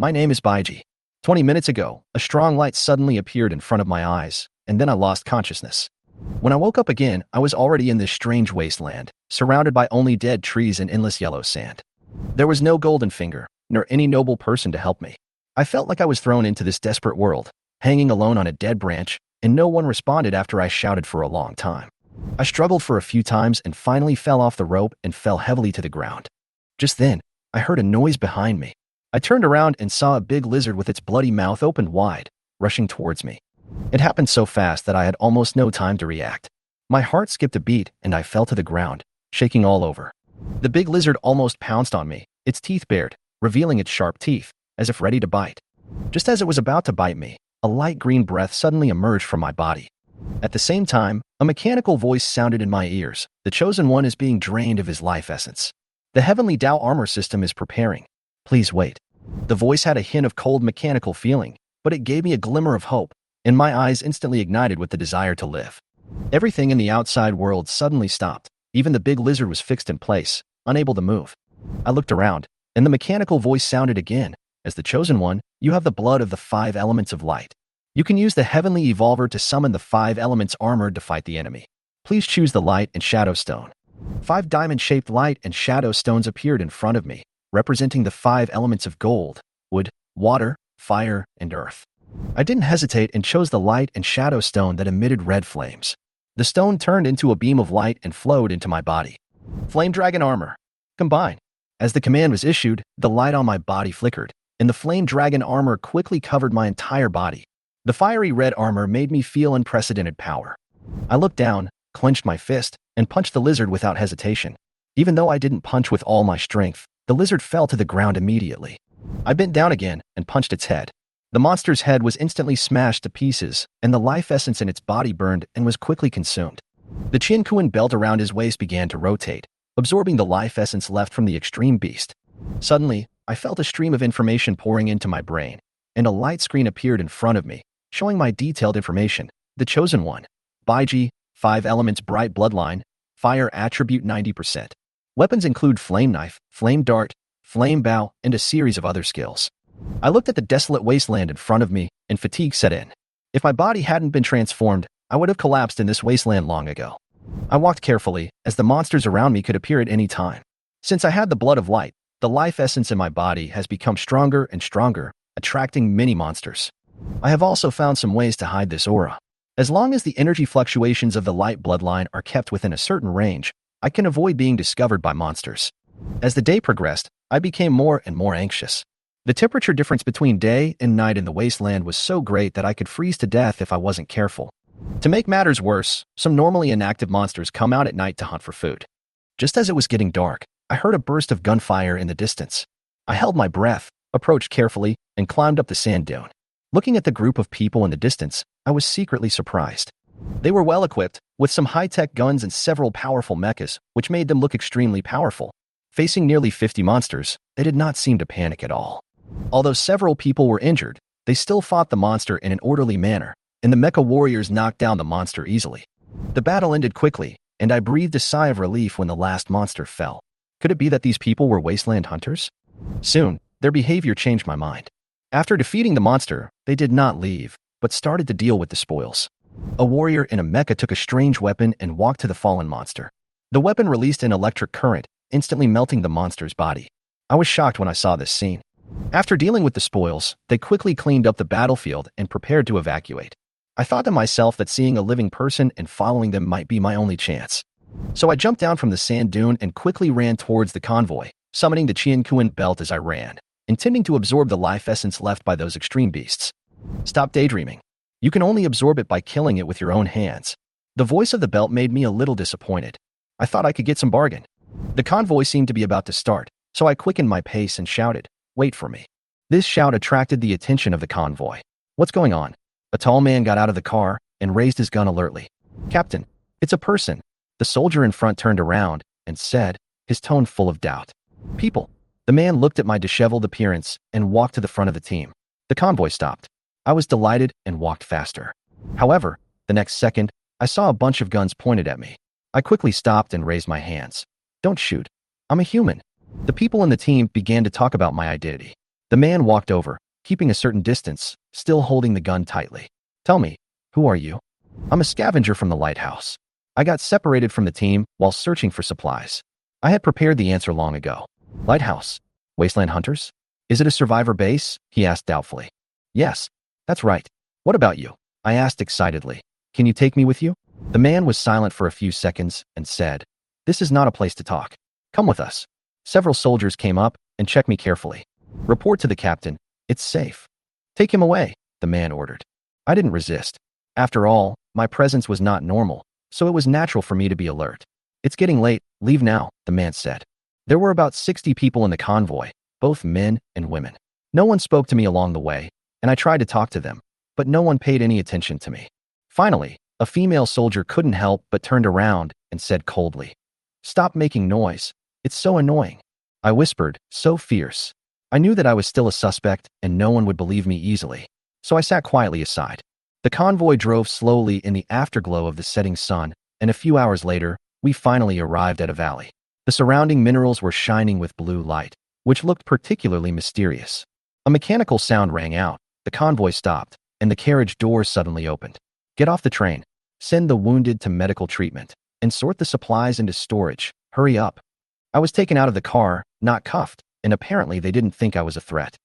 My name is Baiji. 20 minutes ago, a strong light suddenly appeared in front of my eyes, and then I lost consciousness. When I woke up again, I was already in this strange wasteland, surrounded by only dead trees and endless yellow sand. There was no golden finger, nor any noble person to help me. I felt like I was thrown into this desperate world, hanging alone on a dead branch, and no one responded after I shouted for a long time. I struggled for a few times and finally fell off the rope and fell heavily to the ground. Just then, I heard a noise behind me. I turned around and saw a big lizard with its bloody mouth opened wide, rushing towards me. It happened so fast that I had almost no time to react. My heart skipped a beat and I fell to the ground, shaking all over. The big lizard almost pounced on me, its teeth bared, revealing its sharp teeth, as if ready to bite. Just as it was about to bite me, a light green breath suddenly emerged from my body. At the same time, a mechanical voice sounded in my ears. The Chosen One is being drained of his life essence. The Heavenly Tao armor system is preparing. Please wait. The voice had a hint of cold mechanical feeling, but it gave me a glimmer of hope, and my eyes instantly ignited with the desire to live. Everything in the outside world suddenly stopped. Even the big lizard was fixed in place, unable to move. I looked around, and the mechanical voice sounded again. As the Chosen One, you have the blood of the 5 elements of light. You can use the Heavenly Evolver to summon the 5 elements armored to fight the enemy. Please choose the Light and Shadow Stone. 5 diamond-shaped light and shadow stones appeared in front of me, representing the 5 elements of gold, wood, water, fire, and earth. I didn't hesitate and chose the light and shadow stone that emitted red flames. The stone turned into a beam of light and flowed into my body. Flame Dragon Armor. Combine. As the command was issued, the light on my body flickered, and the Flame Dragon Armor quickly covered my entire body. The fiery red armor made me feel unprecedented power. I looked down, clenched my fist, and punched the lizard without hesitation. Even though I didn't punch with all my strength, the lizard fell to the ground immediately. I bent down again and punched its head. The monster's head was instantly smashed to pieces, and the life essence in its body burned and was quickly consumed. The Qianquan belt around his waist began to rotate, absorbing the life essence left from the extreme beast. Suddenly, I felt a stream of information pouring into my brain, and a light screen appeared in front of me, showing my detailed information. The Chosen One. Baiji, 5 elements bright bloodline, fire attribute 90%. Weapons include flame knife, flame dart, flame bow, and a series of other skills. I looked at the desolate wasteland in front of me, and fatigue set in. If my body hadn't been transformed, I would have collapsed in this wasteland long ago. I walked carefully, as the monsters around me could appear at any time. Since I had the blood of light, the life essence in my body has become stronger and stronger, attracting many monsters. I have also found some ways to hide this aura. As long as the energy fluctuations of the light bloodline are kept within a certain range, I can avoid being discovered by monsters. As the day progressed, I became more and more anxious. The temperature difference between day and night in the wasteland was so great that I could freeze to death if I wasn't careful. To make matters worse, some normally inactive monsters come out at night to hunt for food. Just as it was getting dark, I heard a burst of gunfire in the distance. I held my breath, approached carefully, and climbed up the sand dune. Looking at the group of people in the distance, I was secretly surprised. They were well-equipped, with some high-tech guns and several powerful mechas, which made them look extremely powerful. Facing nearly 50 monsters, they did not seem to panic at all. Although several people were injured, they still fought the monster in an orderly manner, and the mecha warriors knocked down the monster easily. The battle ended quickly, and I breathed a sigh of relief when the last monster fell. Could it be that these people were wasteland hunters? Soon, their behavior changed my mind. After defeating the monster, they did not leave, but started to deal with the spoils. A warrior in a mecha took a strange weapon and walked to the fallen monster. The weapon released an electric current, instantly melting the monster's body. I was shocked when I saw this scene. After dealing with the spoils, they quickly cleaned up the battlefield and prepared to evacuate. I thought to myself that seeing a living person and following them might be my only chance. So I jumped down from the sand dune and quickly ran towards the convoy, summoning the Qianquan belt as I ran, intending to absorb the life essence left by those extreme beasts. Stop daydreaming. You can only absorb it by killing it with your own hands. The voice of the belt made me a little disappointed. I thought I could get some bargain. The convoy seemed to be about to start, so I quickened my pace and shouted, "Wait for me." This shout attracted the attention of the convoy. What's going on? A tall man got out of the car and raised his gun alertly. Captain, it's a person. The soldier in front turned around and said, his tone full of doubt. People. The man looked at my disheveled appearance and walked to the front of the team. The convoy stopped. I was delighted and walked faster. However, the next second, I saw a bunch of guns pointed at me. I quickly stopped and raised my hands. Don't shoot. I'm a human. The people in the team began to talk about my identity. The man walked over, keeping a certain distance, still holding the gun tightly. Tell me, who are you? I'm a scavenger from the Lighthouse. I got separated from the team while searching for supplies. I had prepared the answer long ago. Lighthouse? Wasteland hunters? Is it a survivor base? He asked doubtfully. Yes, that's right. What about you? I asked excitedly. Can you take me with you? The man was silent for a few seconds and said, This is not a place to talk. Come with us. Several soldiers came up and checked me carefully. Report to the captain. It's safe. Take him away, the man ordered. I didn't resist. After all, my presence was not normal, so it was natural for me to be alert. It's getting late. Leave now, the man said. There were about 60 people in the convoy, both men and women. No one spoke to me along the way, and I tried to talk to them, but no one paid any attention to me. Finally, a female soldier couldn't help but turned around and said coldly, Stop making noise. It's so annoying. I whispered, so fierce. I knew that I was still a suspect and no one would believe me easily, so I sat quietly aside. The convoy drove slowly in the afterglow of the setting sun, and a few hours later, we finally arrived at a valley. The surrounding minerals were shining with blue light, which looked particularly mysterious. A mechanical sound rang out, the convoy stopped, and the carriage doors suddenly opened. Get off the train. Send the wounded to medical treatment, and sort the supplies into storage. Hurry up. I was taken out of the car, not cuffed, and apparently they didn't think I was a threat.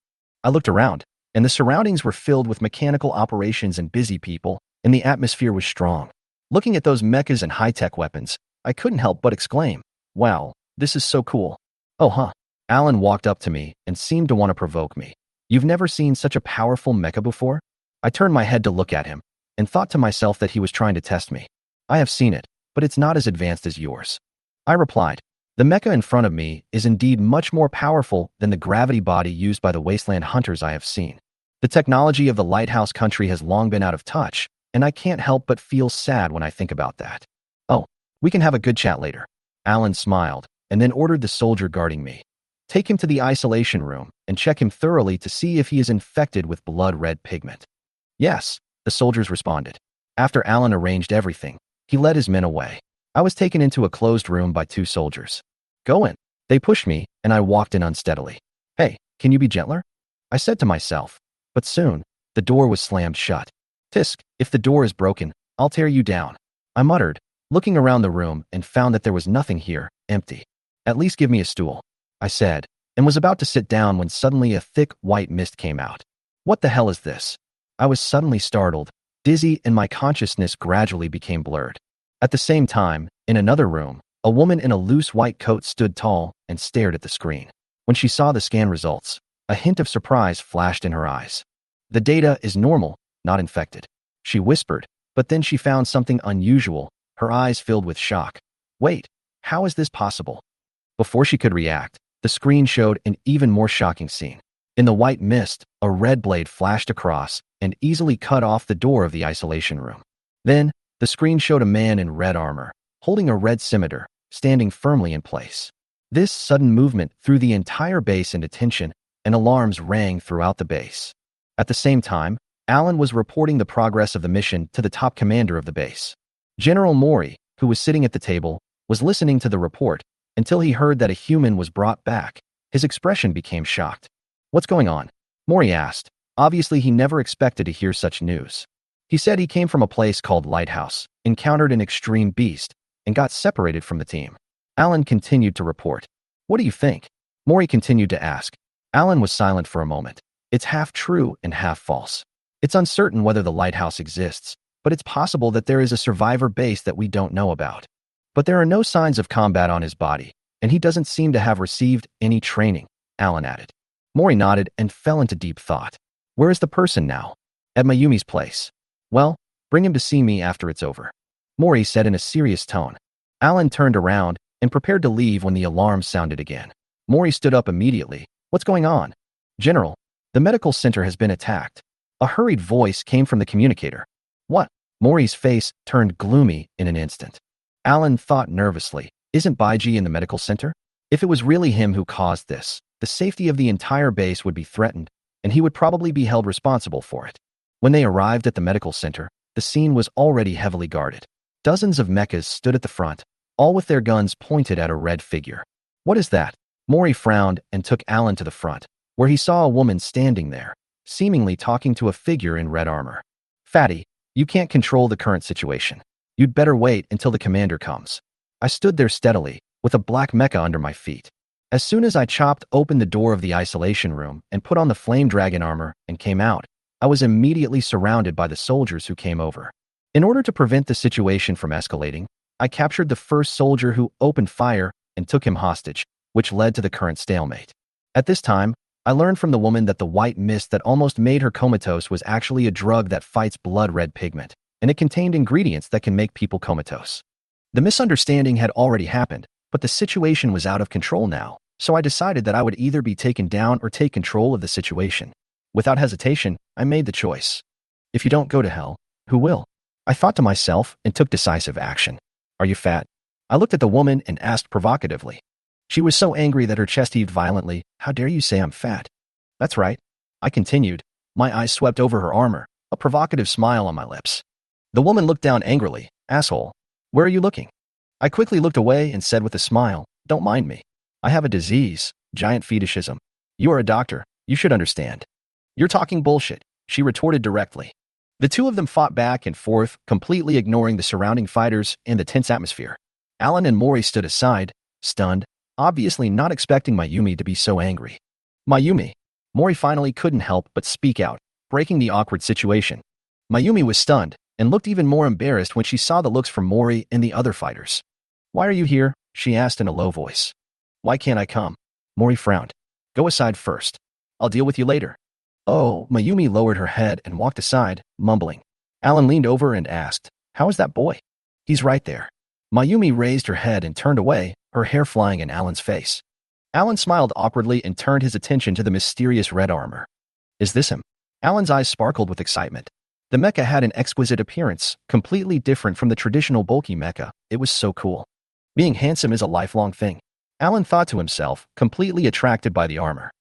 I looked around, and the surroundings were filled with mechanical operations and busy people, and the atmosphere was strong. Looking at those mechas and high-tech weapons, I couldn't help but exclaim, Wow, this is so cool. Oh, huh. Alan walked up to me and seemed to want to provoke me. You've never seen such a powerful mecha before? I turned my head to look at him, and thought to myself that he was trying to test me. I have seen it, but it's not as advanced as yours. I replied, The mecha in front of me is indeed much more powerful than the gravity body used by the Wasteland hunters I have seen. The technology of the Lighthouse country has long been out of touch, and I can't help but feel sad when I think about that. Oh, we can have a good chat later. Alan smiled, and then ordered the soldier guarding me. Take him to the isolation room and check him thoroughly to see if he is infected with blood-red pigment. Yes, the soldiers responded. After Alan arranged everything, he led his men away. I was taken into a closed room by two soldiers. Go in. They pushed me, and I walked in unsteadily. Hey, can you be gentler? I said to myself, but soon, the door was slammed shut. Tisk, if the door is broken, I'll tear you down. I muttered, looking around the room and found that there was nothing here, empty. At least give me a stool, I said, and was about to sit down when suddenly a thick white mist came out. What the hell is this? I was suddenly startled, dizzy, and my consciousness gradually became blurred. At the same time, in another room, a woman in a loose white coat stood tall and stared at the screen. When she saw the scan results, a hint of surprise flashed in her eyes. The data is normal, not infected, she whispered, but then she found something unusual, her eyes filled with shock. Wait, how is this possible? Before she could react, the screen showed an even more shocking scene. In the white mist, a red blade flashed across and easily cut off the door of the isolation room. Then, the screen showed a man in red armor, holding a red scimitar, standing firmly in place. This sudden movement threw the entire base into tension, and alarms rang throughout the base. At the same time, Alan was reporting the progress of the mission to the top commander of the base. General Mori, who was sitting at the table, was listening to the report until he heard that a human was brought back. His expression became shocked. What's going on? Mori asked. Obviously, he never expected to hear such news. He said he came from a place called Lighthouse, encountered an extreme beast, and got separated from the team. Alan continued to report. What do you think? Mori continued to ask. Alan was silent for a moment. It's half true and half false. It's uncertain whether the Lighthouse exists, but it's possible that there is a survivor base that we don't know about. But there are no signs of combat on his body, and he doesn't seem to have received any training, Alan added. Mori nodded and fell into deep thought. Where is the person now? At Mayumi's place. Well, bring him to see me after it's over, Mori said in a serious tone. Alan turned around and prepared to leave when the alarm sounded again. Mori stood up immediately. What's going on? General, the medical center has been attacked. A hurried voice came from the communicator. What? Mori's face turned gloomy in an instant. Alan thought nervously. Isn't Baiji in the medical center? If it was really him who caused this, the safety of the entire base would be threatened, and he would probably be held responsible for it. When they arrived at the medical center, the scene was already heavily guarded. Dozens of mechas stood at the front, all with their guns pointed at a red figure. What is that? Mori frowned and took Alan to the front. where he saw a woman standing there, seemingly talking to a figure in red armor. "Fatty, you can't control the current situation. You'd better wait until the commander comes." I stood there steadily, with a black mecha under my feet. As soon as I chopped open the door of the isolation room and put on the flame dragon armor and came out, I was immediately surrounded by the soldiers who came over. In order to prevent the situation from escalating, I captured the first soldier who opened fire and took him hostage, which led to the current stalemate. At this time, I learned from the woman that the white mist that almost made her comatose was actually a drug that fights blood red pigment, and it contained ingredients that can make people comatose. The misunderstanding had already happened, but the situation was out of control now, so I decided that I would either be taken down or take control of the situation. Without hesitation, I made the choice. If you don't go to hell, who will? I thought to myself and took decisive action. "Are you fat?" I looked at the woman and asked provocatively. She was so angry that her chest heaved violently. "How dare you say I'm fat?" "That's right," I continued. My eyes swept over her armor, a provocative smile on my lips. The woman looked down angrily. "Asshole, where are you looking?" I quickly looked away and said with a smile, "Don't mind me. I have a disease, giant fetishism. You are a doctor. You should understand." "You're talking bullshit," she retorted directly. The two of them fought back and forth, completely ignoring the surrounding fighters and the tense atmosphere. Alan and Mori stood aside, stunned, obviously not expecting Mayumi to be so angry. "Mayumi." Mori finally couldn't help but speak out, breaking the awkward situation. Mayumi was stunned and looked even more embarrassed when she saw the looks from Mori and the other fighters. "Why are you here?" she asked in a low voice. "Why can't I come?" Mori frowned. "Go aside first. I'll deal with you later." "Oh," Mayumi lowered her head and walked aside, mumbling. Alan leaned over and asked, "How is that boy?" "He's right there." Mayumi raised her head and turned away, her hair flying in Alan's face. Alan smiled awkwardly and turned his attention to the mysterious red armor. "Is this him?" Alan's eyes sparkled with excitement. The mecha had an exquisite appearance, completely different from the traditional bulky mecha. It was so cool. Being handsome is a lifelong thing. Alan thought to himself, completely attracted by the armor.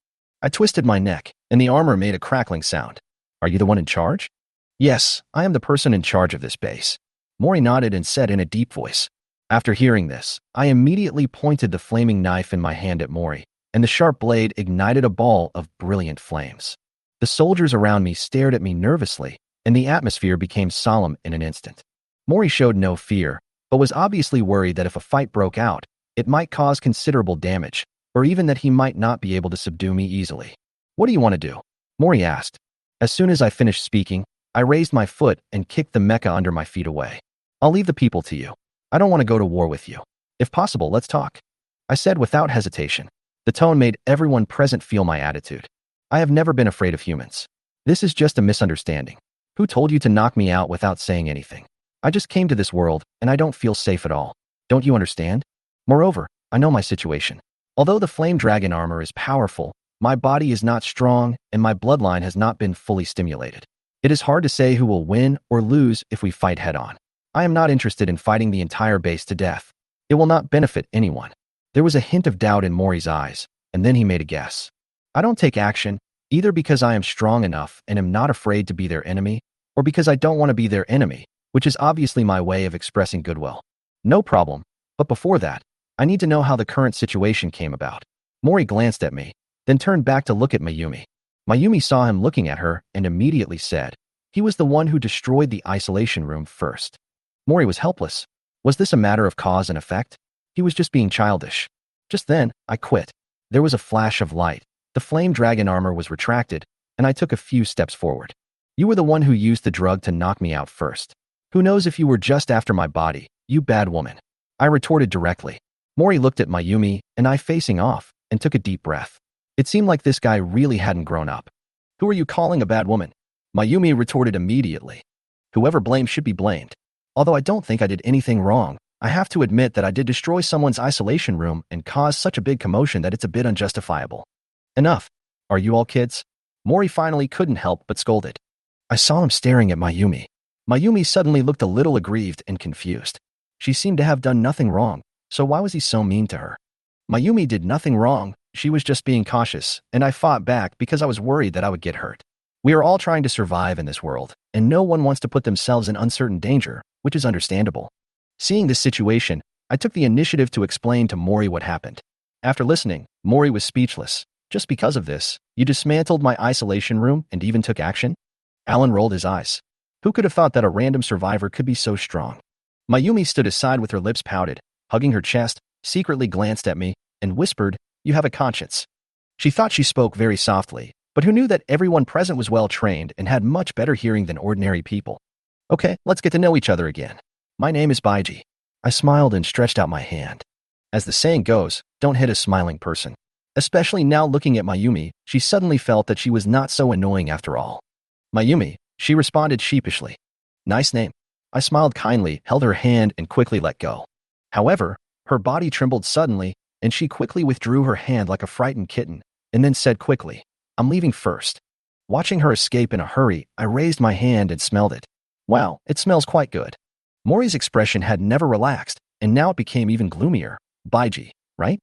I twisted my neck, and the armor made a crackling sound. "Are you the one in charge?" "Yes, I am the person in charge of this base." Mori nodded and said in a deep voice. After hearing this, I immediately pointed the flaming knife in my hand at Mori, and the sharp blade ignited a ball of brilliant flames. The soldiers around me stared at me nervously, and the atmosphere became solemn in an instant. Mori showed no fear, but was obviously worried that if a fight broke out, it might cause considerable damage, or even that he might not be able to subdue me easily. "What do you want to do?" Mori asked. As soon as I finished speaking, I raised my foot and kicked the mecha under my feet away. "I'll leave the people to you. I don't want to go to war with you. If possible, let's talk," I said without hesitation. The tone made everyone present feel my attitude. I have never been afraid of humans. This is just a misunderstanding. Who told you to knock me out without saying anything? I just came to this world, and I don't feel safe at all. Don't you understand? Moreover, I know my situation. Although the flame dragon armor is powerful, my body is not strong, and my bloodline has not been fully stimulated. It is hard to say who will win or lose if we fight head-on. I am not interested in fighting the entire base to death. It will not benefit anyone. There was a hint of doubt in Mori's eyes, and then he made a guess. I don't take action, either because I am strong enough and am not afraid to be their enemy, or because I don't want to be their enemy, which is obviously my way of expressing goodwill. No problem, but before that, I need to know how the current situation came about. Mori glanced at me, then turned back to look at Mayumi. Mayumi saw him looking at her and immediately said, "He was the one who destroyed the isolation room first." Mori was helpless. Was this a matter of cause and effect? He was just being childish. Just then, I quit. There was a flash of light. The flame dragon armor was retracted, and I took a few steps forward. "You were the one who used the drug to knock me out first. Who knows if you were just after my body, you bad woman," I retorted directly. Mori looked at Mayumi and I facing off and took a deep breath. It seemed like this guy really hadn't grown up. "Who are you calling a bad woman?" Mayumi retorted immediately. "Whoever blames should be blamed. Although I don't think I did anything wrong, I have to admit that I did destroy someone's isolation room and cause such a big commotion that it's a bit unjustifiable." "Enough. Are you all kids?" Mori finally couldn't help but scolded. I saw him staring at Mayumi. Mayumi suddenly looked a little aggrieved and confused. She seemed to have done nothing wrong, so why was he so mean to her? Mayumi did nothing wrong, she was just being cautious, and I fought back because I was worried that I would get hurt. We are all trying to survive in this world, and no one wants to put themselves in uncertain danger, which is understandable. Seeing this situation, I took the initiative to explain to Mori what happened. After listening, Mori was speechless, Just because of this, you dismantled my isolation room and even took action? Alan rolled his eyes. Who could have thought that a random survivor could be so strong? Mayumi stood aside with her lips pouted, hugging her chest, secretly glanced at me, and whispered, "You have a conscience." She thought she spoke very softly, but who knew that everyone present was well-trained and had much better hearing than ordinary people. Okay, let's get to know each other again. My name is Baiji. I smiled and stretched out my hand. As the saying goes, don't hit a smiling person. Especially now looking at Mayumi, she suddenly felt that she was not so annoying after all. Mayumi, she responded sheepishly. Nice name. I smiled kindly, held her hand, and quickly let go. However, her body trembled suddenly, and she quickly withdrew her hand like a frightened kitten, and then said quickly, I'm leaving first. Watching her escape in a hurry, I raised my hand and smelled it. Wow, it smells quite good. Mori's expression had never relaxed, and now it became even gloomier. Baiji, right?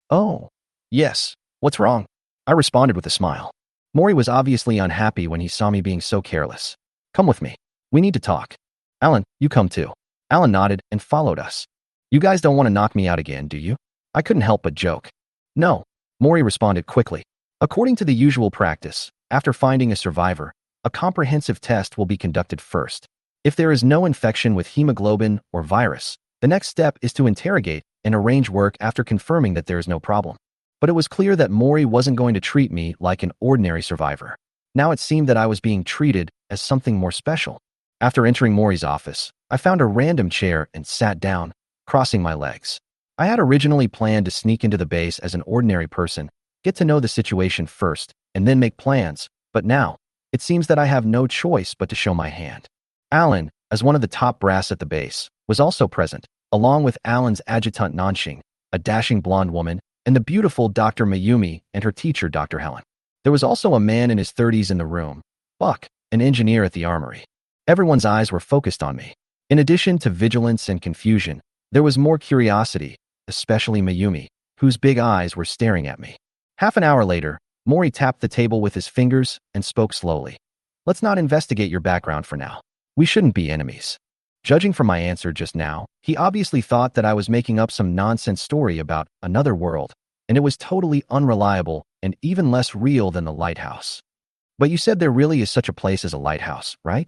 Oh, yes. What's wrong? I responded with a smile. Mori was obviously unhappy when he saw me being so careless. Come with me. We need to talk. Alan, you come too. Alan nodded and followed us. You guys don't want to knock me out again, do you? I couldn't help but joke. No, Mori responded quickly. According to the usual practice, after finding a survivor, a comprehensive test will be conducted first. If there is no infection with hemoglobin or virus, the next step is to interrogate and arrange work after confirming that there is no problem. But it was clear that Mori wasn't going to treat me like an ordinary survivor. Now it seemed that I was being treated as something more special. After entering Mori's office, I found a random chair and sat down, crossing my legs. I had originally planned to sneak into the base as an ordinary person, get to know the situation first, and then make plans, but now, it seems that I have no choice but to show my hand. Alan, as one of the top brass at the base, was also present, along with Alan's adjutant Nanxing, a dashing blonde woman, and the beautiful Dr. Mayumi and her teacher Dr. Helen. There was also a man in his 30s in the room, Buck, an engineer at the Armory. Everyone's eyes were focused on me. In addition to vigilance and confusion, there was more curiosity, especially Mayumi, whose big eyes were staring at me. Half an hour later, Mori tapped the table with his fingers and spoke slowly. Let's not investigate your background for now. We shouldn't be enemies. Judging from my answer just now, he obviously thought that I was making up some nonsense story about another world, and it was totally unreliable and even less real than the lighthouse. But you said there really is such a place as a lighthouse, right?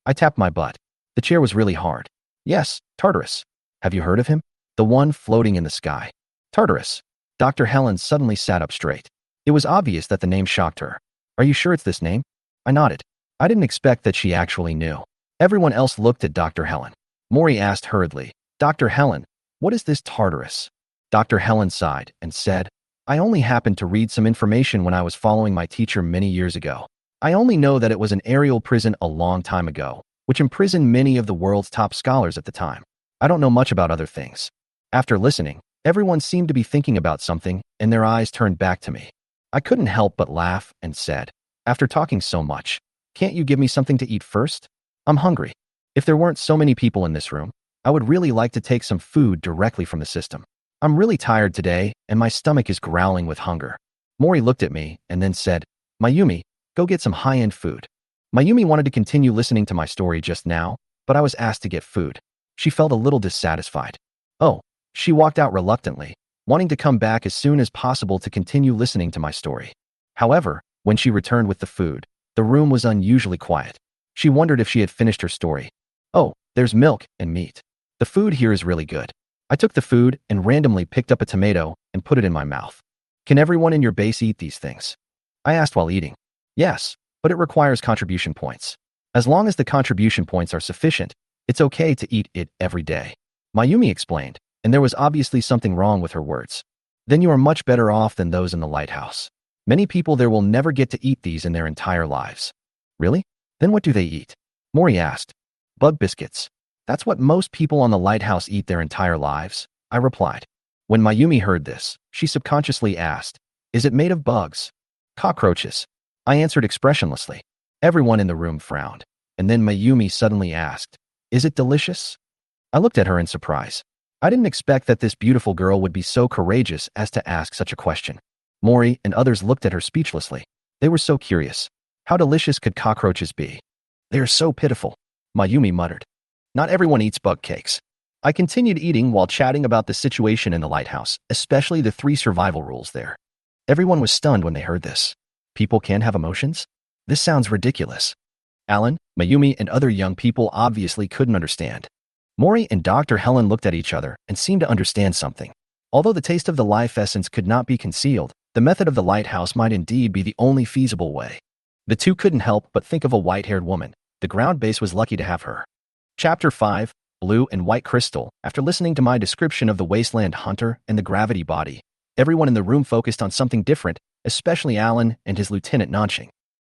I tapped my butt. The chair was really hard. Yes, Tartarus. Have you heard of him? The one floating in the sky. Tartarus. Dr. Helen suddenly sat up straight. It was obvious that the name shocked her. Are you sure it's this name? I nodded. I didn't expect that she actually knew. Everyone else looked at Dr. Helen. Mori asked hurriedly, Dr. Helen, what is this Tartarus? Dr. Helen sighed and said, I only happened to read some information when I was following my teacher many years ago. I only know that it was an aerial prison a long time ago, which imprisoned many of the world's top scholars at the time. I don't know much about other things. After listening, everyone seemed to be thinking about something, and their eyes turned back to me. I couldn't help but laugh and said, after talking so much, can't you give me something to eat first? I'm hungry. If there weren't so many people in this room, I would really like to take some food directly from the system. I'm really tired today, and my stomach is growling with hunger. Mori looked at me and then said, Mayumi, go get some high-end food. Mayumi wanted to continue listening to my story just now, but I was asked to get food. She felt a little dissatisfied. Oh, she walked out reluctantly, wanting to come back as soon as possible to continue listening to my story. However, when she returned with the food, the room was unusually quiet. She wondered if she had finished her story. Oh, there's milk and meat. The food here is really good. I took the food and randomly picked up a tomato and put it in my mouth. Can everyone in your base eat these things? I asked while eating. Yes, but it requires contribution points. As long as the contribution points are sufficient, it's okay to eat it every day. Mayumi explained, and there was obviously something wrong with her words. Then you are much better off than those in the lighthouse. Many people there will never get to eat these in their entire lives. Really? Then what do they eat? Mori asked. Bug biscuits. That's what most people on the lighthouse eat their entire lives, I replied. When Mayumi heard this, she subconsciously asked, is it made of bugs? Cockroaches. I answered expressionlessly. Everyone in the room frowned, and then Mayumi suddenly asked, is it delicious? I looked at her in surprise. I didn't expect that this beautiful girl would be so courageous as to ask such a question. Mori and others looked at her speechlessly. They were so curious. How delicious could cockroaches be? They are so pitiful, Mayumi muttered. Not everyone eats bug cakes. I continued eating while chatting about the situation in the lighthouse, especially the 3 survival rules there. Everyone was stunned when they heard this. People can have emotions? This sounds ridiculous. Alan, Mayumi, and other young people obviously couldn't understand. Mori and Dr. Helen looked at each other and seemed to understand something. Although the taste of the life essence could not be concealed, the method of the lighthouse might indeed be the only feasible way. The two couldn't help but think of a white-haired woman. The ground base was lucky to have her. Chapter 5, Blue and White Crystal. After listening to my description of the Wasteland Hunter and the gravity body, everyone in the room focused on something different, especially Alan and his Lieutenant Nanxing.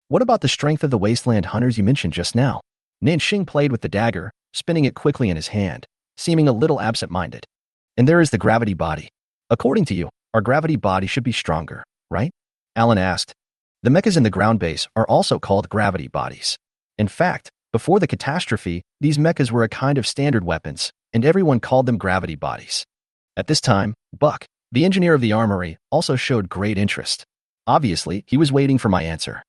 What about the strength of the Wasteland Hunters you mentioned just now? Nanxing played with the dagger, spinning it quickly in his hand, seeming a little absent-minded. And there is the gravity body. According to you, our gravity body should be stronger, right? Alan asked. The mechas in the ground base are also called gravity bodies. In fact, before the catastrophe, these mechas were a kind of standard weapons, and everyone called them gravity bodies. At this time, Buck, the engineer of the Armory, also showed great interest. Obviously, he was waiting for my answer.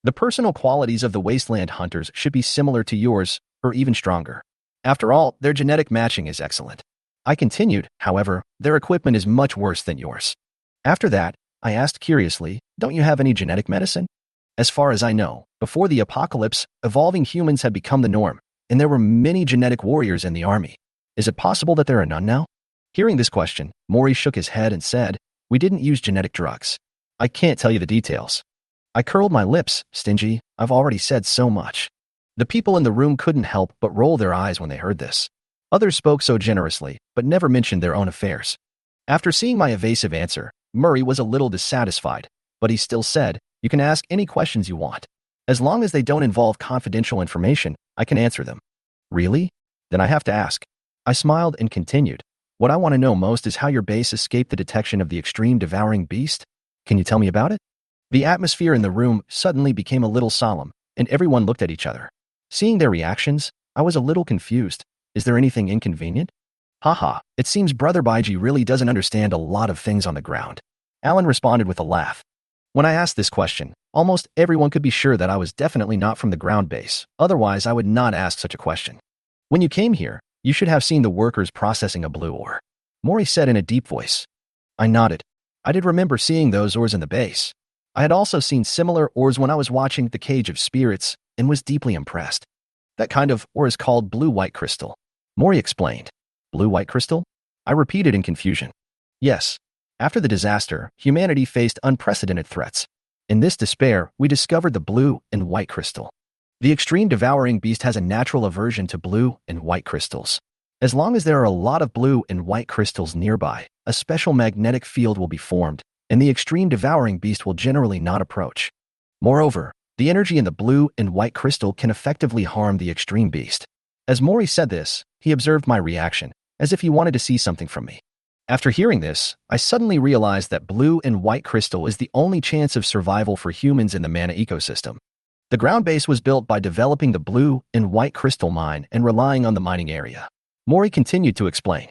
The personal qualities of the Wasteland Hunters should be similar to yours, or even stronger. After all, their genetic matching is excellent. I continued, however, their equipment is much worse than yours. After that, I asked curiously, don't you have any genetic medicine? As far as I know, before the apocalypse, evolving humans had become the norm, and there were many genetic warriors in the army. Is it possible that there are none now? Hearing this question, Mori shook his head and said, we didn't use genetic drugs. I can't tell you the details. I curled my lips, stingy, I've already said so much. The people in the room couldn't help but roll their eyes when they heard this. Others spoke so generously, but never mentioned their own affairs. After seeing my evasive answer, Murray was a little dissatisfied, but he still said, you can ask any questions you want. As long as they don't involve confidential information, I can answer them. Really? Then I have to ask. I smiled and continued. What I want to know most is how your base escaped the detection of the extreme devouring beast. Can you tell me about it? The atmosphere in the room suddenly became a little solemn, and everyone looked at each other. Seeing their reactions, I was a little confused. Is there anything inconvenient? Haha, it seems Brother Baiji really doesn't understand a lot of things on the ground. Alan responded with a laugh. When I asked this question, almost everyone could be sure that I was definitely not from the ground base, otherwise I would not ask such a question. When you came here, you should have seen the workers processing a blue ore. Mori said in a deep voice. I nodded. I did remember seeing those ores in the base. I had also seen similar ores when I was watching The Cage of Spirits and was deeply impressed. That kind of ore is called blue-white crystal. Mori explained. Blue-white crystal? I repeated in confusion. Yes. After the disaster, humanity faced unprecedented threats. In this despair, we discovered the blue and white crystal. The extreme devouring beast has a natural aversion to blue and white crystals. As long as there are a lot of blue and white crystals nearby, a special magnetic field will be formed, and the extreme devouring beast will generally not approach. Moreover, the energy in the blue and white crystal can effectively harm the extreme beast. As Mori said this, he observed my reaction, as if he wanted to see something from me. After hearing this, I suddenly realized that blue and white crystal is the only chance of survival for humans in the mana ecosystem. The ground base was built by developing the blue and white crystal mine and relying on the mining area. Mori continued to explain.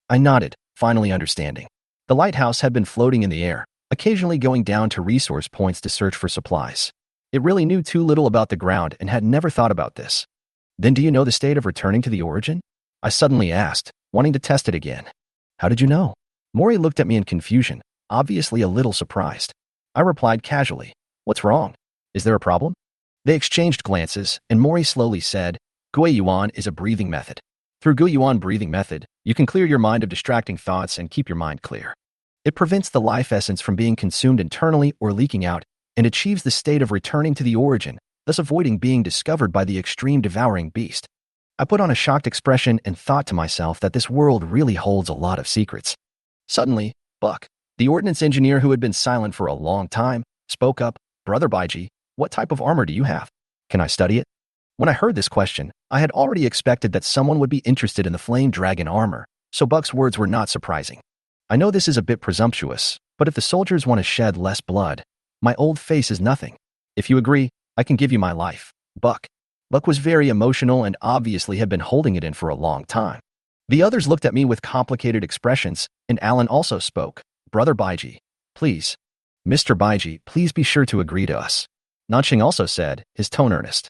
I nodded, finally understanding. The lighthouse had been floating in the air, occasionally going down to resource points to search for supplies. It really knew too little about the ground and had never thought about this. Then do you know the state of returning to the origin? I suddenly asked, wanting to test it again. How did you know? Mori looked at me in confusion, obviously a little surprised. I replied casually, what's wrong? Is there a problem? They exchanged glances, and Mori slowly said, Guiyuan is a breathing method. Through Guiyuan breathing method, you can clear your mind of distracting thoughts and keep your mind clear. It prevents the life essence from being consumed internally or leaking out, and achieves the state of returning to the origin, thus avoiding being discovered by the extreme devouring beast. I put on a shocked expression and thought to myself that this world really holds a lot of secrets. Suddenly, Buck, the ordnance engineer who had been silent for a long time, spoke up, Brother Baiji, what type of armor do you have? Can I study it? When I heard this question, I had already expected that someone would be interested in the flame dragon armor, so Buck's words were not surprising. I know this is a bit presumptuous, but if the soldiers want to shed less blood, my old face is nothing. If you agree, I can give you my life, Buck. Buck was very emotional and obviously had been holding it in for a long time. The others looked at me with complicated expressions, and Alan also spoke. Brother Baiji, please. Mr. Baiji, please be sure to agree to us. Nanxing also said, his tone earnest.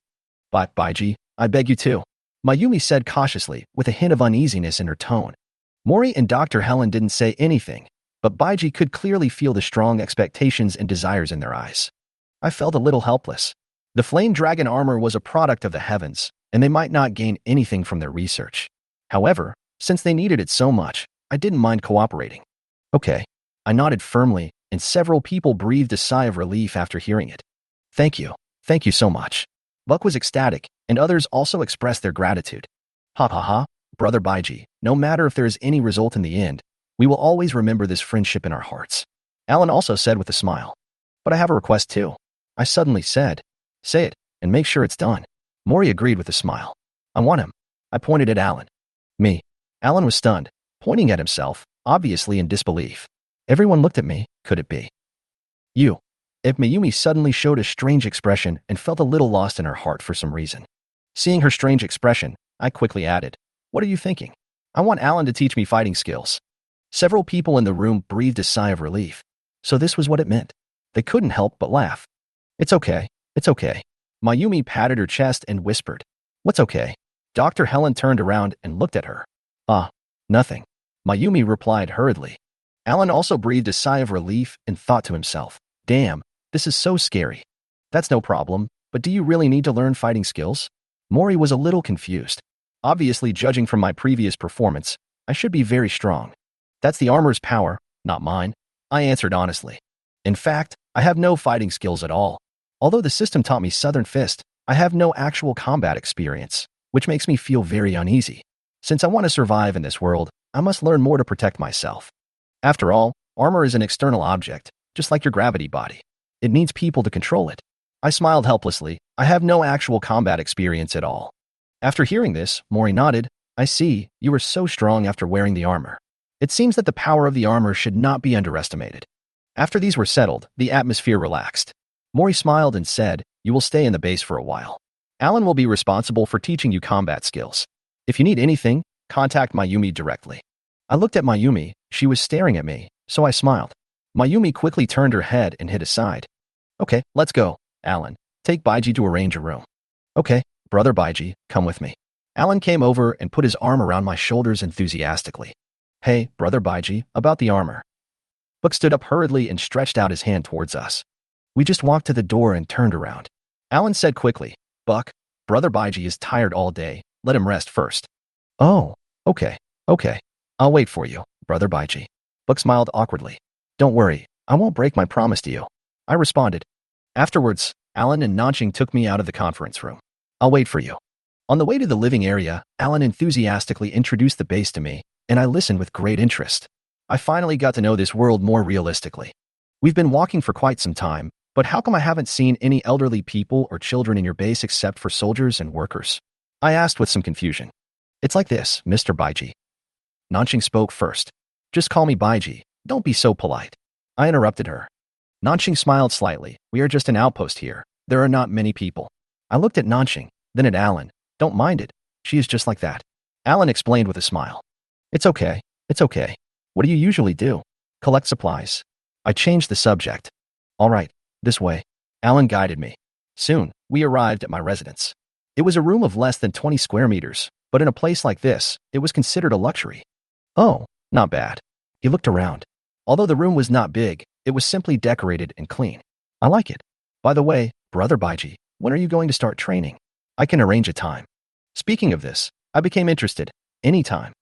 But Baiji, I beg you to. Mayumi said cautiously, with a hint of uneasiness in her tone. Mori and Dr. Helen didn't say anything, but Baiji could clearly feel the strong expectations and desires in their eyes. I felt a little helpless. The flame dragon armor was a product of the heavens, and they might not gain anything from their research. However, since they needed it so much, I didn't mind cooperating. Okay. I nodded firmly, and several people breathed a sigh of relief after hearing it. Thank you. Thank you so much. Buck was ecstatic, and others also expressed their gratitude. Ha ha ha, Brother Baiji, no matter if there is any result in the end, we will always remember this friendship in our hearts. Alan also said with a smile. But I have a request too. I suddenly said. Say it, and make sure it's done. Mori agreed with a smile. I want him. I pointed at Alan. Me. Alan was stunned, pointing at himself, obviously in disbelief. Everyone looked at me. Could it be you? If Mayumi suddenly showed a strange expression and felt a little lost in her heart for some reason. Seeing her strange expression, I quickly added, what are you thinking? I want Alan to teach me fighting skills. Several people in the room breathed a sigh of relief. So this was what it meant. They couldn't help but laugh. It's okay. It's okay. Mayumi patted her chest and whispered, what's okay? Dr. Helen turned around and looked at her. Nothing. Mayumi replied hurriedly. Alan also breathed a sigh of relief and thought to himself, damn, this is so scary. That's no problem, but do you really need to learn fighting skills? Mori was a little confused. Obviously, judging from my previous performance, I should be very strong. That's the armor's power, not mine, I answered honestly. In fact, I have no fighting skills at all. Although the system taught me Southern Fist, I have no actual combat experience, which makes me feel very uneasy. Since I want to survive in this world, I must learn more to protect myself. After all, armor is an external object, just like your gravity body. It needs people to control it. I smiled helplessly. I have no actual combat experience at all. After hearing this, Mori nodded. I see, you are so strong after wearing the armor. It seems that the power of the armor should not be underestimated. After these were settled, the atmosphere relaxed. Mori smiled and said, you will stay in the base for a while. Alan will be responsible for teaching you combat skills. If you need anything, contact Mayumi directly. I looked at Mayumi. She was staring at me, so I smiled. Mayumi quickly turned her head and hid aside. Okay, let's go, Alan. Take Baiji to arrange a room. Okay, Brother Baiji, come with me. Alan came over and put his arm around my shoulders enthusiastically. Hey, Brother Baiji, about the armor. Buck stood up hurriedly and stretched out his hand towards us. We just walked to the door and turned around. Alan said quickly, Buck, Brother Baiji is tired all day. Let him rest first. Oh, okay. I'll wait for you, Brother Baiji. Buck smiled awkwardly. Don't worry, I won't break my promise to you. I responded. Afterwards, Alan and Nanching took me out of the conference room. I'll wait for you. On the way to the living area, Alan enthusiastically introduced the base to me, and I listened with great interest. I finally got to know this world more realistically. We've been walking for quite some time, but how come I haven't seen any elderly people or children in your base except for soldiers and workers? I asked with some confusion. It's like this, Mr. Baiji. Nanching spoke first. Just call me Baiji. Don't be so polite. I interrupted her. Nanching smiled slightly. We are just an outpost here. There are not many people. I looked at Nanching, then at Alan. Don't mind it. She is just like that. Alan explained with a smile. It's okay. What do you usually do? Collect supplies. I changed the subject. All right, this way. Alan guided me. Soon, we arrived at my residence. It was a room of less than 20 square meters, but in a place like this, it was considered a luxury. Oh, not bad. He looked around. Although the room was not big, it was simply decorated and clean. I like it. By the way, Brother Baiji, when are you going to start training? I can arrange a time. Speaking of this, I became interested. Anytime.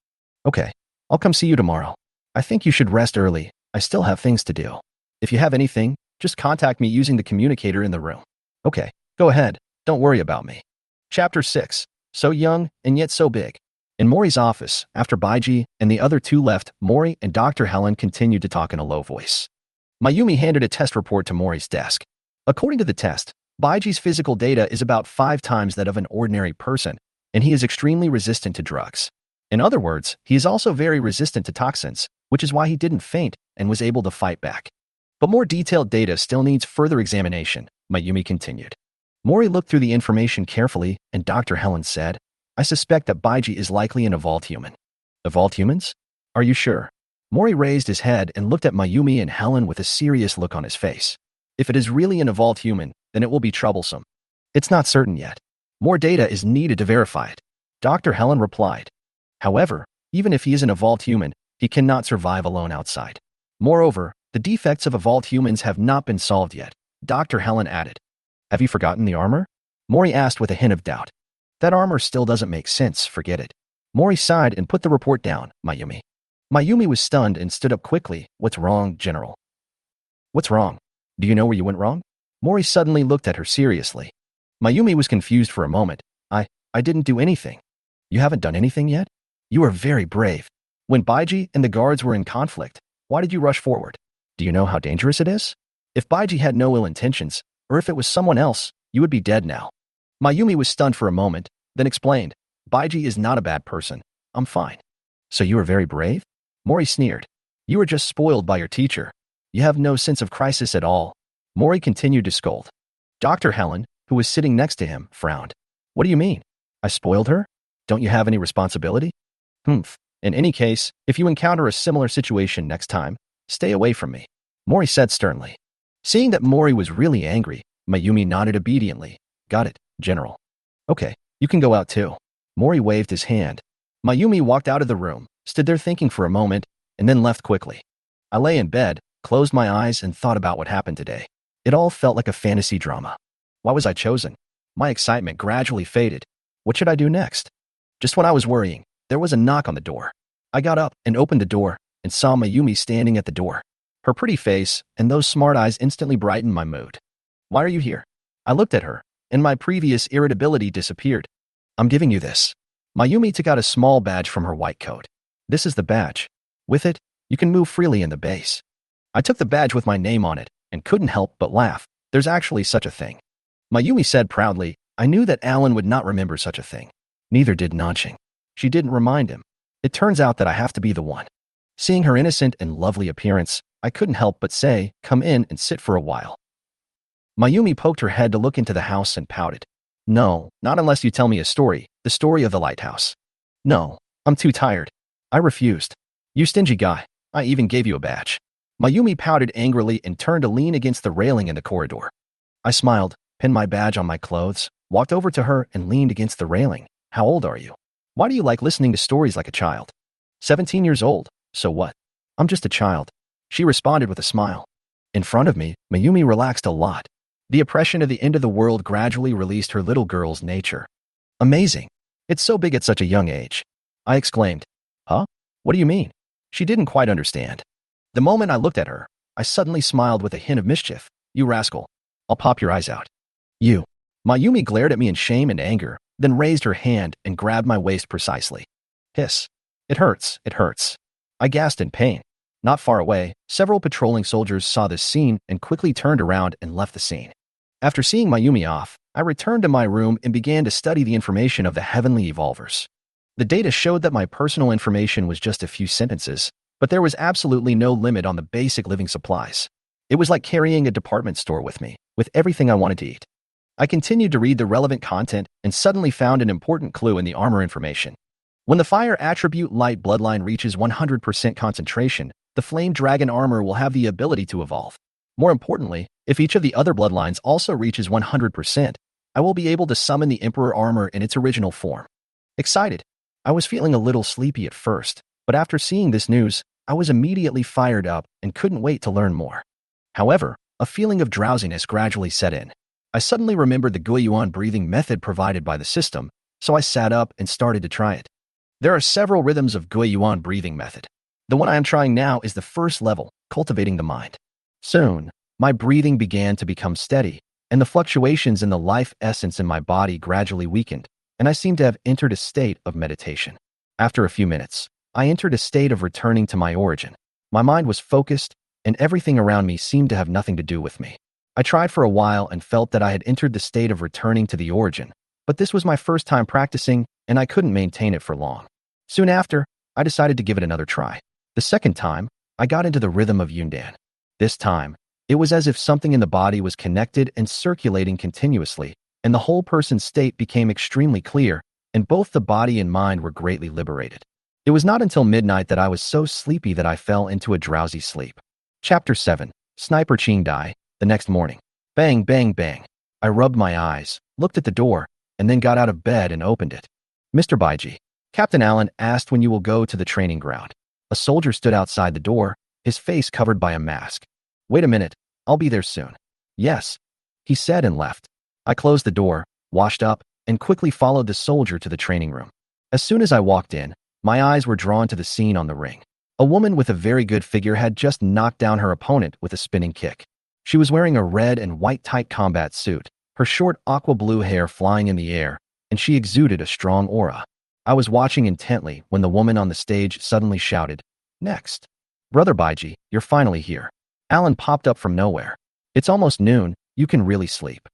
Okay, I'll come see you tomorrow. I think you should rest early. I still have things to do. If you have anything, just contact me using the communicator in the room. Okay, go ahead. Don't worry about me. Chapter 6. So young and yet so big. In Mori's office, after Baiji and the other two left, Mori and Dr. Helen continued to talk in a low voice. Mayumi handed a test report to Mori's desk. According to the test, Baiji's physical data is about 5 times that of an ordinary person, and he is extremely resistant to drugs. In other words, he is also very resistant to toxins, which is why he didn't faint and was able to fight back. But more detailed data still needs further examination, Mayumi continued. Mori looked through the information carefully, and Dr. Helen said, I suspect that Baiji is likely an evolved human. Evolved humans? Are you sure? Mori raised his head and looked at Mayumi and Helen with a serious look on his face. If it is really an evolved human, then it will be troublesome. It's not certain yet. More data is needed to verify it. Dr. Helen replied. However, even if he is an evolved human, he cannot survive alone outside. Moreover, the defects of evolved humans have not been solved yet, Dr. Helen added. Have you forgotten the armor? Mori asked with a hint of doubt. That armor still doesn't make sense, forget it. Mori sighed and put the report down, Mayumi. Mayumi was stunned and stood up quickly. What's wrong, General? What's wrong? Do you know where you went wrong? Mori suddenly looked at her seriously. Mayumi was confused for a moment. I didn't do anything. You haven't done anything yet? You are very brave. When Baiji and the guards were in conflict, why did you rush forward? Do you know how dangerous it is? If Baiji had no ill intentions, or if it was someone else, you would be dead now. Mayumi was stunned for a moment, then explained, Baiji is not a bad person. I'm fine. So you are very brave? Mori sneered. You were just spoiled by your teacher. You have no sense of crisis at all. Mori continued to scold. Dr. Helen, who was sitting next to him, frowned. What do you mean? I spoiled her? Don't you have any responsibility? Humph. In any case, if you encounter a similar situation next time, stay away from me, Mori said sternly. Seeing that Mori was really angry, Mayumi nodded obediently. Got it, General. Okay, you can go out too. Mori waved his hand. Mayumi walked out of the room, stood there thinking for a moment, and then left quickly. I lay in bed, closed my eyes, and thought about what happened today. It all felt like a fantasy drama. Why was I chosen? My excitement gradually faded. What should I do next? Just when I was worrying, there was a knock on the door. I got up and opened the door and saw Mayumi standing at the door. Her pretty face and those smart eyes instantly brightened my mood. Why are you here? I looked at her, and my previous irritability disappeared. I'm giving you this. Mayumi took out a small badge from her white coat. This is the badge. With it, you can move freely in the base. I took the badge with my name on it and couldn't help but laugh. There's actually such a thing. Mayumi said proudly. I knew that Alan would not remember such a thing. Neither did Nanching. She didn't remind him. It turns out that I have to be the one. Seeing her innocent and lovely appearance, I couldn't help but say, come in and sit for a while. Mayumi poked her head to look into the house and pouted. No, not unless you tell me a story, the story of the lighthouse. No, I'm too tired. I refused. You stingy guy, I even gave you a badge. Mayumi pouted angrily and turned to lean against the railing in the corridor. I smiled, pinned my badge on my clothes, walked over to her and leaned against the railing. How old are you? Why do you like listening to stories like a child? 17 years old, so what? I'm just a child. She responded with a smile. In front of me, Mayumi relaxed a lot. The oppression of the end of the world gradually released her little girl's nature. Amazing. It's so big at such a young age. I exclaimed. Huh? What do you mean? She didn't quite understand. The moment I looked at her, I suddenly smiled with a hint of mischief. You rascal. I'll pop your eyes out. You. Mayumi glared at me in shame and anger, then raised her hand and grabbed my waist precisely. Hiss. It hurts, it hurts. I gasped in pain. Not far away, several patrolling soldiers saw this scene and quickly turned around and left the scene. After seeing Mayumi off, I returned to my room and began to study the information of the heavenly evolvers. The data showed that my personal information was just a few sentences, but there was absolutely no limit on the basic living supplies. It was like carrying a department store with me, with everything I wanted to eat. I continued to read the relevant content and suddenly found an important clue in the armor information. When the fire attribute light bloodline reaches 100% concentration, the flame dragon armor will have the ability to evolve. More importantly, if each of the other bloodlines also reaches 100%, I will be able to summon the Emperor armor in its original form. Excited. I was feeling a little sleepy at first, but after seeing this news, I was immediately fired up and couldn't wait to learn more. However, a feeling of drowsiness gradually set in. I suddenly remembered the Guiyuan breathing method provided by the system, so I sat up and started to try it. There are several rhythms of Guiyuan breathing method. The one I am trying now is the first level, cultivating the mind. Soon, my breathing began to become steady, and the fluctuations in the life essence in my body gradually weakened, and I seemed to have entered a state of meditation. After a few minutes, I entered a state of returning to my origin. My mind was focused, and everything around me seemed to have nothing to do with me. I tried for a while and felt that I had entered the state of returning to the origin, but this was my first time practicing, and I couldn't maintain it for long. Soon after, I decided to give it another try. The second time, I got into the rhythm of Yundan. This time, it was as if something in the body was connected and circulating continuously, and the whole person's state became extremely clear, and both the body and mind were greatly liberated. It was not until midnight that I was so sleepy that I fell into a drowsy sleep. Chapter 7. Sniper Ching Dai. The next morning. Bang, bang, bang. I rubbed my eyes, looked at the door, and then got out of bed and opened it. Mr. Baiji. Captain Allen asked when you will go to the training ground. A soldier stood outside the door, his face covered by a mask. Wait a minute, I'll be there soon. Yes, he said and left. I closed the door, washed up, and quickly followed the soldier to the training room. As soon as I walked in, my eyes were drawn to the scene on the ring. A woman with a very good figure had just knocked down her opponent with a spinning kick. She was wearing a red and white tight combat suit, her short aqua blue hair flying in the air, and she exuded a strong aura. I was watching intently when the woman on the stage suddenly shouted, "Next." "Brother Baiji, you're finally here." Alan popped up from nowhere. "It's almost noon, you can really sleep."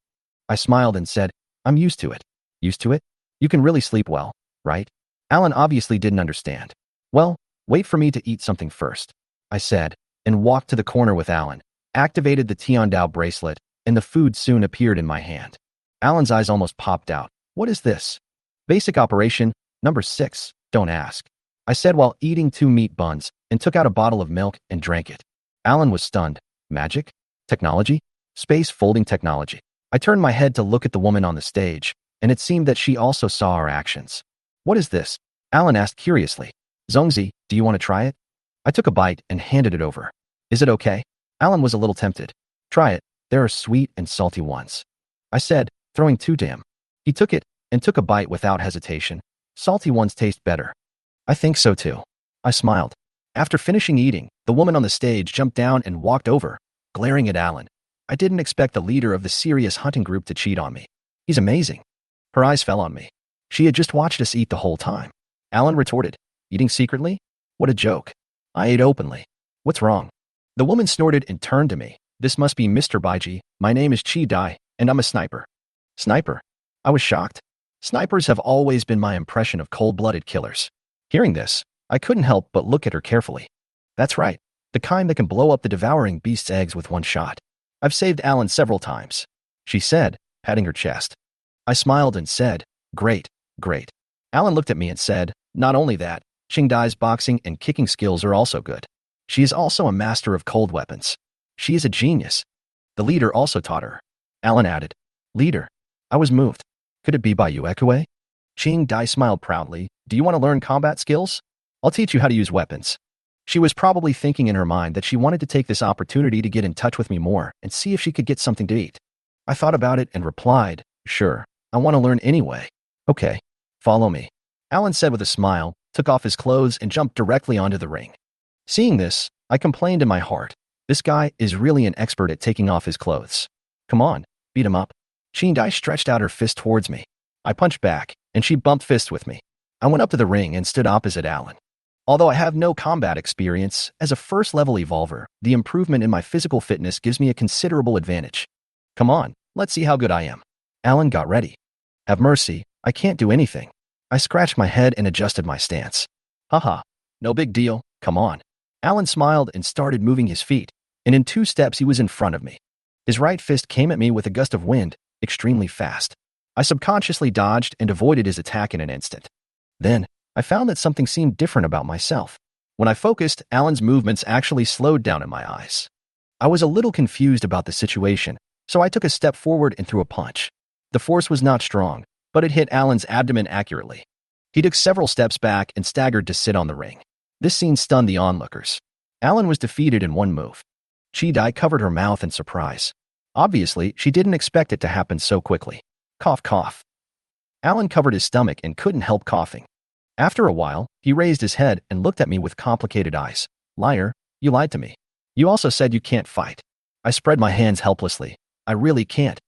I smiled and said, "I'm used to it." "Used to it? You can really sleep well, right?" Alan obviously didn't understand. "Well, wait for me to eat something first," I said, and walked to the corner with Alan, activated the Tiandao bracelet, and the food soon appeared in my hand. Alan's eyes almost popped out. "What is this?" "Basic operation, number 6, don't ask," I said while eating 2 meat buns and took out a bottle of milk and drank it. Alan was stunned. Magic? Technology? Space folding technology. I turned my head to look at the woman on the stage, and it seemed that she also saw our actions. "What is this?" Alan asked curiously. "Zongzi, do you want to try it?" I took a bite and handed it over. "Is it okay?" Alan was a little tempted. "Try it, there are sweet and salty ones," I said, throwing 2 to him. He took it and took a bite without hesitation. "Salty ones taste better." "I think so too." I smiled. After finishing eating, the woman on the stage jumped down and walked over, glaring at Alan. I didn't expect the leader of the serious hunting group to cheat on me. He's amazing. Her eyes fell on me. She had just watched us eat the whole time. Alan retorted, "Eating secretly? What a joke." I ate openly. "What's wrong?" The woman snorted and turned to me. "This must be Mr. Baiji. My name is Chi Dai, and I'm a sniper." "Sniper?" I was shocked. Snipers have always been my impression of cold-blooded killers. Hearing this, I couldn't help but look at her carefully. That's right, the kind that can blow up the devouring beast's eggs with one shot. "I've saved Alan several times," she said, patting her chest. I smiled and said, "Great, great." Alan looked at me and said, "Not only that, Qingdai's boxing and kicking skills are also good. She is also a master of cold weapons. She is a genius. The leader also taught her." Alan added, "Leader?" I was moved. Could it be by Uekue? Qingdai smiled proudly. "Do you want to learn combat skills? I'll teach you how to use weapons." She was probably thinking in her mind that she wanted to take this opportunity to get in touch with me more and see if she could get something to eat. I thought about it and replied, "Sure, I want to learn anyway." "Okay, follow me," Alan said with a smile, took off his clothes and jumped directly onto the ring. Seeing this, I complained in my heart. This guy is really an expert at taking off his clothes. "Come on, beat him up." Qingdai stretched out her fist towards me. I punched back, and she bumped fists with me. I went up to the ring and stood opposite Alan. Although I have no combat experience, as a first-level evolver, the improvement in my physical fitness gives me a considerable advantage. "Come on, let's see how good I am." Alan got ready. "Have mercy, I can't do anything." I scratched my head and adjusted my stance. "Haha, no big deal, come on." Alan smiled and started moving his feet, and in 2 steps he was in front of me. His right fist came at me with a gust of wind, extremely fast. I subconsciously dodged and avoided his attack in an instant. Then, I found that something seemed different about myself. When I focused, Alan's movements actually slowed down in my eyes. I was a little confused about the situation, so I took a step forward and threw a punch. The force was not strong, but it hit Alan's abdomen accurately. He took several steps back and staggered to sit on the ring. This scene stunned the onlookers. Alan was defeated in 1 move. Qidai covered her mouth in surprise. Obviously, she didn't expect it to happen so quickly. Cough, cough. Alan covered his stomach and couldn't help coughing. After a while, he raised his head and looked at me with complicated eyes. "Liar, you lied to me. You also said you can't fight." I spread my hands helplessly. "I really can't."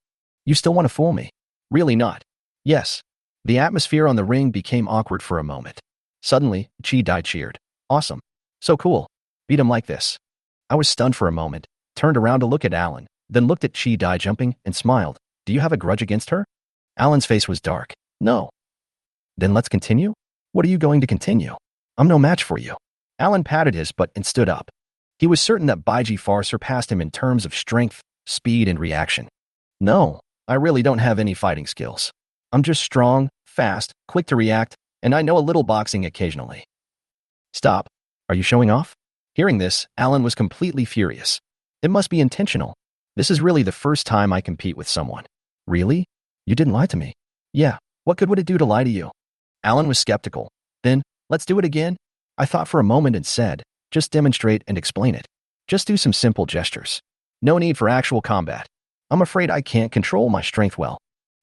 "You still want to fool me?" "Really not." "Yes." The atmosphere on the ring became awkward for a moment. Suddenly, Qidai cheered. "Awesome. So cool. Beat him like this." I was stunned for a moment, turned around to look at Alan, then looked at Qidai jumping and smiled. "Do you have a grudge against her?" Alan's face was dark. "No." "Then let's continue?" "What are you going to continue? I'm no match for you." Alan patted his butt and stood up. He was certain that Baiji far surpassed him in terms of strength, speed, and reaction. "No, I really don't have any fighting skills. I'm just strong, fast, quick to react, and I know a little boxing occasionally." "Stop. Are you showing off?" Hearing this, Alan was completely furious. "It must be intentional. This is really the first time I compete with someone." "Really? You didn't lie to me?" "Yeah. What good would it do to lie to you?" Alan was skeptical. "Then, let's do it again." I thought for a moment and said, "Just demonstrate and explain it." Just do some simple gestures. No need for actual combat. I'm afraid I can't control my strength well.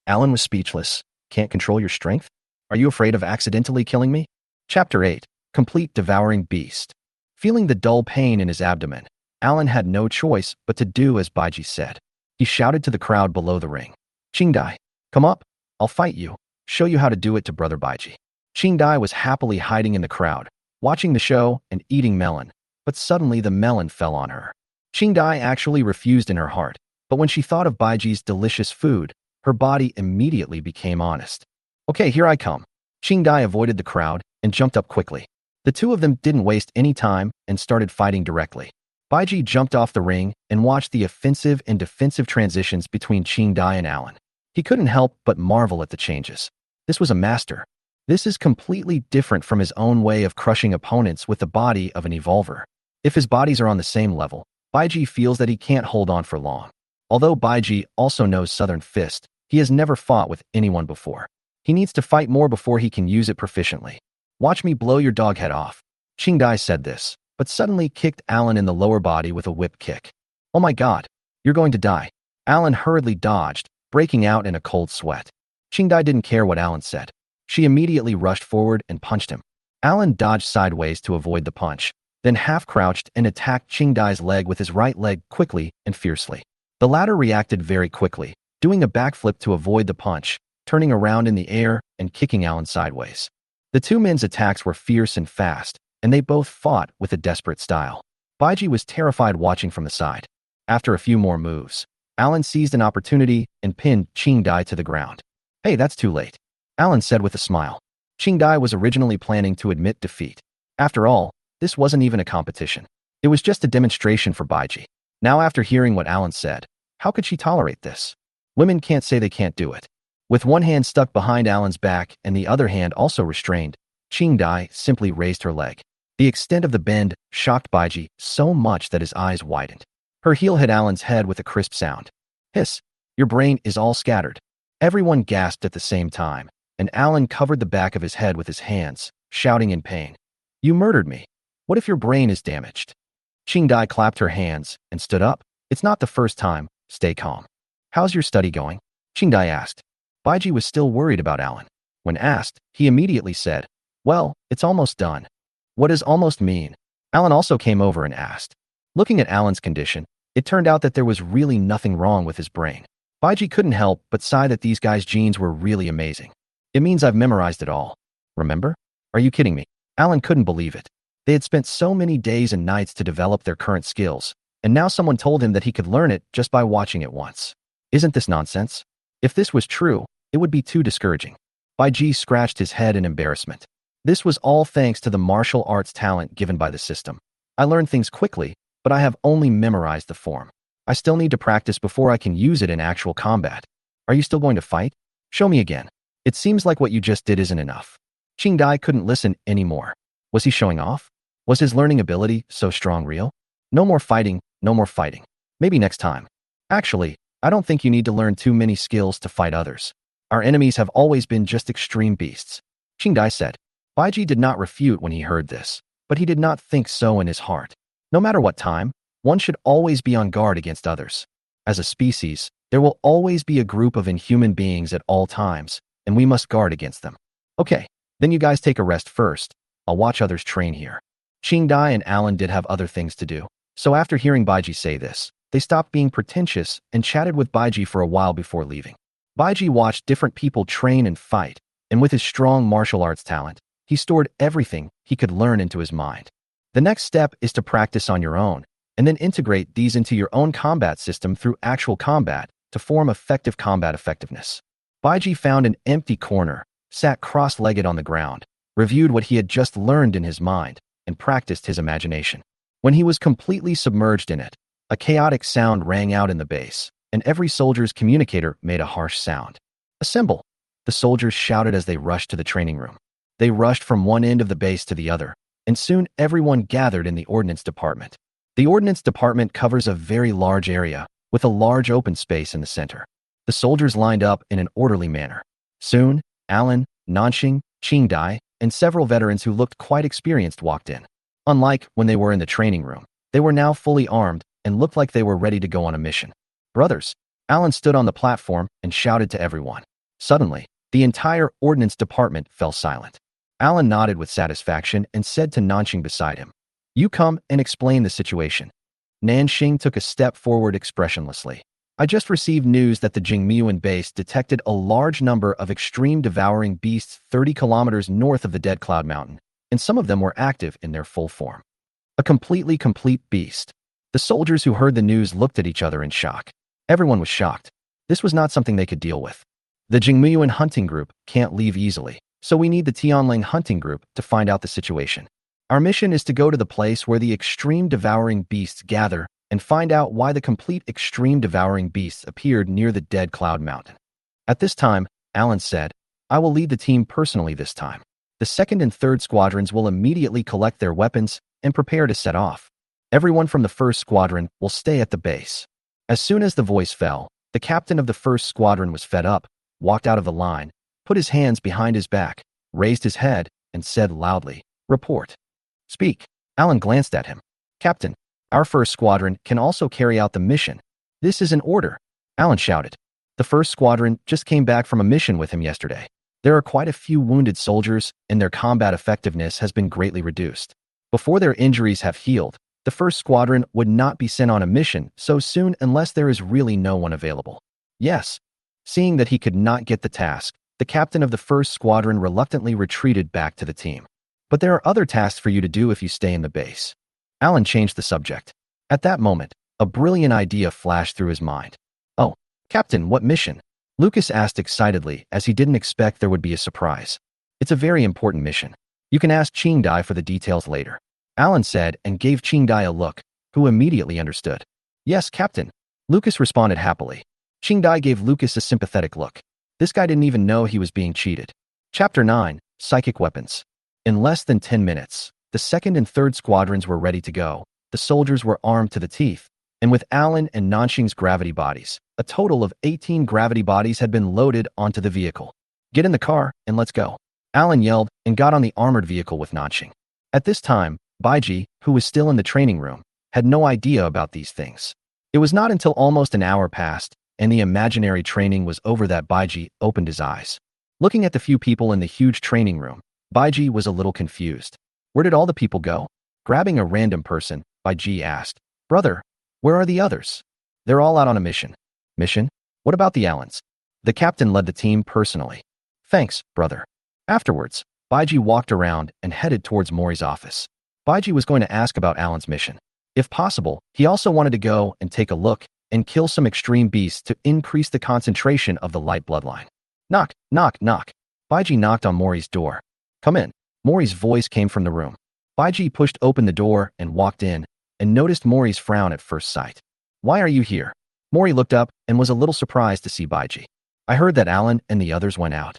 Alan was speechless. Can't control your strength? Are you afraid of accidentally killing me? Chapter 8. Complete Devouring Beast. Feeling the dull pain in his abdomen, Alan had no choice but to do as Baiji said. He shouted to the crowd below the ring. Qingdai, come up. I'll fight you. Show you how to do it to Brother Baiji. Qingdai was happily hiding in the crowd, watching the show and eating melon, but suddenly the melon fell on her. Qingdai actually refused in her heart, but when she thought of Baiji's delicious food, her body immediately became honest. Okay, here I come. Qingdai avoided the crowd and jumped up quickly. The two of them didn't waste any time and started fighting directly. Baiji jumped off the ring and watched the offensive and defensive transitions between Qingdai and Alan. He couldn't help but marvel at the changes. This was a master. This is completely different from his own way of crushing opponents with the body of an evolver. If his bodies are on the same level, Baiji feels that he can't hold on for long. Although Baiji also knows Southern Fist, he has never fought with anyone before. He needs to fight more before he can use it proficiently. Watch me blow your dog head off. Qingdai said this, but suddenly kicked Alan in the lower body with a whip kick. Oh my god, you're going to die. Alan hurriedly dodged, breaking out in a cold sweat. Qingdai didn't care what Alan said. She immediately rushed forward and punched him. Alan dodged sideways to avoid the punch, then half-crouched and attacked Qingdai's leg with his right leg quickly and fiercely. The latter reacted very quickly, doing a backflip to avoid the punch, turning around in the air and kicking Alan sideways. The two men's attacks were fierce and fast, and they both fought with a desperate style. Baiji was terrified watching from the side. After a few more moves, Alan seized an opportunity and pinned Qingdai to the ground. Hey, that's too late, Alan said with a smile. Qingdai was originally planning to admit defeat. After all, this wasn't even a competition. It was just a demonstration for Baiji. Now after hearing what Alan said, how could she tolerate this? Women can't say they can't do it. With one hand stuck behind Alan's back and the other hand also restrained, Qingdai simply raised her leg. The extent of the bend shocked Baiji so much that his eyes widened. Her heel hit Alan's head with a crisp sound. Hiss, your brain is all scattered. Everyone gasped at the same time, and Alan covered the back of his head with his hands, shouting in pain. You murdered me. What if your brain is damaged? Qingdai clapped her hands and stood up. It's not the first time. Stay calm. How's your study going? Qingdai asked. Baiji was still worried about Alan. When asked, he immediately said, well, it's almost done. What does almost mean? Alan also came over and asked. Looking at Alan's condition, it turned out that there was really nothing wrong with his brain. Baiji couldn't help but sigh that these guys' genes were really amazing. It means I've memorized it all. Remember? Are you kidding me? Alan couldn't believe it. They had spent so many days and nights to develop their current skills, and now someone told him that he could learn it just by watching it once. Isn't this nonsense? If this was true, it would be too discouraging. Baiji scratched his head in embarrassment. This was all thanks to the martial arts talent given by the system. I learned things quickly, but I have only memorized the form. I still need to practice before I can use it in actual combat. Are you still going to fight? Show me again. It seems like what you just did isn't enough. Qingdai couldn't listen anymore. Was he showing off? Was his learning ability so strong real? No more fighting, no more fighting. Maybe next time. Actually, I don't think you need to learn too many skills to fight others. Our enemies have always been just extreme beasts. Qingdai said. Baiji did not refute when he heard this, but he did not think so in his heart. No matter what time, one should always be on guard against others. As a species, there will always be a group of inhuman beings at all times, and we must guard against them. Okay, then you guys take a rest first. I'll watch others train here. Qingdai and Alan did have other things to do, so after hearing Baiji say this, they stopped being pretentious and chatted with Baiji for a while before leaving. Baiji watched different people train and fight, and with his strong martial arts talent, he stored everything he could learn into his mind. The next step is to practice on your own, and then integrate these into your own combat system through actual combat to form effective combat effectiveness. Baiji found an empty corner, sat cross-legged on the ground, reviewed what he had just learned in his mind, and practiced his imagination. When he was completely submerged in it, a chaotic sound rang out in the base, and every soldier's communicator made a harsh sound. Assemble! The soldiers shouted as they rushed to the training room. They rushed from one end of the base to the other, and soon everyone gathered in the ordnance department. The ordnance department covers a very large area, with a large open space in the center. The soldiers lined up in an orderly manner. Soon, Alan, Nanxing, Qingdai, and several veterans who looked quite experienced walked in. Unlike when they were in the training room, They were now fully armed and looked like they were ready to go on a mission. Brothers, Alan stood on the platform and shouted to everyone. Suddenly, the entire ordnance department fell silent. Alan nodded with satisfaction and said to Nanxing beside him, "You come and explain the situation." Nanxing took a step forward expressionlessly. "I just received news that the Jingmiyuan base detected a large number of extreme devouring beasts 30 kilometers north of the Dead Cloud Mountain, and some of them were active in their full form. A completely complete beast." The soldiers who heard the news looked at each other in shock. Everyone was shocked. This was not something they could deal with. The Jingmiyuan hunting group can't leave easily, so we need the Tianling hunting group to find out the situation. Our mission is to go to the place where the extreme devouring beasts gather and find out why the complete extreme devouring beasts appeared near the Dead Cloud Mountain. At this time, Alan said, "I will lead the team personally this time. The 2nd and 3rd squadrons will immediately collect their weapons and prepare to set off. Everyone from the 1st squadron will stay at the base." As soon as the voice fell, the captain of the 1st squadron was fed up, walked out of the line, put his hands behind his back, raised his head, and said loudly, "Report." "Speak." Alan glanced at him. "Captain, our 1st squadron can also carry out the mission. This is an order." Alan shouted. "The 1st squadron just came back from a mission with him yesterday. There are quite a few wounded soldiers, and their combat effectiveness has been greatly reduced. Before their injuries have healed, the 1st squadron would not be sent on a mission so soon unless there is really no one available." "Yes." Seeing that he could not get the task, the captain of the 1st squadron reluctantly retreated back to the team. "But there are other tasks for you to do if you stay in the base." Alan changed the subject. At that moment, a brilliant idea flashed through his mind. "Oh, Captain, what mission?" Lucas asked excitedly, as he didn't expect there would be a surprise. "It's a very important mission. You can ask Qingdai for the details later," Alan said and gave Qingdai a look, who immediately understood. "Yes, Captain," Lucas responded happily. Qingdai gave Lucas a sympathetic look. This guy didn't even know he was being cheated. Chapter 9, Psychic Weapons. In less than 10 minutes, the 2nd and 3rd squadrons were ready to go. The soldiers were armed to the teeth, and with Alan and Nanxing's gravity bodies, a total of 18 gravity bodies had been loaded onto the vehicle. "Get in the car and let's go," Alan yelled and got on the armored vehicle with Nanxing. At this time, Baiji, who was still in the training room, had no idea about these things. It was not until almost an hour passed and the imaginary training was over that Baiji opened his eyes. Looking at the few people in the huge training room, Baiji was a little confused. Where did all the people go? Grabbing a random person, Baiji asked, "Brother, where are the others?" "They're all out on a mission." "Mission? What about the Allens?" The captain led the team personally. "Thanks, brother." Afterwards, Baiji walked around and headed towards Mori's office. Baiji was going to ask about Alan's mission. If possible, he also wanted to go and take a look and kill some extreme beasts to increase the concentration of the light bloodline. "Knock, knock, knock." Baiji knocked on Mori's door. "Come in." Mori's voice came from the room. Baiji pushed open the door and walked in, and noticed Mori's frown at first sight. "Why are you here?" Mori looked up and was a little surprised to see Baiji. "I heard that Alan and the others went out."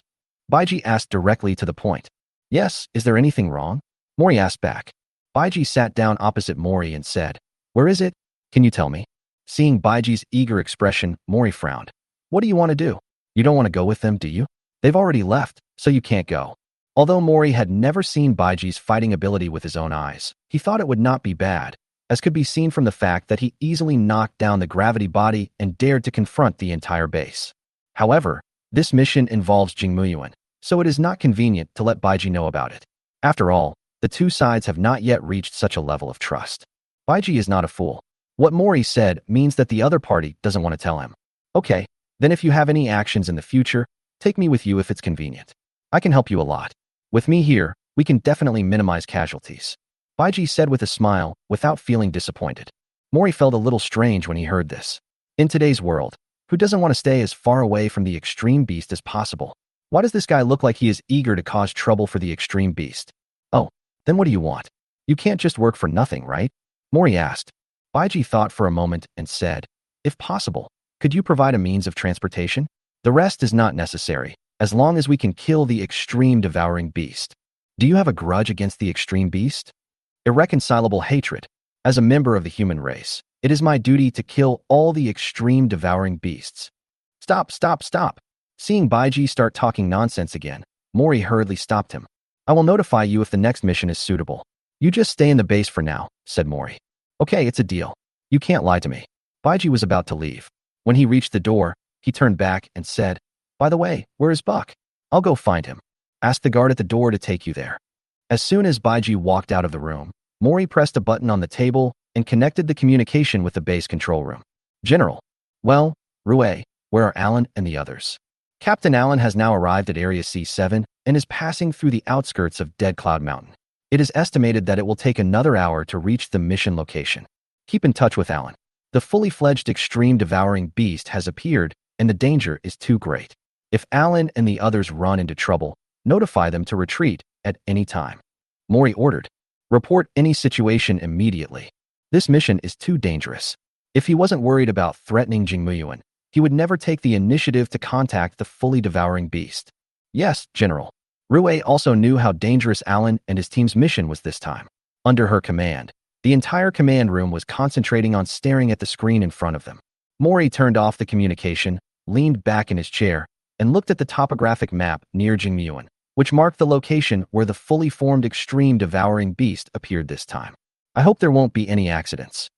Baiji asked directly to the point. "Yes, is there anything wrong?" Mori asked back. Baiji sat down opposite Mori and said, "Where is it? Can you tell me?" Seeing Baiji's eager expression, Mori frowned. "What do you want to do? You don't want to go with them, do you? They've already left, so you can't go." Although Mori had never seen Baiji's fighting ability with his own eyes, he thought it would not be bad, as could be seen from the fact that he easily knocked down the gravity body and dared to confront the entire base. However, this mission involves Jingmuyuan, so it is not convenient to let Baiji know about it. After all, the two sides have not yet reached such a level of trust. Baiji is not a fool. What Mori said means that the other party doesn't want to tell him. "Okay, then if you have any actions in the future, take me with you if it's convenient. I can help you a lot. With me here, we can definitely minimize casualties," Baiji said with a smile, without feeling disappointed. Mori felt a little strange when he heard this. In today's world, who doesn't want to stay as far away from the extreme beast as possible? Why does this guy look like he is eager to cause trouble for the extreme beast? "Oh, then what do you want? You can't just work for nothing, right?" Mori asked. Baiji thought for a moment and said, "If possible, could you provide a means of transportation? The rest is not necessary, as long as we can kill the extreme devouring beast." "Do you have a grudge against the extreme beast?" "Irreconcilable hatred. As a member of the human race, it is my duty to kill all the extreme devouring beasts." "Stop, stop, stop." Seeing Baiji start talking nonsense again, Mori hurriedly stopped him. "I will notify you if the next mission is suitable. You just stay in the base for now," said Mori. Okay, it's a deal. You can't lie to me. Baiji was about to leave. When he reached the door, he turned back and said, "By the way, where is Buck? I'll go find him. Ask the guard at the door to take you there." As soon as Baiji walked out of the room, Mori pressed a button on the table and connected the communication with the base control room. "General. Well, Rue, where are Alan and the others?" Captain Allen has now arrived at Area C7 and is passing through the outskirts of Dead Cloud Mountain. It is estimated that it will take another hour to reach the mission location. Keep in touch with Allen. The fully fledged extreme devouring beast has appeared and the danger is too great. If Allen and the others run into trouble, notify them to retreat at any time. Mori ordered. Report any situation immediately. This mission is too dangerous. If he wasn't worried about threatening Jingmuyuan, he would never take the initiative to contact the fully devouring beast. Yes, General. Rue also knew how dangerous Allen and his team's mission was this time. Under her command, the entire command room was concentrating on staring at the screen in front of them. Mori turned off the communication, leaned back in his chair, and looked at the topographic map near Jingmuyuan, which marked the location where the fully formed extreme devouring beast appeared this time. I hope there won't be any accidents.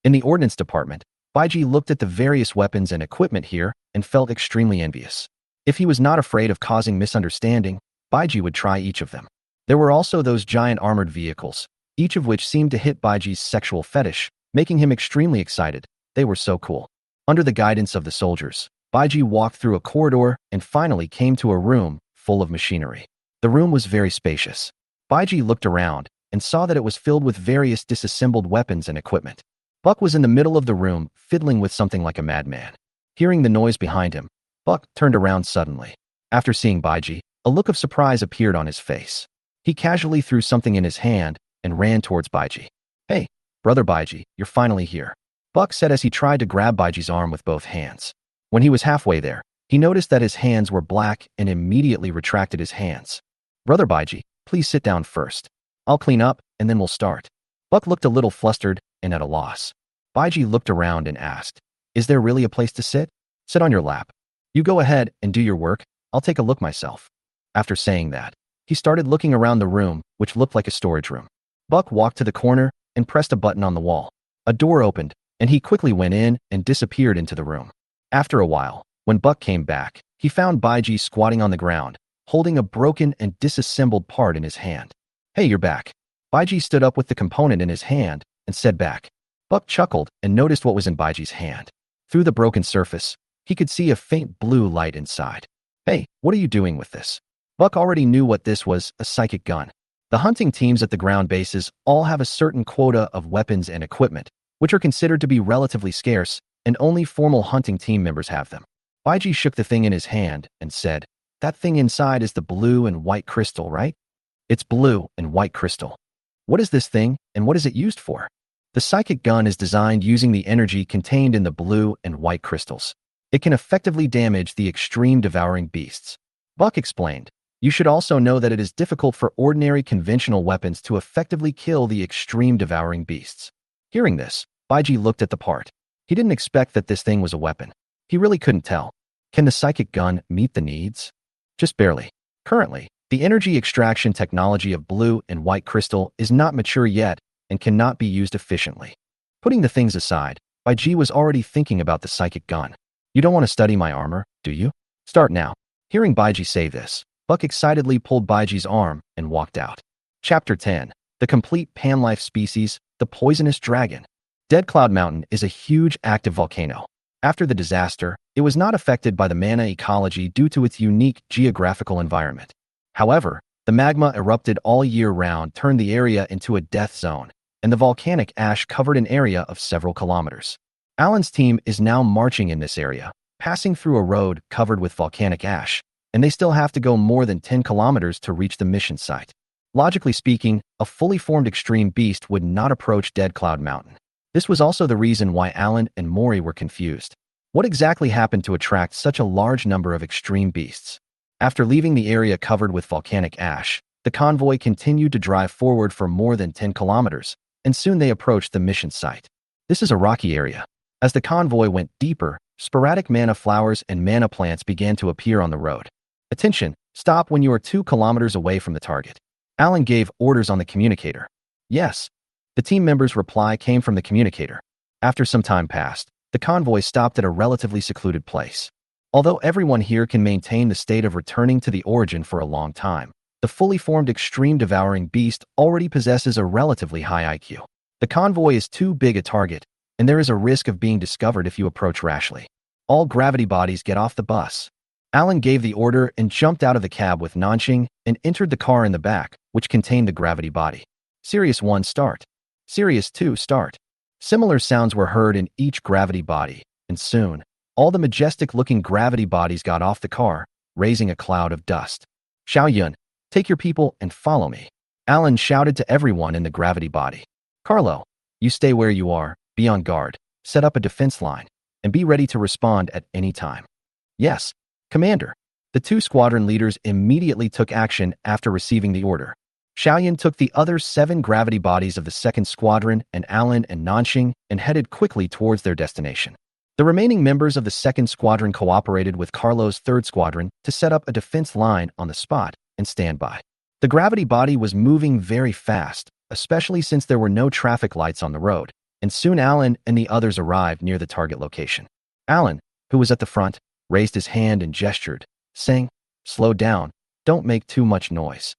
In the ordnance department, Baiji looked at the various weapons and equipment here and felt extremely envious. If he was not afraid of causing misunderstanding, Baiji would try each of them. There were also those giant armored vehicles, each of which seemed to hit Baiji's sexual fetish, making him extremely excited. They were so cool. Under the guidance of the soldiers, Baiji walked through a corridor and finally came to a room full of machinery. The room was very spacious. Baiji looked around and saw that it was filled with various disassembled weapons and equipment. Buck was in the middle of the room, fiddling with something like a madman. Hearing the noise behind him, Buck turned around suddenly. After seeing Baiji, a look of surprise appeared on his face. He casually threw something in his hand and ran towards Baiji. "Hey, brother Baiji, you're finally here," Buck said as he tried to grab Baiji's arm with both hands. When he was halfway there, he noticed that his hands were black and immediately retracted his hands. "Brother Baiji, please sit down first. I'll clean up and then we'll start." Buck looked a little flustered and at a loss. Baiji looked around and asked, "Is there really a place to sit?" "Sit on your lap. You go ahead and do your work. I'll take a look myself." After saying that, he started looking around the room, which looked like a storage room. Buck walked to the corner and pressed a button on the wall. A door opened, and he quickly went in and disappeared into the room. After a while, when Buck came back, he found Baiji squatting on the ground, holding a broken and disassembled part in his hand. "Hey, you're back." Baiji stood up with the component in his hand and said back. Buck chuckled and noticed what was in Baiji's hand. Through the broken surface, he could see a faint blue light inside. "Hey, what are you doing with this?" Buck already knew what this was, a psychic gun. The hunting teams at the ground bases all have a certain quota of weapons and equipment, which are considered to be relatively scarce, and only formal hunting team members have them. Baiji shook the thing in his hand and said, "That thing inside is the blue and white crystal, right?" "It's blue and white crystal." "What is this thing, and what is it used for?" The psychic gun is designed using the energy contained in the blue and white crystals. It can effectively damage the extreme devouring beasts. Buck explained, "You should also know that it is difficult for ordinary conventional weapons to effectively kill the extreme devouring beasts." Hearing this, Baiji looked at the part. He didn't expect that this thing was a weapon. He really couldn't tell. Can the psychic gun meet the needs? Just barely. Currently, the energy extraction technology of blue and white crystal is not mature yet and cannot be used efficiently. Putting the things aside, Baiji was already thinking about the psychic gun. "You don't want to study my armor, do you? Start now." Hearing Baiji say this, Buck excitedly pulled Baiji's arm and walked out. Chapter 10. The Complete Panlife Species, the Poisonous Dragon. Dead Cloud Mountain is a huge active volcano. After the disaster, it was not affected by the manhwa ecology due to its unique geographical environment. However, the magma erupted all year round turned the area into a death zone, and the volcanic ash covered an area of several kilometers. Alan's team is now marching in this area, passing through a road covered with volcanic ash, and they still have to go more than 10 kilometers to reach the mission site. Logically speaking, a fully formed extreme beast would not approach Dead Cloud Mountain. This was also the reason why Alan and Mori were confused. What exactly happened to attract such a large number of extreme beasts? After leaving the area covered with volcanic ash, the convoy continued to drive forward for more than 10 kilometers, and soon they approached the mission site. This is a rocky area. As the convoy went deeper, sporadic manna flowers and manna plants began to appear on the road. "Attention, stop when you are 2 kilometers away from the target." Alan gave orders on the communicator. "Yes." The team member's reply came from the communicator. After some time passed, the convoy stopped at a relatively secluded place. Although everyone here can maintain the state of returning to the origin for a long time, the fully formed extreme devouring beast already possesses a relatively high IQ. The convoy is too big a target, and there is a risk of being discovered if you approach rashly. All gravity bodies get off the bus. Alan gave the order and jumped out of the cab with Nanxing and entered the car in the back, which contained the gravity body. Sirius 1 start. Sirius 2 start. Similar sounds were heard in each gravity body, and soon, all the majestic-looking gravity bodies got off the car, raising a cloud of dust. Xiaoyun, take your people and follow me. Alan shouted to everyone in the gravity body. Carlo, you stay where you are, be on guard, set up a defense line, and be ready to respond at any time. Yes, Commander. The two squadron leaders immediately took action after receiving the order. Xiaoyun took the other 7 gravity bodies of the 2nd Squadron and Alan and Nanxing and headed quickly towards their destination. The remaining members of the 2nd Squadron cooperated with Carlo's 3rd Squadron to set up a defense line on the spot and stand by. The gravity body was moving very fast, especially since there were no traffic lights on the road, and soon Alan and the others arrived near the target location. Alan, who was at the front, raised his hand and gestured, saying, "Slow down, don't make too much noise."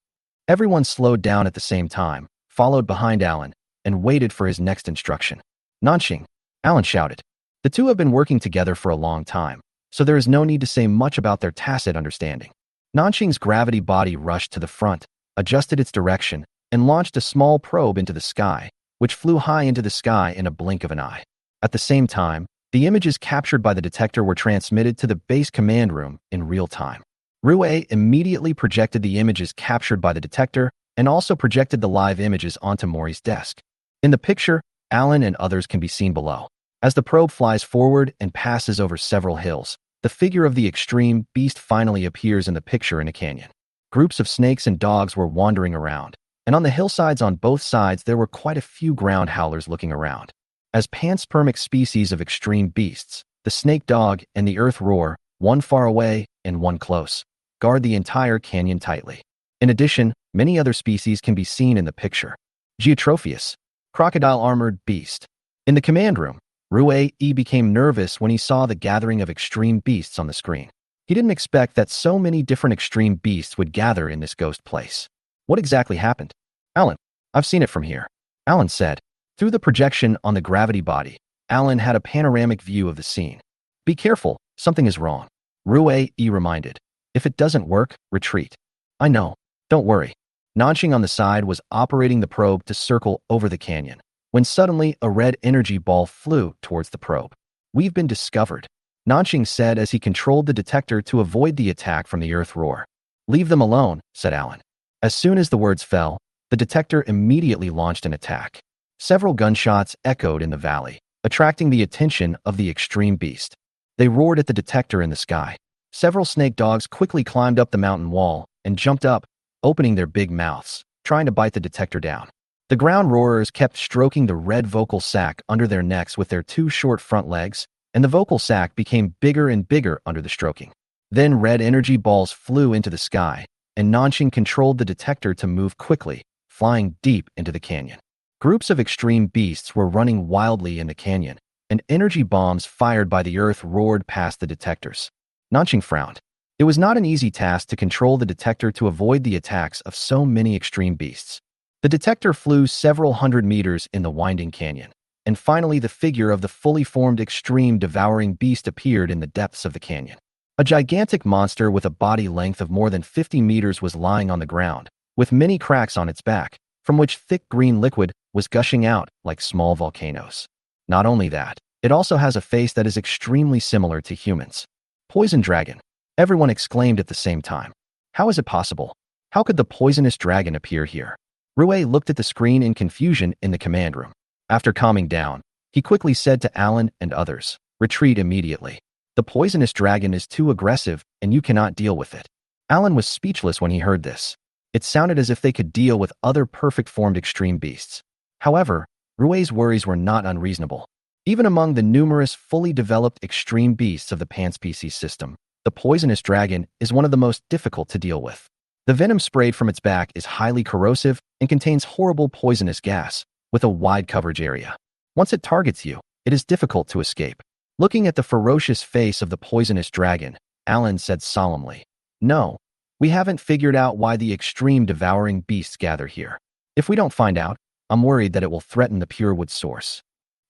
Everyone slowed down at the same time, followed behind Alan, and waited for his next instruction. Nanxing, Alan shouted. The two have been working together for a long time, so there is no need to say much about their tacit understanding. Nanxing's gravity body rushed to the front, adjusted its direction, and launched a small probe into the sky, which flew high into the sky in a blink of an eye. At the same time, the images captured by the detector were transmitted to the base command room in real time. Rue immediately projected the images captured by the detector and also projected the live images onto Mori's desk. In the picture, Alan and others can be seen below. As the probe flies forward and passes over several hills, the figure of the extreme beast finally appears in the picture in a canyon. Groups of snakes and dogs were wandering around, and on the hillsides on both sides there were quite a few ground howlers looking around. As panspermic species of extreme beasts, the snake dog and the earth roar, one far away and one close, guard the entire canyon tightly. In addition, many other species can be seen in the picture. Geotrophius, crocodile-armored beast. In the command room, Rue became nervous when he saw the gathering of extreme beasts on the screen. He didn't expect that so many different extreme beasts would gather in this ghost place. What exactly happened? Alan, I've seen it from here, Alan said. Through the projection on the gravity body, Alan had a panoramic view of the scene. Be careful, something is wrong. Rue reminded. If it doesn't work, retreat. I know. Don't worry. Nanxing on the side was operating the probe to circle over the canyon, when suddenly a red energy ball flew towards the probe. We've been discovered, Nanxing said as he controlled the detector to avoid the attack from the earth roar. Leave them alone, said Alan. As soon as the words fell, the detector immediately launched an attack. Several gunshots echoed in the valley, attracting the attention of the extreme beast. They roared at the detector in the sky. Several snake dogs quickly climbed up the mountain wall and jumped up, opening their big mouths, trying to bite the detector down. The ground roarers kept stroking the red vocal sac under their necks with their 2 short front legs, and the vocal sac became bigger and bigger under the stroking. Then red energy balls flew into the sky, and Nanxing controlled the detector to move quickly, flying deep into the canyon. Groups of extreme beasts were running wildly in the canyon, and energy bombs fired by the earth roared past the detectors. Nanxing frowned. It was not an easy task to control the detector to avoid the attacks of so many extreme beasts. The detector flew several hundred meters in the winding canyon, and finally the figure of the fully formed extreme devouring beast appeared in the depths of the canyon. A gigantic monster with a body length of more than 50 meters was lying on the ground, with many cracks on its back, from which thick green liquid was gushing out like small volcanoes. Not only that, it also has a face that is extremely similar to humans. Poison dragon, everyone exclaimed at the same time. How is it possible? How could the poisonous dragon appear here? Rue looked at the screen in confusion in the command room. After calming down, he quickly said to Alan and others, retreat immediately. The poisonous dragon is too aggressive and you cannot deal with it. Alan was speechless when he heard this. It sounded as if they could deal with other perfect-formed extreme beasts. However, Rue's worries were not unreasonable. Even among the numerous fully developed extreme beasts of the Panspecies system, the poisonous dragon is one of the most difficult to deal with. The venom sprayed from its back is highly corrosive and contains horrible poisonous gas, with a wide coverage area. Once it targets you, it is difficult to escape. Looking at the ferocious face of the poisonous dragon, Alan said solemnly, "No, we haven't figured out why the extreme devouring beasts gather here. If we don't find out, I'm worried that it will threaten the purewood source."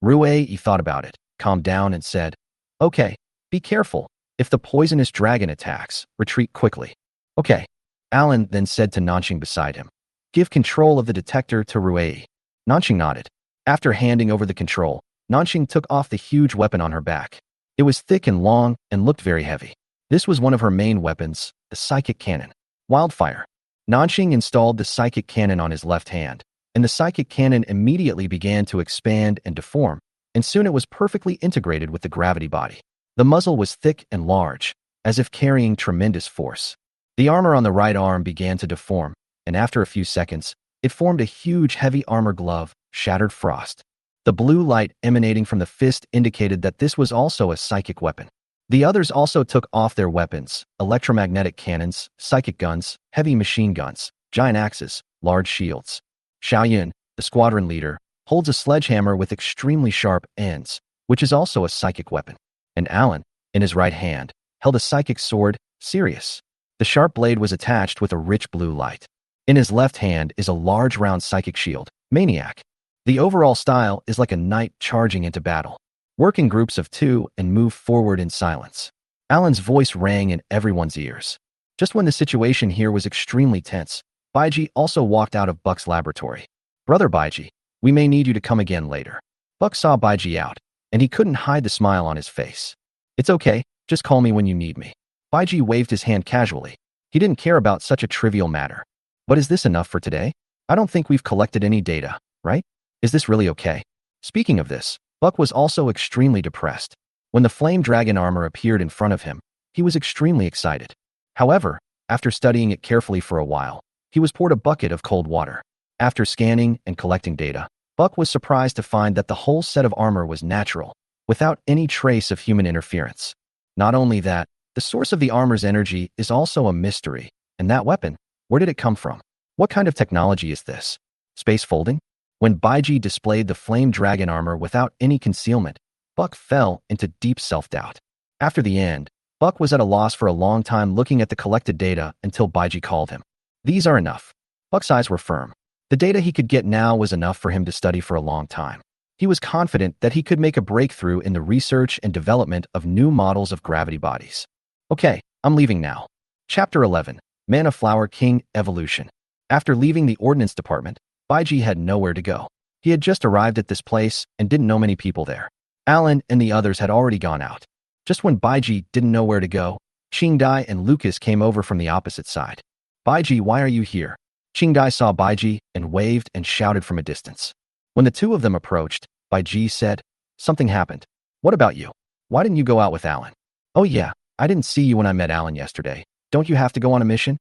Rui thought about it, calmed down and said, "Okay, be careful. If the poisonous dragon attacks, retreat quickly." "Okay." Alan then said to Nanxing beside him, "Give control of the detector to Rui." Nanxing nodded. After handing over the control, Nanxing took off the huge weapon on her back. It was thick and long and looked very heavy. This was one of her main weapons, the psychic cannon. Wildfire. Nanxing installed the psychic cannon on his left hand, and the psychic cannon immediately began to expand and deform, and soon it was perfectly integrated with the gravity body. The muzzle was thick and large, as if carrying tremendous force. The armor on the right arm began to deform, and after a few seconds, it formed a huge heavy armor glove, shattered frost. The blue light emanating from the fist indicated that this was also a psychic weapon. The others also took off their weapons: electromagnetic cannons, psychic guns, heavy machine guns, giant axes, large shields. Xiaoyun, the squadron leader, holds a sledgehammer with extremely sharp ends, which is also a psychic weapon. And Alan, in his right hand, held a psychic sword, Sirius. The sharp blade was attached with a rich blue light. In his left hand is a large round psychic shield, Maniac. The overall style is like a knight charging into battle. Work in groups of two and move forward in silence. Alan's voice rang in everyone's ears. Just when the situation here was extremely tense, Baiji also walked out of Buck's laboratory. "Brother Baiji, we may need you to come again later." Buck saw Baiji out, and he couldn't hide the smile on his face. "It's okay, just call me when you need me." Baiji waved his hand casually. He didn't care about such a trivial matter. "But is this enough for today? I don't think we've collected any data, right? Is this really okay?" Speaking of this, Buck was also extremely depressed. When the flame dragon armor appeared in front of him, he was extremely excited. However, after studying it carefully for a while, he was poured a bucket of cold water. After scanning and collecting data, Buck was surprised to find that the whole set of armor was natural, without any trace of human interference. Not only that, the source of the armor's energy is also a mystery. And that weapon, where did it come from? What kind of technology is this? Space folding? When Baiji displayed the flame dragon armor without any concealment, Buck fell into deep self-doubt. After the end, Buck was at a loss for a long time looking at the collected data until Baiji called him. "These are enough." Buck's eyes were firm. The data he could get now was enough for him to study for a long time. He was confident that he could make a breakthrough in the research and development of new models of gravity bodies. "Okay, I'm leaving now." Chapter 11, Mana Flower King Evolution. After leaving the Ordnance Department, Baiji had nowhere to go. He had just arrived at this place and didn't know many people there. Alan and the others had already gone out. Just when Baiji didn't know where to go, Qingdai and Lucas came over from the opposite side. "Baiji, why are you here?" Qingdai saw Baiji and waved and shouted from a distance. When the two of them approached, Baiji said, "Something happened. What about you? Why didn't you go out with Alan?" "Oh yeah, I didn't see you when I met Alan yesterday. Don't you have to go on a mission?"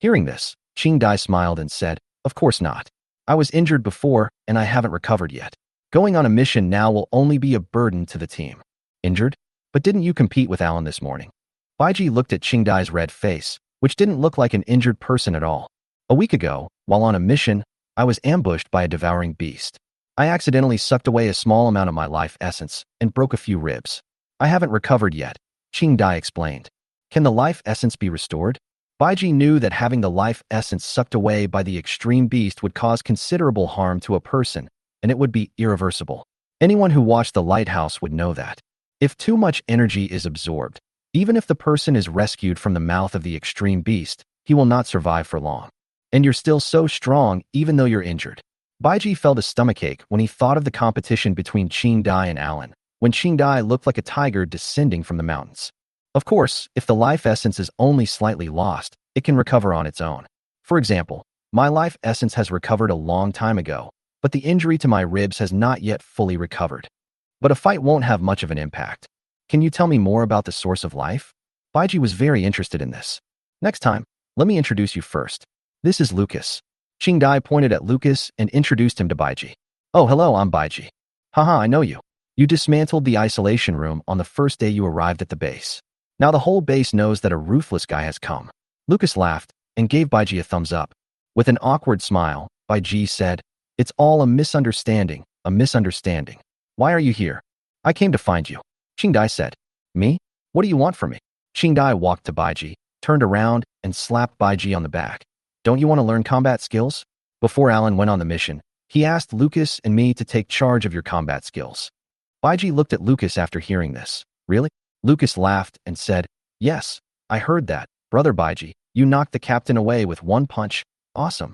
Hearing this, Qingdai smiled and said, "Of course not. I was injured before and I haven't recovered yet. Going on a mission now will only be a burden to the team." "Injured? But didn't you compete with Alan this morning?" Baiji looked at Qingdai's red face, which didn't look like an injured person at all. "A week ago, while on a mission, I was ambushed by a devouring beast. I accidentally sucked away a small amount of my life essence and broke a few ribs. I haven't recovered yet," Qingdai explained. "Can the life essence be restored?" Baiji knew that having the life essence sucked away by the extreme beast would cause considerable harm to a person, and it would be irreversible. Anyone who watched the Lighthouse would know that. If too much energy is absorbed, even if the person is rescued from the mouth of the extreme beast, he will not survive for long. And you're still so strong even though you're injured. Baiji felt a stomachache when he thought of the competition between Qingdai and Alan, when Qingdai looked like a tiger descending from the mountains. Of course, if the life essence is only slightly lost, it can recover on its own. For example, my life essence has recovered a long time ago, but the injury to my ribs has not yet fully recovered. But a fight won't have much of an impact. Can you tell me more about the source of life? Baiji was very interested in this. Next time, let me introduce you first. This is Lucas. Qingdai pointed at Lucas and introduced him to Baiji. "Oh, hello, I'm Baiji. Haha, I know you. You dismantled the isolation room on the first day you arrived at the base. Now the whole base knows that a ruthless guy has come." Lucas laughed and gave Baiji a thumbs up. With an awkward smile, Baiji said, It's all a misunderstanding, a misunderstanding. Why are you here? I came to find you. Qingdai said. Me? What do you want from me? Qingdai walked to Baiji, turned around, and slapped Baiji on the back. Don't you want to learn combat skills? Before Alan went on the mission, he asked Lucas and me to take charge of your combat skills. Baiji looked at Lucas after hearing this. Really? Lucas laughed and said, Yes, I heard that. Brother Baiji, you knocked the captain away with one punch. Awesome.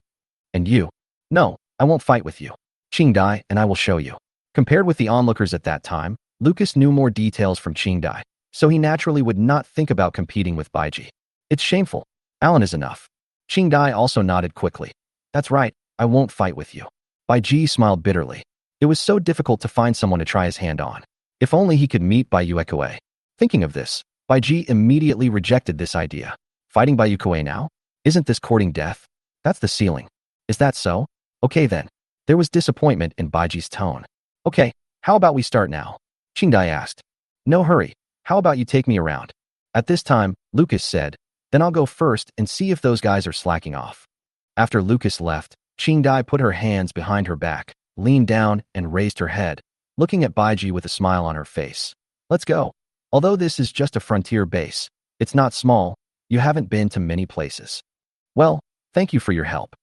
And you? No, I won't fight with you. Qingdai, and I will show you. Compared with the onlookers at that time, Lucas knew more details from Qingdai, so he naturally would not think about competing with Baiji. It's shameful. Alan is enough. Qingdai also nodded quickly. That's right, I won't fight with you. Baiji smiled bitterly. It was so difficult to find someone to try his hand on. If only he could meet Bai. Thinking of this, Baiji immediately rejected this idea. Fighting Bai now? Isn't this courting death? That's the ceiling. Is that so? Okay then. There was disappointment in Baiji's tone. Okay, how about we start now? Qingdai asked. No hurry. How about you take me around? At this time, Lucas said, Then I'll go first and see if those guys are slacking off. After Lucas left, Qingdai put her hands behind her back, leaned down, and raised her head, looking at Baiji with a smile on her face. Let's go. Although this is just a frontier base, it's not small. You haven't been to many places. Well, thank you for your help.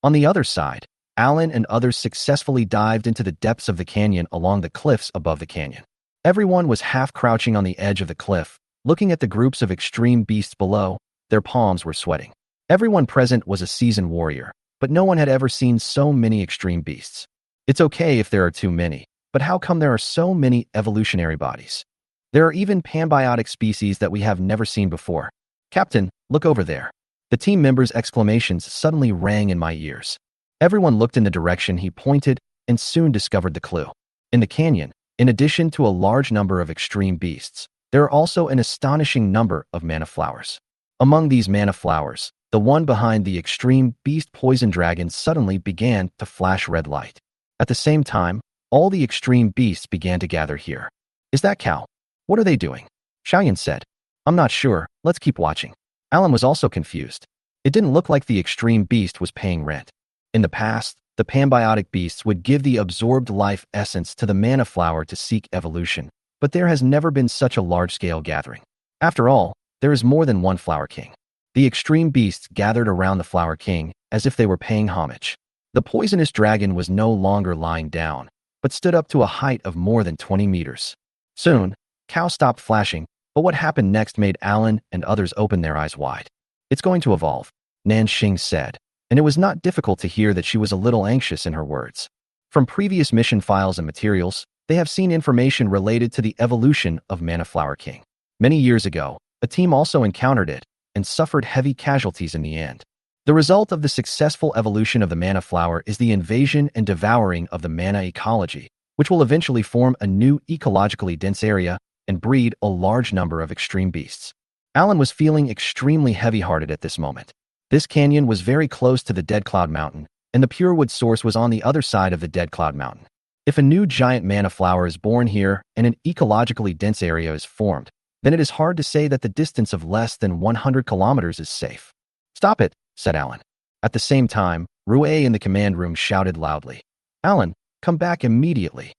On the other side, Alan and others successfully dived into the depths of the canyon along the cliffs above the canyon. Everyone was half crouching on the edge of the cliff, looking at the groups of extreme beasts below. Their palms were sweating. Everyone present was a seasoned warrior, but no one had ever seen so many extreme beasts. It's okay if there are too many, but how come there are so many evolutionary bodies? There are even panbiotic species that we have never seen before. Captain, look over there. The team members' exclamations suddenly rang in my ears. Everyone looked in the direction he pointed and soon discovered the clue. In the canyon, in addition to a large number of extreme beasts, there are also an astonishing number of mana flowers. Among these mana flowers, the one behind the extreme beast poison dragon suddenly began to flash red light. At the same time, all the extreme beasts began to gather here. Is that cow? What are they doing? Xiaoyan said. I'm not sure, let's keep watching. Alan was also confused. It didn't look like the extreme beast was paying rent. In the past, the panbiotic beasts would give the absorbed life essence to the mana flower to seek evolution, but there has never been such a large-scale gathering. After all, there is more than one Flower King. The extreme beasts gathered around the Flower King as if they were paying homage. The poisonous dragon was no longer lying down, but stood up to a height of more than 20 meters. Soon, Cow stopped flashing, but what happened next made Alan and others open their eyes wide. It's going to evolve, Nanxing said, and it was not difficult to hear that she was a little anxious in her words. From previous mission files and materials, they have seen information related to the evolution of Mana Flower King. Many years ago, a team also encountered it and suffered heavy casualties in the end. The result of the successful evolution of the mana flower is the invasion and devouring of the mana ecology, which will eventually form a new ecologically dense area and breed a large number of extreme beasts. Alan was feeling extremely heavy-hearted at this moment. This canyon was very close to the Dead Cloud Mountain, and the pure wood source was on the other side of the Dead Cloud Mountain. If a new giant mana flower is born here and an ecologically dense area is formed, then it is hard to say that the distance of less than 100 kilometers is safe. Stop it, said Alan. At the same time, Rue in the command room shouted loudly, Alan, come back immediately.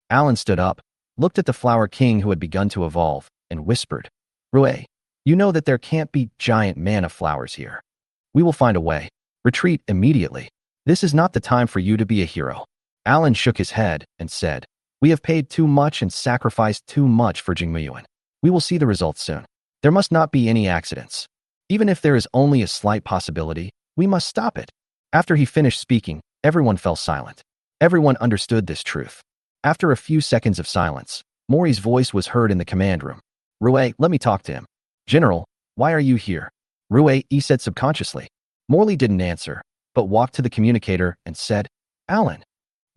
Alan stood up, looked at the Flower King who had begun to evolve, and whispered, Rue, you know that there can't be giant mana flowers here. We will find a way. Retreat immediately. This is not the time for you to be a hero. Alan shook his head and said, We have paid too much and sacrificed too much for Jingmuyuan. We will see the results soon. There must not be any accidents. Even if there is only a slight possibility, we must stop it. After he finished speaking, everyone fell silent. Everyone understood this truth. After a few seconds of silence, Mori's voice was heard in the command room. Rue, let me talk to him. General, why are you here? Rue said subconsciously. Morley didn't answer, but walked to the communicator and said, Alan.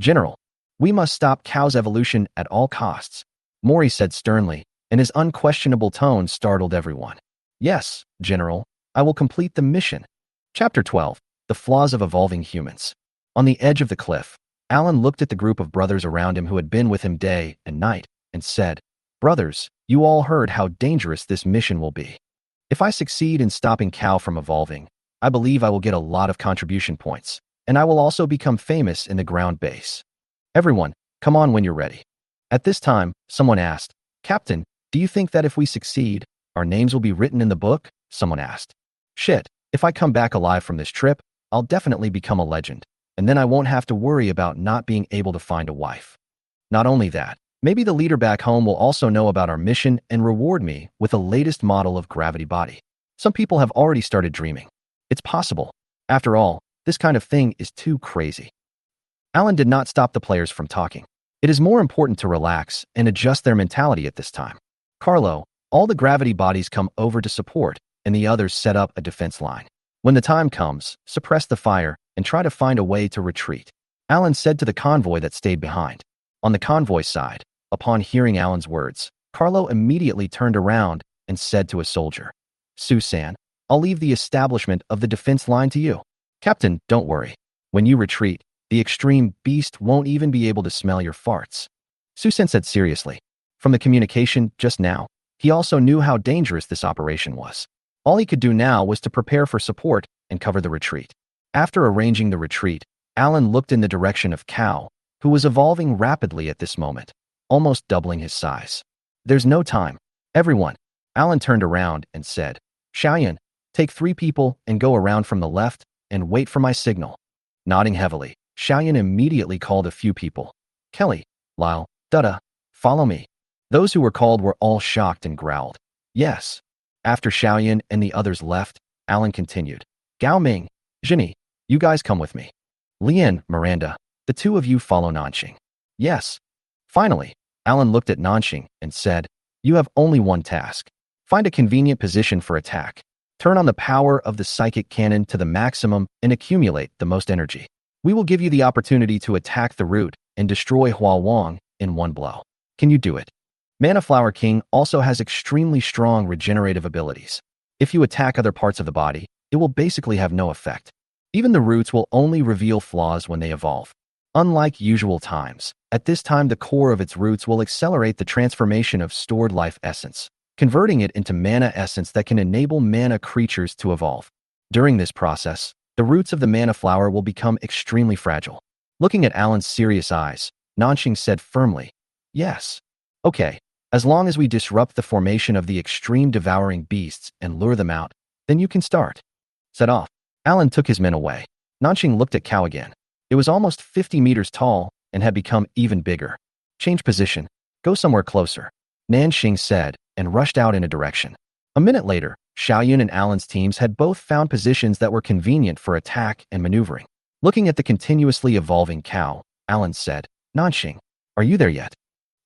General, we must stop Cow's evolution at all costs. Mori said sternly, and his unquestionable tone startled everyone. Yes, General, I will complete the mission. Chapter 12, The Flaws of Evolving Humans. On the edge of the cliff, Alan looked at the group of brothers around him who had been with him day and night, and said, Brothers, you all heard how dangerous this mission will be. If I succeed in stopping Cow from evolving, I believe I will get a lot of contribution points. and I will also become famous in the ground base. Everyone, come on when you're ready. At this time, someone asked, Captain, do you think that if we succeed, our names will be written in the book? Someone asked. Shit, if I come back alive from this trip, I'll definitely become a legend, and then I won't have to worry about not being able to find a wife. Not only that, maybe the leader back home will also know about our mission and reward me with the latest model of gravity body. Some people have already started dreaming. It's possible. After all, this kind of thing is too crazy. Alan did not stop the players from talking. It is more important to relax and adjust their mentality at this time. Carlo, all the gravity bodies come over to support, and the others set up a defense line. When the time comes, suppress the fire and try to find a way to retreat. Alan said to the convoy that stayed behind. On the convoy side, upon hearing Alan's words, Carlo immediately turned around and said to a soldier, Susan, I'll leave the establishment of the defense line to you. Captain, don't worry. When you retreat, the extreme beast won't even be able to smell your farts. Susan said seriously. From the communication just now, he also knew how dangerous this operation was. All he could do now was to prepare for support and cover the retreat. After arranging the retreat, Alan looked in the direction of Cow, who was evolving rapidly at this moment, almost doubling his size. There's no time. Everyone. Alan turned around and said, Xiaoyan, take 3 people and go around from the left and wait for my signal. Nodding heavily, Xiaoyan immediately called a few people. Kelly, Lyle, Dutta, follow me. Those who were called were all shocked and growled. Yes. After Xiaoyan and the others left, Alan continued. Gao Ming, Zhini, you guys come with me. Lian, Miranda, the 2 of you follow Nanxing. Yes. Finally, Alan looked at Nanxing and said, you have only one task. Find a convenient position for attack. Turn on the power of the psychic cannon to the maximum and accumulate the most energy. We will give you the opportunity to attack the root and destroy Hua Wang in one blow. Can you do it? Mana Flower King also has extremely strong regenerative abilities. If you attack other parts of the body, it will basically have no effect. Even the roots will only reveal flaws when they evolve. Unlike usual times, at this time the core of its roots will accelerate the transformation of stored life essence, converting it into mana essence that can enable mana creatures to evolve. During this process, the roots of the mana flower will become extremely fragile. Looking at Alan's serious eyes, Nanxing said firmly, yes. Okay, as long as we disrupt the formation of the extreme devouring beasts and lure them out, then you can start. Set off. Alan took his men away. Nanxing looked at Cow again. It was almost 50 meters tall and had become even bigger. Change position. Go somewhere closer. Nanxing said and rushed out in a direction. A minute later, Xiaoyun and Alan's teams had both found positions that were convenient for attack and maneuvering. Looking at the continuously evolving Cow, Alan said, Nanxing, are you there yet?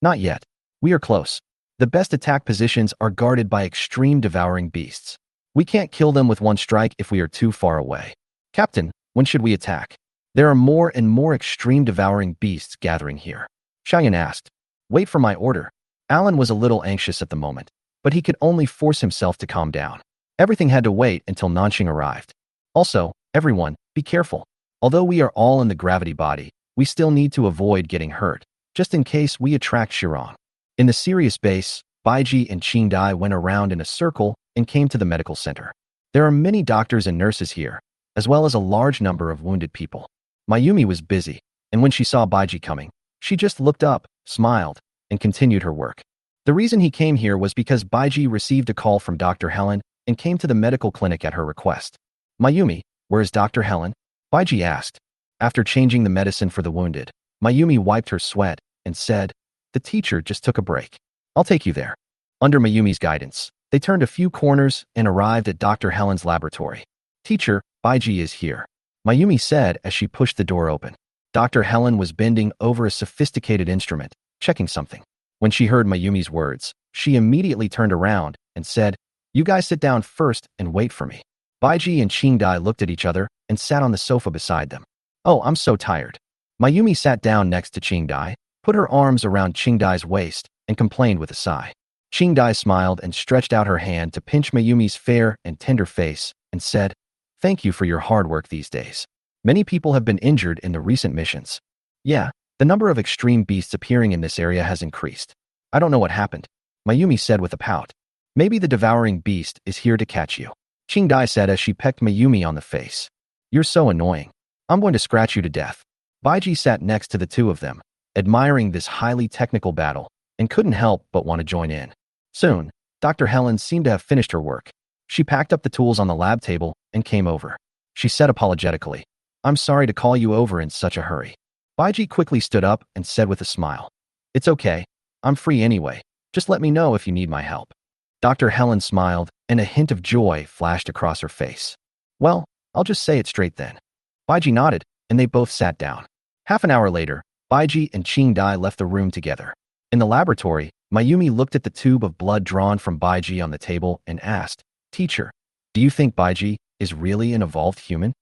Not yet. We are close. The best attack positions are guarded by extreme devouring beasts. We can't kill them with one strike if we are too far away. Captain, when should we attack? There are more and more extreme devouring beasts gathering here. Xiaoyan asked. Wait for my order. Alan was a little anxious at the moment, but he could only force himself to calm down. Everything had to wait until Nanxing arrived. Also, everyone, be careful. Although we are all in the gravity body, we still need to avoid getting hurt, just in case we attract Shirong. In the serious base, Baiji and Qingdai went around in a circle and came to the medical center. There are many doctors and nurses here, as well as a large number of wounded people. Mayumi was busy, and when she saw Baiji coming, she just looked up, smiled, and continued her work. The reason he came here was because Baiji received a call from Dr. Helen and came to the medical clinic at her request. Mayumi, where is Dr. Helen? Baiji asked. After changing the medicine for the wounded, Mayumi wiped her sweat and said, the teacher just took a break. I'll take you there. Under Mayumi's guidance, they turned a few corners and arrived at Dr. Helen's laboratory. Teacher, Baiji is here, Mayumi said as she pushed the door open. Dr. Helen was bending over a sophisticated instrument, checking something. When she heard Mayumi's words, she immediately turned around and said, you guys sit down first and wait for me. Baiji and Qingdai looked at each other and sat on the sofa beside them. Oh, I'm so tired. Mayumi sat down next to Qingdai, put her arms around Qingdai's waist, and complained with a sigh. Qingdai smiled and stretched out her hand to pinch Mayumi's fair and tender face and said, thank you for your hard work these days. Many people have been injured in the recent missions. Yeah, the number of extreme beasts appearing in this area has increased. I don't know what happened, Mayumi said with a pout. Maybe the devouring beast is here to catch you, Qingdai said as she pecked Mayumi on the face. You're so annoying. I'm going to scratch you to death. Baiji sat next to the two of them, admiring this highly technical battle, and couldn't help but want to join in. Soon, Dr. Helen seemed to have finished her work. She packed up the tools on the lab table and came over. She said apologetically, "I'm sorry to call you over in such a hurry." Baiji quickly stood up and said with a smile, "It's okay. I'm free anyway. Just let me know if you need my help." Dr. Helen smiled, and a hint of joy flashed across her face. "Well, I'll just say it straight then." Baiji nodded, and they both sat down. Half an hour later, Baiji and Qing Dai left the room together. In the laboratory, Mayumi looked at the tube of blood drawn from Baiji on the table and asked, "Teacher, do you think Baiji is really an evolved human?"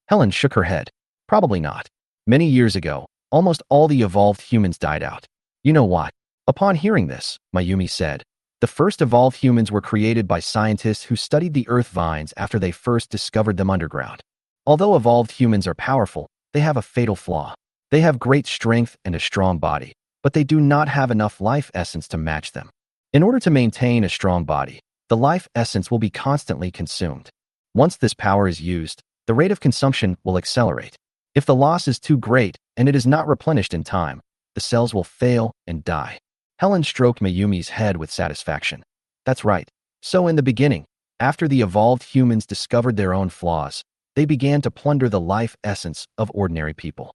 Helen shook her head. "Probably not. Many years ago, almost all the evolved humans died out. You know what?" Upon hearing this, Mayumi said, "The first evolved humans were created by scientists who studied the earth vines after they first discovered them underground. Although evolved humans are powerful, they have a fatal flaw. They have great strength and a strong body, but they do not have enough life essence to match them. In order to maintain a strong body, the life essence will be constantly consumed. Once this power is used, the rate of consumption will accelerate. If the loss is too great and it is not replenished in time, the cells will fail and die." Helen stroked Mayumi's head with satisfaction. "That's right. So in the beginning, after the evolved humans discovered their own flaws, they began to plunder the life essence of ordinary people.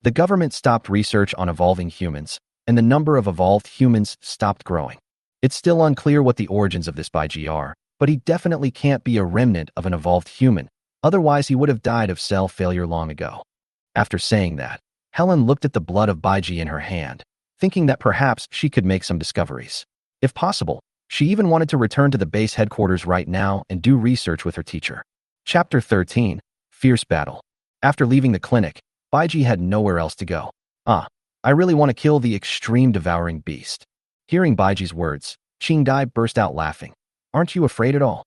The government stopped research on evolving humans, and the number of evolved humans stopped growing. It's still unclear what the origins of this Baiji are, but he definitely can't be a remnant of an evolved human, otherwise he would have died of cell failure long ago." After saying that, Helen looked at the blood of Baiji in her hand, thinking that perhaps she could make some discoveries. If possible, she even wanted to return to the base headquarters right now and do research with her teacher. Chapter 13, Fierce Battle. After leaving the clinic, Baiji had nowhere else to go. I really want to kill the extreme devouring beast." Hearing Baiji's words, Qing Dai burst out laughing. "Aren't you afraid at all?"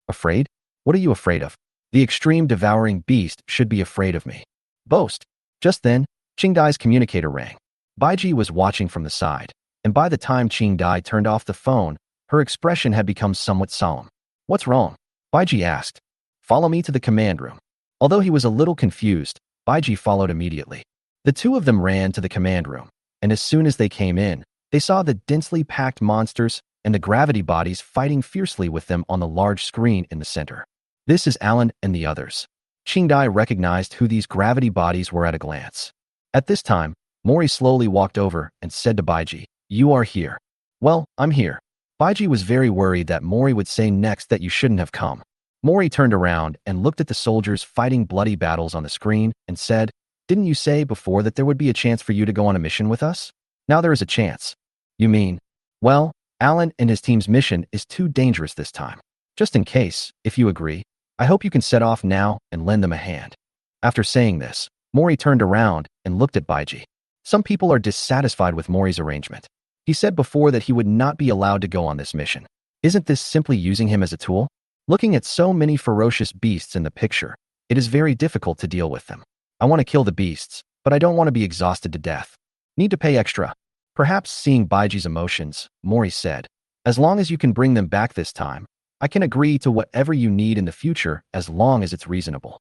"Afraid? What are you afraid of? The extreme devouring beast should be afraid of me." "Boast." Just then, Qing Dai's communicator rang. Baiji was watching from the side, and by the time Qing Dai turned off the phone, her expression had become somewhat solemn. "What's wrong?" Baiji asked. "Follow me to the command room." Although he was a little confused, Baiji followed immediately. The two of them ran to the command room, and as soon as they came in, they saw the densely packed monsters and the gravity bodies fighting fiercely with them on the large screen in the center. "This is Alan and the others." Qing Dai recognized who these gravity bodies were at a glance. At this time, Mori slowly walked over and said to Baiji, "You are here." "Well, I'm here." Baiji was very worried that Mori would say next that you shouldn't have come. Mori turned around and looked at the soldiers fighting bloody battles on the screen and said, "Didn't you say before that there would be a chance for you to go on a mission with us? Now there is a chance." "You mean?" "Well, Alan and his team's mission is too dangerous this time. Just in case, if you agree, I hope you can set off now and lend them a hand." After saying this, Mori turned around and looked at Baiji. Some people are dissatisfied with Mori's arrangement. He said before that he would not be allowed to go on this mission. Isn't this simply using him as a tool? Looking at so many ferocious beasts in the picture, it is very difficult to deal with them. I want to kill the beasts, but I don't want to be exhausted to death. Need to pay extra. Perhaps seeing Baiji's emotions, Mori said, "As long as you can bring them back this time, I can agree to whatever you need in the future as long as it's reasonable."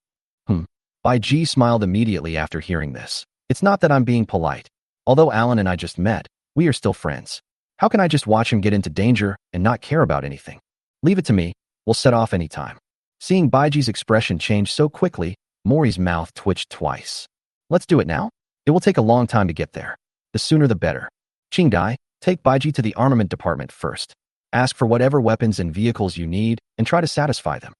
Baiji smiled immediately after hearing this. "It's not that I'm being polite. Although Alan and I just met, we are still friends. How can I just watch him get into danger and not care about anything? Leave it to me. We'll set off anytime." Seeing Baiji's expression change so quickly, Mori's mouth twitched twice. "Let's do it now? It will take a long time to get there. The sooner the better. Qing Dai, take Baiji to the armament department first. Ask for whatever weapons and vehicles you need and try to satisfy them."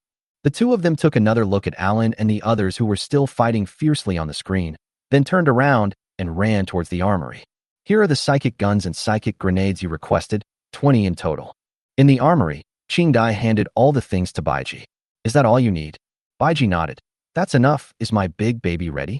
The two of them took another look at Alan and the others who were still fighting fiercely on the screen, then turned around and ran towards the armory. "Here are the psychic guns and psychic grenades you requested, 20 in total." In the armory, Qing Dai handed all the things to Baiji. "Is that all you need?" Baiji nodded. "That's enough. Is my big baby ready?"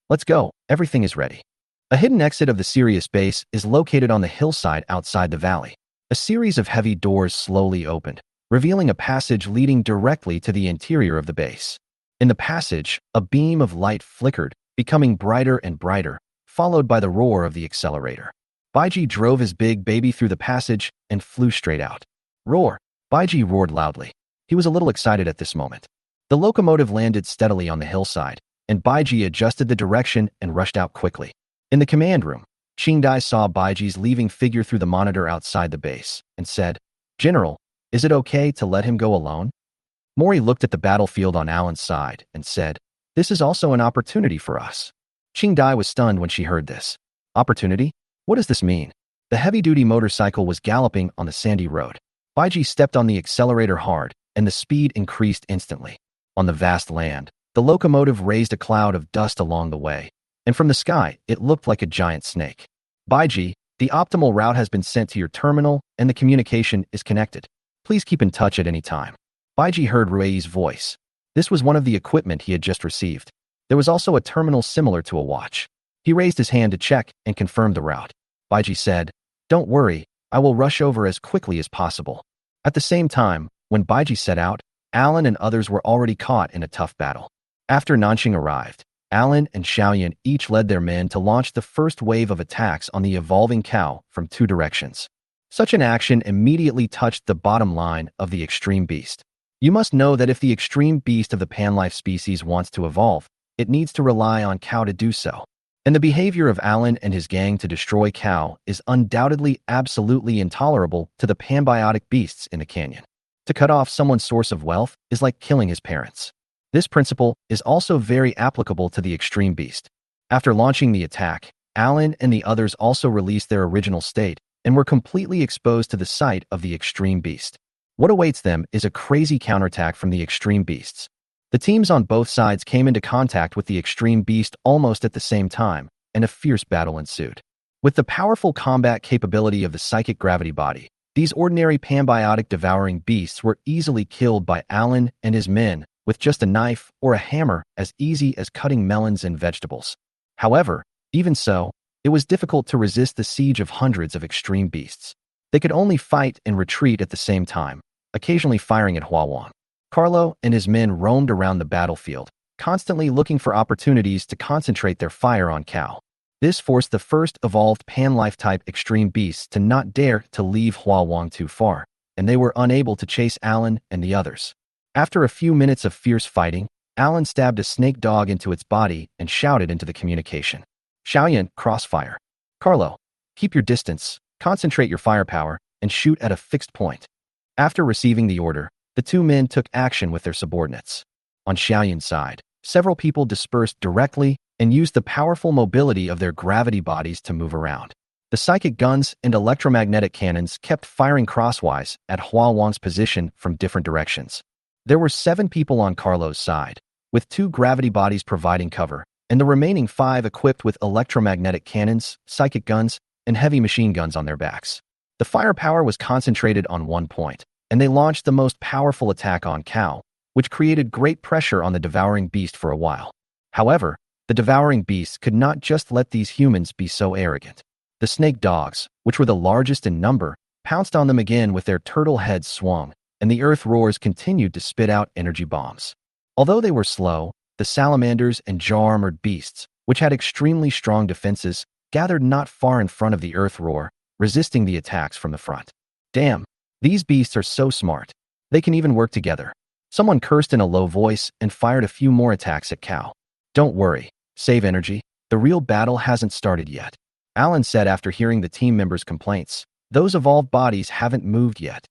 "Let's go. Everything is ready." A hidden exit of the Sirius base is located on the hillside outside the valley. A series of heavy doors slowly opened, revealing a passage leading directly to the interior of the base. In the passage, a beam of light flickered, becoming brighter and brighter, followed by the roar of the accelerator. Baiji drove his big baby through the passage and flew straight out. "Roar!" Baiji roared loudly. He was a little excited at this moment. The locomotive landed steadily on the hillside, and Baiji adjusted the direction and rushed out quickly. In the command room, Qingdai saw Baiji's leaving figure through the monitor outside the base and said, "General, is it okay to let him go alone?" Mori looked at the battlefield on Alan's side and said, "This is also an opportunity for us." Qingdai was stunned when she heard this. Opportunity? What does this mean? The heavy-duty motorcycle was galloping on the sandy road. Baiji stepped on the accelerator hard, and the speed increased instantly. On the vast land, the locomotive raised a cloud of dust along the way, and from the sky, it looked like a giant snake. "Baiji, the optimal route has been sent to your terminal, and the communication is connected. Please keep in touch at any time." Baiji heard Ruei's voice. This was one of the equipment he had just received. There was also a terminal similar to a watch. He raised his hand to check and confirm the route. Baiji said, "Don't worry, I will rush over as quickly as possible." At the same time, when Baiji set out, Alan and others were already caught in a tough battle. After Nanxing arrived, Alan and Xiaoyan each led their men to launch the first wave of attacks on the evolving cow from 2 directions. Such an action immediately touched the bottom line of the extreme beast. You must know that if the extreme beast of the panlife species wants to evolve, it needs to rely on cow to do so. And the behavior of Alan and his gang to destroy cow is undoubtedly absolutely intolerable to the panbiotic beasts in the canyon. To cut off someone's source of wealth is like killing his parents. This principle is also very applicable to the extreme beast. After launching the attack, Alan and the others also released their original state and were completely exposed to the sight of the extreme beast. What awaits them is a crazy counterattack from the extreme beasts. The teams on both sides came into contact with the extreme beast almost at the same time, and a fierce battle ensued. With the powerful combat capability of the psychic gravity body, these ordinary panbiotic devouring beasts were easily killed by Alan and his men with just a knife or a hammer, as easy as cutting melons and vegetables. However, even so, it was difficult to resist the siege of hundreds of extreme beasts. They could only fight and retreat at the same time, occasionally firing at Huawang. Carlo and his men roamed around the battlefield, constantly looking for opportunities to concentrate their fire on cow. This forced the first evolved pan-life-type extreme beasts to not dare to leave Huawang too far, and they were unable to chase Alan and the others. After a few minutes of fierce fighting, Alan stabbed a snake dog into its body and shouted into the communication. "Xiaoyan, crossfire. Carlo, keep your distance, concentrate your firepower, and shoot at a fixed point." After receiving the order, the 2 men took action with their subordinates. On Xiaoyan's side, several people dispersed directly and used the powerful mobility of their gravity bodies to move around. The psychic guns and electromagnetic cannons kept firing crosswise at Huawang's position from different directions. There were 7 people on Carlo's side, with 2 gravity bodies providing cover, and the remaining 5 equipped with electromagnetic cannons, psychic guns, and heavy machine guns on their backs. The firepower was concentrated on one point, and they launched the most powerful attack on cow, which created great pressure on the devouring beast for a while. However, the devouring beast could not just let these humans be so arrogant. The snake dogs, which were the largest in number, pounced on them again with their turtle heads swung, and the earth roars continued to spit out energy bombs. Although they were slow, the salamanders and jaw-armored beasts, which had extremely strong defenses, gathered not far in front of the earth roar, resisting the attacks from the front. "Damn, these beasts are so smart. They can even work together." Someone cursed in a low voice and fired a few more attacks at cow. "Don't worry, save energy. The real battle hasn't started yet," Alan said after hearing the team members' complaints. "Those evolved bodies haven't moved yet."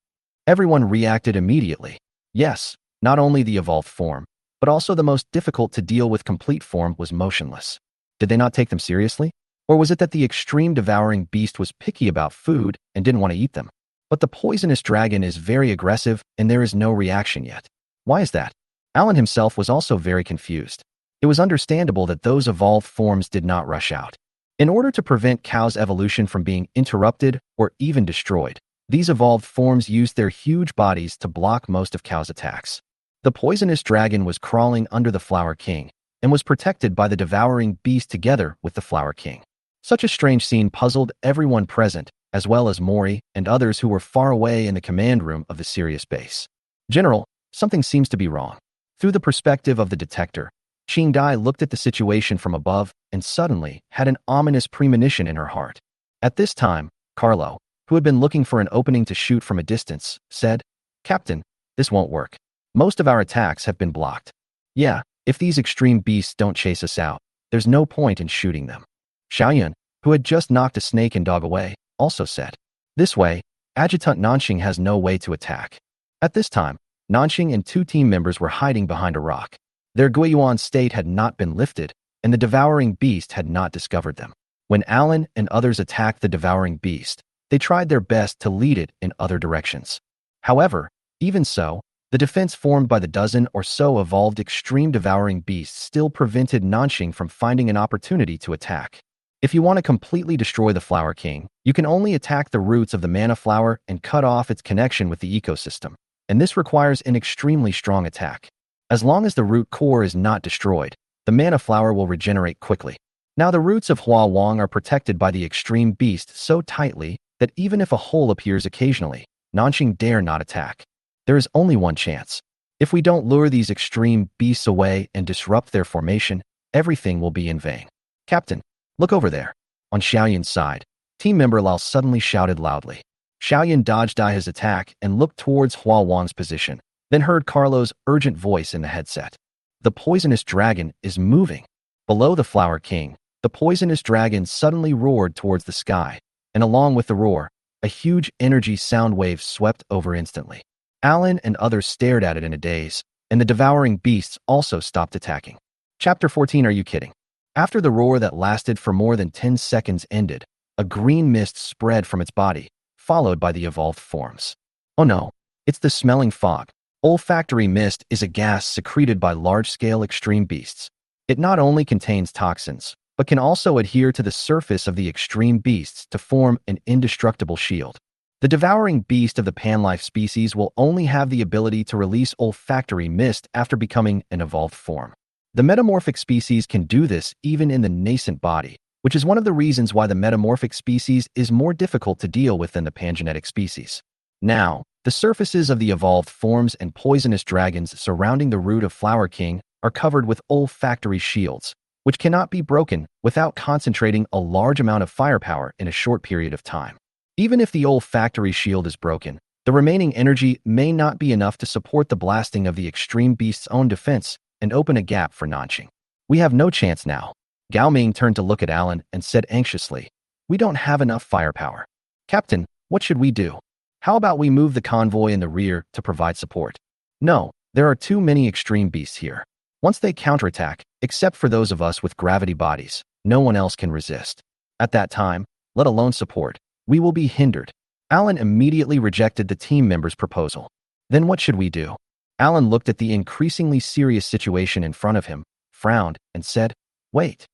Everyone reacted immediately. Yes, not only the evolved form, but also the most difficult to deal with complete form was motionless. Did they not take them seriously? Or was it that the extreme devouring beast was picky about food and didn't want to eat them? But the poisonous dragon is very aggressive and there is no reaction yet. Why is that? Alan himself was also very confused. It was understandable that those evolved forms did not rush out. In order to prevent cow's evolution from being interrupted or even destroyed, these evolved forms used their huge bodies to block most of cow's attacks. The poisonous dragon was crawling under the Flower King and was protected by the devouring beast together with the Flower King. Such a strange scene puzzled everyone present, as well as Mori and others who were far away in the command room of the Sirius base. "General, something seems to be wrong." Through the perspective of the detector, Qingdai looked at the situation from above and suddenly had an ominous premonition in her heart. At this time, Carlo, who had been looking for an opening to shoot from a distance, said, "Captain, this won't work. Most of our attacks have been blocked." "Yeah, If these extreme beasts don't chase us out, there's no point in shooting them. Xiaoyun, who had just knocked a snake and dog away, also said. This way, Adjutant Nanxing has no way to attack. At this time, Nanxing and two team members were hiding behind a rock. Their Guiyuan state had not been lifted, and the devouring beast had not discovered them. When Alan and others attacked the devouring beast, they tried their best to lead it in other directions. However, even so, the defense formed by the dozen or so evolved extreme devouring beasts still prevented Nanxing from finding an opportunity to attack. If you want to completely destroy the Flower King, you can only attack the roots of the mana flower and cut off its connection with the ecosystem, and this requires an extremely strong attack. As long as the root core is not destroyed, the mana flower will regenerate quickly. Now the roots of Hua Wang are protected by the extreme beast so tightly that even if a hole appears occasionally, Nanxing dare not attack. There is only one chance. If we don't lure these extreme beasts away and disrupt their formation, everything will be in vain. Captain, look over there. On Xiaoyun's side, team member Lao suddenly shouted loudly. Xiaoyun dodged his attack and looked towards Hua Wang's position, then heard Carlo's urgent voice in the headset. The poisonous dragon is moving. Below the Flower King, the poisonous dragon suddenly roared towards the sky, and along with the roar, a huge energy sound wave swept over instantly. Alan and others stared at it in a daze, and the devouring beasts also stopped attacking. Chapter 14. Are you kidding? After the roar that lasted for more than 10 seconds ended, a green mist spread from its body, followed by the evolved forms. Oh no, it's the smelling fog. Olfactory mist is a gas secreted by large-scale extreme beasts. It not only contains toxins, but can also adhere to the surface of the extreme beasts to form an indestructible shield. The devouring beast of the panlife species will only have the ability to release olfactory mist after becoming an evolved form. The metamorphic species can do this even in the nascent body, which is one of the reasons why the metamorphic species is more difficult to deal with than the pangenetic species. Now, the surfaces of the evolved forms and poisonous dragons surrounding the root of Flower King are covered with olfactory shields, which cannot be broken without concentrating a large amount of firepower in a short period of time. Even if the olfactory shield is broken, the remaining energy may not be enough to support the blasting of the extreme beast's own defense and open a gap for Nanxing. We have no chance now. Gao Ming turned to look at Alan and said anxiously, "We don't have enough firepower. Captain, what should we do? How about we move the convoy in the rear to provide support?" "No, there are too many extreme beasts here. Once they counterattack, except for those of us with gravity bodies, no one else can resist. At that time, let alone support, we will be hindered." Alan immediately rejected the team member's proposal. Then what should we do? Alan looked at the increasingly serious situation in front of him, frowned, and said, "Wait.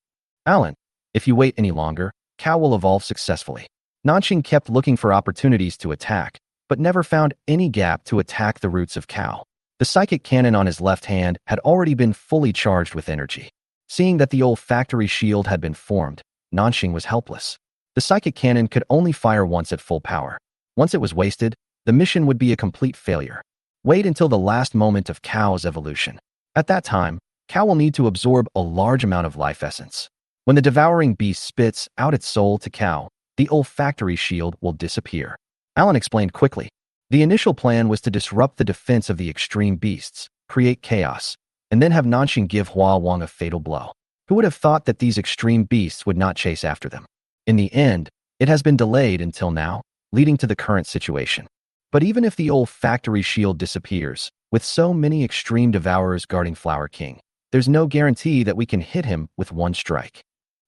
Alan, if you wait any longer, Cow will evolve successfully." Nanxing kept looking for opportunities to attack, but never found any gap to attack the roots of Cow. The psychic cannon on his left hand had already been fully charged with energy. Seeing that the olfactory shield had been formed, Nanxing was helpless. The psychic cannon could only fire once at full power. Once it was wasted, the mission would be a complete failure. Wait until the last moment of Cow's evolution. At that time, Cow will need to absorb a large amount of life essence. When the devouring beast spits out its soul to Cow, the olfactory shield will disappear. Alan explained quickly. The initial plan was to disrupt the defense of the extreme beasts, create chaos, and then have Nanxing give Hua Wang a fatal blow. Who would have thought that these extreme beasts would not chase after them? In the end, it has been delayed until now, leading to the current situation. But even if the olfactory shield disappears, with so many extreme devourers guarding Flower King, there's no guarantee that we can hit him with one strike.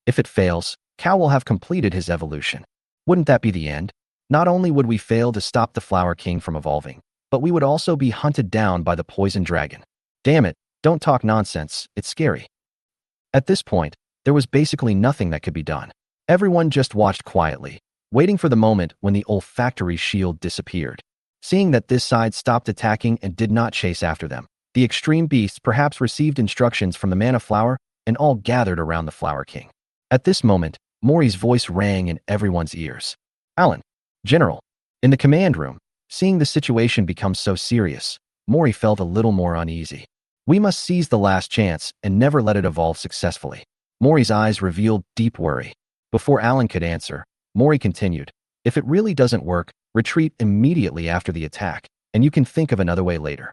If it fails, Cow will have completed his evolution. Wouldn't that be the end? Not only would we fail to stop the Flower King from evolving, but we would also be hunted down by the poison dragon. Damn it, don't talk nonsense, it's scary. At this point, there was basically nothing that could be done. Everyone just watched quietly, waiting for the moment when the olfactory shield disappeared. Seeing that this side stopped attacking and did not chase after them, the extreme beasts perhaps received instructions from the mana flower and all gathered around the Flower King. At this moment, Mori's voice rang in everyone's ears. "Alan, General." In the command room, seeing the situation become so serious, Mori felt a little more uneasy. "We must seize the last chance and never let it evolve successfully." Mori's eyes revealed deep worry. Before Alan could answer, Mori continued, "If it really doesn't work, retreat immediately after the attack, and you can think of another way later."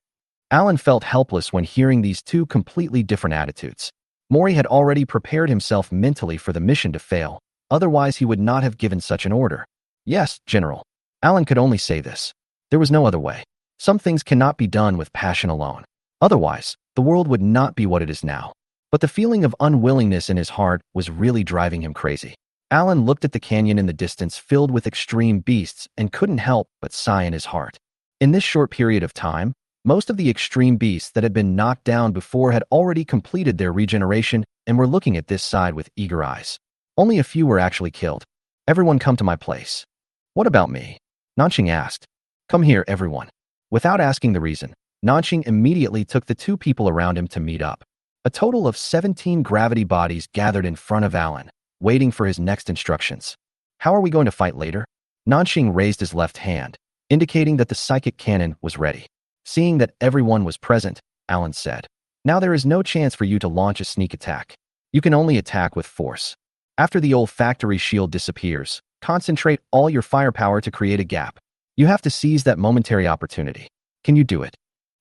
Alan felt helpless when hearing these two completely different attitudes. Mori had already prepared himself mentally for the mission to fail, otherwise he would not have given such an order. Yes, General. Alan could only say this. There was no other way. Some things cannot be done with passion alone. Otherwise, the world would not be what it is now. But the feeling of unwillingness in his heart was really driving him crazy. Alan looked at the canyon in the distance filled with extreme beasts and couldn't help but sigh in his heart. In this short period of time, most of the extreme beasts that had been knocked down before had already completed their regeneration and were looking at this side with eager eyes. Only a few were actually killed. Everyone come to my place. What about me? Nanqing asked. Come here, everyone. Without asking the reason, Nanqing immediately took the two people around him to meet up. A total of 17 gravity bodies gathered in front of Alan, waiting for his next instructions. How are we going to fight later? Nanqing raised his left hand, indicating that the psychic cannon was ready. Seeing that everyone was present, Alan said, now there is no chance for you to launch a sneak attack. You can only attack with force. After the olfactory shield disappears, concentrate all your firepower to create a gap. You have to seize that momentary opportunity. Can you do it?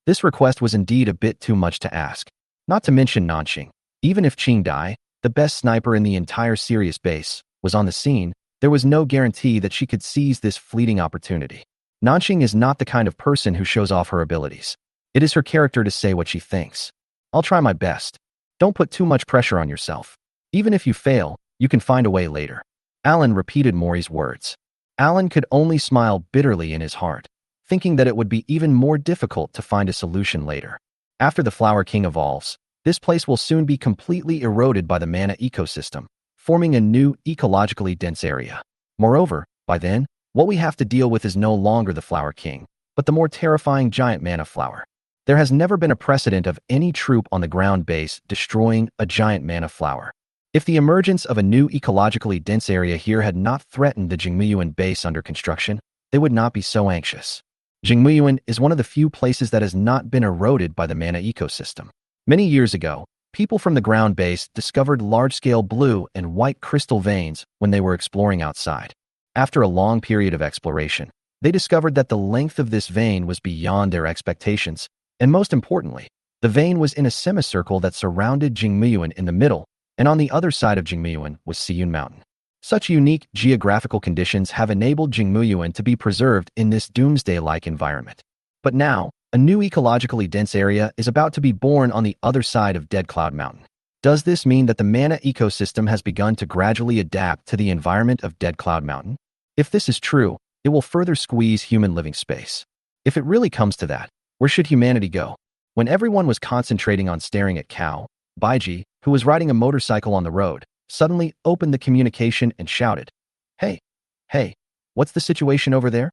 This request was indeed a bit too much to ask. Not to mention Nanqing. Even if Qing Dai, the best sniper in the entire Sirius base, was on the scene, there was no guarantee that she could seize this fleeting opportunity. Nanqing is not the kind of person who shows off her abilities. It is her character to say what she thinks. I'll try my best. Don't put too much pressure on yourself. Even if you fail, you can find a way later. Alan repeated Mori's words. Alan could only smile bitterly in his heart, thinking that it would be even more difficult to find a solution later. After the Flower King evolves, this place will soon be completely eroded by the mana ecosystem, forming a new ecologically dense area. Moreover, by then, what we have to deal with is no longer the Flower King, but the more terrifying giant mana flower. There has never been a precedent of any troop on the ground base destroying a giant mana flower. If the emergence of a new ecologically dense area here had not threatened the Jingmuyuan base under construction, they would not be so anxious. Jingmuyuan is one of the few places that has not been eroded by the mana ecosystem. Many years ago, people from the ground base discovered large-scale blue and white crystal veins when they were exploring outside. After a long period of exploration, they discovered that the length of this vein was beyond their expectations, and most importantly, the vein was in a semicircle that surrounded Jingmuyuan in the middle, and on the other side of Jingmuyuan was Siyun Mountain. Such unique geographical conditions have enabled Jingmuyuan to be preserved in this doomsday-like environment. But now, a new ecologically dense area is about to be born on the other side of Dead Cloud Mountain. Does this mean that the mana ecosystem has begun to gradually adapt to the environment of Dead Cloud Mountain? If this is true, it will further squeeze human living space. If it really comes to that, where should humanity go? When everyone was concentrating on staring at Cao, Baiji, who was riding a motorcycle on the road, suddenly opened the communication and shouted, Hey, what's the situation over there?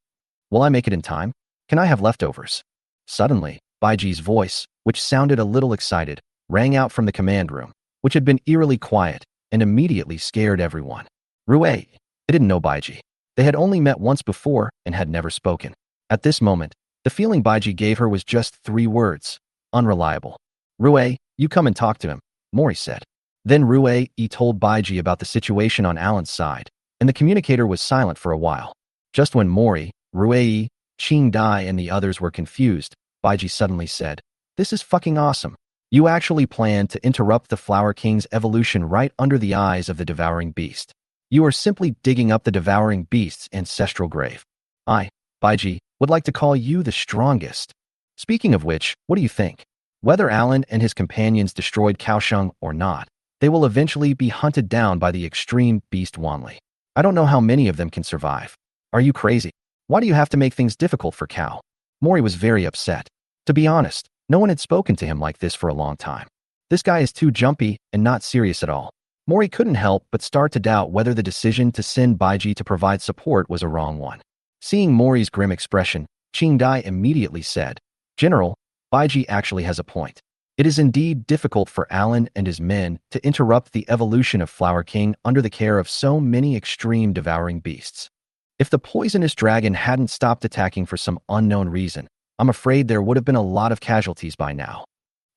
Will I make it in time? Can I have leftovers? Suddenly, Baiji's voice, which sounded a little excited, rang out from the command room, which had been eerily quiet, and immediately scared everyone. Rue, they didn't know Baiji. They had only met once before and had never spoken. At this moment, the feeling Baiji gave her was just 3 words: unreliable. Rue, you come and talk to him, Mori said. Then Rue told Baiji about the situation on Alan's side, and the communicator was silent for a while. Just when Mori, Rue, Qing Dai, and the others were confused, Baiji suddenly said, "This is fucking awesome. You actually planned to interrupt the Flower King's evolution right under the eyes of the devouring beast. You are simply digging up the devouring beast's ancestral grave. I, Baiji, would like to call you the strongest. Speaking of which, what do you think? Whether Alan and his companions destroyed Kaohsiung or not, they will eventually be hunted down by the extreme beast Wanli. I don't know how many of them can survive. Are you crazy? Why do you have to make things difficult for Cao?" Mori was very upset. To be honest, no one had spoken to him like this for a long time. This guy is too jumpy and not serious at all. Mori couldn't help but start to doubt whether the decision to send Baiji to provide support was a wrong one. Seeing Mori's grim expression, Qing Dai immediately said, "General, Baiji actually has a point. It is indeed difficult for Alan and his men to interrupt the evolution of Flower King under the care of so many extreme devouring beasts. If the poisonous dragon hadn't stopped attacking for some unknown reason, I'm afraid there would have been a lot of casualties by now."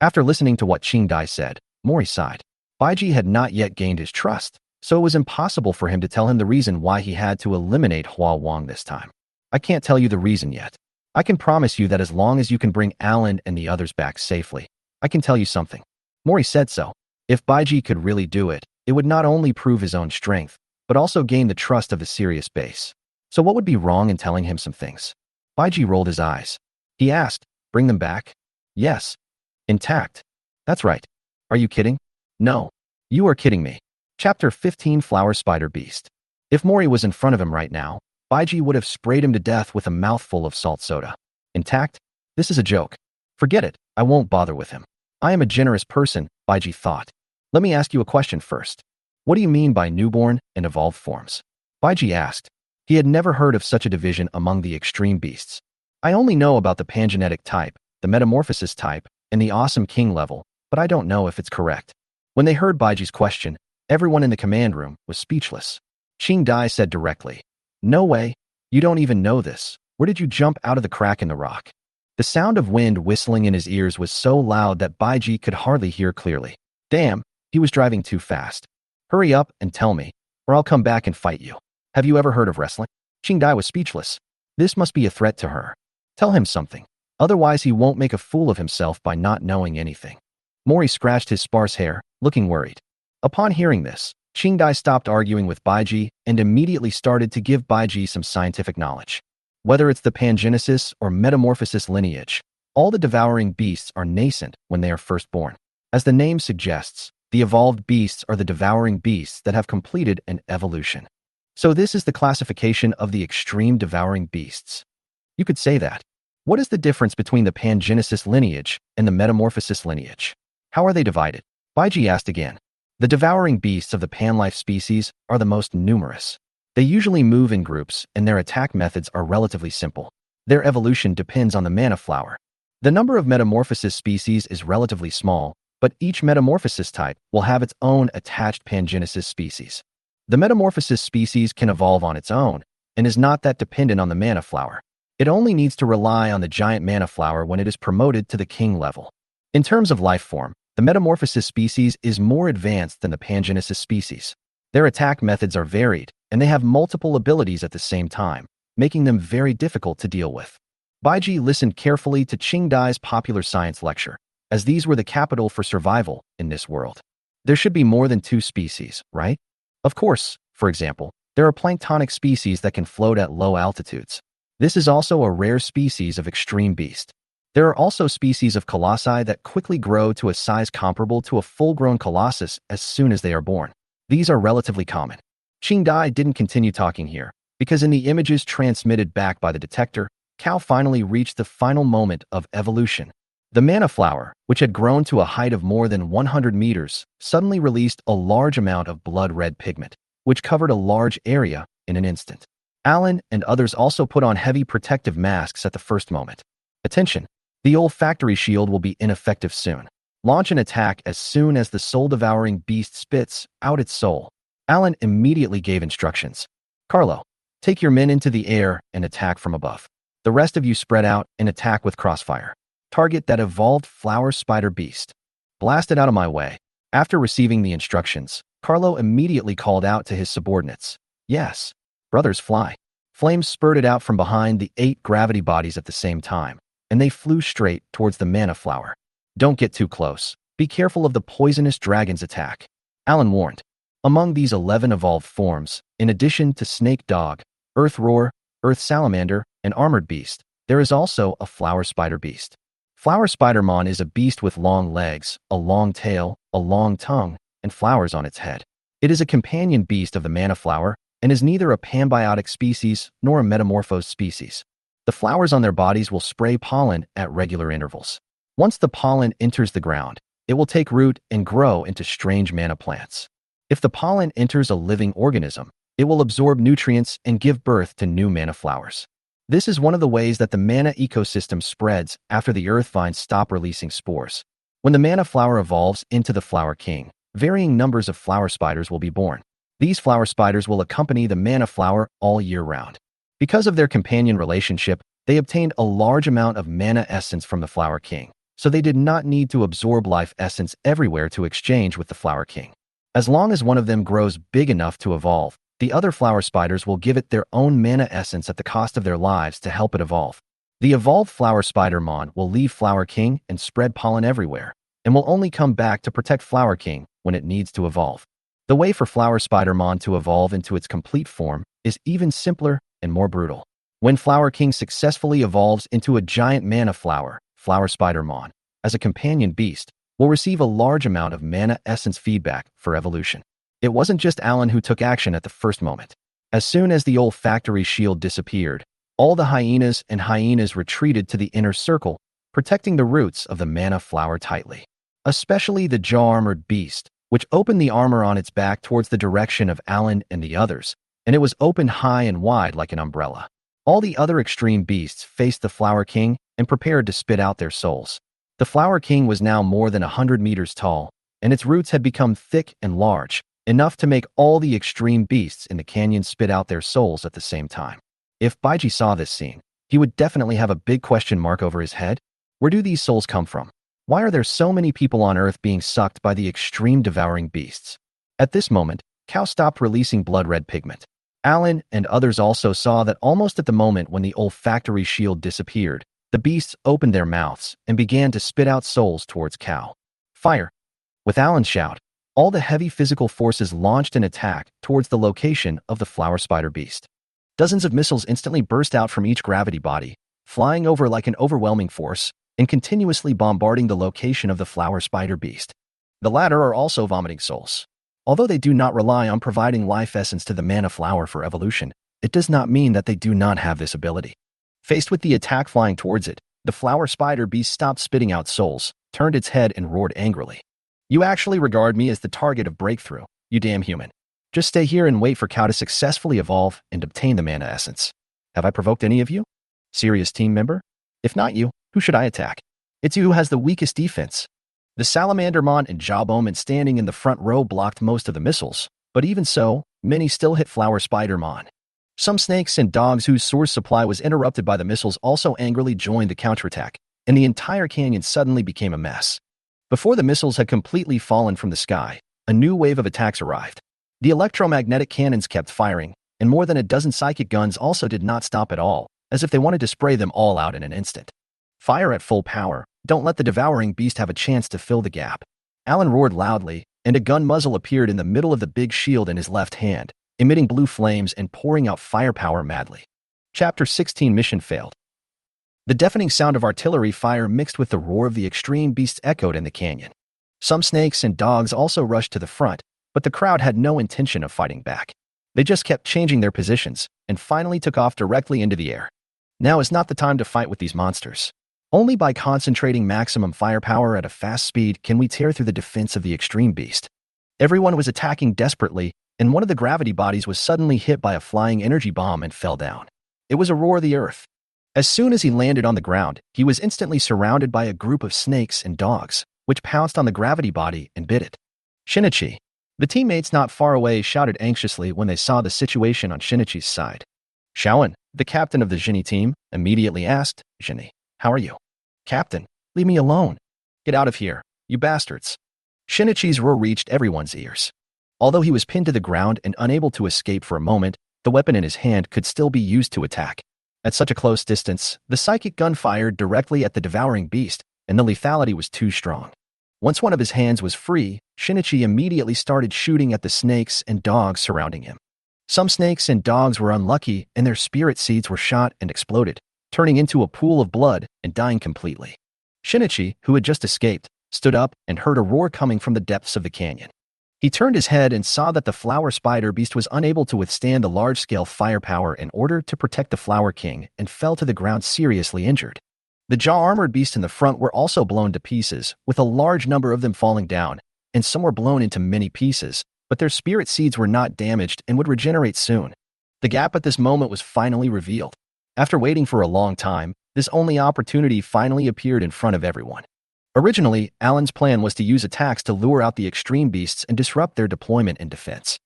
After listening to what Qing Dai said, Mori sighed. Baiji had not yet gained his trust, so it was impossible for him to tell him the reason why he had to eliminate Hua Wang this time. "I can't tell you the reason yet. I can promise you that as long as you can bring Alan and the others back safely, I can tell you something. Mori said so. If Baiji could really do it, it would not only prove his own strength, but also gain the trust of the Sirius base. So what would be wrong in telling him some things? Baiji rolled his eyes. He asked, bring them back? Yes. Intact. That's right. Are you kidding? No. You are kidding me. Chapter 15 Flower Spider Beast. If Mori was in front of him right now, Baiji would have sprayed him to death with a mouthful of salt soda. Intact? This is a joke. Forget it, I won't bother with him. I am a generous person, Baiji thought. Let me ask you a question first. What do you mean by newborn and evolved forms? Baiji asked. He had never heard of such a division among the extreme beasts. I only know about the pangenetic type, the metamorphosis type, and the awesome king level, but I don't know if it's correct. When they heard Baiji's question, everyone in the command room was speechless. Qing Dai said directly, no way, you don't even know this. Where did you jump out of the crack in the rock? The sound of wind whistling in his ears was so loud that Baiji could hardly hear clearly. Damn, he was driving too fast. Hurry up and tell me, or I'll come back and fight you. Have you ever heard of wrestling? Qing Dai was speechless. This must be a threat to her. Tell him something. Otherwise he won't make a fool of himself by not knowing anything. Mori scratched his sparse hair, looking worried. Upon hearing this, Qing Dai stopped arguing with Baiji and immediately started to give Baiji some scientific knowledge. Whether it's the pangenesis or metamorphosis lineage, all the devouring beasts are nascent when they are first born. As the name suggests, the evolved beasts are the devouring beasts that have completed an evolution. So this is the classification of the extreme devouring beasts. You could say that. What is the difference between the pangenesis lineage and the metamorphosis lineage? How are they divided? Baiji asked again. The devouring beasts of the panlife species are the most numerous. They usually move in groups, and their attack methods are relatively simple. Their evolution depends on the mana flower. The number of metamorphosis species is relatively small, but each metamorphosis type will have its own attached pangenesis species. The metamorphosis species can evolve on its own, and is not that dependent on the mana flower. It only needs to rely on the giant mana flower when it is promoted to the king level. In terms of life form, the metamorphosis species is more advanced than the pangenesis species. Their attack methods are varied, and they have multiple abilities at the same time, making them very difficult to deal with. Baiji listened carefully to Qing Dai's popular science lecture, as these were the capital for survival in this world. There should be more than 2 species, right? Of course, for example, there are planktonic species that can float at low altitudes. This is also a rare species of extreme beast. There are also species of colossi that quickly grow to a size comparable to a full-grown colossus as soon as they are born. These are relatively common. Qing Dai didn't continue talking here, because in the images transmitted back by the detector, Cao finally reached the final moment of evolution. The mana flower, which had grown to a height of more than 100 meters, suddenly released a large amount of blood-red pigment, which covered a large area in an instant. Alan and others also put on heavy protective masks at the first moment. Attention! The olfactory shield will be ineffective soon. Launch an attack as soon as the soul-devouring beast spits out its soul. Alan immediately gave instructions. Carlo, take your men into the air and attack from above. The rest of you spread out and attack with crossfire. Target that evolved flower spider beast. Blast it out of my way. After receiving the instructions, Carlo immediately called out to his subordinates. Yes. Brothers, fly. Flames spurted out from behind the 8 gravity bodies at the same time, and they flew straight towards the mana flower. Don't get too close. Be careful of the poisonous dragon's attack. Alan warned. Among these 11 evolved forms, in addition to snake dog, earth roar, earth salamander, and armored beast, there is also a flower spider beast. Flower spidermon is a beast with long legs, a long tail, a long tongue, and flowers on its head. It is a companion beast of the mana flower and is neither a panbiotic species nor a metamorphosed species. The flowers on their bodies will spray pollen at regular intervals. Once the pollen enters the ground, it will take root and grow into strange mana plants. If the pollen enters a living organism, it will absorb nutrients and give birth to new mana flowers. This is one of the ways that the mana ecosystem spreads after the earth vines stop releasing spores. When the mana flower evolves into the flower king, varying numbers of flower spiders will be born. These flower spiders will accompany the mana flower all year round. Because of their companion relationship, they obtained a large amount of mana essence from the flower king, so they did not need to absorb life essence everywhere to exchange with the flower king. As long as one of them grows big enough to evolve, the other flower spiders will give it their own mana essence at the cost of their lives to help it evolve. The evolved flower spider mon will leave Flower King and spread pollen everywhere, and will only come back to protect Flower King when it needs to evolve. The way for Flower Spider Mon to evolve into its complete form is even simpler and more brutal. When Flower King successfully evolves into a giant mana flower, Flower Spider Mon, as a companion beast, will receive a large amount of mana essence feedback for evolution. It wasn't just Alan who took action at the first moment. As soon as the olfactory shield disappeared, all the hyenas retreated to the inner circle, protecting the roots of the mana flower tightly. Especially the jaw-armored beast, which opened the armor on its back towards the direction of Alan and the others, and it was opened high and wide like an umbrella. All the other extreme beasts faced the Flower King and prepared to spit out their souls. The Flower King was now more than 100 meters tall, and its roots had become thick and large, enough to make all the extreme beasts in the canyon spit out their souls at the same time. If Baiji saw this scene, he would definitely have a big question mark over his head. Where do these souls come from? Why are there so many people on Earth being sucked by the extreme devouring beasts? At this moment, Cow stopped releasing blood-red pigment. Alan and others also saw that almost at the moment when the olfactory shield disappeared, the beasts opened their mouths and began to spit out souls towards Cow. Fire! With Alan's shout, all the heavy physical forces launched an attack towards the location of the flower spider beast. Dozens of missiles instantly burst out from each gravity body, flying over like an overwhelming force, and continuously bombarding the location of the flower spider beast. The latter are also vomiting souls. Although they do not rely on providing life essence to the mana flower for evolution, it does not mean that they do not have this ability. Faced with the attack flying towards it, the flower spider beast stopped spitting out souls, turned its head and roared angrily. You actually regard me as the target of breakthrough, you damn human. Just stay here and wait for Cow to successfully evolve and obtain the mana essence. Have I provoked any of you? Serious team member? If not you, who should I attack? It's you who has the weakest defense. The Salamandermon and Jawbowman standing in the front row blocked most of the missiles, but even so, many still hit Flower Spider-Mon. Some snakes and dogs whose source supply was interrupted by the missiles also angrily joined the counterattack, and the entire canyon suddenly became a mess. Before the missiles had completely fallen from the sky, a new wave of attacks arrived. The electromagnetic cannons kept firing, and more than a dozen psychic guns also did not stop at all, as if they wanted to spray them all out in an instant. Fire at full power. Don't let the devouring beast have a chance to fill the gap. Alan roared loudly, and a gun muzzle appeared in the middle of the big shield in his left hand, emitting blue flames and pouring out firepower madly. Chapter 16 Mission Failed. The deafening sound of artillery fire mixed with the roar of the extreme beasts echoed in the canyon. Some snakes and dogs also rushed to the front, but the crowd had no intention of fighting back. They just kept changing their positions, and finally took off directly into the air. Now is not the time to fight with these monsters. Only by concentrating maximum firepower at a fast speed can we tear through the defense of the extreme beast. Everyone was attacking desperately, and one of the gravity bodies was suddenly hit by a flying energy bomb and fell down. It was a roar of the earth. As soon as he landed on the ground, he was instantly surrounded by a group of snakes and dogs, which pounced on the gravity body and bit it. Shinichi. The teammates not far away shouted anxiously when they saw the situation on Shinichi's side. Shaoan, the captain of the Jinni team, immediately asked, Jinni, how are you? Captain, leave me alone. Get out of here, you bastards. Shinichi's roar reached everyone's ears. Although he was pinned to the ground and unable to escape for a moment, the weapon in his hand could still be used to attack. At such a close distance, the psychic gun fired directly at the devouring beast, and the lethality was too strong. Once one of his hands was free, Shinichi immediately started shooting at the snakes and dogs surrounding him. Some snakes and dogs were unlucky, and their spirit seeds were shot and exploded, turning into a pool of blood and dying completely. Shinichi, who had just escaped, stood up and heard a roar coming from the depths of the canyon. He turned his head and saw that the flower spider beast was unable to withstand the large-scale firepower in order to protect the Flower King and fell to the ground seriously injured. The jaw-armored beasts in the front were also blown to pieces, with a large number of them falling down, and some were blown into many pieces, but their spirit seeds were not damaged and would regenerate soon. The gap at this moment was finally revealed. After waiting for a long time, this only opportunity finally appeared in front of everyone. Originally, Alan's plan was to use attacks to lure out the extreme beasts and disrupt their deployment and defense.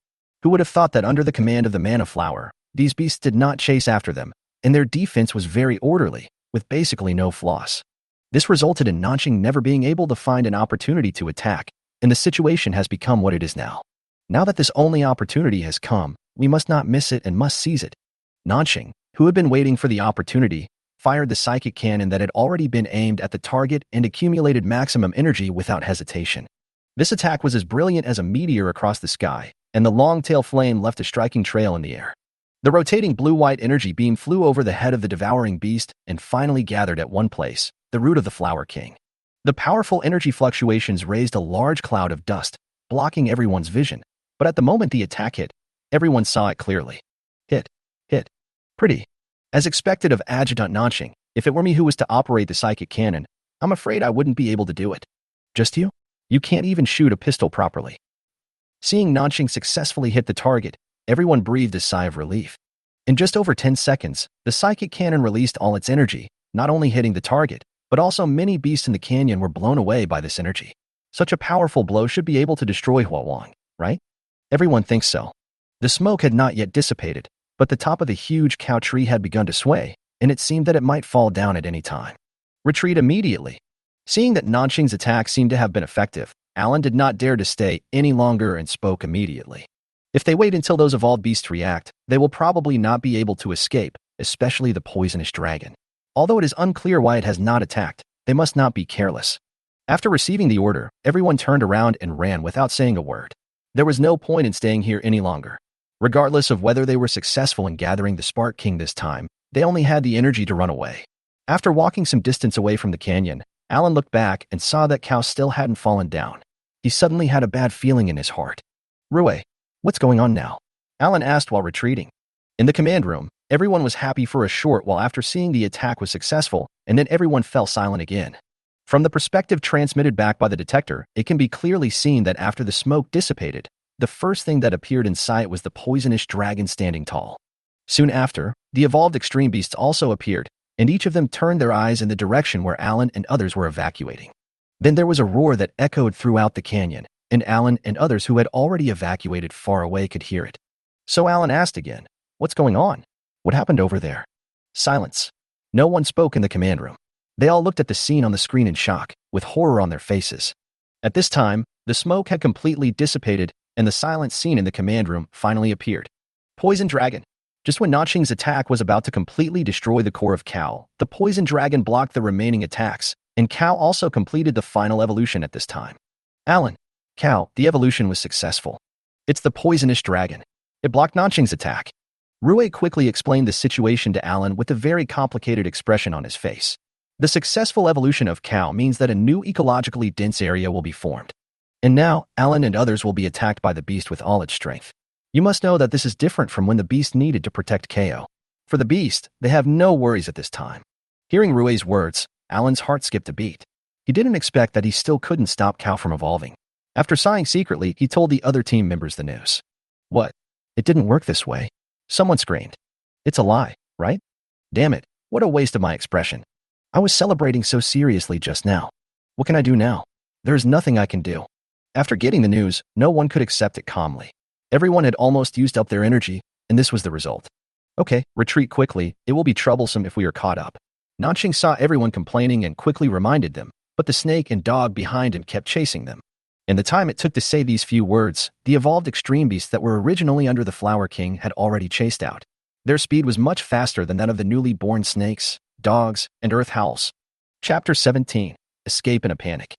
Who would have thought that under the command of the mana flower, these beasts did not chase after them, and their defense was very orderly, with basically no flaws. This resulted in Nanqing never being able to find an opportunity to attack, and the situation has become what it is now. Now that this only opportunity has come, we must not miss it and must seize it. Nanqing, who had been waiting for the opportunity, fired the psychic cannon that had already been aimed at the target and accumulated maximum energy without hesitation. This attack was as brilliant as a meteor across the sky, and the long-tail flame left a striking trail in the air. The rotating blue-white energy beam flew over the head of the devouring beast and finally gathered at one place, the root of the Flower King. The powerful energy fluctuations raised a large cloud of dust, blocking everyone's vision, but at the moment the attack hit, everyone saw it clearly. Hit. Pretty. As expected of Adjutant Nanching, if it were me who was to operate the psychic cannon, I'm afraid I wouldn't be able to do it. Just you? You can't even shoot a pistol properly. Seeing Nanching successfully hit the target, everyone breathed a sigh of relief. In just over 10 seconds, the psychic cannon released all its energy, not only hitting the target, but also many beasts in the canyon were blown away by this energy. Such a powerful blow should be able to destroy Huawang, right? Everyone thinks so. The smoke had not yet dissipated, but the top of the huge cow tree had begun to sway, and it seemed that it might fall down at any time. Retreat immediately. Seeing that Nanching's attack seemed to have been effective, Alan did not dare to stay any longer and spoke immediately. If they wait until those evolved beasts react, they will probably not be able to escape, especially the poisonous dragon. Although it is unclear why it has not attacked, they must not be careless. After receiving the order, everyone turned around and ran without saying a word. There was no point in staying here any longer. Regardless of whether they were successful in gathering the Spark King this time, they only had the energy to run away. After walking some distance away from the canyon, Alan looked back and saw that Cow still hadn't fallen down. He suddenly had a bad feeling in his heart. Rue, what's going on now? Alan asked while retreating. In the command room, everyone was happy for a short while after seeing the attack was successful, and then everyone fell silent again. From the perspective transmitted back by the detector, it can be clearly seen that after the smoke dissipated, the first thing that appeared in sight was the poisonous dragon standing tall. Soon after, the evolved extreme beasts also appeared, and each of them turned their eyes in the direction where Alan and others were evacuating. Then there was a roar that echoed throughout the canyon, and Alan and others who had already evacuated far away could hear it. So Alan asked again, "What's going on? What happened over there?" Silence. No one spoke in the command room. They all looked at the scene on the screen in shock, with horror on their faces. At this time, the smoke had completely dissipated, and the silent scene in the command room finally appeared. Poison Dragon. Just when Nanching's attack was about to completely destroy the core of Cow, the Poison Dragon blocked the remaining attacks, and Cow also completed the final evolution at this time. Alan, Cow, the evolution was successful. It's the Poisonous Dragon. It blocked Nanching's attack. Rue quickly explained the situation to Alan with a very complicated expression on his face. The successful evolution of Cow means that a new ecologically dense area will be formed. And now, Alan and others will be attacked by the beast with all its strength. You must know that this is different from when the beast needed to protect KO. For the beast, they have no worries at this time. Hearing Rue's words, Alan's heart skipped a beat. He didn't expect that he still couldn't stop Cow from evolving. After sighing secretly, he told the other team members the news. What? It didn't work this way. Someone screamed. It's a lie, right? Damn it, what a waste of my expression. I was celebrating so seriously just now. What can I do now? There is nothing I can do. After getting the news, no one could accept it calmly. Everyone had almost used up their energy, and this was the result. Okay, retreat quickly, it will be troublesome if we are caught up. Nanching saw everyone complaining and quickly reminded them, but the snake and dog behind him kept chasing them. In the time it took to say these few words, the evolved extreme beasts that were originally under the Flower King had already chased out. Their speed was much faster than that of the newly born snakes, dogs, and earth howls. Chapter 17. Escape in a Panic.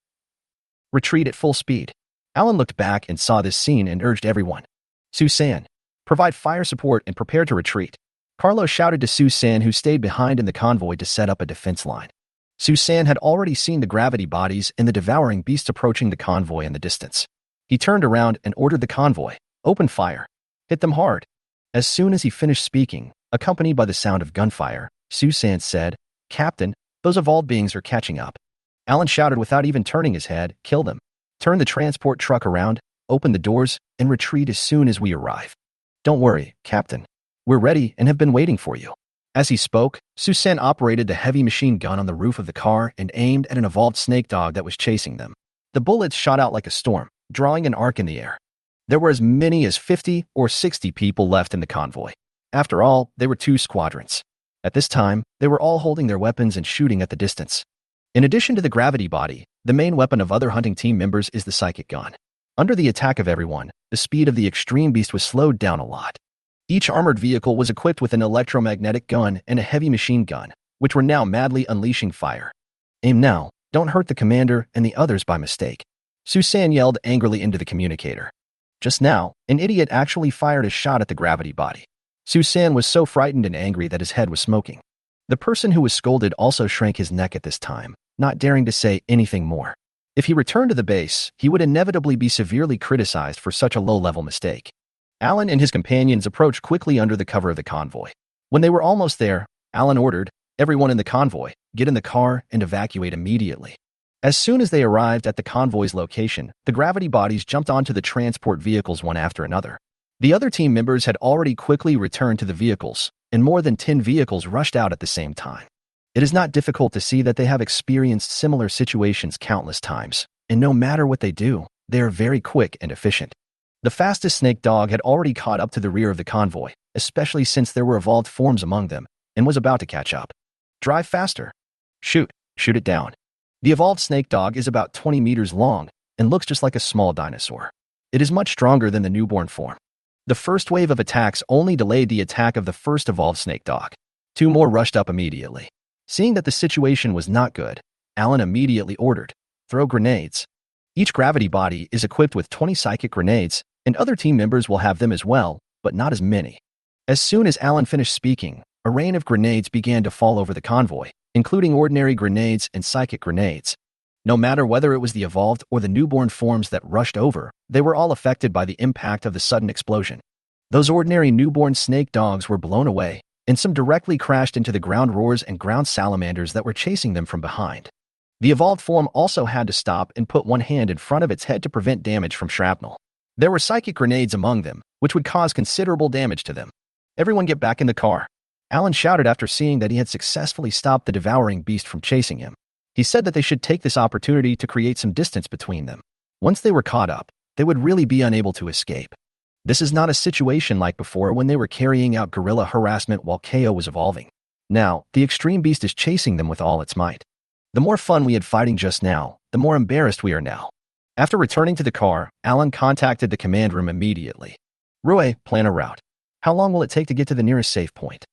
Retreat at full speed. Alan looked back and saw this scene and urged everyone. Susan, provide fire support and prepare to retreat. Carlos shouted to Susan, who stayed behind in the convoy, to set up a defense line. Susan had already seen the gravity bodies and the devouring beasts approaching the convoy in the distance. He turned around and ordered the convoy, open fire. Hit them hard. As soon as he finished speaking, accompanied by the sound of gunfire, Susan said, Captain, those evolved beings are catching up. Alan shouted without even turning his head, kill them. Turn the transport truck around, open the doors, and retreat as soon as we arrive. Don't worry, Captain. We're ready and have been waiting for you. As he spoke, Susan operated the heavy machine gun on the roof of the car and aimed at an evolved snake dog that was chasing them. The bullets shot out like a storm, drawing an arc in the air. There were as many as 50 or 60 people left in the convoy. After all, they were 2 squadrons. At this time, they were all holding their weapons and shooting at the distance. In addition to the gravity body, the main weapon of other hunting team members is the psychic gun. Under the attack of everyone, the speed of the extreme beast was slowed down a lot. Each armored vehicle was equipped with an electromagnetic gun and a heavy machine gun, which were now madly unleashing fire. Aim now, don't hurt the commander and the others by mistake, Susan yelled angrily into the communicator. Just now, an idiot actually fired a shot at the gravity body. Susan was so frightened and angry that his head was smoking. The person who was scolded also shrank his neck at this time, not daring to say anything more. If he returned to the base, he would inevitably be severely criticized for such a low-level mistake. Alan and his companions approached quickly under the cover of the convoy. When they were almost there, Alan ordered, "Everyone in the convoy, get in the car and evacuate immediately." As soon as they arrived at the convoy's location, the gravity bodies jumped onto the transport vehicles one after another. The other team members had already quickly returned to the vehicles, and more than 10 vehicles rushed out at the same time. It is not difficult to see that they have experienced similar situations countless times, and no matter what they do, they are very quick and efficient. The fastest snake dog had already caught up to the rear of the convoy, especially since there were evolved forms among them, and was about to catch up. Drive faster. Shoot it down. The evolved snake dog is about 20 meters long and looks just like a small dinosaur. It is much stronger than the newborn form. The first wave of attacks only delayed the attack of the first evolved snake dog. 2 more rushed up immediately. Seeing that the situation was not good, Alan immediately ordered, "Throw grenades." Each gravity body is equipped with 20 psychic grenades, and other team members will have them as well, but not as many. As soon as Alan finished speaking, a rain of grenades began to fall over the convoy, including ordinary grenades and psychic grenades. No matter whether it was the evolved or the newborn forms that rushed over, they were all affected by the impact of the sudden explosion. Those ordinary newborn snake dogs were blown away, and some directly crashed into the ground roars and ground salamanders that were chasing them from behind. The evolved form also had to stop and put one hand in front of its head to prevent damage from shrapnel. There were psychic grenades among them, which would cause considerable damage to them. "Everyone get back in the car," Alan shouted after seeing that he had successfully stopped the devouring beast from chasing him. He said that they should take this opportunity to create some distance between them. Once they were caught up, they would really be unable to escape. This is not a situation like before when they were carrying out guerrilla harassment while KO was evolving. Now, the extreme beast is chasing them with all its might. The more fun we had fighting just now, the more embarrassed we are now. After returning to the car, Alan contacted the command room immediately. "Rue, plan a route. How long will it take to get to the nearest safe point?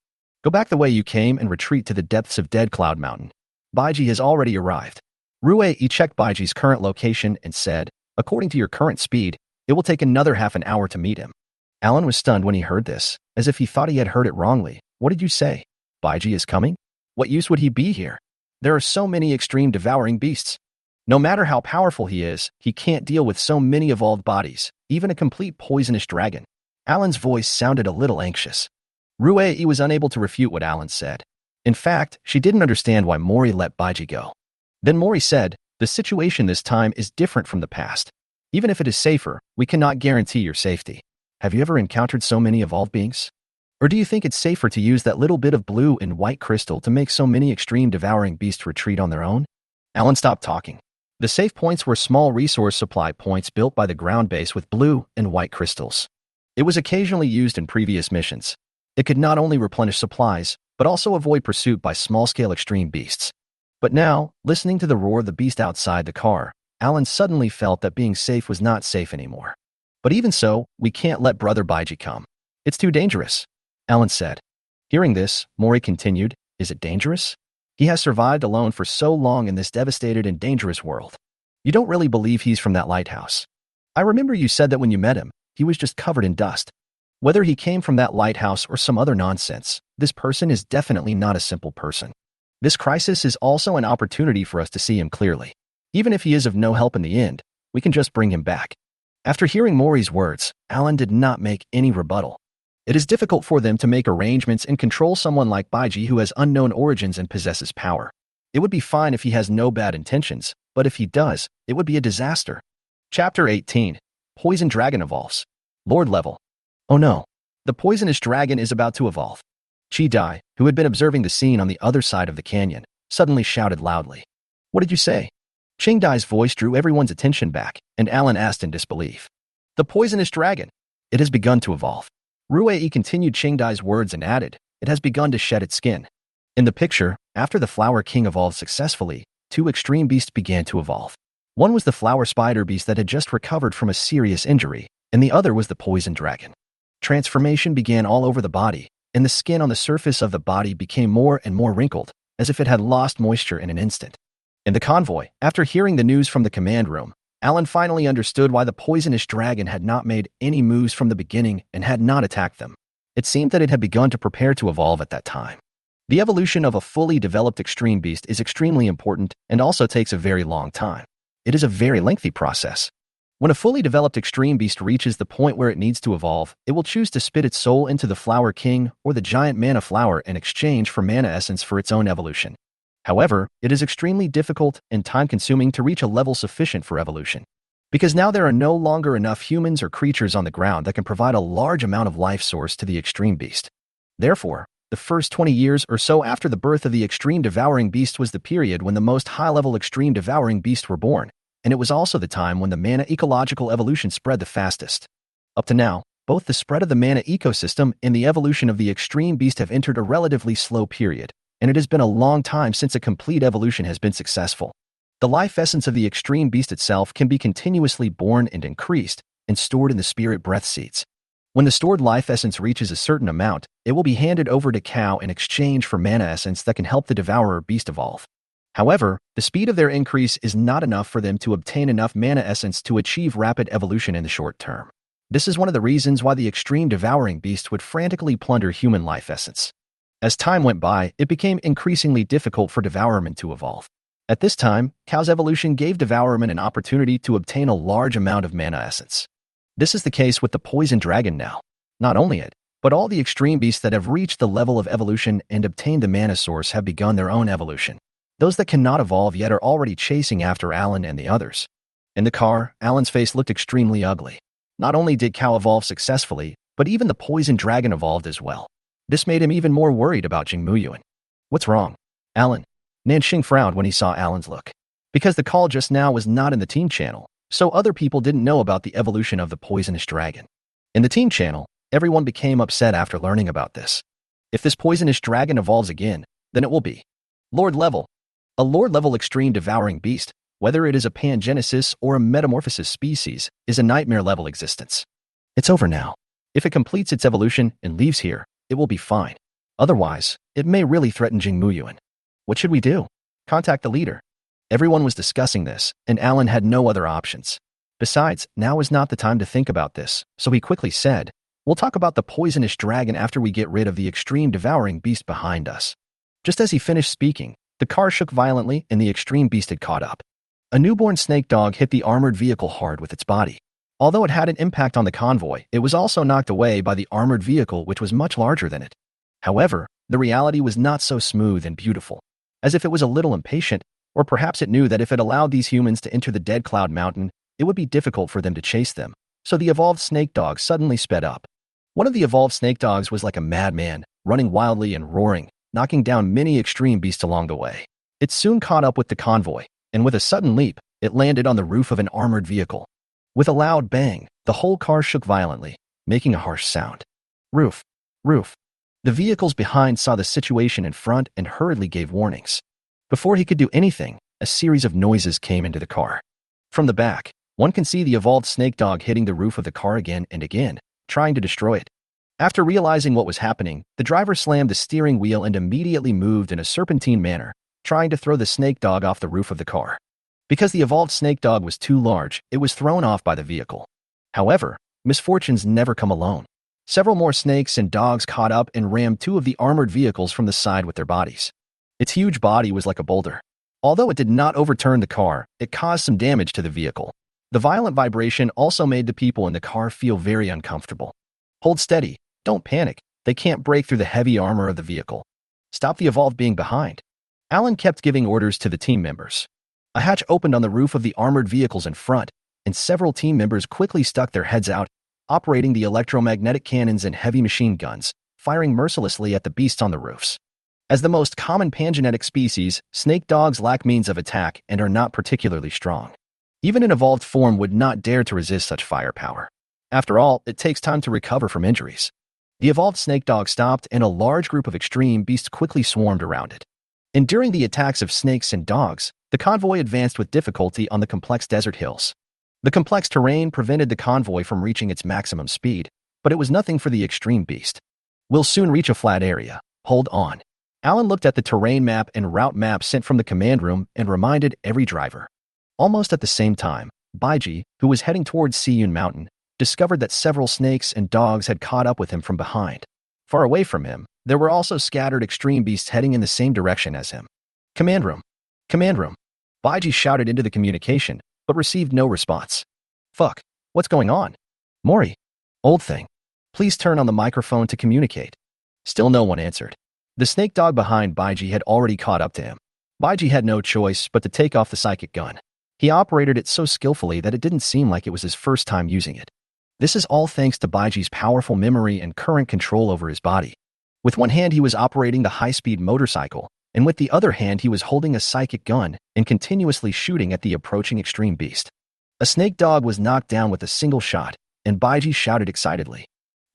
Go back the way you came and retreat to the depths of Dead Cloud Mountain. Baiji has already arrived." Rue checked Baiji's current location and said, "According to your current speed, it will take another half an hour to meet him." Alan was stunned when he heard this, as if he thought he had heard it wrongly. "What did you say? Baiji is coming? What use would he be here? There are so many extreme devouring beasts. No matter how powerful he is, he can't deal with so many evolved bodies, even a complete poisonous dragon." Alan's voice sounded a little anxious. Rue was unable to refute what Alan said. In fact, she didn't understand why Mori let Baiji go. Then Mori said, "The situation this time is different from the past. Even if it is safer, we cannot guarantee your safety. Have you ever encountered so many evolved beings? Or do you think it's safer to use that little bit of blue and white crystal to make so many extreme devouring beasts retreat on their own?" Alan stopped talking. The safe points were small resource supply points built by the ground base with blue and white crystals. It was occasionally used in previous missions. It could not only replenish supplies, but also avoid pursuit by small-scale extreme beasts. But now, listening to the roar of the beast outside the car, Alan suddenly felt that being safe was not safe anymore. "But even so, we can't let Brother Baiji come. It's too dangerous," Alan said. Hearing this, Mori continued, "Is it dangerous? He has survived alone for so long in this devastated and dangerous world. You don't really believe he's from that lighthouse. I remember you said that when you met him, he was just covered in dust. Whether he came from that lighthouse or some other nonsense, this person is definitely not a simple person. This crisis is also an opportunity for us to see him clearly. Even if he is of no help in the end, we can just bring him back." After hearing Mori's words, Alan did not make any rebuttal. It is difficult for them to make arrangements and control someone like Baiji who has unknown origins and possesses power. It would be fine if he has no bad intentions, but if he does, it would be a disaster. Chapter 18. Poison Dragon Evolves. Lord Level. Oh no. The poisonous dragon is about to evolve. Chi Dai, who had been observing the scene on the other side of the canyon, suddenly shouted loudly. "What did you say?" Ching Dai's voice drew everyone's attention back, and Alan asked in disbelief. "The poisonous dragon. It has begun to evolve." Rue continued Ching Dai's words and added, "It has begun to shed its skin." In the picture, after the Flower King evolved successfully, 2 extreme beasts began to evolve. One was the flower spider beast that had just recovered from a serious injury, and the other was the poison dragon. Transformation began all over the body, and the skin on the surface of the body became more and more wrinkled, as if it had lost moisture in an instant. In the convoy, after hearing the news from the command room, Alan finally understood why the poisonous dragon had not made any moves from the beginning and had not attacked them. It seemed that it had begun to prepare to evolve at that time. The evolution of a fully developed extreme beast is extremely important and also takes a very long time. It is a very lengthy process. When a fully developed extreme beast reaches the point where it needs to evolve, it will choose to spit its soul into the Flower King or the giant mana flower in exchange for mana essence for its own evolution. However, it is extremely difficult and time-consuming to reach a level sufficient for evolution, because now there are no longer enough humans or creatures on the ground that can provide a large amount of life source to the extreme beast. Therefore, the first 20 years or so after the birth of the extreme devouring beast was the period when the most high-level extreme devouring beasts were born, and it was also the time when the mana ecological evolution spread the fastest. Up to now, both the spread of the mana ecosystem and the evolution of the extreme beast have entered a relatively slow period, and it has been a long time since a complete evolution has been successful. The life essence of the extreme beast itself can be continuously born and increased and stored in the spirit breath seeds. When the stored life essence reaches a certain amount, it will be handed over to Cow in exchange for mana essence that can help the devourer beast evolve. However, the speed of their increase is not enough for them to obtain enough mana essence to achieve rapid evolution in the short term. This is one of the reasons why the extreme devouring beast would frantically plunder human life essence. As time went by, it became increasingly difficult for Devourman to evolve. At this time, Cow's evolution gave Devourman an opportunity to obtain a large amount of mana essence. This is the case with the poison dragon now. Not only it, but all the extreme beasts that have reached the level of evolution and obtained the mana source have begun their own evolution. Those that cannot evolve yet are already chasing after Alan and the others. In the car, Alan's face looked extremely ugly. Not only did Cow evolve successfully, but even the poison dragon evolved as well. This made him even more worried about Jingmuyuan. What's wrong? Alan. Nanxing frowned when he saw Alan's look. Because the call just now was not in the team channel, so other people didn't know about the evolution of the poisonous dragon. In the team channel, everyone became upset after learning about this. If this poisonous dragon evolves again, then it will be Lord level. A Lord-level extreme devouring beast, whether it is a pangenesis or a metamorphosis species, is a nightmare-level existence. It's over now. If it completes its evolution and leaves here, it will be fine. Otherwise, it may really threaten Jingmuyuan. What should we do? Contact the leader. Everyone was discussing this, and Alan had no other options. Besides, now is not the time to think about this, so he quickly said, "We'll talk about the poisonous dragon after we get rid of the extreme devouring beast behind us." Just as he finished speaking, the car shook violently and the extreme beast had caught up. A newborn snake dog hit the armored vehicle hard with its body. Although it had an impact on the convoy, it was also knocked away by the armored vehicle, which was much larger than it. However, the reality was not so smooth and beautiful. As if it was a little impatient, or perhaps it knew that if it allowed these humans to enter the Dead Cloud Mountain, it would be difficult for them to chase them. So the evolved snake dog suddenly sped up. One of the evolved snake dogs was like a madman, running wildly and roaring, knocking down many extreme beasts along the way. It soon caught up with the convoy, and with a sudden leap, it landed on the roof of an armored vehicle. With a loud bang, the whole car shook violently, making a harsh sound. Roof. Roof. The vehicles behind saw the situation in front and hurriedly gave warnings. Before he could do anything, a series of noises came into the car. From the back, one can see the evolved snake dog hitting the roof of the car again and again, trying to destroy it. After realizing what was happening, the driver slammed the steering wheel and immediately moved in a serpentine manner, trying to throw the snake dog off the roof of the car. Because the evolved snake dog was too large, it was thrown off by the vehicle. However, misfortunes never come alone. Several more snakes and dogs caught up and rammed two of the armored vehicles from the side with their bodies. Its huge body was like a boulder. Although it did not overturn the car, it caused some damage to the vehicle. The violent vibration also made the people in the car feel very uncomfortable. Hold steady. Don't panic. They can't break through the heavy armor of the vehicle. Stop the evolved being behind. Alan kept giving orders to the team members. A hatch opened on the roof of the armored vehicles in front, and several team members quickly stuck their heads out, operating the electromagnetic cannons and heavy machine guns, firing mercilessly at the beasts on the roofs. As the most common pangenetic species, snake dogs lack means of attack and are not particularly strong. Even an evolved form would not dare to resist such firepower. After all, it takes time to recover from injuries. The evolved snake dog stopped and a large group of extreme beasts quickly swarmed around it. Enduring the attacks of snakes and dogs, the convoy advanced with difficulty on the complex desert hills. The complex terrain prevented the convoy from reaching its maximum speed, but it was nothing for the extreme beast. We'll soon reach a flat area. Hold on. Alan looked at the terrain map and route map sent from the command room and reminded every driver. Almost at the same time, Baiji, who was heading towards Siyun Mountain, discovered that several snakes and dogs had caught up with him from behind. Far away from him, there were also scattered extreme beasts heading in the same direction as him. Command room. Command room. Baiji shouted into the communication, but received no response. Fuck. What's going on? Mori. Old thing. Please turn on the microphone to communicate. Still no one answered. The snake dog behind Baiji had already caught up to him. Baiji had no choice but to take off the psychic gun. He operated it so skillfully that it didn't seem like it was his first time using it. This is all thanks to Baiji's powerful memory and current control over his body. With one hand he was operating the high-speed motorcycle, and with the other hand he was holding a psychic gun and continuously shooting at the approaching extreme beast. A snake dog was knocked down with a single shot, and Baiji shouted excitedly.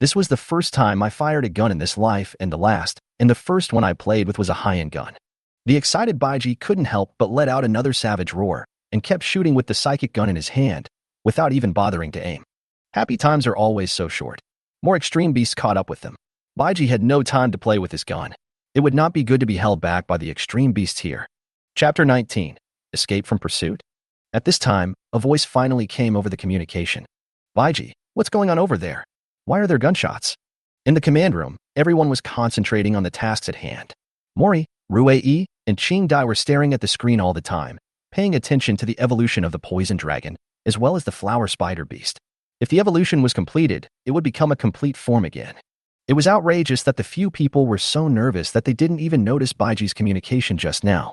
This was the first time I fired a gun in this life and the first one I played with was a high-end gun. The excited Baiji couldn't help but let out another savage roar and kept shooting with the psychic gun in his hand, without even bothering to aim. Happy times are always so short. More extreme beasts caught up with them. Baiji had no time to play with his gun. It would not be good to be held back by the extreme beasts here. Chapter 19. Escape from Pursuit. At this time, a voice finally came over the communication. Baiji, what's going on over there? Why are there gunshots? In the command room, everyone was concentrating on the tasks at hand. Mori, Rue-E, and Ching Dai were staring at the screen all the time, paying attention to the evolution of the poison dragon, as well as the flower spider beast. If the evolution was completed, it would become a complete form again. It was outrageous that the few people were so nervous that they didn't even notice Baiji's communication just now.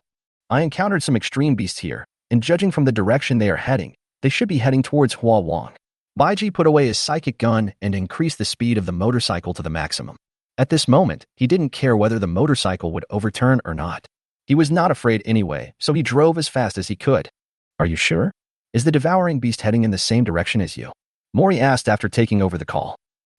I encountered some extreme beasts here, and judging from the direction they are heading, they should be heading towards Hua Wang. Baiji put away his psychic gun and increased the speed of the motorcycle to the maximum. At this moment, he didn't care whether the motorcycle would overturn or not. He was not afraid anyway, so he drove as fast as he could. Are you sure? Is the devouring beast heading in the same direction as you? Mori asked after taking over the call.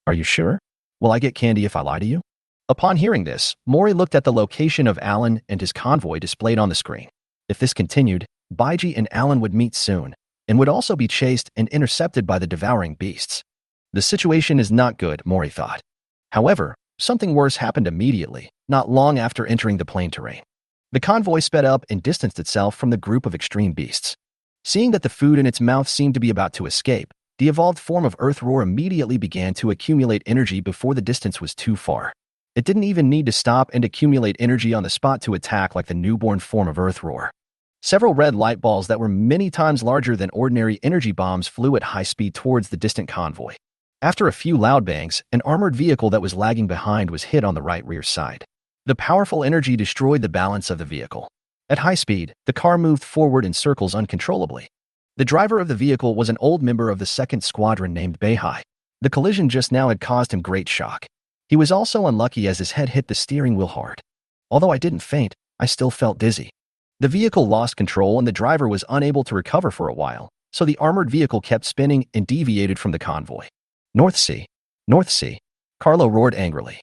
Are you sure? Will I get candy if I lie to you? Upon hearing this, Mori looked at the location of Alan and his convoy displayed on the screen. If this continued, Baiji and Alan would meet soon, and would also be chased and intercepted by the devouring beasts. The situation is not good, Mori thought. However, something worse happened immediately, not long after entering the plain terrain. The convoy sped up and distanced itself from the group of extreme beasts. Seeing that the food in its mouth seemed to be about to escape, the evolved form of Earth Roar immediately began to accumulate energy before the distance was too far. It didn't even need to stop and accumulate energy on the spot to attack like the newborn form of Earth Roar. Several red light balls that were many times larger than ordinary energy bombs flew at high speed towards the distant convoy. After a few loud bangs, an armored vehicle that was lagging behind was hit on the right rear side. The powerful energy destroyed the balance of the vehicle. At high speed, the car moved forward in circles uncontrollably. The driver of the vehicle was an old member of the 2nd Squadron named Baiji. The collision just now had caused him great shock. He was also unlucky as his head hit the steering wheel hard. Although I didn't faint, I still felt dizzy. The vehicle lost control and the driver was unable to recover for a while, so the armored vehicle kept spinning and deviated from the convoy. North Sea. North Sea. Carlo roared angrily.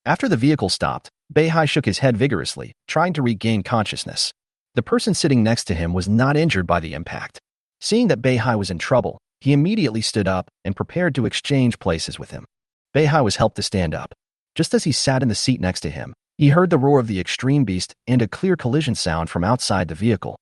After the vehicle stopped, Baiji shook his head vigorously, trying to regain consciousness. The person sitting next to him was not injured by the impact. Seeing that Baiji was in trouble, he immediately stood up and prepared to exchange places with him. Baiji was helped to stand up. Just as he sat in the seat next to him, he heard the roar of the extreme beast and a clear collision sound from outside the vehicle.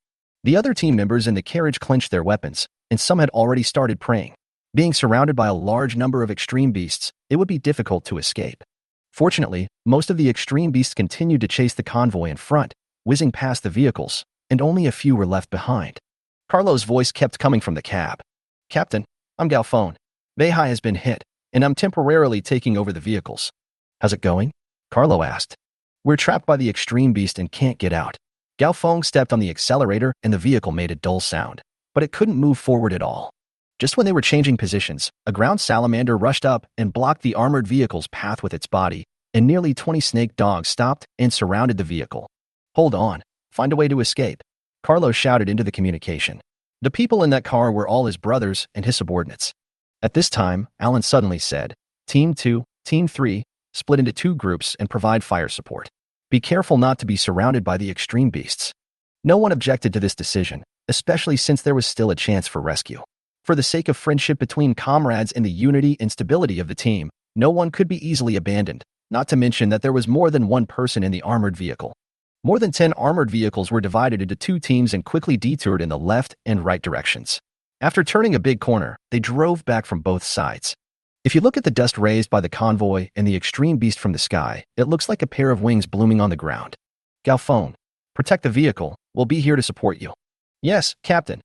The other team members in the carriage clenched their weapons, and some had already started praying. Being surrounded by a large number of extreme beasts, it would be difficult to escape. Fortunately, most of the extreme beasts continued to chase the convoy in front, whizzing past the vehicles, and only a few were left behind. Carlo's voice kept coming from the cab. Captain, I'm Galfone. Baiji has been hit, and I'm temporarily taking over the vehicles. How's it going? Carlo asked. We're trapped by the extreme beast and can't get out. Galfone stepped on the accelerator and the vehicle made a dull sound, but it couldn't move forward at all. Just when they were changing positions, a ground salamander rushed up and blocked the armored vehicle's path with its body, and nearly 20 snake dogs stopped and surrounded the vehicle. Hold on, find a way to escape. Carlo shouted into the communication. The people in that car were all his brothers and his subordinates. At this time, Alan suddenly said, Team 2, Team 3, split into 2 groups and provide fire support. Be careful not to be surrounded by the extreme beasts. No one objected to this decision, especially since there was still a chance for rescue. For the sake of friendship between comrades and the unity and stability of the team, no one could be easily abandoned, not to mention that there was more than one person in the armored vehicle. More than 10 armored vehicles were divided into two teams and quickly detoured in the left and right directions. After turning a big corner, they drove back from both sides. If you look at the dust raised by the convoy and the extreme beast from the sky, it looks like a pair of wings blooming on the ground. Galfone, protect the vehicle. We'll be here to support you. Yes, Captain.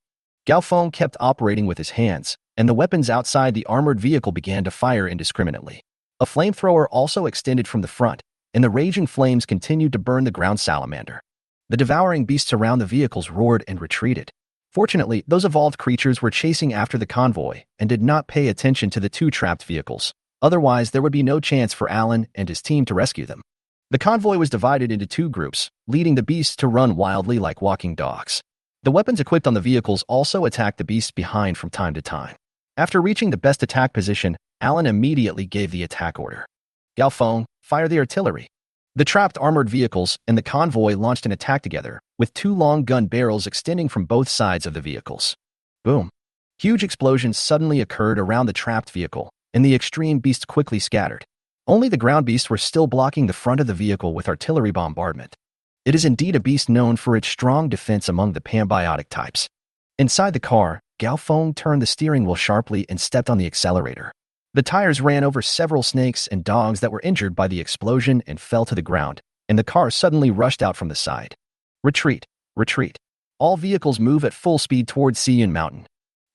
Galfone kept operating with his hands, and the weapons outside the armored vehicle began to fire indiscriminately. A flamethrower also extended from the front, and the raging flames continued to burn the ground salamander. The devouring beasts around the vehicles roared and retreated. Fortunately, those evolved creatures were chasing after the convoy and did not pay attention to the two trapped vehicles. Otherwise, there would be no chance for Alan and his team to rescue them. The convoy was divided into two groups, leading the beasts to run wildly like walking dogs. The weapons equipped on the vehicles also attacked the beasts behind from time to time. After reaching the best attack position, Alan immediately gave the attack order. Galfone, fire the artillery. The trapped armored vehicles and the convoy launched an attack together, with two long gun barrels extending from both sides of the vehicles. Boom. Huge explosions suddenly occurred around the trapped vehicle, and the extreme beasts quickly scattered. Only the ground beasts were still blocking the front of the vehicle with artillery bombardment. It is indeed a beast known for its strong defense among the panbiotic types. Inside the car, Galfone turned the steering wheel sharply and stepped on the accelerator. The tires ran over several snakes and dogs that were injured by the explosion and fell to the ground, and the car suddenly rushed out from the side. Retreat, retreat. All vehicles move at full speed towards Siyun Mountain.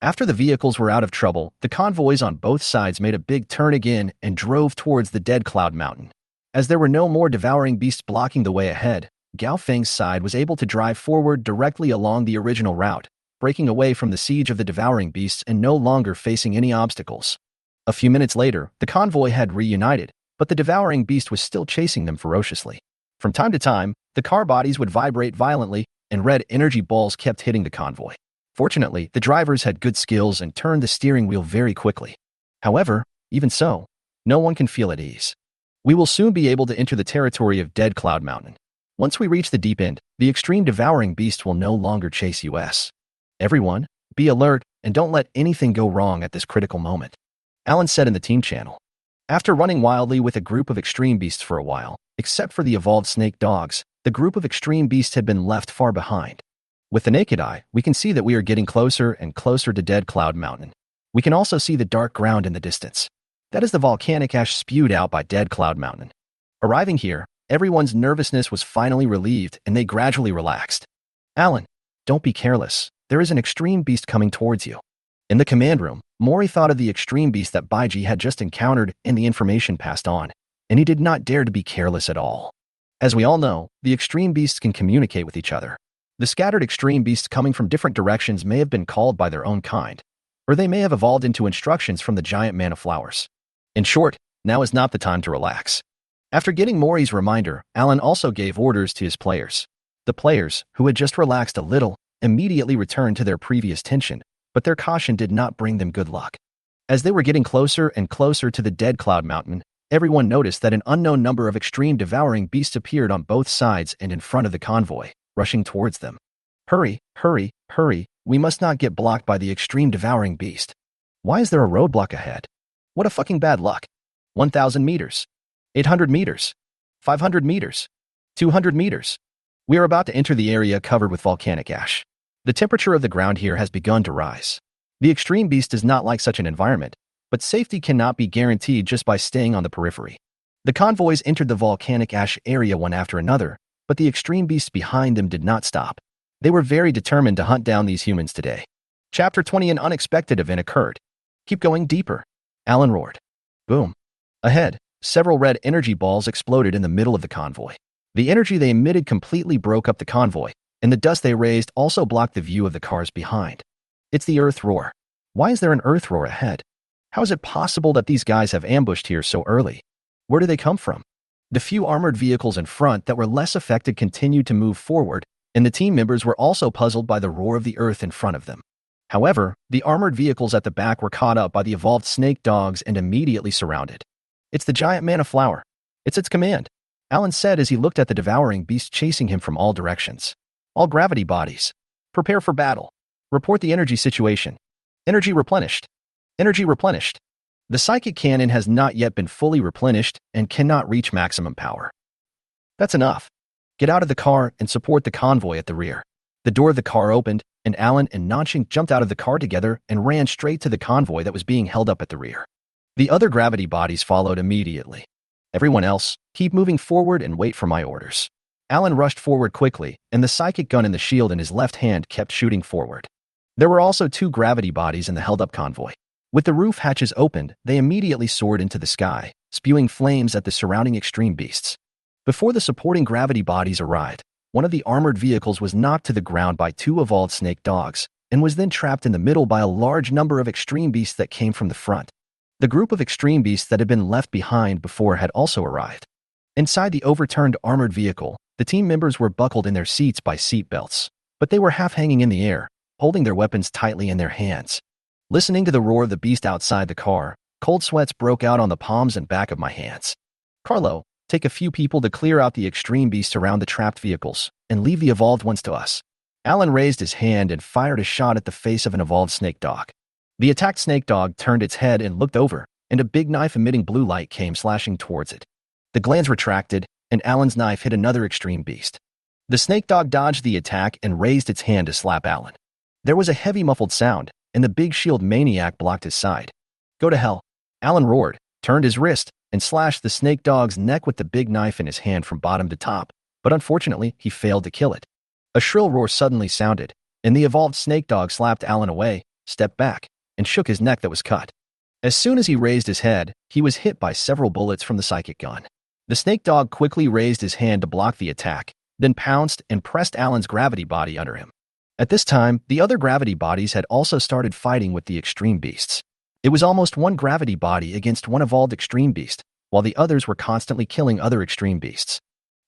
After the vehicles were out of trouble, the convoys on both sides made a big turn again and drove towards the Dead Cloud Mountain. As there were no more devouring beasts blocking the way ahead, Gao Feng's side was able to drive forward directly along the original route, breaking away from the siege of the devouring beasts and no longer facing any obstacles. A few minutes later, the convoy had reunited, but the devouring beast was still chasing them ferociously. From time to time, the car bodies would vibrate violently, and red energy balls kept hitting the convoy. Fortunately, the drivers had good skills and turned the steering wheel very quickly. However, even so, no one can feel at ease. We will soon be able to enter the territory of Dead Cloud Mountain. Once we reach the deep end, the extreme devouring beast will no longer chase us. Everyone, be alert and don't let anything go wrong at this critical moment. Alan said in the team channel. After running wildly with a group of extreme beasts for a while, except for the evolved snake dogs, the group of extreme beasts had been left far behind. With the naked eye, we can see that we are getting closer and closer to Dead Cloud Mountain. We can also see the dark ground in the distance. That is the volcanic ash spewed out by Dead Cloud Mountain. Arriving here, everyone's nervousness was finally relieved and they gradually relaxed. Alan, don't be careless. There is an extreme beast coming towards you. In the command room, Mori thought of the extreme beast that Baiji had just encountered and the information passed on, and he did not dare to be careless at all. As we all know, the extreme beasts can communicate with each other. The scattered extreme beasts coming from different directions may have been called by their own kind, or they may have evolved into instructions from the giant manna flowers. In short, now is not the time to relax. After getting Mori's reminder, Alan also gave orders to his players. The players, who had just relaxed a little, immediately returned to their previous tension, but their caution did not bring them good luck. As they were getting closer and closer to the Dead Cloud Mountain, everyone noticed that an unknown number of extreme devouring beasts appeared on both sides and in front of the convoy, rushing towards them. Hurry, hurry, hurry, we must not get blocked by the extreme devouring beast. Why is there a roadblock ahead? What a fucking bad luck. 1,000 meters. 800 meters. 500 meters. 200 meters. We are about to enter the area covered with volcanic ash. The temperature of the ground here has begun to rise. The extreme beast does not like such an environment, but safety cannot be guaranteed just by staying on the periphery. The convoys entered the volcanic ash area one after another, but the extreme beasts behind them did not stop. They were very determined to hunt down these humans today. Chapter 20. An unexpected event occurred. Keep going deeper. Alan roared. Boom. Ahead, several red energy balls exploded in the middle of the convoy. The energy they emitted completely broke up the convoy, and the dust they raised also blocked the view of the cars behind. It's the Earth Roar. Why is there an Earth Roar ahead? How is it possible that these guys have ambushed here so early? Where do they come from? The few armored vehicles in front that were less affected continued to move forward, and the team members were also puzzled by the roar of the earth in front of them. However, the armored vehicles at the back were caught up by the evolved snake dogs and immediately surrounded. It's the giant manna flower. It's its command, Alan said as he looked at the devouring beast chasing him from all directions. All gravity bodies. Prepare for battle. Report the energy situation. Energy replenished. Energy replenished. The psychic cannon has not yet been fully replenished and cannot reach maximum power. That's enough. Get out of the car and support the convoy at the rear. The door of the car opened, and Alan and Nanqing jumped out of the car together and ran straight to the convoy that was being held up at the rear. The other gravity bodies followed immediately. Everyone else, keep moving forward and wait for my orders. Alan rushed forward quickly, and the psychic gun in the shield in his left hand kept shooting forward. There were also 2 gravity bodies in the held-up convoy. With the roof hatches opened, they immediately soared into the sky, spewing flames at the surrounding extreme beasts. Before the supporting gravity bodies arrived, one of the armored vehicles was knocked to the ground by 2 evolved snake dogs, and was then trapped in the middle by a large number of extreme beasts that came from the front. The group of extreme beasts that had been left behind before had also arrived. Inside the overturned armored vehicle, the team members were buckled in their seats by seat belts, but they were half hanging in the air, holding their weapons tightly in their hands. Listening to the roar of the beast outside the car, cold sweats broke out on the palms and back of my hands. Carlo, take a few people to clear out the extreme beasts around the trapped vehicles, and leave the evolved ones to us. Alan raised his hand and fired a shot at the face of an evolved snake dog. The attacked snake dog turned its head and looked over, and a big knife emitting blue light came slashing towards it. The glands retracted, and Alan's knife hit another extreme beast. The snake dog dodged the attack and raised its hand to slap Alan. There was a heavy muffled sound, and the big shield maniac blocked his side. Go to hell. Alan roared, turned his wrist, and slashed the snake dog's neck with the big knife in his hand from bottom to top, but unfortunately, he failed to kill it. A shrill roar suddenly sounded, and the evolved snake dog slapped Alan away, stepped back, and shook his neck that was cut. As soon as he raised his head, he was hit by several bullets from the psychic gun. The snake dog quickly raised his hand to block the attack, then pounced and pressed Alan's gravity body under him. At this time, the other gravity bodies had also started fighting with the extreme beasts. It was almost one gravity body against one evolved extreme beast, while the others were constantly killing other extreme beasts.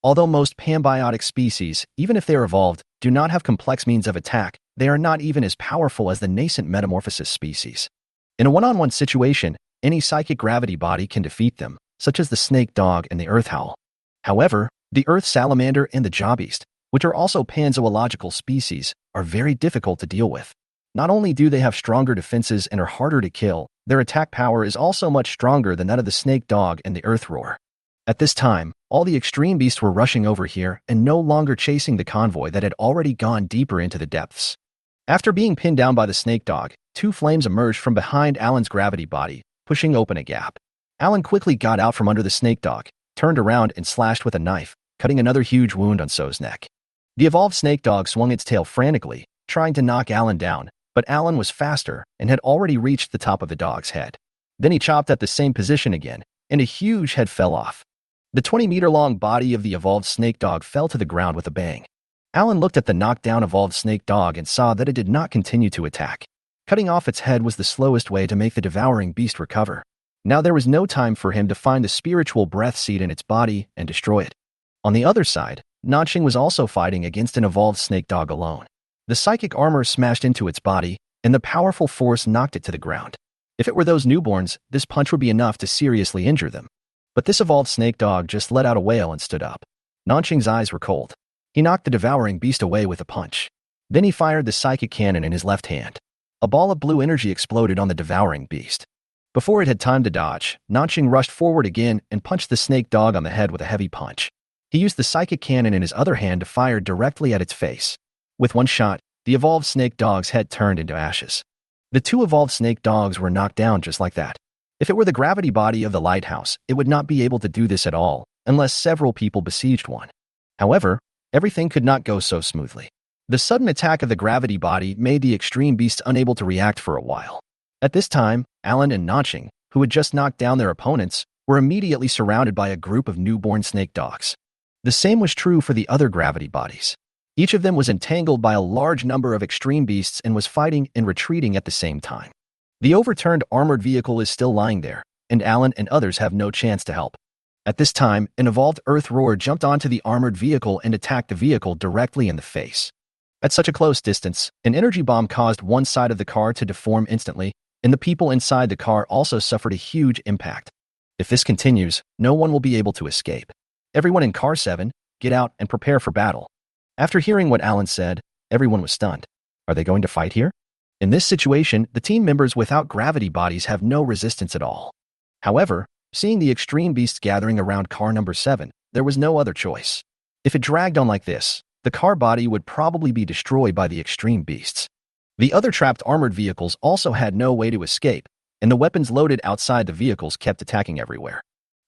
Although most panbiotic species, even if they are evolved, do not have complex means of attack, they are not even as powerful as the nascent metamorphosis species. In a one-on-one situation, any psychic gravity body can defeat them, such as the snake dog and the earth howl. However, the earth salamander and the jawbeast, which are also panzoological species, are very difficult to deal with. Not only do they have stronger defenses and are harder to kill, their attack power is also much stronger than that of the snake dog and the earth roar. At this time, all the extreme beasts were rushing over here and no longer chasing the convoy that had already gone deeper into the depths. After being pinned down by the snake dog, 2 flames emerged from behind Alan's gravity body, pushing open a gap. Alan quickly got out from under the snake dog, turned around and slashed with a knife, cutting another huge wound on So's neck. The evolved snake dog swung its tail frantically, trying to knock Alan down, but Alan was faster and had already reached the top of the dog's head. Then he chopped at the same position again, and a huge head fell off. The 20-meter-long body of the evolved snake dog fell to the ground with a bang. Alan looked at the knocked-down evolved snake dog and saw that it did not continue to attack. Cutting off its head was the slowest way to make the devouring beast recover. Now there was no time for him to find the spiritual breath seed in its body and destroy it. On the other side, Nanqing was also fighting against an evolved snake dog alone. The psychic armor smashed into its body, and the powerful force knocked it to the ground. If it were those newborns, this punch would be enough to seriously injure them. But this evolved snake dog just let out a wail and stood up. Nanqing's eyes were cold. He knocked the devouring beast away with a punch. Then he fired the psychic cannon in his left hand. A ball of blue energy exploded on the devouring beast. Before it had time to dodge, Nanqing rushed forward again and punched the snake dog on the head with a heavy punch. He used the psychic cannon in his other hand to fire directly at its face. With one shot, the evolved snake dog's head turned into ashes. The 2 evolved snake dogs were knocked down just like that. If it were the gravity body of the Lighthouse, it would not be able to do this at all, unless several people besieged one. However, everything could not go so smoothly. The sudden attack of the gravity body made the extreme beasts unable to react for a while. At this time, Alan and Nanqing, who had just knocked down their opponents, were immediately surrounded by a group of newborn snake dogs. The same was true for the other gravity bodies. Each of them was entangled by a large number of extreme beasts and was fighting and retreating at the same time. The overturned armored vehicle is still lying there, and Alan and others have no chance to help. At this time, an evolved earth roar jumped onto the armored vehicle and attacked the vehicle directly in the face. At such a close distance, an energy bomb caused one side of the car to deform instantly, and the people inside the car also suffered a huge impact. If this continues, no one will be able to escape. Everyone in Car 7, get out and prepare for battle. After hearing what Alan said, everyone was stunned. Are they going to fight here? In this situation, the team members without gravity bodies have no resistance at all. However, seeing the extreme beasts gathering around car number 7, there was no other choice. If it dragged on like this, the car body would probably be destroyed by the extreme beasts. The other trapped armored vehicles also had no way to escape, and the weapons loaded outside the vehicles kept attacking everywhere.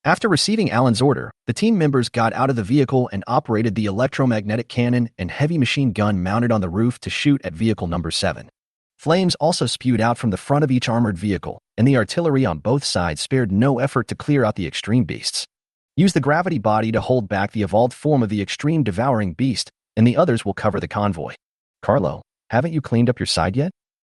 After receiving Alan's order, the team members got out of the vehicle and operated the electromagnetic cannon and heavy machine gun mounted on the roof to shoot at vehicle number 7. Flames also spewed out from the front of each armored vehicle, and the artillery on both sides spared no effort to clear out the extreme beasts. Use the gravity body to hold back the evolved form of the extreme devouring beast, and the others will cover the convoy. Carlo, haven't you cleaned up your side yet?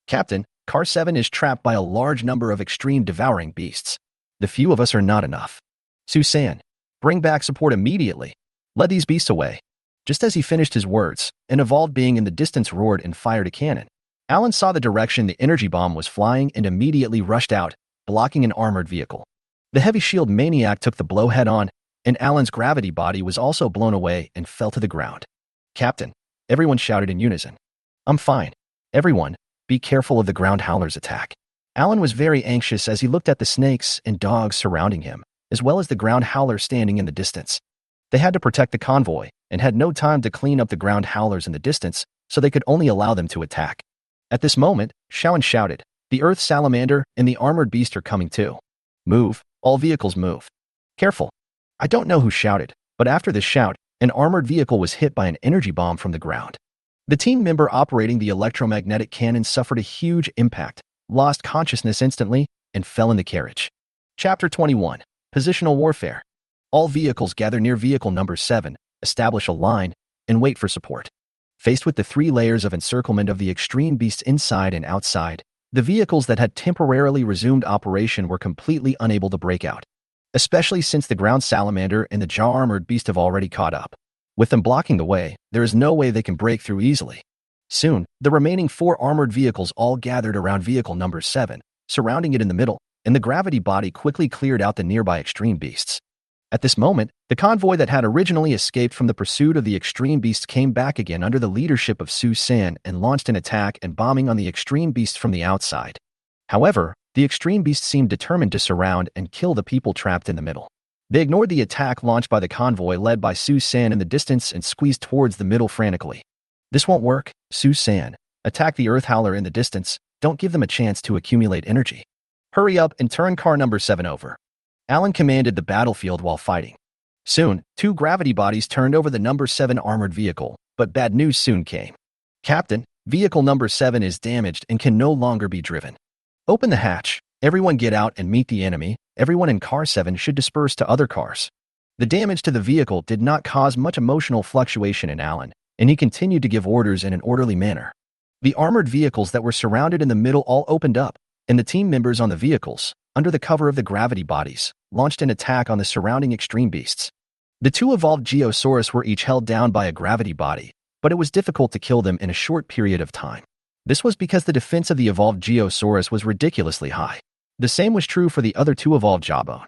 Captain, Car 7 is trapped by a large number of extreme devouring beasts. The few of us are not enough. Susan, bring back support immediately. Let these beasts away. Just as he finished his words, an evolved being in the distance roared and fired a cannon. Alan saw the direction the energy bomb was flying and immediately rushed out, blocking an armored vehicle. The heavy shield maniac took the blow head-on, and Alan's gravity body was also blown away and fell to the ground. Captain, everyone shouted in unison. I'm fine. Everyone, be careful of the ground howler's attack. Alan was very anxious as he looked at the snakes and dogs surrounding him, as well as the ground howler standing in the distance. They had to protect the convoy and had no time to clean up the ground howlers in the distance, so they could only allow them to attack. At this moment, Shawan shouted, "The Earth Salamander and the armored beast are coming too. Move, all vehicles move. Careful." I don't know who shouted, but after this shout, an armored vehicle was hit by an energy bomb from the ground. The team member operating the electromagnetic cannon suffered a huge impact, lost consciousness instantly, and fell in the carriage. Chapter 21. Positional Warfare. All vehicles gather near vehicle number 7, establish a line, and wait for support. Faced with the 3 layers of encirclement of the extreme beasts inside and outside, the vehicles that had temporarily resumed operation were completely unable to break out, especially since the ground salamander and the jaw-armored beast have already caught up. With them blocking the way, there is no way they can break through easily. Soon, the remaining 4 armored vehicles all gathered around vehicle number 7, surrounding it in the middle, and the gravity body quickly cleared out the nearby extreme beasts. At this moment, the convoy that had originally escaped from the pursuit of the extreme beasts came back again under the leadership of Susan and launched an attack and bombing on the extreme beasts from the outside. However, the extreme beasts seemed determined to surround and kill the people trapped in the middle. They ignored the attack launched by the convoy led by Susan in the distance and squeezed towards the middle frantically. This won't work, Susan. Attack the Earth Howler in the distance. Don't give them a chance to accumulate energy. Hurry up and turn car number 7 over. Alan commanded the battlefield while fighting. Soon, 2 gravity bodies turned over the number 7 armored vehicle, but bad news soon came. Captain, vehicle number 7 is damaged and can no longer be driven. Open the hatch. Everyone get out and meet the enemy. Everyone in car 7 should disperse to other cars. The damage to the vehicle did not cause much emotional fluctuation in Alan, and he continued to give orders in an orderly manner. The armored vehicles that were surrounded in the middle all opened up, and the team members on the vehicles, under the cover of the gravity bodies, launched an attack on the surrounding extreme beasts. The 2 evolved Geosaurus were each held down by a gravity body, but it was difficult to kill them in a short period of time. This was because the defense of the evolved Geosaurus was ridiculously high. The same was true for the other 2 evolved Jawbone.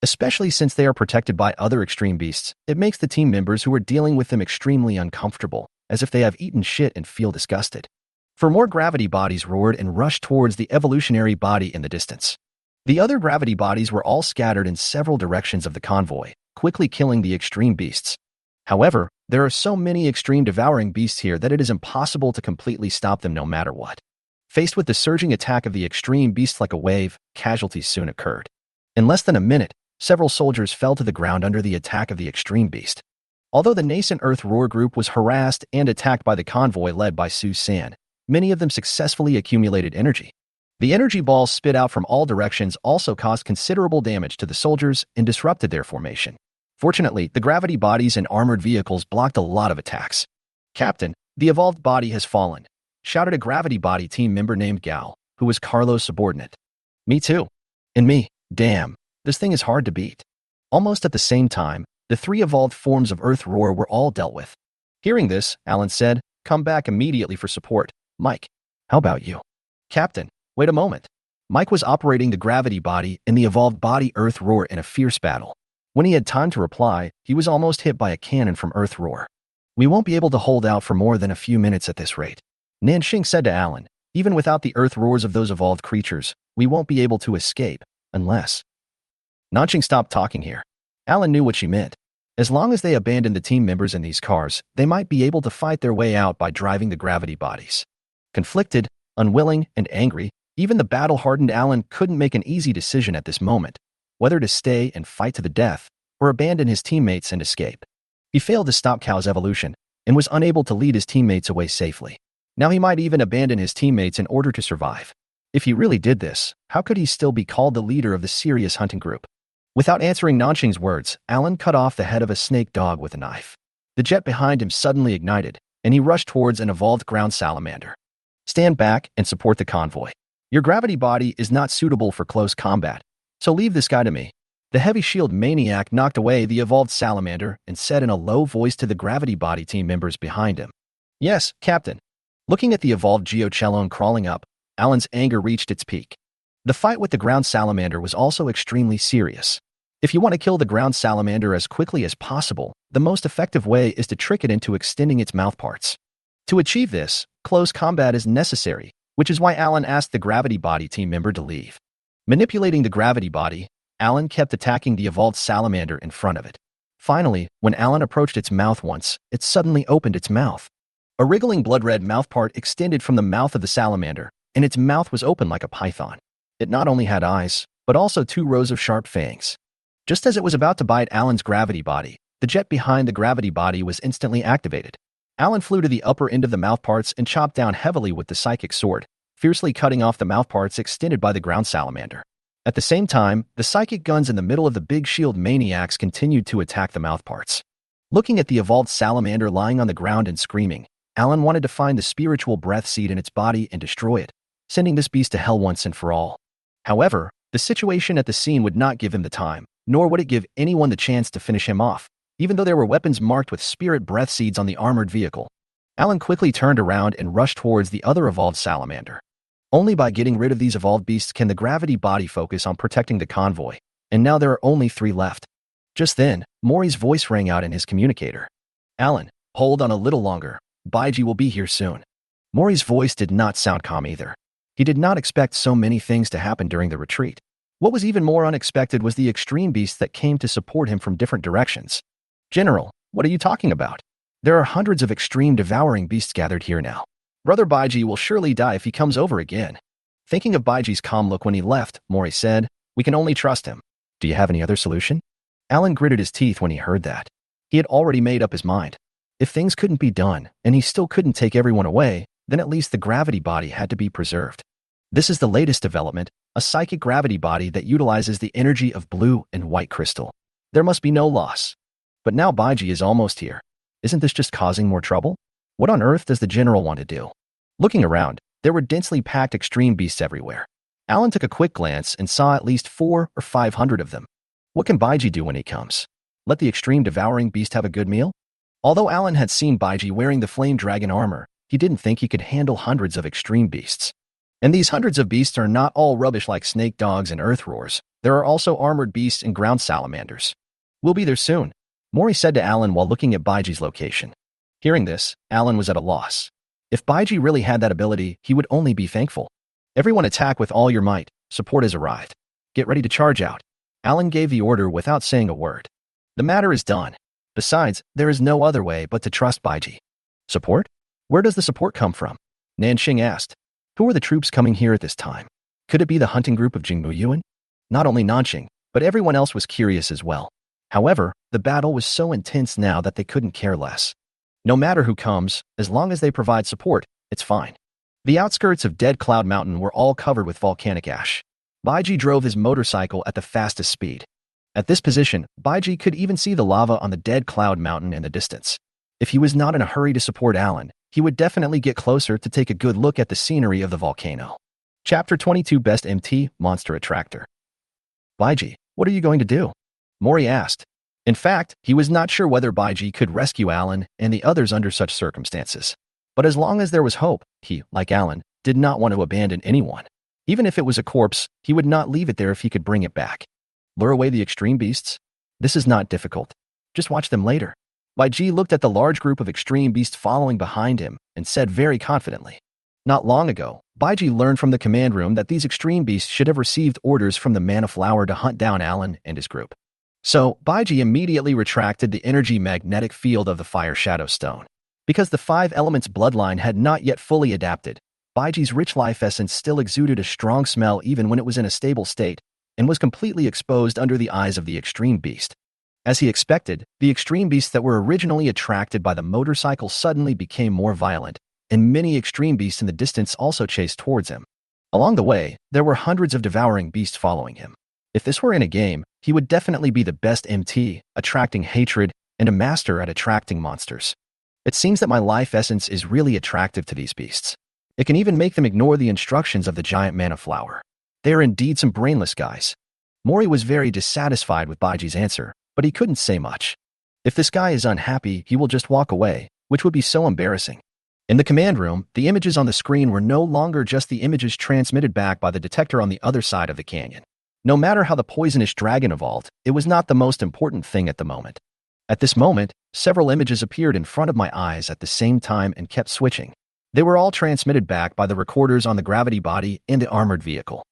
Especially since they are protected by other extreme beasts, it makes the team members who are dealing with them extremely uncomfortable, as if they have eaten shit and feel disgusted. 4 more gravity bodies roared and rushed towards the evolutionary body in the distance. The other gravity bodies were all scattered in several directions of the convoy, quickly killing the extreme beasts. However, there are so many extreme devouring beasts here that it is impossible to completely stop them no matter what. Faced with the surging attack of the extreme beasts like a wave, casualties soon occurred. In less than a minute, several soldiers fell to the ground under the attack of the extreme beast. Although the nascent Earth Roar group was harassed and attacked by the convoy led by Susan, many of them successfully accumulated energy. The energy balls spit out from all directions also caused considerable damage to the soldiers and disrupted their formation. Fortunately, the gravity bodies and armored vehicles blocked a lot of attacks. Captain, the evolved body has fallen, shouted a gravity body team member named Gal, who was Carlo's subordinate. Me too. And me. Damn, this thing is hard to beat. Almost at the same time, the 3 evolved forms of Earth Roar were all dealt with. Hearing this, Alan said, "Come back immediately for support. Mike, how about you?" Captain, wait a moment. Mike was operating the gravity body and the evolved body Earth Roar in a fierce battle. When he had time to reply, he was almost hit by a cannon from Earth Roar. We won't be able to hold out for more than a few minutes at this rate. Nanxing said to Alan, even without the Earth Roars of those evolved creatures, we won't be able to escape, unless... Nanxing stopped talking here. Alan knew what she meant. As long as they abandon the team members in these cars, they might be able to fight their way out by driving the gravity bodies. Conflicted, unwilling, and angry, even the battle-hardened Alan couldn't make an easy decision at this moment, whether to stay and fight to the death or abandon his teammates and escape. He failed to stop Cal's evolution and was unable to lead his teammates away safely. Now he might even abandon his teammates in order to survive. If he really did this, how could he still be called the leader of the serious hunting group? Without answering Nanqing's words, Alan cut off the head of a snake dog with a knife. The jet behind him suddenly ignited, and he rushed towards an evolved ground salamander. Stand back and support the convoy. Your gravity body is not suitable for close combat, so leave this guy to me. The heavy shield maniac knocked away the evolved salamander and said in a low voice to the gravity body team members behind him. Yes, Captain. Looking at the evolved geochelone crawling up, Alan's anger reached its peak. The fight with the ground salamander was also extremely serious. If you want to kill the ground salamander as quickly as possible, the most effective way is to trick it into extending its mouthparts. To achieve this, close combat is necessary, which is why Alan asked the gravity body team member to leave. Manipulating the gravity body, Alan kept attacking the evolved salamander in front of it. Finally, when Alan approached its mouth once, it suddenly opened its mouth. A wriggling blood-red mouthpart extended from the mouth of the salamander, and its mouth was open like a python. It not only had eyes, but also 2 rows of sharp fangs. Just as it was about to bite Alan's gravity body, the jet behind the gravity body was instantly activated. Alan flew to the upper end of the mouthparts and chopped down heavily with the psychic sword, fiercely cutting off the mouthparts extended by the ground salamander. At the same time, the psychic guns in the middle of the big shield maniacs continued to attack the mouthparts. Looking at the evolved salamander lying on the ground and screaming, Alan wanted to find the spiritual breath seed in its body and destroy it, sending this beast to hell once and for all. However, the situation at the scene would not give him the time, nor would it give anyone the chance to finish him off, even though there were weapons marked with spirit breath seeds on the armored vehicle. Alan quickly turned around and rushed towards the other evolved salamander. Only by getting rid of these evolved beasts can the gravity body focus on protecting the convoy, and now there are only 3 left. Just then, Mori's voice rang out in his communicator. Alan, hold on a little longer. Baiji will be here soon. Mori's voice did not sound calm either. He did not expect so many things to happen during the retreat. What was even more unexpected was the extreme beasts that came to support him from different directions. General, what are you talking about? There are hundreds of extreme devouring beasts gathered here now. Brother Baiji will surely die if he comes over again. Thinking of Baiji's calm look when he left, Mori said, we can only trust him. Do you have any other solution? Alan gritted his teeth when he heard that. He had already made up his mind. If things couldn't be done, and he still couldn't take everyone away, then at least the gravity body had to be preserved. This is the latest development, a psychic gravity body that utilizes the energy of blue and white crystal. There must be no loss. But now Baiji is almost here. Isn't this just causing more trouble? What on earth does the general want to do? Looking around, there were densely packed extreme beasts everywhere. Alan took a quick glance and saw at least 400 or 500 of them. What can Baiji do when he comes? Let the extreme devouring beast have a good meal? Although Alan had seen Baiji wearing the flame dragon armor, he didn't think he could handle hundreds of extreme beasts. And these hundreds of beasts are not all rubbish like snake dogs and earth roars. There are also armored beasts and ground salamanders. We'll be there soon, Mori said to Alan while looking at Baiji's location. Hearing this, Alan was at a loss. If Baiji really had that ability, he would only be thankful. Everyone attack with all your might. Support has arrived. Get ready to charge out. Alan gave the order without saying a word. The matter is done. Besides, there is no other way but to trust Baiji. Support? Where does the support come from? Nanqing asked. Who are the troops coming here at this time? Could it be the hunting group of Jingmu Yuan? Not only Nanqing, but everyone else was curious as well. However, the battle was so intense now that they couldn't care less. No matter who comes, as long as they provide support, it's fine. The outskirts of Dead Cloud Mountain were all covered with volcanic ash. Baiji drove his motorcycle at the fastest speed. At this position, Baiji could even see the lava on the Dead Cloud Mountain in the distance. If he was not in a hurry to support Alan, he would definitely get closer to take a good look at the scenery of the volcano. Chapter 22 Best MT Monster Attractor. Baiji, what are you going to do? Mori asked. In fact, he was not sure whether Baiji could rescue Alan and the others under such circumstances. But as long as there was hope, he, like Alan, did not want to abandon anyone. Even if it was a corpse, he would not leave it there if he could bring it back. Lure away the extreme beasts? This is not difficult. Just watch them later. Baiji looked at the large group of extreme beasts following behind him and said very confidently. Not long ago, Baiji learned from the command room that these extreme beasts should have received orders from the Mana Flower to hunt down Alan and his group. So, Baiji immediately retracted the energy magnetic field of the Fire Shadow Stone. Because the five elements bloodline had not yet fully adapted, Baiji's rich life essence still exuded a strong smell even when it was in a stable state, and was completely exposed under the eyes of the extreme beast. As he expected, the extreme beasts that were originally attracted by the motorcycle suddenly became more violent, and many extreme beasts in the distance also chased towards him. Along the way, there were hundreds of devouring beasts following him. If this were in a game, he would definitely be the best MT, attracting hatred, and a master at attracting monsters. It seems that my life essence is really attractive to these beasts. It can even make them ignore the instructions of the giant mana flower. They are indeed some brainless guys. Mori was very dissatisfied with Baiji's answer, but he couldn't say much. If this guy is unhappy, he will just walk away, which would be so embarrassing. In the command room, the images on the screen were no longer just the images transmitted back by the detector on the other side of the canyon. No matter how the poisonous dragon evolved, it was not the most important thing at the moment. At this moment, several images appeared in front of my eyes at the same time and kept switching. They were all transmitted back by the recorders on the gravity body and the armored vehicle.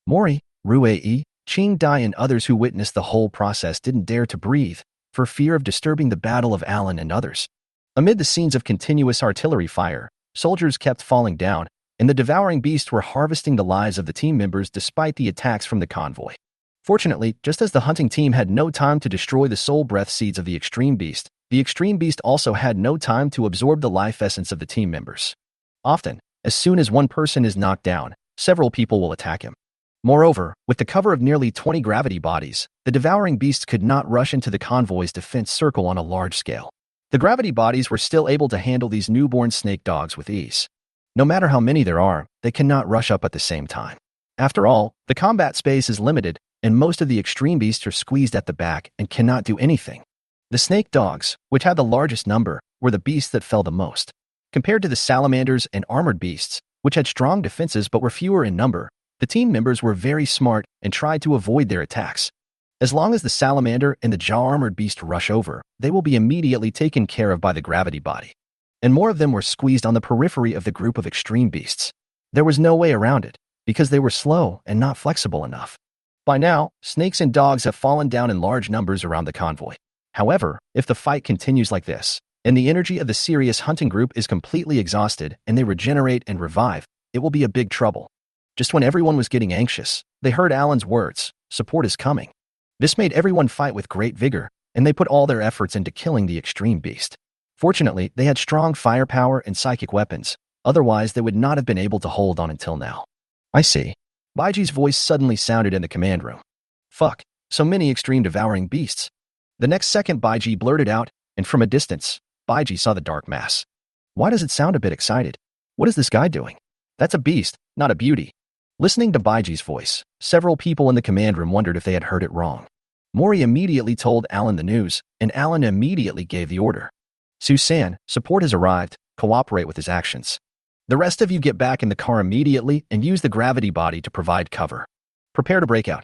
Mori, Rue, Qing Dai and others who witnessed the whole process didn't dare to breathe, for fear of disturbing the battle of Alan and others. Amid the scenes of continuous artillery fire, soldiers kept falling down, and the devouring beasts were harvesting the lives of the team members despite the attacks from the convoy. Fortunately, just as the hunting team had no time to destroy the soul breath seeds of the extreme beast also had no time to absorb the life essence of the team members. Often, as soon as one person is knocked down, several people will attack him. Moreover, with the cover of nearly 20 gravity bodies, the devouring beasts could not rush into the convoy's defense circle on a large scale. The gravity bodies were still able to handle these newborn snake dogs with ease. No matter how many there are, they cannot rush up at the same time. After all, the combat space is limited, and most of the extreme beasts are squeezed at the back and cannot do anything. The snake dogs, which had the largest number, were the beasts that fell the most. Compared to the salamanders and armored beasts, which had strong defenses but were fewer in number, the team members were very smart and tried to avoid their attacks. As long as the salamander and the jaw-armored beast rush over, they will be immediately taken care of by the gravity body. And more of them were squeezed on the periphery of the group of extreme beasts. There was no way around it, because they were slow and not flexible enough. By now, snakes and dogs have fallen down in large numbers around the convoy. However, if the fight continues like this, and the energy of the serious hunting group is completely exhausted and they regenerate and revive, it will be a big trouble. Just when everyone was getting anxious, they heard Alan's words, "Support is coming." This made everyone fight with great vigor, and they put all their efforts into killing the extreme beast. Fortunately, they had strong firepower and psychic weapons, otherwise they would not have been able to hold on until now. I see. Baiji's voice suddenly sounded in the command room. Fuck, so many extreme devouring beasts. The next second Baiji blurted out, and from a distance, Baiji saw the dark mass. Why does it sound a bit excited? What is this guy doing? That's a beast, not a beauty. Listening to Baiji's voice, several people in the command room wondered if they had heard it wrong. Mori immediately told Alan the news, and Alan immediately gave the order. Susan, support has arrived, cooperate with his actions. The rest of you get back in the car immediately and use the gravity body to provide cover. Prepare to break out.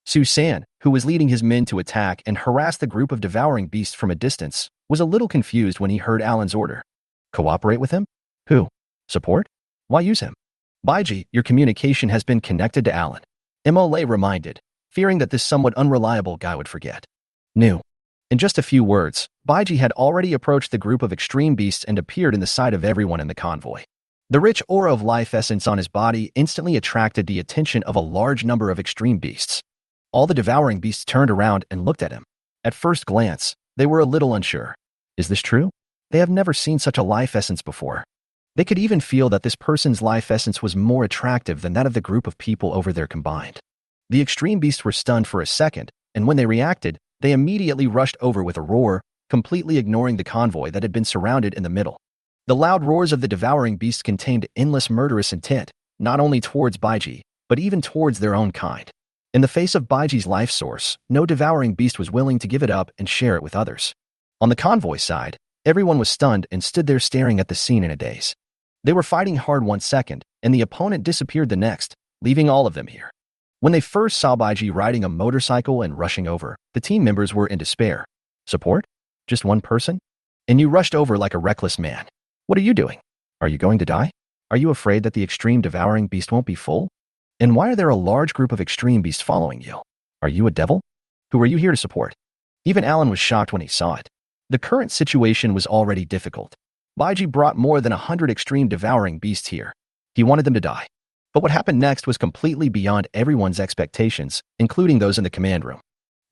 Susan, who was leading his men to attack and harass the group of devouring beasts from a distance, was a little confused when he heard Alan's order. Cooperate with him? Who? Support? Why use him? Baiji, your communication has been connected to Alan. Mole reminded, fearing that this somewhat unreliable guy would forget. New. In just a few words, Baiji had already approached the group of extreme beasts and appeared in the sight of everyone in the convoy. The rich aura of life essence on his body instantly attracted the attention of a large number of extreme beasts. All the devouring beasts turned around and looked at him. At first glance, they were a little unsure. Is this true? They have never seen such a life essence before. They could even feel that this person's life essence was more attractive than that of the group of people over there combined. The extreme beasts were stunned for a second, and when they reacted, they immediately rushed over with a roar, completely ignoring the convoy that had been surrounded in the middle. The loud roars of the devouring beasts contained endless murderous intent, not only towards Baiji, but even towards their own kind. In the face of Baiji's life source, no devouring beast was willing to give it up and share it with others. On the convoy side, everyone was stunned and stood there staring at the scene in a daze. They were fighting hard one second, and the opponent disappeared the next, leaving all of them here. When they first saw Baiji riding a motorcycle and rushing over, the team members were in despair. Support? Just one person? And you rushed over like a reckless man. What are you doing? Are you going to die? Are you afraid that the extreme devouring beast won't be full? And why are there a large group of extreme beasts following you? Are you a devil? Who are you here to support? Even Alan was shocked when he saw it. The current situation was already difficult. Baiji brought more than 100 extreme devouring beasts here. He wanted them to die. But what happened next was completely beyond everyone's expectations, including those in the command room.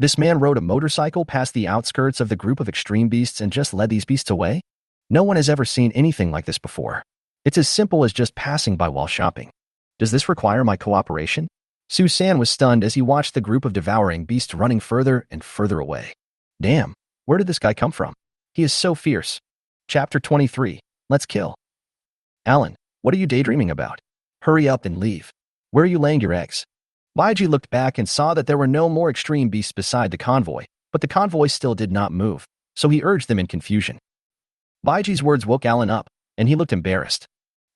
This man rode a motorcycle past the outskirts of the group of extreme beasts and just led these beasts away? No one has ever seen anything like this before. It's as simple as just passing by while shopping. Does this require my cooperation? Su-san was stunned as he watched the group of devouring beasts running further and further away. Damn, where did this guy come from? He is so fierce. Chapter 23. Let's kill. Alan, what are you daydreaming about? Hurry up and leave. Where are you laying your eggs? Baiji looked back and saw that there were no more extreme beasts beside the convoy, but the convoy still did not move, so he urged them in confusion. Baiji's words woke Alan up, and he looked embarrassed.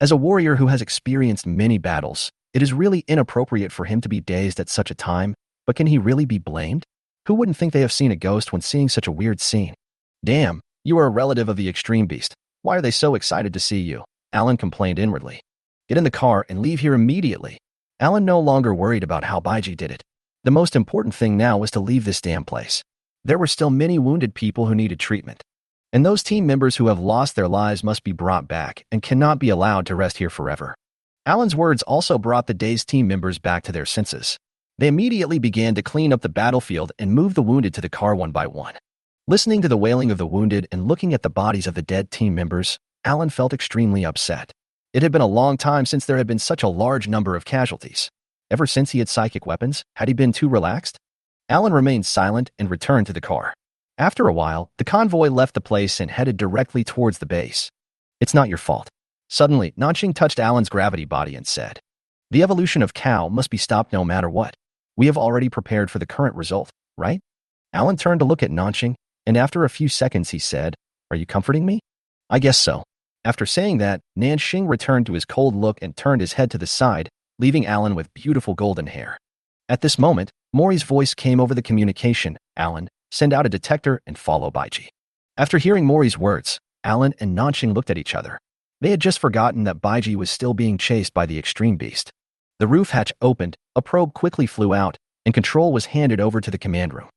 As a warrior who has experienced many battles, it is really inappropriate for him to be dazed at such a time, but can he really be blamed? Who wouldn't think they have seen a ghost when seeing such a weird scene? Damn, you are a relative of the extreme beast. Why are they so excited to see you? Alan complained inwardly. Get in the car and leave here immediately. Alan no longer worried about how Baiji did it. The most important thing now was to leave this damn place. There were still many wounded people who needed treatment. And those team members who have lost their lives must be brought back and cannot be allowed to rest here forever. Alan's words also brought the dazed team members back to their senses. They immediately began to clean up the battlefield and move the wounded to the car one by one. Listening to the wailing of the wounded and looking at the bodies of the dead team members, Alan felt extremely upset. It had been a long time since there had been such a large number of casualties. Ever since he had psychic weapons, had he been too relaxed? Alan remained silent and returned to the car. After a while, the convoy left the place and headed directly towards the base. It's not your fault. Suddenly, Nanxing touched Alan's gravity body and said, The evolution of cow must be stopped no matter what. We have already prepared for the current result, right? Alan turned to look at Nanxing, and after a few seconds he said, Are you comforting me? I guess so. After saying that, Nanxing returned to his cold look and turned his head to the side, leaving Alan with beautiful golden hair. At this moment, Mori's voice came over the communication. Alan, send out a detector and follow Baiji. After hearing Mori's words, Alan and Nanxing looked at each other. They had just forgotten that Baiji was still being chased by the extreme beast. The roof hatch opened, a probe quickly flew out, and control was handed over to the command room.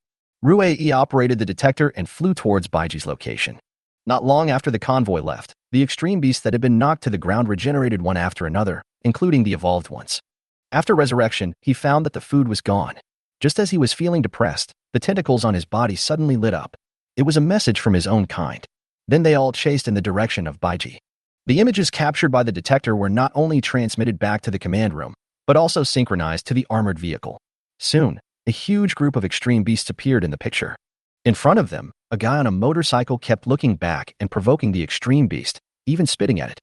Rue operated the detector and flew towards Baiji's location. Not long after the convoy left, the extreme beasts that had been knocked to the ground regenerated one after another, including the evolved ones. After resurrection, he found that the food was gone. Just as he was feeling depressed, the tentacles on his body suddenly lit up. It was a message from his own kind. Then they all chased in the direction of Baiji. The images captured by the detector were not only transmitted back to the command room, but also synchronized to the armored vehicle. Soon, a huge group of extreme beasts appeared in the picture. In front of them, a guy on a motorcycle kept looking back and provoking the extreme beast, even spitting at it.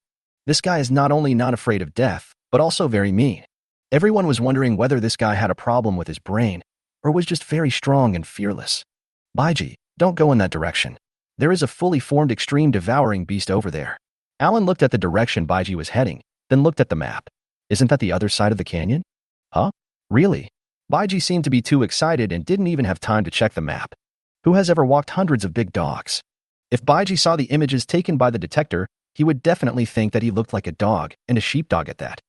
This guy is not only not afraid of death, but also very mean. Everyone was wondering whether this guy had a problem with his brain, or was just very strong and fearless. Baiji, don't go in that direction. There is a fully formed extreme devouring beast over there. Alan looked at the direction Baiji was heading, then looked at the map. Isn't that the other side of the canyon? Huh? Really? Baiji seemed to be too excited and didn't even have time to check the map. Who has ever walked hundreds of big dogs? If Baiji saw the images taken by the detector, he would definitely think that he looked like a dog, and a sheepdog at that.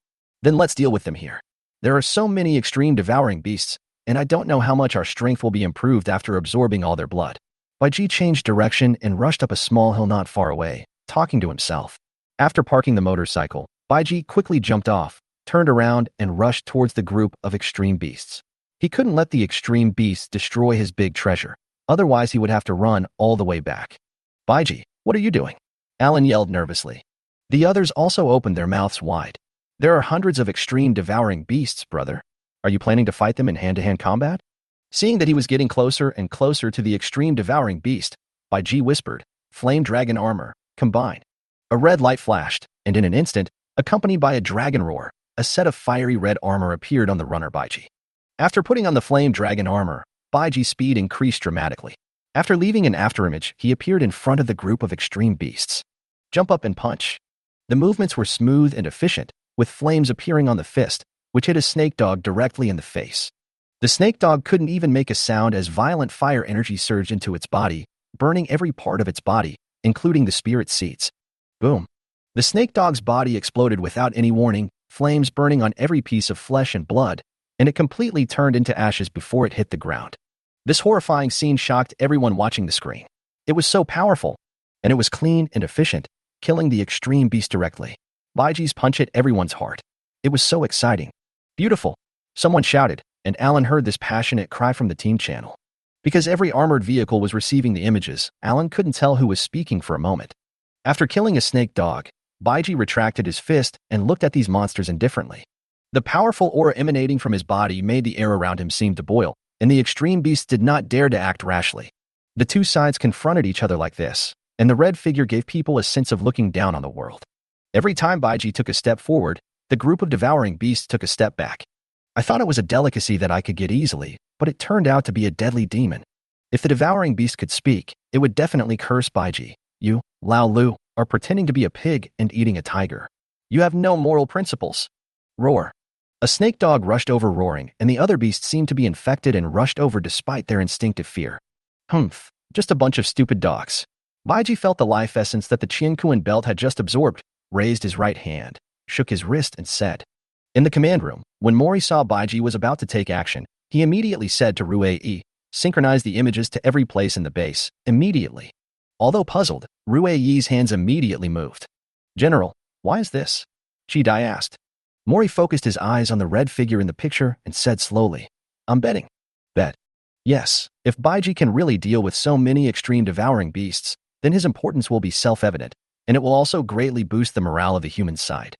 Then let's deal with them here. There are so many extreme devouring beasts, and I don't know how much our strength will be improved after absorbing all their blood. Baiji changed direction and rushed up a small hill not far away, talking to himself. After parking the motorcycle, Baiji quickly jumped off, turned around, and rushed towards the group of extreme beasts. He couldn't let the extreme beasts destroy his big treasure. Otherwise, he would have to run all the way back. Baiji, what are you doing? Alan yelled nervously. The others also opened their mouths wide. There are hundreds of extreme devouring beasts, brother. Are you planning to fight them in hand-to-hand combat? Seeing that he was getting closer and closer to the extreme devouring beast, Baiji whispered, Flame Dragon Armor, combine. A red light flashed, and in an instant, accompanied by a dragon roar, a set of fiery red armor appeared on the runner Baiji. After putting on the Flame Dragon Armor, Baiji's speed increased dramatically. After leaving an afterimage, he appeared in front of the group of extreme beasts. Jump up and punch. The movements were smooth and efficient, with flames appearing on the fist, which hit a snake dog directly in the face. The snake dog couldn't even make a sound as violent fire energy surged into its body, burning every part of its body, including the spirit seeds. Boom. The snake dog's body exploded without any warning, flames burning on every piece of flesh and blood, and it completely turned into ashes before it hit the ground. This horrifying scene shocked everyone watching the screen. It was so powerful, and it was clean and efficient, killing the extreme beast directly. Baiji's punch hit everyone's heart. It was so exciting. Beautiful, someone shouted, and Alan heard this passionate cry from the team channel. Because every armored vehicle was receiving the images, Alan couldn't tell who was speaking for a moment. After killing a snake dog, Baiji retracted his fist and looked at these monsters indifferently. The powerful aura emanating from his body made the air around him seem to boil, and the extreme beast did not dare to act rashly. The two sides confronted each other like this, and the red figure gave people a sense of looking down on the world. Every time Baiji took a step forward, the group of devouring beasts took a step back. I thought it was a delicacy that I could get easily, but it turned out to be a deadly demon. If the devouring beast could speak, it would definitely curse Baiji. You, Lao Lu, are pretending to be a pig and eating a tiger. You have no moral principles. Roar. A snake dog rushed over roaring, and the other beasts seemed to be infected and rushed over despite their instinctive fear. Humph, just a bunch of stupid dogs. Baiji felt the life essence that the Qianquan belt had just absorbed, raised his right hand, shook his wrist, and said. In the command room, when Mori saw Baiji was about to take action, he immediately said to Rui, synchronize the images to every place in the base, immediately. Although puzzled, Rui's hands immediately moved. General, why is this? Chi-Dai asked. Mori focused his eyes on the red figure in the picture and said slowly, I'm betting. Bet. Yes, if Baiji can really deal with so many extreme devouring beasts, then his importance will be self-evident, and it will also greatly boost the morale of the human side.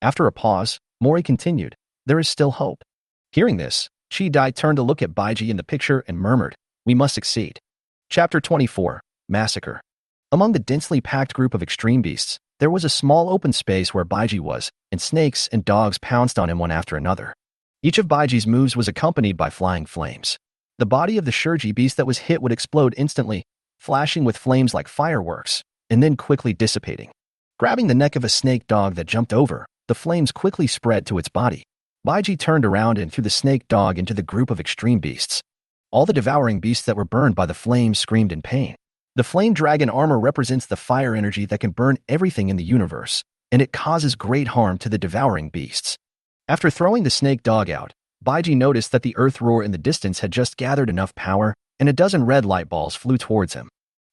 After a pause, Mori continued, there is still hope. Hearing this, Chi-Dai turned to look at Baiji in the picture and murmured, we must succeed. Chapter 24, Massacre. Among the densely packed group of extreme beasts, there was a small open space where Baiji was, and snakes and dogs pounced on him one after another. Each of Baiji's moves was accompanied by flying flames. The body of the Shurji beast that was hit would explode instantly, flashing with flames like fireworks, and then quickly dissipating. Grabbing the neck of a snake dog that jumped over, the flames quickly spread to its body. Baiji turned around and threw the snake dog into the group of extreme beasts. All the devouring beasts that were burned by the flames screamed in pain. The flame dragon armor represents the fire energy that can burn everything in the universe, and it causes great harm to the devouring beasts. After throwing the snake dog out, Baiji noticed that the earth roar in the distance had just gathered enough power, and a dozen red light balls flew towards him.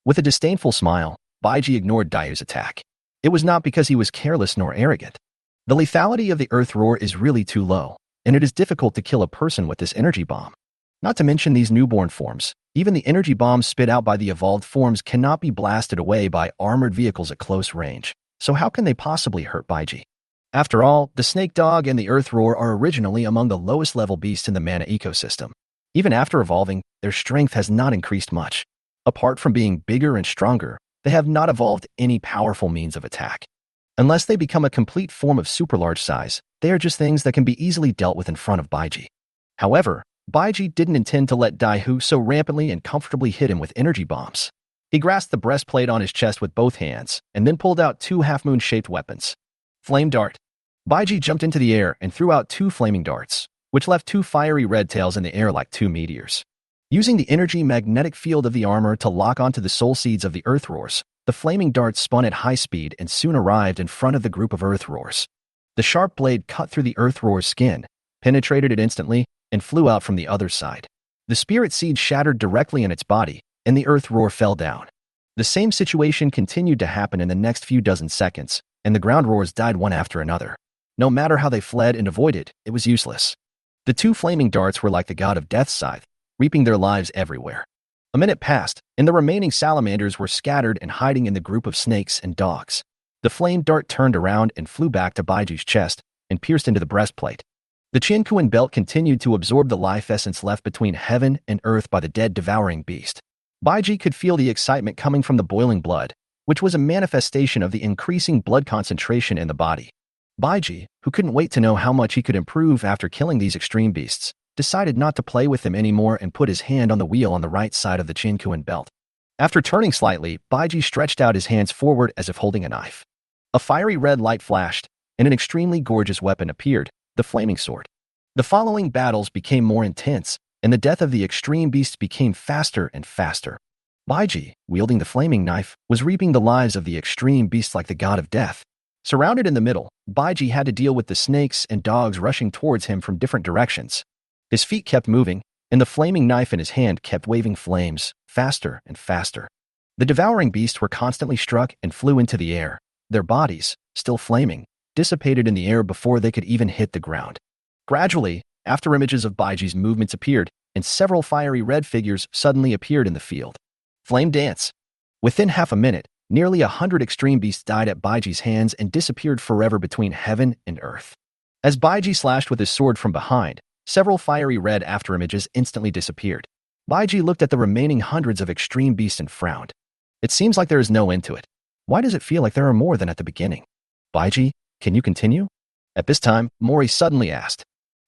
With a disdainful smile, Baiji ignored Daiu's attack. It was not because he was careless nor arrogant. The lethality of the earth roar is really too low, and it is difficult to kill a person with this energy bomb. Not to mention these newborn forms, even the energy bombs spit out by the evolved forms cannot be blasted away by armored vehicles at close range, so how can they possibly hurt Baiji? After all, the snake dog and the earth roar are originally among the lowest level beasts in the mana ecosystem. Even after evolving, their strength has not increased much. Apart from being bigger and stronger, they have not evolved any powerful means of attack. Unless they become a complete form of super large size, they are just things that can be easily dealt with in front of Baiji. However, Baiji didn't intend to let Daihu so rampantly and comfortably hit him with energy bombs. He grasped the breastplate on his chest with both hands, and then pulled out two half-moon-shaped weapons. Flame Dart. Baiji jumped into the air and threw out two flaming darts, which left two fiery red tails in the air like two meteors. Using the energy magnetic field of the armor to lock onto the soul seeds of the earth roars, the flaming darts spun at high speed and soon arrived in front of the group of earth roars. The sharp blade cut through the earth roar's skin, penetrated it instantly, and flew out from the other side. The spirit seed shattered directly in its body, and the earth roar fell down. The same situation continued to happen in the next few dozen seconds, and the ground roars died one after another. No matter how they fled and avoided, it was useless. The two flaming darts were like the god of death's scythe, reaping their lives everywhere. A minute passed, and the remaining salamanders were scattered and hiding in the group of snakes and dogs. The flame dart turned around and flew back to Baiji's chest and pierced into the breastplate. The Qianquan belt continued to absorb the life essence left between heaven and earth by the dead devouring beast. Baiji could feel the excitement coming from the boiling blood, which was a manifestation of the increasing blood concentration in the body. Baiji, who couldn't wait to know how much he could improve after killing these extreme beasts, decided not to play with them anymore and put his hand on the wheel on the right side of the Qianquan belt. After turning slightly, Baiji stretched out his hands forward as if holding a knife. A fiery red light flashed, and an extremely gorgeous weapon appeared, the flaming sword. The following battles became more intense, and the death of the extreme beasts became faster and faster. Baiji, wielding the flaming knife, was reaping the lives of the extreme beasts like the god of death. Surrounded in the middle, Baiji had to deal with the snakes and dogs rushing towards him from different directions. His feet kept moving, and the flaming knife in his hand kept waving flames, faster and faster. The devouring beasts were constantly struck and flew into the air. Their bodies, still flaming, dissipated in the air before they could even hit the ground. Gradually, after images of Baiji's movements appeared, and several fiery red figures suddenly appeared in the field. Flame dance. Within half a minute, nearly 100 extreme beasts died at Baiji's hands and disappeared forever between heaven and earth. As Baiji slashed with his sword from behind, several fiery red afterimages instantly disappeared. Baiji looked at the remaining hundreds of extreme beasts and frowned. It seems like there is no end to it. Why does it feel like there are more than at the beginning? Baiji, can you continue? At this time, Mori suddenly asked.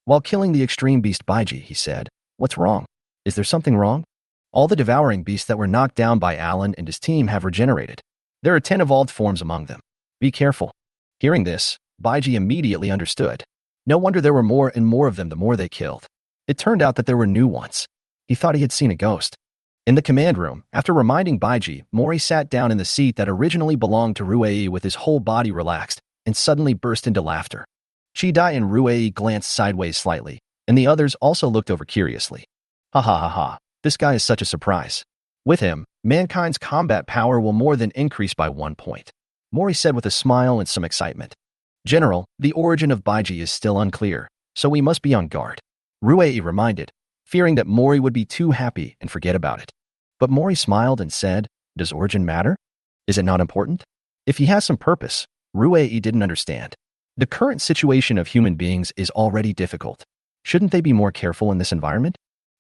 While killing the extreme beast Baiji, he said, "What's wrong? Is there something wrong? All the devouring beasts that were knocked down by Alan and his team have regenerated. There are 10 evolved forms among them. Be careful." Hearing this, Baiji immediately understood. No wonder there were more and more of them the more they killed. It turned out that there were new ones. He thought he had seen a ghost. In the command room, after reminding Baiji, Mori sat down in the seat that originally belonged to Ruei with his whole body relaxed and suddenly burst into laughter. Chidai and Ruei glanced sideways slightly, and the others also looked over curiously. Ha ha ha ha, this guy is such a surprise. With him, mankind's combat power will more than increase by 1 point. Mori said with a smile and some excitement. General, the origin of Baiji is still unclear, so we must be on guard. Ruei reminded, fearing that Mori would be too happy and forget about it. But Mori smiled and said, "Does origin matter? Is it not important?" If he has some purpose, Ruei didn't understand. The current situation of human beings is already difficult. Shouldn't they be more careful in this environment?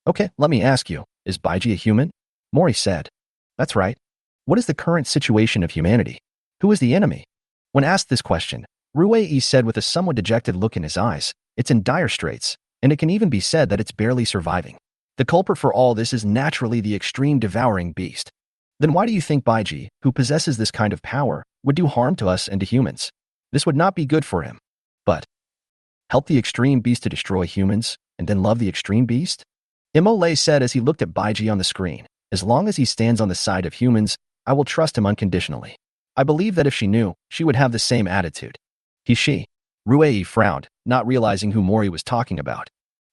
Okay, let me ask you, is Baiji a human? Mori said. That's right. What is the current situation of humanity? Who is the enemy? When asked this question, Ruei said with a somewhat dejected look in his eyes, it's in dire straits, and it can even be said that it's barely surviving. The culprit for all this is naturally the extreme devouring beast. Then why do you think Baiji, who possesses this kind of power, would do harm to us and to humans? This would not be good for him. But help the extreme beast to destroy humans, and then love the extreme beast? Imole said as he looked at Baiji on the screen, as long as he stands on the side of humans, I will trust him unconditionally. I believe that if she knew, she would have the same attitude. She. Ruei frowned, not realizing who Mori was talking about.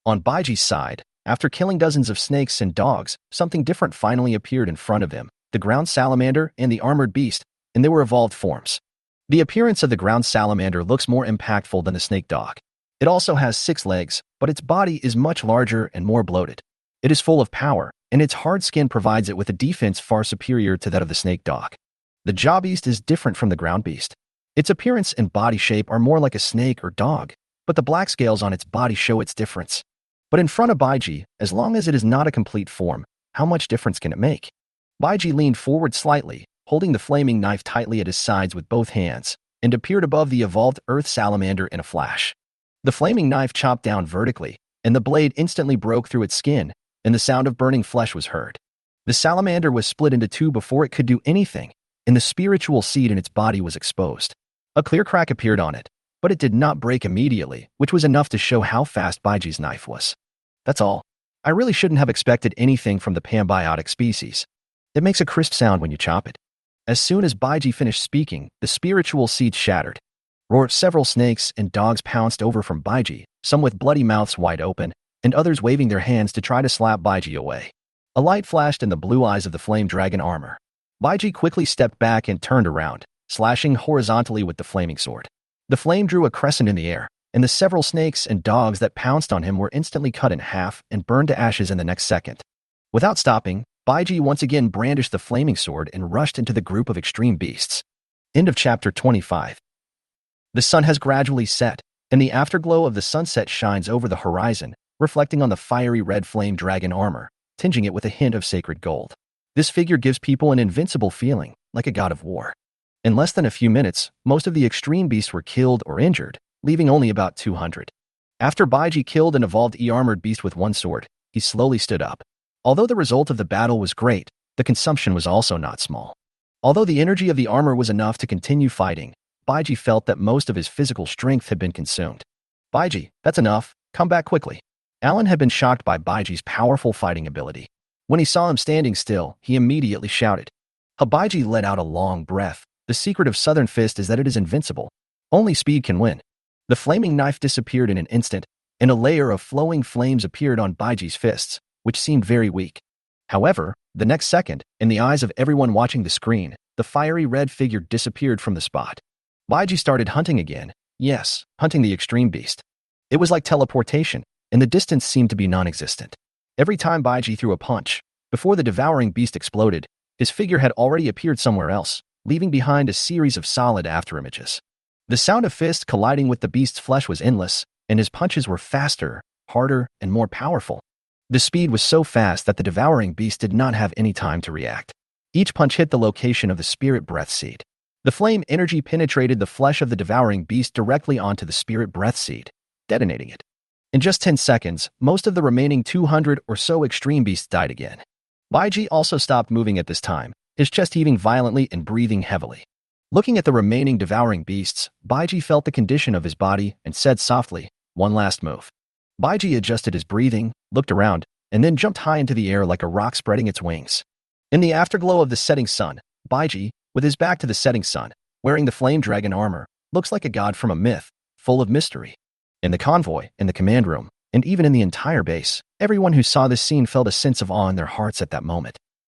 On Baiji's side, after killing dozens of snakes and dogs, something different finally appeared in front of him, the ground salamander and the armored beast, and they were evolved forms. The appearance of the ground salamander looks more impactful than the snake dog. It also has 6 legs, but its body is much larger and more bloated. It is full of power, and its hard skin provides it with a defense far superior to that of the snake dog. The jaw beast is different from the ground beast. Its appearance and body shape are more like a snake or dog, but the black scales on its body show its difference. But in front of Baiji, as long as it is not a complete form, how much difference can it make? Baiji leaned forward slightly, holding the flaming knife tightly at his sides with both hands, and appeared above the evolved earth salamander in a flash. The flaming knife chopped down vertically, and the blade instantly broke through its skin, and the sound of burning flesh was heard. The salamander was split into 2 before it could do anything, and the spiritual seed in its body was exposed. A clear crack appeared on it, but it did not break immediately, which was enough to show how fast Baiji's knife was. That's all. I really shouldn't have expected anything from the pambiotic species. It makes a crisp sound when you chop it. As soon as Baiji finished speaking, the spiritual seed shattered. Several snakes and dogs pounced over from Baiji, some with bloody mouths wide open, and others waving their hands to try to slap Baiji away. A light flashed in the blue eyes of the flame dragon armor. Baiji quickly stepped back and turned around, slashing horizontally with the flaming sword. The flame drew a crescent in the air, and the several snakes and dogs that pounced on him were instantly cut in half and burned to ashes in the next second. Without stopping, Baiji once again brandished the flaming sword and rushed into the group of extreme beasts. End of chapter 25. The sun has gradually set, and the afterglow of the sunset shines over the horizon, reflecting on the fiery red flame dragon armor, tinging it with a hint of sacred gold. This figure gives people an invincible feeling, like a god of war. In less than a few minutes, most of the extreme beasts were killed or injured, leaving only about 200. After Baiji killed an evolved E-armored beast with 1 sword, he slowly stood up. Although the result of the battle was great, the consumption was also not small. Although the energy of the armor was enough to continue fighting, Baiji felt that most of his physical strength had been consumed. Baiji, that's enough, come back quickly. Alan had been shocked by Baiji's powerful fighting ability. When he saw him standing still, he immediately shouted. Baiji let out a long breath. The secret of Southern Fist is that it is invincible. Only speed can win. The flaming knife disappeared in an instant, and a layer of flowing flames appeared on Baiji's fists, which seemed very weak. However, the next second, in the eyes of everyone watching the screen, the fiery red figure disappeared from the spot. Baiji started hunting again. Yes, hunting the extreme beast. It was like teleportation, and the distance seemed to be non-existent. Every time Baiji threw a punch, before the devouring beast exploded, his figure had already appeared somewhere else, leaving behind a series of solid afterimages. The sound of fists colliding with the beast's flesh was endless, and his punches were faster, harder, and more powerful. The speed was so fast that the devouring beast did not have any time to react. Each punch hit the location of the spirit breath seed. The flame energy penetrated the flesh of the devouring beast directly onto the spirit breath seed, detonating it. In just 10 seconds, most of the remaining 200 or so extreme beasts died again. Baiji also stopped moving at this time, his chest heaving violently and breathing heavily. Looking at the remaining devouring beasts, Baiji felt the condition of his body and said softly, "One last move." Baiji adjusted his breathing, looked around, and then jumped high into the air like a rock spreading its wings. In the afterglow of the setting sun, Baiji, with his back to the setting sun, wearing the flame dragon armor, looks like a god from a myth, full of mystery. In the convoy, in the command room, and even in the entire base, everyone who saw this scene felt a sense of awe in their hearts at that moment.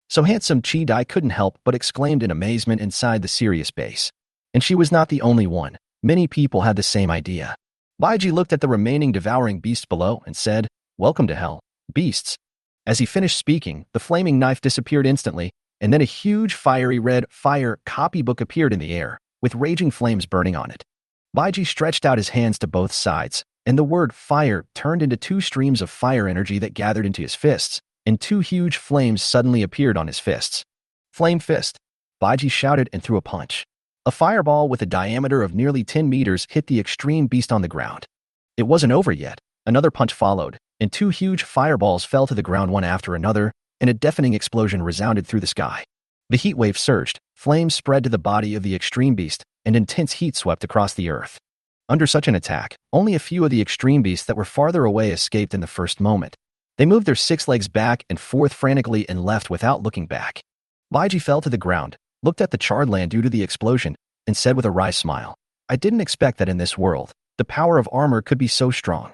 So handsome Chi Dai couldn't help but exclaimed in amazement inside the serious base. And she was not the only one. Many people had the same idea. Baiji looked at the remaining devouring beasts below and said, "Welcome to hell, beasts." As he finished speaking, the flaming knife disappeared instantly, and then a huge fiery red fire copybook appeared in the air, with raging flames burning on it. Baiji stretched out his hands to both sides, and the word fire turned into two streams of fire energy that gathered into his fists, and two huge flames suddenly appeared on his fists. "Flame fist!" Baiji shouted and threw a punch. A fireball with a diameter of nearly 10 meters hit the extreme beast on the ground. It wasn't over yet. Another punch followed, and two huge fireballs fell to the ground one after another, and a deafening explosion resounded through the sky. The heat wave surged, flames spread to the body of the extreme beast, and intense heat swept across the earth. Under such an attack, only a few of the extreme beasts that were farther away escaped in the first moment. They moved their 6 legs back and forth frantically and left without looking back. Baiji fell to the ground, looked at the charred land due to the explosion, and said with a wry smile, "I didn't expect that in this world, the power of armor could be so strong."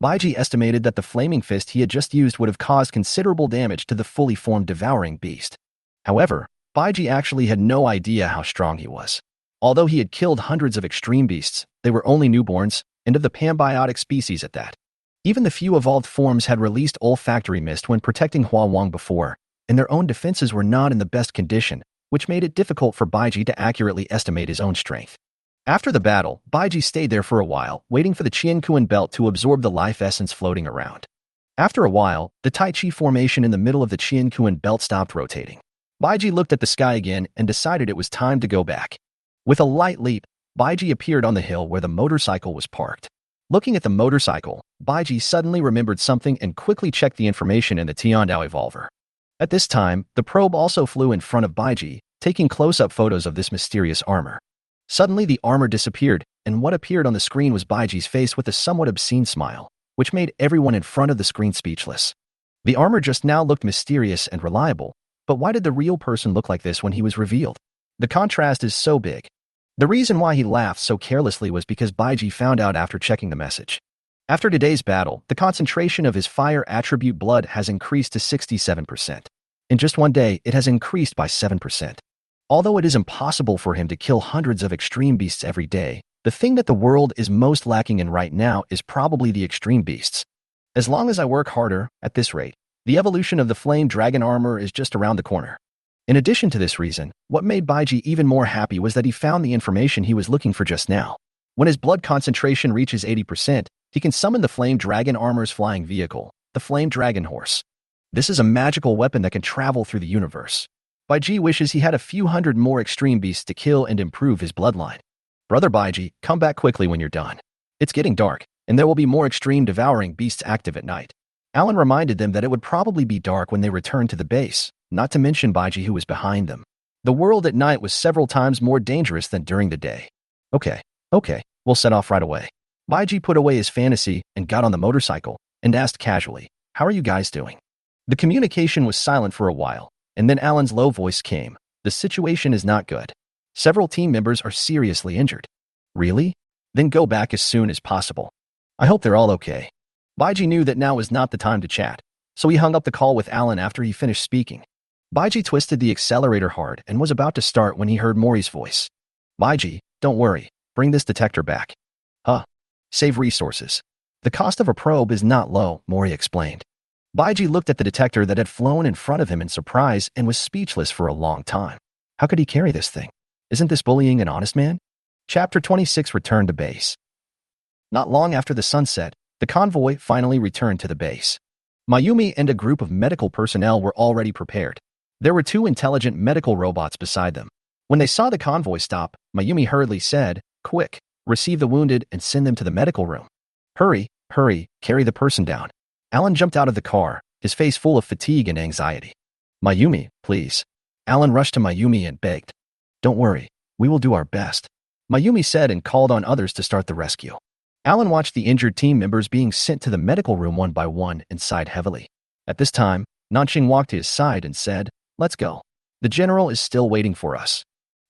Baiji estimated that the flaming fist he had just used would have caused considerable damage to the fully formed devouring beast. However, Baiji actually had no idea how strong he was. Although he had killed hundreds of extreme beasts, they were only newborns, and of the pambiotic species at that. Even the few evolved forms had released olfactory mist when protecting Hua Wang before, and their own defenses were not in the best condition, which made it difficult for Baiji to accurately estimate his own strength. After the battle, Baiji stayed there for a while, waiting for the Qiankuan belt to absorb the life essence floating around. After a while, the Tai Chi formation in the middle of the Qiankuan belt stopped rotating. Baiji looked at the sky again and decided it was time to go back. With a light leap, Baiji appeared on the hill where the motorcycle was parked. Looking at the motorcycle, Baiji suddenly remembered something and quickly checked the information in the Tiandao evolver. At this time, the probe also flew in front of Baiji, taking close-up photos of this mysterious armor. Suddenly, the armor disappeared, and what appeared on the screen was Baiji's face with a somewhat obscene smile, which made everyone in front of the screen speechless. The armor just now looked mysterious and reliable, but why did the real person look like this when he was revealed? The contrast is so big. The reason why he laughed so carelessly was because Baiji found out after checking the message. After today's battle, the concentration of his fire attribute blood has increased to 67%. In just one day, it has increased by 7%. Although it is impossible for him to kill hundreds of extreme beasts every day, the thing that the world is most lacking in right now is probably the extreme beasts. As long as I work harder, at this rate, the evolution of the flame dragon armor is just around the corner. In addition to this reason, what made Baiji even more happy was that he found the information he was looking for just now. When his blood concentration reaches 80%, he can summon the flame dragon armor's flying vehicle, the flame dragon horse. This is a magical weapon that can travel through the universe. Baiji wishes he had a few hundred more extreme beasts to kill and improve his bloodline. "Brother Baiji, come back quickly when you're done. It's getting dark, and there will be more extreme devouring beasts active at night." Alan reminded them that it would probably be dark when they returned to the base, not to mention Baiji who was behind them. The world at night was several times more dangerous than during the day. Okay, we'll set off right away." Baiji put away his fantasy and got on the motorcycle and asked casually, "How are you guys doing?" The communication was silent for a while, and then Alan's low voice came. "The situation is not good. Several team members are seriously injured." "Really? Then go back as soon as possible. I hope they're all okay." Baiji knew that now was not the time to chat. so he hung up the call with Alan after he finished speaking. Baiji twisted the accelerator hard and was about to start when he heard Mori's voice. Baiji, don't worry, bring this detector back. Huh. Save resources. The cost of a probe is not low, Mori explained. Baiji looked at the detector that had flown in front of him in surprise and was speechless for a long time. How could he carry this thing? Isn't this bullying an honest man? Chapter 26 Return to Base. Not long after the sunset, the convoy finally returned to the base. Mayumi and a group of medical personnel were already prepared. There were 2 intelligent medical robots beside them. When they saw the convoy stop, Mayumi hurriedly said, "Quick, receive the wounded and send them to the medical room. Hurry, hurry, carry the person down." Alan jumped out of the car, his face full of fatigue and anxiety. "Mayumi, please." Alan rushed to Mayumi and begged. "Don't worry, we will do our best," Mayumi said and called on others to start the rescue. Alan watched the injured team members being sent to the medical room one by one and sighed heavily. At this time, Nanqing walked to his side and said, "Let's go. The general is still waiting for us."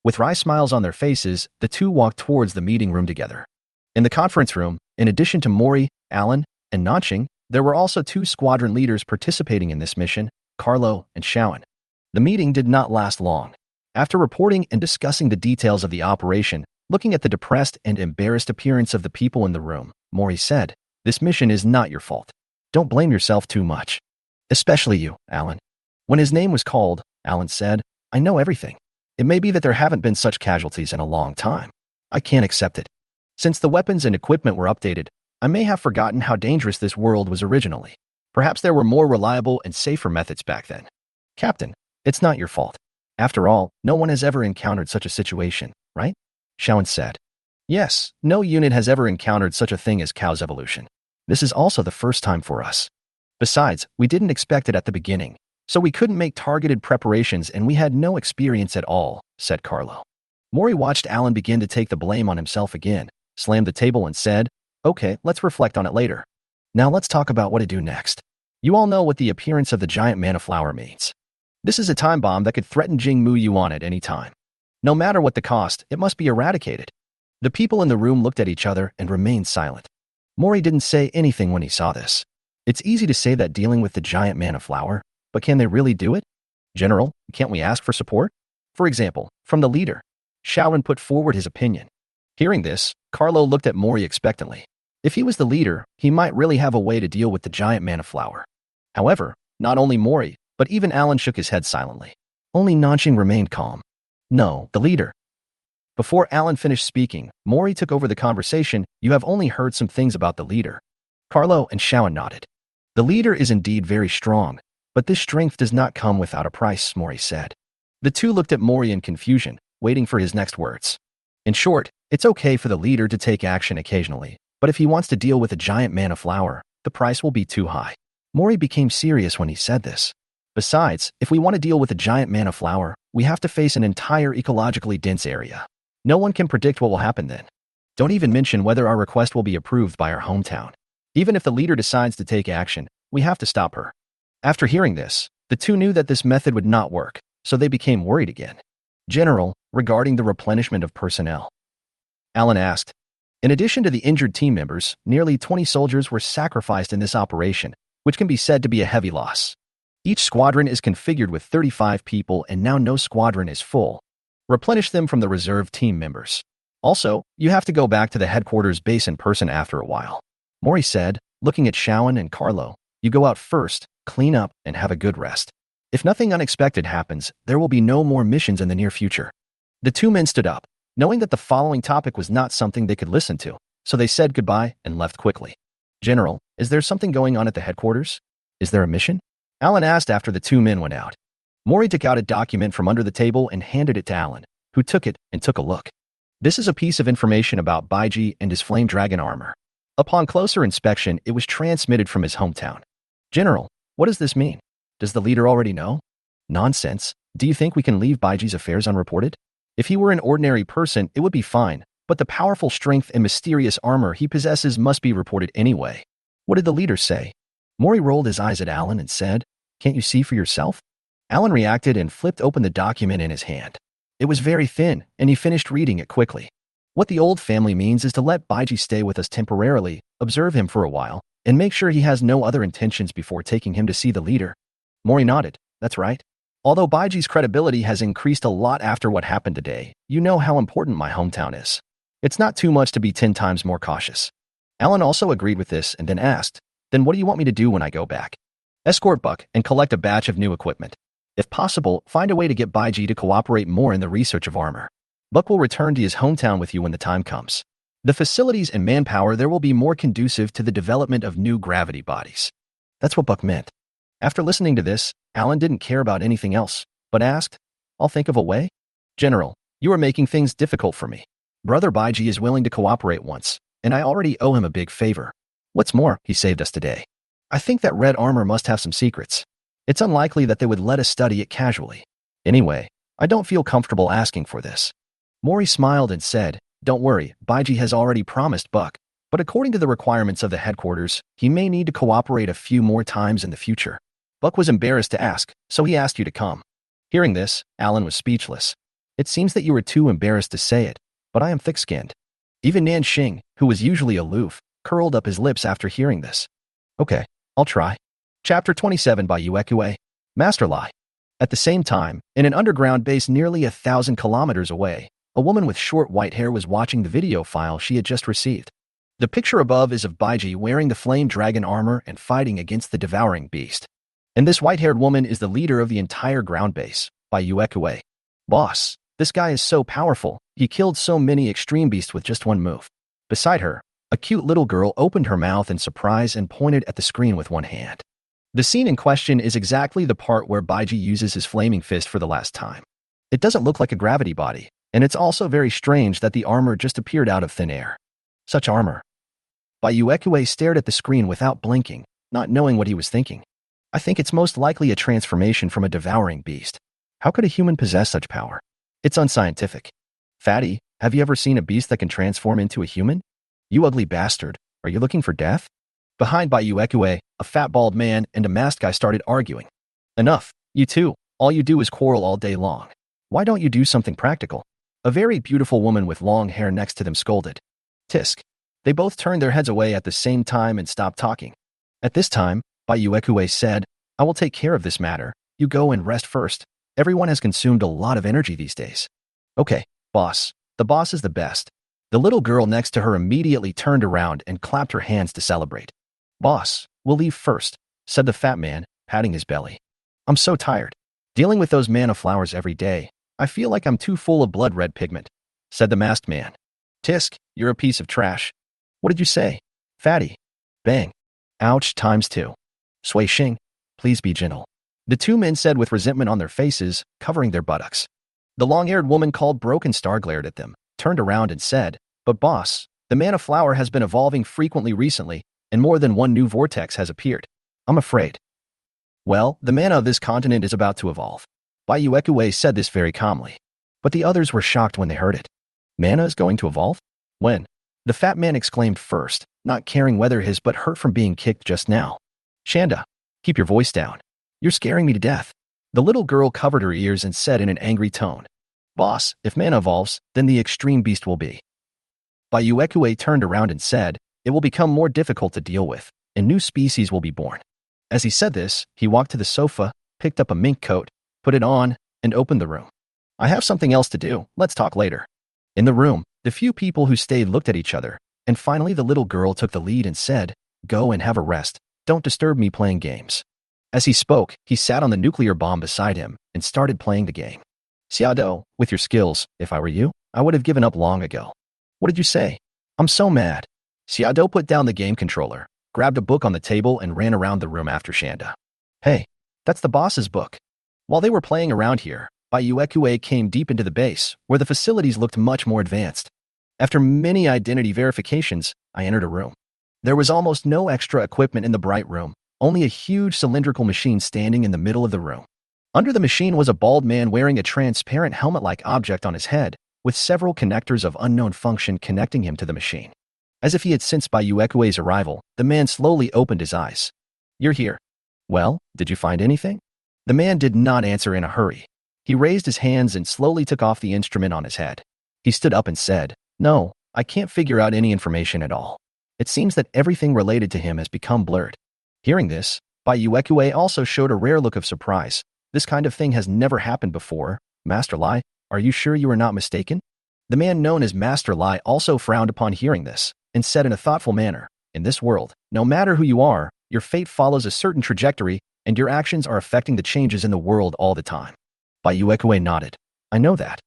With wry smiles on their faces, the 2 walked towards the meeting room together. In the conference room, in addition to Mori, Alan, and Nanqing, there were also 2 squadron leaders participating in this mission, Carlo and Shawan. The meeting did not last long. After reporting and discussing the details of the operation, looking at the depressed and embarrassed appearance of the people in the room, Mori said, "This mission is not your fault. Don't blame yourself too much. Especially you, Alan." When his name was called, Alan said, "I know everything. It may be that there haven't been such casualties in a long time. I can't accept it. Since the weapons and equipment were updated, I may have forgotten how dangerous this world was originally. Perhaps there were more reliable and safer methods back then. Captain, it's not your fault. After all, no one has ever encountered such a situation, right?" Shawan said. "Yes, no unit has ever encountered such a thing as Cow's evolution. This is also the first time for us. Besides, we didn't expect it at the beginning, so we couldn't make targeted preparations and we had no experience at all," said Carlo. Mori watched Alan begin to take the blame on himself again, slammed the table and said, "Okay, let's reflect on it later. Now let's talk about what to do next. You all know what the appearance of the giant manna flower means. This is a time bomb that could threaten Jingmu Yuan at any time. No matter what the cost, it must be eradicated." The people in the room looked at each other and remained silent. Mori didn't say anything when he saw this. It's easy to say that dealing with the giant manna flower, but can they really do it? "General, can't we ask for support? For example, from the leader?" Shaolin put forward his opinion. Hearing this, Carlo looked at Mori expectantly. If he was the leader, he might really have a way to deal with the giant manna flower. However, not only Mori, but even Alan shook his head silently. Only Nanqing remained calm. "No, the leader." Before Alan finished speaking, Mori took over the conversation. "You have only heard some things about the leader." Carlo and Shawan nodded. "The leader is indeed very strong, but this strength does not come without a price," Mori said. The 2 looked at Mori in confusion, waiting for his next words. In short, it's okay for the leader to take action occasionally, but if he wants to deal with a giant manna flower, the price will be too high. Mori became serious when he said this. Besides, if we want to deal with a giant manna flower, we have to face an entire ecologically dense area. No one can predict what will happen then. Don't even mention whether our request will be approved by our hometown. Even if the leader decides to take action, we have to stop her." After hearing this, the 2 knew that this method would not work, so they became worried again. "General, regarding the replenishment of personnel," Alan asked. In addition to the injured team members, nearly 20 soldiers were sacrificed in this operation, which can be said to be a heavy loss. Each squadron is configured with 35 people and now no squadron is full. Replenish them from the reserve team members. Also, you have to go back to the headquarters base in person after a while. Mori said, looking at Shawan and Carlo, "You go out first, clean up, and have a good rest. If nothing unexpected happens, there will be no more missions in the near future." The 2 men stood up, knowing that the following topic was not something they could listen to, so they said goodbye and left quickly. "General, is there something going on at the headquarters? Is there a mission?" Alan asked after the 2 men went out. Mori took out a document from under the table and handed it to Alan, who took it and took a look. This is a piece of information about Baiji and his flame dragon armor. Upon closer inspection, it was transmitted from his hometown. "General, what does this mean? Does the leader already know?" "Nonsense. Do you think we can leave Baiji's affairs unreported? If he were an ordinary person, it would be fine, but the powerful strength and mysterious armor he possesses must be reported anyway." "What did the leader say?" Mori rolled his eyes at Alan and said, "Can't you see for yourself?" Alan reacted and flipped open the document in his hand. It was very thin, and he finished reading it quickly. "What the old family means is to let Baiji stay with us temporarily, observe him for a while, And make sure he has no other intentions before taking him to see the leader. Mori nodded. That's right. Although Baiji's credibility has increased a lot after what happened today, you know how important my hometown is. It's not too much to be 10 times more cautious. Alan also agreed with this and then asked, then what do you want me to do when I go back? Escort Buck and collect a batch of new equipment. If possible, find a way to get Baiji to cooperate more in the research of armor. Buck will return to his hometown with you when the time comes. The facilities and manpower there will be more conducive to the development of new gravity bodies. That's what Buck meant. After listening to this, Alan didn't care about anything else, but asked, I'll think of a way? General, you are making things difficult for me. Brother Baiji is willing to cooperate once, and I already owe him a big favor. What's more, he saved us today. I think that red armor must have some secrets. It's unlikely that they would let us study it casually. Anyway, I don't feel comfortable asking for this. Mori smiled and said, don't worry, Baiji has already promised Buck, but according to the requirements of the headquarters, he may need to cooperate a few more times in the future. Buck was embarrassed to ask, so he asked you to come. Hearing this, Alan was speechless. It seems that you were too embarrassed to say it, but I am thick-skinned. Even Nan Xing, who was usually aloof, curled up his lips after hearing this. Okay, I'll try. Chapter 27 by Uekue. Master Lie. At the same time, in an underground base nearly 1,000 kilometers away, a woman with short white hair was watching the video file she had just received. The picture above is of Baiji wearing the flame dragon armor and fighting against the devouring beast. And this white-haired woman is the leader of the entire ground base, by Uekue. Boss, this guy is so powerful, he killed so many extreme beasts with just one move. Beside her, a cute little girl opened her mouth in surprise and pointed at the screen with one hand. The scene in question is exactly the part where Baiji uses his flaming fist for the last time. It doesn't look like a gravity body, and it's also very strange that the armor just appeared out of thin air. Such armor. Uekue stared at the screen without blinking, not knowing what he was thinking. I think it's most likely a transformation from a devouring beast. How could a human possess such power? It's unscientific. Fatty, have you ever seen a beast that can transform into a human? You ugly bastard, are you looking for death? Behind Uekue, a fat bald man and a masked guy started arguing. Enough, you two, all you do is quarrel all day long. Why don't you do something practical? A very beautiful woman with long hair next to them scolded. Tisk. They both turned their heads away at the same time and stopped talking. At this time, Uekue said, I will take care of this matter. You go and rest first. Everyone has consumed a lot of energy these days. Okay, boss. The boss is the best. The little girl next to her immediately turned around and clapped her hands to celebrate. Boss, we'll leave first, said the fat man, patting his belly. I'm so tired. Dealing with those manna flowers every day. I feel like I'm too full of blood red pigment, said the masked man. Tisk, you're a piece of trash. What did you say? Fatty. Bang. Ouch ×2. Sui Xing, please be gentle. The two men said with resentment on their faces, covering their buttocks. The long-haired woman called Broken Star glared at them, turned around and said, but boss, the mana flower has been evolving frequently recently, and more than one new vortex has appeared. I'm afraid. Well, the mana of this continent is about to evolve. Uekue said this very calmly. But the others were shocked when they heard it. Mana is going to evolve? When? The fat man exclaimed first, not caring whether his butt hurt from being kicked just now. Shanda, keep your voice down. You're scaring me to death. The little girl covered her ears and said in an angry tone, Boss, if mana evolves, then the extreme beast will be. Uekue turned around and said, it will become more difficult to deal with, and new species will be born. As he said this, he walked to the sofa, picked up a mink coat, put it on, and opened the room. I have something else to do, let's talk later. In the room, the few people who stayed looked at each other, and finally the little girl took the lead and said, go and have a rest, don't disturb me playing games. As he spoke, he sat on the nuclear bomb beside him and started playing the game. Xiaodou, with your skills, if I were you, I would have given up long ago. What did you say? I'm so mad. Xiaodou put down the game controller, grabbed a book on the table and ran around the room after Shanda. Hey, that's the boss's book. While they were playing around here, Uekue came deep into the base, where the facilities looked much more advanced. After many identity verifications, I entered a room. There was almost no extra equipment in the bright room, only a huge cylindrical machine standing in the middle of the room. Under the machine was a bald man wearing a transparent helmet-like object on his head, with several connectors of unknown function connecting him to the machine. As if he had sensed Uekue's arrival, the man slowly opened his eyes. You're here. Well, did you find anything? The man did not answer in a hurry. He raised his hands and slowly took off the instrument on his head. He stood up and said, no, I can't figure out any information at all. It seems that everything related to him has become blurred. Hearing this, Baiji also showed a rare look of surprise. This kind of thing has never happened before. Master Lai, are you sure you are not mistaken? The man known as Master Lai also frowned upon hearing this, and said in a thoughtful manner, in this world, no matter who you are, your fate follows a certain trajectory, and your actions are affecting the changes in the world all the time. Baiji nodded. I know that.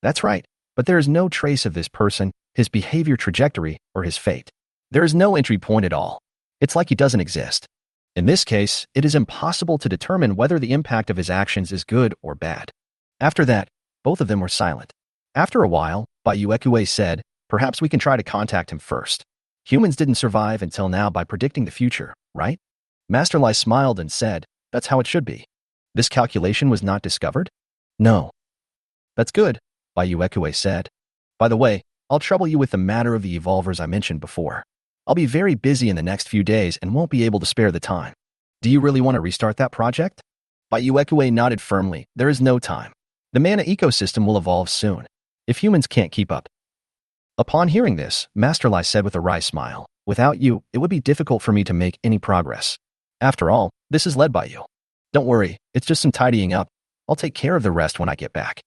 That's right, but there is no trace of this person, his behavior trajectory, or his fate. There is no entry point at all. It's like he doesn't exist. In this case, it is impossible to determine whether the impact of his actions is good or bad. After that, both of them were silent. After a while, Baiji said, perhaps we can try to contact him first. Humans didn't survive until now by predicting the future, right? Master Lai smiled and said, that's how it should be. This calculation was not discovered? No. That's good, Baiji said. By the way, I'll trouble you with the matter of the evolvers I mentioned before. I'll be very busy in the next few days and won't be able to spare the time. Do you really want to restart that project? Baiji nodded firmly. There is no time. The mana ecosystem will evolve soon, if humans can't keep up. Upon hearing this, Master Lai said with a wry smile, without you, it would be difficult for me to make any progress. After all, this is led by you. Don't worry, it's just some tidying up. I'll take care of the rest when I get back.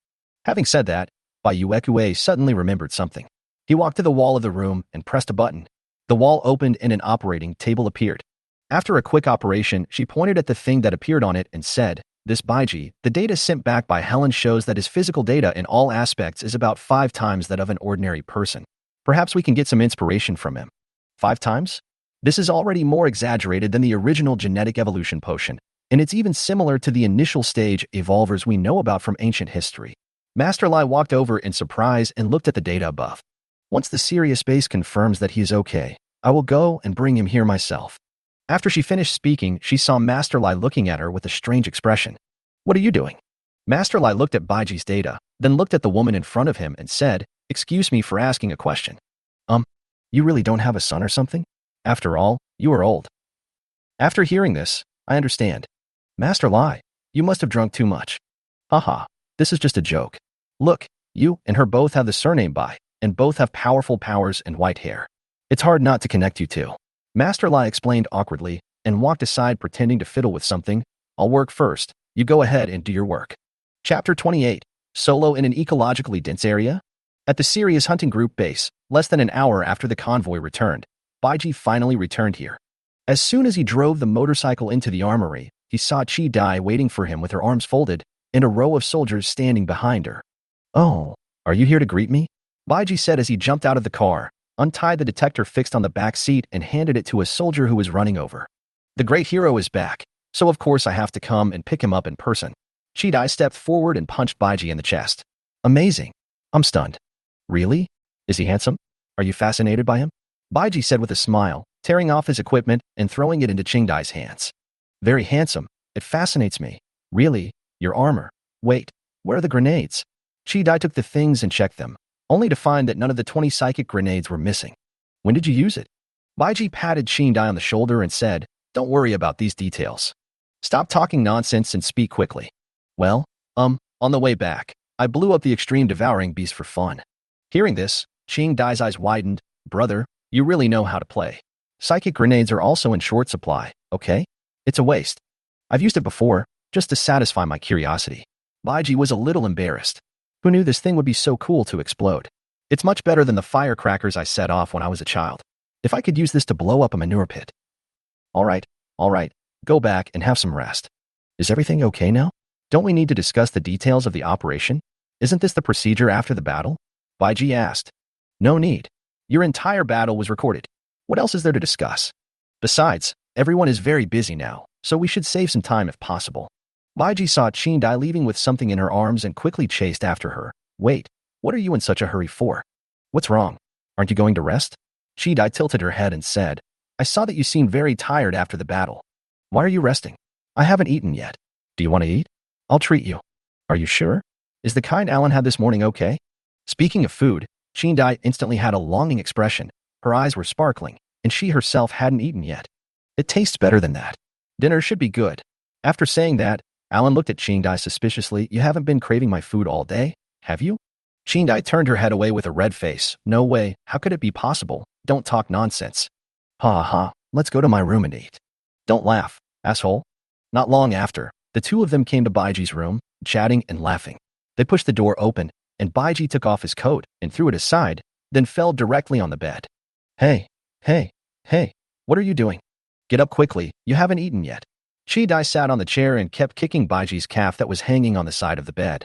Having said that, Baiji suddenly remembered something. He walked to the wall of the room and pressed a button. The wall opened and an operating table appeared. After a quick operation, she pointed at the thing that appeared on it and said, this Baiji, the data sent back by Helen shows that his physical data in all aspects is about 5 times that of an ordinary person. Perhaps we can get some inspiration from him. 5 times? This is already more exaggerated than the original genetic evolution potion, and it's even similar to the initial stage evolvers we know about from ancient history. Master Lai walked over in surprise and looked at the data above. Once the Sirius base confirms that he is okay, I will go and bring him here myself. After she finished speaking, she saw Master Lai looking at her with a strange expression. What are you doing? Master Lai looked at Baiji's data, then looked at the woman in front of him and said, excuse me for asking a question. You really don't have a son or something? After all, you are old. After hearing this, I understand. Master Lai, you must have drunk too much. Haha, this is just a joke. Look, you and her both have the surname Bai, and both have powerful powers and white hair. It's hard not to connect you two. Master Lai explained awkwardly and walked aside pretending to fiddle with something. I'll work first. You go ahead and do your work. Chapter 28. Solo in an ecologically dense area? At the Sirius hunting group base, less than an hour after the convoy returned, Baiji finally returned here. As soon as he drove the motorcycle into the armory, he saw Chi Dai waiting for him with her arms folded and a row of soldiers standing behind her. Oh, are you here to greet me? Baiji said as he jumped out of the car, untied the detector fixed on the back seat and handed it to a soldier who was running over. The great hero is back, so of course I have to come and pick him up in person. Chi Dai stepped forward and punched Baiji in the chest. Amazing. I'm stunned. Really? Is he handsome? Are you fascinated by him? Baiji said with a smile, tearing off his equipment and throwing it into Qingdai's hands. Very handsome. It fascinates me. Really? Your armor. Wait, where are the grenades? Chi Dai took the things and checked them, only to find that none of the 20 psychic grenades were missing. When did you use it? Baiji patted Qingdai on the shoulder and said, don't worry about these details. Stop talking nonsense and speak quickly. Well, on the way back, I blew up the extreme devouring beast for fun. Hearing this, Qingdai's eyes widened. Brother, you really know how to play. Psychic grenades are also in short supply, okay? It's a waste. I've used it before, just to satisfy my curiosity. Baiji was a little embarrassed. Who knew this thing would be so cool to explode? It's much better than the firecrackers I set off when I was a child. If I could use this to blow up a manure pit. All right, go back and have some rest. Is everything okay now? Don't we need to discuss the details of the operation? Isn't this the procedure after the battle? Baiji asked. No need. Your entire battle was recorded. What else is there to discuss? Besides, everyone is very busy now, so we should save some time if possible. Baiji saw Qingdai leaving with something in her arms and quickly chased after her. Wait, what are you in such a hurry for? What's wrong? Aren't you going to rest? Qingdai tilted her head and said, I saw that you seemed very tired after the battle. Why are you resting? I haven't eaten yet. Do you want to eat? I'll treat you. Are you sure? Is the kind Alan had this morning okay? Speaking of food, Qingdai instantly had a longing expression. Her eyes were sparkling, and she herself hadn't eaten yet. It tastes better than that. Dinner should be good. After saying that, Alan looked at Qingdai suspiciously. You haven't been craving my food all day, have you? Qingdai turned her head away with a red face. No way, how could it be possible? Don't talk nonsense. Ha ha, let's go to my room and eat. Don't laugh, asshole. Not long after, the two of them came to Baiji's room, chatting and laughing. They pushed the door open, and Baiji took off his coat and threw it aside, then fell directly on the bed. Hey, hey, what are you doing? Get up quickly, you haven't eaten yet. Chi-Dai sat on the chair and kept kicking Baiji's calf that was hanging on the side of the bed.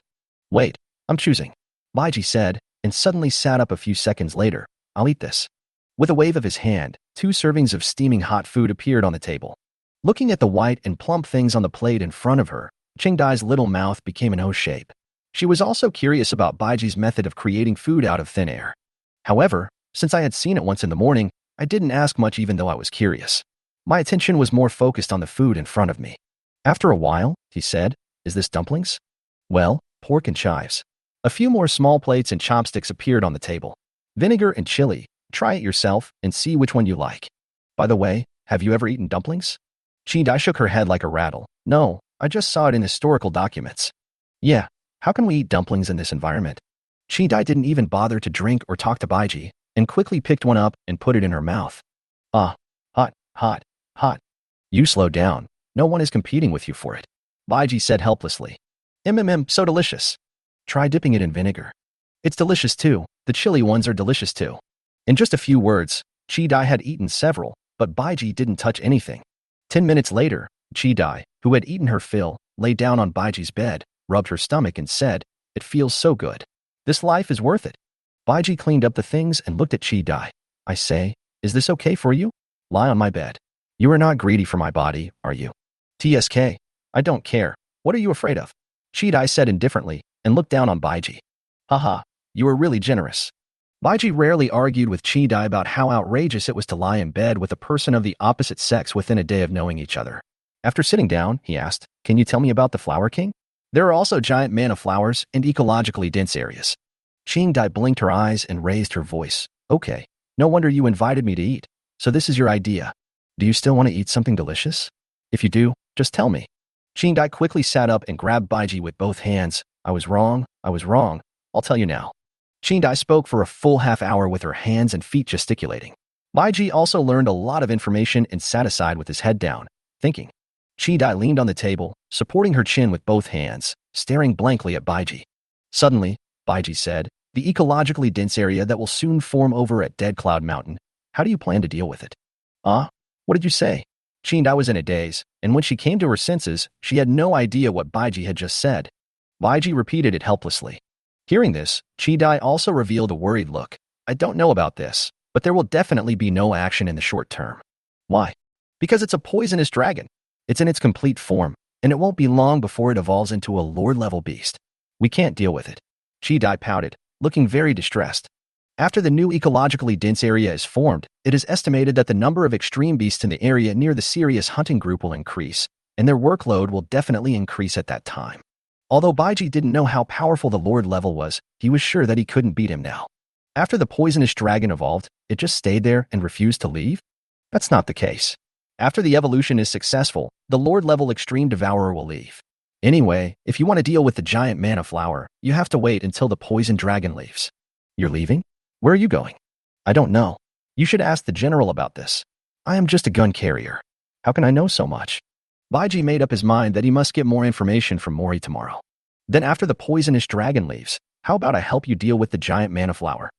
Wait, I'm choosing, Baiji said, and suddenly sat up a few seconds later. I'll eat this. With a wave of his hand, 2 servings of steaming hot food appeared on the table. Looking at the white and plump things on the plate in front of her, Ching-Dai's little mouth became an O shape. She was also curious about Baiji's method of creating food out of thin air. However, since I had seen it once in the morning, I didn't ask much even though I was curious. My attention was more focused on the food in front of me. After a while, he said, "Is this dumplings?" Well, pork and chives. A few more small plates and chopsticks appeared on the table. Vinegar and chili. Try it yourself and see which one you like. By the way, have you ever eaten dumplings? Chi-Dai shook her head like a rattle. No, I just saw it in historical documents. Yeah, how can we eat dumplings in this environment? Chi-Dai didn't even bother to drink or talk to Baiji, and quickly picked one up and put it in her mouth. Ah, hot. You slow down. No one is competing with you for it. Baiji said helplessly. So delicious. Try dipping it in vinegar. It's delicious too. The chili ones are delicious too. In just a few words, Chi-Dai had eaten several, but Baiji didn't touch anything. 10 minutes later, Chi-Dai, who had eaten her fill, lay down on Baiji's bed, rubbed her stomach and said, "It feels so good. This life is worth it." Baiji cleaned up the things and looked at Chi-Dai. I say, "Is this okay for you? Lie on my bed. You are not greedy for my body, are you?" TSK. I don't care. What are you afraid of? Chi-Dai said indifferently and looked down on Baiji. Haha, you are really generous. Baiji rarely argued with Chi-Dai about how outrageous it was to lie in bed with a person of the opposite sex within a day of knowing each other. After sitting down, he asked, "Can you tell me about the Flower King? There are also giant manna flowers and ecologically dense areas." Chi-Dai blinked her eyes and raised her voice. Okay, no wonder you invited me to eat. So this is your idea. Do you still want to eat something delicious? If you do, just tell me. Chi-Dai quickly sat up and grabbed Baiji with both hands. I was wrong. I'll tell you now. Chi-Dai spoke for a full half hour with her hands and feet gesticulating. Baiji also learned a lot of information and sat aside with his head down, thinking. Chi-Dai leaned on the table, supporting her chin with both hands, staring blankly at Baiji. Suddenly, Baiji said, "The ecologically dense area that will soon form over at Dead Cloud Mountain. How do you plan to deal with it?" What did you say? Chi-Dai was in a daze, and when she came to her senses, she had no idea what Baiji had just said. Baiji repeated it helplessly. Hearing this, Chi-Dai also revealed a worried look. I don't know about this, but there will definitely be no action in the short term. Why? Because it's a poisonous dragon. It's in its complete form, and it won't be long before it evolves into a lord-level beast. We can't deal with it. Chi-Dai pouted, looking very distressed. After the new ecologically dense area is formed, it is estimated that the number of extreme beasts in the area near the serious hunting group will increase, and their workload will definitely increase at that time. Although Baiji didn't know how powerful the Lord level was, he was sure that he couldn't beat him now. After the poisonous dragon evolved, it just stayed there and refused to leave? That's not the case. After the evolution is successful, the Lord level Extreme Devourer will leave. Anyway, if you want to deal with the giant manna flower, you have to wait until the poison dragon leaves. You're leaving? Where are you going? I don't know. You should ask the general about this. I am just a gun carrier. How can I know so much? Baiji made up his mind that he must get more information from Mori tomorrow. Then after the poisonous dragon leaves, how about I help you deal with the giant manna flower?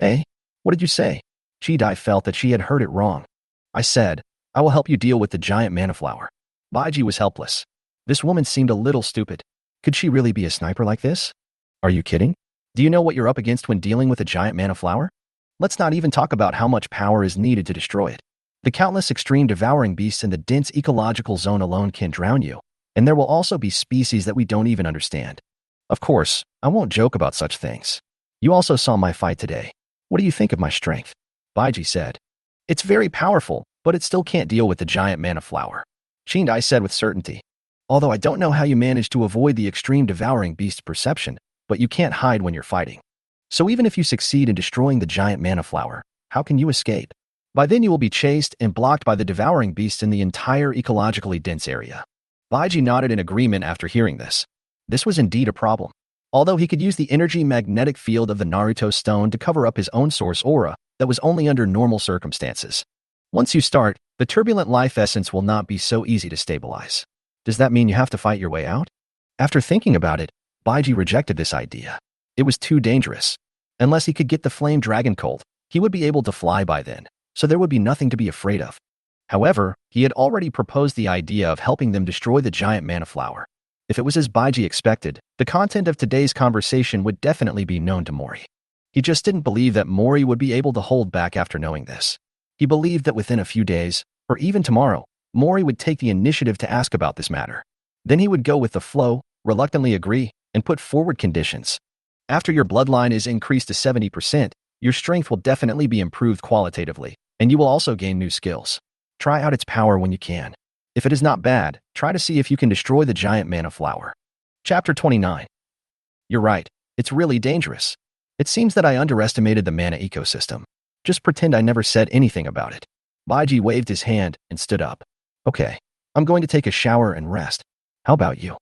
Eh? What did you say? Chi-Dai felt that she had heard it wrong. I said, I will help you deal with the giant manna flower. Baiji was helpless. This woman seemed a little stupid. Could she really be a sniper like this? Are you kidding? Do you know what you're up against when dealing with a giant manna flower? Let's not even talk about how much power is needed to destroy it. The countless extreme devouring beasts in the dense ecological zone alone can drown you, and there will also be species that we don't even understand. Of course, I won't joke about such things. You also saw my fight today. What do you think of my strength? Baiji said. It's very powerful, but it still can't deal with the giant manna flower. Chi-Dai said with certainty. Although I don't know how you managed to avoid the extreme devouring beast's perception, but you can't hide when you're fighting. So even if you succeed in destroying the giant manna flower, how can you escape? By then you will be chased and blocked by the devouring beasts in the entire ecologically dense area. Baiji nodded in agreement after hearing this. This was indeed a problem. Although he could use the energy magnetic field of the Naruto stone to cover up his own source aura that was only under normal circumstances. Once you start, the turbulent life essence will not be so easy to stabilize. Does that mean you have to fight your way out? After thinking about it, Baiji rejected this idea. It was too dangerous. Unless he could get the flame dragon cult, he would be able to fly by then, so there would be nothing to be afraid of. However, he had already proposed the idea of helping them destroy the giant mana flower. If it was as Baiji expected, the content of today's conversation would definitely be known to Mori. He just didn't believe that Mori would be able to hold back after knowing this. He believed that within a few days, or even tomorrow, Mori would take the initiative to ask about this matter. Then he would go with the flow, reluctantly agree, and put forward conditions. After your bloodline is increased to 70%, your strength will definitely be improved qualitatively, and you will also gain new skills. Try out its power when you can. If it is not bad, try to see if you can destroy the giant mana flower. Chapter 29. You're right, it's really dangerous. It seems that I underestimated the mana ecosystem. Just pretend I never said anything about it. Baiji waved his hand and stood up. Okay, I'm going to take a shower and rest. How about you?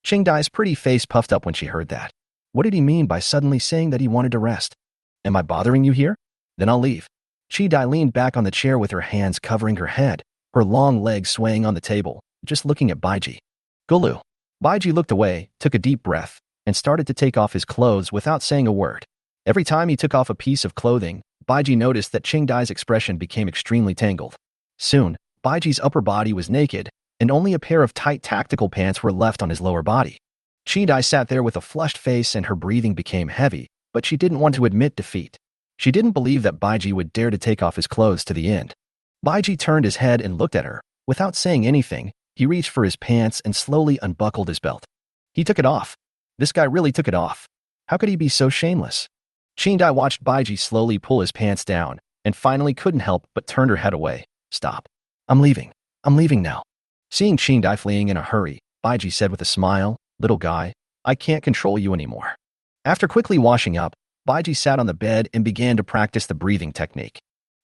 Qingdai's pretty face puffed up when she heard that. What did he mean by suddenly saying that he wanted to rest? Am I bothering you here? Then I'll leave. Qingdai leaned back on the chair with her hands covering her head, her long legs swaying on the table, just looking at Baiji. Gulu. Baiji looked away, took a deep breath, and started to take off his clothes without saying a word. Every time he took off a piece of clothing, Baiji noticed that Qingdai's expression became extremely tangled. Soon, Baiji's upper body was naked, and only a pair of tight tactical pants were left on his lower body. Qingdai sat there with a flushed face and her breathing became heavy, but she didn't want to admit defeat. She didn't believe that Baiji would dare to take off his clothes to the end. Baiji turned his head and looked at her. Without saying anything, he reached for his pants and slowly unbuckled his belt. He took it off. This guy really took it off. How could he be so shameless? Qingdai watched Baiji slowly pull his pants down, and finally couldn't help but turned her head away. Stop. I'm leaving. I'm leaving now. Seeing Qingdai fleeing in a hurry, Baiji said with a smile, Little guy, I can't control you anymore. After quickly washing up, Baiji sat on the bed and began to practice the breathing technique.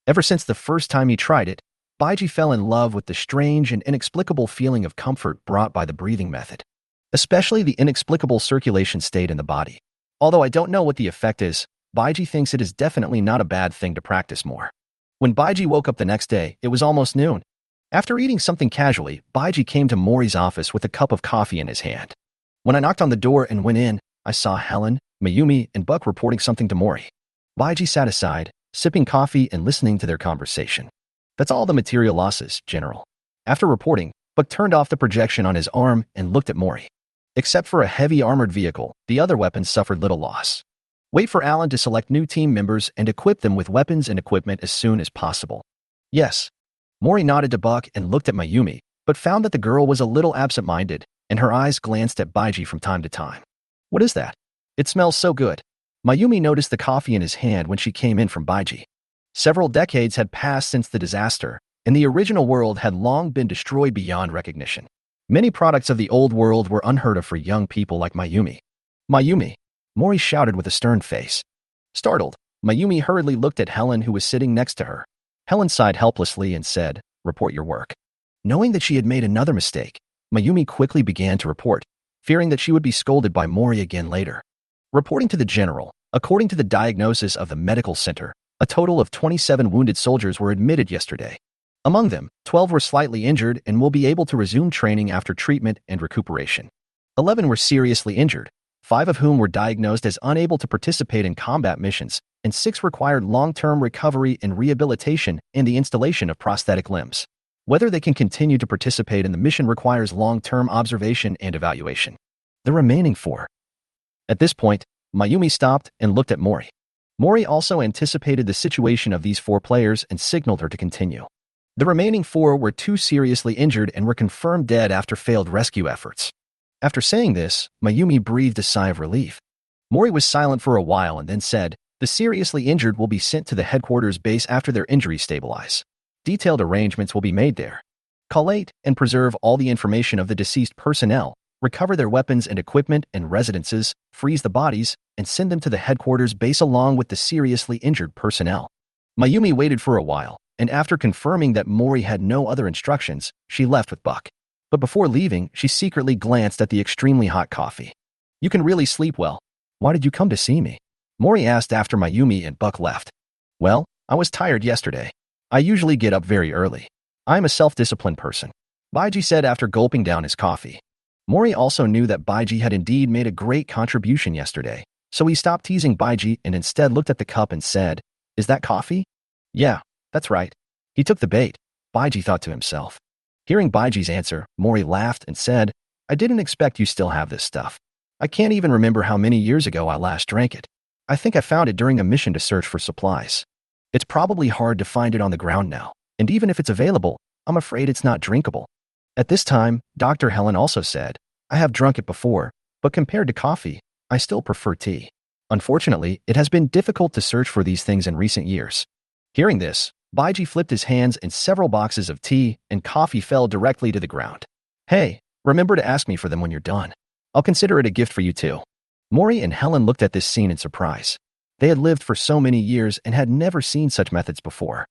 Ever since the first time he tried it, Baiji fell in love with the strange and inexplicable feeling of comfort brought by the breathing method, especially the inexplicable circulation state in the body. Although I don't know what the effect is, Baiji thinks it is definitely not a bad thing to practice more. When Baiji woke up the next day, it was almost noon. After eating something casually, Baiji came to Mori's office with a cup of coffee in his hand. When I knocked on the door and went in, I saw Helen, Mayumi, and Buck reporting something to Mori. Baiji sat aside, sipping coffee and listening to their conversation. That's all the material losses, General. After reporting, Buck turned off the projection on his arm and looked at Mori. Except for a heavy armored vehicle, the other weapons suffered little loss. Wait for Alan to select new team members and equip them with weapons and equipment as soon as possible. Yes. Mori nodded to Buck and looked at Mayumi, but found that the girl was a little absent-minded, and her eyes glanced at Baiji from time to time. What is that? It smells so good. Mayumi noticed the coffee in his hand when she came in from Baiji. Several decades had passed since the disaster, and the original world had long been destroyed beyond recognition. Many products of the old world were unheard of for young people like Mayumi. Mayumi, Mori shouted with a stern face. Startled, Mayumi hurriedly looked at Helen, who was sitting next to her. Helen sighed helplessly and said, Report your work. Knowing that she had made another mistake, Mayumi quickly began to report, fearing that she would be scolded by Mori again later. Reporting to the general, according to the diagnosis of the medical center, a total of 27 wounded soldiers were admitted yesterday. Among them, 12 were slightly injured and will be able to resume training after treatment and recuperation. 11 were seriously injured, 5 of whom were diagnosed as unable to participate in combat missions, and 6 required long-term recovery and rehabilitation and the installation of prosthetic limbs. Whether they can continue to participate in the mission requires long-term observation and evaluation. The remaining 4. At this point, Mayumi stopped and looked at Mori. Mori also anticipated the situation of these 4 players and signaled her to continue. The remaining 4 were too seriously injured and were confirmed dead after failed rescue efforts. After saying this, Mayumi breathed a sigh of relief. Mori was silent for a while and then said, The seriously injured will be sent to the headquarters base after their injuries stabilize. Detailed arrangements will be made there. Collate and preserve all the information of the deceased personnel, recover their weapons and equipment and residences, freeze the bodies, and send them to the headquarters base along with the seriously injured personnel. Mayumi waited for a while, and after confirming that Mori had no other instructions, she left with Buck. But before leaving, she secretly glanced at the extremely hot coffee. You can really sleep well. Why did you come to see me? Mori asked after Mayumi and Buck left. Well, I was tired yesterday. I usually get up very early. I am a self-disciplined person, Baiji said after gulping down his coffee. Mori also knew that Baiji had indeed made a great contribution yesterday, so he stopped teasing Baiji and instead looked at the cup and said, "Is that coffee?" "Yeah, that's right." He took the bait, Baiji thought to himself. Hearing Baiji's answer, Mori laughed and said, "I didn't expect you still have this stuff. I can't even remember how many years ago I last drank it. I think I found it during a mission to search for supplies. It's probably hard to find it on the ground now, and even if it's available, I'm afraid it's not drinkable." At this time, Dr. Helen also said, "I have drunk it before, but compared to coffee, I still prefer tea. Unfortunately, it has been difficult to search for these things in recent years." Hearing this, Baiji flipped his hands and several boxes of tea and coffee fell directly to the ground. "Hey, remember to ask me for them when you're done. I'll consider it a gift for you too." Mori and Helen looked at this scene in surprise. They had lived for so many years and had never seen such methods before.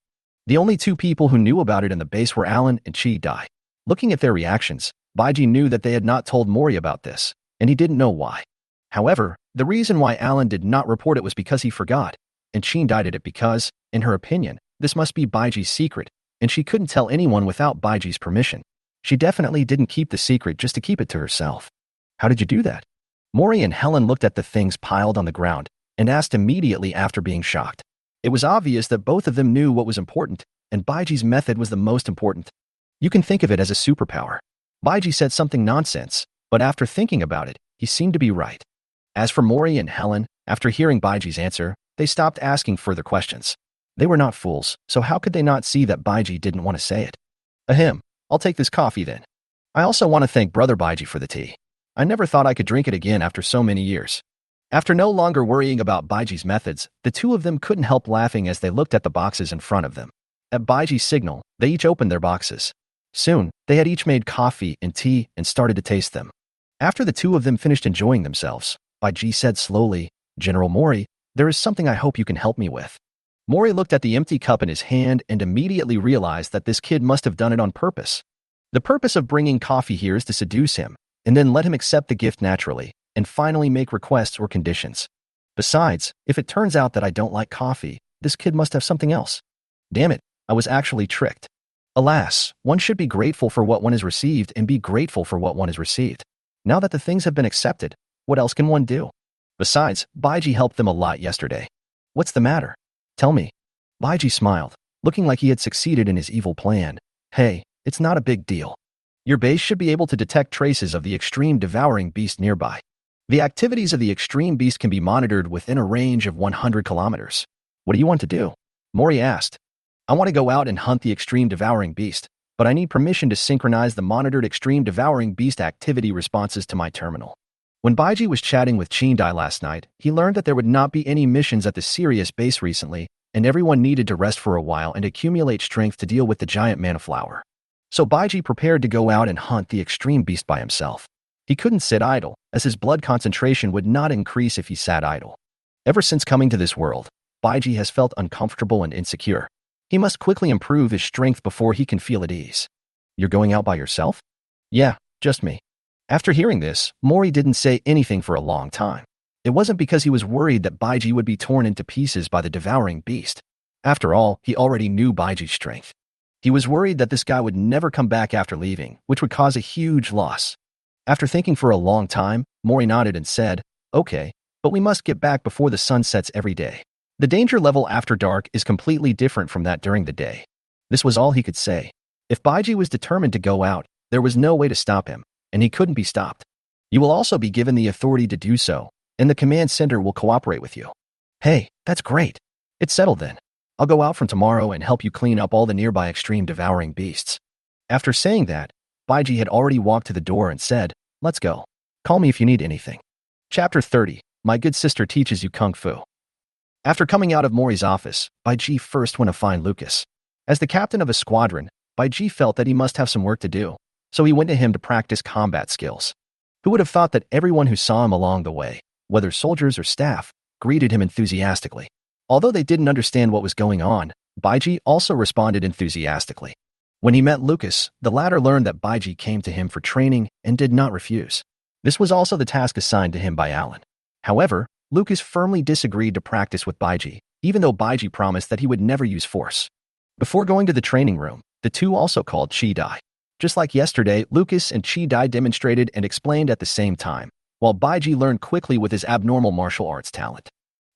The only two people who knew about it in the base were Alan and Chi-Dai. Looking at their reactions, Baiji knew that they had not told Mori about this, and he didn't know why. However, the reason why Alan did not report it was because he forgot, and Chi-Dai did it because, in her opinion, this must be Baiji's secret, and she couldn't tell anyone without Baiji's permission. She definitely didn't keep the secret just to keep it to herself. "How did you do that?" Mori and Helen looked at the things piled on the ground and asked immediately after being shocked. It was obvious that both of them knew what was important, and Baiji's method was the most important. "You can think of it as a superpower." Baiji said something nonsense, but after thinking about it, he seemed to be right. As for Mori and Helen, after hearing Baiji's answer, they stopped asking further questions. They were not fools, so how could they not see that Baiji didn't want to say it? "Ahem, I'll take this coffee then. I also want to thank Brother Baiji for the tea. I never thought I could drink it again after so many years." After no longer worrying about Baiji's methods, the two of them couldn't help laughing as they looked at the boxes in front of them. At Baiji's signal, they each opened their boxes. Soon, they had each made coffee and tea and started to taste them. After the two of them finished enjoying themselves, Baiji said slowly, "General Mori, there is something I hope you can help me with." Mori looked at the empty cup in his hand and immediately realized that this kid must have done it on purpose. The purpose of bringing coffee here is to seduce him, and then let him accept the gift naturally, and finally make requests or conditions. Besides, if it turns out that I don't like coffee, this kid must have something else. Damn it, I was actually tricked. Alas, one should be grateful for what one has received and be grateful for what one has received. Now that the things have been accepted, what else can one do? Besides, Baiji helped them a lot yesterday. What's the matter? Tell me. Baiji smiled, looking like he had succeeded in his evil plan. Hey, it's not a big deal. Your base should be able to detect traces of the extreme devouring beast nearby. The activities of the extreme beast can be monitored within a range of 100 kilometers. What do you want to do? Mori asked. I want to go out and hunt the extreme devouring beast, but I need permission to synchronize the monitored extreme devouring beast activity responses to my terminal. When Baiji was chatting with Chi-Dai last night, he learned that there would not be any missions at the Sirius base recently, and everyone needed to rest for a while and accumulate strength to deal with the giant mana flower. So Baiji prepared to go out and hunt the extreme beast by himself. He couldn't sit idle, as his blood concentration would not increase if he sat idle. Ever since coming to this world, Baiji has felt uncomfortable and insecure. He must quickly improve his strength before he can feel at ease. You're going out by yourself? Yeah, just me. After hearing this, Mori didn't say anything for a long time. It wasn't because he was worried that Baiji would be torn into pieces by the devouring beast. After all, he already knew Baiji's strength. He was worried that this guy would never come back after leaving, which would cause a huge loss. After thinking for a long time, Mori nodded and said, Okay, but we must get back before the sun sets every day. The danger level after dark is completely different from that during the day. This was all he could say. If Baiji was determined to go out, there was no way to stop him, and he couldn't be stopped. You will also be given the authority to do so, and the command center will cooperate with you. Hey, that's great. It's settled then. I'll go out from tomorrow and help you clean up all the nearby extreme devouring beasts. After saying that, Baiji had already walked to the door and said, Let's go. Call me if you need anything. Chapter 30. My good sister teaches you Kung Fu. After coming out of Mori's office, Baiji first went to find Lucas. As the captain of a squadron, Baiji felt that he must have some work to do, so he went to him to practice combat skills. Who would have thought that everyone who saw him along the way, whether soldiers or staff, greeted him enthusiastically. Although they didn't understand what was going on, Baiji also responded enthusiastically. When he met Lucas, the latter learned that Baiji came to him for training and did not refuse. This was also the task assigned to him by Alan. However, Lucas firmly disagreed to practice with Baiji, even though Baiji promised that he would never use force. Before going to the training room, the two also called Chi Dai. Just like yesterday, Lucas and Chi Dai demonstrated and explained at the same time, while Baiji learned quickly with his abnormal martial arts talent.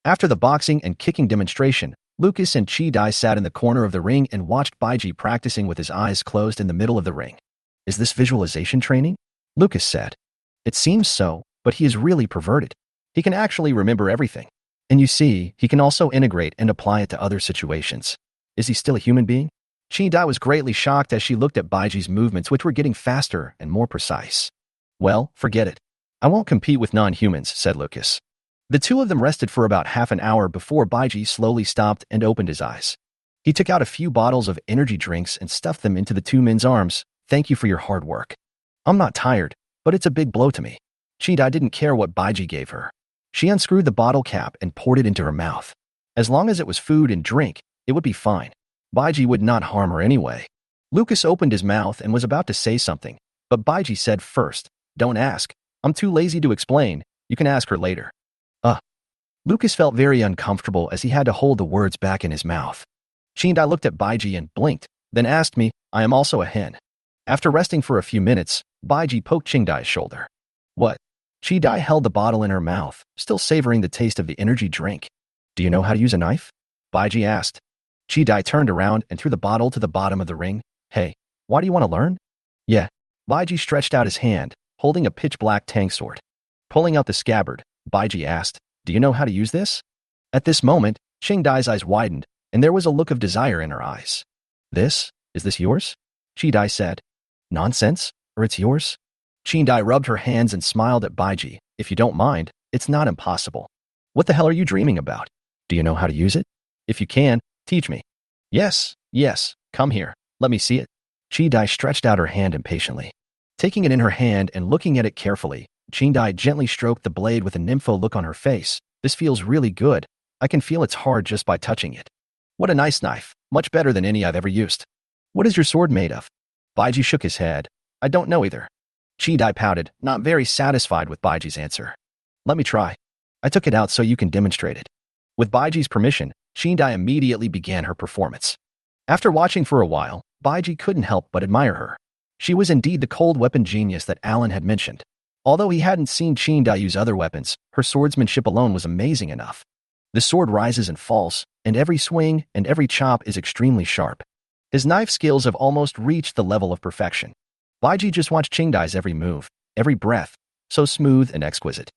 After the boxing and kicking demonstration, Lucas and Chi Dai sat in the corner of the ring and watched Baiji practicing with his eyes closed in the middle of the ring. Is this visualization training? Lucas said. It seems so, but he is really perverted. He can actually remember everything. And you see, he can also integrate and apply it to other situations. Is he still a human being? Chi Dai was greatly shocked as she looked at Baiji's movements, which were getting faster and more precise. Well, forget it. I won't compete with non-humans, said Lucas. The two of them rested for about half an hour before Baiji slowly stopped and opened his eyes. He took out a few bottles of energy drinks and stuffed them into the two men's arms. Thank you for your hard work. I'm not tired, but it's a big blow to me. Chi Dai didn't care what Baiji gave her. She unscrewed the bottle cap and poured it into her mouth. As long as it was food and drink, it would be fine. Baiji would not harm her anyway. Lucas opened his mouth and was about to say something, but Baiji said first, don't ask. I'm too lazy to explain. You can ask her later. Lucas felt very uncomfortable as he had to hold the words back in his mouth. Chi Dai looked at Baiji and blinked, then asked me, I am also a hen. After resting for a few minutes, Baiji poked Chi Dai's shoulder. What? Chi Dai held the bottle in her mouth, still savoring the taste of the energy drink. Do you know how to use a knife? Baiji asked. Chi Dai turned around and threw the bottle to the bottom of the ring. Hey, why do you want to learn? Yeah. Baiji stretched out his hand, holding a pitch-black tang sword. Pulling out the scabbard, Baiji asked, do you know how to use this? At this moment, Chi Dai's eyes widened, and there was a look of desire in her eyes. Is this yours? Chi Dai said. Nonsense, or it's yours? Chi Dai rubbed her hands and smiled at Baiji. If you don't mind, it's not impossible. What the hell are you dreaming about? Do you know how to use it? If you can, teach me. Yes, come here, let me see it. Chi Dai stretched out her hand impatiently. Taking it in her hand and looking at it carefully, Chi Dai gently stroked the blade with a nympho look on her face. This feels really good. I can feel it's hard just by touching it. What a nice knife, much better than any I've ever used. What is your sword made of? Baiji shook his head. I don't know either. Chi Dai pouted, not very satisfied with Baiji's answer. Let me try. I took it out so you can demonstrate it. With Baiji's permission, Chi Dai immediately began her performance. After watching for a while, Baiji couldn't help but admire her. She was indeed the cold weapon genius that Alan had mentioned. Although he hadn't seen Chi Dai use other weapons, her swordsmanship alone was amazing enough. The sword rises and falls, and every swing and every chop is extremely sharp. His knife skills have almost reached the level of perfection. Baiji just watched Chi Dai's every move, every breath, so smooth and exquisite.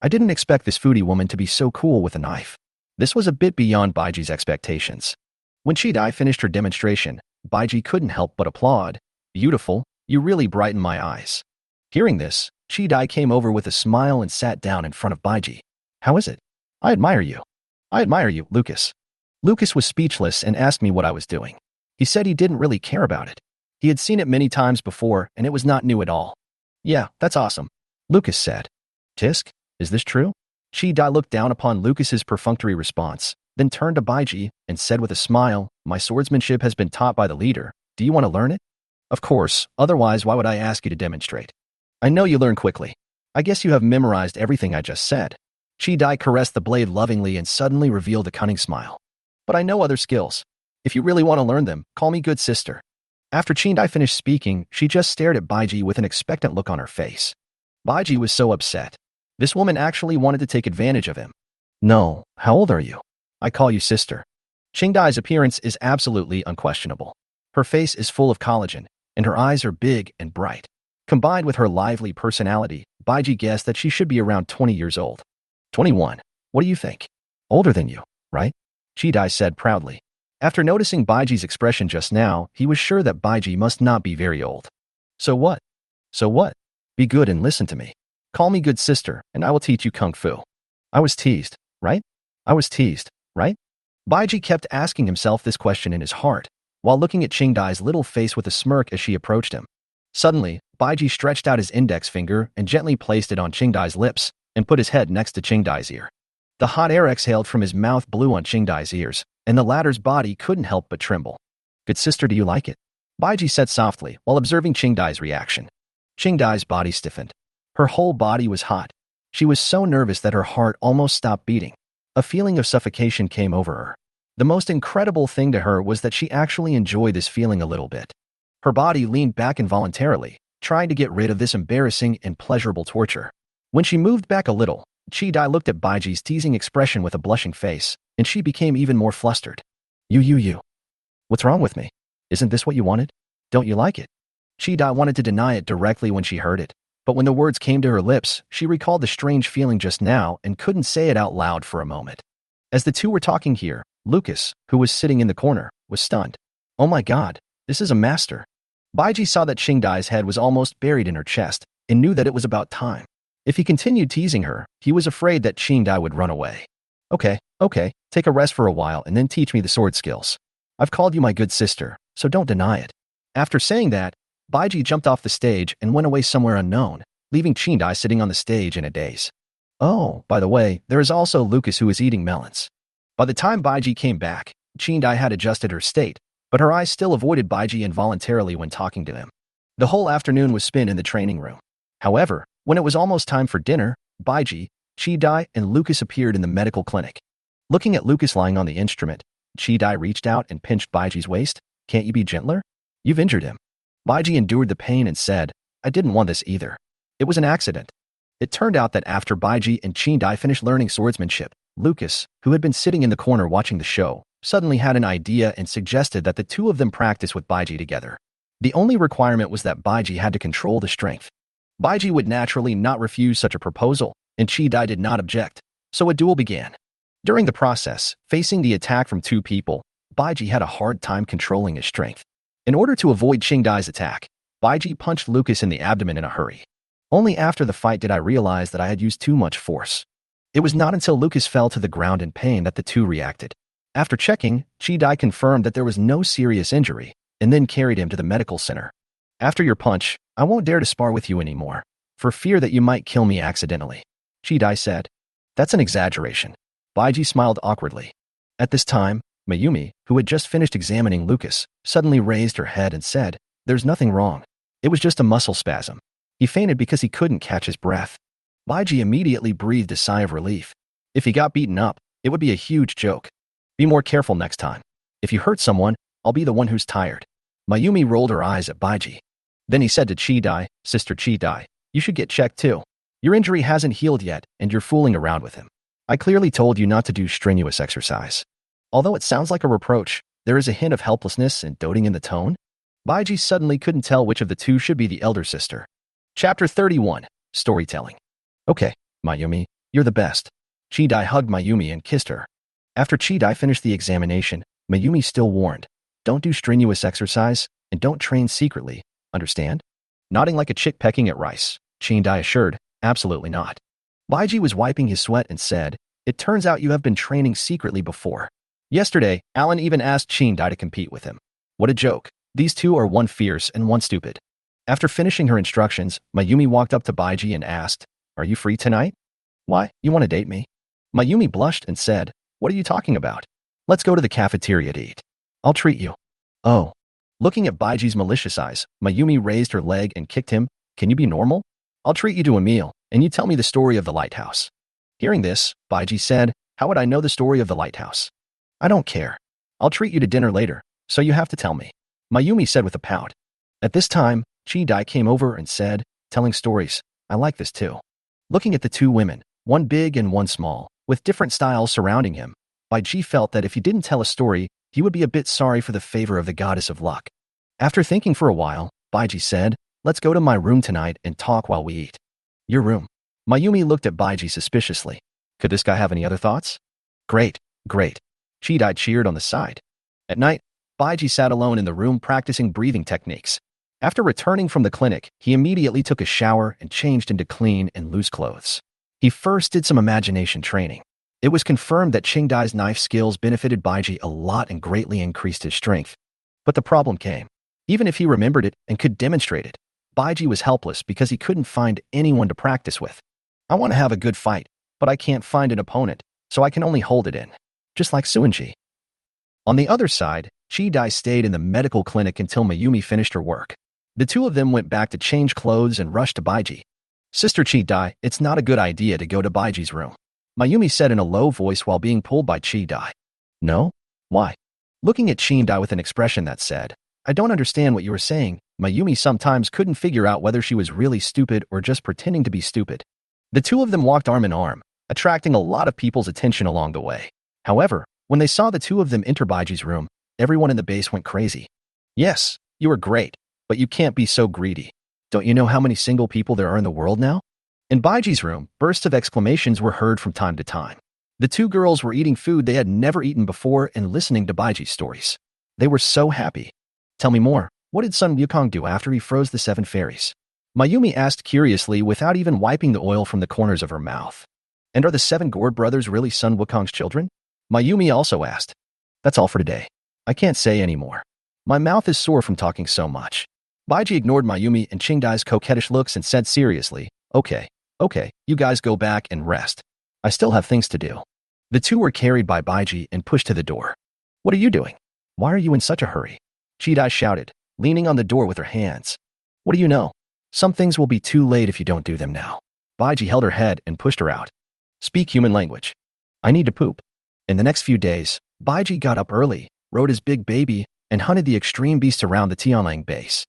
I didn't expect this foodie woman to be so cool with a knife. This was a bit beyond Baiji's expectations. When Chi Dai finished her demonstration, Baiji couldn't help but applaud. Beautiful, you really brighten my eyes. Hearing this, Chi Dai came over with a smile and sat down in front of Baiji. How is it? I admire you. I admire you, Lucas. Lucas was speechless and asked me what I was doing. He said he didn't really care about it. He had seen it many times before, and it was not new at all. Yeah, that's awesome, Lucas said. Tisk, is this true? Chi Dai looked down upon Lucas's perfunctory response, then turned to Baiji and said with a smile, my swordsmanship has been taught by the leader. Do you want to learn it? Of course, otherwise why would I ask you to demonstrate? I know you learn quickly. I guess you have memorized everything I just said. Chi Dai caressed the blade lovingly and suddenly revealed a cunning smile. But I know other skills. If you really want to learn them, call me good sister. After Chi Dai finished speaking, she just stared at Baiji with an expectant look on her face. Baiji was so upset. This woman actually wanted to take advantage of him. No, how old are you? I call you sister. Chi Dai's appearance is absolutely unquestionable. Her face is full of collagen, and her eyes are big and bright. Combined with her lively personality, Baiji guessed that she should be around 20 years old. 21. What do you think? Older than you, right? Chi Dai said proudly. After noticing Baiji's expression just now, he was sure that Baiji must not be very old. So what? So what? Be good and listen to me. Call me good sister, and I will teach you kung fu. I was teased, right? I was teased, right? Baiji kept asking himself this question in his heart, while looking at Chi Dai's little face with a smirk as she approached him. Suddenly, Baiji stretched out his index finger and gently placed it on Chi Dai's lips and put his head next to Chi Dai's ear. The hot air exhaled from his mouth blew on Chi Dai's ears, and the latter's body couldn't help but tremble. Good sister, do you like it? Baiji said softly while observing Chi Dai's reaction. Chi Dai's body stiffened. Her whole body was hot. She was so nervous that her heart almost stopped beating. A feeling of suffocation came over her. The most incredible thing to her was that she actually enjoyed this feeling a little bit. Her body leaned back involuntarily, trying to get rid of this embarrassing and pleasurable torture. When she moved back a little, Chi-Dai looked at Baiji's teasing expression with a blushing face, and she became even more flustered. You. What's wrong with me? Isn't this what you wanted? Don't you like it? Chi-Dai wanted to deny it directly when she heard it, but when the words came to her lips, she recalled the strange feeling just now and couldn't say it out loud for a moment. As the two were talking here, Lucas, who was sitting in the corner, was stunned. Oh my god, this is a master. Baiji saw that Qingdai's head was almost buried in her chest and knew that it was about time. If he continued teasing her, he was afraid that Qingdai would run away. Okay, take a rest for a while and then teach me the sword skills. I've called you my good sister, so don't deny it. After saying that, Baiji jumped off the stage and went away somewhere unknown, leaving Qingdai sitting on the stage in a daze. Oh, by the way, there is also Lucas who is eating melons. By the time Baiji came back, Qingdai had adjusted her state, but her eyes still avoided Baiji involuntarily when talking to him. The whole afternoon was spent in the training room. However, when it was almost time for dinner, Baiji, Qingdai, and Lucas appeared in the medical clinic. Looking at Lucas lying on the instrument, Qingdai reached out and pinched Baiji's waist. Can't you be gentler? You've injured him. Baiji endured the pain and said, I didn't want this either. It was an accident. It turned out that after Baiji and Qingdai finished learning swordsmanship, Lucas, who had been sitting in the corner watching the show, suddenly had an idea and suggested that the two of them practice with Baiji together. The only requirement was that Baiji had to control the strength. Baiji would naturally not refuse such a proposal, and Qingdai did not object, so a duel began. During the process, facing the attack from two people, Baiji had a hard time controlling his strength. In order to avoid Qingdai's attack, Baiji punched Lucas in the abdomen in a hurry. Only after the fight did I realize that I had used too much force. It was not until Lucas fell to the ground in pain that the two reacted. After checking, Qingdai confirmed that there was no serious injury, and then carried him to the medical center. After your punch, I won't dare to spar with you anymore, for fear that you might kill me accidentally, Qingdai said. That's an exaggeration. Baiji smiled awkwardly. At this time, Mayumi, who had just finished examining Lucas, suddenly raised her head and said, There's nothing wrong. It was just a muscle spasm. He fainted because he couldn't catch his breath. Baiji immediately breathed a sigh of relief. If he got beaten up, it would be a huge joke. Be more careful next time. If you hurt someone, I'll be the one who's tired. Mayumi rolled her eyes at Baiji. Then he said to Qingdai, Sister Qingdai, you should get checked too. Your injury hasn't healed yet, and you're fooling around with him. I clearly told you not to do strenuous exercise. Although it sounds like a reproach, there is a hint of helplessness and doting in the tone. Baiji suddenly couldn't tell which of the two should be the elder sister. Chapter 31, Storytelling. Okay, Mayumi, you're the best. Qingdai hugged Mayumi and kissed her. After Qingdai finished the examination, Mayumi still warned, don't do strenuous exercise, and don't train secretly, understand? Nodding like a chick pecking at rice, Qingdai assured, absolutely not. Baiji was wiping his sweat and said, it turns out you have been training secretly before. Yesterday, Alan even asked Qingdai to compete with him. What a joke. These two are one fierce and one stupid. After finishing her instructions, Mayumi walked up to Baiji and asked, are you free tonight? Why, you want to date me? Mayumi blushed and said, what are you talking about? Let's go to the cafeteria to eat. I'll treat you. Oh. Looking at Baiji's malicious eyes, Mayumi raised her leg and kicked him. Can you be normal? I'll treat you to a meal, and you tell me the story of the lighthouse. Hearing this, Baiji said, how would I know the story of the lighthouse? I don't care. I'll treat you to dinner later, so you have to tell me. Mayumi said with a pout. At this time, Qingdai came over and said, telling stories, I like this too. Looking at the two women, one big and one small, with different styles surrounding him, Baiji felt that if he didn't tell a story, he would be a bit sorry for the favor of the goddess of luck. After thinking for a while, Baiji said, let's go to my room tonight and talk while we eat. Your room. Mayumi looked at Baiji suspiciously. Could this guy have any other thoughts? Great. Qingdai cheered on the side. At night, Baiji sat alone in the room practicing breathing techniques. After returning from the clinic, he immediately took a shower and changed into clean and loose clothes. He first did some imagination training. It was confirmed that Qingdai's knife skills benefited Baiji a lot and greatly increased his strength. But the problem came. Even if he remembered it and could demonstrate it, Baiji was helpless because he couldn't find anyone to practice with. I want to have a good fight, but I can't find an opponent, so I can only hold it in. Just like Suinji. On the other side, Qingdai stayed in the medical clinic until Mayumi finished her work. The two of them went back to change clothes and rushed to Baiji. Sister Qingdai, it's not a good idea to go to Baiji's room, Mayumi said in a low voice while being pulled by Qingdai. No? Why? Looking at Chindai with an expression that said, I don't understand what you were saying, Mayumi sometimes couldn't figure out whether she was really stupid or just pretending to be stupid. The two of them walked arm in arm, attracting a lot of people's attention along the way. However, when they saw the two of them enter Baiji's room, everyone in the base went crazy. Yes, you are great, but you can't be so greedy. Don't you know how many single people there are in the world now? In Baiji's room, bursts of exclamations were heard from time to time. The two girls were eating food they had never eaten before and listening to Baiji's stories. They were so happy. Tell me more, what did Sun Wukong do after he froze the 7 fairies? Mayumi asked curiously without even wiping the oil from the corners of her mouth. And are the 7 Gourd brothers really Sun Wukong's children? Mayumi also asked. That's all for today. I can't say any more. My mouth is sore from talking so much. Baiji ignored Mayumi and Chingdai's coquettish looks and said seriously, Okay, you guys go back and rest. I still have things to do. The two were carried by Baiji and pushed to the door. What are you doing? Why are you in such a hurry? Chidai shouted, leaning on the door with her hands. What do you know? Some things will be too late if you don't do them now. Baiji held her head and pushed her out. Speak human language. I need to poop. In the next few days, Baiji got up early, rode his big baby, and hunted the extreme beasts around the Tianlang base.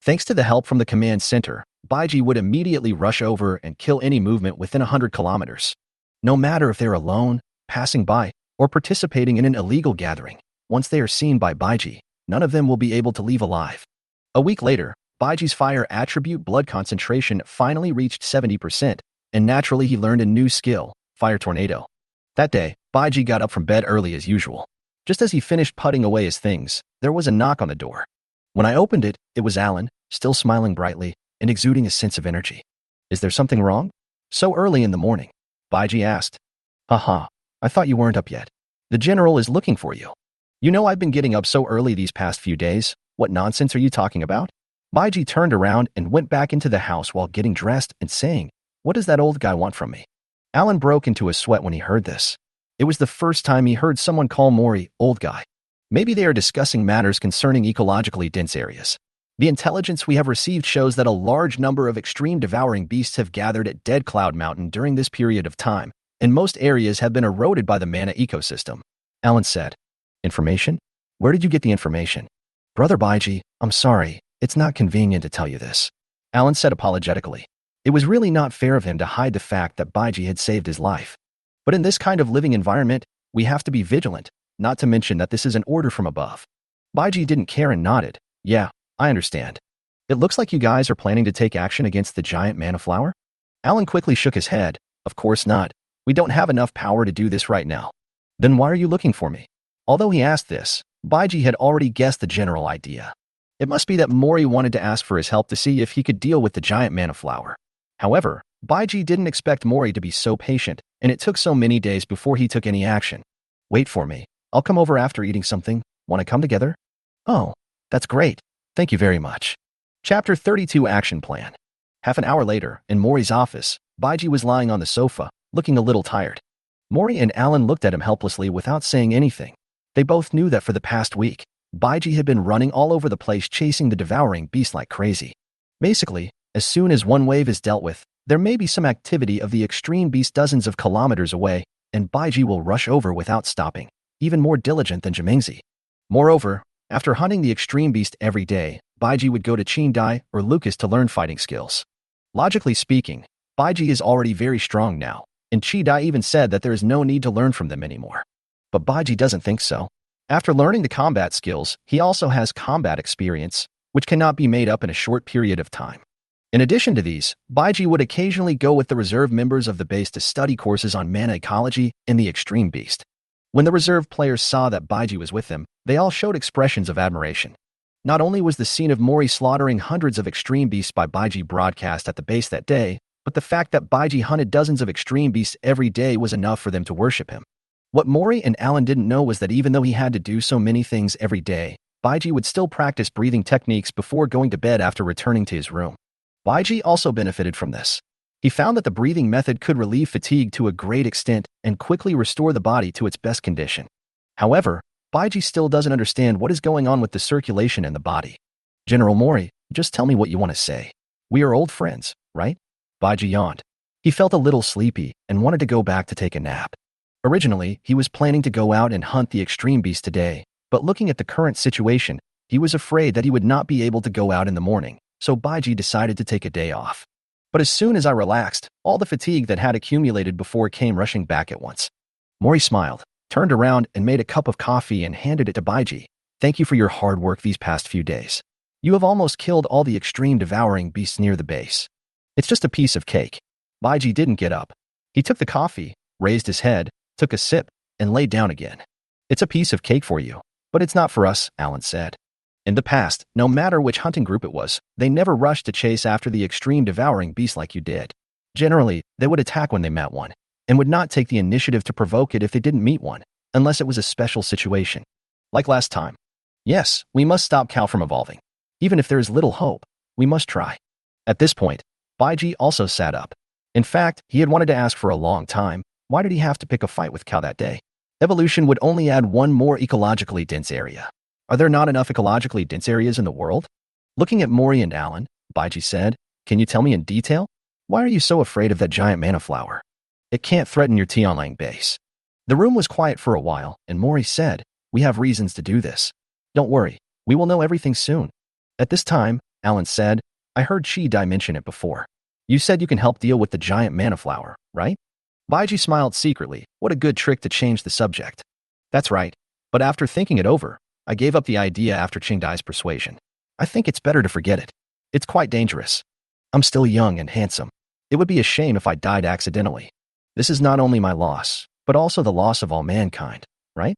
Thanks to the help from the command center, Baiji would immediately rush over and kill any movement within 100 kilometers. No matter if they're alone, passing by, or participating in an illegal gathering, once they are seen by Baiji, none of them will be able to leave alive. A week later, Baiji's fire attribute blood concentration finally reached 70%, and naturally he learned a new skill, Fire Tornado. That day, Baiji got up from bed early as usual. Just as he finished putting away his things, there was a knock on the door. When I opened it, it was Alan, still smiling brightly and exuding a sense of energy. Is there something wrong? So early in the morning? Baiji asked. Haha, I thought you weren't up yet. The general is looking for you. You know I've been getting up so early these past few days. What nonsense are you talking about? Baiji turned around and went back into the house while getting dressed and saying, What does that old guy want from me? Alan broke into a sweat when he heard this. It was the first time he heard someone call Mori old guy. Maybe they are discussing matters concerning ecologically dense areas. The intelligence we have received shows that a large number of extreme devouring beasts have gathered at Dead Cloud Mountain during this period of time, and most areas have been eroded by the manhwa ecosystem. Alan said, Information? Where did you get the information? Brother Baiji, I'm sorry, it's not convenient to tell you this. Alan said apologetically. It was really not fair of him to hide the fact that Baiji had saved his life. But in this kind of living environment, we have to be vigilant, not to mention that this is an order from above. Baiji didn't care and nodded. Yeah, I understand. It looks like you guys are planning to take action against the giant manhwa flower? Alan quickly shook his head. Of course not. We don't have enough power to do this right now. Then why are you looking for me? Although he asked this, Baiji had already guessed the general idea. It must be that Mori wanted to ask for his help to see if he could deal with the giant manhwa flower. However, Baiji didn't expect Mori to be so patient, and it took so many days before he took any action. Wait for me. I'll come over after eating something. Want to come together? Oh, that's great. Thank you very much. Chapter 32 Action Plan. Half an hour later, in Mori's office, Baiji was lying on the sofa, looking a little tired. Mori and Alan looked at him helplessly without saying anything. They both knew that for the past week, Baiji had been running all over the place chasing the devouring beast like crazy. Basically, as soon as one wave is dealt with, there may be some activity of the extreme beast dozens of kilometers away, and Baiji will rush over without stopping, even more diligent than Jimingzi. Moreover, after hunting the extreme beast every day, Baiji would go to Qingdai or Lucas to learn fighting skills. Logically speaking, Baiji is already very strong now, and Qingdai even said that there is no need to learn from them anymore. But Baiji doesn't think so. After learning the combat skills, he also has combat experience, which cannot be made up in a short period of time. In addition to these, Baiji would occasionally go with the reserve members of the base to study courses on mana ecology and the extreme beast. When the reserve players saw that Baiji was with them, they all showed expressions of admiration. Not only was the scene of Mori slaughtering hundreds of extreme beasts by Baiji broadcast at the base that day, but the fact that Baiji hunted dozens of extreme beasts every day was enough for them to worship him. What Mori and Alan didn't know was that even though he had to do so many things every day, Baiji would still practice breathing techniques before going to bed after returning to his room. Baiji also benefited from this. He found that the breathing method could relieve fatigue to a great extent and quickly restore the body to its best condition. However, Baiji still doesn't understand what is going on with the circulation in the body. General Mori, just tell me what you want to say. We are old friends, right? Baiji yawned. He felt a little sleepy and wanted to go back to take a nap. Originally, he was planning to go out and hunt the extreme beast today, but looking at the current situation, he was afraid that he would not be able to go out in the morning, so Baiji decided to take a day off. But as soon as I relaxed, all the fatigue that had accumulated before came rushing back at once. Mori smiled, turned around and made a cup of coffee and handed it to Baiji. Thank you for your hard work these past few days. You have almost killed all the extreme devouring beasts near the base. It's just a piece of cake. Baiji didn't get up. He took the coffee, raised his head, took a sip, and laid down again. It's a piece of cake for you, but it's not for us, Alan said. In the past, no matter which hunting group it was, they never rushed to chase after the extreme devouring beast like you did. Generally, they would attack when they met one, and would not take the initiative to provoke it if they didn't meet one, unless it was a special situation. Like last time. Yes, we must stop Cal from evolving. Even if there is little hope, we must try. At this point, Baiji also sat up. In fact, he had wanted to ask for a long time, why did he have to pick a fight with Cal that day? Evolution would only add one more ecologically dense area. Are there not enough ecologically dense areas in the world? Looking at Mori and Alan, Baiji said, can you tell me in detail? Why are you so afraid of that giant mana flower? It can't threaten your Tianlang base. The room was quiet for a while, and Mori said, we have reasons to do this. Don't worry, we will know everything soon. At this time, Alan said, I heard Chi-Dai mention it before. You said you can help deal with the giant mana flower, right? Baiji smiled secretly. What a good trick to change the subject. That's right, but after thinking it over, I gave up the idea after Qingdai's persuasion. I think it's better to forget it. It's quite dangerous. I'm still young and handsome. It would be a shame if I died accidentally. This is not only my loss, but also the loss of all mankind, right?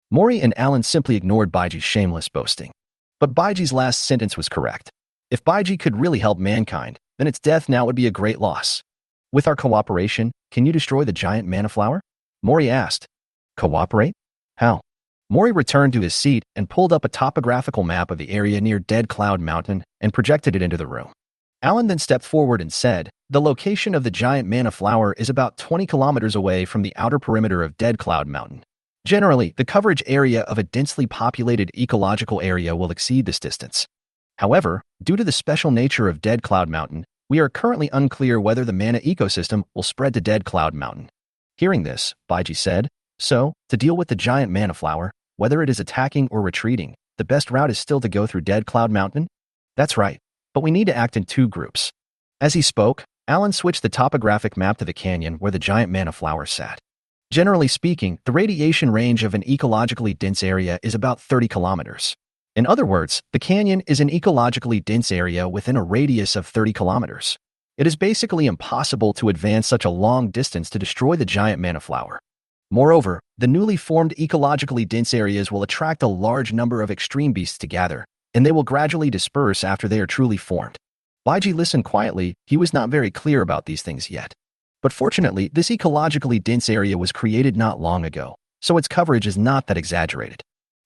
Mori and Alan simply ignored Baiji's shameless boasting. But Baiji's last sentence was correct. If Baiji could really help mankind, then its death now would be a great loss. With our cooperation, can you destroy the giant mana flower? Mori asked. Cooperate? How? Mori returned to his seat and pulled up a topographical map of the area near Dead Cloud Mountain and projected it into the room. Alan then stepped forward and said, the location of the giant mana flower is about 20 kilometers away from the outer perimeter of Dead Cloud Mountain. Generally, the coverage area of a densely populated ecological area will exceed this distance. However, due to the special nature of Dead Cloud Mountain, we are currently unclear whether the mana ecosystem will spread to Dead Cloud Mountain. Hearing this, Baiji said, so, to deal with the giant mana flower, whether it is attacking or retreating, the best route is still to go through Dead Cloud Mountain? That's right, but we need to act in two groups. As he spoke, Alan switched the topographic map to the canyon where the giant mana flower sat. Generally speaking, the radiation range of an ecologically dense area is about 30 kilometers. In other words, the canyon is an ecologically dense area within a radius of 30 kilometers. It is basically impossible to advance such a long distance to destroy the giant mana flower. Moreover, the newly formed ecologically dense areas will attract a large number of extreme beasts to gather, and they will gradually disperse after they are truly formed. Baiji listened quietly. He was not very clear about these things yet. But fortunately, this ecologically dense area was created not long ago, so its coverage is not that exaggerated.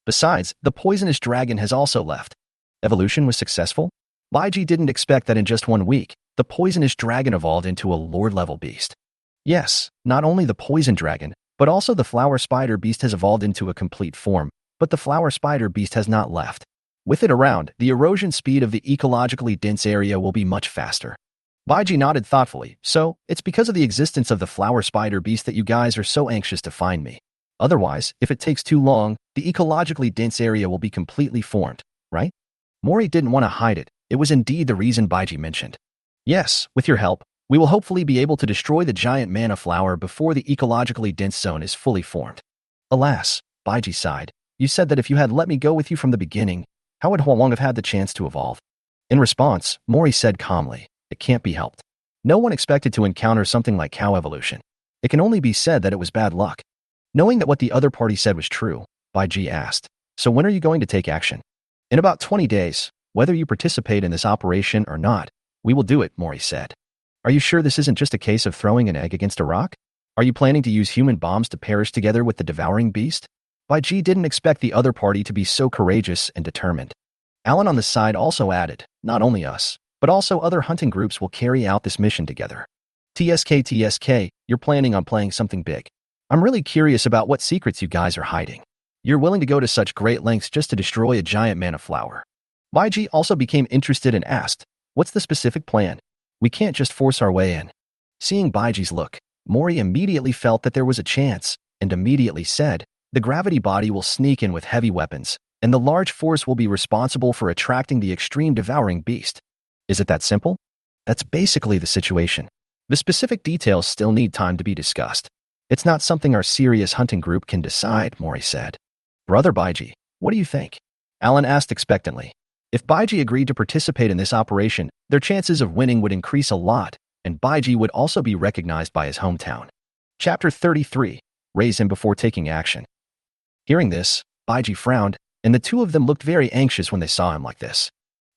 Besides, the poisonous dragon has also left. Evolution was successful? Baiji didn't expect that in just 1 week, the poisonous dragon evolved into a lord-level beast. Yes, not only the poison dragon, but also the flower spider beast has evolved into a complete form, but the flower spider beast has not left. With it around, the erosion speed of the ecologically dense area will be much faster. Baiji nodded thoughtfully, so, it's because of the existence of the flower spider beast that you guys are so anxious to find me. Otherwise, if it takes too long, the ecologically dense area will be completely formed, right? Mori didn't want to hide it. It was indeed the reason Baiji mentioned. Yes, with your help, we will hopefully be able to destroy the giant mana flower before the ecologically dense zone is fully formed. Alas, Baiji sighed, you said that if you had let me go with you from the beginning, how would Huang have had the chance to evolve? In response, Mori said calmly, it can't be helped. No one expected to encounter something like cow evolution. It can only be said that it was bad luck. Knowing that what the other party said was true, Baiji asked, so when are you going to take action? In about 20 days, whether you participate in this operation or not, we will do it, Mori said. Are you sure this isn't just a case of throwing an egg against a rock? Are you planning to use human bombs to perish together with the devouring beast? Baiji didn't expect the other party to be so courageous and determined. Alan on the side also added, not only us, but also other hunting groups will carry out this mission together. TSK, you're planning on playing something big. I'm really curious about what secrets you guys are hiding. You're willing to go to such great lengths just to destroy a giant mana flower. Baiji also became interested and asked, what's the specific plan? We can't just force our way in. Seeing Baiji's look, Mori immediately felt that there was a chance, and immediately said, "The gravity body will sneak in with heavy weapons, and the large force will be responsible for attracting the extreme devouring beast." Is it that simple? That's basically the situation. The specific details still need time to be discussed. It's not something our serious hunting group can decide, Mori said. Brother Baiji, what do you think? Alan asked expectantly. If Baiji agreed to participate in this operation, their chances of winning would increase a lot, and Baiji would also be recognized by his hometown. Chapter 33. Raise him before taking action. Hearing this, Baiji frowned, and the two of them looked very anxious when they saw him like this.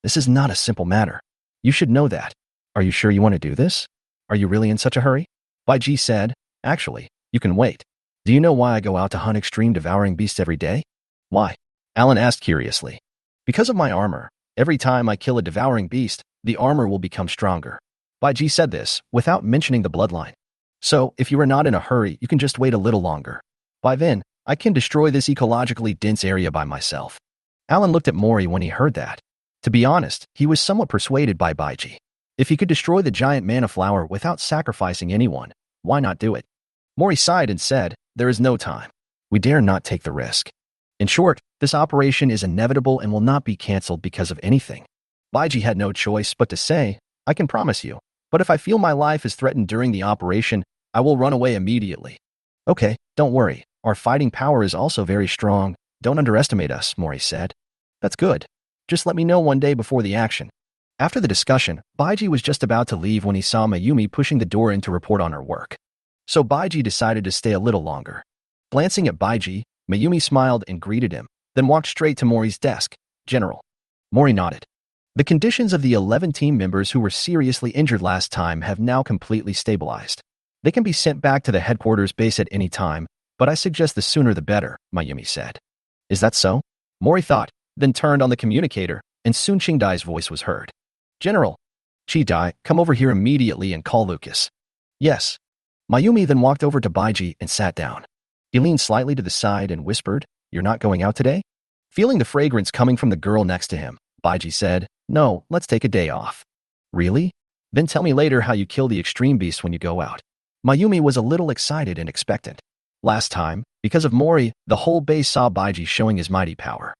This is not a simple matter. You should know that. Are you sure you want to do this? Are you really in such a hurry? Baiji said, Actually, you can wait. Do you know why I go out to hunt extreme devouring beasts every day? Why? Alan asked curiously. Because of my armor. Every time I kill a devouring beast, the armor will become stronger. Baiji said this, without mentioning the bloodline. So, if you are not in a hurry, you can just wait a little longer. By then, I can destroy this ecologically dense area by myself. Alan looked at Mori when he heard that. To be honest, he was somewhat persuaded by Baiji. If he could destroy the giant manna flower without sacrificing anyone, why not do it? Mori sighed and said, There is no time. We dare not take the risk. In short, this operation is inevitable and will not be cancelled because of anything. Baiji had no choice but to say, I can promise you, but if I feel my life is threatened during the operation, I will run away immediately. Okay, don't worry. Our fighting power is also very strong. Don't underestimate us, Mori said. That's good. Just let me know one day before the action. After the discussion, Baiji was just about to leave when he saw Mayumi pushing the door in to report on her work. So Baiji decided to stay a little longer. Glancing at Baiji, Mayumi smiled and greeted him, then walked straight to Mori's desk. General. Mori nodded. The conditions of the 11 team members who were seriously injured last time have now completely stabilized. They can be sent back to the headquarters base at any time, but I suggest the sooner the better, Mayumi said. Is that so? Mori thought, then turned on the communicator, and soon Qingdai's voice was heard. General. Qingdai, come over here immediately and call Lucas. Yes. Mayumi then walked over to Baiji and sat down. He leaned slightly to the side and whispered, You're not going out today? Feeling the fragrance coming from the girl next to him, Baiji said, No, let's take a day off. Really? Then tell me later how you kill the extreme beast when you go out. Mayumi was a little excited and expectant. Last time, because of Mori, the whole base saw Baiji showing his mighty power.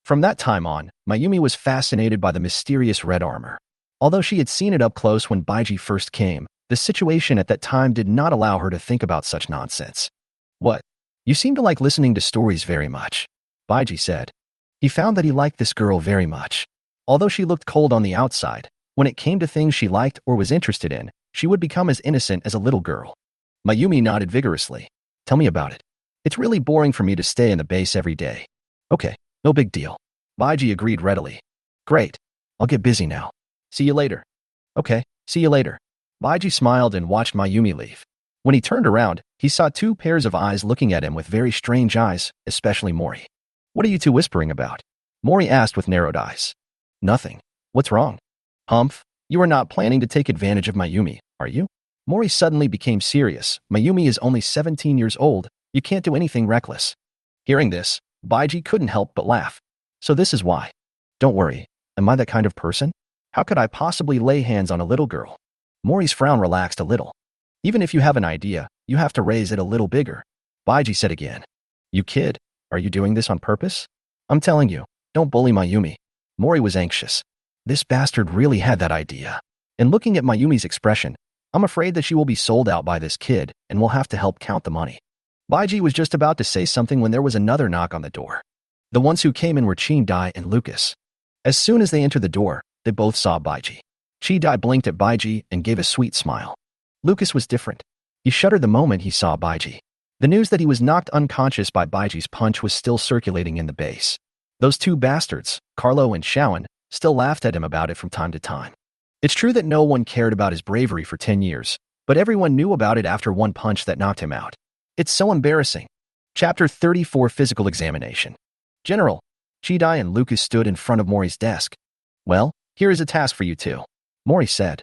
From that time on, Mayumi was fascinated by the mysterious red armor. Although she had seen it up close when Baiji first came, the situation at that time did not allow her to think about such nonsense. What? You seem to like listening to stories very much, Baiji said. He found that he liked this girl very much. Although she looked cold on the outside, when it came to things she liked or was interested in, she would become as innocent as a little girl. Mayumi nodded vigorously. Tell me about it. It's really boring for me to stay in the base every day. Okay, no big deal. Baiji agreed readily. Great. I'll get busy now. See you later. Okay, see you later. Baiji smiled and watched Mayumi leave. When he turned around, he saw two pairs of eyes looking at him with very strange eyes, especially Mori. What are you two whispering about? Mori asked with narrowed eyes. Nothing. What's wrong? Humph, you are not planning to take advantage of Mayumi, are you? Mori suddenly became serious. Mayumi is only 17 years old. You can't do anything reckless. Hearing this, Baiji couldn't help but laugh. So this is why. Don't worry. Am I that kind of person? How could I possibly lay hands on a little girl? Mori's frown relaxed a little. Even if you have an idea, you have to raise it a little bigger. Baiji said again. You kid, are you doing this on purpose? I'm telling you, don't bully Mayumi. Mori was anxious. This bastard really had that idea. And looking at Mayumi's expression, I'm afraid that she will be sold out by this kid and will have to help count the money. Baiji was just about to say something when there was another knock on the door. The ones who came in were Qingdai and Lucas. As soon as they entered the door, they both saw Baiji. Qingdai blinked at Baiji and gave a sweet smile. Lucas was different. He shuddered the moment he saw Baiji. The news that he was knocked unconscious by Baiji's punch was still circulating in the base. Those two bastards, Carlo and Shawan, still laughed at him about it from time to time. It's true that no one cared about his bravery for 10 years, but everyone knew about it after one punch that knocked him out. It's so embarrassing. Chapter 34 Physical Examination. General. Qingdai and Lucas stood in front of Mori's desk. Well, here is a task for you two, Mori said.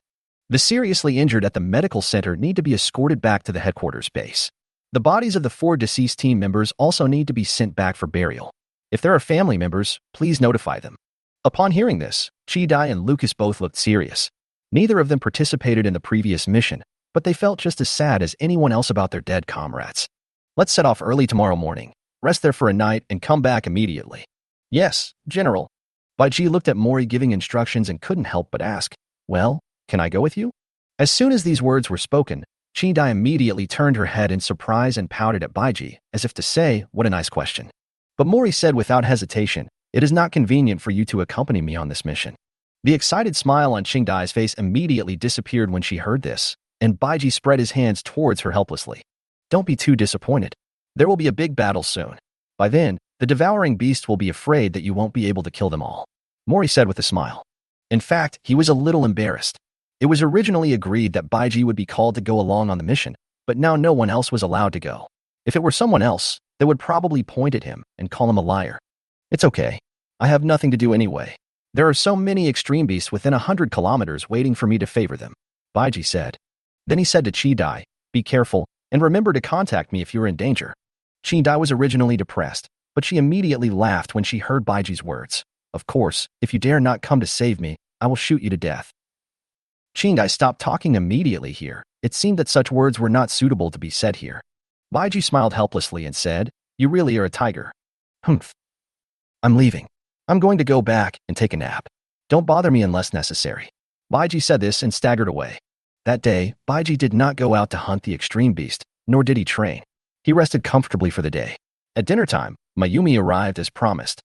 The seriously injured at the medical center need to be escorted back to the headquarters base. The bodies of the 4 deceased team members also need to be sent back for burial. If there are family members, please notify them. Upon hearing this, Qingdai and Lucas both looked serious. Neither of them participated in the previous mission, but they felt just as sad as anyone else about their dead comrades. Let's set off early tomorrow morning, rest there for a night, and come back immediately. Yes, General. Baiji looked at Mori giving instructions and couldn't help but ask, well, can I go with you? As soon as these words were spoken, Chidai immediately turned her head in surprise and pouted at Baiji, as if to say, what a nice question. But Mori said without hesitation, it is not convenient for you to accompany me on this mission. The excited smile on Chingdai's face immediately disappeared when she heard this, and Baiji spread his hands towards her helplessly. Don't be too disappointed. There will be a big battle soon. By then, the devouring beast will be afraid that you won't be able to kill them all, Mori said with a smile. In fact, he was a little embarrassed. It was originally agreed that Baiji would be called to go along on the mission, but now no one else was allowed to go. If it were someone else, they would probably point at him and call him a liar. It's okay. I have nothing to do anyway. There are so many extreme beasts within 100 kilometers waiting for me to favor them, Baiji said. Then he said to Chidai, be careful, and remember to contact me if you're in danger. Chidai was originally depressed, but she immediately laughed when she heard Baiji's words. Of course, if you dare not come to save me, I will shoot you to death. Chidai stopped talking immediately here. It seemed that such words were not suitable to be said here. Baiji smiled helplessly and said, you really are a tiger. Humph. I'm leaving. I'm going to go back and take a nap. Don't bother me unless necessary. Baiji said this and staggered away. That day, Baiji did not go out to hunt the extreme beast, nor did he train. He rested comfortably for the day. At dinner time, Mayumi arrived as promised.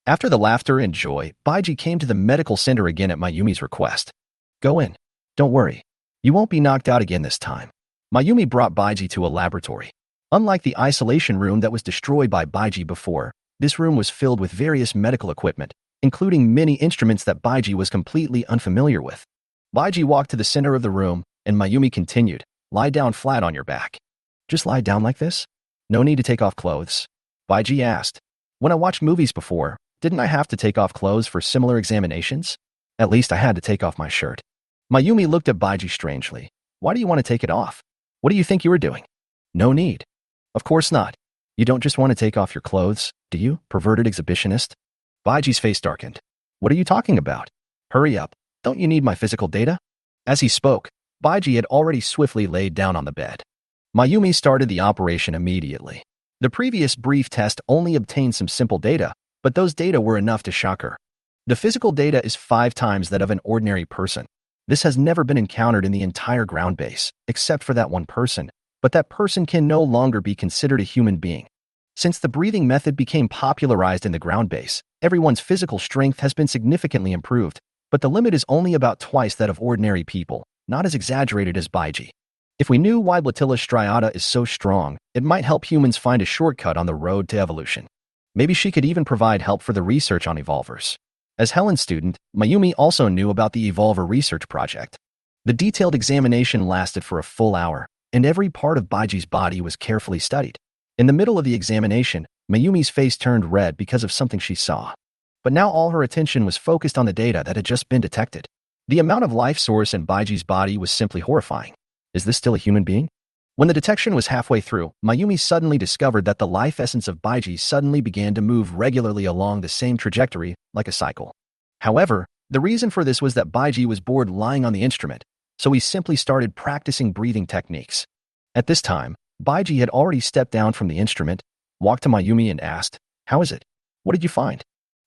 After the laughter and joy, Baiji came to the medical center again at Mayumi's request. Go in. Don't worry. You won't be knocked out again this time. Mayumi brought Baiji to a laboratory. Unlike the isolation room that was destroyed by Baiji before, this room was filled with various medical equipment, including many instruments that Baiji was completely unfamiliar with. Baiji walked to the center of the room, and Mayumi continued, lie down flat on your back. Just lie down like this? No need to take off clothes. Baiji asked. When I watched movies before, didn't I have to take off clothes for similar examinations? At least I had to take off my shirt. Mayumi looked at Baiji strangely. Why do you want to take it off? What do you think you were doing? No need. Of course not. You don't just want to take off your clothes, do you, perverted exhibitionist? Baiji's face darkened. What are you talking about? Hurry up. Don't you need my physical data? As he spoke, Baiji had already swiftly laid down on the bed. Mayumi started the operation immediately. The previous brief test only obtained some simple data, but those data were enough to shock her. The physical data is 5 times that of an ordinary person. This has never been encountered in the entire ground base, except for that one person, but that person can no longer be considered a human being. Since the breathing method became popularized in the ground base, everyone's physical strength has been significantly improved, but the limit is only about twice that of ordinary people, not as exaggerated as Baiji. If we knew why Blatilla striata is so strong, it might help humans find a shortcut on the road to evolution. Maybe she could even provide help for the research on evolvers. As Helen's student, Mayumi also knew about the Evolver research project. The detailed examination lasted for a full hour, and every part of Baiji's body was carefully studied. In the middle of the examination, Mayumi's face turned red because of something she saw. But now all her attention was focused on the data that had just been detected. The amount of life source in Baiji's body was simply horrifying. Is this still a human being? When the detection was halfway through, Mayumi suddenly discovered that the life essence of Baiji suddenly began to move regularly along the same trajectory, like a cycle. However, the reason for this was that Baiji was bored lying on the instrument, so he simply started practicing breathing techniques. At this time, Baiji had already stepped down from the instrument, walked to Mayumi and asked, "How is it? What did you find?"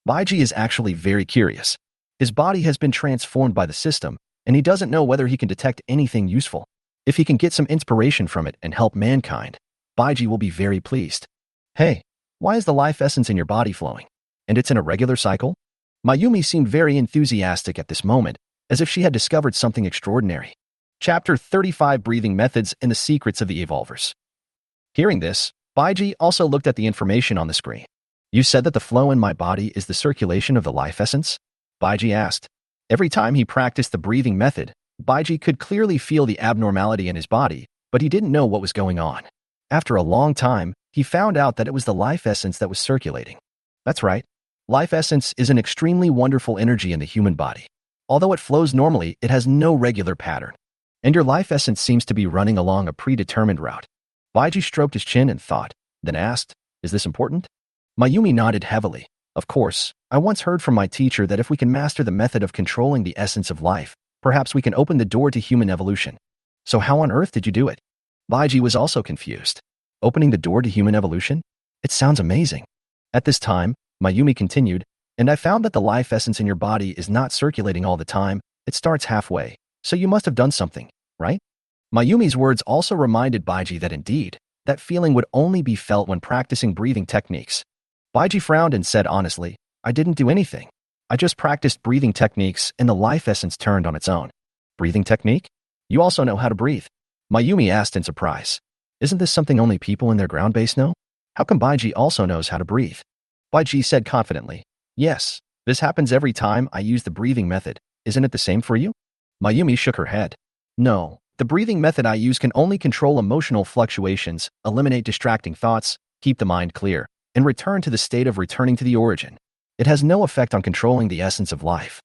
Baiji is actually very curious. His body has been transformed by the system, and he doesn't know whether he can detect anything useful. If he can get some inspiration from it and help mankind, Baiji will be very pleased. Hey, why is the life essence in your body flowing? And it's in a regular cycle? Mayumi seemed very enthusiastic at this moment, as if she had discovered something extraordinary. Chapter 35 Breathing Methods and the Secrets of the Evolvers. Hearing this, Baiji also looked at the information on the screen. You said that the flow in my body is the circulation of the life essence? Baiji asked. Every time he practiced the breathing method, Baiji could clearly feel the abnormality in his body, but he didn't know what was going on. After a long time, he found out that it was the life essence that was circulating. That's right. Life essence is an extremely wonderful energy in the human body. Although it flows normally, it has no regular pattern. And your life essence seems to be running along a predetermined route. Baiji stroked his chin and thought, then asked, "Is this important?" Mayumi nodded heavily. Of course, I once heard from my teacher that if we can master the method of controlling the essence of life, perhaps we can open the door to human evolution. So how on earth did you do it? Baiji was also confused. Opening the door to human evolution? It sounds amazing. At this time, Mayumi continued, and I found that the life essence in your body is not circulating all the time, it starts halfway, so you must have done something, right? Mayumi's words also reminded Baiji that indeed, that feeling would only be felt when practicing breathing techniques. Baiji frowned and said honestly, I didn't do anything. I just practiced breathing techniques and the life essence turned on its own. Breathing technique? You also know how to breathe? Mayumi asked in surprise. Isn't this something only people in their ground base know? How come Baiji also knows how to breathe? Baiji said confidently, yes, this happens every time I use the breathing method. Isn't it the same for you? Mayumi shook her head. No, the breathing method I use can only control emotional fluctuations, eliminate distracting thoughts, keep the mind clear, and return to the state of returning to the origin. It has no effect on controlling the essence of life.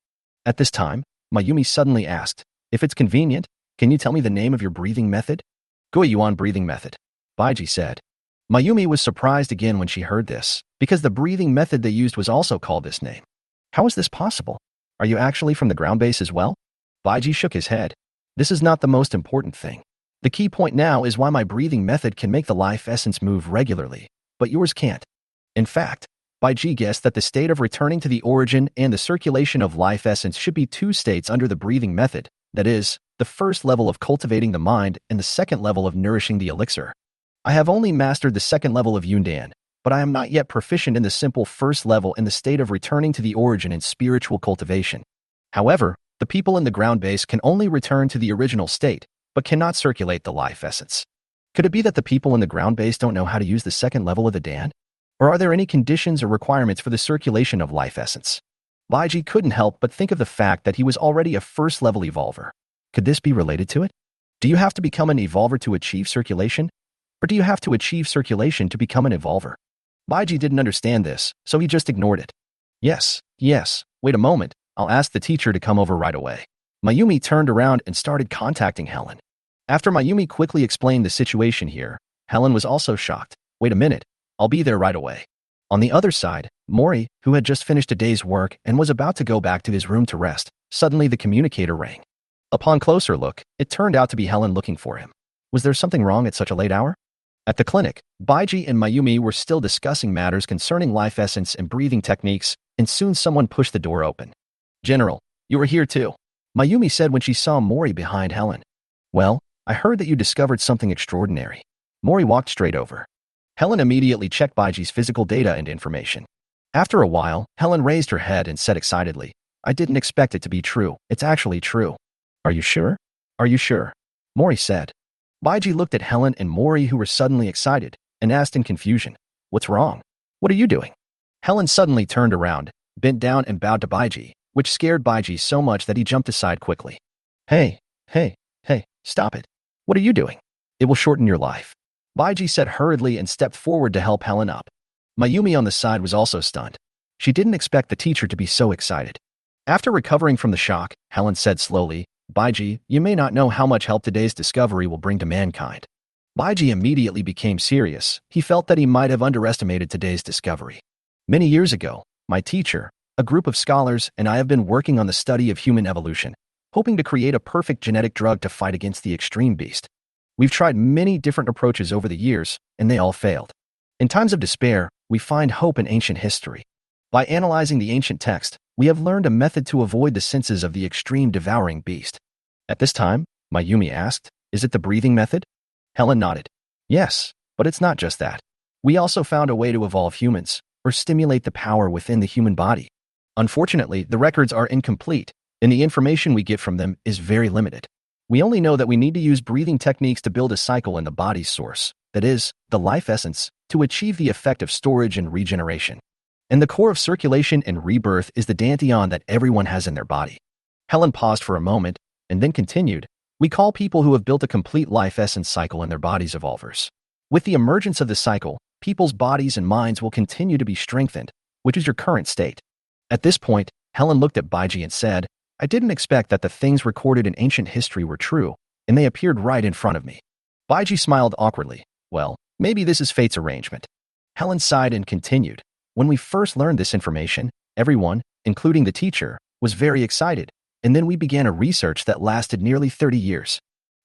At this time, Mayumi suddenly asked, if it's convenient, can you tell me the name of your breathing method? Guiyuan breathing method, Baiji said. Mayumi was surprised again when she heard this, because the breathing method they used was also called this name. How is this possible? Are you actually from the ground base as well? Baiji shook his head. This is not the most important thing. The key point now is why my breathing method can make the life essence move regularly, but yours can't. In fact, Baiji guessed that the state of returning to the origin and the circulation of life essence should be two states under the breathing method, that is, the first level of cultivating the mind and the second level of nourishing the elixir. I have only mastered the second level of Yundan, but I am not yet proficient in the simple first level in the state of returning to the origin and spiritual cultivation. However, the people in the ground base can only return to the original state, but cannot circulate the life essence. Could it be that the people in the ground base don't know how to use the second level of the Dan? Or are there any conditions or requirements for the circulation of life essence? Baiji couldn't help but think of the fact that he was already a first-level evolver. Could this be related to it? Do you have to become an evolver to achieve circulation? Or do you have to achieve circulation to become an evolver? Baiji didn't understand this, so he just ignored it. Yes, wait a moment, I'll ask the teacher to come over right away. Mayumi turned around and started contacting Helen. After Mayumi quickly explained the situation here, Helen was also shocked. Wait a minute, I'll be there right away. On the other side, Mori, who had just finished a day's work and was about to go back to his room to rest, suddenly the communicator rang. Upon closer look, it turned out to be Helen looking for him. Was there something wrong at such a late hour? At the clinic, Baiji and Mayumi were still discussing matters concerning life essence and breathing techniques, and soon someone pushed the door open. General, you were here too, Mayumi said when she saw Mori behind Helen. Well, I heard that you discovered something extraordinary. Mori walked straight over. Helen immediately checked Baiji's physical data and information. After a while, Helen raised her head and said excitedly, I didn't expect it to be true. It's actually true. Are you sure? Are you sure? Mori said. Baiji looked at Helen and Mori, who were suddenly excited, and asked in confusion, what's wrong? What are you doing? Helen suddenly turned around, bent down and bowed to Baiji, which scared Baiji so much that he jumped aside quickly. Hey, stop it. What are you doing? It will shorten your life. Baiji said hurriedly and stepped forward to help Helen up. Mayumi on the side was also stunned. She didn't expect the teacher to be so excited. After recovering from the shock, Helen said slowly, Baiji, you may not know how much help today's discovery will bring to mankind. Baiji immediately became serious. He felt that he might have underestimated today's discovery. Many years ago, my teacher, a group of scholars, and I have been working on the study of human evolution, hoping to create a perfect genetic drug to fight against the extreme beast. We've tried many different approaches over the years, and they all failed. In times of despair, we find hope in ancient history. By analyzing the ancient text, we have learned a method to avoid the senses of the extreme devouring beast. At this time, Mayumi asked, is it the breathing method? Helen nodded. Yes, but it's not just that. We also found a way to evolve humans, or stimulate the power within the human body. Unfortunately, the records are incomplete, and the information we get from them is very limited. We only know that we need to use breathing techniques to build a cycle in the body's source, that is, the life essence, to achieve the effect of storage and regeneration. And the core of circulation and rebirth is the dantian that everyone has in their body. Helen paused for a moment, and then continued, we call people who have built a complete life essence cycle in their bodies evolvers. With the emergence of the cycle, people's bodies and minds will continue to be strengthened, which is your current state. At this point, Helen looked at Baiji and said, I didn't expect that the things recorded in ancient history were true, and they appeared right in front of me. Baiji smiled awkwardly. Well, maybe this is fate's arrangement. Helen sighed and continued. When we first learned this information, everyone, including the teacher, was very excited, and then we began a research that lasted nearly 30 years.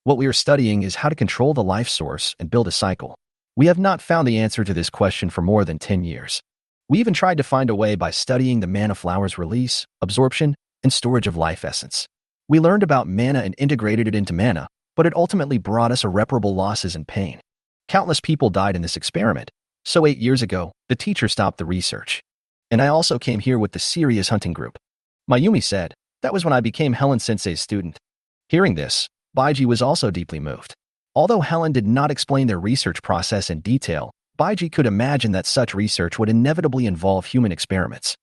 What we are studying is how to control the life source and build a cycle. We have not found the answer to this question for more than 10 years. We even tried to find a way by studying the mana flower's release, absorption, and storage of life essence. We learned about mana and integrated it into mana, but it ultimately brought us irreparable losses and pain. Countless people died in this experiment, so 8 years ago, the teacher stopped the research. And I also came here with the serious hunting group. Mayumi said, that was when I became Helen Sensei's student. Hearing this, Baiji was also deeply moved. Although Helen did not explain their research process in detail, Baiji could imagine that such research would inevitably involve human experiments.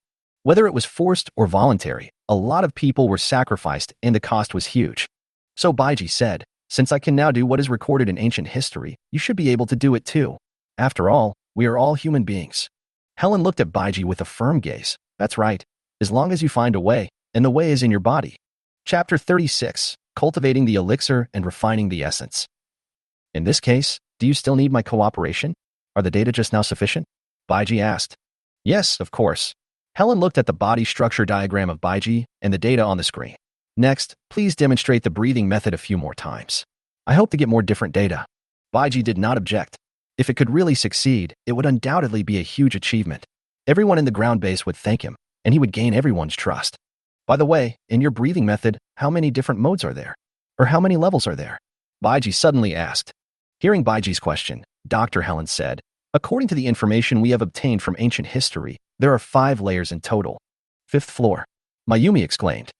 Whether it was forced or voluntary, a lot of people were sacrificed and the cost was huge. So Baiji said, since I can now do what is recorded in ancient history, you should be able to do it too. After all, we are all human beings. Helen looked at Baiji with a firm gaze. That's right. As long as you find a way, and the way is in your body. Chapter 36, Cultivating the Elixir and Refining the Essence. In this case, do you still need my cooperation? Are the data just now sufficient? Baiji asked. Yes, of course. Helen looked at the body structure diagram of Baiji and the data on the screen. Next, please demonstrate the breathing method a few more times. I hope to get more different data. Baiji did not object. If it could really succeed, it would undoubtedly be a huge achievement. Everyone in the ground base would thank him, and he would gain everyone's trust. By the way, in your breathing method, how many different modes are there? Or how many levels are there? Baiji suddenly asked. Hearing Baiji's question, Dr. Helen said, according to the information we have obtained from ancient history, there are 5 layers in total. 5th floor. Mayumi exclaimed.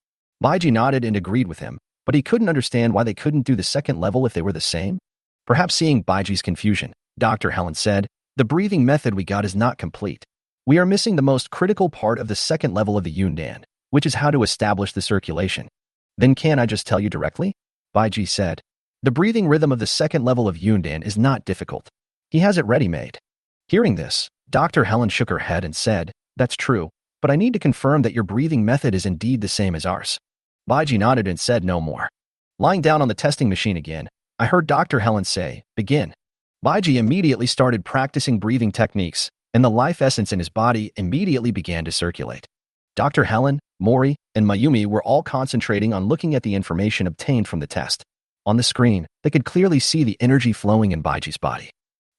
Baiji nodded and agreed with him, but he couldn't understand why they couldn't do the 2nd level if they were the same. Perhaps seeing Baiji's confusion, Dr. Helen said, the breathing method we got is not complete. We are missing the most critical part of the 2nd level of the Yundan, which is how to establish the circulation. Then can I just tell you directly? Baiji said. The breathing rhythm of the 2nd level of Yundan is not difficult. He has it ready-made. Hearing this, Dr. Helen shook her head and said, that's true, but I need to confirm that your breathing method is indeed the same as ours. Baiji nodded and said no more. Lying down on the testing machine again, I heard Dr. Helen say, begin. Baiji immediately started practicing breathing techniques, and the life essence in his body immediately began to circulate. Dr. Helen, Mori, and Mayumi were all concentrating on looking at the information obtained from the test. On the screen, they could clearly see the energy flowing in Baiji's body.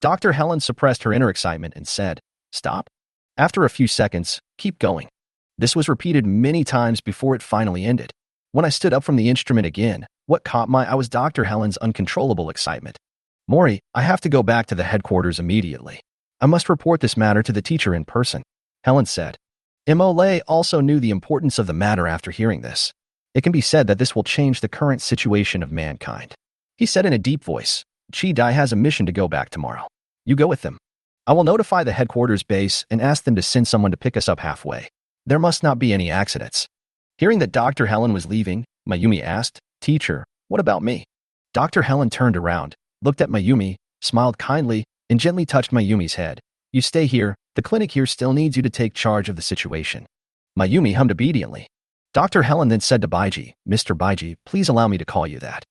Dr. Helen suppressed her inner excitement and said, stop. After a few seconds, keep going. This was repeated many times before it finally ended. When I stood up from the instrument again, what caught my eye was Dr. Helen's uncontrollable excitement. Mori, I have to go back to the headquarters immediately. I must report this matter to the teacher in person, Helen said. Imole also knew the importance of the matter after hearing this. It can be said that this will change the current situation of mankind. He said in a deep voice, Chi-Dai has a mission to go back tomorrow. You go with them. I will notify the headquarters base and ask them to send someone to pick us up halfway. There must not be any accidents. Hearing that Dr. Helen was leaving, Mayumi asked, Teacher, what about me? Dr. Helen turned around, looked at Mayumi, smiled kindly, and gently touched Mayumi's head. You stay here, the clinic here still needs you to take charge of the situation. Mayumi hummed obediently. Dr. Helen then said to Baiji, Mr. Baiji, please allow me to call you that.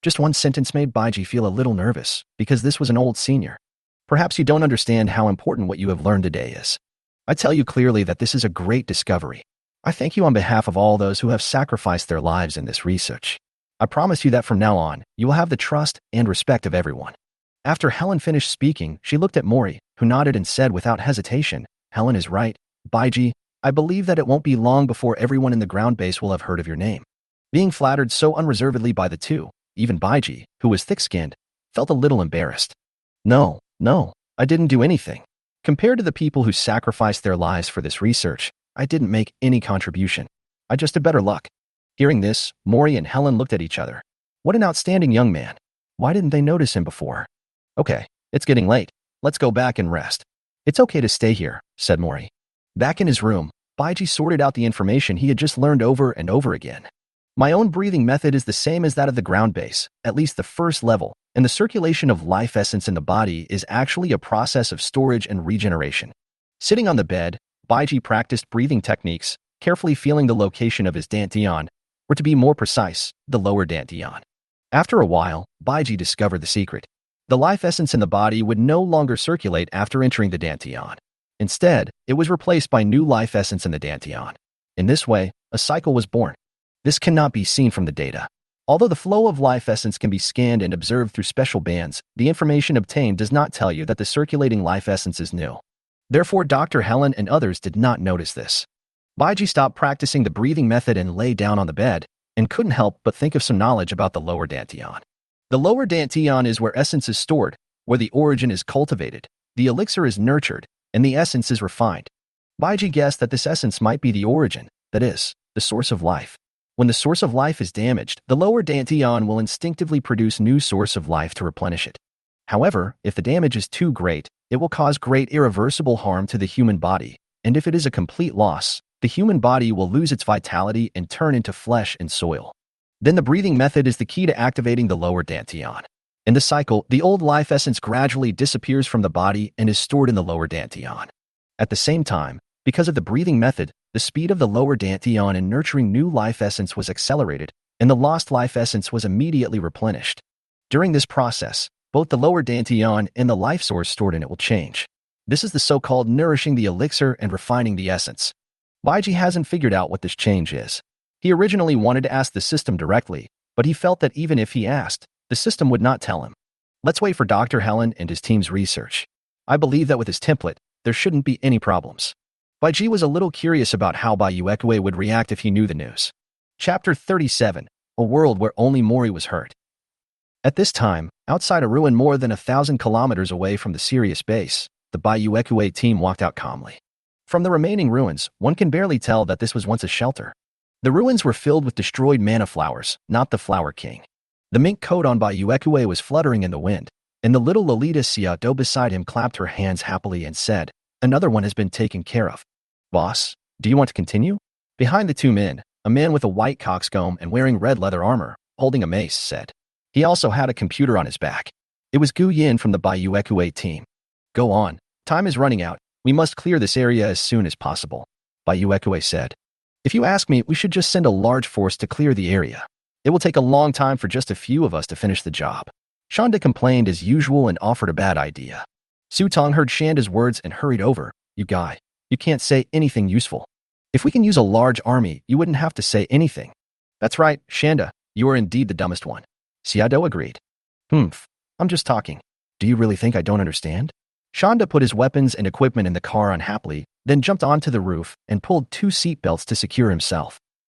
Just one sentence made Baiji feel a little nervous, because this was an old senior. Perhaps you don't understand how important what you have learned today is. I tell you clearly that this is a great discovery. I thank you on behalf of all those who have sacrificed their lives in this research. I promise you that from now on, you will have the trust and respect of everyone. After Helen finished speaking, she looked at Mori, who nodded and said without hesitation, Helen is right. Baiji, I believe that it won't be long before everyone in the ground base will have heard of your name. Being flattered so unreservedly by the two, even Baiji, who was thick-skinned, felt a little embarrassed. No, I didn't do anything. Compared to the people who sacrificed their lives for this research, I didn't make any contribution. I just had better luck. Hearing this, Mori and Helen looked at each other. What an outstanding young man. Why didn't they notice him before? Okay, it's getting late. Let's go back and rest. It's okay to stay here, said Mori. Back in his room, Baiji sorted out the information he had just learned over and over again. My own breathing method is the same as that of the ground base, at least the first level, and the circulation of life essence in the body is actually a process of storage and regeneration. Sitting on the bed, Baiji practiced breathing techniques, carefully feeling the location of his dantian, or to be more precise, the lower dantian. After a while, Baiji discovered the secret. The life essence in the body would no longer circulate after entering the dantian. Instead, it was replaced by new life essence in the dantian. In this way, a cycle was born. This cannot be seen from the data. Although the flow of life essence can be scanned and observed through special bands, the information obtained does not tell you that the circulating life essence is new. Therefore, Dr. Helen and others did not notice this. Baiji stopped practicing the breathing method and lay down on the bed, and couldn't help but think of some knowledge about the lower dantian. The lower dantian is where essence is stored, where the origin is cultivated, the elixir is nurtured, and the essence is refined. Baiji guessed that this essence might be the origin, that is, the source of life. When the source of life is damaged, the lower dantian will instinctively produce new source of life to replenish it. However, if the damage is too great, it will cause great irreversible harm to the human body, and if it is a complete loss, the human body will lose its vitality and turn into flesh and soil. Then the breathing method is the key to activating the lower dantian. In the cycle, the old life essence gradually disappears from the body and is stored in the lower dantian. At the same time, because of the breathing method, the speed of the lower dantian in nurturing new life essence was accelerated, and the lost life essence was immediately replenished. During this process, both the lower dantian and the life source stored in it will change. This is the so-called nourishing the elixir and refining the essence. Baiji hasn't figured out what this change is. He originally wanted to ask the system directly, but he felt that even if he asked, the system would not tell him. Let's wait for Dr. Helen and his team's research. I believe that with his template, there shouldn't be any problems. Baiji was a little curious about how Bayuekue would react if he knew the news. Chapter 37, A World Where Only Mori Was Hurt. At this time, outside a ruin more than 1,000 kilometers away from the Sirius base, the Bayuekue team walked out calmly. From the remaining ruins, one can barely tell that this was once a shelter. The ruins were filled with destroyed manna flowers, not the Flower King. The mink coat on Bayuekue was fluttering in the wind, and the little Lolita Siado beside him clapped her hands happily and said, "Another one has been taken care of. Boss, do you want to continue?" Behind the two men, a man with a white coxcomb and wearing red leather armor, holding a mace, said. He also had a computer on his back. It was Gu Yin from the Bayuekue team. "Go on. Time is running out. We must clear this area as soon as possible," Bayuekue said. "If you ask me, we should just send a large force to clear the area. It will take a long time for just a few of us to finish the job." Shanda complained as usual and offered a bad idea. Su Tong heard Shanda's words and hurried over. "You guy, you can't say anything useful. If we can use a large army, you wouldn't have to say anything." "That's right, Shanda, you are indeed the dumbest one." Siado agreed. I'm just talking. Do you really think I don't understand?" Shanda put his weapons and equipment in the car unhappily, then jumped onto the roof and pulled 2 seatbelts to secure himself.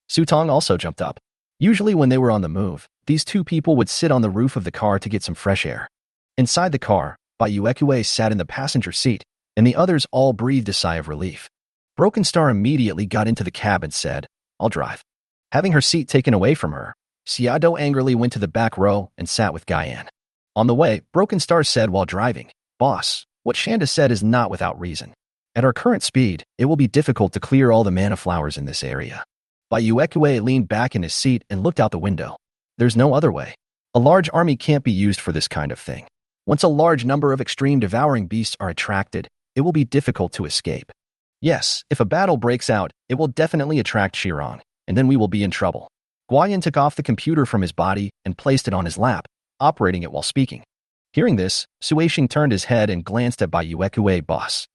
Su Tong also jumped up. Usually when they were on the move, these 2 people would sit on the roof of the car to get some fresh air. Inside the car, Bayuekue sat in the passenger seat, and the others all breathed a sigh of relief. Broken Star immediately got into the cab and said, "I'll drive." Having her seat taken away from her, Siado angrily went to the back row and sat with Guyan. On the way, Broken Star said while driving, "Boss, what Shanda said is not without reason. At our current speed, it will be difficult to clear all the manna flowers in this area." Bayuekue leaned back in his seat and looked out the window. "There's no other way. A large army can't be used for this kind of thing. Once a large number of extreme devouring beasts are attracted, it will be difficult to escape. Yes, if a battle breaks out, it will definitely attract Shirong, and then we will be in trouble." Guayan took off the computer from his body and placed it on his lap, operating it while speaking. Hearing this, Suishing turned his head and glanced at Bayuekue. "Boss."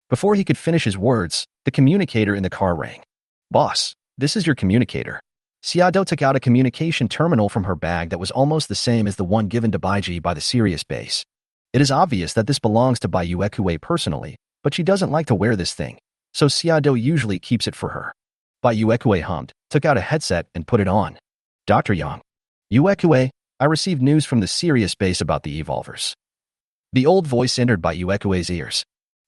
Before he could finish his words, the communicator in the car rang. "Boss, this is your communicator." Siado took out a communication terminal from her bag that was almost the same as the one given to Baiji by the Sirius base. It is obvious that this belongs to Bayuekue personally, but she doesn't like to wear this thing, so Siado usually keeps it for her. Bayuekue hummed, took out a headset and put it on. "Dr. Yang. Uekue, I received news from the Sirius base about the evolvers." The old voice entered Bayuekue's ears.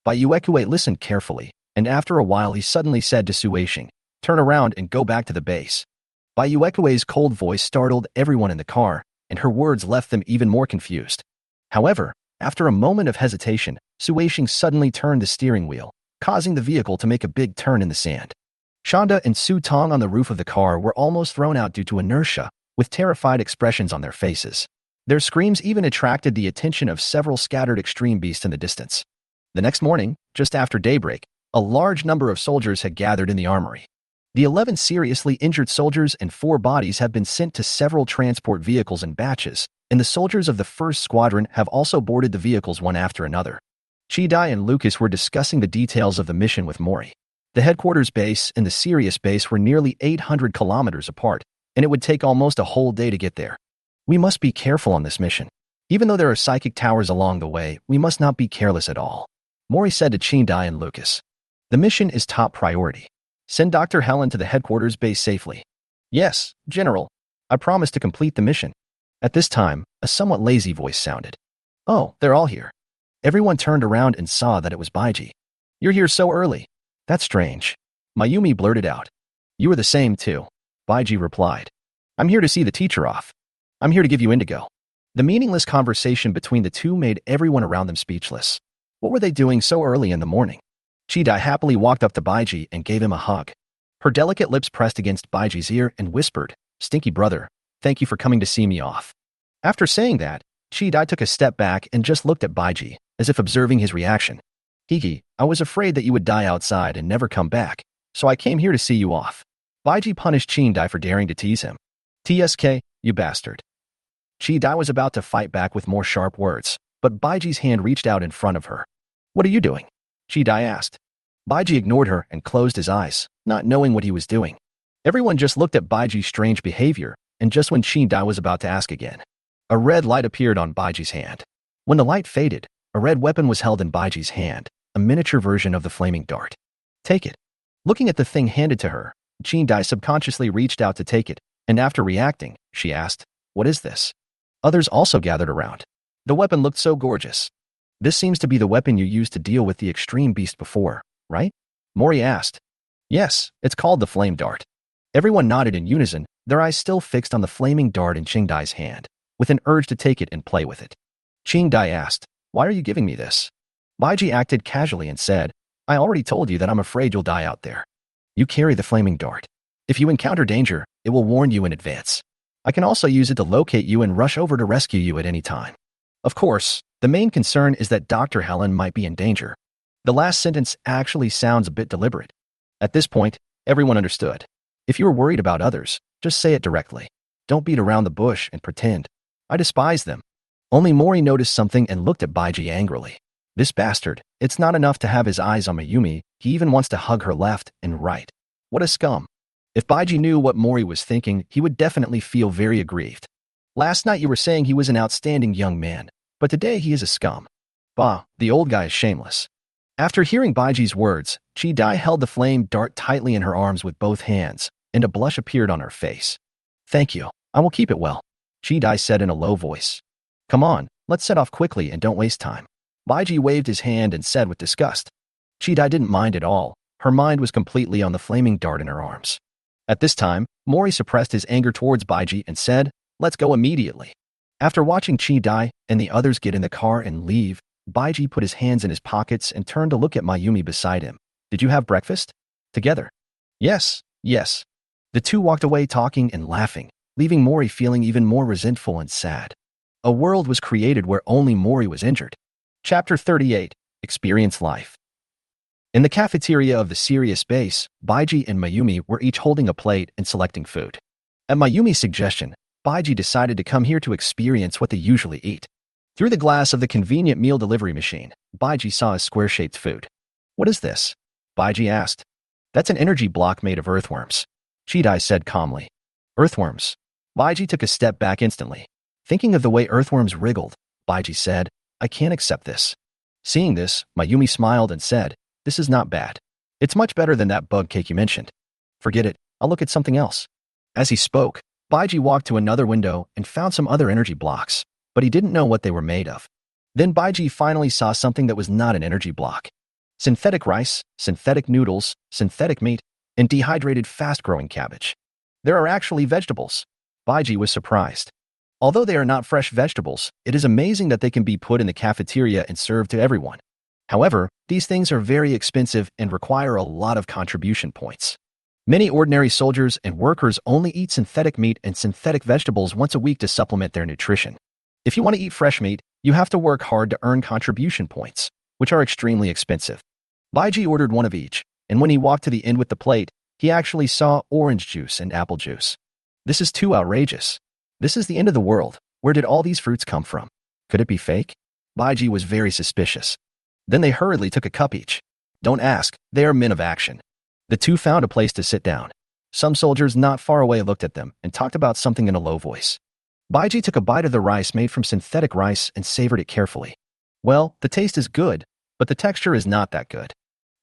Bayuekue listened carefully, and after a while he suddenly said to Suishing, "Turn around and go back to the base." Bayuekue's cold voice startled everyone in the car, and her words left them even more confused. However, after a moment of hesitation, Suishing suddenly turned the steering wheel, causing the vehicle to make a big turn in the sand. Shanda and Su Tong on the roof of the car were almost thrown out due to inertia, with terrified expressions on their faces. Their screams even attracted the attention of several scattered extreme beasts in the distance. The next morning, just after daybreak, a large number of soldiers had gathered in the armory. The 11 seriously injured soldiers and 4 bodies have been sent to several transport vehicles in batches, and the soldiers of the 1st Squadron have also boarded the vehicles one after another. Chidai and Lucas were discussing the details of the mission with Mori. The headquarters base and the Sirius base were nearly 800 kilometers apart, and it would take almost a whole day to get there. We must be careful on this mission. Even though there are psychic towers along the way, we must not be careless at all. Mori said to Chindai and Lucas. The mission is top priority. Send Dr. Helen to the headquarters base safely. Yes, General. I promise to complete the mission. At this time, a somewhat lazy voice sounded. Oh, they're all here. Everyone turned around and saw that it was Baiji. You're here so early. That's strange. Mayumi blurted out. You are the same too. Baiji replied. I'm here to see the teacher off. I'm here to give you indigo. The meaningless conversation between the two made everyone around them speechless. What were they doing so early in the morning? Chidai happily walked up to Baiji and gave him a hug. Her delicate lips pressed against Baiji's ear and whispered, Stinky brother, thank you for coming to see me off. After saying that, Chidai took a step back and just looked at Baiji, as if observing his reaction. Hiki, I was afraid that you would die outside and never come back, so I came here to see you off. Baiji punished Chidai for daring to tease him. TSK, you bastard. Chidai was about to fight back with more sharp words, but Baiji's hand reached out in front of her. What are you doing? Chidai asked. Baiji ignored her and closed his eyes, not knowing what he was doing. Everyone just looked at Baiji's strange behavior, and just when Chidai was about to ask again, a red light appeared on Baiji's hand. When the light faded, a red weapon was held in Baiji's hand, a miniature version of the flaming dart. Take it. Looking at the thing handed to her, Chidai subconsciously reached out to take it, and after reacting, she asked, What is this? Others also gathered around. The weapon looked so gorgeous. This seems to be the weapon you used to deal with the extreme beast before, right? Mori asked. Yes, it's called the flame dart. Everyone nodded in unison, their eyes still fixed on the flaming dart in Chingdai's hand, with an urge to take it and play with it. Chingdai asked, Why are you giving me this? Baiji acted casually and said, I already told you that I'm afraid you'll die out there. You carry the flaming dart. If you encounter danger, it will warn you in advance. I can also use it to locate you and rush over to rescue you at any time. Of course, the main concern is that Dr. Helen might be in danger. The last sentence actually sounds a bit deliberate. At this point, everyone understood. If you are worried about others, just say it directly. Don't beat around the bush and pretend. I despise them. Only Mori noticed something and looked at Baiji angrily. This bastard, it's not enough to have his eyes on Mayumi, he even wants to hug her left and right. What a scum. If Baiji knew what Mori was thinking, he would definitely feel very aggrieved. Last night you were saying he was an outstanding young man, but today he is a scum. Bah, the old guy is shameless. After hearing Baiji's words, Chidai held the flame dart tightly in her arms with both hands, and a blush appeared on her face. Thank you, I will keep it well, Chidai said in a low voice. Come on, let's set off quickly and don't waste time. Baiji waved his hand and said with disgust. Chidai didn't mind at all. Her mind was completely on the flaming dart in her arms. At this time, Mori suppressed his anger towards Baiji and said, Let's go immediately. After watching Chidai and the others get in the car and leave, Baiji put his hands in his pockets and turned to look at Mayumi beside him. Did you have breakfast? Together? Yes, yes. The two walked away talking and laughing, leaving Mori feeling even more resentful and sad. A world was created where only Mori was injured. Chapter 38, Experience Life. In the cafeteria of the Sirius base, Baiji and Mayumi were each holding a plate and selecting food. At Mayumi's suggestion, Baiji decided to come here to experience what they usually eat. Through the glass of the convenient meal delivery machine, Baiji saw a square-shaped food. What is this? Baiji asked. That's an energy block made of earthworms. Chidai said calmly. Earthworms. Baiji took a step back instantly. Thinking of the way earthworms wriggled, Baiji said, I can't accept this. Seeing this, Mayumi smiled and said, This is not bad. It's much better than that bug cake you mentioned. Forget it, I'll look at something else. As he spoke, Baiji walked to another window and found some other energy blocks, but he didn't know what they were made of. Then Baiji finally saw something that was not an energy block. Synthetic rice, synthetic noodles, synthetic meat, and dehydrated fast-growing cabbage. There are actually vegetables. Baiji was surprised. Although they are not fresh vegetables, it is amazing that they can be put in the cafeteria and served to everyone. However, these things are very expensive and require a lot of contribution points. Many ordinary soldiers and workers only eat synthetic meat and synthetic vegetables once a week to supplement their nutrition. If you want to eat fresh meat, you have to work hard to earn contribution points, which are extremely expensive. Baiji ordered one of each, and when he walked to the end with the plate, he actually saw orange juice and apple juice. This is too outrageous. This is the end of the world. Where did all these fruits come from? Could it be fake? Baiji was very suspicious. Then they hurriedly took a cup each. Don't ask, they are men of action. The two found a place to sit down. Some soldiers not far away looked at them and talked about something in a low voice. Baiji took a bite of the rice made from synthetic rice and savored it carefully. Well, the taste is good, but the texture is not that good.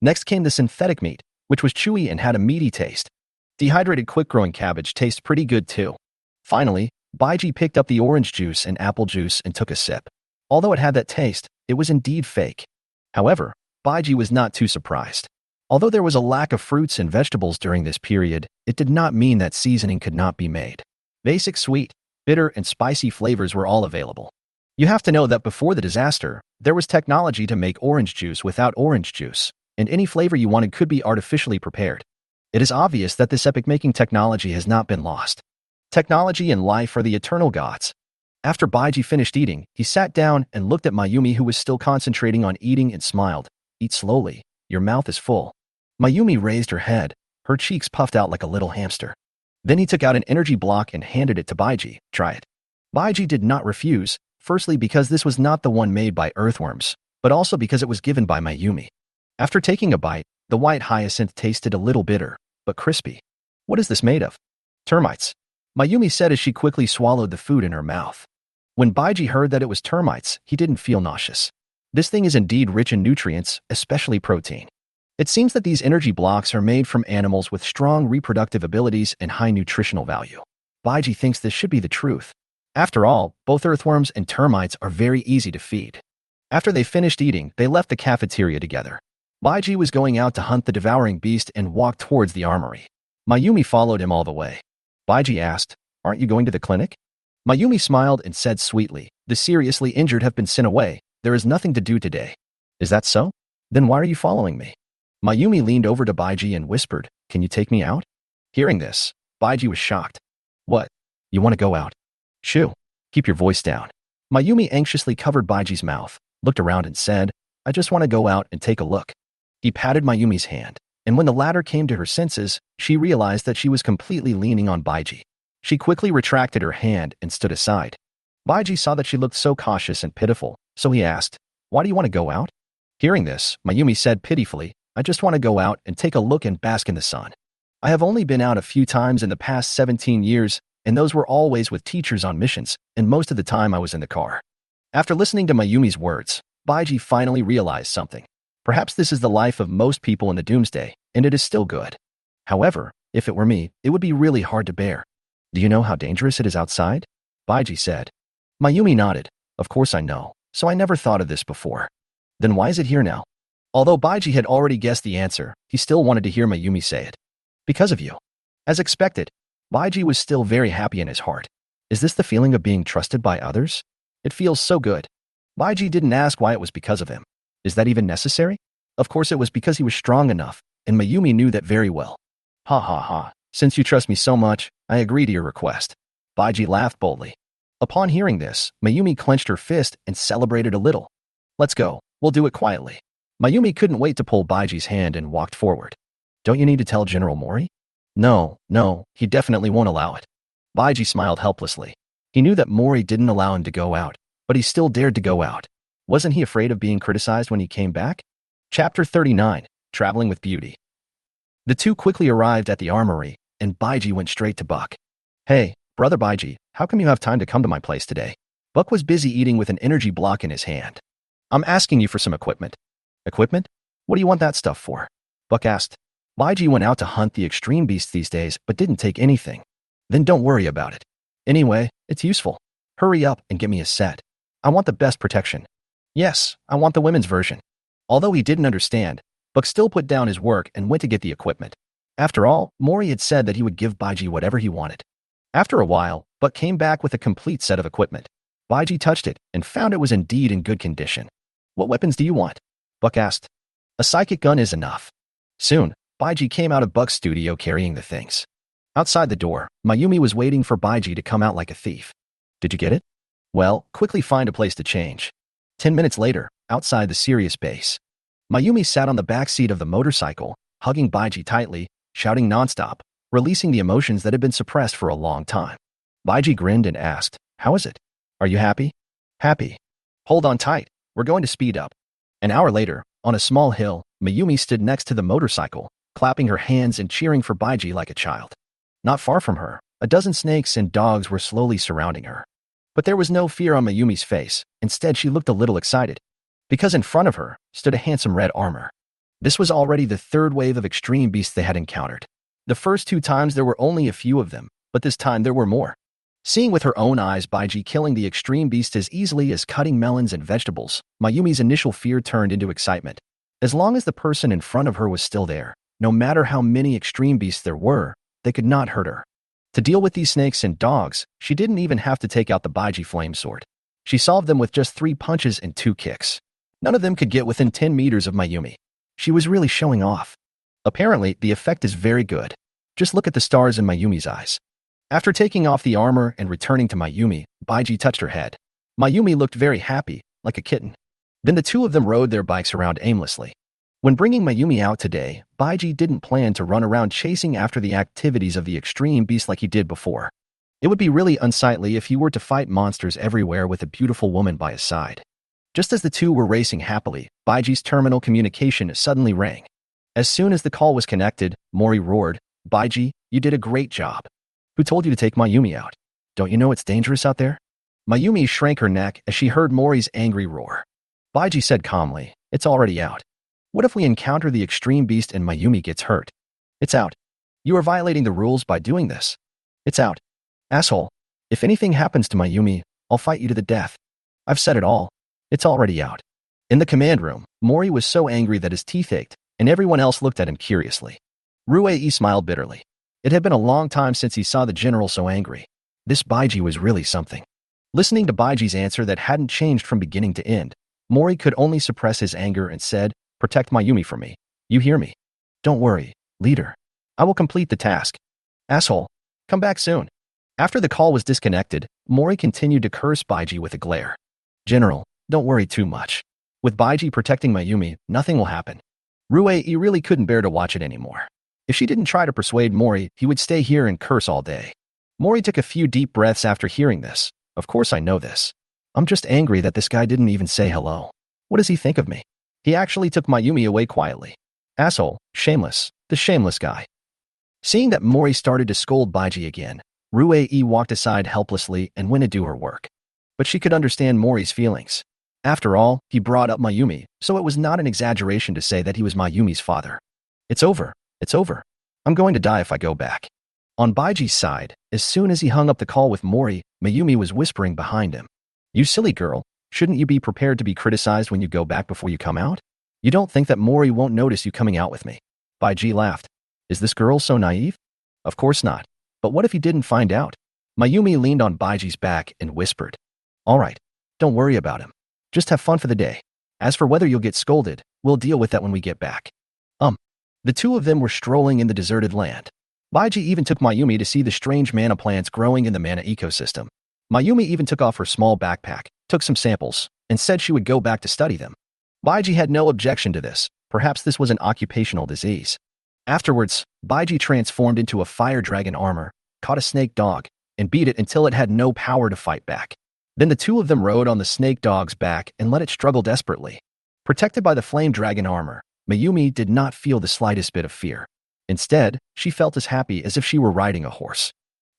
Next came the synthetic meat, which was chewy and had a meaty taste. Dehydrated quick-growing cabbage tastes pretty good too. Finally, Baiji picked up the orange juice and apple juice and took a sip. Although it had that taste, it was indeed fake. However, Baiji was not too surprised. Although there was a lack of fruits and vegetables during this period, it did not mean that seasoning could not be made. Basic sweet, bitter, and spicy flavors were all available. You have to know that before the disaster, there was technology to make orange juice without orange juice, and any flavor you wanted could be artificially prepared. It is obvious that this epic-making technology has not been lost. Technology and life are the eternal gods. After Baiji finished eating, he sat down and looked at Mayumi, who was still concentrating on eating, and smiled. "Eat slowly. Your mouth is full." Mayumi raised her head. Her cheeks puffed out like a little hamster. Then he took out an energy block and handed it to Baiji. "Try it." Baiji did not refuse, firstly because this was not the one made by earthworms, but also because it was given by Mayumi. After taking a bite, the white hyacinth tasted a little bitter, but crispy. "What is this made of?" "Termites," Mayumi said as she quickly swallowed the food in her mouth. When Baiji heard that it was termites, he didn't feel nauseous. This thing is indeed rich in nutrients, especially protein. It seems that these energy blocks are made from animals with strong reproductive abilities and high nutritional value. Baiji thinks this should be the truth. After all, both earthworms and termites are very easy to feed. After they finished eating, they left the cafeteria together. Baiji was going out to hunt the devouring beast and walked towards the armory. Mayumi followed him all the way. Baiji asked, "Aren't you going to the clinic?" Mayumi smiled and said sweetly, "The seriously injured have been sent away. There is nothing to do today." "Is that so? Then why are you following me?" Mayumi leaned over to Baiji and whispered, "Can you take me out?" Hearing this, Baiji was shocked. "What? You want to go out?" "Shoo. Keep your voice down." Mayumi anxiously covered Baiji's mouth, looked around and said, "I just want to go out and take a look." He patted Mayumi's hand, and when the latter came to her senses, she realized that she was completely leaning on Baiji. She quickly retracted her hand and stood aside. Baiji saw that she looked so cautious and pitiful, so he asked, "Why do you want to go out?" Hearing this, Mayumi said pitifully, "I just want to go out and take a look and bask in the sun. I have only been out a few times in the past 17 years, and those were always with teachers on missions, and most of the time I was in the car." After listening to Mayumi's words, Baiji finally realized something. Perhaps this is the life of most people in the doomsday, and it is still good. However, if it were me, it would be really hard to bear. "Do you know how dangerous it is outside?" Baiji said. Mayumi nodded. "Of course I know, so I never thought of this before." "Then why is it here now?" Although Baiji had already guessed the answer, he still wanted to hear Mayumi say it. "Because of you." As expected, Baiji was still very happy in his heart. Is this the feeling of being trusted by others? It feels so good. Baiji didn't ask why it was because of him. Is that even necessary? Of course it was because he was strong enough, and Mayumi knew that very well. "Ha ha ha. Since you trust me so much, I agree to your request." Baiji laughed boldly. Upon hearing this, Mayumi clenched her fist and celebrated a little. "Let's go. We'll do it quietly." Mayumi couldn't wait to pull Baiji's hand and walked forward. "Don't you need to tell General Mori?" No, he definitely won't allow it." Baiji smiled helplessly. He knew that Mori didn't allow him to go out, but he still dared to go out. Wasn't he afraid of being criticized when he came back? Chapter 39, Traveling with Beauty. The two quickly arrived at the armory, and Baiji went straight to Buck. "Hey, brother Baiji, how come you have time to come to my place today?" Buck was busy eating with an energy block in his hand. "I'm asking you for some equipment." "Equipment? What do you want that stuff for?" Buck asked. Baiji went out to hunt the extreme beasts these days, but didn't take anything. "Then don't worry about it. Anyway, it's useful. Hurry up and get me a set. I want the best protection." "Yes, I want the women's version." Although he didn't understand, Buck still put down his work and went to get the equipment. After all, Mori had said that he would give Baiji whatever he wanted. After a while, Buck came back with a complete set of equipment. Baiji touched it and found it was indeed in good condition. "What weapons do you want?" Buck asked. "A psychic gun is enough." Soon, Baiji came out of Buck's studio carrying the things. Outside the door, Mayumi was waiting for Baiji to come out like a thief. "Did you get it?" "Well, quickly find a place to change." 10 minutes later, outside the Sirius base, Mayumi sat on the back seat of the motorcycle, hugging Baiji tightly, shouting nonstop, releasing the emotions that had been suppressed for a long time. Baiji grinned and asked, "How is it? Are you happy?" "Happy. Hold on tight. We're going to speed up." An hour later, on a small hill, Mayumi stood next to the motorcycle, clapping her hands and cheering for Baiji like a child. Not far from her, a dozen snakes and dogs were slowly surrounding her. But there was no fear on Mayumi's face. Instead, she looked a little excited, because in front of her stood a handsome red armor. This was already the third wave of extreme beasts they had encountered. The first 2 times there were only a few of them, but this time there were more. Seeing with her own eyes Baiji killing the extreme beast as easily as cutting melons and vegetables, Mayumi's initial fear turned into excitement. As long as the person in front of her was still there, no matter how many extreme beasts there were, they could not hurt her. To deal with these snakes and dogs, she didn't even have to take out the Baiji flame sword. She solved them with just 3 punches and 2 kicks. None of them could get within 10 meters of Mayumi. She was really showing off. Apparently, the effect is very good. Just look at the stars in Mayumi's eyes. After taking off the armor and returning to Mayumi, Baiji touched her head. Mayumi looked very happy, like a kitten. Then the 2 of them rode their bikes around aimlessly. When bringing Mayumi out today, Baiji didn't plan to run around chasing after the activities of the extreme beast like he did before. It would be really unsightly if he were to fight monsters everywhere with a beautiful woman by his side. Just as the 2 were racing happily, Baiji's terminal communication suddenly rang. As soon as the call was connected, Mori roared, "Baiji, you did a great job. Who told you to take Mayumi out? Don't you know it's dangerous out there?" Mayumi shrank her neck as she heard Mori's angry roar. Baiji said calmly, "It's already out. What if we encounter the extreme beast and Mayumi gets hurt? It's out. You are violating the rules by doing this. It's out. Asshole. If anything happens to Mayumi, I'll fight you to the death. I've said it all. It's already out." In the command room, Mori was so angry that his teeth ached, and everyone else looked at him curiously. Rue smiled bitterly. It had been a long time since he saw the general so angry. This Baiji was really something. Listening to Baiji's answer that hadn't changed from beginning to end, Mori could only suppress his anger and said, "Protect Mayumi for me. You hear me? Don't worry, leader. I will complete the task. Asshole, come back soon." After the call was disconnected, Mori continued to curse Baiji with a glare. "General, don't worry too much. With Baiji protecting Mayumi, nothing will happen." Rue really couldn't bear to watch it anymore. If she didn't try to persuade Mori, he would stay here and curse all day. Mori took a few deep breaths after hearing this. Of course I know this. I'm just angry that this guy didn't even say hello. What does he think of me? He actually took Mayumi away quietly. Asshole, shameless, the shameless guy. Seeing that Mori started to scold Baiji again, Rue walked aside helplessly and went to do her work. But she could understand Mori's feelings. After all, he brought up Mayumi, so it was not an exaggeration to say that he was Mayumi's father. It's over. It's over. I'm going to die if I go back. On Baiji's side, as soon as he hung up the call with Mori, Mayumi was whispering behind him. "You silly girl, shouldn't you be prepared to be criticized when you go back before you come out? You don't think that Mori won't notice you coming out with me?" Baiji laughed. Is this girl so naive? Of course not. But what if he didn't find out? Mayumi leaned on Baiji's back and whispered. All right, don't worry about him. Just have fun for the day. As for whether you'll get scolded, we'll deal with that when we get back. The 2 of them were strolling in the deserted land. Baiji even took Mayumi to see the strange mana plants growing in the mana ecosystem. Mayumi even took off her small backpack, took some samples, and said she would go back to study them. Baiji had no objection to this. Perhaps this was an occupational disease. Afterwards, Baiji transformed into a fire dragon armor, caught a snake dog, and beat it until it had no power to fight back. Then the 2 of them rode on the snake dog's back and let it struggle desperately. Protected by the flame dragon armor, Mayumi did not feel the slightest bit of fear. Instead, she felt as happy as if she were riding a horse.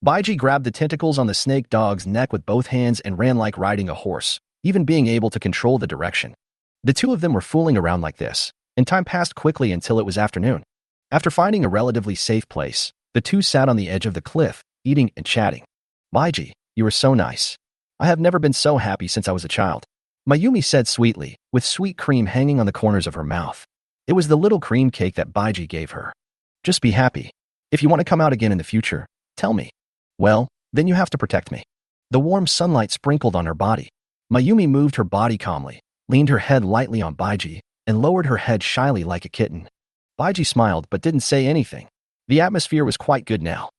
Baiji grabbed the tentacles on the snake dog's neck with both hands and ran like riding a horse, even being able to control the direction. The 2 of them were fooling around like this, and time passed quickly until it was afternoon. After finding a relatively safe place, the 2 sat on the edge of the cliff, eating and chatting. Baiji, you were so nice. I have never been so happy since I was a child. Mayumi said sweetly, with sweet cream hanging on the corners of her mouth. It was the little cream cake that Baiji gave her. Just be happy. If you want to come out again in the future, tell me. Well, then you have to protect me. The warm sunlight sprinkled on her body. Mayumi moved her body calmly, leaned her head lightly on Baiji, and lowered her head shyly like a kitten. Baiji smiled but didn't say anything. The atmosphere was quite good now.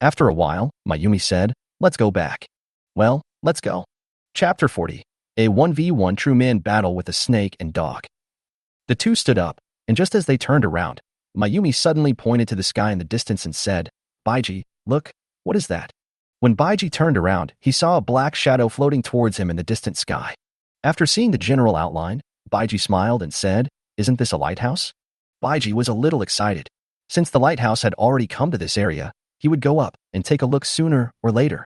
After a while, Mayumi said, let's go back. Well, let's go. Chapter 40. A 1v1 true man battle with a snake and dog. The 2 stood up, and just as they turned around, Mayumi suddenly pointed to the sky in the distance and said, Baiji, look, what is that? When Baiji turned around, he saw a black shadow floating towards him in the distant sky. After seeing the general outline, Baiji smiled and said, isn't this a lighthouse? Baiji was a little excited. Since the lighthouse had already come to this area, he would go up and take a look sooner or later.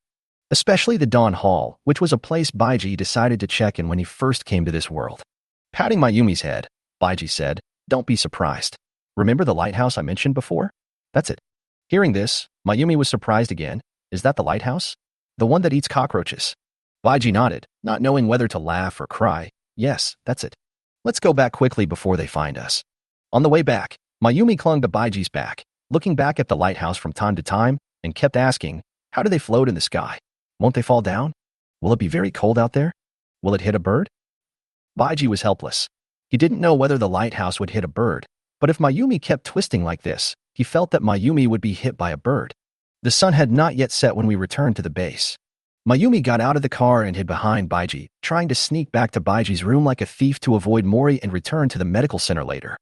Especially the Dawn Hall, which was a place Baiji decided to check in when he first came to this world. Patting Mayumi's head, Baiji said, "Don't be surprised. Remember the lighthouse I mentioned before? That's it." Hearing this, Mayumi was surprised again. "Is that the lighthouse? The one that eats cockroaches?" Baiji nodded, not knowing whether to laugh or cry. "Yes, that's it. Let's go back quickly before they find us." On the way back, Mayumi clung to Baiji's back, looking back at the lighthouse from time to time, and kept asking, "How do they float in the sky? Won't they fall down? Will it be very cold out there? Will it hit a bird?" Baiji was helpless. He didn't know whether the lighthouse would hit a bird, but if Mayumi kept twisting like this, he felt that Mayumi would be hit by a bird. The sun had not yet set when we returned to the base. Mayumi got out of the car and hid behind Baiji, trying to sneak back to Baiji's room like a thief to avoid Mori and return to the medical center later.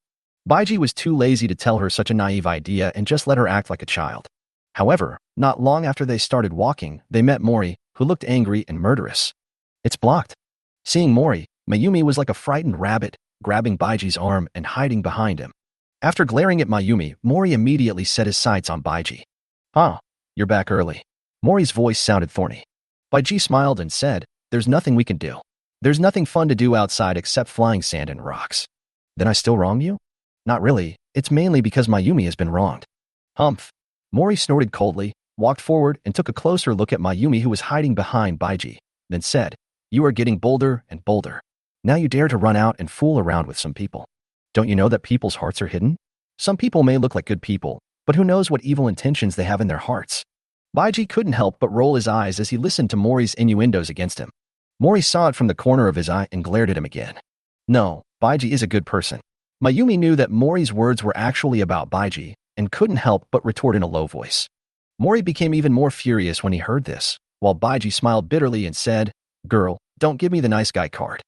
Baiji was too lazy to tell her such a naive idea and just let her act like a child. However, not long after they started walking, they met Mori, who looked angry and murderous. "It's blocked." Seeing Mori, Mayumi was like a frightened rabbit, grabbing Baiji's arm and hiding behind him. After glaring at Mayumi, Mori immediately set his sights on Baiji. "Ah, you're back early." Mori's voice sounded thorny. Baiji smiled and said, "There's nothing we can do. There's nothing fun to do outside except flying sand and rocks." "Then I still wronged you?" "Not really. It's mainly because Mayumi has been wronged." "Humph." Mori snorted coldly, walked forward and took a closer look at Mayumi, who was hiding behind Baiji, then said, "You are getting bolder and bolder. Now you dare to run out and fool around with some people. Don't you know that people's hearts are hidden? Some people may look like good people, but who knows what evil intentions they have in their hearts." Baiji couldn't help but roll his eyes as he listened to Mori's innuendos against him. Mori saw it from the corner of his eye and glared at him again. No, Baiji is a good person. Mayumi knew that Mori's words were actually about Baiji and couldn't help but retort in a low voice. Mori became even more furious when he heard this, while Baiji smiled bitterly and said, "Girl, don't give me the nice guy card.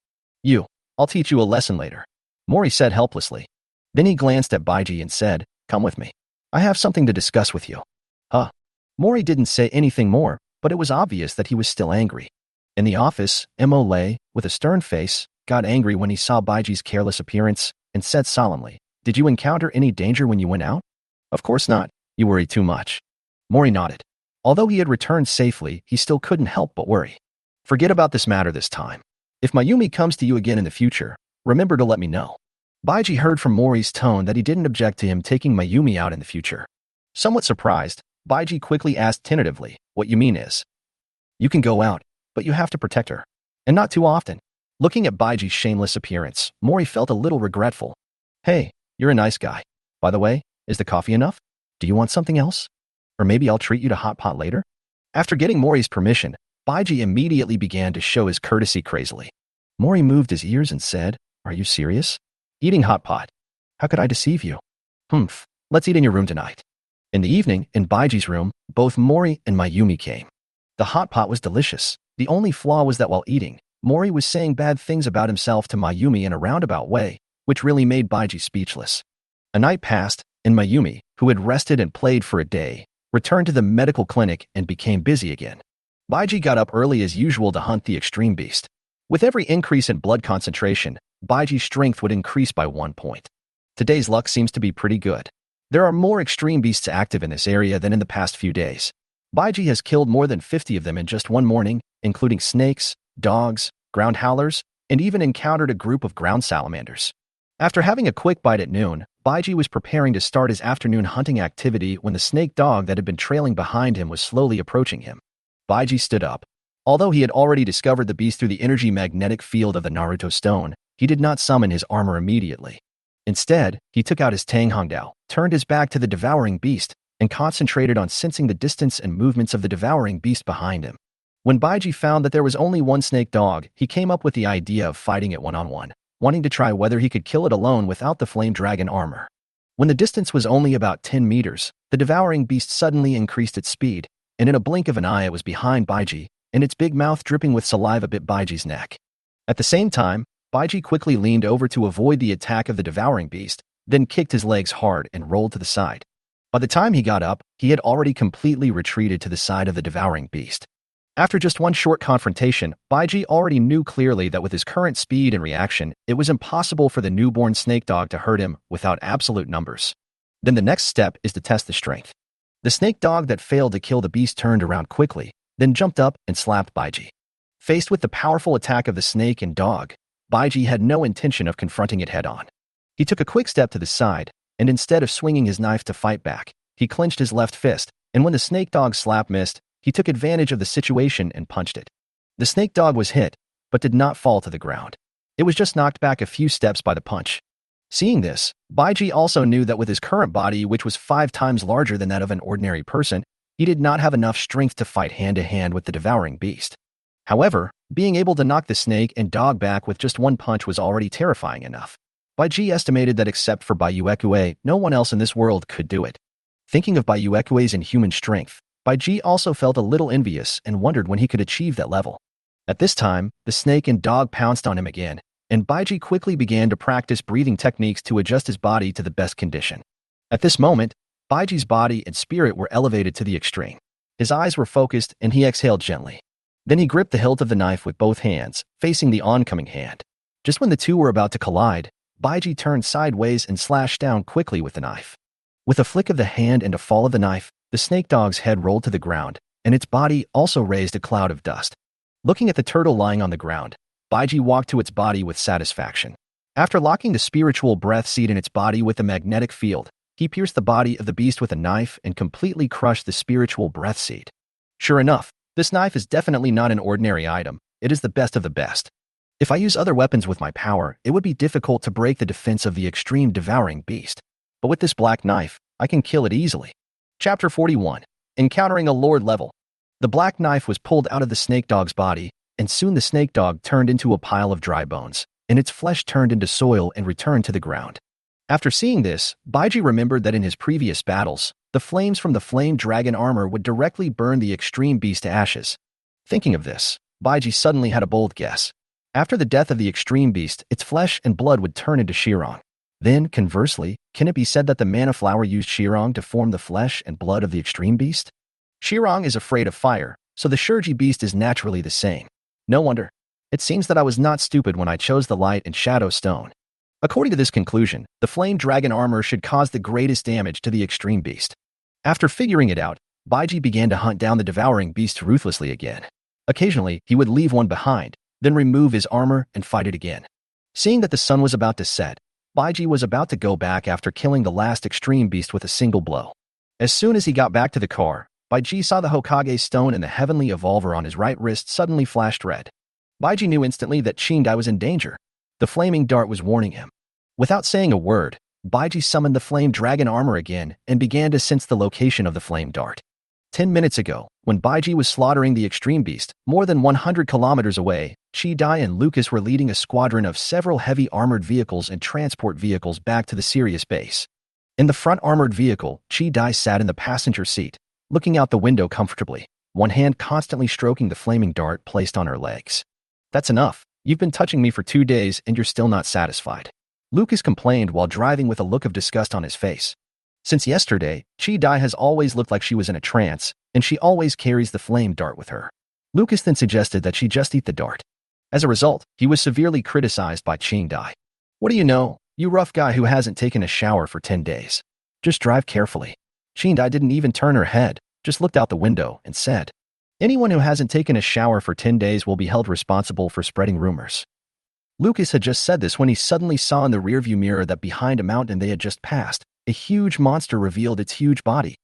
I'll teach you a lesson later," Mori said helplessly. Then he glanced at Baiji and said, "Come with me. I have something to discuss with you." Huh. Mori didn't say anything more, but it was obvious that he was still angry. In the office, Mo lay, with a stern face, got angry when he saw Baiji's careless appearance, and said solemnly, "Did you encounter any danger when you went out?" "Of course not. You worry too much." Mori nodded. Although he had returned safely, he still couldn't help but worry. "Forget about this matter this time. If Mayumi comes to you again in the future, remember to let me know." Baiji heard from Mori's tone that he didn't object to him taking Mayumi out in the future. Somewhat surprised, Baiji quickly asked tentatively, "What you mean is, you can go out, but you have to protect her. And not too often." Looking at Baiji's shameless appearance, Mori felt a little regretful. "Hey, you're a nice guy. By the way, is the coffee enough? Do you want something else? Or maybe I'll treat you to hot pot later?" After getting Mori's permission, Baiji immediately began to show his courtesy crazily. Mori moved his ears and said, "Are you serious? Eating hot pot? How could I deceive you? Humph, let's eat in your room tonight." In the evening, in Baiji's room, both Mori and Mayumi came. The hot pot was delicious. The only flaw was that while eating, Mori was saying bad things about himself to Mayumi in a roundabout way, which really made Baiji speechless. A night passed, and Mayumi, who had rested and played for a day, returned to the medical clinic and became busy again. Baiji got up early as usual to hunt the extreme beast. With every increase in blood concentration, Baiji's strength would increase by 1 point. Today's luck seems to be pretty good. There are more extreme beasts active in this area than in the past few days. Baiji has killed more than 50 of them in just one morning, including snakes, dogs, ground howlers, and even encountered a group of ground salamanders. After having a quick bite at noon, Baiji was preparing to start his afternoon hunting activity when the snake dog that had been trailing behind him was slowly approaching him. Baiji stood up. Although he had already discovered the beast through the energy magnetic field of the Naruto stone, he did not summon his armor immediately. Instead, he took out his Tanghongdao, turned his back to the devouring beast, and concentrated on sensing the distance and movements of the devouring beast behind him. When Baiji found that there was only one snake dog, he came up with the idea of fighting it one-on-one, wanting to try whether he could kill it alone without the flame dragon armor. When the distance was only about 10 meters, the devouring beast suddenly increased its speed, and in a blink of an eye it was behind Baiji, and its big mouth dripping with saliva bit Baiji's neck. At the same time, Baiji quickly leaned over to avoid the attack of the devouring beast, then kicked his legs hard and rolled to the side. By the time he got up, he had already completely retreated to the side of the devouring beast. After just one short confrontation, Baiji already knew clearly that with his current speed and reaction, it was impossible for the newborn snake dog to hurt him without absolute numbers. Then the next step is to test the strength. The snake dog that failed to kill the beast turned around quickly, then jumped up and slapped Baiji. Faced with the powerful attack of the snake and dog, Baiji had no intention of confronting it head-on. He took a quick step to the side, and instead of swinging his knife to fight back, he clenched his left fist, and when the snake dog's slap missed, he took advantage of the situation and punched it. The snake dog was hit, but did not fall to the ground. It was just knocked back a few steps by the punch. Seeing this, Baiji also knew that with his current body, which was 5 times larger than that of an ordinary person, he did not have enough strength to fight hand-to-hand with the devouring beast. However, being able to knock the snake and dog back with just one punch was already terrifying enough. Baiji estimated that except for Baiji, no one else in this world could do it. Thinking of Baiji's inhuman strength, Baiji also felt a little envious and wondered when he could achieve that level. At this time, the snake and dog pounced on him again, and Baiji quickly began to practice breathing techniques to adjust his body to the best condition. At this moment, Baiji's body and spirit were elevated to the extreme. His eyes were focused and he exhaled gently. Then he gripped the hilt of the knife with both hands, facing the oncoming hand. Just when the two were about to collide, Baiji turned sideways and slashed down quickly with the knife. With a flick of the hand and a fall of the knife, the snake dog's head rolled to the ground, and its body also raised a cloud of dust. Looking at the turtle lying on the ground, Baiji walked to its body with satisfaction. After locking the spiritual breath seed in its body with a magnetic field, he pierced the body of the beast with a knife and completely crushed the spiritual breath seed. Sure enough, this knife is definitely not an ordinary item. It is the best of the best. If I use other weapons with my power, it would be difficult to break the defense of the extreme devouring beast. But with this black knife, I can kill it easily. Chapter 41. Encountering a Lord Level. The black knife was pulled out of the snake dog's body, and soon the snake dog turned into a pile of dry bones, and its flesh turned into soil and returned to the ground. After seeing this, Baiji remembered that in his previous battles, the flames from the flame dragon armor would directly burn the extreme beast to ashes. Thinking of this, Baiji suddenly had a bold guess. After the death of the extreme beast, its flesh and blood would turn into Shirong. Then, conversely, can it be said that the mana flower used Shirong to form the flesh and blood of the extreme beast? Shirong is afraid of fire, so the Shurji beast is naturally the same. No wonder. It seems that I was not stupid when I chose the light and shadow stone. According to this conclusion, the flame dragon armor should cause the greatest damage to the extreme beast. After figuring it out, Baiji began to hunt down the devouring beast ruthlessly again. Occasionally, he would leave one behind, then remove his armor and fight it again. Seeing that the sun was about to set, Baiji was about to go back after killing the last extreme beast with a single blow. As soon as he got back to the car, Baiji saw the Hokage stone and the heavenly evolver on his right wrist suddenly flashed red. Baiji knew instantly that Qingdai was in danger. The flaming dart was warning him. Without saying a word, Baiji summoned the flame dragon armor again and began to sense the location of the flame dart. 10 minutes ago, when Baiji was slaughtering the extreme beast, more than 100 kilometers away, Qingdai and Lucas were leading a squadron of several heavy armored vehicles and transport vehicles back to the Sirius base. In the front armored vehicle, Qingdai sat in the passenger seat, looking out the window comfortably, one hand constantly stroking the flaming dart placed on her legs. "That's enough. You've been touching me for 2 days and you're still not satisfied," Lucas complained while driving with a look of disgust on his face. Since yesterday, Qingdai has always looked like she was in a trance, and she always carries the flame dart with her. Lucas then suggested that she just eat the dart. As a result, he was severely criticized by Qingdai. "What do you know, you rough guy who hasn't taken a shower for 10 days. Just drive carefully." Qingdai didn't even turn her head, just looked out the window and said, "Anyone who hasn't taken a shower for 10 days will be held responsible for spreading rumors." Lucas had just said this when he suddenly saw in the rearview mirror that behind a mountain they had just passed, a huge monster revealed its huge body.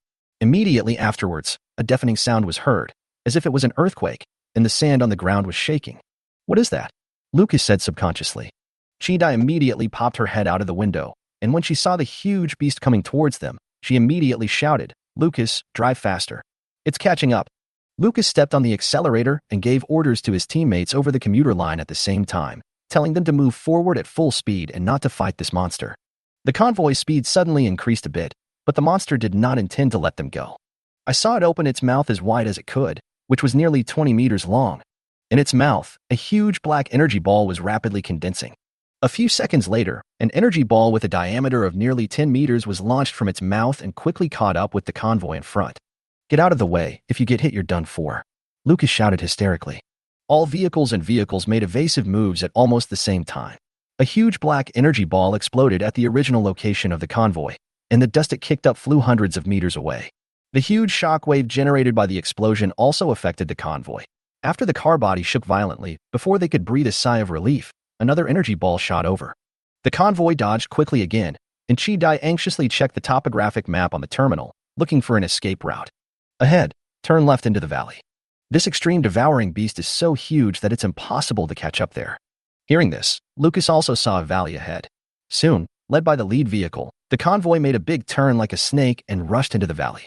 Immediately afterwards, a deafening sound was heard, as if it was an earthquake, and the sand on the ground was shaking. "What is that?" Lucas said subconsciously. Qingdai immediately popped her head out of the window, and when she saw the huge beast coming towards them, she immediately shouted, "Lucas, drive faster. It's catching up." Lucas stepped on the accelerator and gave orders to his teammates over the commuter line at the same time, telling them to move forward at full speed and not to fight this monster. The convoy's speed suddenly increased a bit, but the monster did not intend to let them go. I saw it open its mouth as wide as it could, which was nearly 20 meters long. In its mouth, a huge black energy ball was rapidly condensing. A few seconds later, an energy ball with a diameter of nearly 10 meters was launched from its mouth and quickly caught up with the convoy in front. "Get out of the way. If you get hit, you're done for," Lucas shouted hysterically. All vehicles made evasive moves at almost the same time. A huge black energy ball exploded at the original location of the convoy, and the dust it kicked up flew hundreds of meters away. The huge shockwave generated by the explosion also affected the convoy. After the car body shook violently, before they could breathe a sigh of relief, another energy ball shot over. The convoy dodged quickly again, and Chi-Dai anxiously checked the topographic map on the terminal, looking for an escape route. Ahead, turn left into the valley. This extreme devouring beast is so huge that it's impossible to catch up there. Hearing this, Lucas also saw a valley ahead. Soon, led by the lead vehicle, the convoy made a big turn like a snake and rushed into the valley.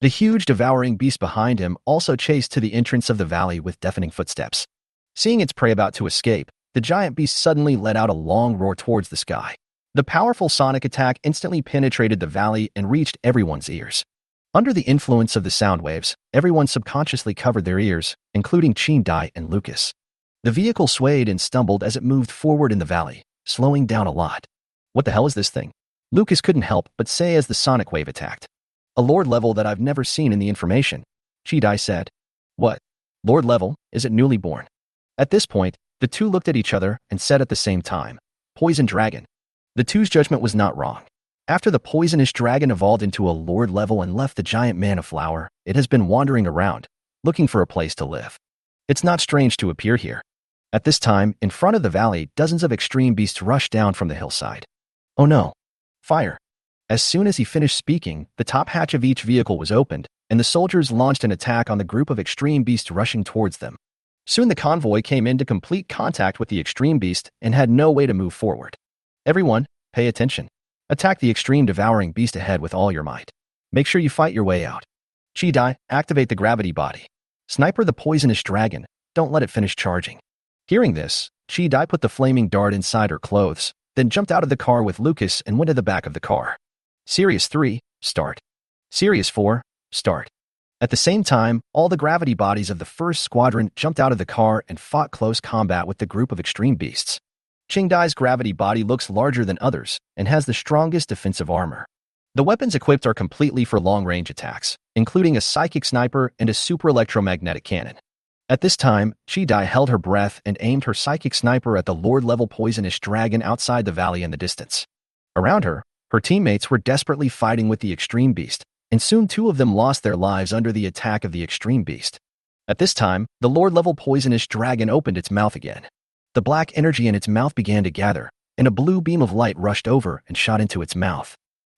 The huge devouring beast behind him also chased to the entrance of the valley with deafening footsteps. Seeing its prey about to escape, the giant beast suddenly let out a long roar towards the sky. The powerful sonic attack instantly penetrated the valley and reached everyone's ears. Under the influence of the sound waves, everyone subconsciously covered their ears, including Chi-Dai and Lucas. The vehicle swayed and stumbled as it moved forward in the valley, slowing down a lot. What the hell is this thing? Lucas couldn't help but say as the sonic wave attacked. A Lord level that I've never seen in the information, Chi-Dai said. What? Lord level? Is it newly born? At this point, the two looked at each other and said at the same time, Poison Dragon. The two's judgment was not wrong. After the poisonous dragon evolved into a Lord level and left the giant manna flower, it has been wandering around, looking for a place to live. It's not strange to appear here. At this time, in front of the valley, dozens of extreme beasts rushed down from the hillside. Oh no! Fire! As soon as he finished speaking, the top hatch of each vehicle was opened, and the soldiers launched an attack on the group of extreme beasts rushing towards them. Soon the convoy came into complete contact with the extreme beast and had no way to move forward. Everyone, pay attention. Attack the extreme devouring beast ahead with all your might. Make sure you fight your way out. Chi-Dai, activate the gravity body. Sniper the poisonous dragon, don't let it finish charging. Hearing this, Chi-Dai put the flaming dart inside her clothes, then jumped out of the car with Lucas and went to the back of the car. Series 3, start. Series 4, start. At the same time, all the gravity bodies of the first squadron jumped out of the car and fought close combat with the group of extreme beasts. Chi-Dai's gravity body looks larger than others and has the strongest defensive armor. The weapons equipped are completely for long-range attacks, including a psychic sniper and a super electromagnetic cannon. At this time, Chi-Dai held her breath and aimed her psychic sniper at the Lord-level poisonous dragon outside the valley in the distance. Around her, her teammates were desperately fighting with the extreme beast, and soon two of them lost their lives under the attack of the extreme beast. At this time, the Lord-level poisonous dragon opened its mouth again. The black energy in its mouth began to gather, and a blue beam of light rushed over and shot into its mouth.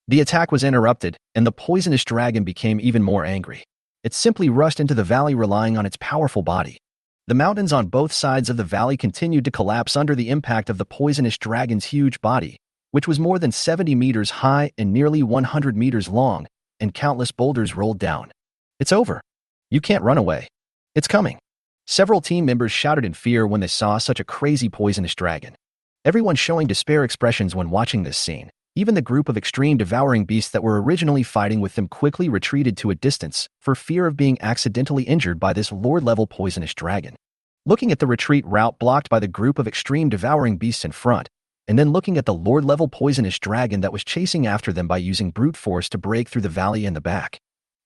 The attack was interrupted, and the poisonous dragon became even more angry. It simply rushed into the valley relying on its powerful body. The mountains on both sides of the valley continued to collapse under the impact of the poisonous dragon's huge body, which was more than 70 meters high and nearly 100 meters long, and countless boulders rolled down. It's over. You can't run away. It's coming. Several team members shouted in fear when they saw such a crazy poisonous dragon. Everyone showing despair expressions when watching this scene. Even the group of extreme devouring beasts that were originally fighting with them quickly retreated to a distance for fear of being accidentally injured by this Lord-level poisonous dragon. Looking at the retreat route blocked by the group of extreme devouring beasts in front, and then looking at the Lord-level poisonous dragon that was chasing after them by using brute force to break through the valley in the back,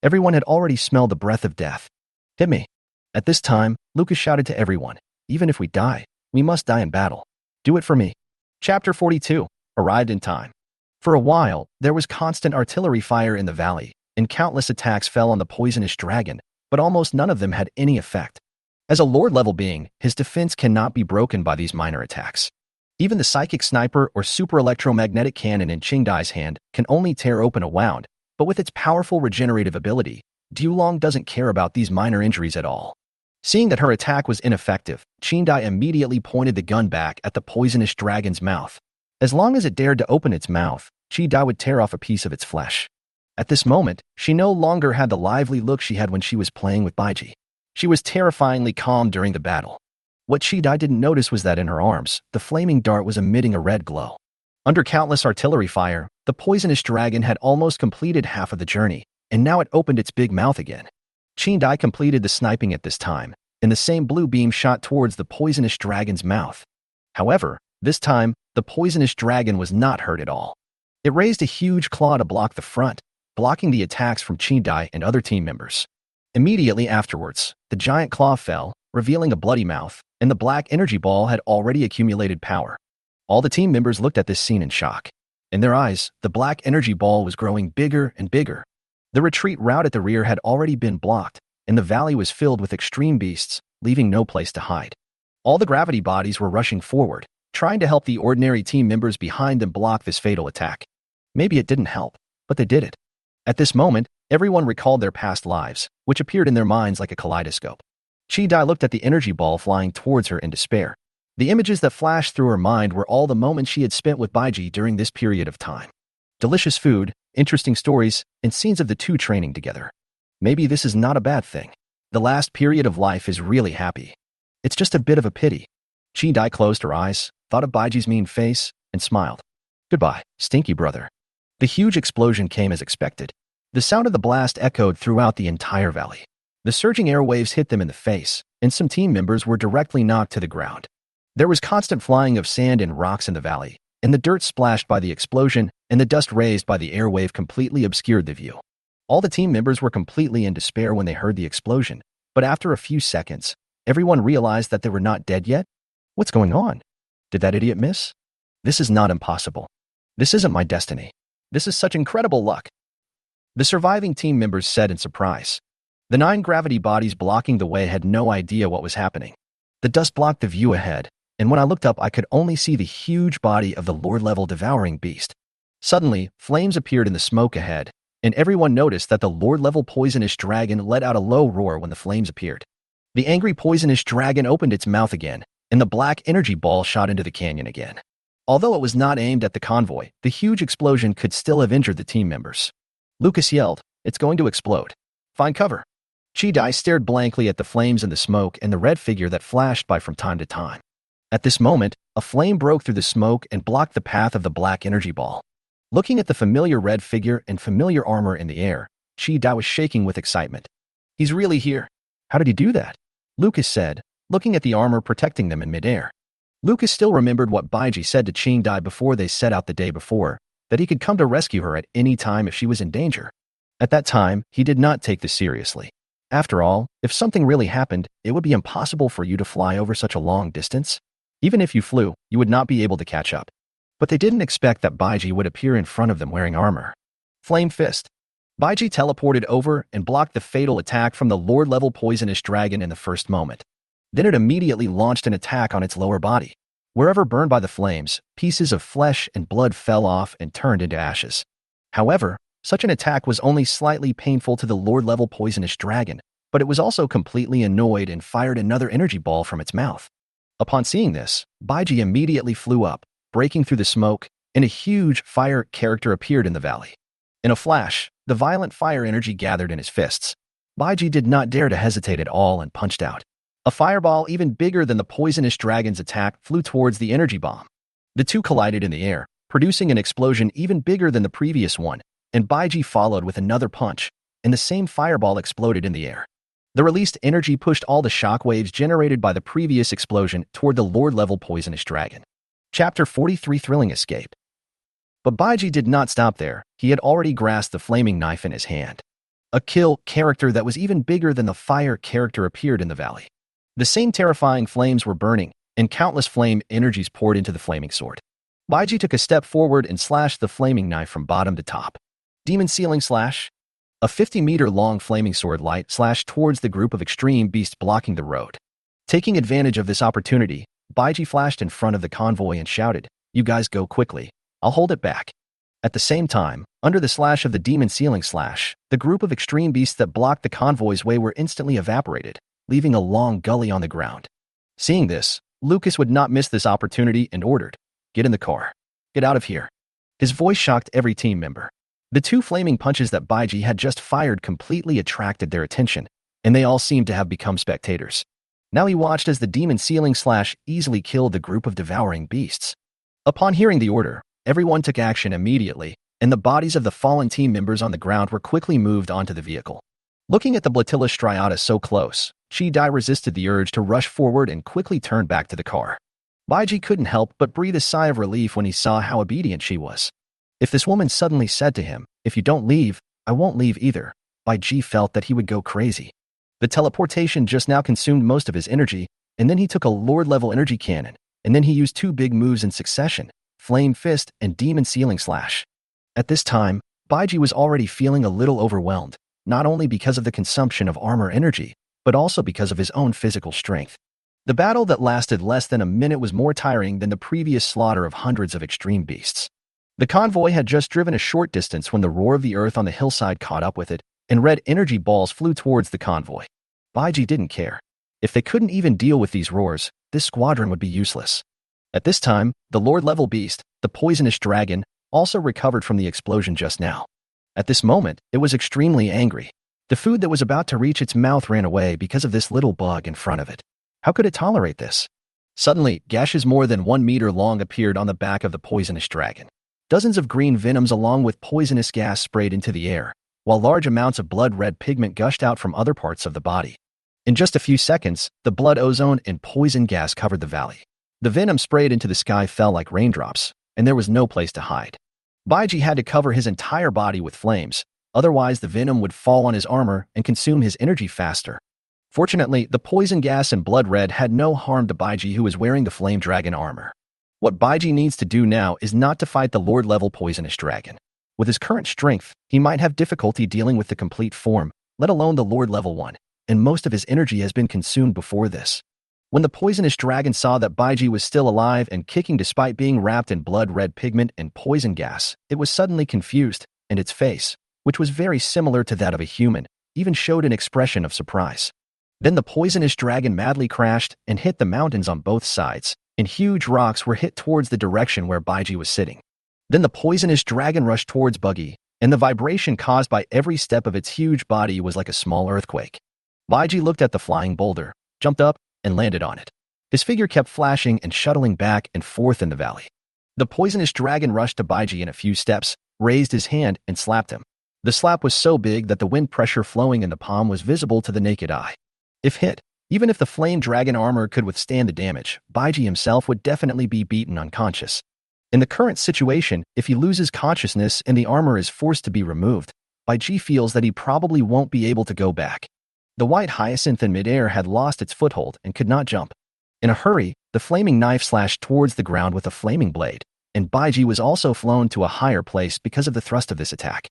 everyone had already smelled the breath of death. Hit me. At this time, Lucas shouted to everyone, even if we die, we must die in battle. Do it for me. Chapter 42, arrived in time. For a while, there was constant artillery fire in the valley, and countless attacks fell on the poisonous dragon, but almost none of them had any effect. As a Lord-level being, his defense cannot be broken by these minor attacks. Even the psychic sniper or super electromagnetic cannon in Chi-Dai's hand can only tear open a wound, but with its powerful regenerative ability, Dulong doesn't care about these minor injuries at all. Seeing that her attack was ineffective, Chi-Dai immediately pointed the gun back at the poisonous dragon's mouth. As long as it dared to open its mouth, Chi-Dai would tear off a piece of its flesh. At this moment, she no longer had the lively look she had when she was playing with Baiji. She was terrifyingly calm during the battle. What Chi-Dai didn't notice was that in her arms, the flaming dart was emitting a red glow. Under countless artillery fire, the poisonous dragon had almost completed half of the journey, and now it opened its big mouth again. Chi-Dai completed the sniping at this time, and the same blue beam shot towards the poisonous dragon's mouth. However, this time, the poisonous dragon was not hurt at all. It raised a huge claw to block the front, blocking the attacks from Chi-Dai and other team members. Immediately afterwards, the giant claw fell, revealing a bloody mouth, and the black energy ball had already accumulated power. All the team members looked at this scene in shock. In their eyes, the black energy ball was growing bigger and bigger. The retreat route at the rear had already been blocked, and the valley was filled with extreme beasts, leaving no place to hide. All the gravity bodies were rushing forward, trying to help the ordinary team members behind them block this fatal attack. Maybe it didn't help, but they did it. At this moment, everyone recalled their past lives, which appeared in their minds like a kaleidoscope. Chi-Dai looked at the energy ball flying towards her in despair. The images that flashed through her mind were all the moments she had spent with Baiji during this period of time. Delicious food, interesting stories, and scenes of the two training together. Maybe this is not a bad thing. The last period of life is really happy. It's just a bit of a pity. Chi-Dai closed her eyes, thought of Baiji's mean face, and smiled. Goodbye, stinky brother. The huge explosion came as expected. The sound of the blast echoed throughout the entire valley. The surging airwaves hit them in the face, and some team members were directly knocked to the ground. There was constant flying of sand and rocks in the valley, and the dirt splashed by the explosion and the dust raised by the airwave completely obscured the view. All the team members were completely in despair when they heard the explosion, but after a few seconds, everyone realized that they were not dead yet. What's going on? Did that idiot miss? This is not impossible. This isn't my destiny. This is such incredible luck. The surviving team members said in surprise. The 9 gravity bodies blocking the way had no idea what was happening. The dust blocked the view ahead, and when I looked up I could only see the huge body of the Lord-level devouring beast. Suddenly, flames appeared in the smoke ahead, and everyone noticed that the Lord-level poisonous dragon let out a low roar when the flames appeared. The angry poisonous dragon opened its mouth again, and the black energy ball shot into the canyon again. Although it was not aimed at the convoy, the huge explosion could still have injured the team members. Lucas yelled, "It's going to explode. Find cover." Chi-Dai stared blankly at the flames and the smoke and the red figure that flashed by from time to time. At this moment, a flame broke through the smoke and blocked the path of the black energy ball. Looking at the familiar red figure and familiar armor in the air, Chi-Dai was shaking with excitement. "He's really here." "How did he do that?" Lucas said, looking at the armor protecting them in midair. Lucas still remembered what Baiji said to Chi-Dai before they set out the day before, that he could come to rescue her at any time if she was in danger. At that time, he did not take this seriously. After all, if something really happened, it would be impossible for you to fly over such a long distance. Even if you flew, you would not be able to catch up. But they didn't expect that Baiji would appear in front of them wearing armor. Flame Fist. Baiji teleported over and blocked the fatal attack from the Lord-level poisonous dragon in the first moment. Then it immediately launched an attack on its lower body. Wherever burned by the flames, pieces of flesh and blood fell off and turned into ashes. However, such an attack was only slightly painful to the Lord-level poisonous dragon, but it was also completely annoyed and fired another energy ball from its mouth. Upon seeing this, Baiji immediately flew up, breaking through the smoke, and a huge fire character appeared in the valley. In a flash, the violent fire energy gathered in his fists. Baiji did not dare to hesitate at all and punched out. A fireball even bigger than the poisonous dragon's attack flew towards the energy bomb. The two collided in the air, producing an explosion even bigger than the previous one, and Baiji followed with another punch, and the same fireball exploded in the air. The released energy pushed all the shockwaves generated by the previous explosion toward the Lord-level poisonous dragon. Chapter 43: Thrilling Escape. But Baiji did not stop there. He had already grasped the flaming knife in his hand. A kill character that was even bigger than the fire character appeared in the valley. The same terrifying flames were burning, and countless flame energies poured into the flaming sword. Baiji took a step forward and slashed the flaming knife from bottom to top. Demon Ceiling Slash. A 50-meter-long flaming sword light slashed towards the group of extreme beasts blocking the road. Taking advantage of this opportunity, Baiji flashed in front of the convoy and shouted, "You guys go quickly. I'll hold it back." At the same time, under the slash of the Demon Ceiling Slash, the group of extreme beasts that blocked the convoy's way were instantly evaporated, leaving a long gully on the ground. Seeing this, Lucas would not miss this opportunity and ordered, "Get in the car. Get out of here." His voice shocked every team member. The two flaming punches that Baiji had just fired completely attracted their attention, and they all seemed to have become spectators. Now he watched as the Demon Ceiling Slash easily killed the group of devouring beasts. Upon hearing the order, everyone took action immediately, and the bodies of the fallen team members on the ground were quickly moved onto the vehicle. Looking at the Blatilla striata so close, Chi-Dai resisted the urge to rush forward and quickly turned back to the car. Baiji couldn't help but breathe a sigh of relief when he saw how obedient she was. If this woman suddenly said to him, "If you don't leave, I won't leave either," Baiji felt that he would go crazy. The teleportation just now consumed most of his energy, and then he took a Lord-level energy cannon, and then he used two big moves in succession, Flame Fist and Demon Ceiling Slash. At this time, Baiji was already feeling a little overwhelmed, not only because of the consumption of armor energy, but also because of his own physical strength. The battle that lasted less than a minute was more tiring than the previous slaughter of hundreds of extreme beasts. The convoy had just driven a short distance when the roar of the earth on the hillside caught up with it, and red energy balls flew towards the convoy. Baiji didn't care. If they couldn't even deal with these roars, this squadron would be useless. At this time, the Lord-level beast, the poisonous dragon, also recovered from the explosion just now. At this moment, it was extremely angry. The food that was about to reach its mouth ran away because of this little bug in front of it. How could it tolerate this? Suddenly, gashes more than 1 meter long appeared on the back of the poisonous dragon. Dozens of green venoms along with poisonous gas sprayed into the air, while large amounts of blood-red pigment gushed out from other parts of the body. In just a few seconds, the blood ozone and poison gas covered the valley. The venom sprayed into the sky fell like raindrops, and there was no place to hide. Baiji had to cover his entire body with flames, otherwise the venom would fall on his armor and consume his energy faster. Fortunately, the poison gas and blood red had no harm to Baiji, who was wearing the flame dragon armor. What Baiji needs to do now is not to fight the Lord-level poisonous dragon. With his current strength, he might have difficulty dealing with the complete form, let alone the Lord-level one, and most of his energy has been consumed before this. When the poisonous dragon saw that Baiji was still alive and kicking despite being wrapped in blood-red pigment and poison gas, it was suddenly confused, and its face, which was very similar to that of a human, even showed an expression of surprise. Then the poisonous dragon madly crashed and hit the mountains on both sides, and huge rocks were hit towards the direction where Baiji was sitting. Then the poisonous dragon rushed towards Buggy, and the vibration caused by every step of its huge body was like a small earthquake. Baiji looked at the flying boulder, jumped up, and landed on it. His figure kept flashing and shuttling back and forth in the valley. The poisonous dragon rushed to Baiji in a few steps, raised his hand, and slapped him. The slap was so big that the wind pressure flowing in the palm was visible to the naked eye. If hit, even if the flame dragon armor could withstand the damage, Baiji himself would definitely be beaten unconscious. In the current situation, if he loses consciousness and the armor is forced to be removed, Baiji feels that he probably won't be able to go back. The white hyacinth in midair had lost its foothold and could not jump. In a hurry, the flaming knife slashed towards the ground with a flaming blade, and Baiji was also flown to a higher place because of the thrust of this attack.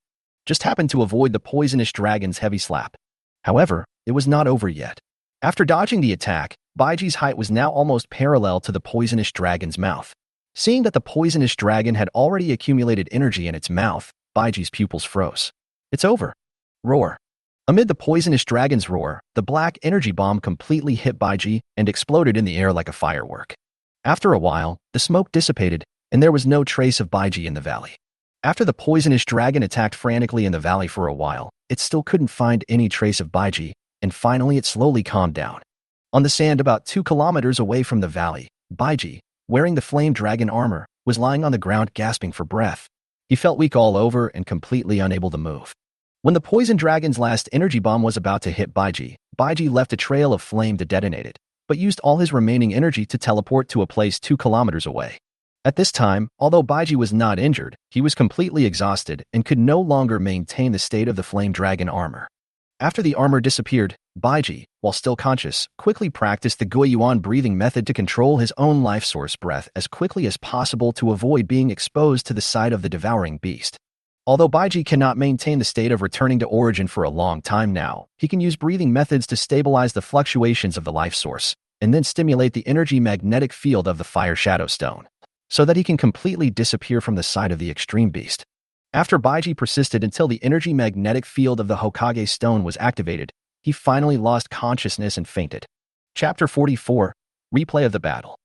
Just happened to avoid the poisonous dragon's heavy slap. However, it was not over yet. After dodging the attack, Baiji's height was now almost parallel to the poisonous dragon's mouth. Seeing that the poisonous dragon had already accumulated energy in its mouth, Baiji's pupils froze. It's over. Roar. Amid the poisonous dragon's roar, the black energy bomb completely hit Baiji and exploded in the air like a firework. After a while, the smoke dissipated, and there was no trace of Baiji in the valley. After the poisonous dragon attacked frantically in the valley for a while, it still couldn't find any trace of Baiji, and finally it slowly calmed down. On the sand about 2 kilometers away from the valley, Baiji, wearing the flame dragon armor, was lying on the ground gasping for breath. He felt weak all over and completely unable to move. When the poison dragon's last energy bomb was about to hit Baiji, Baiji left a trail of flame to detonate it, but used all his remaining energy to teleport to a place 2 kilometers away. At this time, although Baiji was not injured, he was completely exhausted and could no longer maintain the state of the flame dragon armor. After the armor disappeared, Baiji, while still conscious, quickly practiced the Guiyuan breathing method to control his own life source breath as quickly as possible to avoid being exposed to the sight of the devouring beast. Although Baiji cannot maintain the state of returning to origin for a long time now, he can use breathing methods to stabilize the fluctuations of the life source, and then stimulate the energy magnetic field of the Fire Shadow Stone, so that he can completely disappear from the sight of the extreme beast. After Baiji persisted until the energy magnetic field of the Hokage Stone was activated, he finally lost consciousness and fainted. Chapter 44. Replay of the battle.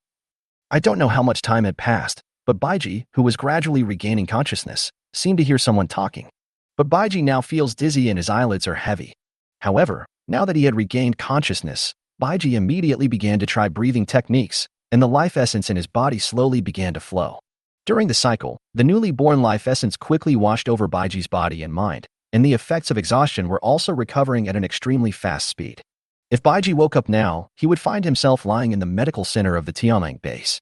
I don't know how much time had passed, but Baiji, who was gradually regaining consciousness, seemed to hear someone talking. But Baiji now feels dizzy and his eyelids are heavy. However, now that he had regained consciousness, Baiji immediately began to try breathing techniques, and the life essence in his body slowly began to flow. During the cycle, the newly born life essence quickly washed over Baiji's body and mind, and the effects of exhaustion were also recovering at an extremely fast speed. If Baiji woke up now, he would find himself lying in the medical center of the Tianlang base.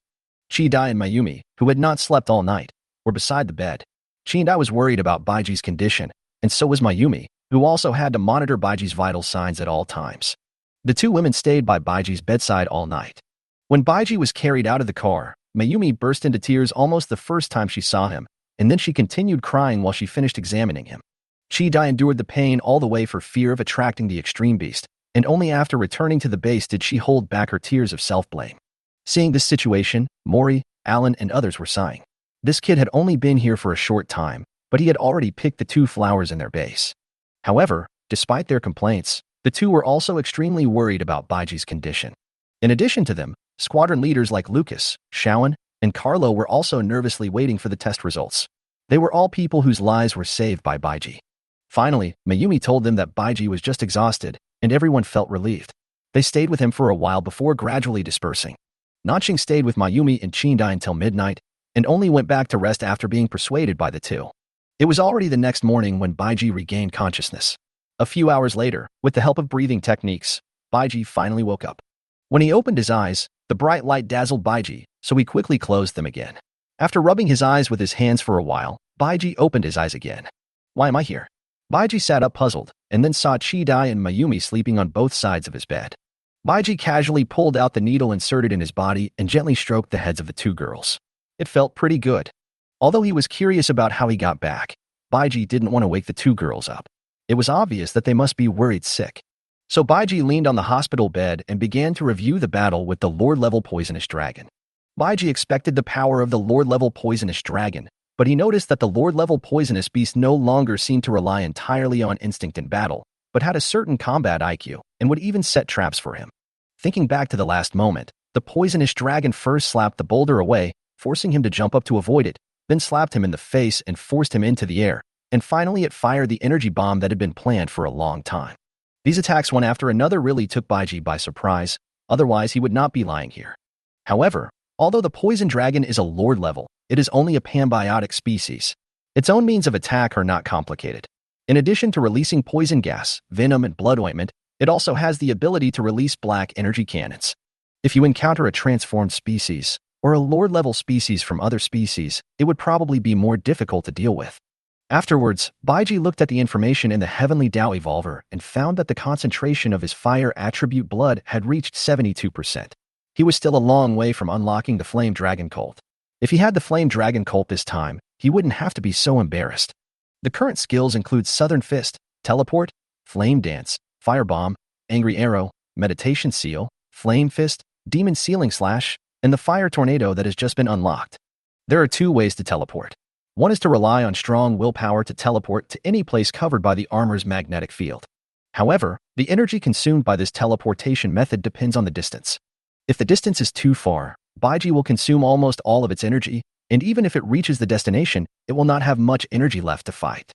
Chi-Dai and Mayumi, who had not slept all night, were beside the bed. Chi-Dai was worried about Baiji's condition, and so was Mayumi, who also had to monitor Baiji's vital signs at all times. The two women stayed by Baiji's bedside all night. When Baiji was carried out of the car, Mayumi burst into tears almost the first time she saw him, and then she continued crying while she finished examining him. Chi-Dai endured the pain all the way for fear of attracting the extreme beast, and only after returning to the base did she hold back her tears of self-blame. Seeing this situation, Mori, Alan, and others were sighing. This kid had only been here for a short time, but he had already picked the 2 flowers in their base. However, despite their complaints, the 2 were also extremely worried about Baiji's condition. In addition to them, squadron leaders like Lucas, Shawan, and Carlo were also nervously waiting for the test results. They were all people whose lives were saved by Baiji. Finally, Mayumi told them that Baiji was just exhausted, and everyone felt relieved. They stayed with him for a while before gradually dispersing. Nanqing stayed with Mayumi and Qindai until midnight, and only went back to rest after being persuaded by the 2. It was already the next morning when Baiji regained consciousness. A few hours later, with the help of breathing techniques, Baiji finally woke up. When he opened his eyes, the bright light dazzled Baiji, so he quickly closed them again. After rubbing his eyes with his hands for a while, Baiji opened his eyes again. Why am I here? Baiji sat up puzzled, and then saw Chi-Dai and Mayumi sleeping on both sides of his bed. Baiji casually pulled out the needle inserted in his body and gently stroked the heads of the 2 girls. It felt pretty good. Although he was curious about how he got back, Baiji didn't want to wake the 2 girls up. It was obvious that they must be worried sick. So Baiji leaned on the hospital bed and began to review the battle with the Lord-level poisonous dragon. Baiji expected the power of the Lord-level poisonous dragon, but he noticed that the Lord-level poisonous beast no longer seemed to rely entirely on instinct in battle, but had a certain combat IQ and would even set traps for him. Thinking back to the last moment, the poisonous dragon first slapped the boulder away, forcing him to jump up to avoid it, then slapped him in the face and forced him into the air, and finally it fired the energy bomb that had been planned for a long time. These attacks one after another really took Baiji by surprise, otherwise he would not be lying here. However, although the poison dragon is a lord level, it is only a panbiotic species. Its own means of attack are not complicated. In addition to releasing poison gas, venom, and blood ointment, it also has the ability to release black energy cannons. If you encounter a transformed species, or a lord-level species from other species, it would probably be more difficult to deal with. Afterwards, Baiji looked at the information in the Heavenly Tao Evolver and found that the concentration of his fire attribute blood had reached 72%. He was still a long way from unlocking the Flame Dragon Cult. If he had the Flame Dragon Cult this time, he wouldn't have to be so embarrassed. The current skills include Southern Fist, Teleport, Flame Dance, Firebomb, Angry Arrow, Meditation Seal, Flame Fist, Demon Sealing Slash, and the Fire Tornado that has just been unlocked. There are 2 ways to teleport. One is to rely on strong willpower to teleport to any place covered by the armor's magnetic field. However, the energy consumed by this teleportation method depends on the distance. If the distance is too far, Baiji will consume almost all of its energy, and even if it reaches the destination, it will not have much energy left to fight.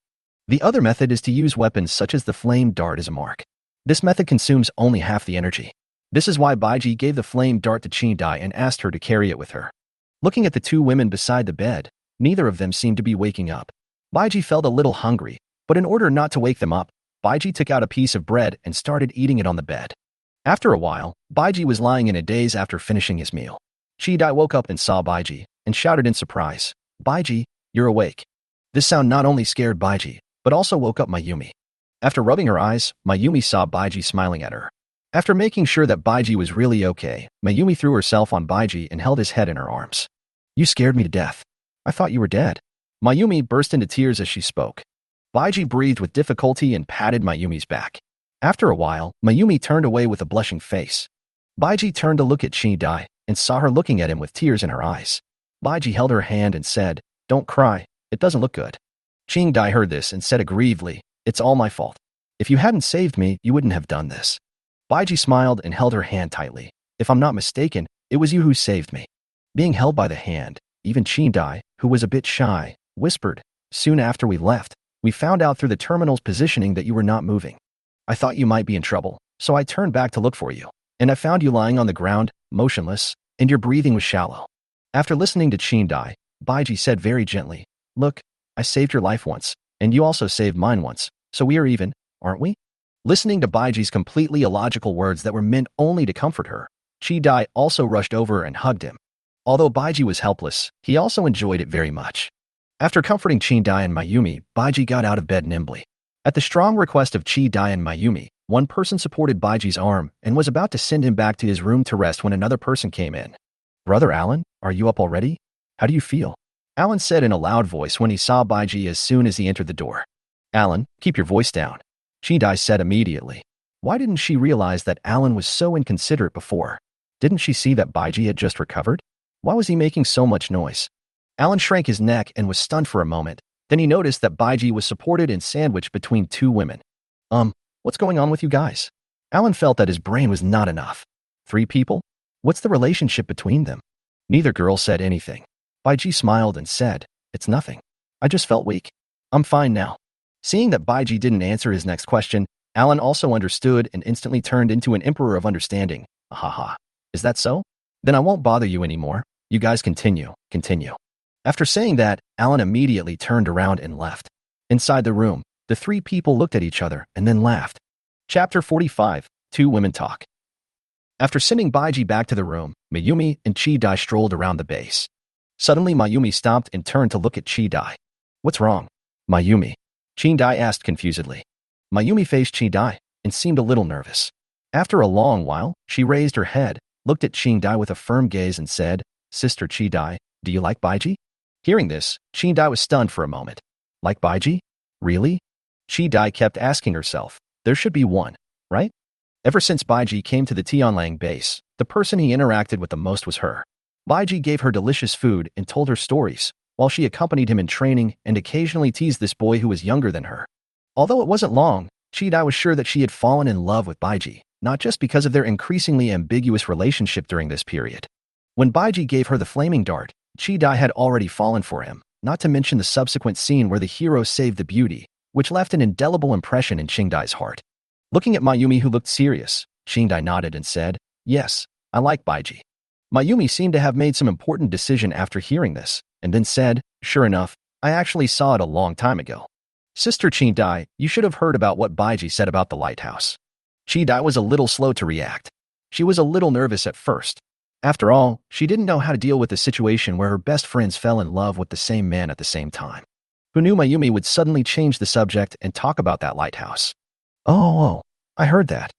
The other method is to use weapons such as the Flame Dart as a mark. This method consumes only half the energy. This is why Baiji gave the Flame Dart to Qindai and asked her to carry it with her. Looking at the 2 women beside the bed, neither of them seemed to be waking up. Baiji felt a little hungry, but in order not to wake them up, Baiji took out a piece of bread and started eating it on the bed. After a while, Baiji was lying in a daze after finishing his meal. Qindai woke up and saw Baiji, and shouted in surprise, "Baiji, you're awake." This sound not only scared Baiji, but also woke up Mayumi. After rubbing her eyes, Mayumi saw Baiji smiling at her. After making sure that Baiji was really okay, Mayumi threw herself on Baiji and held his head in her arms. "You scared me to death. I thought you were dead." Mayumi burst into tears as she spoke. Baiji breathed with difficulty and patted Mayumi's back. After a while, Mayumi turned away with a blushing face. Baiji turned to look at Qindai and saw her looking at him with tears in her eyes. Baiji held her hand and said, "Don't cry, it doesn't look good." Qindai heard this and said aggrievedly, "It's all my fault. If you hadn't saved me, you wouldn't have done this." Baiji smiled and held her hand tightly. "If I'm not mistaken, it was you who saved me." Being held by the hand, even Qindai, who was a bit shy, whispered, "Soon after we left, we found out through the terminal's positioning that you were not moving. I thought you might be in trouble, so I turned back to look for you. And I found you lying on the ground, motionless, and your breathing was shallow." After listening to Qindai, Baiji said very gently, "Look, I saved your life once, and you also saved mine once, so we are even, aren't we?" Listening to Baiji's completely illogical words that were meant only to comfort her, Qindai also rushed over and hugged him. Although Baiji was helpless, he also enjoyed it very much. After comforting Qindai and Mayumi, Baiji got out of bed nimbly. At the strong request of Qindai and Mayumi, one person supported Baiji's arm and was about to send him back to his room to rest when another person came in. "Brother Alan, are you up already? How do you feel?" Alan said in a loud voice when he saw Baiji as soon as he entered the door. Alan, keep your voice down, Chidai said immediately. Why didn't she realize that Alan was so inconsiderate before? Didn't she see that Baiji had just recovered? Why was he making so much noise? Alan shrank his neck and was stunned for a moment. Then he noticed that Baiji was supported and sandwiched between two women. What's going on with you guys? Alan felt that his brain was not enough. 3 people? What's the relationship between them? Neither girl said anything. Baiji smiled and said, It's nothing. I just felt weak. I'm fine now. Seeing that Baiji didn't answer his next question, Alan also understood and instantly turned into an emperor of understanding. Ahaha. Is that so? Then I won't bother you anymore. You guys continue. After saying that, Alan immediately turned around and left. Inside the room, the 3 people looked at each other and then laughed. Chapter 45. 2 Women Talk. After sending Baiji back to the room, Mayumi and Chidai strolled around the base. Suddenly, Mayumi stopped and turned to look at Chidai. What's wrong? Mayumi. Chidai asked confusedly. Mayumi faced Chidai and seemed a little nervous. After a long while, she raised her head, looked at Chidai with a firm gaze and said, Sister Chidai, do you like Baiji? Hearing this, Chidai was stunned for a moment. Like Baiji? Really? Chidai kept asking herself. There should be one, right? Ever since Baiji came to the Tianlang base, the person he interacted with the most was her. Baiji gave her delicious food and told her stories, while she accompanied him in training and occasionally teased this boy who was younger than her. Although it wasn't long, Chidai was sure that she had fallen in love with Baiji, not just because of their increasingly ambiguous relationship during this period. When Baiji gave her the flaming dart, Chidai had already fallen for him, not to mention the subsequent scene where the hero saved the beauty, which left an indelible impression in Chidai's heart. Looking at Mayumi, who looked serious, Chidai nodded and said, Yes, I like Baiji. Mayumi seemed to have made some important decision after hearing this, and then said, Sure enough, I actually saw it a long time ago. Sister Chidai, you should have heard about what Baiji said about the lighthouse. Chidai was a little slow to react. She was a little nervous at first. After all, she didn't know how to deal with a situation where her best friends fell in love with the same man at the same time. Who knew Mayumi would suddenly change the subject and talk about that lighthouse? Oh, I heard that.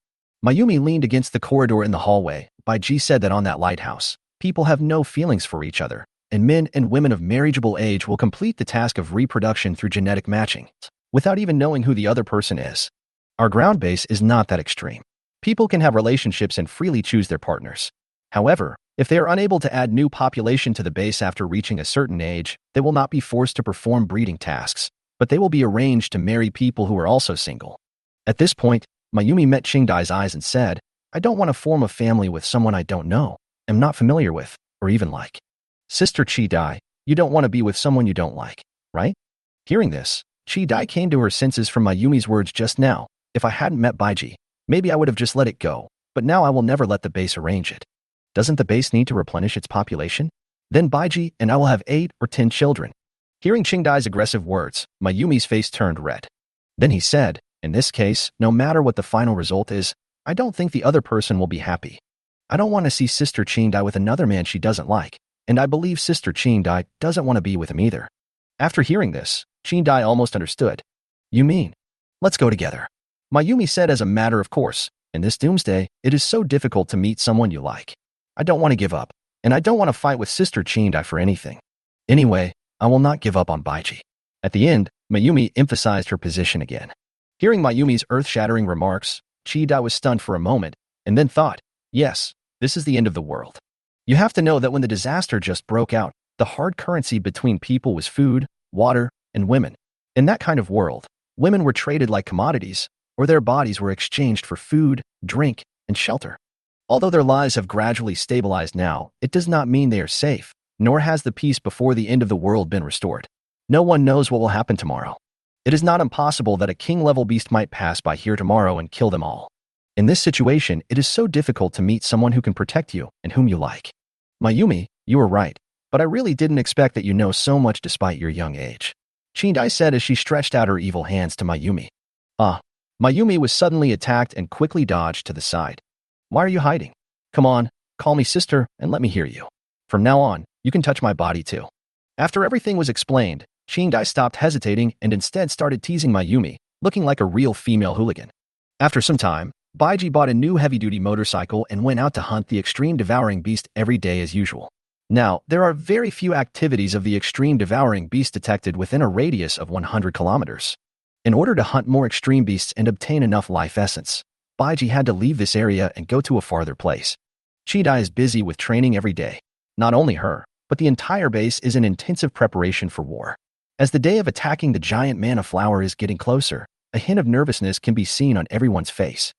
Mayumi leaned against the corridor in the hallway. Baiji said that on that lighthouse, people have no feelings for each other, and men and women of marriageable age will complete the task of reproduction through genetic matching, without even knowing who the other person is. Our ground base is not that extreme. People can have relationships and freely choose their partners. However, if they are unable to add new population to the base after reaching a certain age, they will not be forced to perform breeding tasks, but they will be arranged to marry people who are also single. At this point, Mayumi met Chidai's eyes and said, I don't want to form a family with someone I don't know, am not familiar with, or even like. Sister Chidai, you don't want to be with someone you don't like, right? Hearing this, Chidai came to her senses from Mayumi's words just now. If I hadn't met Baiji, maybe I would have just let it go, but now I will never let the base arrange it. Doesn't the base need to replenish its population? Then Baiji and I will have 8 or 10 children. Hearing Chidai's aggressive words, Mayumi's face turned red. Then he said, in this case, no matter what the final result is, I don't think the other person will be happy. I don't want to see Sister Chidai with another man she doesn't like, and I believe Sister Chidai doesn't want to be with him either. After hearing this, Chidai almost understood. You mean? Let's go together. Mayumi said as a matter of course, in this doomsday, it is so difficult to meet someone you like. I don't want to give up, and I don't want to fight with Sister Chidai for anything. Anyway, I will not give up on Baiji. At the end, Mayumi emphasized her position again. Hearing Mayumi's earth-shattering remarks, Chidai was stunned for a moment, and then thought, yes, this is the end of the world. You have to know that when the disaster just broke out, the hard currency between people was food, water, and women. In that kind of world, women were traded like commodities, or their bodies were exchanged for food, drink, and shelter. Although their lives have gradually stabilized now, it does not mean they are safe, nor has the peace before the end of the world been restored. No one knows what will happen tomorrow. It is not impossible that a king-level beast might pass by here tomorrow and kill them all. In this situation, it is so difficult to meet someone who can protect you and whom you like. Mayumi, you were right, but I really didn't expect that you know so much despite your young age. Chidai said as she stretched out her evil hands to Mayumi. Mayumi was suddenly attacked and quickly dodged to the side. Why are you hiding? Come on, call me sister and let me hear you. From now on, you can touch my body too. After everything was explained, Chidai stopped hesitating and instead started teasing Mayumi, looking like a real female hooligan. After some time, Baiji bought a new heavy-duty motorcycle and went out to hunt the extreme devouring beast every day as usual. Now, there are very few activities of the extreme devouring beast detected within a radius of 100 kilometers. In order to hunt more extreme beasts and obtain enough life essence, Baiji had to leave this area and go to a farther place. Chidai is busy with training every day. Not only her, but the entire base is in intensive preparation for war. As the day of attacking the giant manna flower is getting closer, a hint of nervousness can be seen on everyone's face.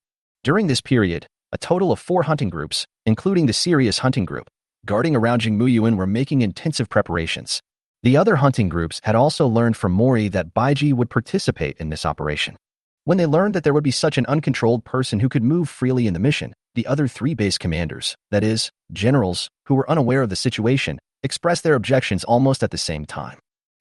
During this period, a total of 4 hunting groups, including the serious hunting group, guarding around Jingmuyuan were making intensive preparations. The other hunting groups had also learned from Mori that Baiji would participate in this operation. When they learned that there would be such an uncontrolled person who could move freely in the mission, the other 3 base commanders, that is, generals, who were unaware of the situation, expressed their objections almost at the same time.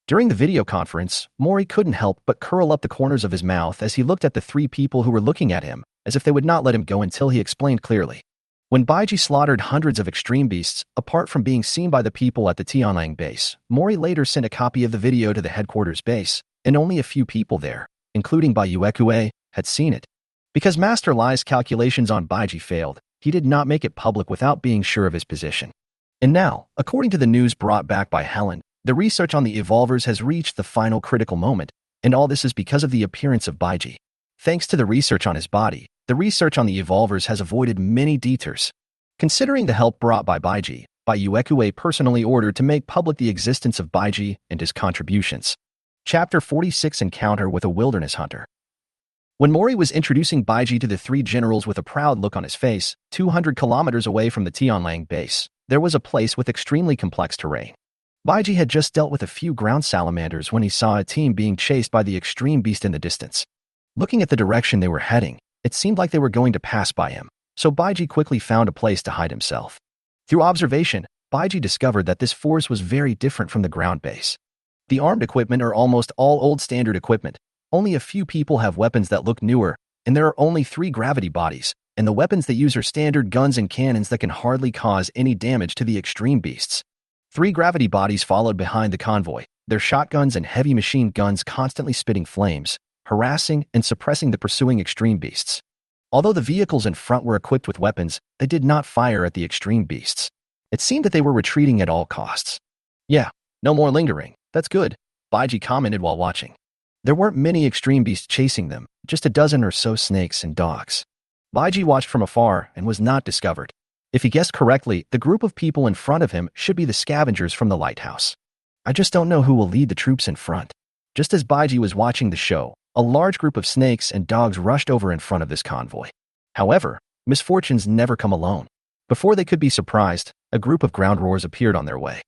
During the video conference, Mori couldn't help but curl up the corners of his mouth as he looked at the 3 people who were looking at him, as if they would not let him go until he explained clearly. When Baiji slaughtered hundreds of extreme beasts, apart from being seen by the people at the Tianlang base, Mori later sent a copy of the video to the headquarters base, and only a few people there, including Baiyuekue, had seen it. Because Master Lai's calculations on Baiji failed, he did not make it public without being sure of his position. And now, according to the news brought back by Helen, the research on the evolvers has reached the final critical moment, and all this is because of the appearance of Baiji. Thanks to the research on his body, the research on the evolvers has avoided many detours. Considering the help brought by Baiji, Baiyuekue personally ordered to make public the existence of Baiji and his contributions. Chapter 46 Encounter with a Wilderness Hunter. When Mori was introducing Baiji to the 3 generals with a proud look on his face, 200 kilometers away from the Tianlang base, there was a place with extremely complex terrain. Baiji had just dealt with a few ground salamanders when he saw a team being chased by the extreme beast in the distance. Looking at the direction they were heading, it seemed like they were going to pass by him, so Baiji quickly found a place to hide himself. Through observation, Baiji discovered that this force was very different from the ground base. The armed equipment are almost all old standard equipment. Only a few people have weapons that look newer, and there are only 3 gravity bodies, and the weapons they use are standard guns and cannons that can hardly cause any damage to the extreme beasts. 3 gravity bodies followed behind the convoy, their shotguns and heavy machine guns constantly spitting flames, harassing and suppressing the pursuing extreme beasts. Although the vehicles in front were equipped with weapons, they did not fire at the extreme beasts. It seemed that they were retreating at all costs. Yeah, no more lingering. That's good, Baiji commented while watching. There weren't many extreme beasts chasing them, just a dozen or so snakes and dogs. Baiji watched from afar and was not discovered. If he guessed correctly, the group of people in front of him should be the scavengers from the Lighthouse. I just don't know who will lead the troops in front. Just as Baiji was watching the show, a large group of snakes and dogs rushed over in front of this convoy. However, misfortunes never come alone. Before they could be surprised, a group of ground roars appeared on their way.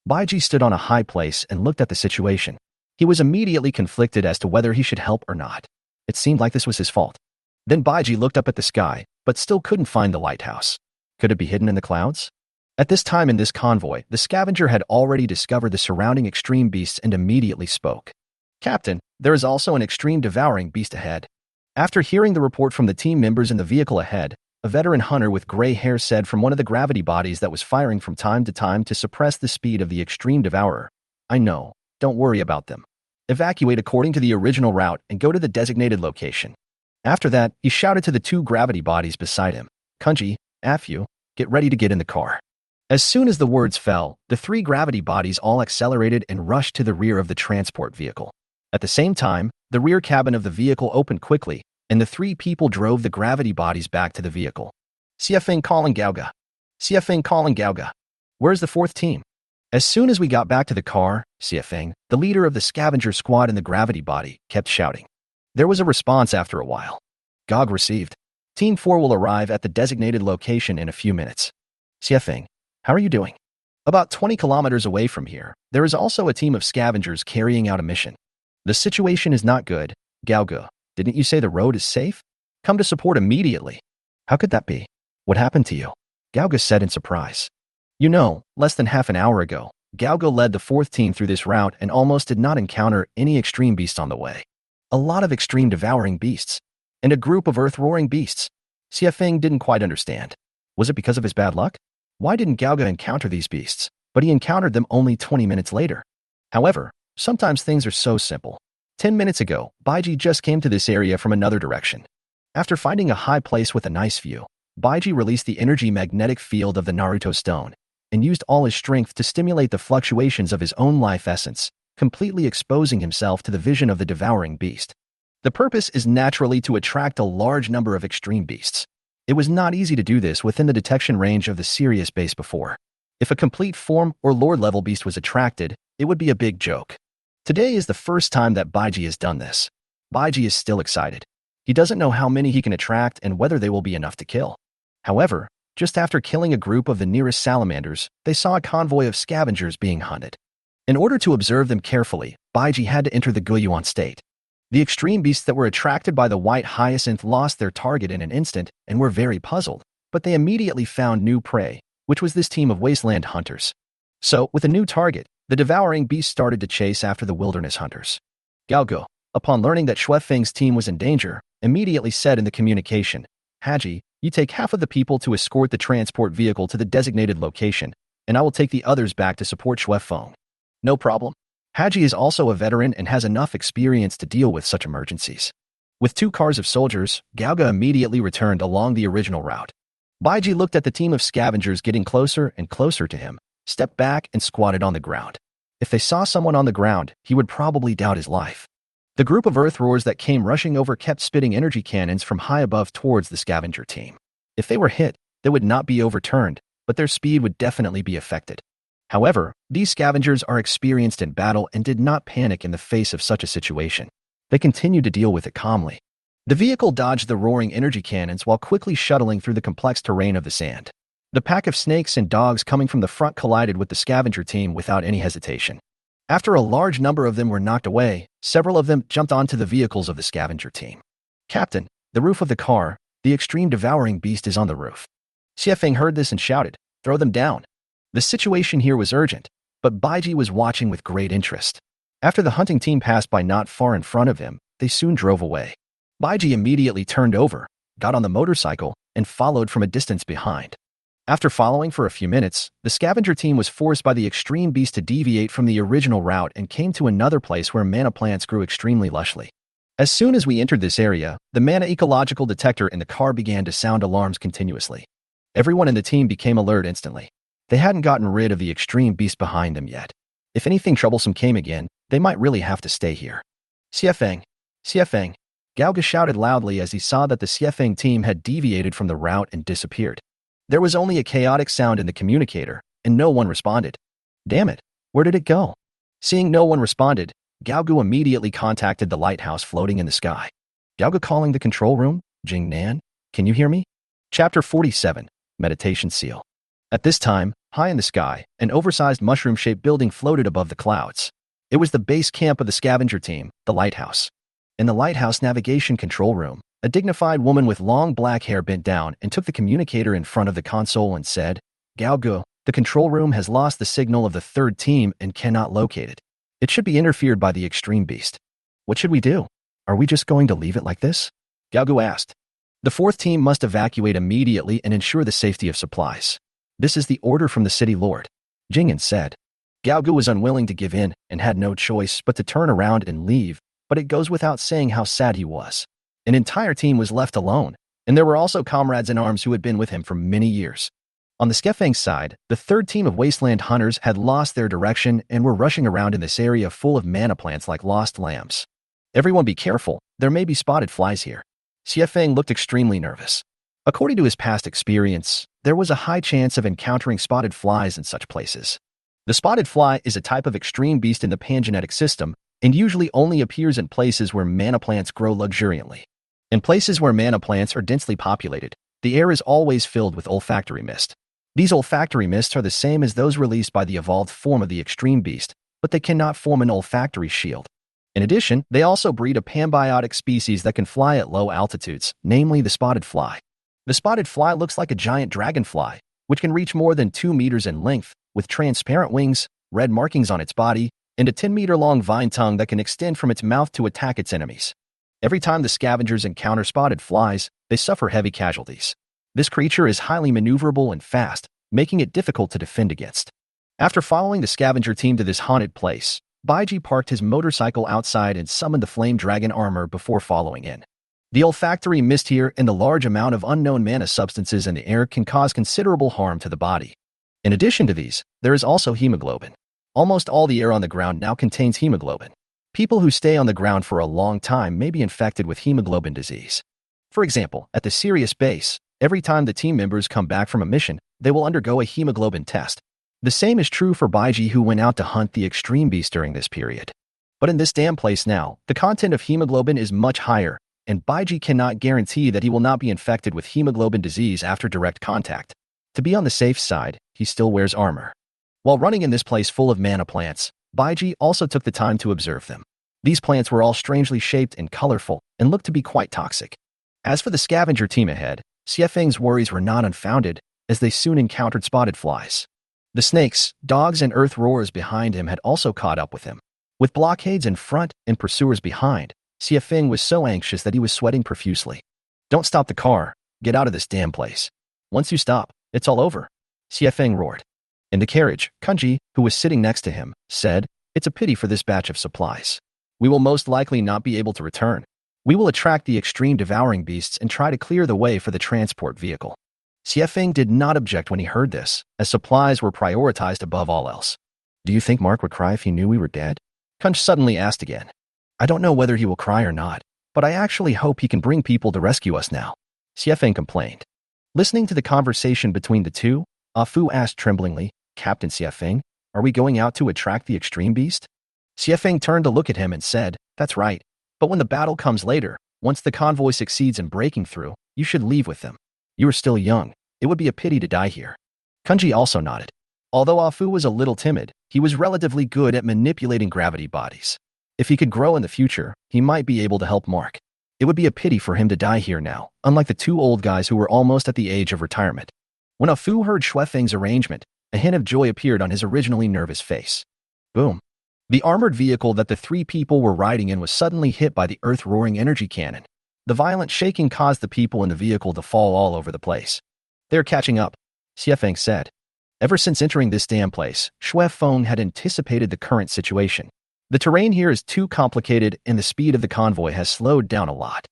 Baiji stood on a high place and looked at the situation. He was immediately conflicted as to whether he should help or not. It seemed like this was his fault. Then Baiji looked up at the sky, but still couldn't find the lighthouse. Could it be hidden in the clouds? At this time in this convoy, the scavenger had already discovered the surrounding extreme beasts and immediately spoke. Captain, there is also an extreme devouring beast ahead. After hearing the report from the team members in the vehicle ahead, a veteran hunter with gray hair said from one of the gravity bodies that was firing from time to time to suppress the speed of the extreme devourer. I know, don't worry about them. Evacuate according to the original route and go to the designated location. After that, he shouted to the 2 gravity bodies beside him. Kunji, Afu, get ready to get in the car. As soon as the words fell, the 3 gravity bodies all accelerated and rushed to the rear of the transport vehicle. At the same time, the rear cabin of the vehicle opened quickly, and the 3 people drove the gravity bodies back to the vehicle. Siafeng calling Gauga. Siafeng calling Gauga. Where's the 4th team? As soon as we got back to the car, Siafeng, the leader of the scavenger squad in the gravity body, kept shouting. There was a response after a while. Gog received. Team 4 will arrive at the designated location in a few minutes. Siafeng, how are you doing? About 20 kilometers away from here, there is also a team of scavengers carrying out a mission. The situation is not good. Gauga, didn't you say the road is safe? Come to support immediately. How could that be? What happened to you? Gauga said in surprise. You know, less than half an hour ago, Gauga led the 4th team through this route and almost did not encounter any extreme beasts on the way. A lot of extreme devouring beasts. And a group of earth-roaring beasts. Siafeng didn't quite understand. Was it because of his bad luck? Why didn't Gauga encounter these beasts? But he encountered them only 20 minutes later. However, sometimes things are so simple. 10 minutes ago, Baiji just came to this area from another direction. After finding a high place with a nice view, Baiji released the energy magnetic field of the Naruto stone. and used all his strength to stimulate the fluctuations of his own life essence, completely exposing himself to the vision of the devouring beast. The purpose is naturally to attract a large number of extreme beasts. It was not easy to do this within the detection range of the Sirius base before. If a complete form or lord-level beast was attracted, it would be a big joke. Today is the first time that Baiji has done this. Baiji is still excited. He doesn't know how many he can attract and whether they will be enough to kill. However, just after killing a group of the nearest salamanders, they saw a convoy of scavengers being hunted. In order to observe them carefully, Baiji had to enter the Guiyuan state. The extreme beasts that were attracted by the white hyacinth lost their target in an instant and were very puzzled, but they immediately found new prey, which was this team of Wasteland hunters. So, with a new target, the devouring beast started to chase after the wilderness hunters. Gaogu, upon learning that Xuefeng's team was in danger, immediately said in the communication, "Haji, you take half of the people to escort the transport vehicle to the designated location, and I will take the others back to support Xuefeng." No problem. Haji is also a veteran and has enough experience to deal with such emergencies. With 2 cars of soldiers, Gaogu immediately returned along the original route. Baiji looked at the team of scavengers getting closer and closer to him, stepped back and squatted on the ground. If they saw someone on the ground, he would probably doubt his life. The group of earth roars that came rushing over kept spitting energy cannons from high above towards the scavenger team. If they were hit, they would not be overturned, but their speed would definitely be affected. However, these scavengers are experienced in battle and did not panic in the face of such a situation. They continued to deal with it calmly. The vehicle dodged the roaring energy cannons while quickly shuttling through the complex terrain of the sand. The pack of snakes and dogs coming from the front collided with the scavenger team without any hesitation. After a large number of them were knocked away, several of them jumped onto the vehicles of the scavenger team. "Captain, the roof of the car, the extreme devouring beast is on the roof." Xuefeng heard this and shouted, "Throw them down." The situation here was urgent, but Baiji was watching with great interest. After the hunting team passed by not far in front of him, they soon drove away. Baiji immediately turned over, got on the motorcycle, and followed from a distance behind. After following for a few minutes, the scavenger team was forced by the extreme beast to deviate from the original route and came to another place where mana plants grew extremely lushly. As soon as we entered this area, the mana ecological detector in the car began to sound alarms continuously. Everyone in the team became alert instantly. They hadn't gotten rid of the extreme beast behind them yet. If anything troublesome came again, they might really have to stay here. "Xuefeng! Xuefeng!" Gaogu shouted loudly as he saw that the Xuefeng team had deviated from the route and disappeared. There was only a chaotic sound in the communicator, and no one responded. Damn it, where did it go? Seeing no one responded, Gaogu immediately contacted the lighthouse floating in the sky. Gaogu calling the control room, "Jing Nan, can you hear me?" Chapter 47, Meditation Seal. At this time, high in the sky, an oversized mushroom-shaped building floated above the clouds. It was the base camp of the scavenger team, the Lighthouse. In the Lighthouse navigation control room, a dignified woman with long black hair bent down and took the communicator in front of the console and said, "Gaogu, the control room has lost the signal of the 3rd team and cannot locate it. It should be interfered by the extreme beast. What should we do? Are we just going to leave it like this?" Gaogu asked. "The 4th team must evacuate immediately and ensure the safety of supplies. This is the order from the city lord," Jing'an said. Gaogu was unwilling to give in and had no choice but to turn around and leave, but it goes without saying how sad he was. An entire team was left alone, and there were also comrades in arms who had been with him for many years. On the Xuefeng side, the 3rd team of Wasteland hunters had lost their direction and were rushing around in this area full of mana plants like lost lambs. "Everyone be careful, there may be spotted flies here." Xuefeng looked extremely nervous. According to his past experience, there was a high chance of encountering spotted flies in such places. The spotted fly is a type of extreme beast in the pangenetic system and usually only appears in places where mana plants grow luxuriantly. In places where mana plants are densely populated, the air is always filled with olfactory mist. These olfactory mists are the same as those released by the evolved form of the extreme beast, but they cannot form an olfactory shield. In addition, they also breed a panbiotic species that can fly at low altitudes, namely the spotted fly. The spotted fly looks like a giant dragonfly, which can reach more than 2 meters in length, with transparent wings, red markings on its body, and a 10-meter-long vine tongue that can extend from its mouth to attack its enemies. Every time the scavengers encounter spotted flies, they suffer heavy casualties. This creature is highly maneuverable and fast, making it difficult to defend against. After following the scavenger team to this haunted place, Baiji parked his motorcycle outside and summoned the flame dragon armor before following in. The olfactory mist here and the large amount of unknown mana substances in the air can cause considerable harm to the body. In addition to these, there is also hemoglobin. Almost all the air on the ground now contains hemoglobin. People who stay on the ground for a long time may be infected with hemoglobin disease. For example, at the Sirius base, every time the team members come back from a mission, they will undergo a hemoglobin test. The same is true for Baiji, who went out to hunt the extreme beast during this period. But in this damn place now, the content of hemoglobin is much higher, and Baiji cannot guarantee that he will not be infected with hemoglobin disease after direct contact. To be on the safe side, he still wears armor. While running in this place full of mana plants, Baiji also took the time to observe them. These plants were all strangely shaped and colorful, and looked to be quite toxic. As for the scavenger team ahead, Xiefeng's worries were not unfounded, as they soon encountered spotted flies. The snakes, dogs, and earth roars behind him had also caught up with him. With blockades in front and pursuers behind, Xiefeng was so anxious that he was sweating profusely. "Don't stop the car. Get out of this damn place. Once you stop, it's all over," Xiefeng roared. In the carriage, Kunji, who was sitting next to him, said, "It's a pity for this batch of supplies. We will most likely not be able to return. We will attract the extreme devouring beasts and try to clear the way for the transport vehicle." Xiefeng did not object when he heard this, as supplies were prioritized above all else. "Do you think Mark would cry if he knew we were dead?" Kunj suddenly asked again. "I don't know whether he will cry or not, but I actually hope he can bring people to rescue us now," Xiefeng complained. Listening to the conversation between the two, Afu asked tremblingly, "Captain Xiefeng, are we going out to attract the extreme beast?" Xiefeng turned to look at him and said, "That's right. But when the battle comes later, once the convoy succeeds in breaking through, you should leave with them. You are still young. It would be a pity to die here." Kunji also nodded. Although Afu was a little timid, he was relatively good at manipulating gravity bodies. If he could grow in the future, he might be able to help Mark. It would be a pity for him to die here now, unlike the two old guys who were almost at the age of retirement. When Afu heard Xuefeng's arrangement, a hint of joy appeared on his originally nervous face. Boom. The armored vehicle that the three people were riding in was suddenly hit by the earth-roaring energy cannon. The violent shaking caused the people in the vehicle to fall all over the place. "They're catching up," Xiefeng said. Ever since entering this damn place, Xuefeng had anticipated the current situation. The terrain here is too complicated and the speed of the convoy has slowed down a lot.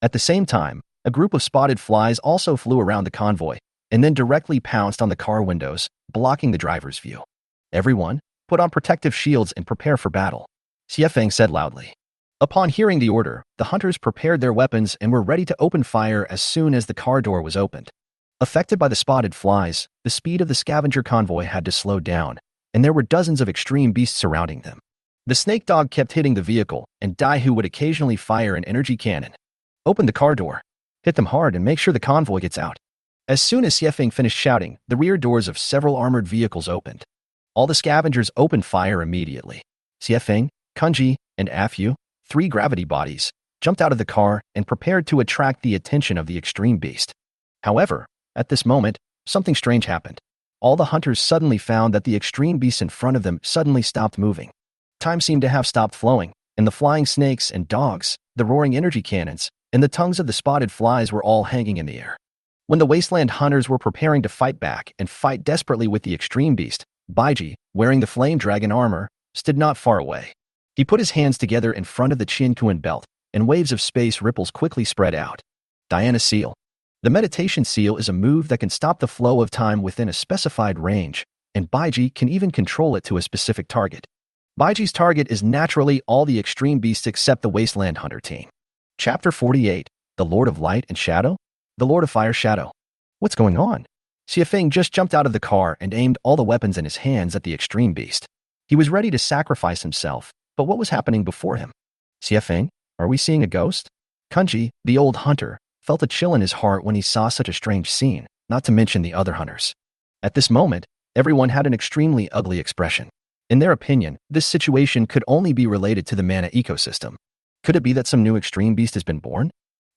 At the same time, a group of spotted flies also flew around the convoy and then directly pounced on the car windows, blocking the driver's view. "Everyone, put on protective shields and prepare for battle," Xiefeng said loudly. Upon hearing the order, the hunters prepared their weapons and were ready to open fire as soon as the car door was opened. Affected by the spotted flies, the speed of the scavenger convoy had to slow down, and there were dozens of extreme beasts surrounding them. The snake dog kept hitting the vehicle, and Daihu would occasionally fire an energy cannon. "Open the car door. Hit them hard and make sure the convoy gets out." As soon as Xiefeng finished shouting, the rear doors of several armored vehicles opened. All the scavengers opened fire immediately. Xiefeng, Kunji, and Afu, three gravity bodies, jumped out of the car and prepared to attract the attention of the extreme beast. However, at this moment, something strange happened. All the hunters suddenly found that the extreme beast in front of them suddenly stopped moving. Time seemed to have stopped flowing, and the flying snakes and dogs, the roaring energy cannons, and the tongues of the spotted flies were all hanging in the air. When the Wasteland hunters were preparing to fight back and fight desperately with the extreme beast, Baiji, wearing the flame dragon armor, stood not far away. He put his hands together in front of the Chin-Kuan belt, and waves of space ripples quickly spread out. Diana Seal. The meditation seal is a move that can stop the flow of time within a specified range, and Baiji can even control it to a specific target. Baiji's target is naturally all the extreme beasts except the Wasteland Hunter team. Chapter 48, The Lord of Light and Shadow? The Lord of Fire Shadow. What's going on? Xiefeng just jumped out of the car and aimed all the weapons in his hands at the extreme beast. He was ready to sacrifice himself, but what was happening before him? "Xiefeng, are we seeing a ghost?" Kunji, the old hunter, felt a chill in his heart when he saw such a strange scene, not to mention the other hunters. At this moment, everyone had an extremely ugly expression. In their opinion, this situation could only be related to the mana ecosystem. Could it be that some new extreme beast has been born?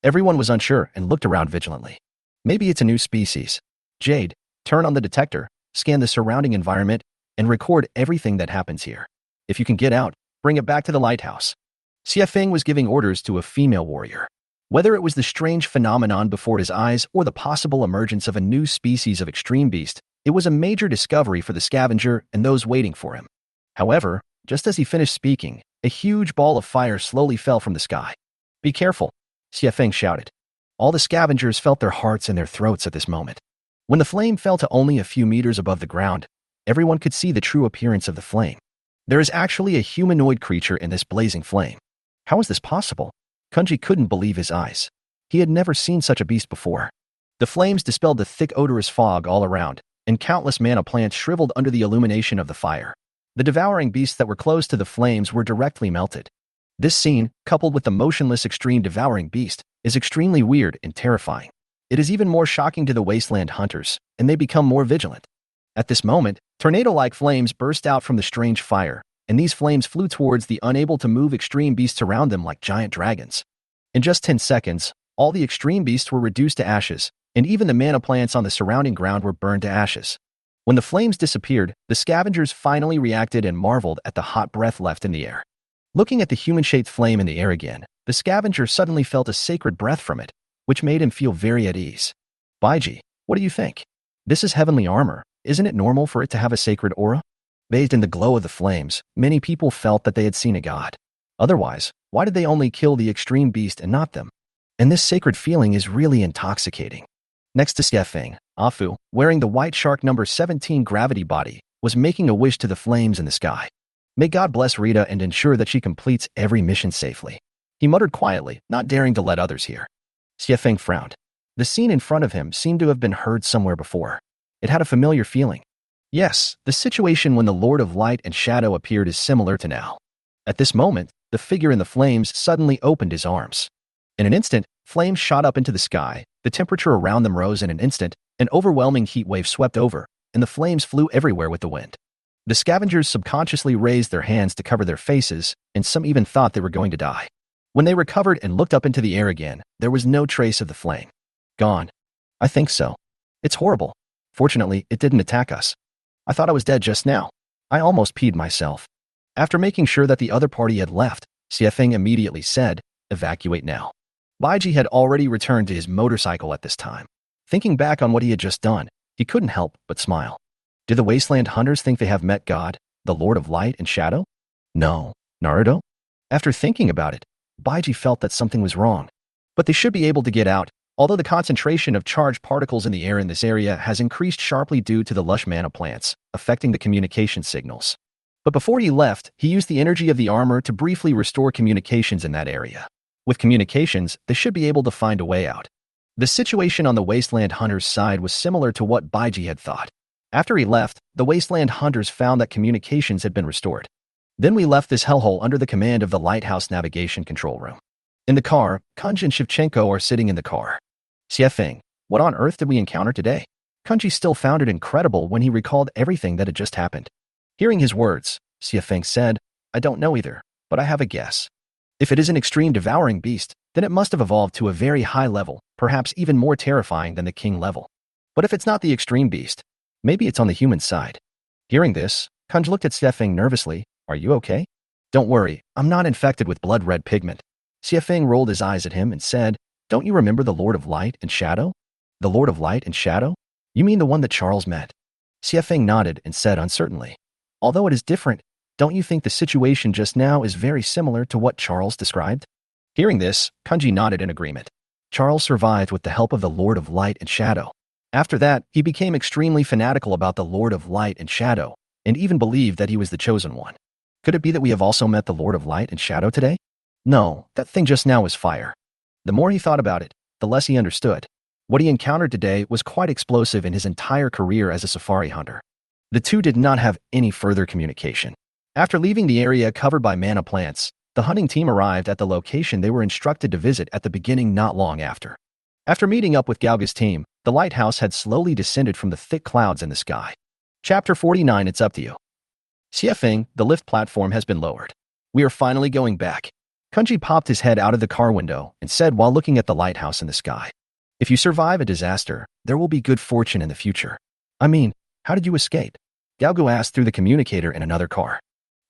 Everyone was unsure and looked around vigilantly. Maybe it's a new species. Jade, turn on the detector, scan the surrounding environment, and record everything that happens here. If you can get out, bring it back to the lighthouse. Xiefeng was giving orders to a female warrior. Whether it was the strange phenomenon before his eyes or the possible emergence of a new species of extreme beast, it was a major discovery for the scavenger and those waiting for him. However, just as he finished speaking, a huge ball of fire slowly fell from the sky. "Be careful," Xiefeng shouted. All the scavengers felt their hearts in their throats at this moment. When the flame fell to only a few meters above the ground, everyone could see the true appearance of the flame. There is actually a humanoid creature in this blazing flame. How is this possible? Kunji couldn't believe his eyes. He had never seen such a beast before. The flames dispelled the thick odorous fog all around, and countless mana plants shriveled under the illumination of the fire. The devouring beasts that were close to the flames were directly melted. This scene, coupled with the motionless extreme devouring beast, is extremely weird and terrifying. It is even more shocking to the Wasteland hunters, and they become more vigilant. At this moment, tornado-like flames burst out from the strange fire, and these flames flew towards the unable to move extreme beasts around them like giant dragons. In just 10 seconds, all the extreme beasts were reduced to ashes, and even the mana plants on the surrounding ground were burned to ashes. When the flames disappeared, the scavengers finally reacted and marveled at the hot breath left in the air. Looking at the human-shaped flame in the air again, the scavenger suddenly felt a sacred breath from it, which made him feel very at ease. Baiji, what do you think? This is heavenly armor. Isn't it normal for it to have a sacred aura? Bathed in the glow of the flames, many people felt that they had seen a god. Otherwise, why did they only kill the extreme beast and not them? And this sacred feeling is really intoxicating. Next to Xiefeng, Afu, wearing the white shark number 17 gravity body, was making a wish to the flames in the sky. May God bless Rita and ensure that she completes every mission safely. He muttered quietly, not daring to let others hear. Xiefeng frowned. The scene in front of him seemed to have been heard somewhere before. It had a familiar feeling. Yes, the situation when the Lord of Light and Shadow appeared is similar to now. At this moment, the figure in the flames suddenly opened his arms. In an instant, flames shot up into the sky, the temperature around them rose in an instant, an overwhelming heat wave swept over, and the flames flew everywhere with the wind. The scavengers subconsciously raised their hands to cover their faces, and some even thought they were going to die. When they recovered and looked up into the air again, there was no trace of the flame. Gone. I think so. It's horrible. Fortunately, it didn't attack us. I thought I was dead just now. I almost peed myself. After making sure that the other party had left, Xiefeng immediately said, "Evacuate now." Baiji had already returned to his motorcycle at this time. Thinking back on what he had just done, he couldn't help but smile. Do the Wasteland hunters think they have met God, the Lord of Light and Shadow? No. Naruto? After thinking about it, Baiji felt that something was wrong. But they should be able to get out, although the concentration of charged particles in the air in this area has increased sharply due to the lush mana plants, affecting the communication signals. But before he left, he used the energy of the armor to briefly restore communications in that area. With communications, they should be able to find a way out. The situation on the Wasteland Hunters' side was similar to what Baiji had thought. After he left, the Wasteland Hunters found that communications had been restored. Then we left this hellhole under the command of the Lighthouse navigation control room. In the car, Kunji and Shevchenko are sitting in the car. Xiefeng, what on earth did we encounter today? Kunji still found it incredible when he recalled everything that had just happened. Hearing his words, Xiefeng said, I don't know either, but I have a guess. If it is an extreme devouring beast, then it must have evolved to a very high level, perhaps even more terrifying than the king level. But if it's not the extreme beast, maybe it's on the human side. Hearing this, Kunj looked at Xiefeng nervously. Are you okay? Don't worry, I'm not infected with blood red pigment. Xiefeng rolled his eyes at him and said, Don't you remember the Lord of Light and Shadow? The Lord of Light and Shadow? You mean the one that Charles met? Xiefeng nodded and said uncertainly, Although it is different, don't you think the situation just now is very similar to what Charles described? Hearing this, Kunji nodded in agreement. Charles survived with the help of the Lord of Light and Shadow. After that, he became extremely fanatical about the Lord of Light and Shadow, and even believed that he was the chosen one. Could it be that we have also met the Lord of Light and Shadow today? No, that thing just now was fire. The more he thought about it, the less he understood. What he encountered today was quite explosive in his entire career as a safari hunter. The two did not have any further communication. After leaving the area covered by mana plants, the hunting team arrived at the location they were instructed to visit at the beginning not long after. After meeting up with Galga's team, the lighthouse had slowly descended from the thick clouds in the sky. Chapter 49, It's up to you. Xiefeng, the lift platform has been lowered. We are finally going back. Kunji popped his head out of the car window and said while looking at the lighthouse in the sky. If you survive a disaster, there will be good fortune in the future. I mean, how did you escape? Galga asked through the communicator in another car.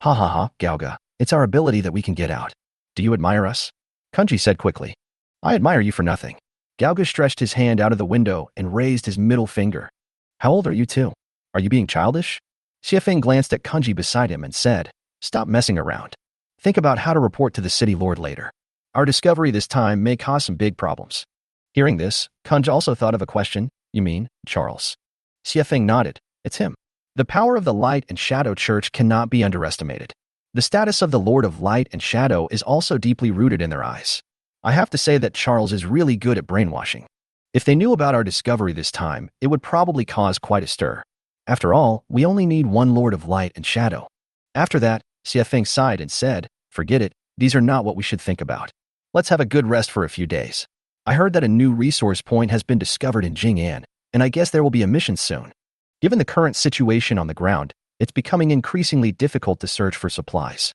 Ha ha ha, Galga, it's our ability that we can get out. Do you admire us? Kunji said quickly. I admire you for nothing. Galga stretched his hand out of the window and raised his middle finger. How old are you two? Are you being childish? Xiefeng glanced at Kunji beside him and said, Stop messing around. Think about how to report to the city lord later. Our discovery this time may cause some big problems. Hearing this, Kunj also thought of a question. You mean, Charles? Xiefeng nodded. It's him. The power of the Light and Shadow Church cannot be underestimated. The status of the Lord of Light and Shadow is also deeply rooted in their eyes. I have to say that Charles is really good at brainwashing. If they knew about our discovery this time, it would probably cause quite a stir. After all, we only need one Lord of Light and Shadow. After that, Xiefeng sighed and said, forget it, these are not what we should think about. Let's have a good rest for a few days. I heard that a new resource point has been discovered in Jing'an, and I guess there will be a mission soon. Given the current situation on the ground, it's becoming increasingly difficult to search for supplies.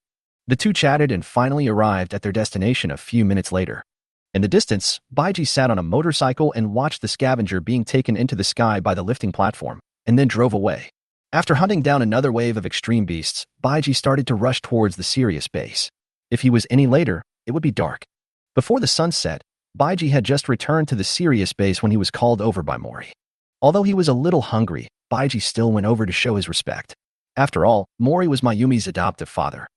The two chatted and finally arrived at their destination a few minutes later. In the distance, Baiji sat on a motorcycle and watched the scavenger being taken into the sky by the lifting platform, and then drove away. After hunting down another wave of extreme beasts, Baiji started to rush towards the Sirius base. If he was any later, it would be dark. Before the sun set, Baiji had just returned to the Sirius base when he was called over by Mori. Although he was a little hungry, Baiji still went over to show his respect. After all, Mori was Mayumi's adoptive father.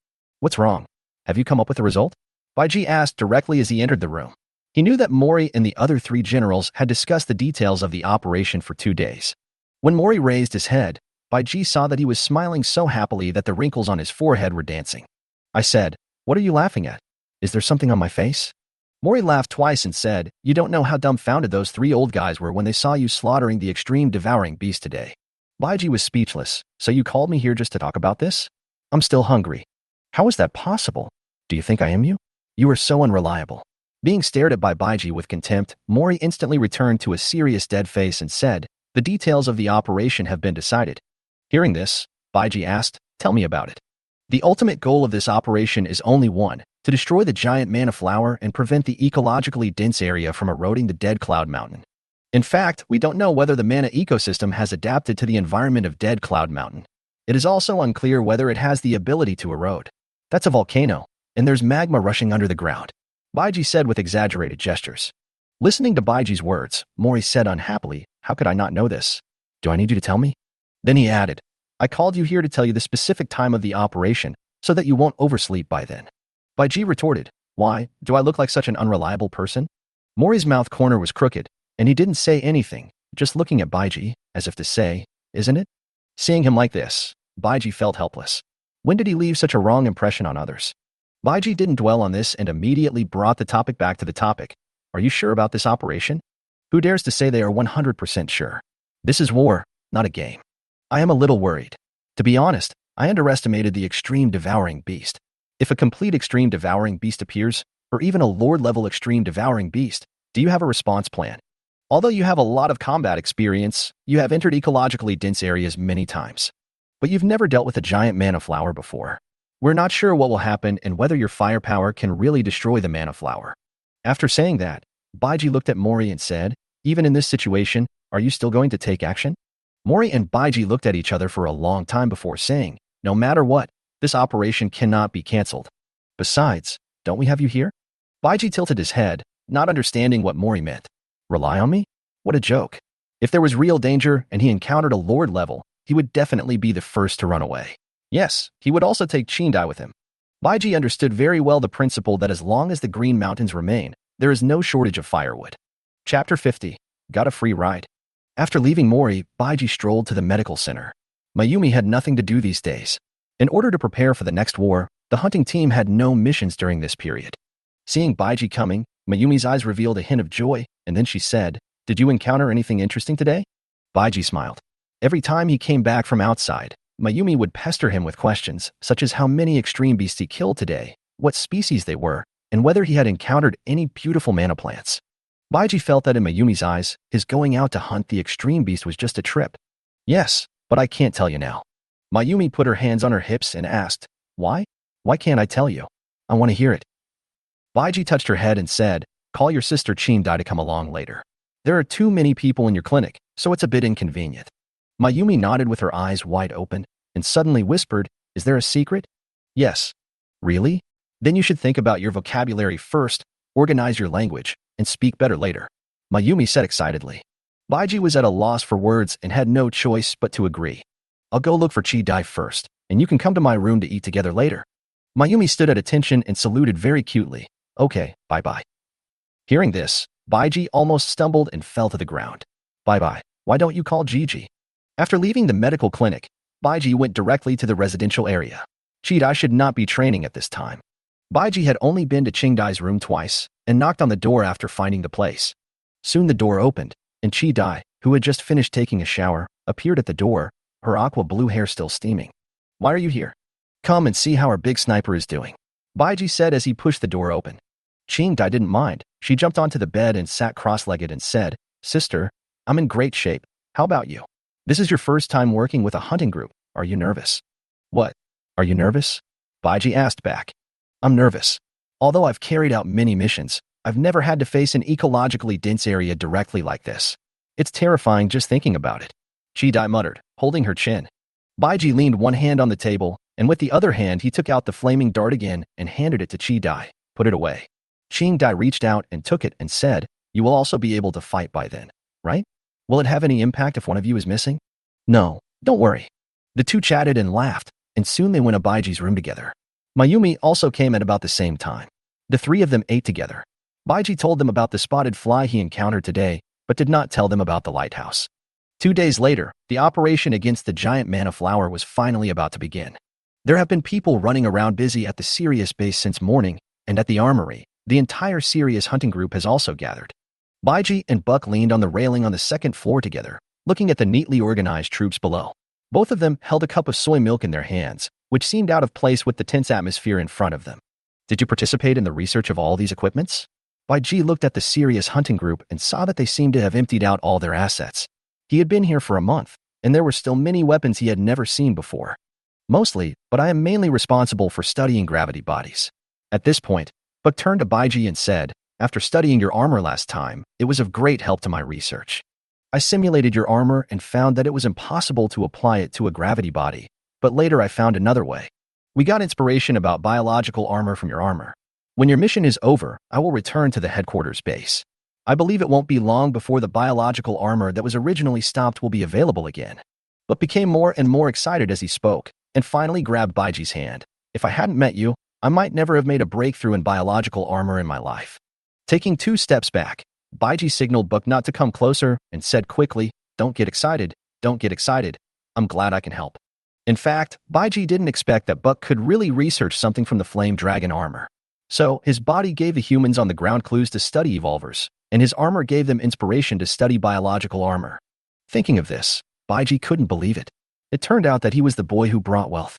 What's wrong? Have you come up with a result? Baiji asked directly as he entered the room. He knew that Mori and the other three generals had discussed the details of the operation for 2 days. When Mori raised his head, Baiji saw that he was smiling so happily that the wrinkles on his forehead were dancing. I said, what are you laughing at? Is there something on my face? Mori laughed twice and said, you don't know how dumbfounded those 3 old guys were when they saw you slaughtering the extreme devouring beast today. Baiji was speechless. So you called me here just to talk about this? I'm still hungry. How is that possible? Do you think I am you? You are so unreliable. Being stared at by Baiji with contempt, Mori instantly returned to a serious dead face and said, the details of the operation have been decided. Hearing this, Baiji asked, tell me about it. The ultimate goal of this operation is only one, to destroy the giant manna flower and prevent the ecologically dense area from eroding the Dead Cloud Mountain. In fact, we don't know whether the manna ecosystem has adapted to the environment of Dead Cloud Mountain. It is also unclear whether it has the ability to erode. That's a volcano, and there's magma rushing under the ground, Baiji said with exaggerated gestures. Listening to Baiji's words, Mori said unhappily, how could I not know this? Do I need you to tell me? Then he added, I called you here to tell you the specific time of the operation, so that you won't oversleep by then. Baiji retorted, why, do I look like such an unreliable person? Mori's mouth corner was crooked, and he didn't say anything, just looking at Baiji, as if to say, isn't it? Seeing him like this, Baiji felt helpless. When did he leave such a wrong impression on others? Baiji didn't dwell on this and immediately brought the topic back to the topic. Are you sure about this operation? Who dares to say they are 100% sure? This is war, not a game. I am a little worried. To be honest, I underestimated the extreme devouring beast. If a complete extreme devouring beast appears, or even a lord-level extreme devouring beast, do you have a response plan? Although you have a lot of combat experience, you have entered ecologically dense areas many times. But you've never dealt with a giant manna flower before. We're not sure what will happen and whether your firepower can really destroy the manna flower. After saying that, Baiji looked at Mori and said, even in this situation, are you still going to take action? Mori and Baiji looked at each other for a long time before saying, no matter what, this operation cannot be cancelled. Besides, don't we have you here? Baiji tilted his head, not understanding what Mori meant. Rely on me? What a joke. If there was real danger and he encountered a lord level, he would definitely be the first to run away. Yes, he would also take Qingdai with him. Baiji understood very well the principle that as long as the Green Mountains remain, there is no shortage of firewood. Chapter 50. Got a free ride. After leaving Mori, Baiji strolled to the medical center. Mayumi had nothing to do these days. In order to prepare for the next war, the hunting team had no missions during this period. Seeing Baiji coming, Mayumi's eyes revealed a hint of joy, and then she said, did you encounter anything interesting today? Baiji smiled. Every time he came back from outside, Mayumi would pester him with questions, such as how many extreme beasts he killed today, what species they were, and whether he had encountered any beautiful manna plants. Baiji felt that in Mayumi's eyes, his going out to hunt the extreme beast was just a trip. Yes, but I can't tell you now. Mayumi put her hands on her hips and asked, why? Why can't I tell you? I want to hear it. Baiji touched her head and said, call your sister Qingdai to come along later. There are too many people in your clinic, so it's a bit inconvenient. Mayumi nodded with her eyes wide open, and suddenly whispered, is there a secret? Yes. Really? Then you should think about your vocabulary first, organize your language, and speak better later. Mayumi said excitedly. Baiji was at a loss for words and had no choice but to agree. I'll go look for Qingdai first, and you can come to my room to eat together later. Mayumi stood at attention and saluted very cutely. Okay, bye-bye. Hearing this, Baiji almost stumbled and fell to the ground. Bye-bye. Why don't you call Gigi? After leaving the medical clinic, Baiji went directly to the residential area. Chidai should not be training at this time. Baiji had only been to Qingdai's room twice and knocked on the door after finding the place. Soon the door opened, and Chidai, who had just finished taking a shower, appeared at the door, her aqua blue hair still steaming. Why are you here? Come and see how our big sniper is doing, Baiji said as he pushed the door open. Qingdai didn't mind. She jumped onto the bed and sat cross-legged and said, Sister, I'm in great shape. How about you? This is your first time working with a hunting group. Are you nervous? What? Are you nervous? Baiji asked back. I'm nervous. Although I've carried out many missions, I've never had to face an ecologically dense area directly like this. It's terrifying just thinking about it, Chidai muttered, holding her chin. Baiji leaned one hand on the table, and with the other hand he took out the flaming dart again and handed it to Chidai. Put it away. Qingdai reached out and took it and said, You will also be able to fight by then, right? Will it have any impact if one of you is missing? No, don't worry. The two chatted and laughed, and soon they went to Baiji's room together. Mayumi also came at about the same time. The three of them ate together. Baiji told them about the spotted fly he encountered today, but did not tell them about the lighthouse. 2 days later, the operation against the giant manhwa flower was finally about to begin. There have been people running around busy at the Sirius base since morning, and at the Armory, the entire Sirius hunting group has also gathered. Baiji and Buck leaned on the railing on the second floor together, looking at the neatly organized troops below. Both of them held a cup of soy milk in their hands, which seemed out of place with the tense atmosphere in front of them. Did you participate in the research of all these equipments? Baiji looked at the Sirius hunting group and saw that they seemed to have emptied out all their assets. He had been here for a month, and there were still many weapons he had never seen before. Mostly, but I am mainly responsible for studying gravity bodies. At this point, Buck turned to Baiji and said, After studying your armor last time, it was of great help to my research. I simulated your armor and found that it was impossible to apply it to a gravity body, but later I found another way. We got inspiration about biological armor from your armor. When your mission is over, I will return to the headquarters base. I believe it won't be long before the biological armor that was originally stopped will be available again. Buck became more and more excited as he spoke, and finally grabbed Baiji's hand. If I hadn't met you, I might never have made a breakthrough in biological armor in my life. Taking 2 steps back, Baiji signaled Buck not to come closer and said quickly, Don't get excited, don't get excited. I'm glad I can help. In fact, Baiji didn't expect that Buck could really research something from the Flame Dragon armor. So, his body gave the humans on the ground clues to study evolvers, and his armor gave them inspiration to study biological armor. Thinking of this, Baiji couldn't believe it. It turned out that he was the boy who brought wealth.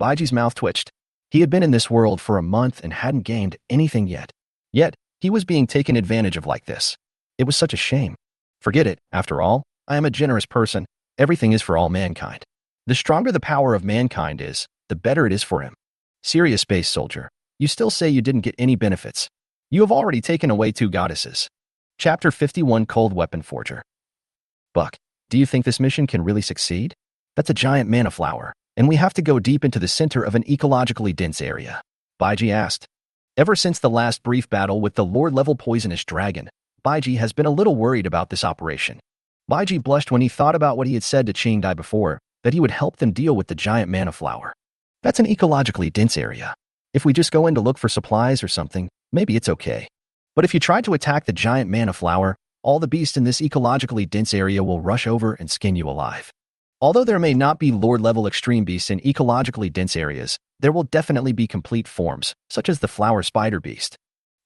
Baiji's mouth twitched. He had been in this world for a month and hadn't gained anything yet. Yet, he was being taken advantage of like this. It was such a shame. Forget it, after all, I am a generous person. Everything is for all mankind. The stronger the power of mankind is, the better it is for him. Serious space soldier, you still say you didn't get any benefits. You have already taken away 2 goddesses. Chapter 51 Cold Weapon Forger. Buck, do you think this mission can really succeed? That's a giant manhwa flower, and we have to go deep into the center of an ecologically dense area, Baiji asked. Ever since the last brief battle with the Lord-level poisonous dragon, Baiji has been a little worried about this operation. Baiji blushed when he thought about what he had said to Qingdai before, that he would help them deal with the giant manhwa flower. That's an ecologically dense area. If we just go in to look for supplies or something, maybe it's okay. But if you try to attack the giant manhwa flower, all the beasts in this ecologically dense area will rush over and skin you alive. Although there may not be Lord-level extreme beasts in ecologically dense areas, there will definitely be complete forms, such as the flower spider beast.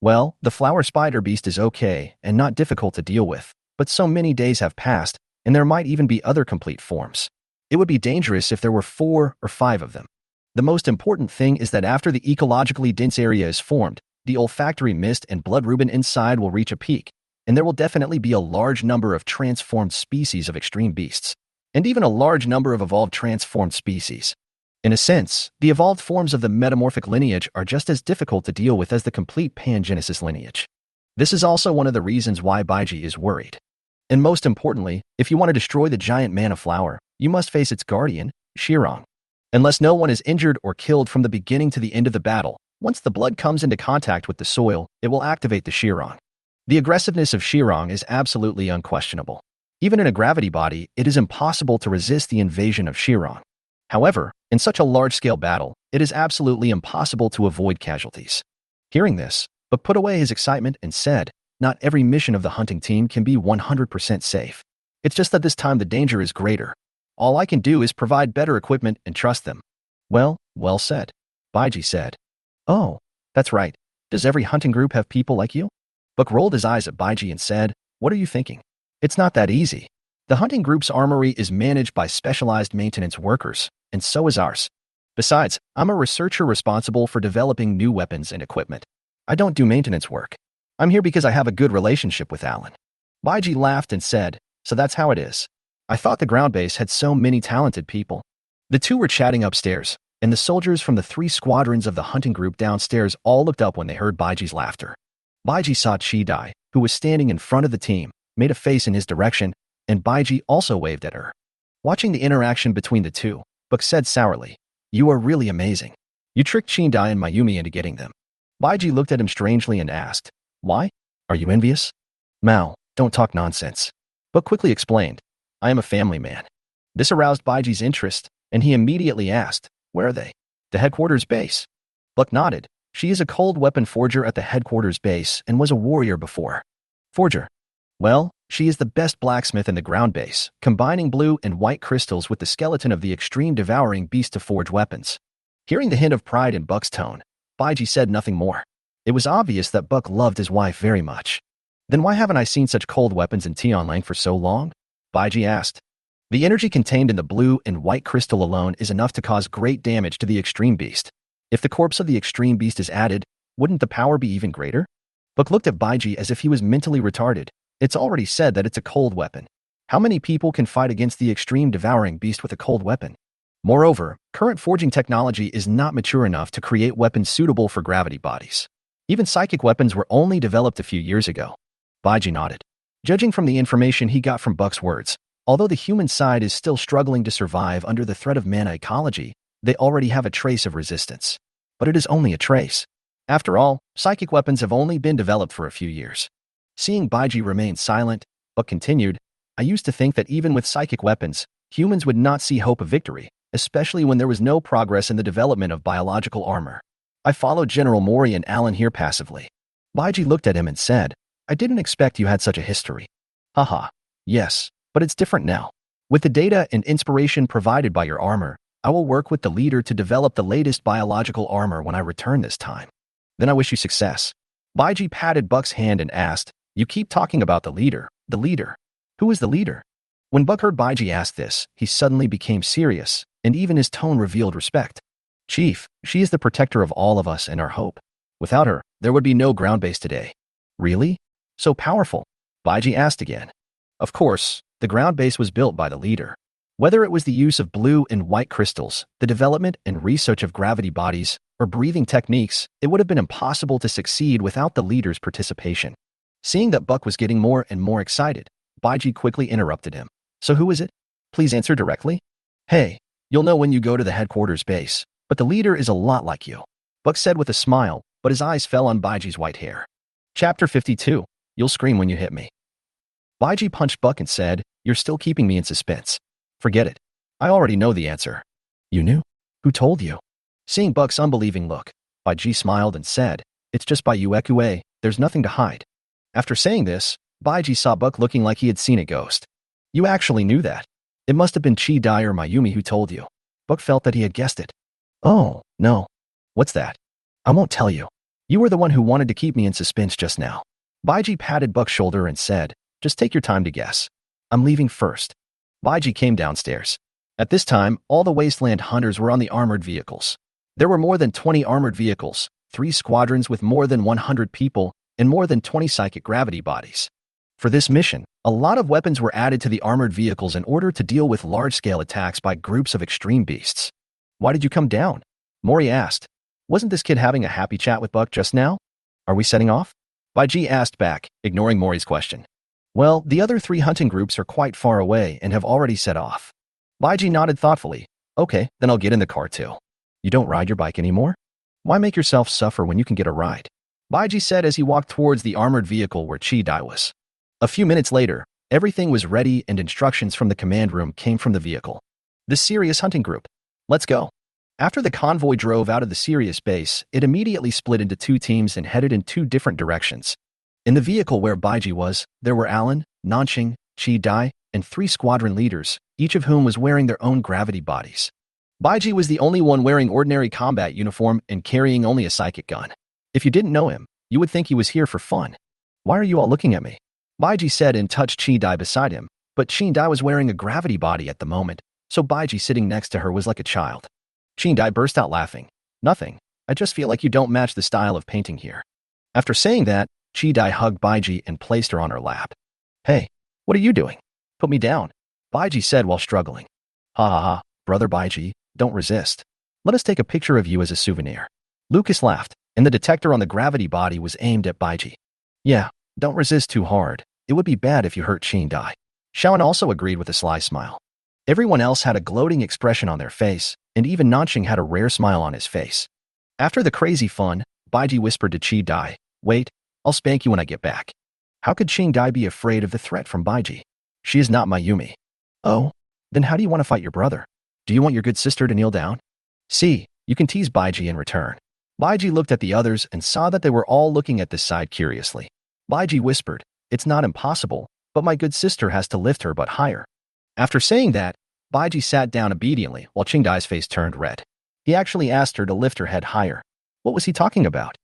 Well, the flower spider beast is okay and not difficult to deal with, but so many days have passed, and there might even be other complete forms. It would be dangerous if there were 4 or 5 of them. The most important thing is that after the ecologically dense area is formed, the olfactory mist and blood rubin inside will reach a peak, and there will definitely be a large number of transformed species of extreme beasts, and even a large number of evolved transformed species. In a sense, the evolved forms of the metamorphic lineage are just as difficult to deal with as the complete pangenesis lineage. This is also one of the reasons why Baiji is worried. And most importantly, if you want to destroy the giant manhwa flower, you must face its guardian, Shirong. Unless no one is injured or killed from the beginning to the end of the battle, once the blood comes into contact with the soil, it will activate the Shirong. The aggressiveness of Shirong is absolutely unquestionable. Even in a gravity body, it is impossible to resist the invasion of Shirong. However, in such a large-scale battle, it is absolutely impossible to avoid casualties. Hearing this, Buck put away his excitement and said, Not every mission of the hunting team can be 100% safe. It's just that this time the danger is greater. All I can do is provide better equipment and trust them. Well said, Baiji said. Oh, that's right. Does every hunting group have people like you? Buck rolled his eyes at Baiji and said, what are you thinking? It's not that easy. The hunting group's armory is managed by specialized maintenance workers, and so is ours. Besides, I'm a researcher responsible for developing new weapons and equipment. I don't do maintenance work. I'm here because I have a good relationship with Alan. Baiji laughed and said, so that's how it is. I thought the ground base had so many talented people. The two were chatting upstairs, and the soldiers from the 3 squadrons of the hunting group downstairs all looked up when they heard Baiji's laughter. Baiji saw Chi-Dai, who was standing in front of the team, made a face in his direction, and Baiji also waved at her. Watching the interaction between the two, Buck said sourly, you are really amazing. You tricked Chi-Dai and Mayumi into getting them. Baiji looked at him strangely and asked, why? Are you envious? Mao, don't talk nonsense. Buck quickly explained, I am a family man. This aroused Baiji's interest, and he immediately asked, where are they? The headquarters base. Buck nodded. She is a cold weapon forger at the headquarters base and was a warrior before. Forger. Well, she is the best blacksmith in the ground base, combining blue and white crystals with the skeleton of the extreme devouring beast to forge weapons. Hearing the hint of pride in Buck's tone, Baiji said nothing more. It was obvious that Buck loved his wife very much. Then why haven't I seen such cold weapons in Tianlang for so long? Baiji asked. The energy contained in the blue and white crystal alone is enough to cause great damage to the extreme beast. If the corpse of the extreme beast is added, wouldn't the power be even greater? Buck looked at Baiji as if he was mentally retarded. It's already said that it's a cold weapon. How many people can fight against the extreme devouring beast with a cold weapon? Moreover, current forging technology is not mature enough to create weapons suitable for gravity bodies. Even psychic weapons were only developed a few years ago. Baiji nodded. Judging from the information he got from Buck's words, although the human side is still struggling to survive under the threat of mana ecology, they already have a trace of resistance. But it is only a trace. After all, psychic weapons have only been developed for a few years. Seeing Baiji remain silent, Buck continued, I used to think that even with psychic weapons, humans would not see hope of victory, especially when there was no progress in the development of biological armor. I followed General Mori and Alan here passively. Baiji looked at him and said, I didn't expect you had such a history. Haha, yes, but it's different now. With the data and inspiration provided by your armor, I will work with the leader to develop the latest biological armor when I return this time. Then I wish you success. Baiji patted Buck's hand and asked, you keep talking about the leader. The leader. Who is the leader? When Buck heard Baiji ask this, he suddenly became serious, and even his tone revealed respect. Chief, she is the protector of all of us and our hope. Without her, there would be no ground base today. Really? So powerful? Baiji asked again. Of course, the ground base was built by the leader. Whether it was the use of blue and white crystals, the development and research of gravity bodies, or breathing techniques, it would have been impossible to succeed without the leader's participation. Seeing that Buck was getting more and more excited, Baiji quickly interrupted him. So who is it? Please answer directly. Hey, you'll know when you go to the headquarters base, but the leader is a lot like you. Buck said with a smile, but his eyes fell on Baiji's white hair. Chapter 52. You'll scream when you hit me. Baiji punched Buck and said, you're still keeping me in suspense. Forget it. I already know the answer. You knew? Who told you? Seeing Buck's unbelieving look, Baiji smiled and said, it's just by Uekue, there's nothing to hide. After saying this, Baiji saw Buck looking like he had seen a ghost. You actually knew that. It must have been Chi-Dai or Mayumi who told you. Buck felt that he had guessed it. Oh, no. What's that? I won't tell you. You were the one who wanted to keep me in suspense just now. Baiji patted Buck's shoulder and said, just take your time to guess. I'm leaving first. Baiji came downstairs. At this time, all the Wasteland hunters were on the armored vehicles. There were more than 20 armored vehicles, 3 squadrons with more than 100 people, and more than 20 psychic gravity bodies. For this mission, a lot of weapons were added to the armored vehicles in order to deal with large-scale attacks by groups of extreme beasts. Why did you come down? Mori asked. Wasn't this kid having a happy chat with Buck just now? Are we setting off? Baiji asked back, ignoring Mori's question. Well, the other 3 hunting groups are quite far away and have already set off. Baiji nodded thoughtfully. Okay, then I'll get in the car too. You don't ride your bike anymore? Why make yourself suffer when you can get a ride? Baiji said as he walked towards the armored vehicle where Chi-Dai was. A few minutes later, everything was ready and instructions from the command room came from the vehicle. The Sirius hunting group. Let's go. After the convoy drove out of the Sirius base, it immediately split into 2 teams and headed in 2 different directions. In the vehicle where Baiji was, there were Alan, Nanxing, Chi-Dai, and 3 squadron leaders, each of whom was wearing their own gravity bodies. Baiji was the only one wearing ordinary combat uniform and carrying only a psychic gun. If you didn't know him, you would think he was here for fun. Why are you all looking at me? Baiji said and touched Chi-Dai beside him, but Chi-Dai was wearing a gravity body at the moment, so Baiji sitting next to her was like a child. Chi-Dai burst out laughing. Nothing. I just feel like you don't match the style of painting here. After saying that, Chi-Dai hugged Baiji and placed her on her lap. Hey, what are you doing? Put me down, Baiji said while struggling. Ha ha ha, brother Baiji, don't resist. Let us take a picture of you as a souvenir. Lucas laughed, and the detector on the gravity body was aimed at Baiji. Yeah, don't resist too hard. It would be bad if you hurt Chi-Dai. Shaoan also agreed with a sly smile. Everyone else had a gloating expression on their face, and even Nanqing had a rare smile on his face. After the crazy fun, Baiji whispered to Chi-Dai, wait, I'll spank you when I get back. How could Chi-Dai be afraid of the threat from Baiji? She is not my Yumi. Oh, then how do you want to fight your brother? Do you want your good sister to kneel down? See, you can tease Baiji in return. Baiji looked at the others and saw that they were all looking at this side curiously. Baiji whispered, it's not impossible, but my good sister has to lift her butt higher. After saying that, Baiji sat down obediently while Chi-Dai's face turned red. He actually asked her to lift her head higher. What was he talking about?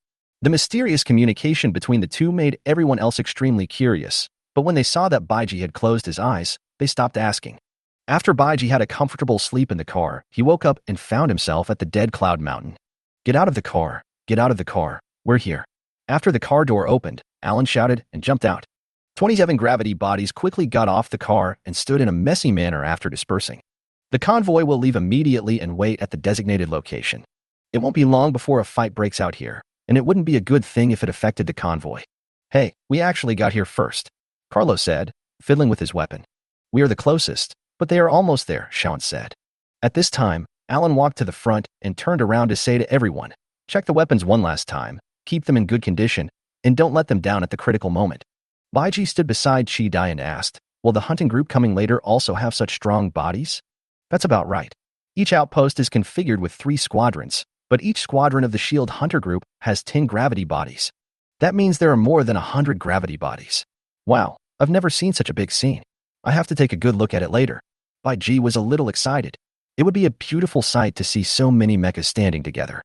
The mysterious communication between the two made everyone else extremely curious, but when they saw that Baiji had closed his eyes, they stopped asking. After Baiji had a comfortable sleep in the car, he woke up and found himself at the Dead Cloud Mountain. Get out of the car, get out of the car, we're here. After the car door opened, Alan shouted and jumped out. 27 gravity bodies quickly got off the car and stood in a messy manner after dispersing. The convoy will leave immediately and wait at the designated location. It won't be long before a fight breaks out here, and it wouldn't be a good thing if it affected the convoy. Hey, we actually got here first, Carlos said, fiddling with his weapon. We are the closest, but they are almost there, Shaoan said. At this time, Alan walked to the front and turned around to say to everyone, check the weapons one last time, keep them in good condition, and don't let them down at the critical moment. Baiji stood beside Chi-Dai and asked, will the hunting group coming later also have such strong bodies? That's about right. Each outpost is configured with 3 squadrons, but each squadron of the Shield Hunter group has 10 gravity bodies. That means there are more than 100 gravity bodies. Wow, I've never seen such a big scene. I have to take a good look at it later. Baiji was a little excited. It would be a beautiful sight to see so many mechas standing together.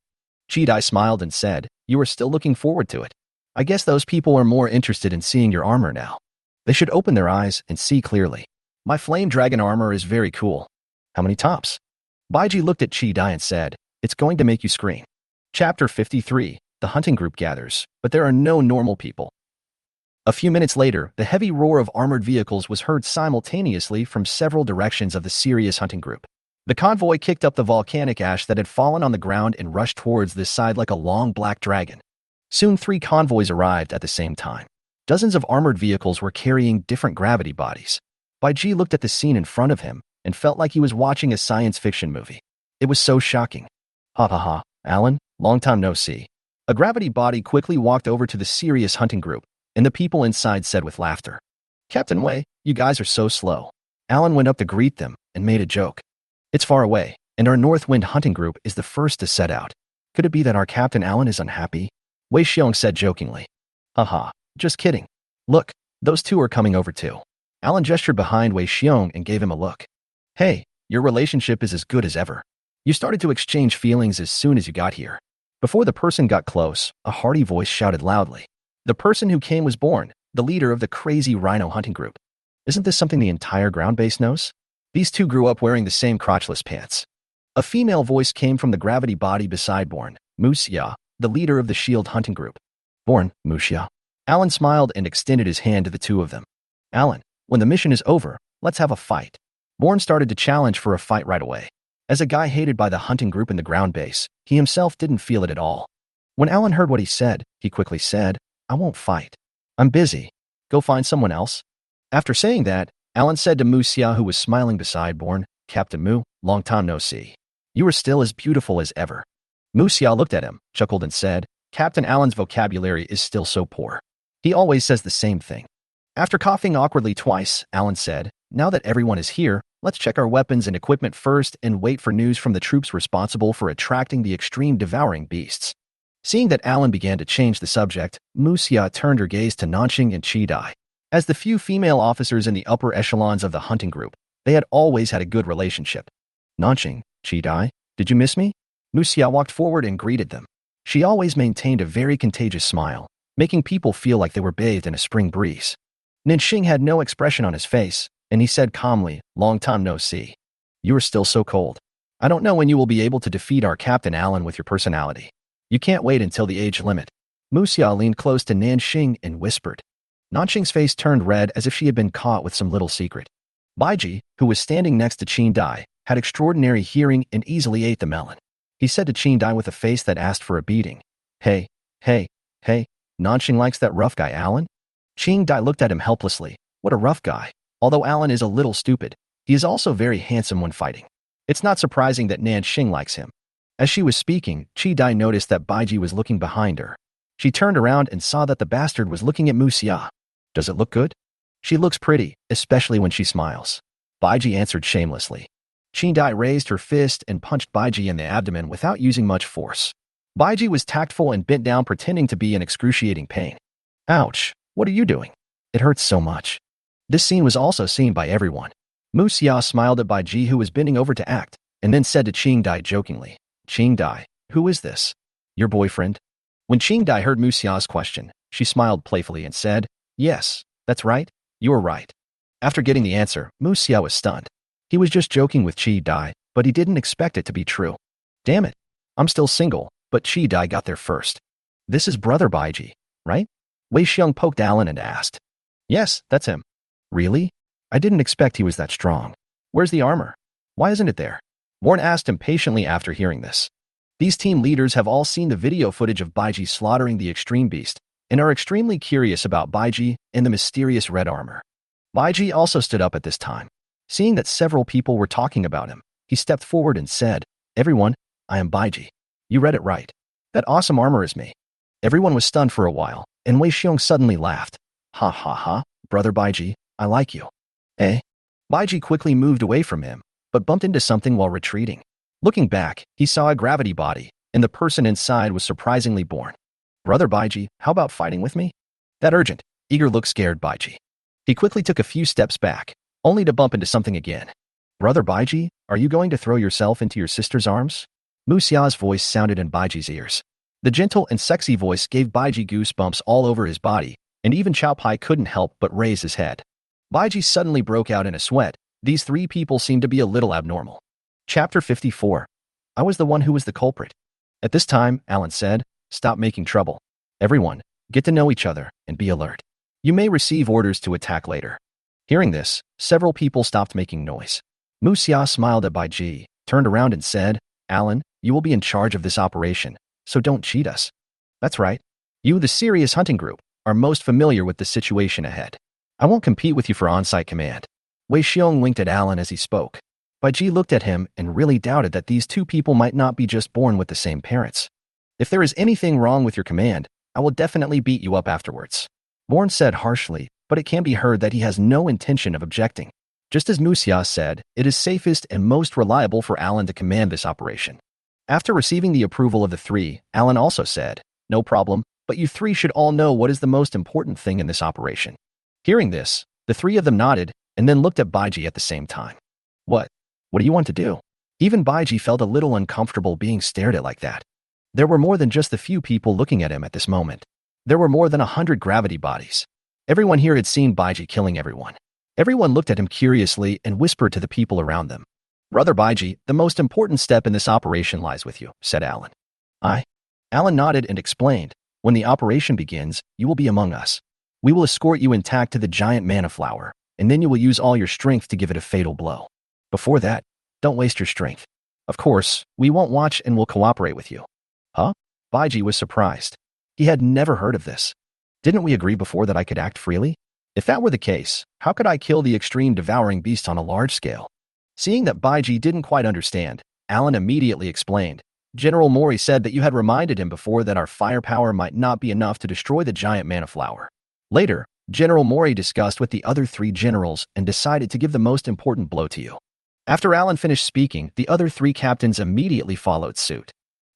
Chi-Dai smiled and said, you are still looking forward to it. I guess those people are more interested in seeing your armor now. They should open their eyes and see clearly. My flame dragon armor is very cool. How many tops? Baiji looked at Chi-Dai and said, it's going to make you scream. Chapter 53, the hunting group gathers, but there are no normal people. A few minutes later, the heavy roar of armored vehicles was heard simultaneously from several directions of the serious hunting group. The convoy kicked up the volcanic ash that had fallen on the ground and rushed towards this side like a long black dragon. Soon 3 convoys arrived at the same time. Dozens of armored vehicles were carrying different gravity bodies. Baiji looked at the scene in front of him and felt like he was watching a science fiction movie. It was so shocking. Ha ha ha, Alan, long time no see. A gravity body quickly walked over to the serious hunting group, and the people inside said with laughter, Captain Wei, you guys are so slow. Alan went up to greet them and made a joke. It's far away, and our North Wind hunting group is the first to set out. Could it be that our Captain Alan is unhappy? Wei Xiong said jokingly. Haha, just kidding. Look, those 2 are coming over too. Alan gestured behind Wei Xiong and gave him a look. Hey, your relationship is as good as ever. You started to exchange feelings as soon as you got here. Before the person got close, a hearty voice shouted loudly. The person who came was Born, the leader of the crazy rhino hunting group. Isn't this something the entire ground base knows? These 2 grew up wearing the same crotchless pants. A female voice came from the gravity body beside Born, Muxia, the leader of the Shield hunting group. Born, Muxia. Alan smiled and extended his hand to the 2 of them. Alan, when the mission is over, let's have a fight. Born started to challenge for a fight right away. As a guy hated by the hunting group in the ground base, he himself didn't feel it at all. When Alan heard what he said, he quickly said, I won't fight. I'm busy. Go find someone else. After saying that, Alan said to Muxia, who was smiling beside Born, Captain Mu, long time no see. You are still as beautiful as ever. Muxia looked at him, chuckled and said, Captain Alan's vocabulary is still so poor. He always says the same thing. After coughing awkwardly twice, Alan said, now that everyone is here, let's check our weapons and equipment first and wait for news from the troops responsible for attracting the extreme devouring beasts. Seeing that Alan began to change the subject, Muxia turned her gaze to Nanqing and Chi-Dai. As the few female officers in the upper echelons of the hunting group, they had always had a good relationship. Nanqing, Chi-Dai, did you miss me? Muxia walked forward and greeted them. She always maintained a very contagious smile, making people feel like they were bathed in a spring breeze. Nanqing had no expression on his face, and he said calmly, "Long time no see. You are still so cold. I don't know when you will be able to defeat our Captain Allen with your personality. You can't wait until the age limit." Muxia leaned close to Nanqing and whispered. Nanqing's face turned red as if she had been caught with some little secret. Baiji, who was standing next to Qin-Dai, had extraordinary hearing and easily ate the melon. He said to Qin-Dai with a face that asked for a beating, "Hey, hey, hey, Nanqing likes that rough guy Allen?" Qin-Dai looked at him helplessly. What a rough guy. Although Allen is a little stupid, he is also very handsome when fighting. It's not surprising that Nanqing likes him. As she was speaking, Qin-Dai noticed that Baiji was looking behind her. She turned around and saw that the bastard was looking at Muxia. Does it look good? She looks pretty, especially when she smiles. Baiji answered shamelessly. Qin-Dai raised her fist and punched Baiji in the abdomen without using much force. Baiji was tactful and bent down pretending to be in excruciating pain. Ouch, what are you doing? It hurts so much. This scene was also seen by everyone. Muxia smiled at Baiji, who was bending over to act, and then said to Qin-Dai jokingly, "Qin-Dai, who is this? Your boyfriend?" When Qin-Dai heard Muxia's question, she smiled playfully and said, "Yes, that's right, you are right." After getting the answer, Muxia was stunned. He was just joking with Qin-Dai, but he didn't expect it to be true. Damn it, I'm still single, but Qin-Dai got there first. This is brother Baiji, right? Wei Xiong poked Alan and asked. Yes, that's him. Really? I didn't expect he was that strong. Where's the armor? Why isn't it there? Warren asked impatiently after hearing this. These team leaders have all seen the video footage of Baiji slaughtering the extreme beast and are extremely curious about Baiji and the mysterious red armor. Baiji also stood up at this time. Seeing that several people were talking about him, he stepped forward and said, "Everyone, I am Baiji. You read it right. That awesome armor is me." Everyone was stunned for a while, and Wei Xiong suddenly laughed. "Ha ha ha, brother Baiji, I like you." Eh? Baiji quickly moved away from him, but bumped into something while retreating. Looking back, he saw a gravity body, and the person inside was surprisingly born. "Brother Baiji, how about fighting with me?" That urgent, eager look scared Baiji. He quickly took a few steps back, only to bump into something again. "Brother Baiji, are you going to throw yourself into your sister's arms?" Muxia's voice sounded in Baiji's ears. The gentle and sexy voice gave Baiji goosebumps all over his body, and even Chao Pai couldn't help but raise his head. Baiji suddenly broke out in a sweat. These three people seemed to be a little abnormal. Chapter 54. I was the one who was the culprit. At this time, Alan said, "Stop making trouble. Everyone, get to know each other and be alert. You may receive orders to attack later." Hearing this, several people stopped making noise. Muxia smiled at Baiji, turned around and said, "Alan, you will be in charge of this operation, so don't cheat us." That's right. You, the serious hunting group, are most familiar with the situation ahead. I won't compete with you for on-site command. Wei Xiong winked at Alan as he spoke. Baiji looked at him and really doubted that these two people might not be just born with the same parents. "If there is anything wrong with your command, I will definitely beat you up afterwards." Bourne said harshly, but it can be heard that he has no intention of objecting. Just as Muxia said, it is safest and most reliable for Alan to command this operation. After receiving the approval of the three, Alan also said, "No problem, but you three should all know what is the most important thing in this operation." Hearing this, the three of them nodded and then looked at Baiji at the same time. What? What do you want to do?" Even Baiji felt a little uncomfortable being stared at like that. There were more than just the few people looking at him at this moment. There were more than 100 gravity bodies. Everyone here had seen Baiji killing everyone. Everyone looked at him curiously and whispered to the people around them. "Brother Baiji, the most important step in this operation lies with you," said Alan. Alan nodded and explained, "When the operation begins, you will be among us. We will escort you intact to the giant manna flower, and then you will use all your strength to give it a fatal blow. Before that, don't waste your strength. Of course, we won't watch and will cooperate with you." Huh? Baiji was surprised. He had never heard of this. Didn't we agree before that I could act freely? If that were the case, how could I kill the extreme devouring beast on a large scale? Seeing that Baiji didn't quite understand, Alan immediately explained. "General Mori said that you had reminded him before that our firepower might not be enough to destroy the giant manna flower." Later, General Mori discussed with the other three generals and decided to give the most important blow to you. After Alan finished speaking, the other three captains immediately followed suit.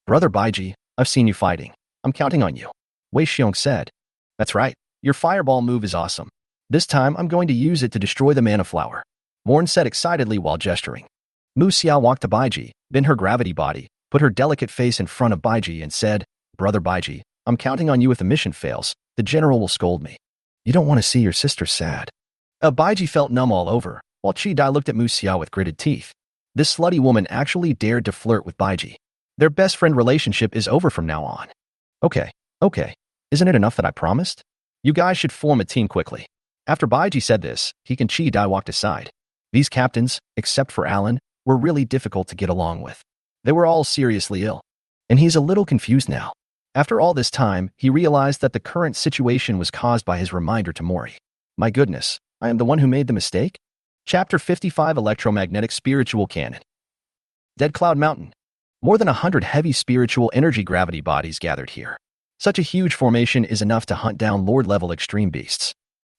"Brother Baiji, I've seen you fighting. I'm counting on you," Wei Xiong said. "That's right. Your fireball move is awesome. This time, I'm going to use it to destroy the mana flower. Morn said excitedly while gesturing. Mu Xiao walked to Baiji, then her gravity body, put her delicate face in front of Baiji and said, Brother Baiji, I'm counting on you if the mission fails. The general will scold me. You don't want to see your sister sad. Baiji felt numb all over, while Chi Dai looked at Mu Xiao with gritted teeth. This slutty woman actually dared to flirt with Baiji. Their best friend relationship is over from now on. Okay. Isn't it enough that I promised? You guys should form a team quickly. After Baiji said this, he and Chi Dai walked aside. These captains, except for Alan, were really difficult to get along with. They were all seriously ill. And he's a little confused now. After all this time, he realized that the current situation was caused by his reminder to Mori. My goodness, I am the one who made the mistake? Chapter 55 Electromagnetic Spiritual Cannon. Dead Cloud Mountain. More than 100 heavy spiritual energy gravity bodies gathered here. Such a huge formation is enough to hunt down Lord-level extreme beasts.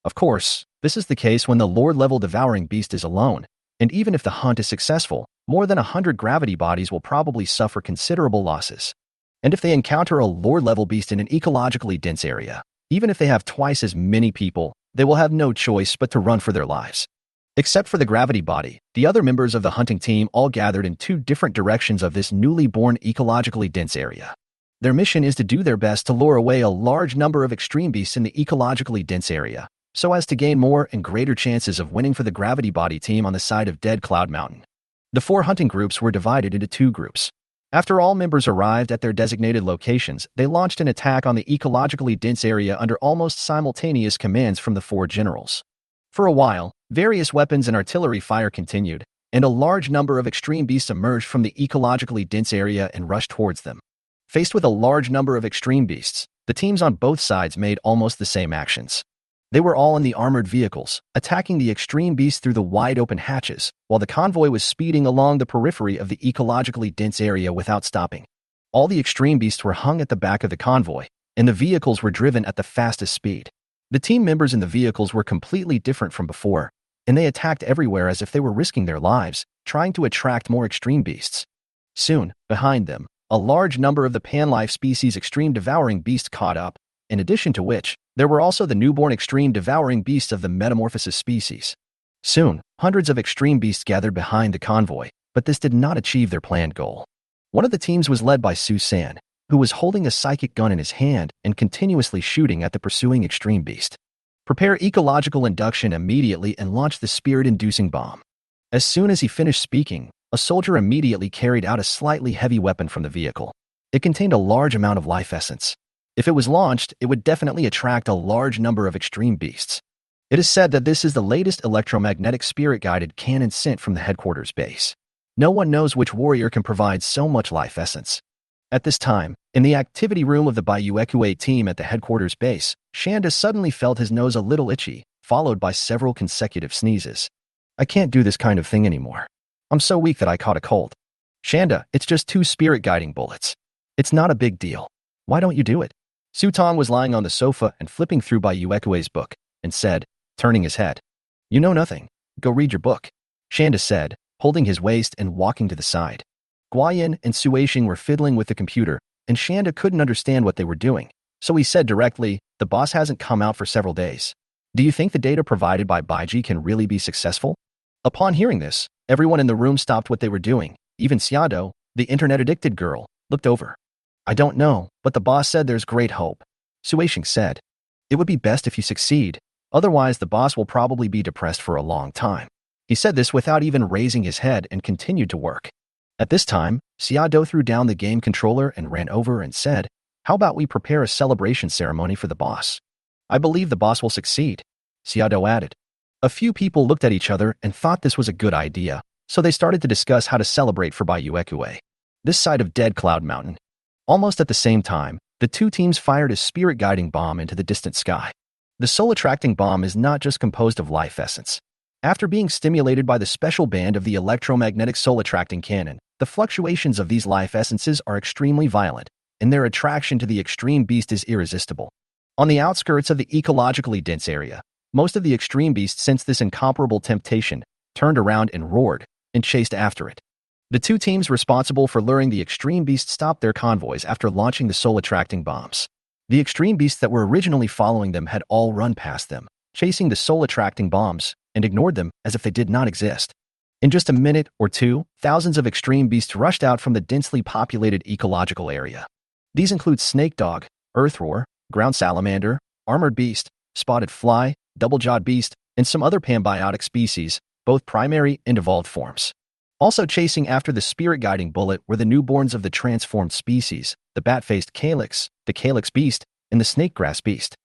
Of course, this is the case when the Lord-level devouring beast is alone, and even if the hunt is successful, more than 100 gravity bodies will probably suffer considerable losses. And if they encounter a Lord-level beast in an ecologically dense area, even if they have twice as many people, they will have no choice but to run for their lives. Except for the gravity body, the other members of the hunting team all gathered in two different directions of this newly born ecologically dense area. Their mission is to do their best to lure away a large number of extreme beasts in the ecologically dense area, so as to gain more and greater chances of winning for the gravity body team on the side of Dead Cloud Mountain. The 4 hunting groups were divided into 2 groups. After all members arrived at their designated locations, they launched an attack on the ecologically dense area under almost simultaneous commands from the 4 generals. For a while, various weapons and artillery fire continued, and a large number of extreme beasts emerged from the ecologically dense area and rushed towards them. Faced with a large number of extreme beasts, the teams on both sides made almost the same actions. They were all in the armored vehicles, attacking the extreme beasts through the wide-open hatches, while the convoy was speeding along the periphery of the ecologically dense area without stopping. All the extreme beasts were hung at the back of the convoy, and the vehicles were driven at the fastest speed. The team members in the vehicles were completely different from before, and they attacked everywhere as if they were risking their lives, trying to attract more extreme beasts. Soon, behind them, a large number of the pan-life species extreme devouring beast caught up, in addition to which, there were also the newborn extreme devouring beasts of the metamorphosis species. Soon, hundreds of extreme beasts gathered behind the convoy, but this did not achieve their planned goal. One of the teams was led by Su San, who was holding a psychic gun in his hand and continuously shooting at the pursuing extreme beast. Prepare ecological induction immediately and launch the spirit-inducing bomb. As soon as he finished speaking, a soldier immediately carried out a slightly heavy weapon from the vehicle. It contained a large amount of life essence. If it was launched, it would definitely attract a large number of extreme beasts. It is said that this is the latest electromagnetic spirit-guided cannon sent from the headquarters base. No one knows which warrior can provide so much life essence. At this time, in the activity room of the Baiji team at the headquarters base, Shanda suddenly felt his nose a little itchy, followed by several consecutive sneezes. I can't do this kind of thing anymore. I'm so weak that I caught a cold. Shanda, it's just 2 spirit-guiding bullets. It's not a big deal. Why don't you do it? Su Tong was lying on the sofa and flipping through Baiji book, and said, turning his head. You know nothing. Go read your book. Shanda said, holding his waist and walking to the side. Guayan and Suishing were fiddling with the computer, and Shanda couldn't understand what they were doing, so he said directly, the boss hasn't come out for several days. Do you think the data provided by Baiji can really be successful? Upon hearing this, everyone in the room stopped what they were doing. Even Xiado, the internet-addicted girl, looked over. I don't know, but the boss said there's great hope. Suishing said. It would be best if you succeed, otherwise the boss will probably be depressed for a long time. He said this without even raising his head and continued to work. At this time, Xiado threw down the game controller and ran over and said, how about we prepare a celebration ceremony for the boss? I believe the boss will succeed. Xiado added. A few people looked at each other and thought this was a good idea, so they started to discuss how to celebrate for Baiji, this side of Dead Cloud Mountain. Almost at the same time, the 2 teams fired a spirit-guiding bomb into the distant sky. The soul-attracting bomb is not just composed of life essence. After being stimulated by the special band of the electromagnetic soul-attracting cannon, the fluctuations of these life essences are extremely violent, and their attraction to the extreme beast is irresistible. On the outskirts of the ecologically dense area, most of the extreme beasts sensed this incomparable temptation, turned around and roared, and chased after it. The 2 teams responsible for luring the extreme beasts stopped their convoys after launching the soul-attracting bombs. The extreme beasts that were originally following them had all run past them, chasing the soul-attracting bombs, and ignored them as if they did not exist. In just a minute or two, thousands of extreme beasts rushed out from the densely populated ecological area. These include snake dog, earth roar, ground salamander, armored beast, spotted fly, double-jawed beast, and some other panbiotic species, both primary and evolved forms. Also chasing after the spirit-guiding bullet were the newborns of the transformed species, the bat-faced calyx, the calyx beast, and the snakegrass beast,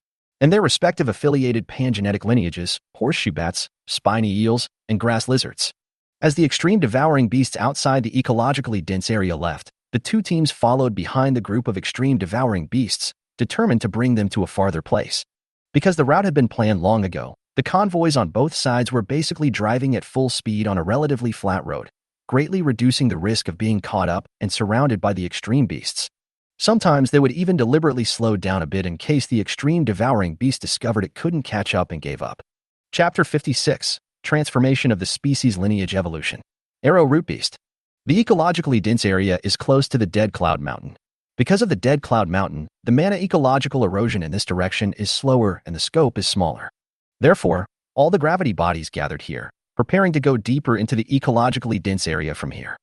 and their respective affiliated pangenetic lineages, horseshoe bats, spiny eels, and grass lizards. As the extreme devouring beasts outside the ecologically dense area left, the two teams followed behind the group of extreme devouring beasts, determined to bring them to a farther place. Because the route had been planned long ago, the convoys on both sides were basically driving at full speed on a relatively flat road, greatly reducing the risk of being caught up and surrounded by the extreme beasts. Sometimes they would even deliberately slow down a bit in case the extreme devouring beast discovered it couldn't catch up and gave up. Chapter 56. Transformation of the Species Lineage Evolution. Arrow Root Beast. The ecologically dense area is close to the Dead Cloud Mountain. Because of the Dead Cloud Mountain, the ecological erosion in this direction is slower and the scope is smaller. Therefore, all the gravity bodies gathered here, preparing to go deeper into the ecologically dense area from here.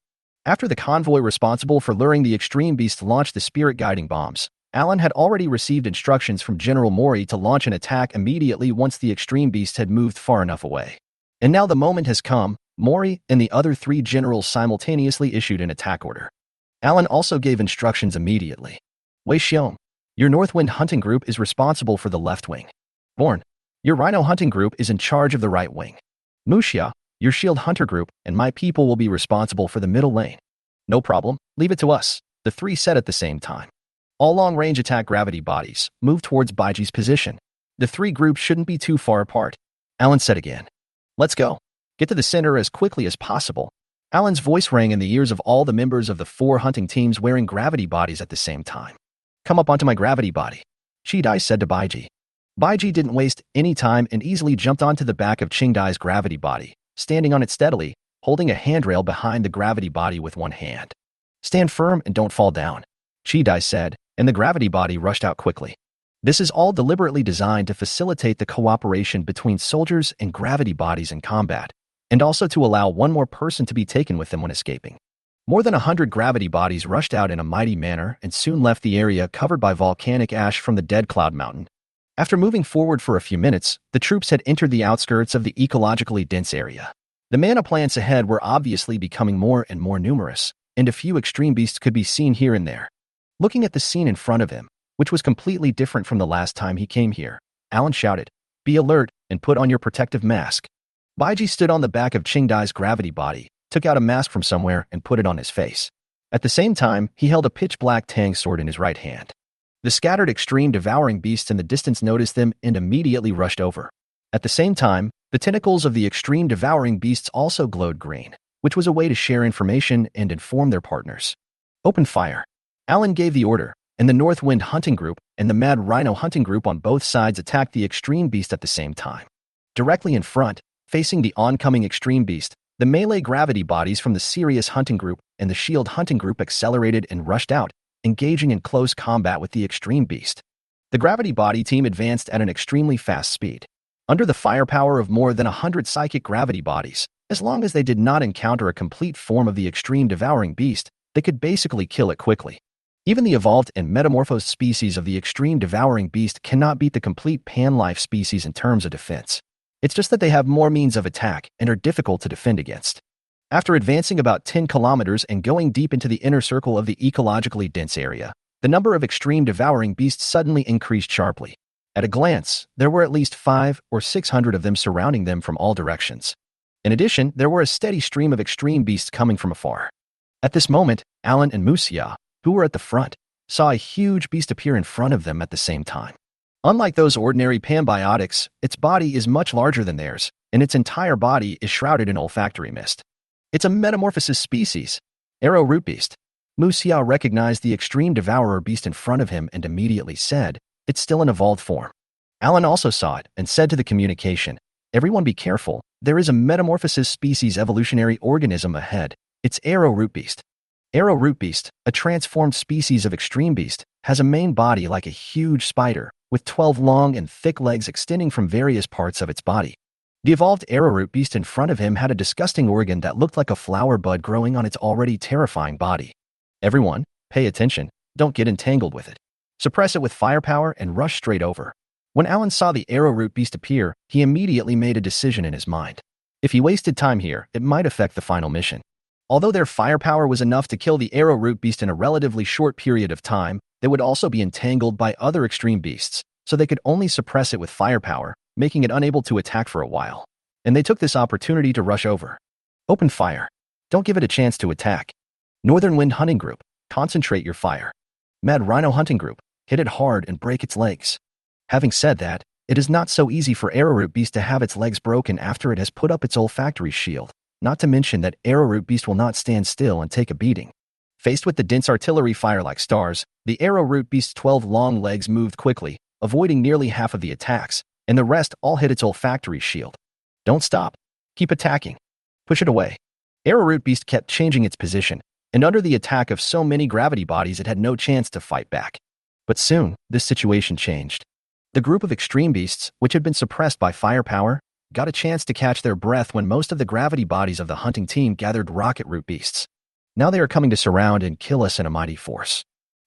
After the convoy responsible for luring the extreme beast launched the spirit-guiding bombs, Alan had already received instructions from General Mori to launch an attack immediately once the extreme beast had moved far enough away. And now the moment has come. Mori and the other three generals simultaneously issued an attack order. Alan also gave instructions immediately. Wei Xiong, your Northwind hunting group is responsible for the left wing. Born, your Rhino hunting group is in charge of the right wing. Muxia, your Shield hunter group, and my people will be responsible for the middle lane. No problem, leave it to us, the three said at the same time. All long-range attack gravity bodies move towards Baiji's position. The three groups shouldn't be too far apart. Alan said again. Let's go. Get to the center as quickly as possible. Alan's voice rang in the ears of all the members of the four hunting teams wearing gravity bodies at the same time. Come up onto my gravity body, Chidai said to Baiji. Baiji didn't waste any time and easily jumped onto the back of Qingdai's gravity body, standing on it steadily, holding a handrail behind the gravity body with one hand. Stand firm and don't fall down, Chidai said, and the gravity body rushed out quickly. This is all deliberately designed to facilitate the cooperation between soldiers and gravity bodies in combat, and also to allow one more person to be taken with them when escaping. More than 100 gravity bodies rushed out in a mighty manner and soon left the area covered by volcanic ash from the Dead Cloud Mountain. After moving forward for a few minutes, the troops had entered the outskirts of the ecologically dense area. The mana plants ahead were obviously becoming more and more numerous, and a few extreme beasts could be seen here and there. Looking at the scene in front of him, which was completely different from the last time he came here, Alan shouted, "Be alert and put on your protective mask." Baiji stood on the back of Qingdai's gravity body, took out a mask from somewhere and put it on his face. At the same time, he held a pitch-black tang sword in his right hand. The scattered extreme devouring beasts in the distance noticed them and immediately rushed over. At the same time, the tentacles of the extreme devouring beasts also glowed green, which was a way to share information and inform their partners. Open fire. Alan gave the order, and the Northwind hunting group and the Mad Rhino hunting group on both sides attacked the extreme beast at the same time. Directly in front, facing the oncoming extreme beast, the melee gravity bodies from the Sirius hunting group and the Shield hunting group accelerated and rushed out, engaging in close combat with the extreme beast. The gravity body team advanced at an extremely fast speed. Under the firepower of more than 100 psychic gravity bodies, as long as they did not encounter a complete form of the extreme devouring beast, they could basically kill it quickly. Even the evolved and metamorphosed species of the extreme devouring beast cannot beat the complete pan-life species in terms of defense. It's just that they have more means of attack and are difficult to defend against. After advancing about 10 kilometers and going deep into the inner circle of the ecologically dense area, the number of extreme devouring beasts suddenly increased sharply. At a glance, there were at least 500 or 600 of them surrounding them from all directions. In addition, there were a steady stream of extreme beasts coming from afar. At this moment, Alan and Muxia, who were at the front, saw a huge beast appear in front of them at the same time. Unlike those ordinary panbiotics, its body is much larger than theirs, and its entire body is shrouded in olfactory mist. It's a metamorphosis species. Arrow Root Beast. Muxia recognized the extreme devourer beast in front of him and immediately said, "It's still an evolved form." Alan also saw it and said to the communication, "Everyone be careful, there is a metamorphosis species evolutionary organism ahead. It's Arrow Root Beast." Arrow Root Beast, a transformed species of extreme beast, has a main body like a huge spider, with 12 long and thick legs extending from various parts of its body. The evolved arrowroot beast in front of him had a disgusting organ that looked like a flower bud growing on its already terrifying body. Everyone, pay attention, don't get entangled with it. Suppress it with firepower and rush straight over. When Alan saw the arrowroot beast appear, he immediately made a decision in his mind. If he wasted time here, it might affect the final mission. Although their firepower was enough to kill the arrowroot beast in a relatively short period of time, they would also be entangled by other extreme beasts, so they could only suppress it with firepower, making it unable to attack for a while. And they took this opportunity to rush over. Open fire. Don't give it a chance to attack. Northern Wind Hunting Group, concentrate your fire. Mad Rhino Hunting Group, hit it hard and break its legs. Having said that, it is not so easy for Arrowroot Beast to have its legs broken after it has put up its olfactory shield, not to mention that Arrowroot Beast will not stand still and take a beating. Faced with the dense artillery fire like stars, the Arrowroot Beast's 12 long legs moved quickly, avoiding nearly half of the attacks, and the rest all hit its olfactory shield. Don't stop. Keep attacking. Push it away. Arrowroot Beast kept changing its position, and under the attack of so many gravity bodies it had no chance to fight back. But soon, this situation changed. The group of extreme beasts, which had been suppressed by firepower, got a chance to catch their breath when most of the gravity bodies of the hunting team gathered rocket root beasts. Now they are coming to surround and kill us in a mighty force.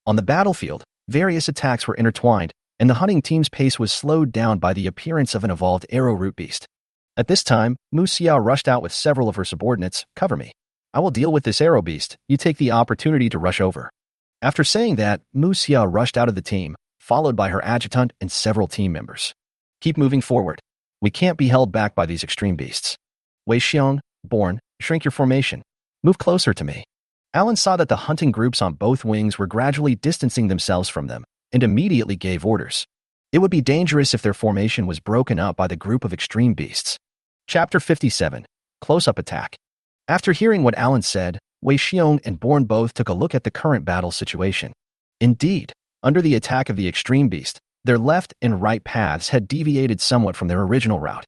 On the battlefield, various attacks were intertwined, and the hunting team's pace was slowed down by the appearance of an evolved arrowroot beast. At this time, Mu Xia rushed out with several of her subordinates. Cover me. I will deal with this arrow beast. You take the opportunity to rush over. After saying that, Mu Xia rushed out of the team, followed by her adjutant and several team members. Keep moving forward. We can't be held back by these extreme beasts. Wei Xiong, Born, shrink your formation. Move closer to me. Alan saw that the hunting groups on both wings were gradually distancing themselves from them, and immediately gave orders. It would be dangerous if their formation was broken up by the group of extreme beasts. Chapter 57. Close-up Attack. After hearing what Alan said, Wei Xiong and Born both took a look at the current battle situation. Indeed, under the attack of the extreme beast, their left and right paths had deviated somewhat from their original route.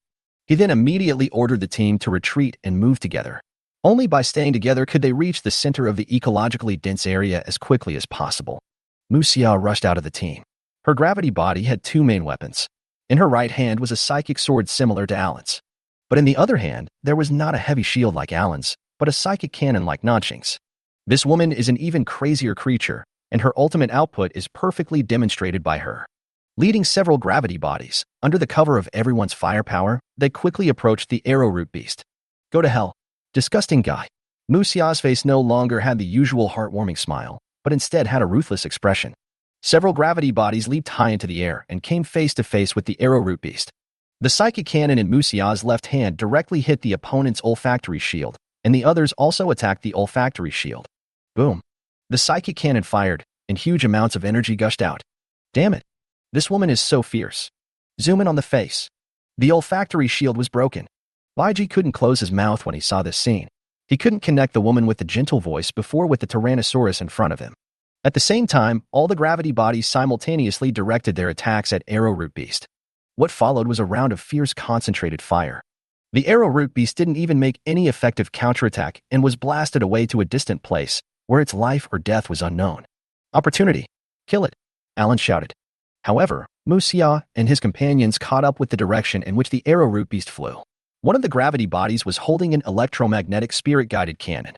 He then immediately ordered the team to retreat and move together. Only by staying together could they reach the center of the ecologically dense area as quickly as possible. Mu Xia rushed out of the team. Her gravity body had two main weapons. In her right hand was a psychic sword similar to Alan's. But in the other hand, there was not a heavy shield like Alan's, but a psychic cannon like Nanqing's. This woman is an even crazier creature, and her ultimate output is perfectly demonstrated by her. Leading several gravity bodies, under the cover of everyone's firepower, they quickly approached the arrowroot beast. Go to hell. Disgusting guy. Mu Xia's face no longer had the usual heartwarming smile, but instead had a ruthless expression. Several gravity bodies leaped high into the air and came face to face with the arrowroot beast. The psychic cannon in Mu Xia's left hand directly hit the opponent's olfactory shield, and the others also attacked the olfactory shield. Boom. The psychic cannon fired, and huge amounts of energy gushed out. Damn it. This woman is so fierce. Zoom in on the face. The olfactory shield was broken. Baiji couldn't close his mouth when he saw this scene. He couldn't connect the woman with the gentle voice before with the Tyrannosaurus in front of him. At the same time, all the gravity bodies simultaneously directed their attacks at Arrowroot Beast. What followed was a round of fierce concentrated fire. The Arrowroot Beast didn't even make any effective counterattack and was blasted away to a distant place, where its life or death was unknown. Opportunity. Kill it, Alan shouted. However, Mu Xia and his companions caught up with the direction in which the Arrowroot Beast flew. One of the gravity bodies was holding an electromagnetic spirit-guided cannon.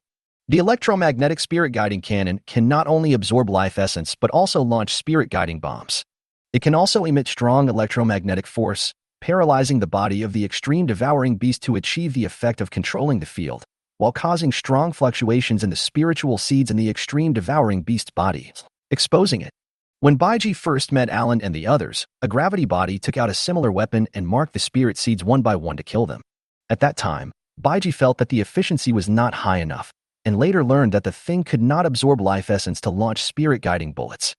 The electromagnetic spirit-guiding cannon can not only absorb life essence but also launch spirit-guiding bombs. It can also emit strong electromagnetic force, paralyzing the body of the extreme devouring beast to achieve the effect of controlling the field, while causing strong fluctuations in the spiritual seeds in the extreme devouring beast's body, exposing it. When Baiji first met Alan and the others, a gravity body took out a similar weapon and marked the spirit seeds one by one to kill them. At that time, Baiji felt that the efficiency was not high enough, and later learned that the thing could not absorb life essence to launch spirit-guiding bullets.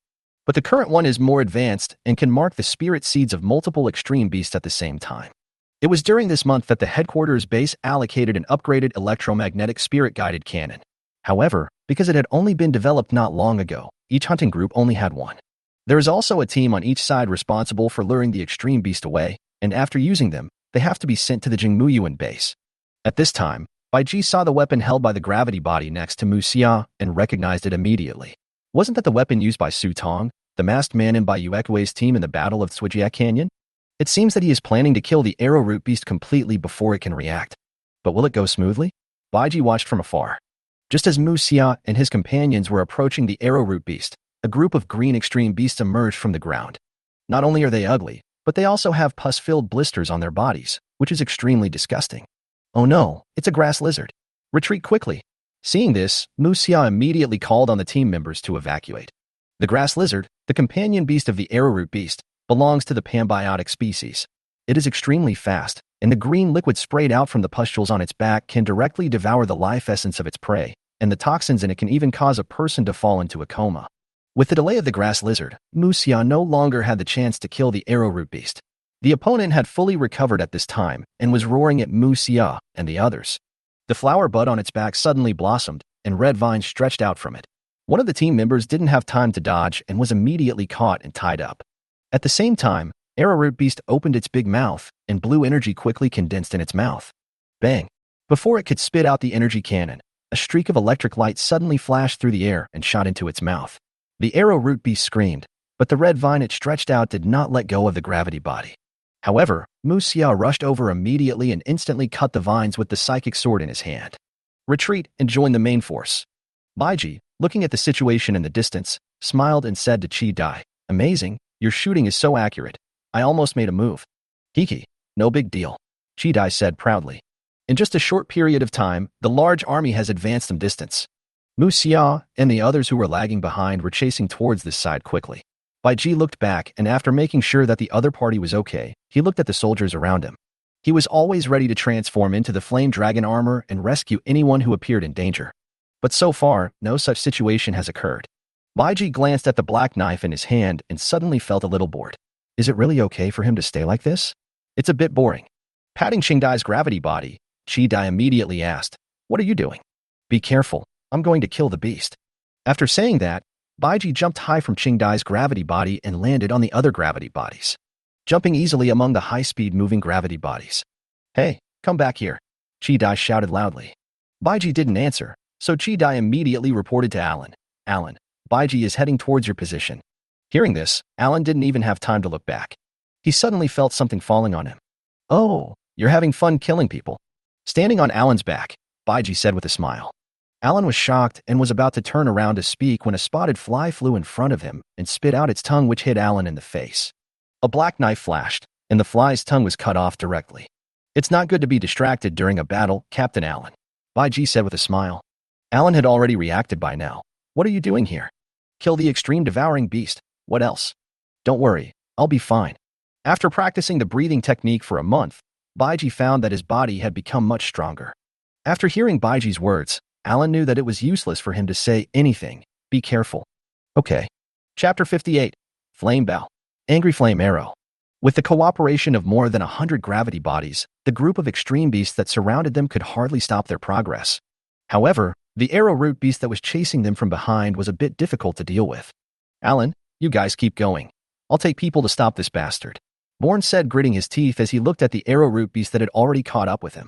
But the current one is more advanced and can mark the spirit seeds of multiple extreme beasts at the same time. It was during this month that the headquarters base allocated an upgraded electromagnetic spirit-guided cannon. However, because it had only been developed not long ago, each hunting group only had one. There is also a team on each side responsible for luring the extreme beast away, and after using them, they have to be sent to the Jingmuyuan base. At this time, Baiji saw the weapon held by the gravity body next to Mu Xia and recognized it immediately. Wasn't that the weapon used by Su Tong, the masked man in Bayuekwe's team in the Battle of Tswijia Canyon? It seems that he is planning to kill the arrowroot beast completely before it can react. But will it go smoothly? Baiji watched from afar. Just as Mu Xia and his companions were approaching the arrowroot beast, a group of green extreme beasts emerged from the ground. Not only are they ugly, but they also have pus-filled blisters on their bodies, which is extremely disgusting. Oh no, it's a grass lizard. Retreat quickly. Seeing this, Mu Xia immediately called on the team members to evacuate. The grass lizard, the companion beast of the arrowroot beast, belongs to the pambiotic species. It is extremely fast, and the green liquid sprayed out from the pustules on its back can directly devour the life essence of its prey, and the toxins in it can even cause a person to fall into a coma. With the delay of the grass lizard, Mu Xia no longer had the chance to kill the arrowroot beast. The opponent had fully recovered at this time and was roaring at Mu Xia and the others. The flower bud on its back suddenly blossomed, and red vines stretched out from it. One of the team members didn't have time to dodge and was immediately caught and tied up. At the same time, Arrowroot Beast opened its big mouth, and blue energy quickly condensed in its mouth. Bang! Before it could spit out the energy cannon, a streak of electric light suddenly flashed through the air and shot into its mouth. The Arrowroot Beast screamed, but the red vine it stretched out did not let go of the gravity body. However, Mu Xia rushed over immediately and instantly cut the vines with the psychic sword in his hand. Retreat and join the main force. Baiji, looking at the situation in the distance, smiled and said to Chi Dai, "Amazing, your shooting is so accurate. I almost made a move." "Kiki, no big deal," Chi Dai said proudly. In just a short period of time, the large army has advanced some distance. Mu Xia and the others who were lagging behind were chasing towards this side quickly. Baiji looked back, and after making sure that the other party was okay, he looked at the soldiers around him. He was always ready to transform into the flame dragon armor and rescue anyone who appeared in danger. But so far, no such situation has occurred. Baiji glanced at the black knife in his hand and suddenly felt a little bored. Is it really okay for him to stay like this? It's a bit boring. Patting Qingdai's gravity body, Chi Dai immediately asked, "What are you doing?" "Be careful, I'm going to kill the beast." After saying that, Baiji jumped high from Qingdai's gravity body and landed on the other gravity bodies, jumping easily among the high-speed moving gravity bodies. "Hey, come back here," Chi Dai shouted loudly. Baiji didn't answer, so Chi Dai immediately reported to Alan. "Alan, Baiji is heading towards your position." Hearing this, Alan didn't even have time to look back. He suddenly felt something falling on him. "Oh, you're having fun killing people." Standing on Alan's back, Baiji said with a smile. Alan was shocked and was about to turn around to speak when a spotted fly flew in front of him and spit out its tongue, which hit Alan in the face. A black knife flashed, and the fly's tongue was cut off directly. "It's not good to be distracted during a battle, Captain Alan," Baiji said with a smile. Alan had already reacted by now. "What are you doing here?" "Kill the extreme devouring beast. What else?" "Don't worry, I'll be fine." After practicing the breathing technique for a month, Baiji found that his body had become much stronger. After hearing Baiji's words, Alan knew that it was useless for him to say anything. Be careful. Okay. Chapter 58. Flame Bow. Angry Flame Arrow. With the cooperation of more than 100 gravity bodies, the group of extreme beasts that surrounded them could hardly stop their progress. However, the arrowroot beast that was chasing them from behind was a bit difficult to deal with. "Alan, you guys keep going. I'll take people to stop this bastard," Bourne said, gritting his teeth as he looked at the arrowroot beast that had already caught up with him.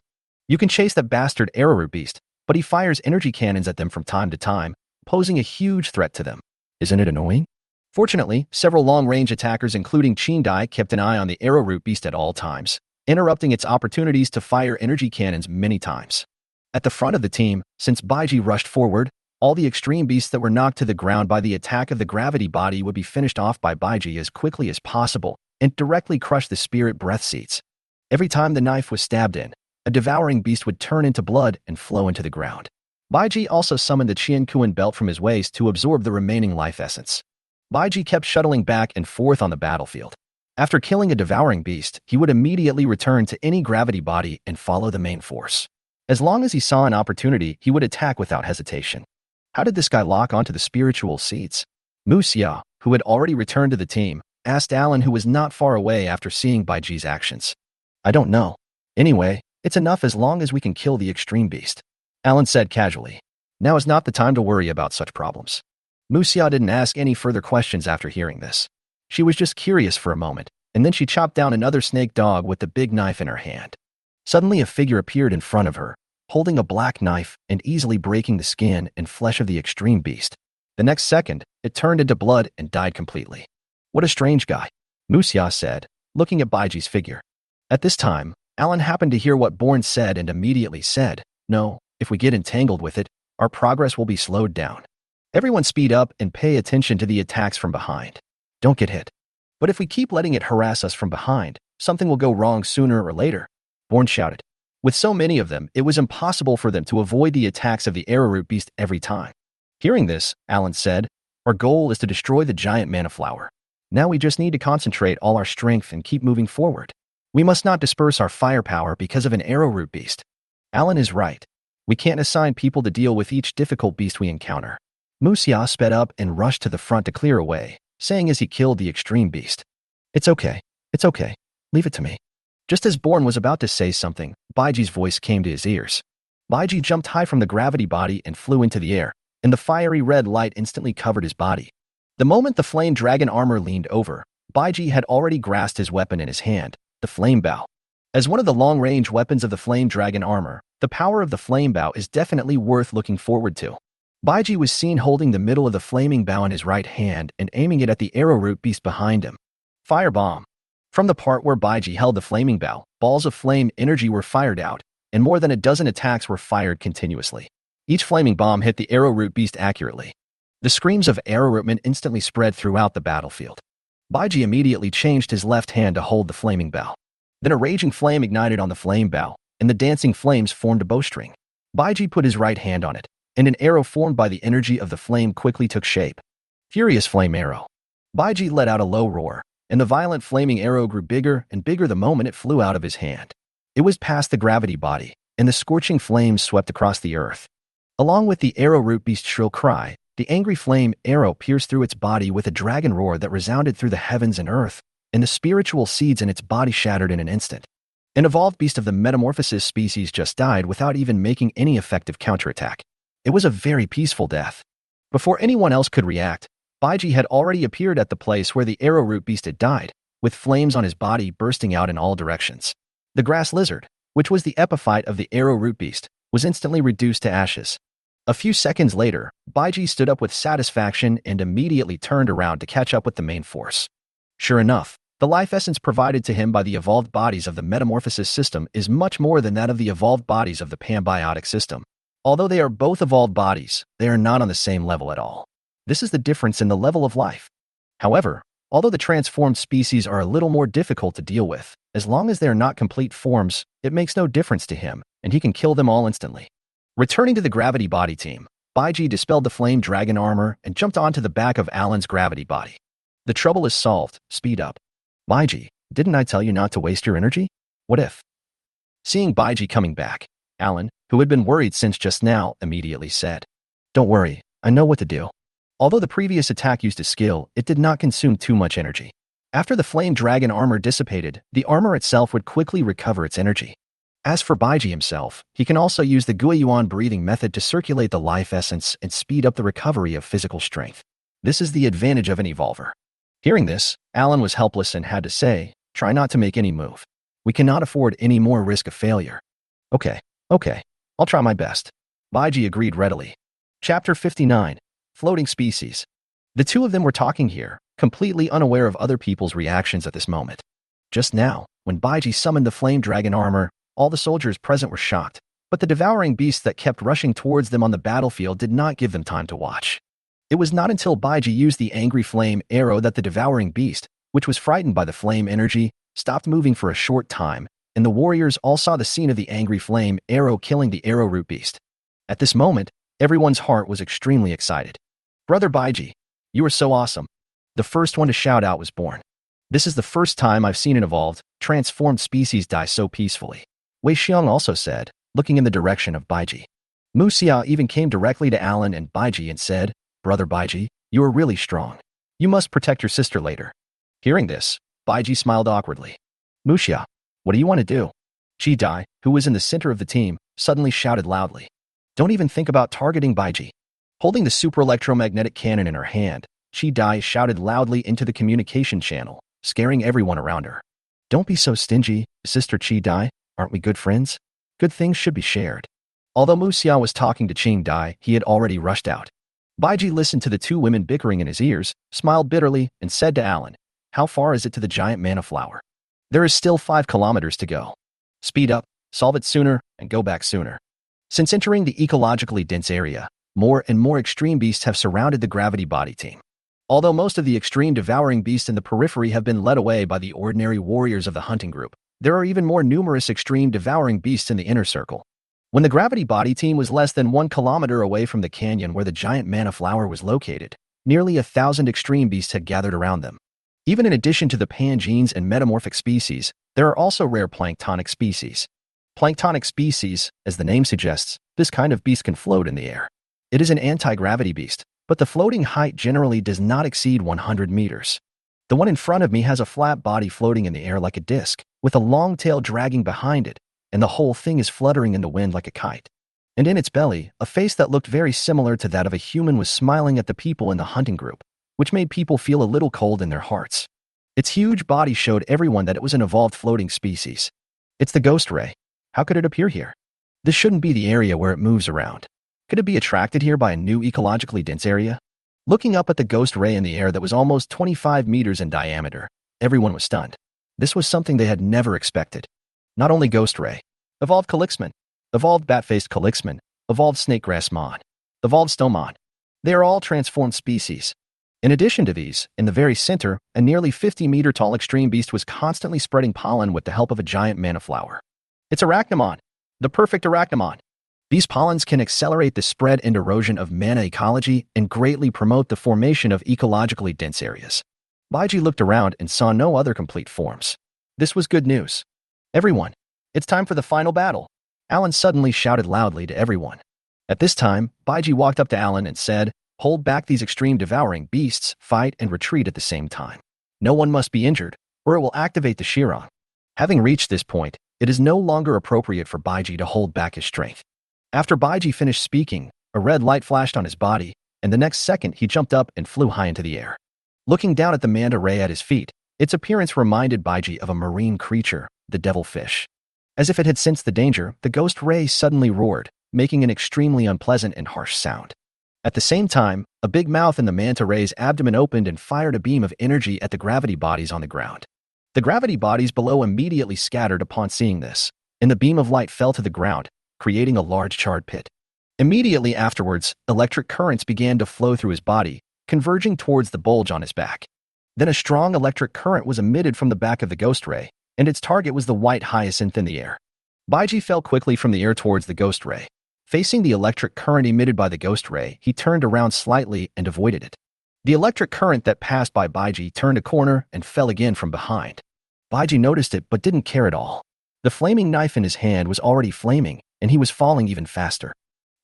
"You can chase that bastard arrowroot beast, but he fires energy cannons at them from time to time, posing a huge threat to them. Isn't it annoying?" Fortunately, several long-range attackers including Qingdai kept an eye on the arrowroot beast at all times, interrupting its opportunities to fire energy cannons many times. At the front of the team, since Baiji rushed forward, all the extreme beasts that were knocked to the ground by the attack of the gravity body would be finished off by Baiji as quickly as possible and directly crush the spirit breath seats. Every time the knife was stabbed in, a devouring beast would turn into blood and flow into the ground. Baiji also summoned the Qiankuan belt from his waist to absorb the remaining life essence. Baiji kept shuttling back and forth on the battlefield. After killing a devouring beast, he would immediately return to any gravity body and follow the main force. As long as he saw an opportunity, he would attack without hesitation. How did this guy lock onto the spiritual seats? Mu Xia, who had already returned to the team, asked Alan, who was not far away after seeing Baiji's actions. "I don't know. Anyway, it's enough as long as we can kill the extreme beast," Alan said casually. Now is not the time to worry about such problems. Mu Xia didn't ask any further questions after hearing this. She was just curious for a moment, and then she chopped down another snake dog with the big knife in her hand. Suddenly a figure appeared in front of her, holding a black knife and easily breaking the skin and flesh of the extreme beast. The next second, it turned into blood and died completely. What a strange guy, Musya said, looking at Baiji's figure. At this time, Alan happened to hear what Bourne said and immediately said, "No, if we get entangled with it, our progress will be slowed down. Everyone speed up and pay attention to the attacks from behind. Don't get hit. But if we keep letting it harass us from behind, something will go wrong sooner or later," Bourne shouted. With so many of them, it was impossible for them to avoid the attacks of the arrowroot beast every time. Hearing this, Alan said, "Our goal is to destroy the giant mana flower. Now we just need to concentrate all our strength and keep moving forward. We must not disperse our firepower because of an arrowroot beast." Alan is right. We can't assign people to deal with each difficult beast we encounter. Musya sped up and rushed to the front to clear away, saying as he killed the extreme beast, It's okay. Leave it to me." Just as Bourne was about to say something, Baiji's voice came to his ears. Baiji jumped high from the gravity body and flew into the air, and the fiery red light instantly covered his body. The moment the flame dragon armor leaned over, Baiji had already grasped his weapon in his hand, the flame bow. As one of the long-range weapons of the flame dragon armor, the power of the flame bow is definitely worth looking forward to. Baiji was seen holding the middle of the flaming bow in his right hand and aiming it at the arrowroot beast behind him. Firebomb. From the part where Baiji held the flaming bow, balls of flame energy were fired out, and more than a dozen attacks were fired continuously. Each flaming bomb hit the arrowroot beast accurately. The screams of arrowrootmen instantly spread throughout the battlefield. Baiji immediately changed his left hand to hold the flaming bow. Then a raging flame ignited on the flame bow, and the dancing flames formed a bowstring. Baiji put his right hand on it, and an arrow formed by the energy of the flame quickly took shape. Furious flame arrow. Baiji let out a low roar, and the violent flaming arrow grew bigger and bigger the moment it flew out of his hand. It was past the gravity body, and the scorching flames swept across the earth. Along with the arrowroot beast's shrill cry, the angry flame arrow pierced through its body with a dragon roar that resounded through the heavens and earth, and the spiritual seeds in its body shattered in an instant. An evolved beast of the metamorphosis species just died without even making any effective counterattack. It was a very peaceful death. Before anyone else could react, Baiji had already appeared at the place where the arrowroot beast had died, with flames on his body bursting out in all directions. The grass lizard, which was the epiphyte of the arrowroot beast, was instantly reduced to ashes. A few seconds later, Baiji stood up with satisfaction and immediately turned around to catch up with the main force. Sure enough, the life essence provided to him by the evolved bodies of the metamorphosis system is much more than that of the evolved bodies of the panbiotic system. Although they are both evolved bodies, they are not on the same level at all. This is the difference in the level of life. However, although the transformed species are a little more difficult to deal with, as long as they are not complete forms, it makes no difference to him, and he can kill them all instantly. Returning to the gravity body team, Baiji dispelled the flame dragon armor and jumped onto the back of Alan's gravity body. The trouble is solved. Speed up. Baiji, didn't I tell you not to waste your energy? What if? Seeing Baiji coming back, Alan, who had been worried since just now, immediately said, "Don't worry, I know what to do." Although the previous attack used a skill, it did not consume too much energy. After the flame dragon armor dissipated, the armor itself would quickly recover its energy. As for Baiji himself, he can also use the Guiyuan breathing method to circulate the life essence and speed up the recovery of physical strength. This is the advantage of an evolver. Hearing this, Alan was helpless and had to say, "Try not to make any move. We cannot afford any more risk of failure." Okay, I'll try my best." Baiji agreed readily. Chapter 59. Floating Species. The two of them were talking here, completely unaware of other people's reactions at this moment. Just now, when Baiji summoned the flame dragon armor, all the soldiers present were shocked, but the devouring beasts that kept rushing towards them on the battlefield did not give them time to watch. It was not until Baiji used the angry flame arrow that the devouring beast, which was frightened by the flame energy, stopped moving for a short time, and the warriors all saw the scene of the angry flame arrow killing the arrowroot beast. At this moment, everyone's heart was extremely excited. "Brother Baiji, you are so awesome." The first one to shout out was Bourne. "This is the first time I've seen an evolved, transformed species die so peacefully," Wei Xiong also said, looking in the direction of Baiji. Mu Xia even came directly to Alan and Baiji and said, "Brother Baiji, you are really strong. You must protect your sister later." Hearing this, Baiji smiled awkwardly. "Mu Xia, what do you want to do?" Chi Dai, who was in the center of the team, suddenly shouted loudly. "Don't even think about targeting Baiji." Holding the super electromagnetic cannon in her hand, Chi Dai shouted loudly into the communication channel, scaring everyone around her. "Don't be so stingy, Sister Chi Dai. Aren't we good friends? Good things should be shared." Although Mu Xia was talking to Qing Dai, he had already rushed out. Baiji listened to the two women bickering in his ears, smiled bitterly, and said to Alan, "How far is it to the giant manna flower? There is still 5 kilometers to go. Speed up, solve it sooner, and go back sooner." Since entering the ecologically dense area, more and more extreme beasts have surrounded the gravity body team. Although most of the extreme devouring beasts in the periphery have been led away by the ordinary warriors of the hunting group, there are even more numerous extreme devouring beasts in the inner circle. When the gravity body team was less than 1 kilometer away from the canyon where the giant manna flower was located, nearly 1,000 extreme beasts had gathered around them. Even in addition to the pangenes and metamorphic species, there are also rare planktonic species. Planktonic species, as the name suggests, this kind of beast can float in the air. It is an anti-gravity beast, but the floating height generally does not exceed 100 meters. The one in front of me has a flat body floating in the air like a disc, with a long tail dragging behind it, and the whole thing is fluttering in the wind like a kite. And in its belly, a face that looked very similar to that of a human was smiling at the people in the hunting group, which made people feel a little cold in their hearts. Its huge body showed everyone that it was an evolved floating species. It's the ghost ray. How could it appear here? This shouldn't be the area where it moves around. Could it be attracted here by a new ecologically dense area? Looking up at the ghost ray in the air that was almost 25 meters in diameter, everyone was stunned. This was something they had never expected. Not only ghost ray, evolved calyxmon, evolved bat-faced calyxmon, evolved snakegrass mon, evolved stomon. They are all transformed species. In addition to these, in the very center, a nearly 50-meter-tall extreme beast was constantly spreading pollen with the help of a giant manna flower. It's arachnamon, the perfect arachnamon. These pollens can accelerate the spread and erosion of manna ecology and greatly promote the formation of ecologically dense areas. Baiji looked around and saw no other complete forms. This was good news. "Everyone, it's time for the final battle," Alan suddenly shouted loudly to everyone. At this time, Baiji walked up to Alan and said, "Hold back these extreme devouring beasts, fight and retreat at the same time. No one must be injured, or it will activate the Shirong." Having reached this point, it is no longer appropriate for Baiji to hold back his strength. After Baiji finished speaking, a red light flashed on his body, and the next second he jumped up and flew high into the air. Looking down at the manta ray at his feet, its appearance reminded Baiji of a marine creature, the devilfish. As if it had sensed the danger, the ghost ray suddenly roared, making an extremely unpleasant and harsh sound. At the same time, a big mouth in the manta ray's abdomen opened and fired a beam of energy at the gravity bodies on the ground. The gravity bodies below immediately scattered upon seeing this, and the beam of light fell to the ground, creating a large charred pit. Immediately afterwards, electric currents began to flow through his body, converging towards the bulge on his back. Then a strong electric current was emitted from the back of the ghost ray, and its target was the white hyacinth in the air. Baiji fell quickly from the air towards the ghost ray. Facing the electric current emitted by the ghost ray, he turned around slightly and avoided it. The electric current that passed by Baiji turned a corner and fell again from behind. Baiji noticed it but didn't care at all. The flaming knife in his hand was already flaming, and he was falling even faster.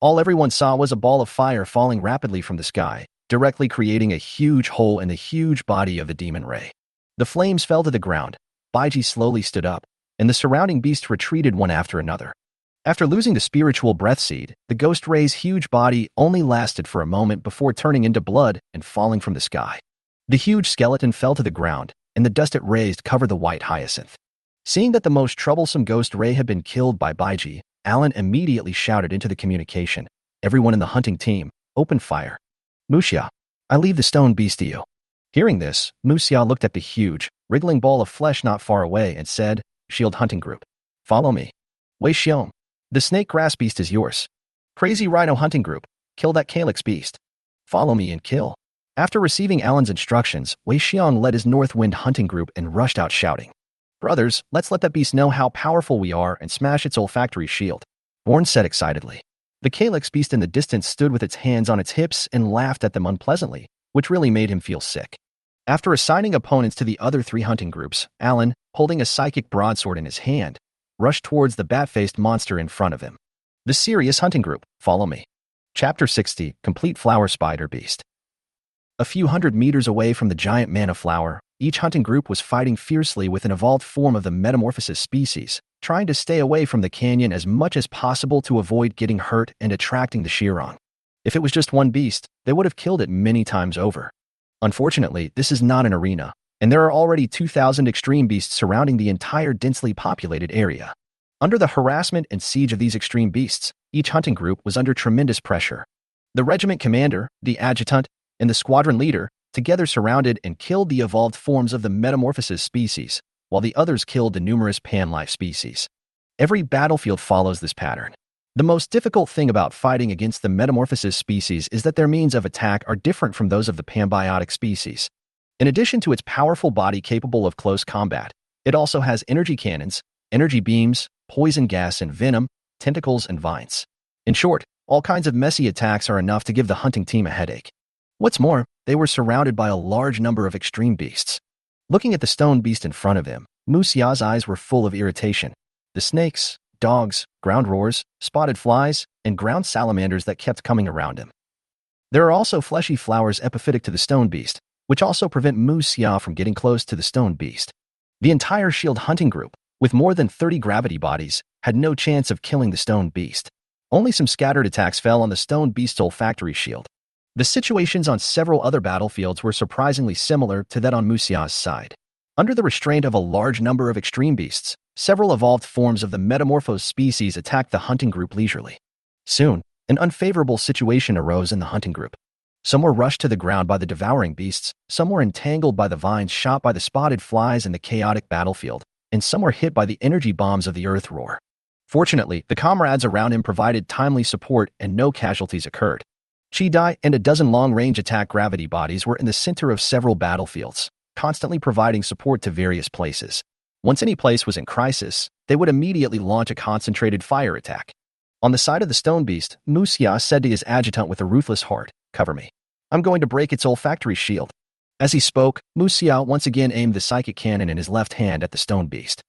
All everyone saw was a ball of fire falling rapidly from the sky, directly creating a huge hole in the huge body of the demon ray. The flames fell to the ground. Baiji slowly stood up, and the surrounding beasts retreated one after another. After losing the spiritual breath seed, the ghost ray's huge body only lasted for a moment before turning into blood and falling from the sky. The huge skeleton fell to the ground, and the dust it raised covered the white hyacinth. Seeing that the most troublesome ghost ray had been killed by Baiji, Alan immediately shouted into the communication, "Everyone in the hunting team, open fire. Muxia, I leave the stone beast to you." Hearing this, Muxia looked at the huge, wriggling ball of flesh not far away and said, "Shield hunting group, follow me. Wei Xiong, the snake grass beast is yours. Crazy rhino hunting group, kill that calyx beast. Follow me and kill." After receiving Alan's instructions, Wei Xiong led his North Wind hunting group and rushed out shouting, "Brothers, let's let that beast know how powerful we are and smash its olfactory shield," Warren said excitedly. The calyx beast in the distance stood with its hands on its hips and laughed at them unpleasantly, which really made him feel sick. After assigning opponents to the other 3 hunting groups, Alan, holding a psychic broadsword in his hand, rushed towards the bat-faced monster in front of him. The serious hunting group, follow me. Chapter 60, Complete Flower Spider Beast. A few hundred meters away from the giant manna flower, each hunting group was fighting fiercely with an evolved form of the metamorphosis species, trying to stay away from the canyon as much as possible to avoid getting hurt and attracting the Shirong. If it was just one beast, they would have killed it many times over. Unfortunately, this is not an arena, and there are already 2,000 extreme beasts surrounding the entire densely populated area. Under the harassment and siege of these extreme beasts, each hunting group was under tremendous pressure. The regiment commander, the adjutant, and the squadron leader together surrounded and killed the evolved forms of the metamorphosis species, while the others killed the numerous pan-life species. Every battlefield follows this pattern. The most difficult thing about fighting against the metamorphosis species is that their means of attack are different from those of the panbiotic species. In addition to its powerful body capable of close combat, it also has energy cannons, energy beams, poison gas and venom, tentacles and vines. In short, all kinds of messy attacks are enough to give the hunting team a headache. What's more, they were surrounded by a large number of extreme beasts. Looking at the stone beast in front of him, Mu Xia's eyes were full of irritation. The snakes, dogs, ground roars, spotted flies, and ground salamanders that kept coming around him. There are also fleshy flowers epiphytic to the stone beast, which also prevent Mu Xia from getting close to the stone beast. The entire shield hunting group, with more than 30 gravity bodies, had no chance of killing the stone beast. Only some scattered attacks fell on the stone beast's olfactory shield. The situations on several other battlefields were surprisingly similar to that on Mu Xia's side. Under the restraint of a large number of extreme beasts, several evolved forms of the metamorphosed species attacked the hunting group leisurely. Soon, an unfavorable situation arose in the hunting group. Some were rushed to the ground by the devouring beasts, some were entangled by the vines shot by the spotted flies in the chaotic battlefield, and some were hit by the energy bombs of the earth roar. Fortunately, the comrades around him provided timely support and no casualties occurred. Chi Dai and a dozen long-range attack gravity bodies were in the center of several battlefields, constantly providing support to various places. Once any place was in crisis, they would immediately launch a concentrated fire attack. On the side of the stone beast, Mu Xia said to his adjutant with a ruthless heart, "Cover me. I'm going to break its olfactory shield." As he spoke, Mu Xia once again aimed the psychic cannon in his left hand at the stone beast.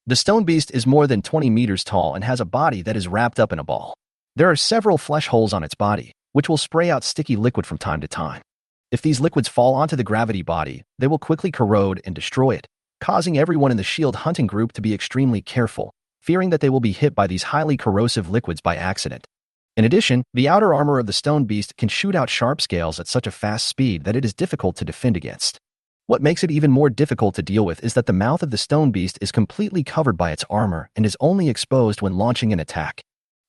The stone beast is more than 20 meters tall and has a body that is wrapped up in a ball. There are several flesh holes on its body, which will spray out sticky liquid from time to time. If these liquids fall onto the gravity body, they will quickly corrode and destroy it, causing everyone in the shield hunting group to be extremely careful, fearing that they will be hit by these highly corrosive liquids by accident. In addition, the outer armor of the stone beast can shoot out sharp scales at such a fast speed that it is difficult to defend against. What makes it even more difficult to deal with is that the mouth of the stone beast is completely covered by its armor and is only exposed when launching an attack.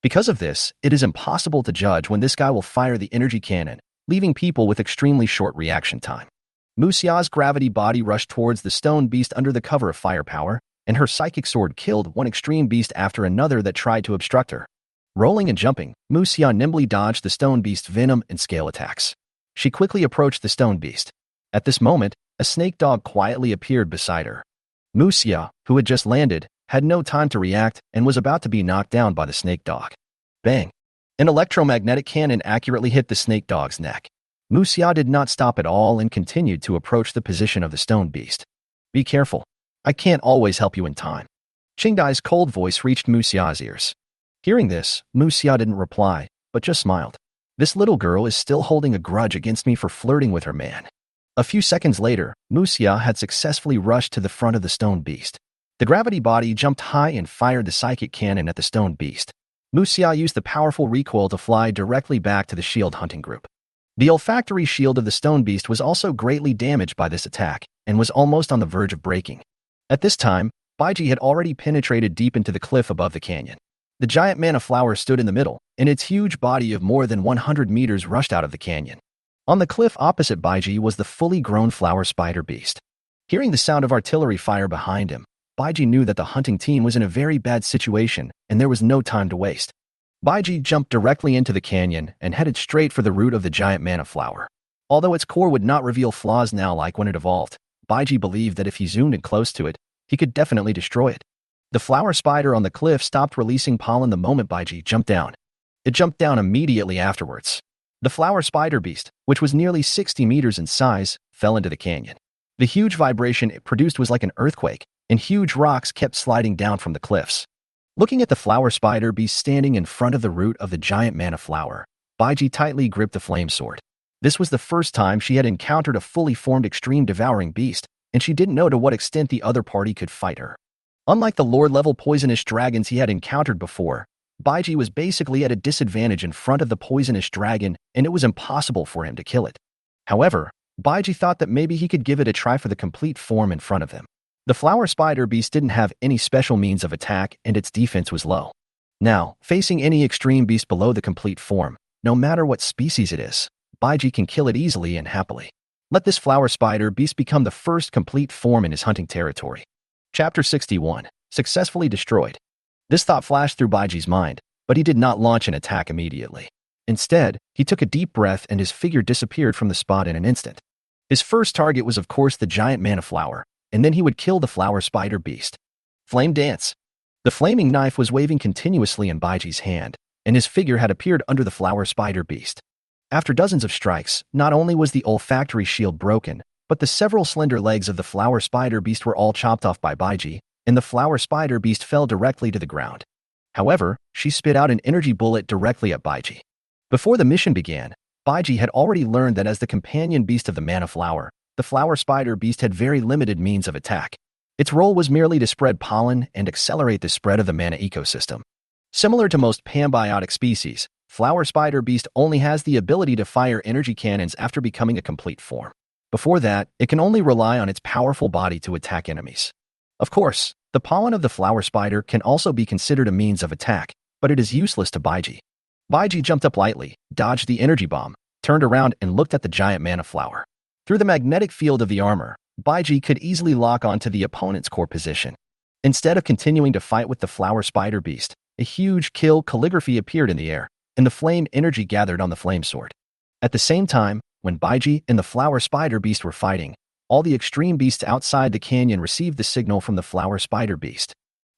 Because of this, it is impossible to judge when this guy will fire the energy cannon, leaving people with extremely short reaction time. Mu Xia's gravity body rushed towards the stone beast under the cover of firepower, and her psychic sword killed one extreme beast after another that tried to obstruct her. Rolling and jumping, Mu Xia nimbly dodged the stone beast's venom and scale attacks. She quickly approached the stone beast. At this moment, a snake dog quietly appeared beside her. Mu Xia, who had just landed, had no time to react and was about to be knocked down by the snake dog. Bang! An electromagnetic cannon accurately hit the snake dog's neck. Mu Xia did not stop at all and continued to approach the position of the stone beast. "Be careful. I can't always help you in time." Qingdai's cold voice reached Mu Xia's ears. Hearing this, Mu Xia didn't reply, but just smiled. This little girl is still holding a grudge against me for flirting with her man. A few seconds later, Mu Xia had successfully rushed to the front of the stone beast. The gravity body jumped high and fired the psychic cannon at the stone beast. Mu Xia used the powerful recoil to fly directly back to the shield hunting group. The olfactory shield of the stone beast was also greatly damaged by this attack and was almost on the verge of breaking. At this time, Baiji had already penetrated deep into the cliff above the canyon. The giant manna flower stood in the middle, and its huge body of more than 100 meters rushed out of the canyon. On the cliff opposite Baiji was the fully grown flower spider beast. Hearing the sound of artillery fire behind him, Baiji knew that the hunting team was in a very bad situation, and there was no time to waste. Baiji jumped directly into the canyon and headed straight for the root of the giant manna flower. Although its core would not reveal flaws now like when it evolved, Baiji believed that if he zoomed in close to it, he could definitely destroy it. The flower spider on the cliff stopped releasing pollen the moment Baiji jumped down. It jumped down immediately afterwards. The flower spider beast, which was nearly 60 meters in size, fell into the canyon. The huge vibration it produced was like an earthquake, and huge rocks kept sliding down from the cliffs. Looking at the flower spider beast standing in front of the root of the giant manna flower, Baiji tightly gripped the flame sword. This was the first time she had encountered a fully formed extreme devouring beast, and she didn't know to what extent the other party could fight her. Unlike the Lord-level poisonous dragons he had encountered before, Baiji was basically at a disadvantage in front of the poisonous dragon, and it was impossible for him to kill it. However, Baiji thought that maybe he could give it a try for the complete form in front of him. The flower spider beast didn't have any special means of attack, and its defense was low. Now, facing any extreme beast below the complete form, No matter what species it is, Baiji can kill it easily and happily. Let this flower spider beast become the first complete form in his hunting territory. Chapter 61. Successfully destroyed. This thought flashed through Baiji's mind, but he did not launch an attack immediately. Instead, he took a deep breath and his figure disappeared from the spot in an instant. His first target was of course the giant manhwa flower, and then he would kill the flower spider beast. Flame dance. The flaming knife was waving continuously in Baiji's hand, and his figure had appeared under the flower spider beast. After dozens of strikes, not only was the olfactory shield broken, but the several slender legs of the flower spider beast were all chopped off by Baiji, and the flower spider beast fell directly to the ground. However, she spit out an energy bullet directly at Baiji. Before the mission began, Baiji had already learned that as the companion beast of the manhwa flower, the flower spider beast had very limited means of attack. Its role was merely to spread pollen and accelerate the spread of the manhwa ecosystem. Similar to most panbiotic species, flower spider beast only has the ability to fire energy cannons after becoming a complete form. Before that, it can only rely on its powerful body to attack enemies. Of course, the pollen of the flower spider can also be considered a means of attack, but it is useless to Baiji. Baiji jumped up lightly, dodged the energy bomb, turned around and looked at the giant manhwa flower. Through the magnetic field of the armor, Baiji could easily lock onto the opponent's core position. Instead of continuing to fight with the flower spider beast, a huge kill calligraphy appeared in the air, and the flame energy gathered on the flame sword. At the same time, when Baiji and the flower spider beast were fighting, all the extreme beasts outside the canyon received the signal from the flower spider beast.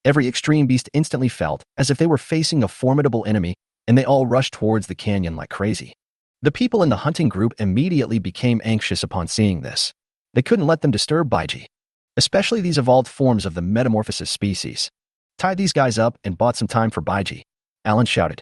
Every extreme beast instantly felt as if they were facing a formidable enemy, and they all rushed towards the canyon like crazy. The people in the hunting group immediately became anxious upon seeing this. They couldn't let them disturb Baiji, especially these evolved forms of the metamorphosis species. Tie these guys up and bought some time for Baiji, Alan shouted.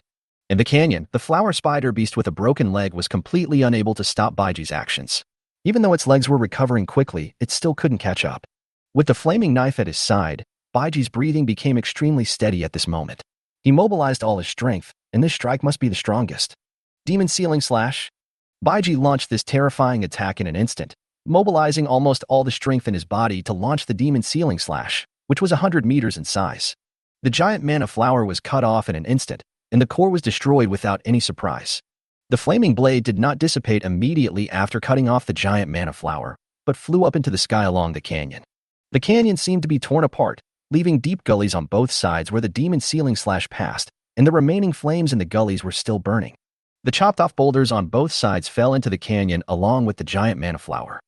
In the canyon, the flower spider beast with a broken leg was completely unable to stop Baiji's actions. Even though its legs were recovering quickly, it still couldn't catch up. With the flaming knife at his side, Baiji's breathing became extremely steady at this moment. He mobilized all his strength, and this strike must be the strongest. Demon Sealing Slash. Baiji launched this terrifying attack in an instant, mobilizing almost all the strength in his body to launch the Demon Sealing Slash, which was 100 meters in size. The giant manhwa flower was cut off in an instant, and the core was destroyed without any surprise. The flaming blade did not dissipate immediately after cutting off the giant manhwa flower, but flew up into the sky along the canyon. The canyon seemed to be torn apart, leaving deep gullies on both sides where the Demon Sealing Slash passed, and the remaining flames in the gullies were still burning. The chopped-off boulders on both sides fell into the canyon along with the giant manhwa flower.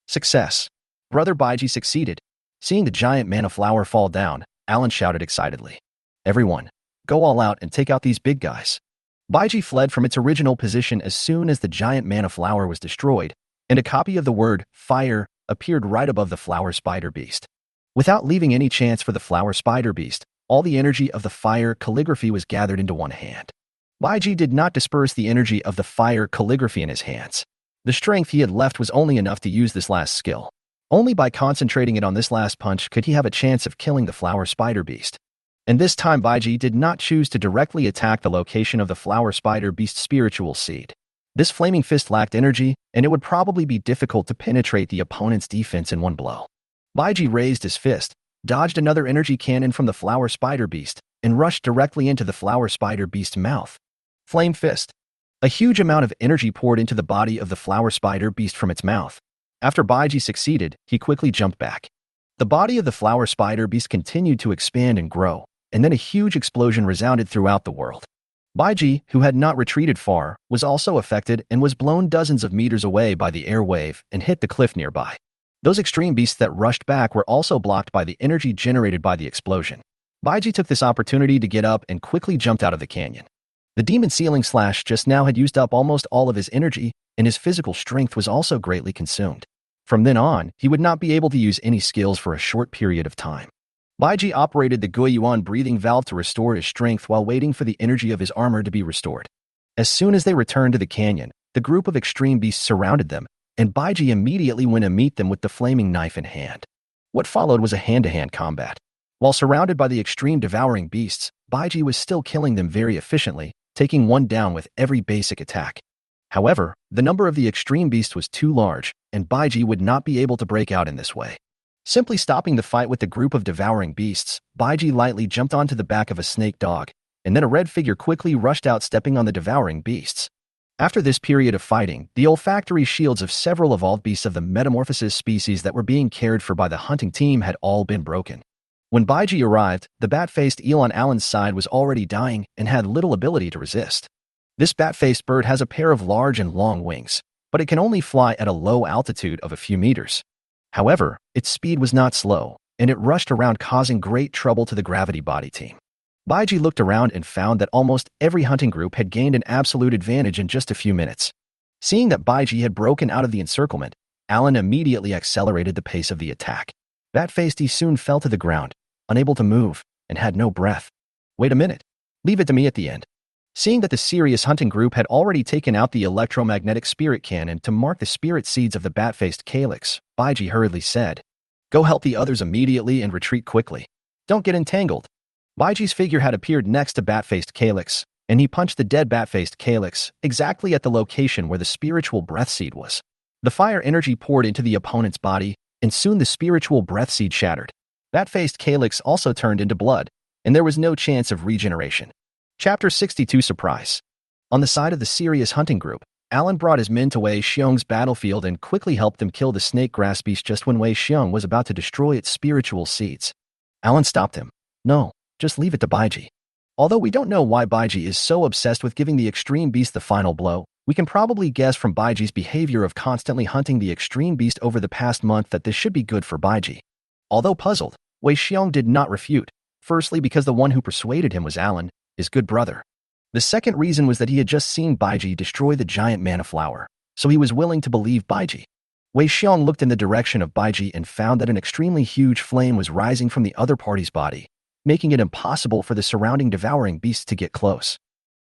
Success. Brother Baiji succeeded. Seeing the giant manhwa flower fall down, Alan shouted excitedly. Everyone, go all out and take out these big guys. Baiji fled from its original position as soon as the giant manhwa flower was destroyed, and a copy of the word fire appeared right above the flower spider beast. Without leaving any chance for the flower spider beast, all the energy of the fire calligraphy was gathered into one hand. Baiji did not disperse the energy of the fire calligraphy in his hands. The strength he had left was only enough to use this last skill. Only by concentrating it on this last punch could he have a chance of killing the flower spider beast. And this time Baiji did not choose to directly attack the location of the flower spider beast's spiritual seed. This flaming fist lacked energy, and it would probably be difficult to penetrate the opponent's defense in one blow. Baiji raised his fist, dodged another energy cannon from the flower spider beast, and rushed directly into the flower spider beast's mouth. Flame Fist. A huge amount of energy poured into the body of the flower spider beast from its mouth. After Baiji succeeded, he quickly jumped back. The body of the flower spider beast continued to expand and grow, and then a huge explosion resounded throughout the world. Baiji, who had not retreated far, was also affected and was blown dozens of meters away by the air wave and hit the cliff nearby. Those extreme beasts that rushed back were also blocked by the energy generated by the explosion. Baiji took this opportunity to get up and quickly jumped out of the canyon. The Demon Sealing Slash just now had used up almost all of his energy, and his physical strength was also greatly consumed. From then on, he would not be able to use any skills for a short period of time. Baiji operated the Guiyuan breathing valve to restore his strength while waiting for the energy of his armor to be restored. As soon as they returned to the canyon, the group of extreme beasts surrounded them, and Baiji immediately went to meet them with the flaming knife in hand. What followed was a hand-to-hand combat. While surrounded by the extreme devouring beasts, Baiji was still killing them very efficiently, taking one down with every basic attack. However, the number of the extreme beasts was too large, and Baiji would not be able to break out in this way. Simply stopping the fight with the group of devouring beasts, Baiji lightly jumped onto the back of a snake dog, and then a red figure quickly rushed out stepping on the devouring beasts. After this period of fighting, the olfactory shields of several evolved beasts of the metamorphosis species that were being cared for by the hunting team had all been broken. When Baiji arrived, the bat-faced eel on Alan's side was already dying and had little ability to resist. This bat-faced bird has a pair of large and long wings, but it can only fly at a low altitude of a few meters. However, its speed was not slow, and it rushed around causing great trouble to the gravity body team. Baiji looked around and found that almost every hunting group had gained an absolute advantage in just a few minutes. Seeing that Baiji had broken out of the encirclement, Alan immediately accelerated the pace of the attack. Bat-faced he soon fell to the ground, unable to move, and had no breath. Wait a minute. Leave it to me at the end. Seeing that the serious hunting group had already taken out the electromagnetic spirit cannon to mark the spirit seeds of the bat-faced calyx, Baiji hurriedly said, "Go help the others immediately and retreat quickly. Don't get entangled." Baiji's figure had appeared next to bat-faced calyx, and he punched the dead bat-faced calyx exactly at the location where the spiritual breath seed was. The fire energy poured into the opponent's body, and soon the spiritual breath seed shattered. Bat-faced calyx also turned into blood, and there was no chance of regeneration. Chapter 62 Surprise. On the side of the serious hunting group, Alan brought his men to Wei Xiong's battlefield and quickly helped them kill the snake grass beast just when Wei Xiong was about to destroy its spiritual seeds. Alan stopped him. "No, just leave it to Baiji." Although we don't know why Baiji is so obsessed with giving the extreme beast the final blow, we can probably guess from Baiji's behavior of constantly hunting the extreme beast over the past month that this should be good for Baiji. Although puzzled, Wei Xiong did not refute, firstly because the one who persuaded him was Alan, his good brother. The second reason was that he had just seen Baiji destroy the giant manna flower, so he was willing to believe Baiji. Wei Xiong looked in the direction of Baiji and found that an extremely huge flame was rising from the other party's body, making it impossible for the surrounding devouring beasts to get close.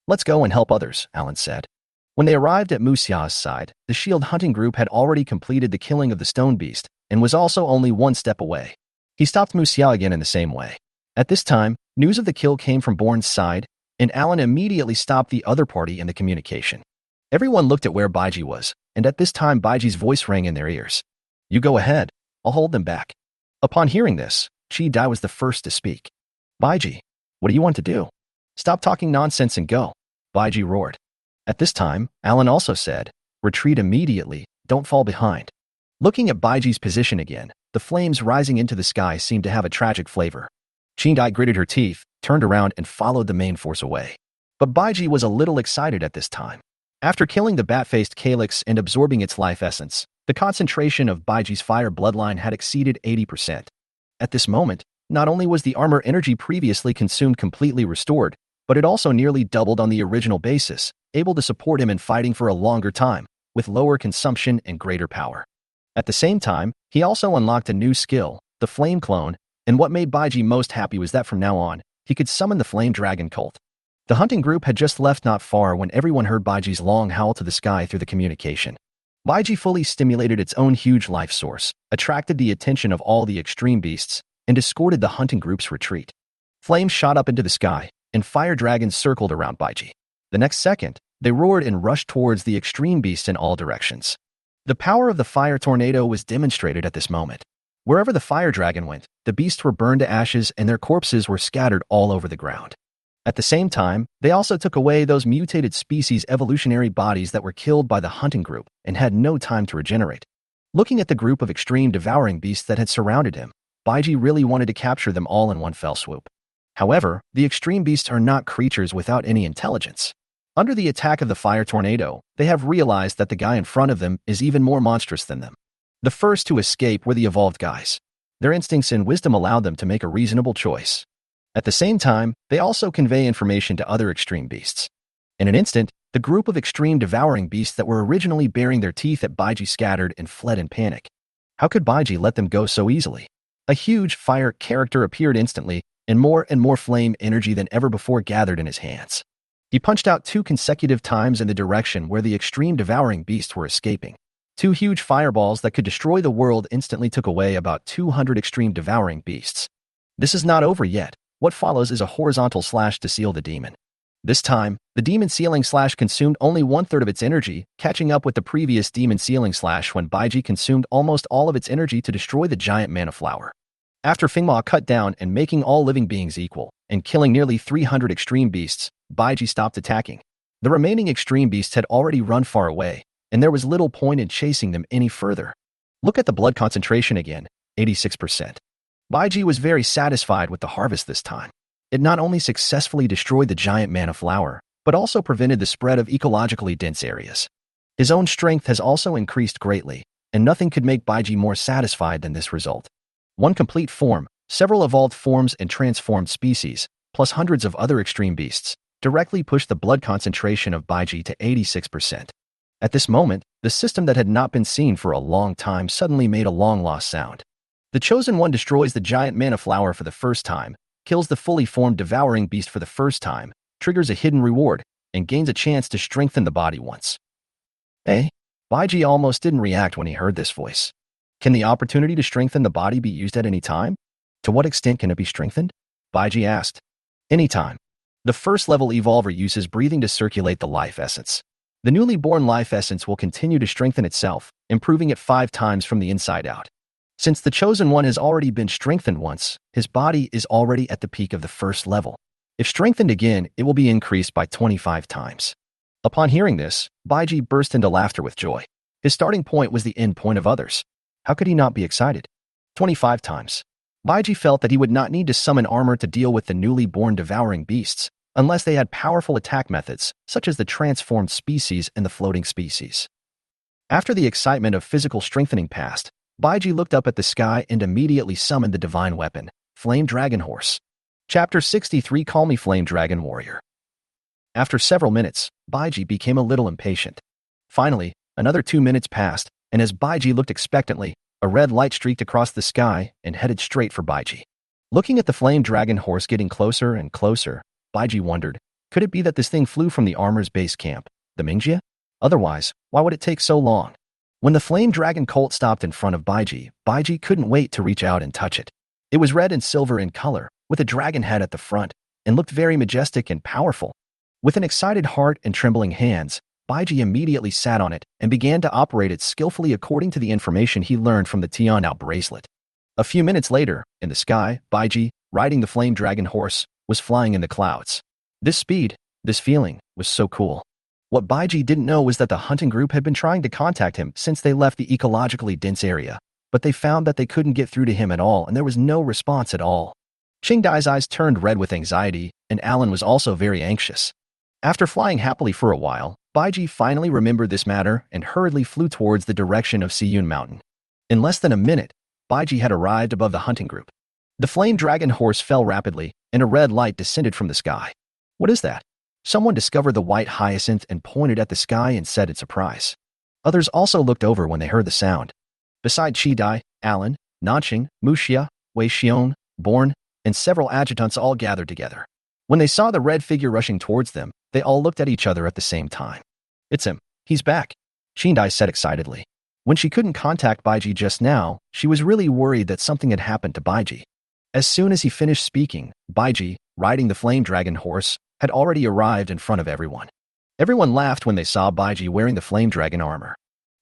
"Let's go and help others," Alan said. When they arrived at Musia's side, the shield hunting group had already completed the killing of the stone beast and was also only one step away. He stopped Musia again in the same way. At this time, news of the kill came from Bourne's side, and Alan immediately stopped the other party in the communication. Everyone looked at where Baiji was, and at this time Baiji's voice rang in their ears. "You go ahead. I'll hold them back." Upon hearing this, Chi Dai was the first to speak. "Baiji, what do you want to do? Stop talking nonsense and go," Baiji roared. At this time, Alan also said, "Retreat immediately, don't fall behind." Looking at Baiji's position again, the flames rising into the sky seemed to have a tragic flavor. Qingdai gritted her teeth, turned around and followed the main force away. But Baiji was a little excited at this time. After killing the bat-faced calyx and absorbing its life essence, the concentration of Baiji's fire bloodline had exceeded 80%. At this moment, not only was the armor energy previously consumed completely restored, but it also nearly doubled on the original basis, able to support him in fighting for a longer time, with lower consumption and greater power. At the same time, he also unlocked a new skill, the Flame Clone, and what made Baiji most happy was that from now on, he could summon the Flame Dragon cult. The hunting group had just left not far when everyone heard Baiji's long howl to the sky through the communication. Baiji fully stimulated its own huge life source, attracted the attention of all the extreme beasts, and escorted the hunting group's retreat. Flames shot up into the sky, and fire dragons circled around Baiji. The next second, they roared and rushed towards the extreme beasts in all directions. The power of the fire tornado was demonstrated at this moment. Wherever the fire dragon went, the beasts were burned to ashes and their corpses were scattered all over the ground. At the same time, they also took away those mutated species' evolutionary bodies that were killed by the hunting group and had no time to regenerate. Looking at the group of extreme devouring beasts that had surrounded him, Baiji really wanted to capture them all in one fell swoop. However, the extreme beasts are not creatures without any intelligence. Under the attack of the fire tornado, they have realized that the guy in front of them is even more monstrous than them. The first to escape were the evolved guys. Their instincts and wisdom allowed them to make a reasonable choice. At the same time, they also convey information to other extreme beasts. In an instant, the group of extreme devouring beasts that were originally baring their teeth at Baiji scattered and fled in panic. How could Baiji let them go so easily? A huge fire character appeared instantly, and more flame energy than ever before gathered in his hands. He punched out 2 consecutive times in the direction where the extreme devouring beasts were escaping. 2 huge fireballs that could destroy the world instantly took away about 200 extreme devouring beasts. This is not over yet. What follows is a horizontal slash to seal the demon. This time, the demon sealing slash consumed only 1/3 of its energy, catching up with the previous demon sealing slash when Baiji consumed almost all of its energy to destroy the giant manna flower. After Fingma cut down and making all living beings equal, and killing nearly 300 extreme beasts, Baiji stopped attacking. The remaining extreme beasts had already run far away, and there was little point in chasing them any further. Look at the blood concentration again, 86%. Baiji was very satisfied with the harvest this time. It not only successfully destroyed the giant manna flower, but also prevented the spread of ecologically dense areas. His own strength has also increased greatly, and nothing could make Baiji more satisfied than this result. One complete form, several evolved forms and transformed species, plus hundreds of other extreme beasts, directly pushed the blood concentration of Baiji to 86%. At this moment, the system that had not been seen for a long time suddenly made a long-lost sound. The Chosen One destroys the giant manna flower for the first time, kills the fully formed devouring beast for the first time, triggers a hidden reward, and gains a chance to strengthen the body once. Eh? Baiji almost didn't react when he heard this voice. Can the opportunity to strengthen the body be used at any time? To what extent can it be strengthened? Baiji asked. Anytime. The first level evolver uses breathing to circulate the life essence. The newly born life essence will continue to strengthen itself, improving it 5 times from the inside out. Since the Chosen One has already been strengthened once, his body is already at the peak of the first level. If strengthened again, it will be increased by 25 times. Upon hearing this, Baiji burst into laughter with joy. His starting point was the end point of others. How could he not be excited? 25 times. Baiji felt that he would not need to summon armor to deal with the newly born devouring beasts, unless they had powerful attack methods, such as the transformed species and the floating species. After the excitement of physical strengthening passed, Baiji looked up at the sky and immediately summoned the divine weapon, Flame Dragon Horse. Chapter 63 Call Me Flame Dragon Warrior. After several minutes, Baiji became a little impatient. Finally, another 2 minutes passed, and as Baiji looked expectantly, a red light streaked across the sky and headed straight for Baiji. Looking at the Flame Dragon Horse getting closer and closer, Baiji wondered, could it be that this thing flew from the armor's base camp, the Mingjia? Otherwise, why would it take so long? When the Flame Dragon Colt stopped in front of Baiji, Baiji couldn't wait to reach out and touch it. It was red and silver in color, with a dragon head at the front, and looked very majestic and powerful. With an excited heart and trembling hands, Baiji immediately sat on it and began to operate it skillfully according to the information he learned from the Tianao bracelet. A few minutes later, in the sky, Baiji, riding the Flame Dragon Horse, was flying in the clouds. This speed, this feeling, was so cool. What Baiji didn't know was that the hunting group had been trying to contact him since they left the ecologically dense area, but they found that they couldn't get through to him at all and there was no response at all. Qingdai's eyes turned red with anxiety, and Alan was also very anxious. After flying happily for a while, Baiji finally remembered this matter and hurriedly flew towards the direction of Siyun Mountain. In less than a minute, Baiji had arrived above the hunting group. The Flame Dragon Horse fell rapidly, and a red light descended from the sky. What is that? Someone discovered the white hyacinth and pointed at the sky and said in surprise. Others also looked over when they heard the sound. Beside Qidai, Alan, Nanqing, Muxia, Wei Xiong, Born, and several adjutants all gathered together. When they saw the red figure rushing towards them, they all looked at each other at the same time. It's him. He's back, Qidai said excitedly. When she couldn't contact Baiji just now, she was really worried that something had happened to Baiji. As soon as he finished speaking, Baiji, riding the Flame Dragon Horse, had already arrived in front of everyone. Everyone laughed when they saw Baiji wearing the Flame Dragon armor.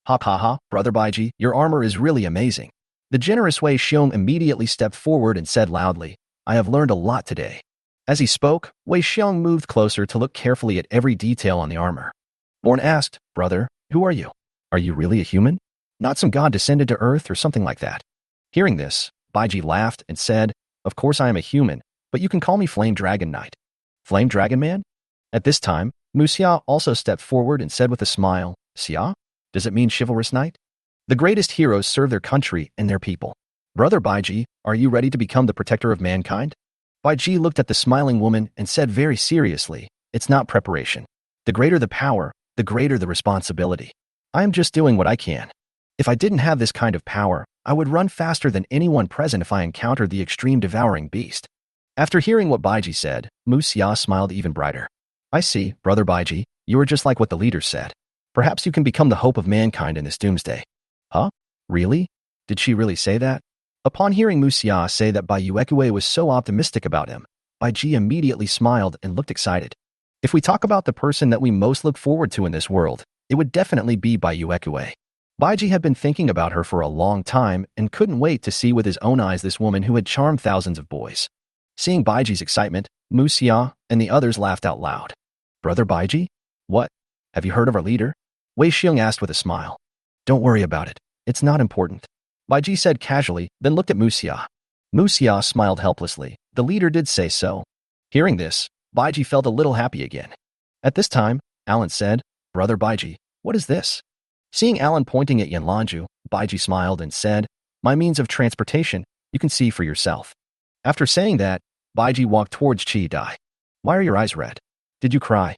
Ha ha ha, brother Baiji, your armor is really amazing. The generous Wei Xiong immediately stepped forward and said loudly, I have learned a lot today. As he spoke, Wei Xiong moved closer to look carefully at every detail on the armor. Born asked, brother, who are you? Are you really a human? Not some god descended to Earth or something like that? Hearing this, Baiji laughed and said, of course I am a human, but you can call me Flame Dragon Knight. Flame Dragon Man? At this time, Muxia also stepped forward and said with a smile, Xia? Does it mean chivalrous knight? The greatest heroes serve their country and their people. Brother Baiji, are you ready to become the protector of mankind? Baiji looked at the smiling woman and said very seriously, it's not preparation. The greater the power, the greater the responsibility. I am just doing what I can. If I didn't have this kind of power, I would run faster than anyone present if I encountered the extreme devouring beast. After hearing what Baiji said, Muxia smiled even brighter. I see, brother Baiji, you are just like what the leaders said. Perhaps you can become the hope of mankind in this doomsday. Huh? Really? Did she really say that? Upon hearing Muxia say that Bai Yuekue was so optimistic about him, Baiji immediately smiled and looked excited. If we talk about the person that we most look forward to in this world, it would definitely be Bai Yuekue. Baiji had been thinking about her for a long time and couldn't wait to see with his own eyes this woman who had charmed thousands of boys. Seeing Baiji's excitement, Muxia and the others laughed out loud. Brother Baiji? What? Have you heard of our leader? Wei Xiong asked with a smile. Don't worry about it. It's not important. Baiji said casually, then looked at Muxia. Muxia smiled helplessly. The leader did say so. Hearing this, Baiji felt a little happy again. At this time, Alan said, Brother Baiji, what is this? Seeing Alan pointing at Yanlanju, Baiji smiled and said, My means of transportation, you can see for yourself. After saying that, Baiji walked towards Chi Dai. Why are your eyes red? Did you cry?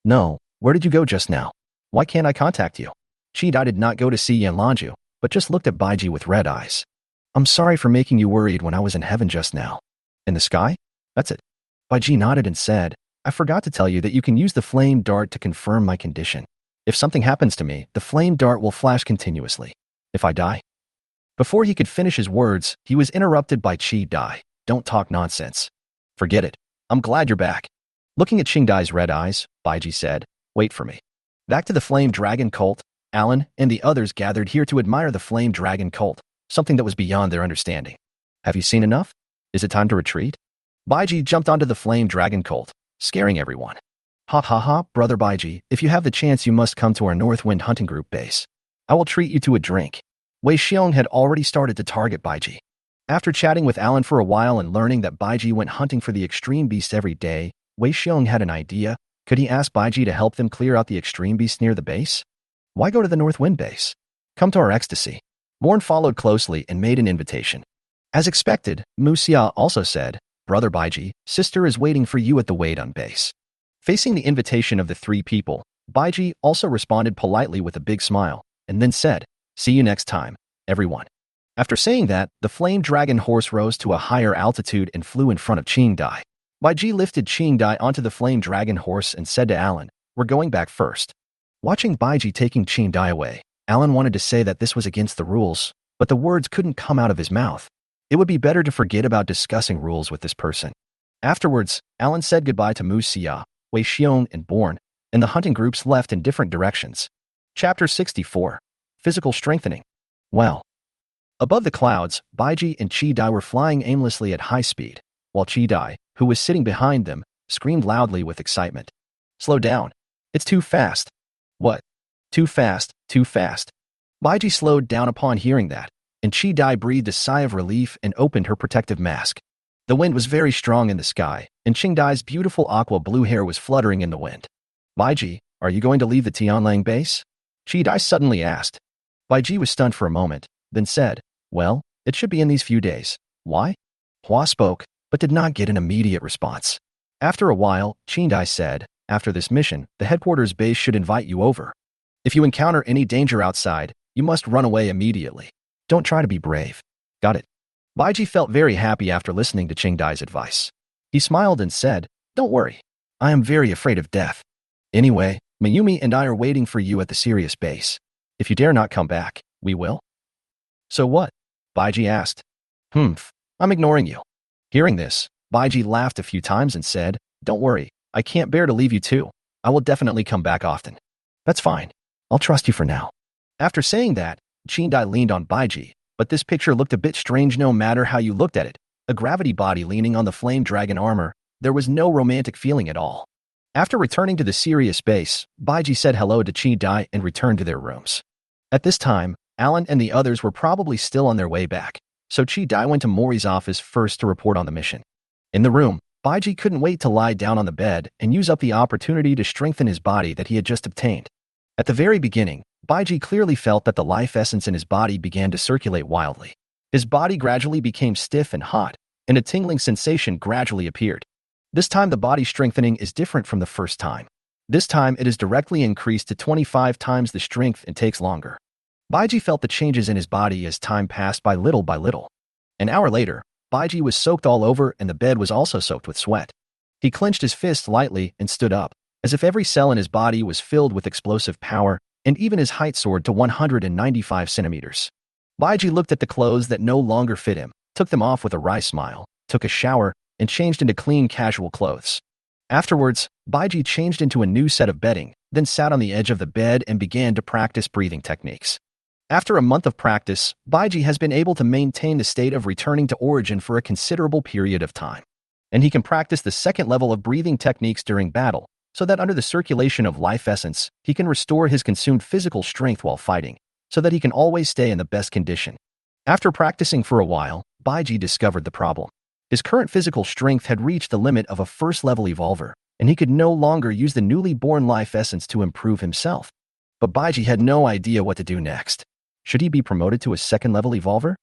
No. Where did you go just now? Why can't I contact you? Chi Dai did not go to see Yanlanju, but just looked at Baiji with red eyes. I'm sorry for making you worried when I was in heaven just now. In the sky? That's it. Baiji nodded and said, I forgot to tell you that you can use the flame dart to confirm my condition. If something happens to me, the flame dart will flash continuously. If I die. Before he could finish his words, he was interrupted by Chi Dai. Don't talk nonsense. Forget it. I'm glad you're back. Looking at Qing Dai's red eyes, Baiji said, Wait for me. Back to the Flame Dragon cult, Alan and the others gathered here to admire the Flame Dragon cult, something that was beyond their understanding. Have you seen enough? Is it time to retreat? Baiji jumped onto the Flame Dragon cult, scaring everyone. Ha ha ha, Brother Baiji, if you have the chance you must come to our Northwind Hunting Group base. I will treat you to a drink. Wei Xiong had already started to target Baiji. After chatting with Alan for a while and learning that Baiji went hunting for the extreme beast every day, Wei Xiong had an idea. Could he ask Baiji to help them clear out the extreme beast near the base? Why go to the Northwind base? Come to our ecstasy. Morn followed closely and made an invitation. As expected, Muxia also said, Brother Baiji, sister is waiting for you at the Weidun base. Facing the invitation of the three people, Baiji also responded politely with a big smile, and then said, See you next time, everyone. After saying that, the flame dragon horse rose to a higher altitude and flew in front of Qing Dai. Baiji lifted Qing Dai onto the flame dragon horse and said to Alan, We're going back first. Watching Baiji taking Qing Dai away, Alan wanted to say that this was against the rules, but the words couldn't come out of his mouth. It would be better to forget about discussing rules with this person. Afterwards, Alan said goodbye to Muxia, Wei Xiong, and Born, and the hunting groups left in different directions. Chapter 64. Physical Strengthening. Well. Above the clouds, Baiji and Chi Dai were flying aimlessly at high speed, while Chi Dai, who was sitting behind them, screamed loudly with excitement. Slow down. It's too fast. What? Too fast, too fast. Baiji slowed down upon hearing that, and Chi Dai breathed a sigh of relief and opened her protective mask. The wind was very strong in the sky, and Qing Dai's beautiful aqua blue hair was fluttering in the wind. Baiji, are you going to leave the Tianlang base? Chi Dai suddenly asked. Baiji was stunned for a moment, then said, Well, it should be in these few days. Why? Hua spoke, but did not get an immediate response. After a while, Qing Dai said, After this mission, the headquarters base should invite you over. If you encounter any danger outside, you must run away immediately. Don't try to be brave. Got it? Baiji felt very happy after listening to Qing Dai's advice. He smiled and said, Don't worry. I am very afraid of death. Anyway, Mayumi and I are waiting for you at the Sirius base. If you dare not come back, we will. So what? Baiji asked. I'm ignoring you. Hearing this, Baiji laughed a few times and said, Don't worry, I can't bear to leave you too. I will definitely come back often. That's fine. I'll trust you for now. After saying that, Qing Dai leaned on Baiji, but this picture looked a bit strange no matter how you looked at it. A gravity body leaning on the flame dragon armor, there was no romantic feeling at all. After returning to the Sirius base, Baiji said hello to Qing Dai and returned to their rooms. At this time, Alan and the others were probably still on their way back, so Qing Dai went to Mori's office first to report on the mission. In the room, Baiji couldn't wait to lie down on the bed and use up the opportunity to strengthen his body that he had just obtained. At the very beginning, Baiji clearly felt that the life essence in his body began to circulate wildly. His body gradually became stiff and hot, and a tingling sensation gradually appeared. This time the body strengthening is different from the first time. This time it is directly increased to 25 times the strength and takes longer. Baiji felt the changes in his body as time passed by little. An hour later, Baiji was soaked all over and the bed was also soaked with sweat. He clenched his fist lightly and stood up, as if every cell in his body was filled with explosive power, and even his height soared to 195 centimeters. Baiji looked at the clothes that no longer fit him, took them off with a wry smile, took a shower, and changed into clean casual clothes. Afterwards, Baiji changed into a new set of bedding, then sat on the edge of the bed and began to practice breathing techniques. After a month of practice, Baiji has been able to maintain the state of returning to origin for a considerable period of time. And he can practice the second level of breathing techniques during battle, so that under the circulation of life essence, he can restore his consumed physical strength while fighting, so that he can always stay in the best condition. After practicing for a while, Baiji discovered the problem. His current physical strength had reached the limit of a first-level evolver, and he could no longer use the newly born life essence to improve himself. But Baiji had no idea what to do next. Should he be promoted to a second-level evolver?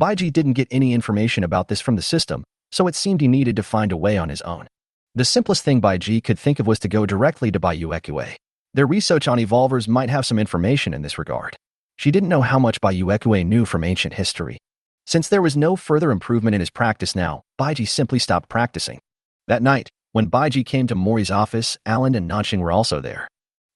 Baiji didn't get any information about this from the system, so it seemed he needed to find a way on his own. The simplest thing Baiji could think of was to go directly to Baiji. Their research on evolvers might have some information in this regard. She didn't know how much Baiji knew from ancient history. Since there was no further improvement in his practice now, Baiji simply stopped practicing. That night, when Baiji came to Mori's office, Alan and Nanxing were also there.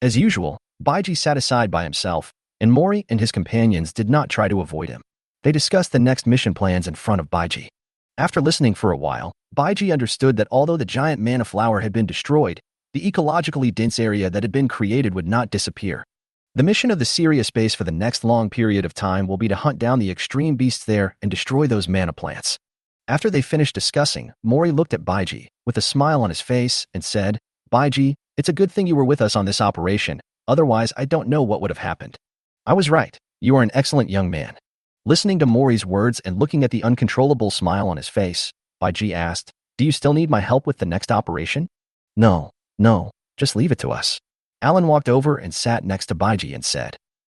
As usual, Baiji sat aside by himself, and Mori and his companions did not try to avoid him. They discussed the next mission plans in front of Baiji. After listening for a while, Baiji understood that although the giant mana flower had been destroyed, the ecologically dense area that had been created would not disappear. The mission of the Sirius base for the next long period of time will be to hunt down the extreme beasts there and destroy those mana plants. After they finished discussing, Mori looked at Baiji with a smile on his face and said, "Baiji, it's a good thing you were with us on this operation, otherwise I don't know what would have happened." "I was right. You are an excellent young man." Listening to Mori's words and looking at the uncontrollable smile on his face, Baiji asked, "Do you still need my help with the next operation?" No, just leave it to us." Alan walked over and sat next to Baiji and said,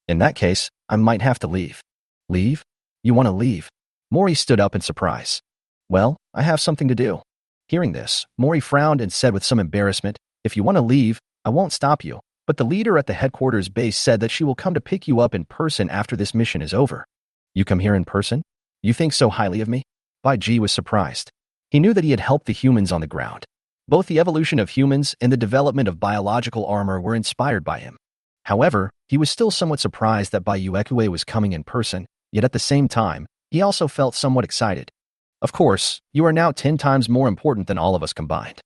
"In that case, I might have to leave." "Leave? You want to leave?" Mori stood up in surprise. "Well, I have something to do." Hearing this, Mori frowned and said with some embarrassment, "If you want to leave, I won't stop you, but the leader at the headquarters base said that she will come to pick you up in person after this mission is over." "You come here in person? You think so highly of me?" Baiji was surprised. He knew that he had helped the humans on the ground. Both the evolution of humans and the development of biological armor were inspired by him. However, he was still somewhat surprised that Baiji was coming in person, yet at the same time, he also felt somewhat excited. "Of course, you are now 10 times more important than all of us combined."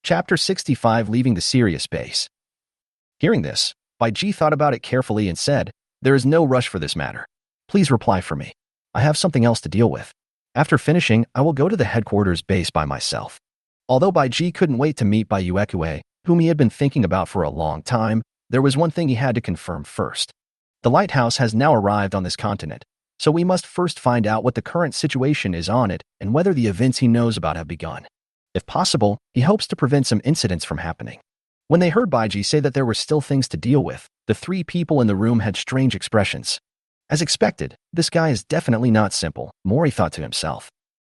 Chapter 65, Leaving the Sirius base. Hearing this, Baiji thought about it carefully and said, "There is no rush for this matter. Please reply for me. I have something else to deal with. After finishing, I will go to the headquarters base by myself." Although Baiji couldn't wait to meet Baiji, whom he had been thinking about for a long time, there was one thing he had to confirm first. The Lighthouse has now arrived on this continent, so we must first find out what the current situation is on it and whether the events he knows about have begun. If possible, he hopes to prevent some incidents from happening. When they heard Baiji say that there were still things to deal with, the 3 people in the room had strange expressions. As expected, this guy is definitely not simple, Mori thought to himself.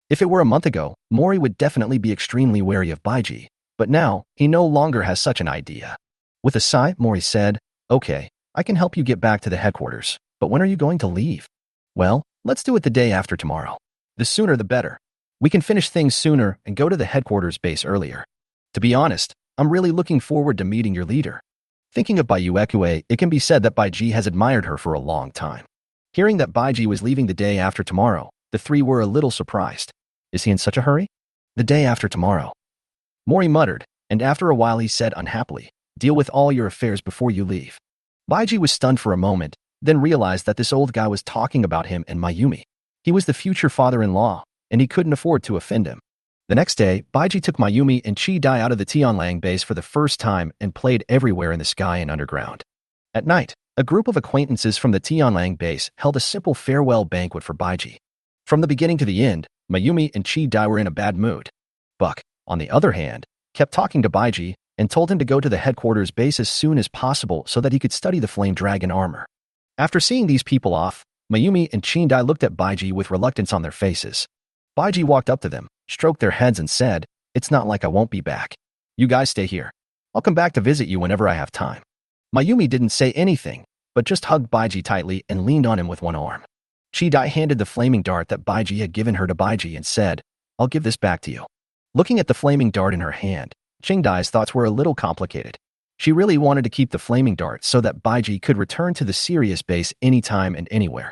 If it were a month ago, Mori would definitely be extremely wary of Baiji, but now, he no longer has such an idea. With a sigh, Mori said, "Okay, I can help you get back to the headquarters, but when are you going to leave?" "Well, let's do it the day after tomorrow. The sooner the better. We can finish things sooner and go to the headquarters base earlier. To be honest, I'm really looking forward to meeting your leader." Thinking of Baiji, it can be said that Baiji has admired her for a long time. Hearing that Baiji was leaving the day after tomorrow, the 3 were a little surprised. Is he in such a hurry? The day after tomorrow. Mori muttered, and after a while he said unhappily, "Deal with all your affairs before you leave." Baiji was stunned for a moment, then realized that this old guy was talking about him and Mayumi. He was the future father-in-law, and he couldn't afford to offend him. The next day, Baiji took Mayumi and Chi-Dai out of the Tianlang base for the first time and played everywhere in the sky and underground. At night, a group of acquaintances from the Tianlang base held a simple farewell banquet for Baiji. From the beginning to the end, Mayumi and Chi-Dai were in a bad mood. Buck, on the other hand, kept talking to Baiji and told him to go to the headquarters base as soon as possible so that he could study the flame dragon armor. After seeing these people off, Mayumi and Chi-Dai looked at Baiji with reluctance on their faces. Baiji walked up to them, stroked their heads and said, "It's not like I won't be back. You guys stay here. I'll come back to visit you whenever I have time." Mayumi didn't say anything, but just hugged Baiji tightly and leaned on him with one arm. Chi-Dai handed the flaming dart that Baiji had given her to Baiji and said, "I'll give this back to you." Looking at the flaming dart in her hand, Chi-Dai's thoughts were a little complicated. She really wanted to keep the flaming dart so that Baiji could return to the Sirius base anytime and anywhere.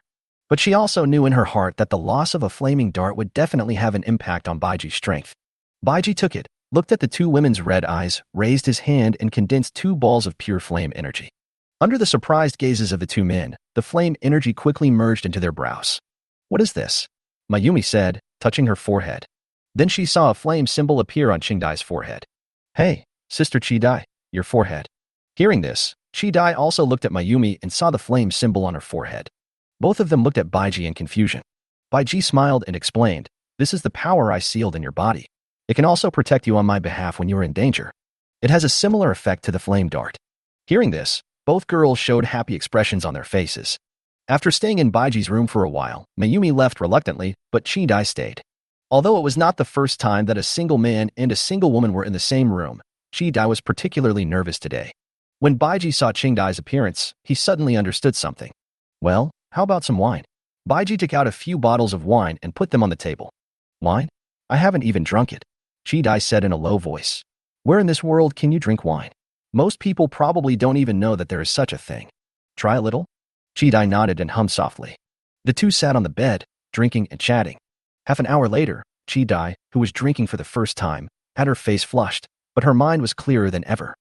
But she also knew in her heart that the loss of a flaming dart would definitely have an impact on Baiji's strength. Baiji took it, looked at the 2 women's red eyes, raised his hand and condensed 2 balls of pure flame energy. Under the surprised gazes of the 2 men, the flame energy quickly merged into their brows. "What is this?" Mayumi said, touching her forehead. Then she saw a flame symbol appear on Chi-Dai's forehead. "Hey, Sister Chi-Dai, your forehead. Hearing this, Chidai also looked at Mayumi and saw the flame symbol on her forehead. Both of them looked at Baiji in confusion. Baiji smiled and explained, "This is the power I sealed in your body. It can also protect you on my behalf when you are in danger. It has a similar effect to the flame dart." Hearing this, both girls showed happy expressions on their faces. After staying in Baiji's room for a while, Mayumi left reluctantly, but Chidai stayed. Although it was not the first time that a single man and a single woman were in the same room, Chidai was particularly nervous today. When Baiji saw Chidai's appearance, he suddenly understood something. "Well, how about some wine?" Baiji took out a few bottles of wine and put them on the table. "Wine? I haven't even drunk it," Chidai said in a low voice. "Where in this world can you drink wine? Most people probably don't even know that there is such a thing. Try a little?" Chidai nodded and hummed softly. The two sat on the bed, drinking and chatting. Half an hour later, Chidai, who was drinking for the first time, had her face flushed, but her mind was clearer than ever.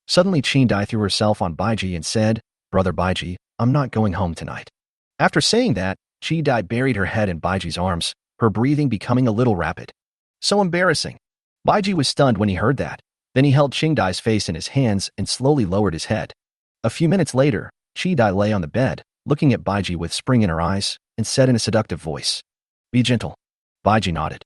Suddenly Chidai threw herself on Baiji and said, "Brother Baiji, I'm not going home tonight." After saying that, Chidai buried her head in Baiji's arms, her breathing becoming a little rapid. So embarrassing. Baiji was stunned when he heard that. Then he held Chidai's face in his hands and slowly lowered his head. A few minutes later, Chidai lay on the bed, looking at Baiji with spring in her eyes, and said in a seductive voice, "Be gentle." Baiji nodded.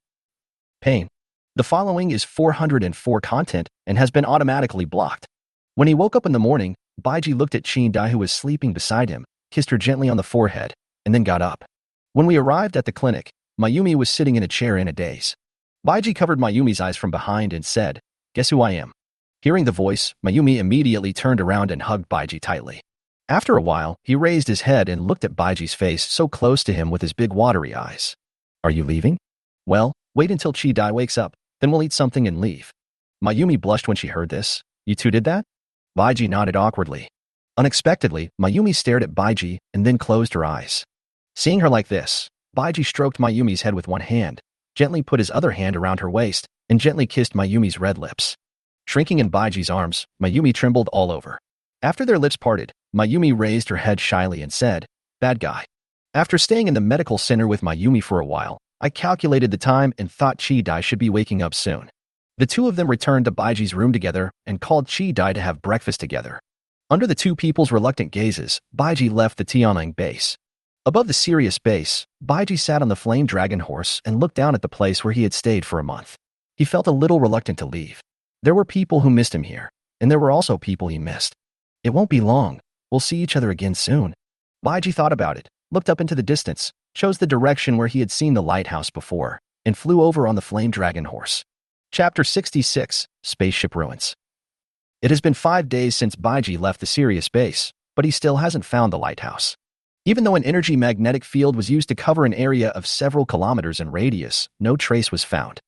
Pain. The following is 404 content and has been automatically blocked. When he woke up in the morning, Baiji looked at Chidai, who was sleeping beside him, kissed her gently on the forehead, and then got up. When we arrived at the clinic, Mayumi was sitting in a chair in a daze. Baiji covered Mayumi's eyes from behind and said, "Guess who I am?" Hearing the voice, Mayumi immediately turned around and hugged Baiji tightly. After a while, he raised his head and looked at Baiji's face so close to him with his big watery eyes. "Are you leaving?" "Well, wait until Chidai wakes up, then we'll eat something and leave." Mayumi blushed when she heard this. "You two did that?" Baiji nodded awkwardly. Unexpectedly, Mayumi stared at Baiji and then closed her eyes. Seeing her like this, Baiji stroked Mayumi's head with one hand, gently put his other hand around her waist, and gently kissed Mayumi's red lips. Shrinking in Baiji's arms, Mayumi trembled all over. After their lips parted, Mayumi raised her head shyly and said, "Bad guy." After staying in the medical center with Mayumi for a while, I calculated the time and thought Chidai should be waking up soon. The two of them returned to Baiji's room together and called Chidai to have breakfast together. Under the two people's reluctant gazes, Baiji left the Tianling base. Above the Sirius base, Baiji sat on the flame dragon horse and looked down at the place where he had stayed for a month. He felt a little reluctant to leave. There were people who missed him here, and there were also people he missed. It won't be long. We'll see each other again soon. Baiji thought about it, looked up into the distance, chose the direction where he had seen the lighthouse before, and flew over on the flame dragon horse. Chapter 66, Spaceship Ruins. It has been 5 days since Baiji left the Sirius base, but he still hasn't found the lighthouse. Even though an energy magnetic field was used to cover an area of several kilometers in radius, no trace was found.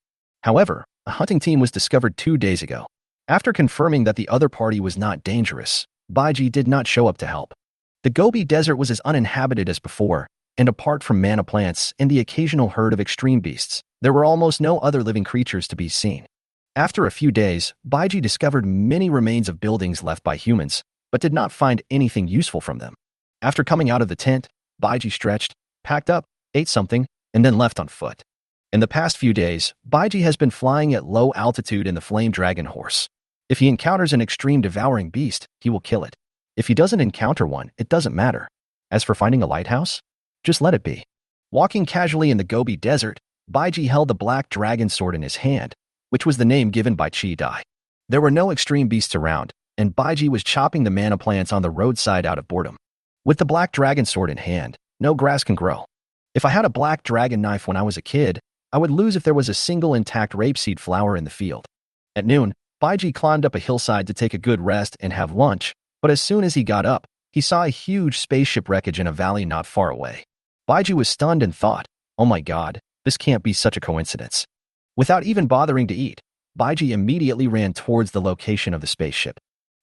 However, a hunting team was discovered 2 days ago. After confirming that the other party was not dangerous, Baiji did not show up to help. The Gobi Desert was as uninhabited as before, and apart from manhwa plants and the occasional herd of extreme beasts, there were almost no other living creatures to be seen. After a few days, Baiji discovered many remains of buildings left by humans, but did not find anything useful from them. After coming out of the tent, Baiji stretched, packed up, ate something, and then left on foot. In the past few days, Baiji has been flying at low altitude in the flame dragon horse. If he encounters an extreme devouring beast, he will kill it. If he doesn't encounter one, it doesn't matter. As for finding a lighthouse, just let it be. Walking casually in the Gobi Desert, Baiji held the black dragon sword in his hand, which was the name given by Chidai. There were no extreme beasts around, and Baiji was chopping the manhwa plants on the roadside out of boredom. With the black dragon sword in hand, no grass can grow. If I had a black dragon knife when I was a kid, I would lose if there was a single intact rapeseed flower in the field. At noon, Baiji climbed up a hillside to take a good rest and have lunch, but as soon as he got up, he saw a huge spaceship wreckage in a valley not far away. Baiji was stunned and thought, "Oh my god, this can't be such a coincidence." Without even bothering to eat, Baiji immediately ran towards the location of the spaceship.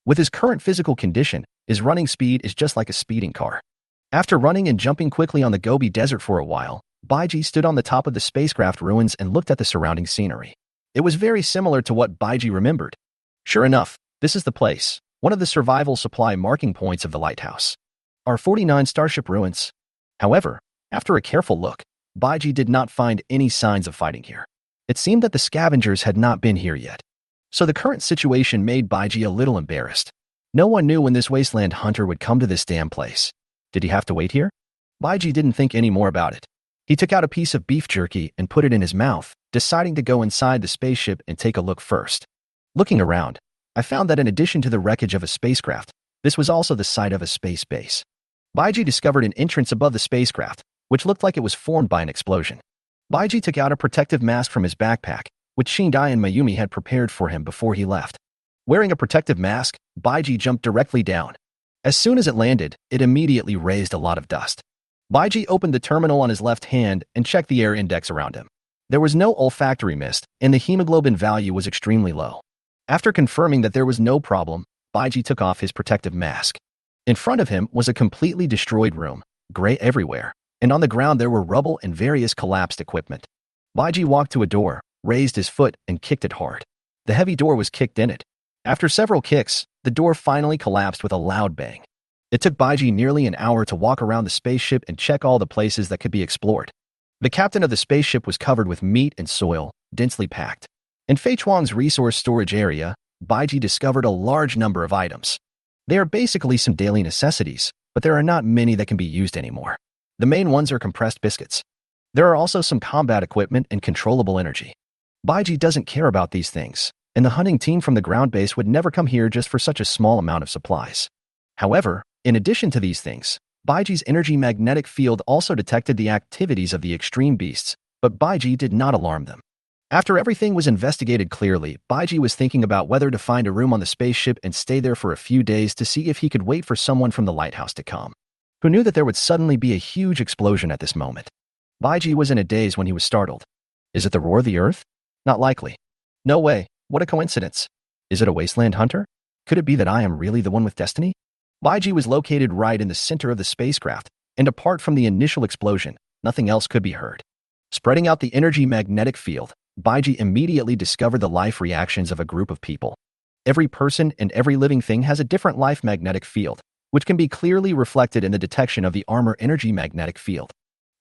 With his current physical condition, his running speed is just like a speeding car. After running and jumping quickly on the Gobi Desert for a while, Baiji stood on the top of the spacecraft ruins and looked at the surrounding scenery. It was very similar to what Baiji remembered. Sure enough, this is the place, one of the survival supply marking points of the lighthouse. Our 49 starship ruins. However, after a careful look, Baiji did not find any signs of fighting here. It seemed that the scavengers had not been here yet. So the current situation made Baiji a little embarrassed. No one knew when this wasteland hunter would come to this damn place. Did he have to wait here? Baiji didn't think any more about it. He took out a piece of beef jerky and put it in his mouth, deciding to go inside the spaceship and take a look first. Looking around, I found that in addition to the wreckage of a spacecraft, this was also the site of a space base. Baiji discovered an entrance above the spacecraft, which looked like it was formed by an explosion. Baiji took out a protective mask from his backpack, which Shindai and Mayumi had prepared for him before he left. Wearing a protective mask, Baiji jumped directly down. As soon as it landed, it immediately raised a lot of dust. Baiji opened the terminal on his left hand and checked the air index around him. There was no olfactory mist, and the hemoglobin value was extremely low. After confirming that there was no problem, Baiji took off his protective mask. In front of him was a completely destroyed room, gray everywhere, and on the ground there were rubble and various collapsed equipment. Baiji walked to a door, raised his foot, and kicked it hard. The heavy door was kicked in it. After several kicks, the door finally collapsed with a loud bang. It took Baiji nearly an hour to walk around the spaceship and check all the places that could be explored. The captain of the spaceship was covered with meat and soil, densely packed. In Fei Chuang's resource storage area, Baiji discovered a large number of items. They are basically some daily necessities, but there are not many that can be used anymore. The main ones are compressed biscuits. There are also some combat equipment and controllable energy. Baiji doesn't care about these things, and the hunting team from the ground base would never come here just for such a small amount of supplies. However, in addition to these things, Baiji's energy magnetic field also detected the activities of the extreme beasts, but Baiji did not alarm them. After everything was investigated clearly, Baiji was thinking about whether to find a room on the spaceship and stay there for a few days to see if he could wait for someone from the Lighthouse to come. Who knew that there would suddenly be a huge explosion at this moment? Baiji was in a daze when he was startled. Is it the roar of the earth? Not likely. No way. What a coincidence. Is it a wasteland hunter? Could it be that I am really the one with destiny? Baiji was located right in the center of the spacecraft, and apart from the initial explosion, nothing else could be heard. Spreading out the energy magnetic field, Baiji immediately discovered the life reactions of a group of people. Every person and every living thing has a different life magnetic field, which can be clearly reflected in the detection of the armor energy magnetic field.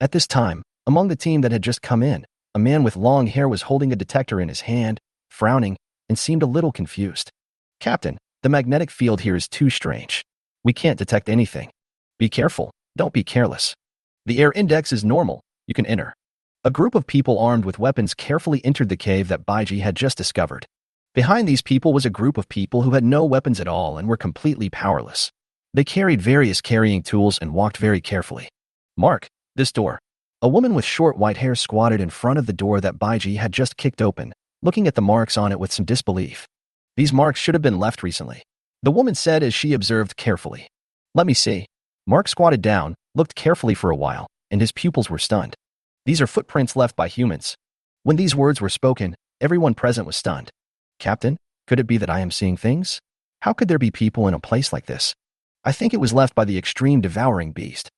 At this time, among the team that had just come in, a man with long hair was holding a detector in his hand, frowning, and seemed a little confused. Captain, the magnetic field here is too strange. We can't detect anything. Be careful, don't be careless. The air index is normal, you can enter. A group of people armed with weapons carefully entered the cave that Baiji had just discovered. Behind these people was a group of people who had no weapons at all and were completely powerless. They carried various carrying tools and walked very carefully. Mark, this door. A woman with short white hair squatted in front of the door that Baiji had just kicked open, looking at the marks on it with some disbelief. These marks should have been left recently, the woman said as she observed carefully. Let me see. Mark squatted down, looked carefully for a while, and his pupils were stunned. These are footprints left by humans. When these words were spoken, everyone present was stunned. Captain, could it be that I am seeing things? How could there be people in a place like this? I think it was left by the extreme devouring beast.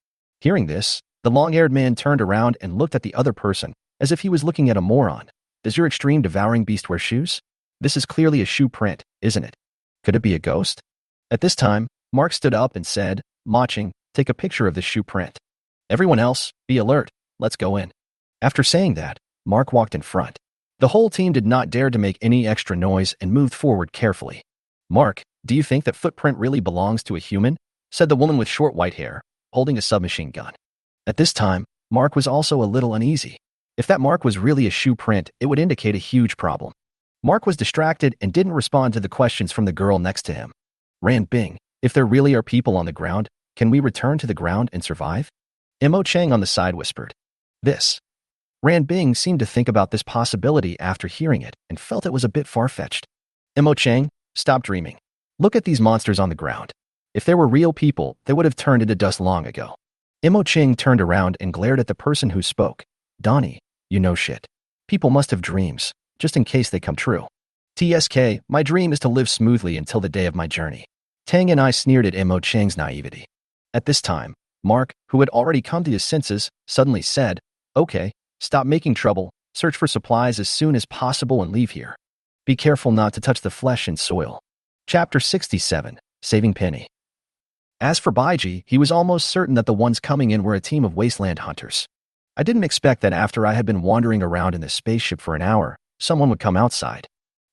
Hearing this, the long-haired man turned around and looked at the other person, as if he was looking at a moron. Does your extreme devouring beast wear shoes? This is clearly a shoe print, isn't it? Could it be a ghost? At this time, Mark stood up and said, Maching, take a picture of this shoe print. Everyone else, be alert, let's go in. After saying that, Mark walked in front. The whole team did not dare to make any extra noise and moved forward carefully. Mark, do you think that footprint really belongs to a human? Said the woman with short white hair, holding a submachine gun. At this time, Mark was also a little uneasy. If that mark was really a shoe print, it would indicate a huge problem. Mark was distracted and didn't respond to the questions from the girl next to him. Ran Bing, if there really are people on the ground, can we return to the ground and survive? Mo Chang on the side whispered. This. Ran Bing seemed to think about this possibility after hearing it and felt it was a bit far-fetched. Mo Chang, stop dreaming. Look at these monsters on the ground. If there were real people, they would have turned into dust long ago. Mo Chang turned around and glared at the person who spoke. Donnie, you know shit. People must have dreams, just in case they come true. TSK, my dream is to live smoothly until the day of my journey. Tang and I sneered at Mo Chang's naivety. At this time, Mark, who had already come to his senses, suddenly said, Okay, stop making trouble, search for supplies as soon as possible and leave here. Be careful not to touch the flesh and soil. Chapter 67, Saving Penny. As for Baiji, he was almost certain that the ones coming in were a team of wasteland hunters. I didn't expect that after I had been wandering around in this spaceship for an hour, someone would come outside.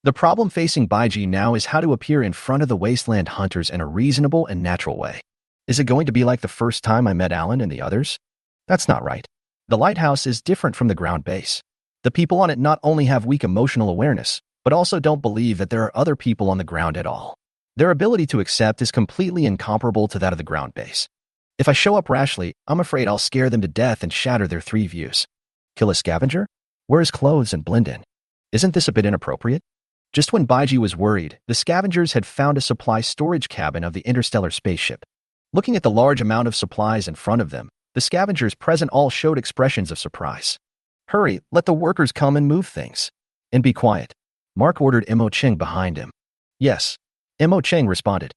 The problem facing Baiji now is how to appear in front of the Wasteland hunters in a reasonable and natural way. Is it going to be like the first time I met Alan and the others? That's not right. The Lighthouse is different from the ground base. The people on it not only have weak emotional awareness, but also don't believe that there are other people on the ground at all. Their ability to accept is completely incomparable to that of the ground base. If I show up rashly, I'm afraid I'll scare them to death and shatter their three views. Kill a scavenger? Wear his clothes and blend in. Isn't this a bit inappropriate? Just when Baiji was worried, the scavengers had found a supply storage cabin of the interstellar spaceship. Looking at the large amount of supplies in front of them, the scavengers present all showed expressions of surprise. Hurry, let the workers come and move things. And be quiet. Mark ordered Mo Cheng behind him. Yes. Mo Cheng responded.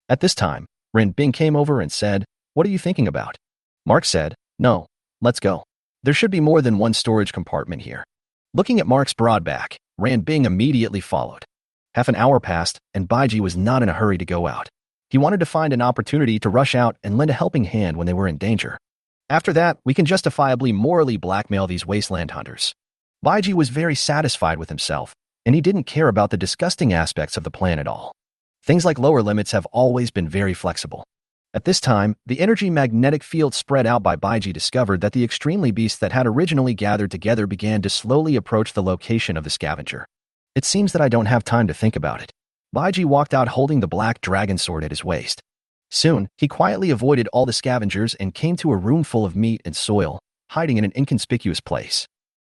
At this time, Ren Bing came over and said, "What are you thinking about?" Mark said, "No, let's go. There should be more than one storage compartment here." Looking at Mark's broad back, Ren Bing immediately followed. Half an hour passed, and Baiji was not in a hurry to go out. He wanted to find an opportunity to rush out and lend a helping hand when they were in danger. After that, we can justifiably morally blackmail these wasteland hunters. Baiji was very satisfied with himself, and he didn't care about the disgusting aspects of the plan at all. Things like lower limits have always been very flexible. At this time, the energy magnetic field spread out by Baiji discovered that the extremely beasts that had originally gathered together began to slowly approach the location of the scavenger. It seems that I don't have time to think about it. Baiji walked out holding the black dragon sword at his waist. Soon, he quietly avoided all the scavengers and came to a room full of meat and soil, hiding in an inconspicuous place.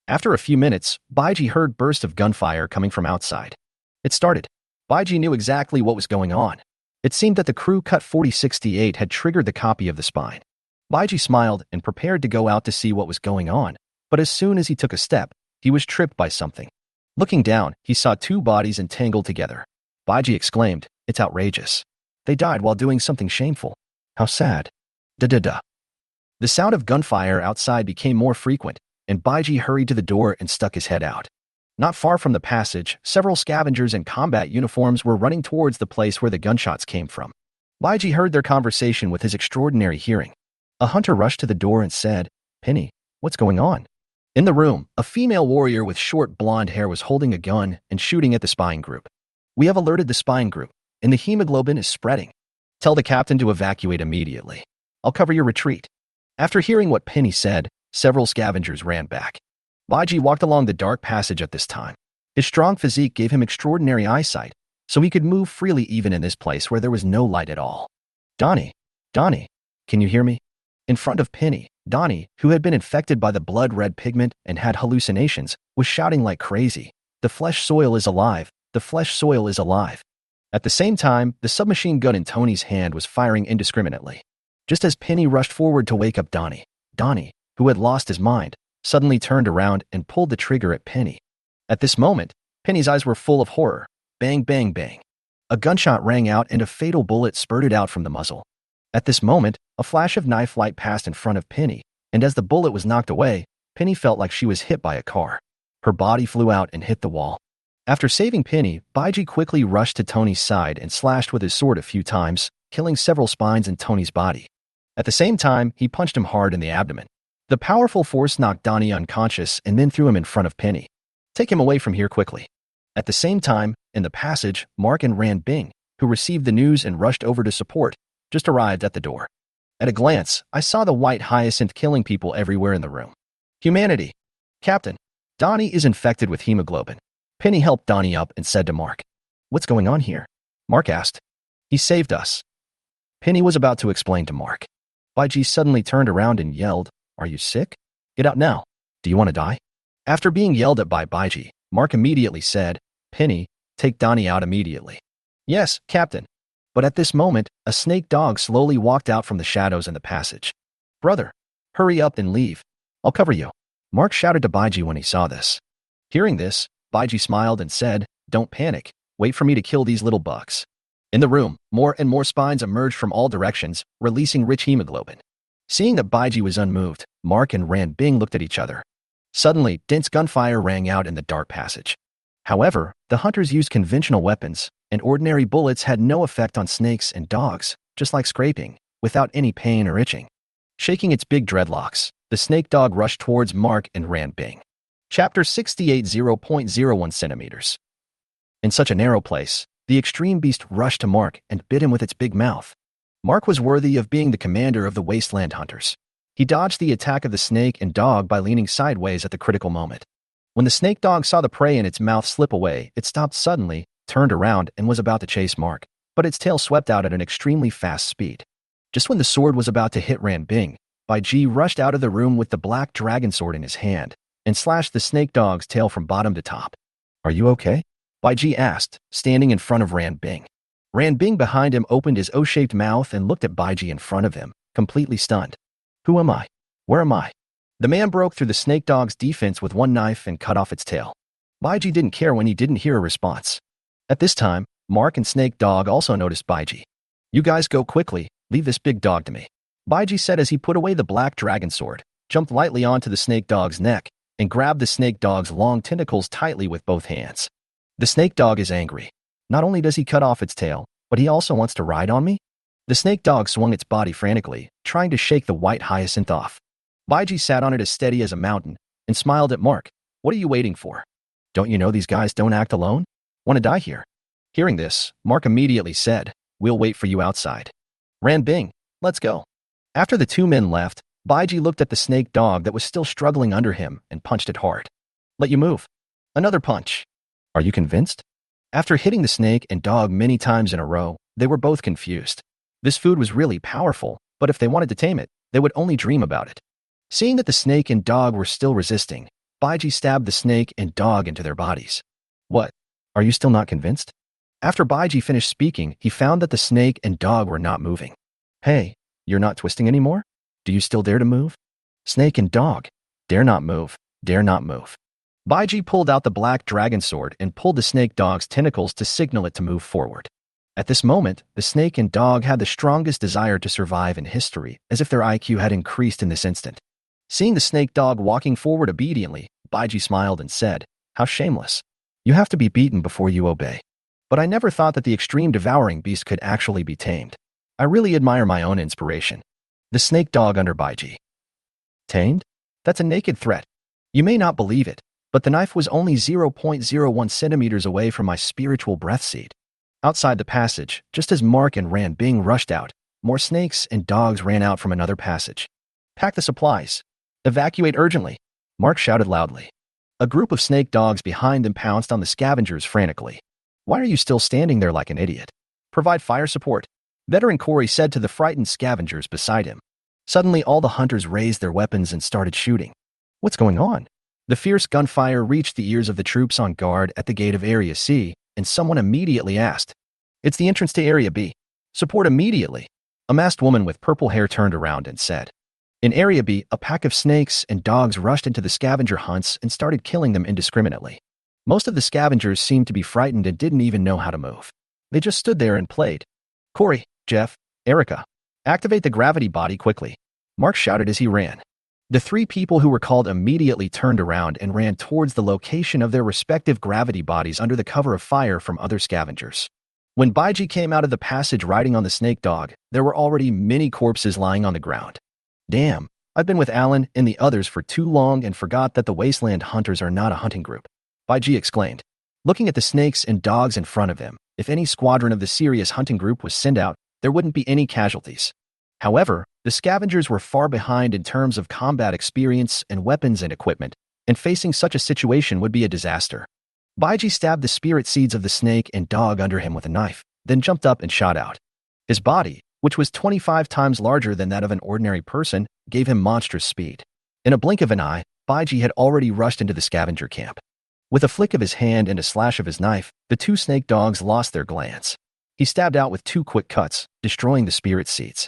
After a few minutes, Baiji heard bursts of gunfire coming from outside. It started. Baiji knew exactly what was going on. It seemed that the crew Cut 4068 had triggered the copy of the spine. Baiji smiled and prepared to go out to see what was going on, but as soon as he took a step, he was tripped by something. Looking down, he saw two bodies entangled together. Baiji exclaimed, "It's outrageous. They died while doing something shameful. How sad." Da-da-da. The sound of gunfire outside became more frequent, and Baiji hurried to the door and stuck his head out. Not far from the passage, several scavengers in combat uniforms were running towards the place where the gunshots came from. Baiji heard their conversation with his extraordinary hearing. A hunter rushed to the door and said, "Penny, what's going on?" In the room, a female warrior with short blonde hair was holding a gun and shooting at the spying group. "We have alerted the spying group, and the hemoglobin is spreading. Tell the captain to evacuate immediately. I'll cover your retreat." After hearing what Penny said, several scavengers ran back. Baiji walked along the dark passage at this time. His strong physique gave him extraordinary eyesight, so he could move freely even in this place where there was no light at all. Donnie, can you hear me?" In front of Penny, Donnie, who had been infected by the blood-red pigment and had hallucinations, was shouting like crazy, "The flesh soil is alive! The flesh soil is alive!" At the same time, the submachine gun in Tony's hand was firing indiscriminately. Just as Penny rushed forward to wake up Donnie, who had lost his mind, suddenly turned around and pulled the trigger at Penny. At this moment, Penny's eyes were full of horror. Bang, bang, bang. A gunshot rang out and a fatal bullet spurted out from the muzzle. At this moment, a flash of knife light passed in front of Penny, and as the bullet was knocked away, Penny felt like she was hit by a car. Her body flew out and hit the wall. After saving Penny, Baiji quickly rushed to Tony's side and slashed with his sword a few times, killing several spines in Tony's body. At the same time, he punched him hard in the abdomen. The powerful force knocked Donnie unconscious and then threw him in front of Penny. "Take him away from here quickly." At the same time, in the passage, Mark and Ran Bing, who received the news and rushed over to support, just arrived at the door. At a glance, I saw the white hyacinth killing people everywhere in the room. "Humanity! Captain, Donnie is infected with hemoglobin." Penny helped Donnie up and said to Mark, "What's going on here?" Mark asked. "He saved us." Penny was about to explain to Mark. Baiji suddenly turned around and yelled, "Are you sick? Get out now. Do you want to die?" After being yelled at by Baiji, Mark immediately said, "Penny, take Donnie out immediately." "Yes, Captain." But at this moment, a snake dog slowly walked out from the shadows in the passage. "Brother, hurry up and leave. I'll cover you," Mark shouted to Baiji when he saw this. Hearing this, Baiji smiled and said, "Don't panic. Wait for me to kill these little bugs." In the room, more and more spines emerged from all directions, releasing rich hemoglobin. Seeing that Baiji was unmoved, Mark and Ran Bing looked at each other. Suddenly, dense gunfire rang out in the dark passage. However, the hunters used conventional weapons, and ordinary bullets had no effect on snakes and dogs, just like scraping, without any pain or itching. Shaking its big dreadlocks, the snake dog rushed towards Mark and Ran Bing. Chapter 68 0.01 centimeters. In such a narrow place, the extreme beast rushed to Mark and bit him with its big mouth. Mark was worthy of being the commander of the Wasteland hunters. He dodged the attack of the snake and dog by leaning sideways at the critical moment. When the snake dog saw the prey in its mouth slip away, it stopped suddenly, turned around, and was about to chase Mark, but its tail swept out at an extremely fast speed. Just when the sword was about to hit Ranbing, Baiji rushed out of the room with the black dragon sword in his hand and slashed the snake dog's tail from bottom to top. "Are you okay?" Baiji asked, standing in front of Ranbing. Ranbing behind him opened his O-shaped mouth and looked at Baiji in front of him, completely stunned. "Who am I? Where am I?" The man broke through the snake dog's defense with one knife and cut off its tail. Baiji didn't care when he didn't hear a response. At this time, Mark and Snake Dog also noticed Baiji. "You guys go quickly, leave this big dog to me," Baiji said as he put away the black dragon sword, jumped lightly onto the snake dog's neck, and grabbed the snake dog's long tentacles tightly with both hands. The snake dog is angry. Not only does he cut off its tail, but he also wants to ride on me? The snake dog swung its body frantically, trying to shake the white hyacinth off. Baiji sat on it as steady as a mountain and smiled at Mark. "What are you waiting for? Don't you know these guys don't act alone? Want to die here?" Hearing this, Mark immediately said, "We'll wait for you outside." "Ranbing, let's go." After the two men left, Baiji looked at the snake dog that was still struggling under him and punched it hard. "Let you move." Another punch. "Are you convinced?" After hitting the snake and dog many times in a row, they were both confused. This food was really powerful, but if they wanted to tame it, they would only dream about it. Seeing that the snake and dog were still resisting, Baiji stabbed the snake and dog into their bodies. "What? Are you still not convinced?" After Baiji finished speaking, he found that the snake and dog were not moving. "Hey, you're not twisting anymore? Do you still dare to move?" "Snake and dog, dare not move, dare not move." Baiji pulled out the black dragon sword and pulled the snake dog's tentacles to signal it to move forward. At this moment, the snake and dog had the strongest desire to survive in history, as if their IQ had increased in this instant. Seeing the snake dog walking forward obediently, Baiji smiled and said, "How shameless. You have to be beaten before you obey. But I never thought that the extreme devouring beast could actually be tamed. I really admire my own inspiration." The snake dog under Baiji. "Tamed? That's a naked threat. You may not believe it, but the knife was only 0.01 centimeters away from my spiritual breath seed." Outside the passage, just as Mark and Ranbing rushed out, more snakes and dogs ran out from another passage. "Pack the supplies. Evacuate urgently," Mark shouted loudly. A group of snake dogs behind them pounced on the scavengers frantically. "Why are you still standing there like an idiot? Provide fire support," Veteran Corey said to the frightened scavengers beside him. Suddenly, all the hunters raised their weapons and started shooting. "What's going on?" The fierce gunfire reached the ears of the troops on guard at the gate of Area C, and someone immediately asked, "It's the entrance to Area B. Support immediately." A masked woman with purple hair turned around and said. In Area B, a pack of snakes and dogs rushed into the scavenger hunts and started killing them indiscriminately. Most of the scavengers seemed to be frightened and didn't even know how to move. They just stood there and played. "Corey, Jeff, Erica, activate the gravity body quickly," Mark shouted as he ran. The three people who were called immediately turned around and ran towards the location of their respective gravity bodies under the cover of fire from other scavengers. When Baiji came out of the passage riding on the snake dog, there were already many corpses lying on the ground. "Damn, I've been with Alan and the others for too long and forgot that the Wasteland hunters are not a hunting group," Baiji exclaimed. Looking at the snakes and dogs in front of him, if any squadron of the serious hunting group was sent out, there wouldn't be any casualties. However, the scavengers were far behind in terms of combat experience and weapons and equipment, and facing such a situation would be a disaster. Baiji stabbed the spirit seeds of the snake and dog under him with a knife, then jumped up and shot out. His body, which was 25 times larger than that of an ordinary person, gave him monstrous speed. In a blink of an eye, Baiji had already rushed into the scavenger camp. With a flick of his hand and a slash of his knife, the two snake dogs lost their glands. He stabbed out with 2 quick cuts, destroying the spirit seeds.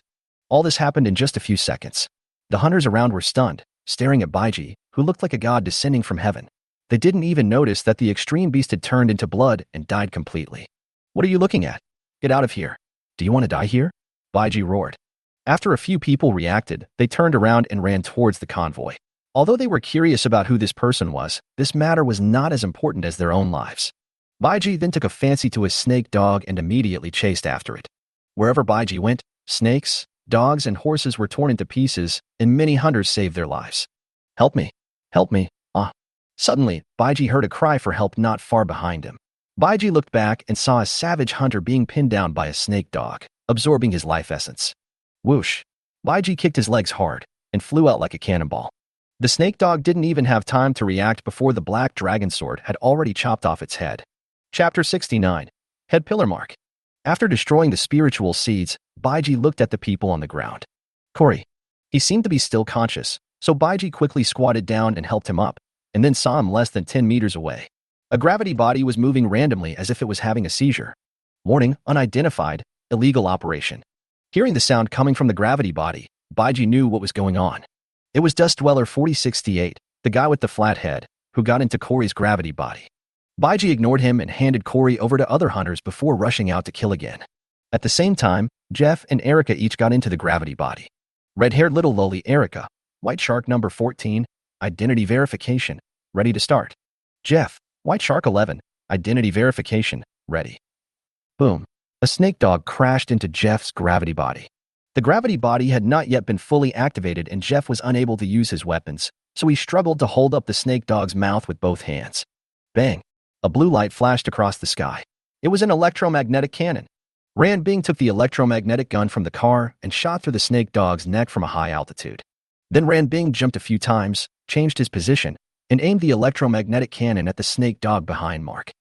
All this happened in just a few seconds. The hunters around were stunned, staring at Baiji, who looked like a god descending from heaven. They didn't even notice that the extreme beast had turned into blood and died completely. "What are you looking at? Get out of here. Do you want to die here?" Baiji roared. After a few people reacted, they turned around and ran towards the convoy. Although they were curious about who this person was, this matter was not as important as their own lives. Baiji then took a fancy to his snake dog and immediately chased after it. Wherever Baiji went, snakes, dogs, and horses were torn into pieces, and many hunters saved their lives. "Help me! Help me! Ah!" Suddenly, Baiji heard a cry for help not far behind him. Baiji looked back and saw a savage hunter being pinned down by a snake dog, absorbing his life essence. Whoosh! Baiji kicked his legs hard and flew out like a cannonball. The snake dog didn't even have time to react before the black dragon sword had already chopped off its head. Chapter 69. Head Pillar Mark. After destroying the spiritual seeds, Baiji looked at the people on the ground. Corey. He seemed to be still conscious, so Baiji quickly squatted down and helped him up, and then saw him less than 10 meters away. A gravity body was moving randomly as if it was having a seizure. Warning, unidentified, illegal operation. Hearing the sound coming from the gravity body, Baiji knew what was going on. It was Dust Dweller 4068, the guy with the flat head, who got into Corey's gravity body. Baiji ignored him and handed Corey over to other hunters before rushing out to kill again. At the same time, Jeff and Erica each got into the gravity body. Red-haired little lowly Erica, White Shark number 14, identity verification, ready to start. Jeff, White Shark 11, identity verification, ready. Boom. A snake dog crashed into Jeff's gravity body. The gravity body had not yet been fully activated and Jeff was unable to use his weapons, so he struggled to hold up the snake dog's mouth with both hands. Bang! A blue light flashed across the sky. It was an electromagnetic cannon. Ran Bing took the electromagnetic gun from the car and shot through the snake dog's neck from a high altitude. Then Ran Bing jumped a few times, changed his position, and aimed the electromagnetic cannon at the snake dog behind Mark.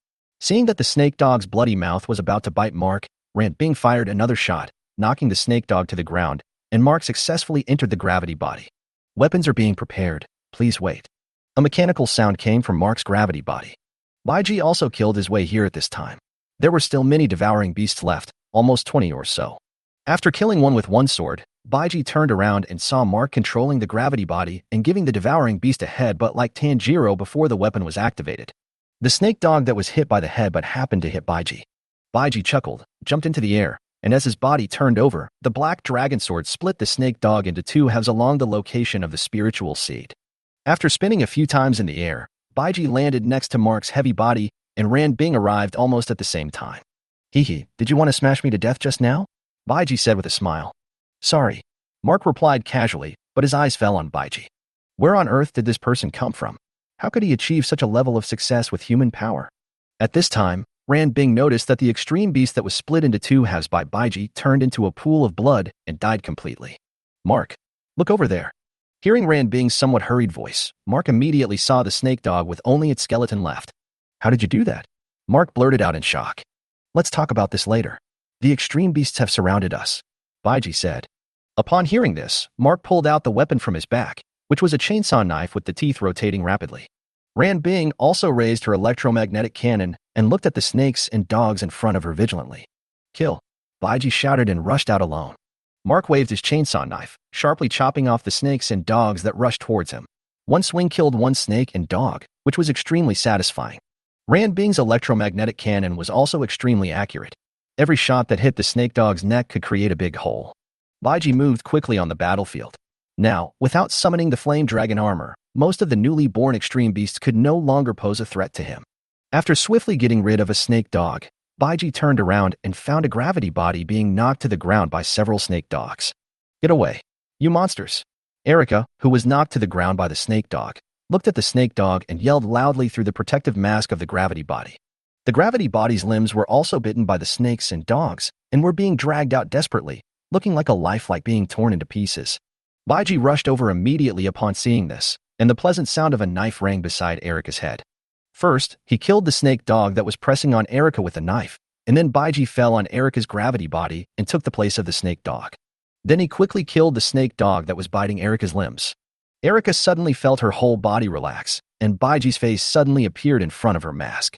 Seeing that the snake dog's bloody mouth was about to bite Mark, Ran Bing fired another shot, knocking the snake dog to the ground, and Mark successfully entered the gravity body. Weapons are being prepared. Please wait. A mechanical sound came from Mark's gravity body. Baiji also killed his way here at this time. There were still many devouring beasts left, almost 20 or so. After killing one with one sword, Baiji turned around and saw Mark controlling the gravity body and giving the devouring beast a headbutt like Tanjiro before the weapon was activated. The snake dog that was hit by the headbutt happened to hit Baiji. Baiji chuckled, jumped into the air, and as his body turned over, the black dragon sword split the snake dog into two halves along the location of the spiritual seed. After spinning a few times in the air, Baiji landed next to Mark's heavy body, and Ran Bing arrived almost at the same time. Hee, did you want to smash me to death just now? Baiji said with a smile. Sorry. Mark replied casually, but his eyes fell on Baiji. Where on earth did this person come from? How could he achieve such a level of success with human power? At this time, Ran Bing noticed that the extreme beast that was split into two halves by Baiji turned into a pool of blood and died completely. Mark, look over there. Hearing Ran Bing's somewhat hurried voice, Mark immediately saw the snake dog with only its skeleton left. How did you do that? Mark blurted out in shock. Let's talk about this later. The extreme beasts have surrounded us, Baiji said. Upon hearing this, Mark pulled out the weapon from his back, which was a chainsaw knife with the teeth rotating rapidly. Ran Bing also raised her electromagnetic cannon and looked at the snakes and dogs in front of her vigilantly. Kill, Baiji shouted and rushed out alone. Mark waved his chainsaw knife, sharply chopping off the snakes and dogs that rushed towards him. One swing killed one snake and dog, which was extremely satisfying. Ran Bing's electromagnetic cannon was also extremely accurate. Every shot that hit the snake dog's neck could create a big hole. Baiji moved quickly on the battlefield. Now, without summoning the flame dragon armor, most of the newly born extreme beasts could no longer pose a threat to him. After swiftly getting rid of a snake dog, Baiji turned around and found a gravity body being knocked to the ground by several snake dogs. Get away, you monsters. Erica, who was knocked to the ground by the snake dog, looked at the snake dog and yelled loudly through the protective mask of the gravity body. The gravity body's limbs were also bitten by the snakes and dogs and were being dragged out desperately, looking like a lifelike being torn into pieces. Baiji rushed over immediately upon seeing this, and the pleasant sound of a knife rang beside Erica's head. First, he killed the snake dog that was pressing on Erica with a knife, and then Baiji fell on Erica's gravity body and took the place of the snake dog. Then he quickly killed the snake dog that was biting Erica's limbs. Erica suddenly felt her whole body relax, and Baiji's face suddenly appeared in front of her mask.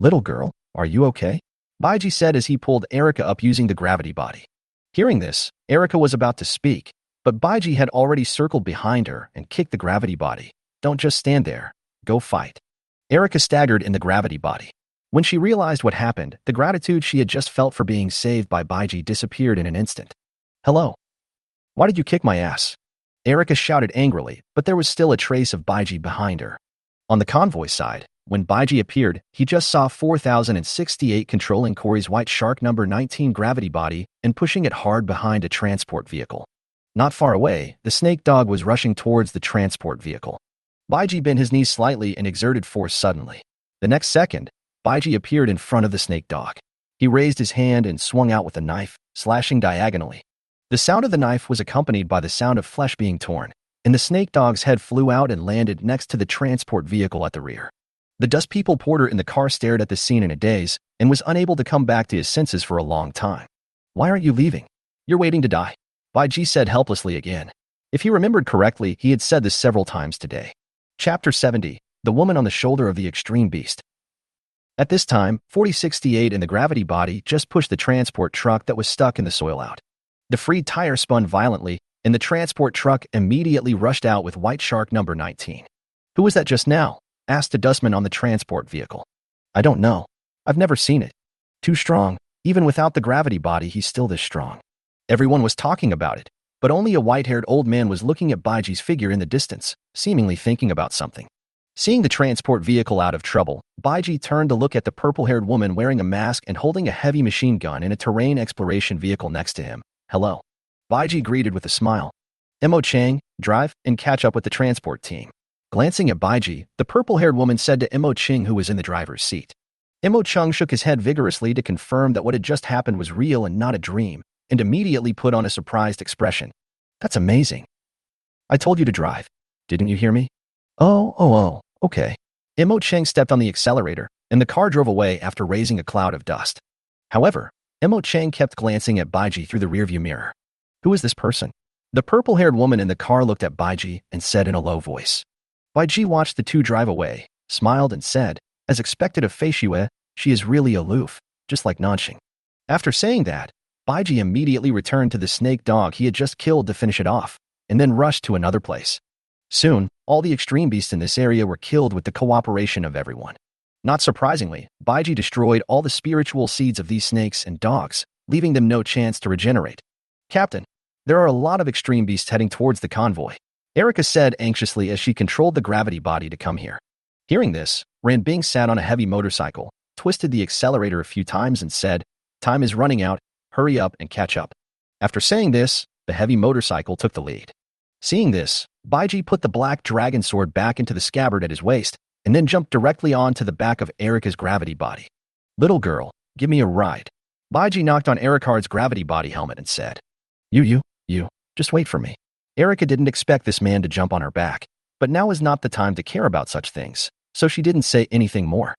Little girl, are you okay? Baiji said as he pulled Erica up using the gravity body. Hearing this, Erica was about to speak, but Baiji had already circled behind her and kicked the gravity body. Don't just stand there. Go fight. Erica staggered in the gravity body. When she realized what happened, the gratitude she had just felt for being saved by Baiji disappeared in an instant. Hello. Why did you kick my ass? Erica shouted angrily, but there was still a trace of Baiji behind her. On the convoy side, when Baiji appeared, he just saw 4068 controlling Corey's White Shark number 19 gravity body and pushing it hard behind a transport vehicle. Not far away, the snake dog was rushing towards the transport vehicle. Baiji bent his knees slightly and exerted force suddenly. The next second, Baiji appeared in front of the snake dog. He raised his hand and swung out with a knife, slashing diagonally. The sound of the knife was accompanied by the sound of flesh being torn, and the snake dog's head flew out and landed next to the transport vehicle at the rear. The Dust People porter in the car stared at the scene in a daze and was unable to come back to his senses for a long time. "Why aren't you leaving? You're waiting to die," Baiji said helplessly again. If he remembered correctly, he had said this several times today. Chapter 70, The Woman on the Shoulder of the Extreme Beast. At this time, 4068 and the gravity body just pushed the transport truck that was stuck in the soil out. The freed tire spun violently, and the transport truck immediately rushed out with White Shark number 19. "Who was that just now?" asked a dustman on the transport vehicle. "I don't know. I've never seen it. Too strong. Even without the gravity body, he's still this strong." Everyone was talking about it, but only a white-haired old man was looking at Baiji's figure in the distance, seemingly thinking about something. Seeing the transport vehicle out of trouble, Baiji turned to look at the purple-haired woman wearing a mask and holding a heavy machine gun in a terrain exploration vehicle next to him. "Hello." Baiji greeted with a smile. "Mo Chang, drive and catch up with the transport team." Glancing at Baiji, the purple-haired woman said to Mo Ching, who was in the driver's seat. Mo Chung shook his head vigorously to confirm that what had just happened was real and not a dream, and immediately put on a surprised expression. "That's amazing. I told you to drive. Didn't you hear me?" Oh, okay." Mo Cheng stepped on the accelerator, and the car drove away after raising a cloud of dust. However, Mo Cheng kept glancing at Baiji through the rearview mirror. "Who is this person?" The purple-haired woman in the car looked at Baiji and said in a low voice. Baiji watched the two drive away, smiled and said, as expected of Fei Xue, "She is really aloof, just like Nanxing." After saying that, Baiji immediately returned to the snake dog he had just killed to finish it off, and then rushed to another place. Soon, all the extreme beasts in this area were killed with the cooperation of everyone. Not surprisingly, Baiji destroyed all the spiritual seeds of these snakes and dogs, leaving them no chance to regenerate. "Captain, there are a lot of extreme beasts heading towards the convoy," Erica said anxiously as she controlled the gravity body to come here. Hearing this, Ranbing sat on a heavy motorcycle, twisted the accelerator a few times and said, "Time is running out, hurry up and catch up." After saying this, the heavy motorcycle took the lead. Seeing this, Baiji put the black dragon sword back into the scabbard at his waist, and then jumped directly onto the back of Erica's gravity body. "Little girl, give me a ride." Baiji knocked on Ericard's gravity body helmet and said, You, just wait for me." Erica didn't expect this man to jump on her back, but now is not the time to care about such things, so she didn't say anything more.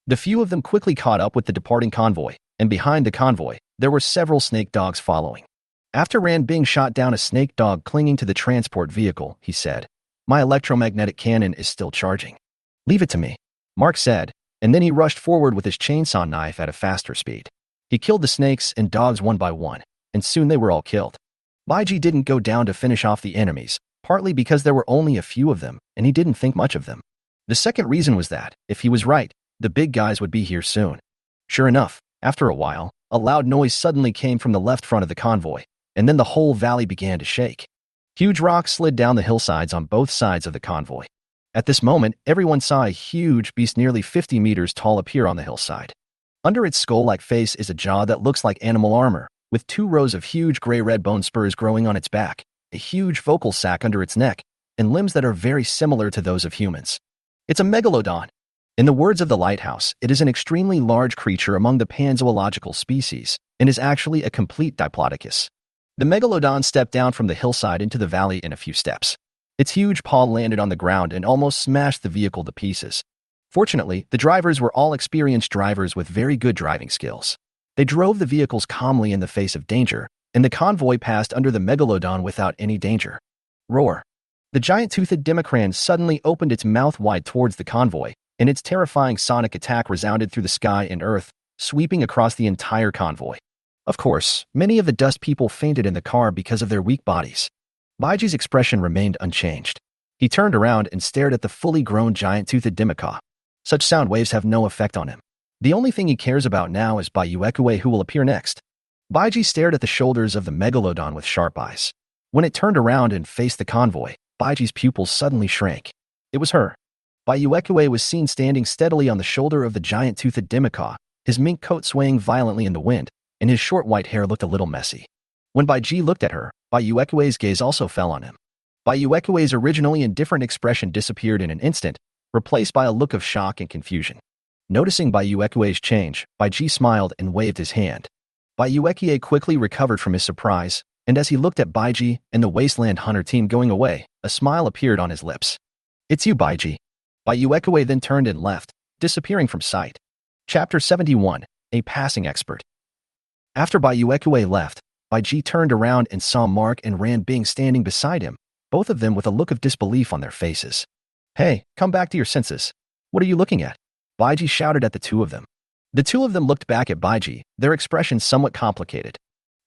The few of them quickly caught up with the departing convoy, and behind the convoy, there were several snake dogs following. After Ranbing shot down a snake dog clinging to the transport vehicle, he said, "My electromagnetic cannon is still charging. Leave it to me," Mark said, and then he rushed forward with his chainsaw knife at a faster speed. He killed the snakes and dogs one by one, and soon they were all killed. Baiji didn't go down to finish off the enemies, partly because there were only a few of them, and he didn't think much of them. The second reason was that, if he was right, the big guys would be here soon. Sure enough, after a while, a loud noise suddenly came from the left front of the convoy, and then the whole valley began to shake. Huge rocks slid down the hillsides on both sides of the convoy. At this moment, everyone saw a huge beast nearly 50 meters tall appear on the hillside. Under its skull-like face is a jaw that looks like animal armor, with 2 rows of huge gray-red bone spurs growing on its back, a huge vocal sac under its neck, and limbs that are very similar to those of humans. It's a megalodon. In the words of the Lighthouse, it is an extremely large creature among the panzoological species, and is actually a complete diplodocus. The megalodon stepped down from the hillside into the valley in a few steps. Its huge paw landed on the ground and almost smashed the vehicle to pieces. Fortunately, the drivers were all experienced drivers with very good driving skills. They drove the vehicles calmly in the face of danger, and the convoy passed under the megalodon without any danger. Roar. The giant-toothed Democran suddenly opened its mouth wide towards the convoy, and its terrifying sonic attack resounded through the sky and earth, sweeping across the entire convoy. Of course, many of the dust people fainted in the car because of their weak bodies. Baiji's expression remained unchanged. He turned around and stared at the fully grown giant-toothed Demaca. Such sound waves have no effect on him. The only thing he cares about now is Bayuekue, who will appear next. Baiji stared at the shoulders of the megalodon with sharp eyes. When it turned around and faced the convoy, Baiji's pupils suddenly shrank. It was her. Bayuekue was seen standing steadily on the shoulder of the giant-toothed Demaca, his mink coat swaying violently in the wind, and his short white hair looked a little messy. When Baiji looked at her, Bayuekue's gaze also fell on him. Bayuekue's originally indifferent expression disappeared in an instant, replaced by a look of shock and confusion. Noticing Bayuekue's change, Baiji smiled and waved his hand. Bayuekue quickly recovered from his surprise, and as he looked at Baiji and the Wasteland Hunter team going away, a smile appeared on his lips. "It's you, Baiji." Bayuekue then turned and left, disappearing from sight. Chapter 71, A Passing Expert. After Bayuekue left, Baiji turned around and saw Mark and Ranbing standing beside him, both of them with a look of disbelief on their faces. "Hey, come back to your senses. What are you looking at?" Baiji shouted at the two of them. The two of them looked back at Baiji, their expressions somewhat complicated.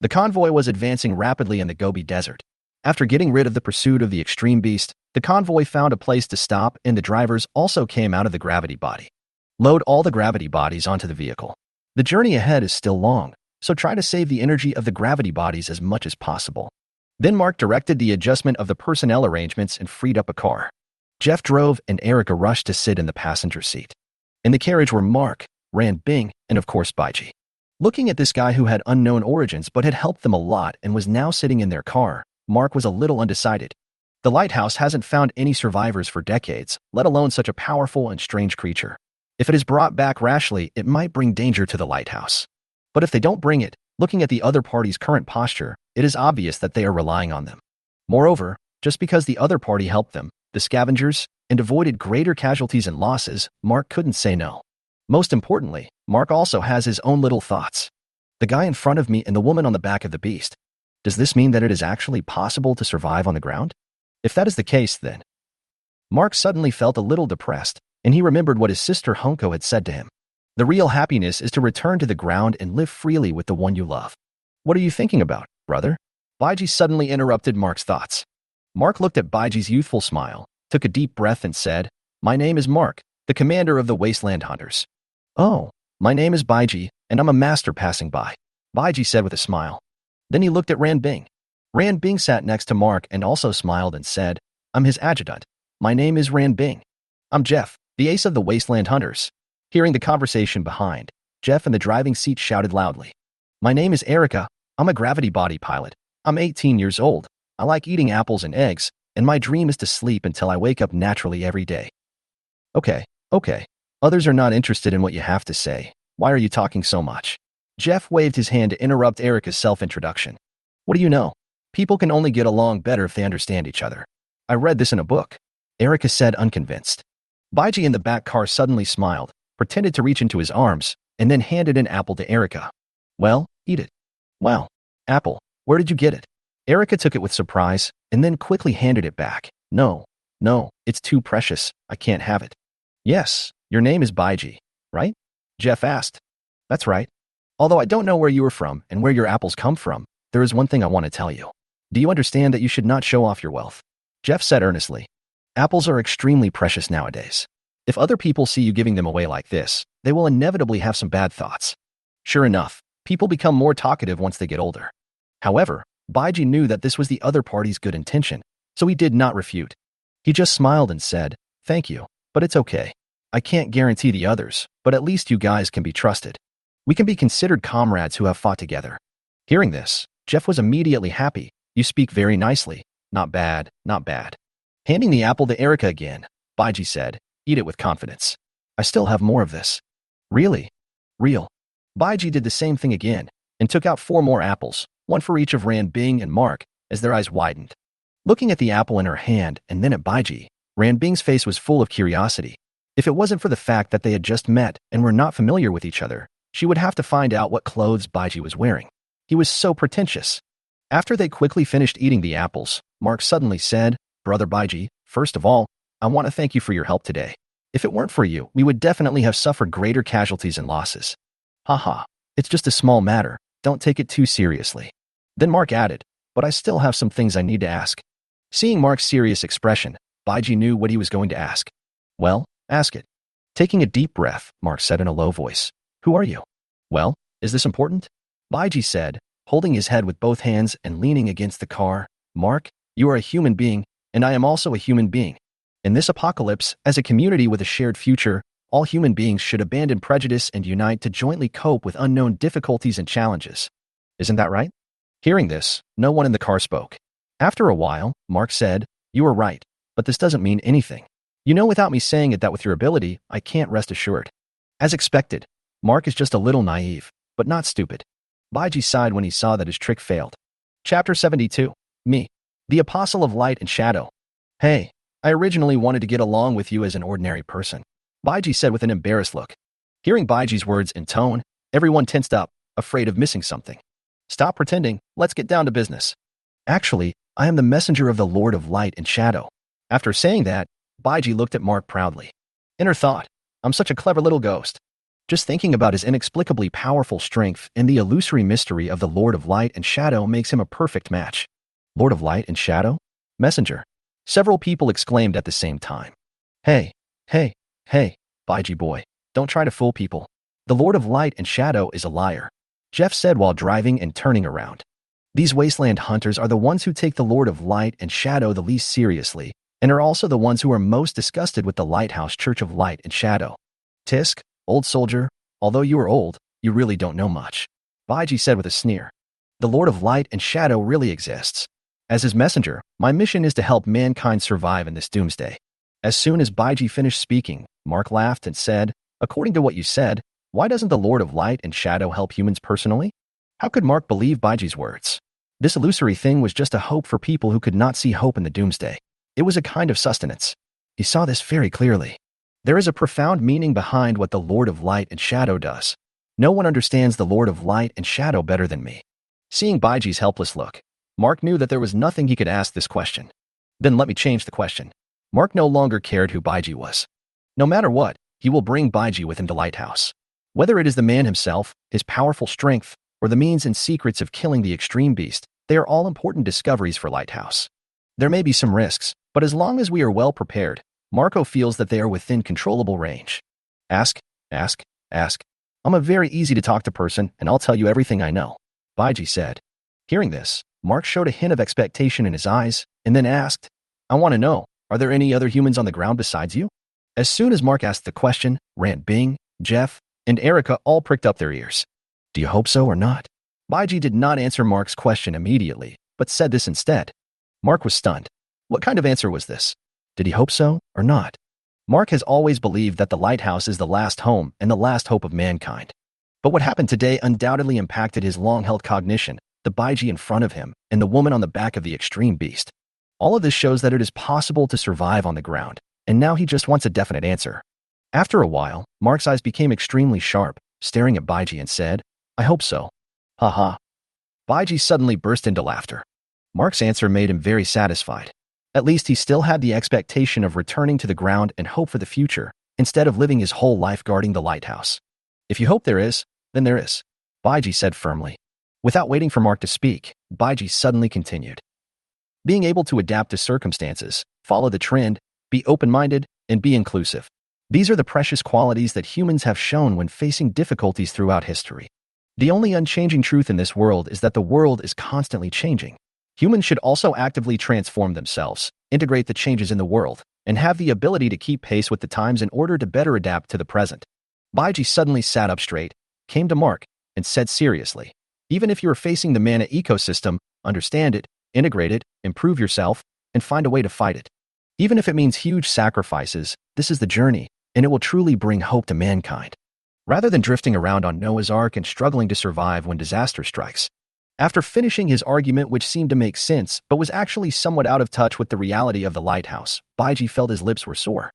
The convoy was advancing rapidly in the Gobi Desert. After getting rid of the pursuit of the extreme beast, the convoy found a place to stop and the drivers also came out of the gravity body. Load all the gravity bodies onto the vehicle. The journey ahead is still long, so try to save the energy of the gravity bodies as much as possible. Then Mark directed the adjustment of the personnel arrangements and freed up a car. Jeff drove and Erica rushed to sit in the passenger seat. In the carriage were Mark, Ranbing, and of course Baiji. Looking at this guy who had unknown origins but had helped them a lot and was now sitting in their car, Mark was a little undecided. The Lighthouse hasn't found any survivors for decades, let alone such a powerful and strange creature. If it is brought back rashly, it might bring danger to the Lighthouse. But if they don't bring it, looking at the other party's current posture, it is obvious that they are relying on them. Moreover, just because the other party helped them, the scavengers, and avoided greater casualties and losses, Mark couldn't say no. Most importantly, Mark also has his own little thoughts. The guy in front of me and the woman on the back of the beast. Does this mean that it is actually possible to survive on the ground? If that is the case, then... Mark suddenly felt a little depressed, and he remembered what his sister Honko had said to him. The real happiness is to return to the ground and live freely with the one you love. What are you thinking about, brother? Baiji suddenly interrupted Mark's thoughts. Mark looked at Baiji's youthful smile, took a deep breath and said, "My name is Mark, the commander of the Wasteland Hunters." "Oh, my name is Baiji, and I'm a master passing by," Baiji said with a smile. Then he looked at Ranbing. Ranbing sat next to Mark and also smiled and said, "I'm his adjutant. My name is Ranbing. I'm Jeff, the ace of the Wasteland Hunters." Hearing the conversation behind, Jeff in the driving seat shouted loudly, "My name is Erica. I'm a gravity body pilot. I'm 18 years old. I like eating apples and eggs, and my dream is to sleep until I wake up naturally every day." Okay. Others are not interested in what you have to say. Why are you talking so much?" Jeff waved his hand to interrupt Erica's self-introduction. "What do you know? People can only get along better if they understand each other. I read this in a book," Erica said unconvinced. Baiji in the back car suddenly smiled, pretended to reach into his arms, and then handed an apple to Erica. "Well, eat it." "Wow, apple, where did you get it?" Erica took it with surprise, and then quickly handed it back. No, it's too precious, I can't have it." "Yes, your name is Baiji, right?" Jeff asked. "That's right. Although I don't know where you are from and where your apples come from, there is one thing I want to tell you. Do you understand that you should not show off your wealth?" Jeff said earnestly. "Apples are extremely precious nowadays. If other people see you giving them away like this, they will inevitably have some bad thoughts." Sure enough, people become more talkative once they get older. However, Baiji knew that this was the other party's good intention, so he did not refute. He just smiled and said, "Thank you, but it's okay. I can't guarantee the others, but at least you guys can be trusted. We can be considered comrades who have fought together." Hearing this, Jeff was immediately happy. "You speak very nicely. Not bad, not bad." Handing the apple to Erica again, Baiji said, "Eat it with confidence. I still have more of this." "Really? Real?" Baiji did the same thing again, and took out 4 more apples, one for each of Ranbing and Mark, as their eyes widened. Looking at the apple in her hand and then at Baiji, Ranbing's face was full of curiosity. If it wasn't for the fact that they had just met and were not familiar with each other, she would have to find out what clothes Baiji was wearing. He was so pretentious. After they quickly finished eating the apples, Mark suddenly said, "Brother Baiji, first of all, I want to thank you for your help today. If it weren't for you, we would definitely have suffered greater casualties and losses." "Haha, it's just a small matter. Don't take it too seriously." Then Mark added, "But I still have some things I need to ask." Seeing Mark's serious expression, Baiji knew what he was going to ask. "Well, ask it." Taking a deep breath, Mark said in a low voice, "Who are you?" "Well, is this important?" Baiji said, holding his head with both hands and leaning against the car. "Mark, you are a human being, and I am also a human being. In this apocalypse, as a community with a shared future, all human beings should abandon prejudice and unite to jointly cope with unknown difficulties and challenges. Isn't that right?" Hearing this, no one in the car spoke. After a while, Mark said, "You are right, but this doesn't mean anything. You know without me saying it that with your ability, I can't rest assured." As expected, Mark is just a little naive, but not stupid. Baiji sighed when he saw that his trick failed. Chapter 72. Me. The Apostle of Light and Shadow. Hey, I originally wanted to get along with you as an ordinary person, Baiji said with an embarrassed look. Hearing Baiji's words and tone, everyone tensed up, afraid of missing something. Stop pretending, let's get down to business. Actually, I am the messenger of the Lord of Light and Shadow. After saying that, Baiji looked at Mark proudly. Inner thought, I'm such a clever little ghost. Just thinking about his inexplicably powerful strength and the illusory mystery of the Lord of Light and Shadow makes him a perfect match. Lord of Light and Shadow? Messenger. Several people exclaimed at the same time. Hey, Baiji boy, don't try to fool people. The Lord of Light and Shadow is a liar, Jeff said while driving and turning around. These Wasteland hunters are the ones who take the Lord of Light and Shadow the least seriously, and are also the ones who are most disgusted with the Lighthouse Church of Light and Shadow. Tisk, old soldier, although you are old, you really don't know much, Baiji said with a sneer. The Lord of Light and Shadow really exists. As his messenger, my mission is to help mankind survive in this doomsday. As soon as Baiji finished speaking, Mark laughed and said, according to what you said, why doesn't the Lord of Light and Shadow help humans personally? How could Mark believe Baiji's words? This illusory thing was just a hope for people who could not see hope in the doomsday. It was a kind of sustenance. He saw this very clearly. There is a profound meaning behind what the Lord of Light and Shadow does. No one understands the Lord of Light and Shadow better than me. Seeing Baiji's helpless look, Mark knew that there was nothing he could ask this question. Then let me change the question. Mark no longer cared who Baiji was. No matter what, he will bring Baiji with him to Lighthouse. Whether it is the man himself, his powerful strength, or the means and secrets of killing the extreme beast, they are all important discoveries for Lighthouse. There may be some risks, but as long as we are well prepared, Marco feels that they are within controllable range. Ask. I'm a very easy to talk to person, and I'll tell you everything I know, Baiji said. Hearing this, Mark showed a hint of expectation in his eyes, and then asked, I want to know, are there any other humans on the ground besides you? As soon as Mark asked the question, Rand Bing, Jeff, and Erica all pricked up their ears. Do you hope so or not? Baiji did not answer Mark's question immediately, but said this instead. Mark was stunned. What kind of answer was this? Did he hope so or not? Mark has always believed that the Lighthouse is the last home and the last hope of mankind. But what happened today undoubtedly impacted his long-held cognition, the Baiji in front of him, and the woman on the back of the extreme beast. All of this shows that it is possible to survive on the ground, and now he just wants a definite answer. After a while, Mark's eyes became extremely sharp, staring at Baiji and said, I hope so. Haha. Baiji suddenly burst into laughter. Mark's answer made him very satisfied. At least he still had the expectation of returning to the ground and hope for the future, instead of living his whole life guarding the lighthouse. If you hope there is, then there is, Baiji said firmly. Without waiting for Mark to speak, Baiji suddenly continued. Being able to adapt to circumstances, follow the trend, be open-minded, and be inclusive. These are the precious qualities that humans have shown when facing difficulties throughout history. The only unchanging truth in this world is that the world is constantly changing. Humans should also actively transform themselves, integrate the changes in the world, and have the ability to keep pace with the times in order to better adapt to the present. Baiji suddenly sat up straight, came to Mark, and said seriously, even if you are facing the mana ecosystem, understand it, integrate it, improve yourself, and find a way to fight it. Even if it means huge sacrifices, this is the journey, and it will truly bring hope to mankind. Rather than drifting around on Noah's Ark and struggling to survive when disaster strikes. After finishing his argument, which seemed to make sense, but was actually somewhat out of touch with the reality of the lighthouse, Baiji felt his lips were sore.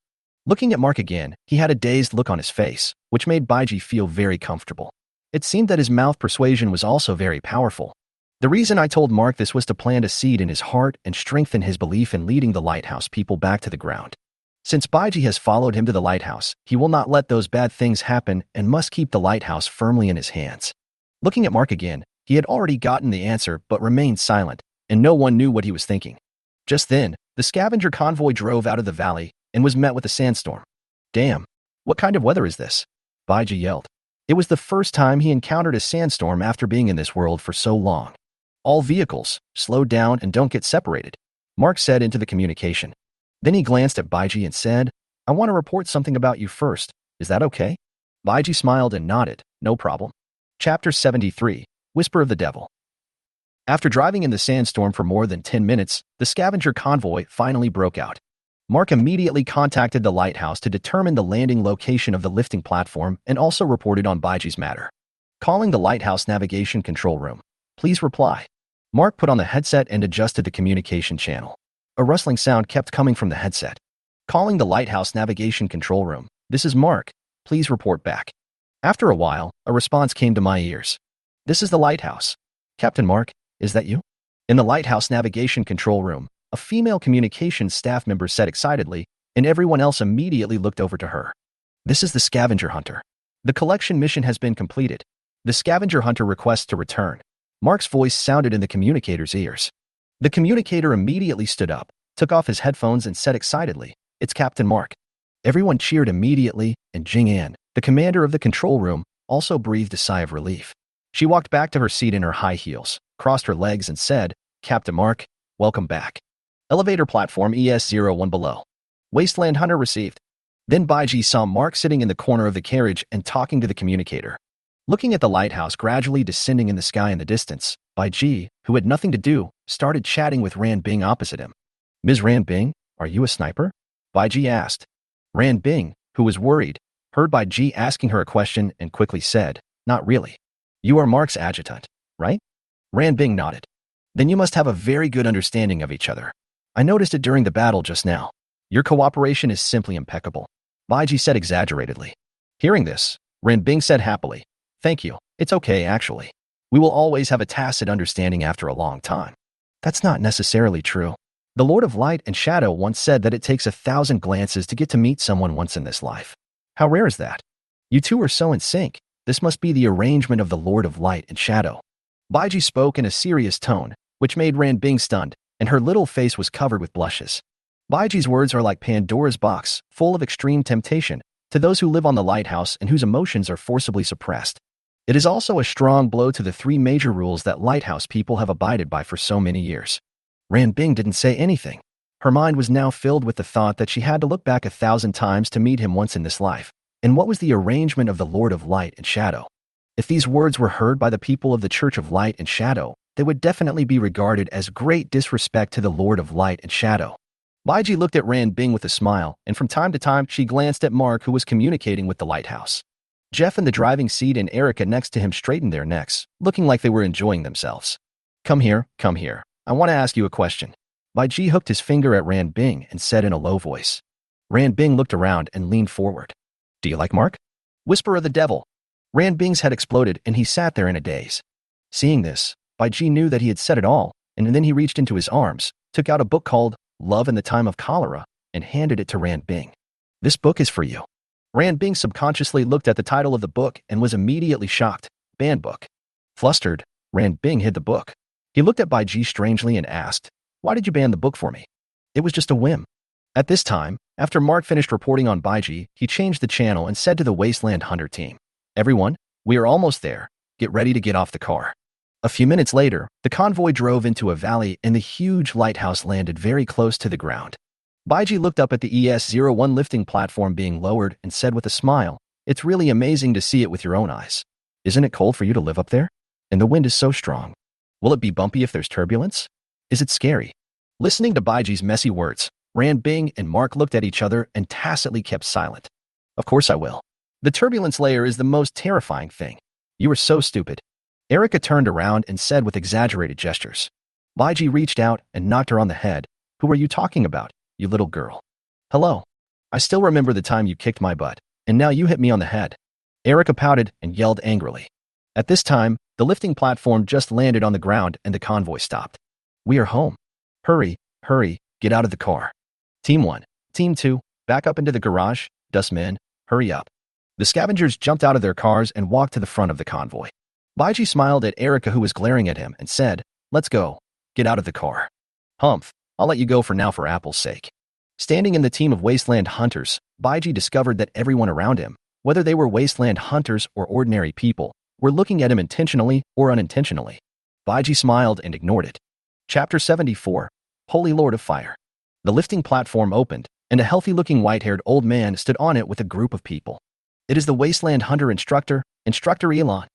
Looking at Mark again, he had a dazed look on his face, which made Baiji feel very comfortable. It seemed that his mouth persuasion was also very powerful. The reason I told Mark this was to plant a seed in his heart and strengthen his belief in leading the lighthouse people back to the ground. Since Baiji has followed him to the lighthouse, he will not let those bad things happen and must keep the lighthouse firmly in his hands. Looking at Mark again, he had already gotten the answer but remained silent, and no one knew what he was thinking. Just then, the scavenger convoy drove out of the valley and was met with a sandstorm. Damn, what kind of weather is this? Baiji yelled. It was the first time he encountered a sandstorm after being in this world for so long. All vehicles, slow down and don't get separated, Mark said into the communication. Then he glanced at Baiji and said, I want to report something about you first. Is that okay? Baiji smiled and nodded, no problem. Chapter 73. Whisper of the Devil. After driving in the sandstorm for more than 10 minutes, the scavenger convoy finally broke out. Mark immediately contacted the lighthouse to determine the landing location of the lifting platform and also reported on Baiji's matter. Calling the lighthouse navigation control room. Please reply. Mark put on the headset and adjusted the communication channel. A rustling sound kept coming from the headset. Calling the lighthouse navigation control room. This is Mark. Please report back. After a while, a response came to my ears. This is the lighthouse. Captain Mark, is that you? In the lighthouse navigation control room, a female communications staff member said excitedly, and everyone else immediately looked over to her. This is the scavenger hunter. The collection mission has been completed. The scavenger hunter requests to return. Mark's voice sounded in the communicator's ears. The communicator immediately stood up, took off his headphones and said excitedly, "It's Captain Mark." Everyone cheered immediately, and Jing An, the commander of the control room, also breathed a sigh of relief. She walked back to her seat in her high heels, crossed her legs and said, "Captain Mark, welcome back. Elevator platform ES-01 below. Wasteland Hunter received." Then Baiji saw Mark sitting in the corner of the carriage and talking to the communicator. Looking at the lighthouse gradually descending in the sky in the distance, Baiji, who had nothing to do, started chatting with Ran Bing opposite him. "Ms. Ran Bing, are you a sniper?" Baiji asked. Ran Bing, who was worried, heard Baiji asking her a question and quickly said, "Not really. You are Mark's adjutant, right?" Ran Bing nodded. "Then you must have a very good understanding of each other. I noticed it during the battle just now. Your cooperation is simply impeccable," Baiji said exaggeratedly. Hearing this, Ran Bing said happily, "Thank you. It's okay, actually. We will always have a tacit understanding after a long time." That's not necessarily true. The Lord of Light and Shadow once said that it takes 1,000 glances to get to meet someone once in this life. How rare is that? You two are so in sync. This must be the arrangement of the Lord of Light and Shadow. Baiji spoke in a serious tone, which made Ran Bing stunned, and her little face was covered with blushes. Baiji's words are like Pandora's box, full of extreme temptation, to those who live on the lighthouse and whose emotions are forcibly suppressed. It is also a strong blow to the 3 major rules that lighthouse people have abided by for so many years. Ran Bing didn't say anything. Her mind was now filled with the thought that she had to look back 1,000 times to meet him once in this life. And what was the arrangement of the Lord of Light and Shadow? If these words were heard by the people of the Church of Light and Shadow, they would definitely be regarded as great disrespect to the Lord of Light and Shadow. Baiji looked at Ran Bing with a smile, and from time to time she glanced at Mark, who was communicating with the lighthouse. Jeff in the driving seat and Erica next to him straightened their necks, looking like they were enjoying themselves. Come here. I want to ask you a question." Baiji hooked his finger at Ran Bing and said in a low voice. Ran Bing looked around and leaned forward. "Do you like Mark?" Whisper of the devil. Ran Bing's head exploded and he sat there in a daze. Seeing this, Baiji knew that he had said it all, and then he reached into his arms, took out a book called Love in the Time of Cholera, and handed it to Ran Bing. "This book is for you." Ran Bing subconsciously looked at the title of the book and was immediately shocked. Banned book. Flustered, Ran Bing hid the book. He looked at Baiji strangely and asked, "Why did you ban the book for me?" "It was just a whim." At this time, after Mark finished reporting on Baiji, he changed the channel and said to the Wasteland Hunter team, "Everyone, we are almost there. Get ready to get off the car." A few minutes later, the convoy drove into a valley and the huge lighthouse landed very close to the ground. Baiji looked up at the ES-01 lifting platform being lowered and said with a smile, "It's really amazing to see it with your own eyes. Isn't it cold for you to live up there? And the wind is so strong. Will it be bumpy if there's turbulence? Is it scary?" Listening to Baiji's messy words, Ran Bing and Mark looked at each other and tacitly kept silent. "Of course I will. The turbulence layer is the most terrifying thing. You are so stupid." Erica turned around and said with exaggerated gestures. Baiji reached out and knocked her on the head. "Who are you talking about, you little girl?" "Hello. I still remember the time you kicked my butt, and now you hit me on the head." Erica pouted and yelled angrily. At this time, the lifting platform just landed on the ground and the convoy stopped. "We are home. Hurry, get out of the car. Team 1, Team 2, back up into the garage. Dustmen, hurry up." The scavengers jumped out of their cars and walked to the front of the convoy. Baiji smiled at Erica, who was glaring at him, and said, "Let's go. Get out of the car." "Humph, I'll let you go for now for Apple's sake." Standing in the team of Wasteland Hunters, Baiji discovered that everyone around him, whether they were Wasteland Hunters or ordinary people, were looking at him intentionally or unintentionally. Baiji smiled and ignored it. Chapter 74, Holy Lord of Fire. The lifting platform opened, and a healthy-looking white-haired old man stood on it with a group of people. "It is the Wasteland Hunter Instructor, Instructor Elon."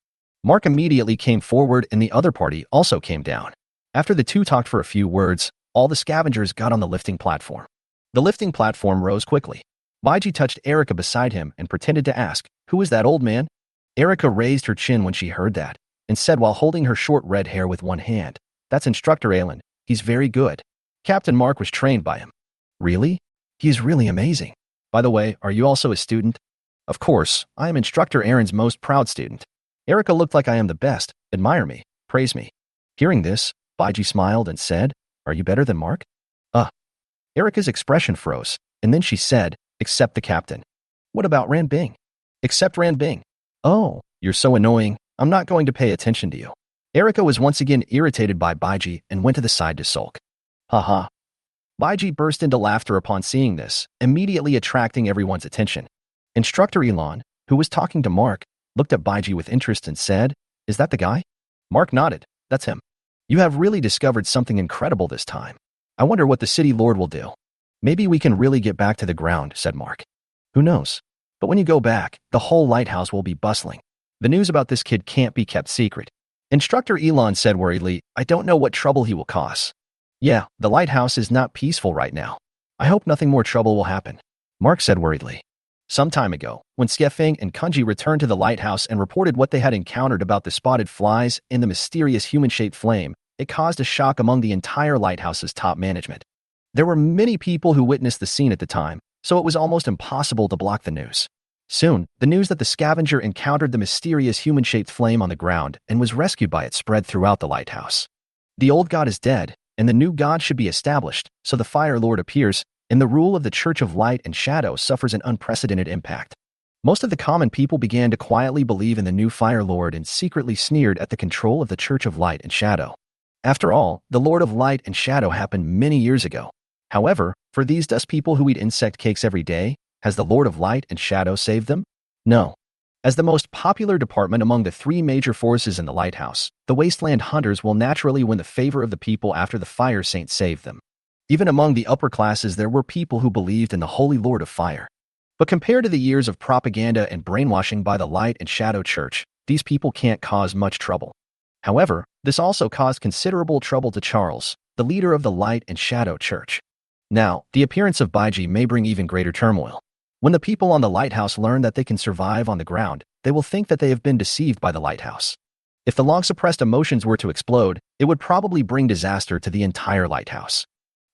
Mark immediately came forward and the other party also came down. After the two talked for a few words, all the scavengers got on the lifting platform. The lifting platform rose quickly. Baiji touched Erica beside him and pretended to ask, "Who is that old man?" Erica raised her chin when she heard that and said while holding her short red hair with one hand, "That's Instructor Alan. He's very good. Captain Mark was trained by him." "Really? He is really amazing. By the way, are you also a student?" "Of course, I am Instructor Aaron's most proud student. Erica looked like I am the best. Admire me. Praise me." Hearing this, Baiji smiled and said, "Are you better than Mark?" Erica's expression froze, and then she said, "Except the captain." "What about Ran Bing?" "Except Ran Bing." "Oh, you're so annoying. I'm not going to pay attention to you." Erica was once again irritated by Baiji and went to the side to sulk. "Haha." Baiji burst into laughter upon seeing this, immediately attracting everyone's attention. Instructor Elon, who was talking to Mark, looked at Baiji with interest and said, "Is that the guy?" Mark nodded. "That's him. You have really discovered something incredible this time. I wonder what the city lord will do." "Maybe we can really get back to the ground," said Mark. "Who knows? But when you go back, the whole lighthouse will be bustling. The news about this kid can't be kept secret." Instructor Elon said worriedly, "I don't know what trouble he will cause." "Yeah, the lighthouse is not peaceful right now. I hope nothing more trouble will happen," Mark said worriedly. Some time ago, when Skefeng and Kunji returned to the lighthouse and reported what they had encountered about the spotted flies and the mysterious human-shaped flame, it caused a shock among the entire lighthouse's top management. There were many people who witnessed the scene at the time, so it was almost impossible to block the news. Soon, the news that the scavenger encountered the mysterious human-shaped flame on the ground and was rescued by it spread throughout the lighthouse. The old god is dead, and the new god should be established, so the Fire Lord appears, and the rule of the Church of Light and Shadow suffers an unprecedented impact. Most of the common people began to quietly believe in the new Fire Lord and secretly sneered at the control of the Church of Light and Shadow. After all, the Lord of Light and Shadow happened many years ago. However, for these dust people who eat insect cakes every day, has the Lord of Light and Shadow saved them? No. As the most popular department among the three major forces in the lighthouse, the Wasteland Hunters will naturally win the favor of the people after the Fire Saint saved them. Even among the upper classes there were people who believed in the Holy Lord of Fire. But compared to the years of propaganda and brainwashing by the Light and Shadow Church, these people can't cause much trouble. However, this also caused considerable trouble to Charles, the leader of the Light and Shadow Church. Now, the appearance of Baiji may bring even greater turmoil. When the people on the lighthouse learn that they can survive on the ground, they will think that they have been deceived by the lighthouse. If the long-suppressed emotions were to explode, it would probably bring disaster to the entire lighthouse.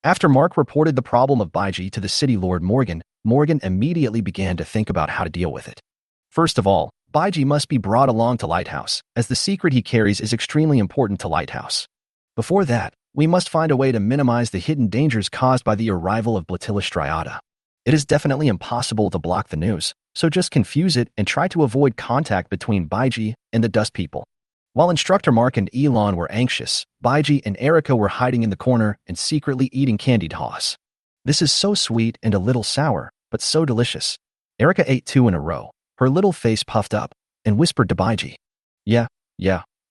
After Mark reported the problem of Baiji to the city lord Morgan, Morgan immediately began to think about how to deal with it. First of all, Baiji must be brought along to Lighthouse, as the secret he carries is extremely important to Lighthouse. Before that, we must find a way to minimize the hidden dangers caused by the arrival of Blatilla striata. It is definitely impossible to block the news, so just confuse it and try to avoid contact between Baiji and the dust people. While Instructor Mark and Elon were anxious, Baiji and Erica were hiding in the corner and secretly eating candied haws. "This is so sweet and a little sour, but so delicious." Erica ate 2 in a row, her little face puffed up, and whispered to Baiji, Yeah,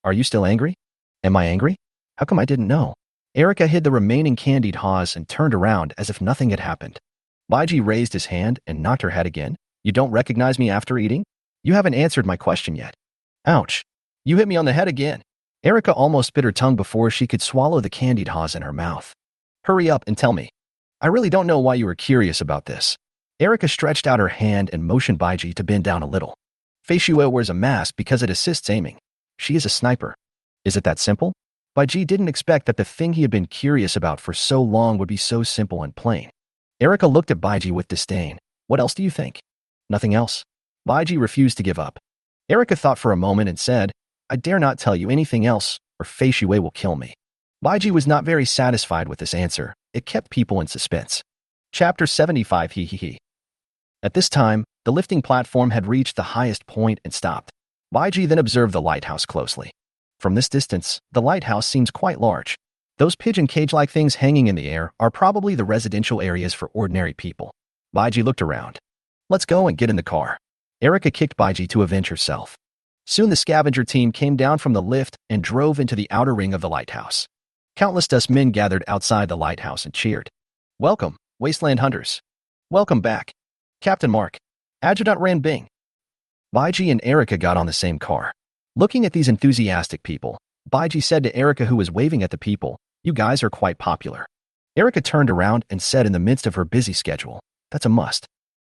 are you still angry?" "Am I angry? How come I didn't know?" Erica hid the remaining candied haws and turned around as if nothing had happened. Baiji raised his hand and knocked her head again. "You don't recognize me after eating? You haven't answered my question yet." "Ouch. You hit me on the head again." Erica almost bit her tongue before she could swallow the candied haws in her mouth. "Hurry up and tell me. I really don't know why you were curious about this." Erica stretched out her hand and motioned Baiji to bend down a little. Fei Shui wears a mask because it assists aiming. She is a sniper. Is it that simple? Baiji didn't expect that the thing he had been curious about for so long would be so simple and plain. Erica looked at Baiji with disdain. "What else do you think?" "Nothing else." Baiji refused to give up. Erica thought for a moment and said, "I dare not tell you anything else, or Fei Shui will kill me." Baiji was not very satisfied with this answer. It kept people in suspense. Chapter 75 He he he. At this time, the lifting platform had reached the highest point and stopped. Baiji then observed the lighthouse closely. From this distance, the lighthouse seems quite large. Those pigeon cage-like things hanging in the air are probably the residential areas for ordinary people. Baiji looked around. "Let's go and get in the car." Erica kicked Baiji to avenge herself. Soon the scavenger team came down from the lift and drove into the outer ring of the lighthouse. Countless dust men gathered outside the lighthouse and cheered. "Welcome, Wasteland Hunters. Welcome back. Captain Mark. Adjutant Ran Bing." Baiji and Erica got on the same car. Looking at these enthusiastic people, Baiji said to Erica, who was waving at the people, "You guys are quite popular." Erica turned around and said in the midst of her busy schedule, "That's a must."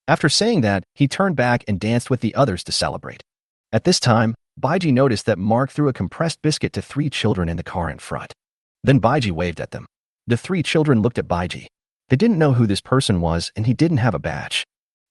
After saying that, he turned back and danced with the others to celebrate. At this time, Baiji noticed that Mark threw a compressed biscuit to 3 children in the car in front. Then Baiji waved at them. The 3 children looked at Baiji. They didn't know who this person was, and he didn't have a badge.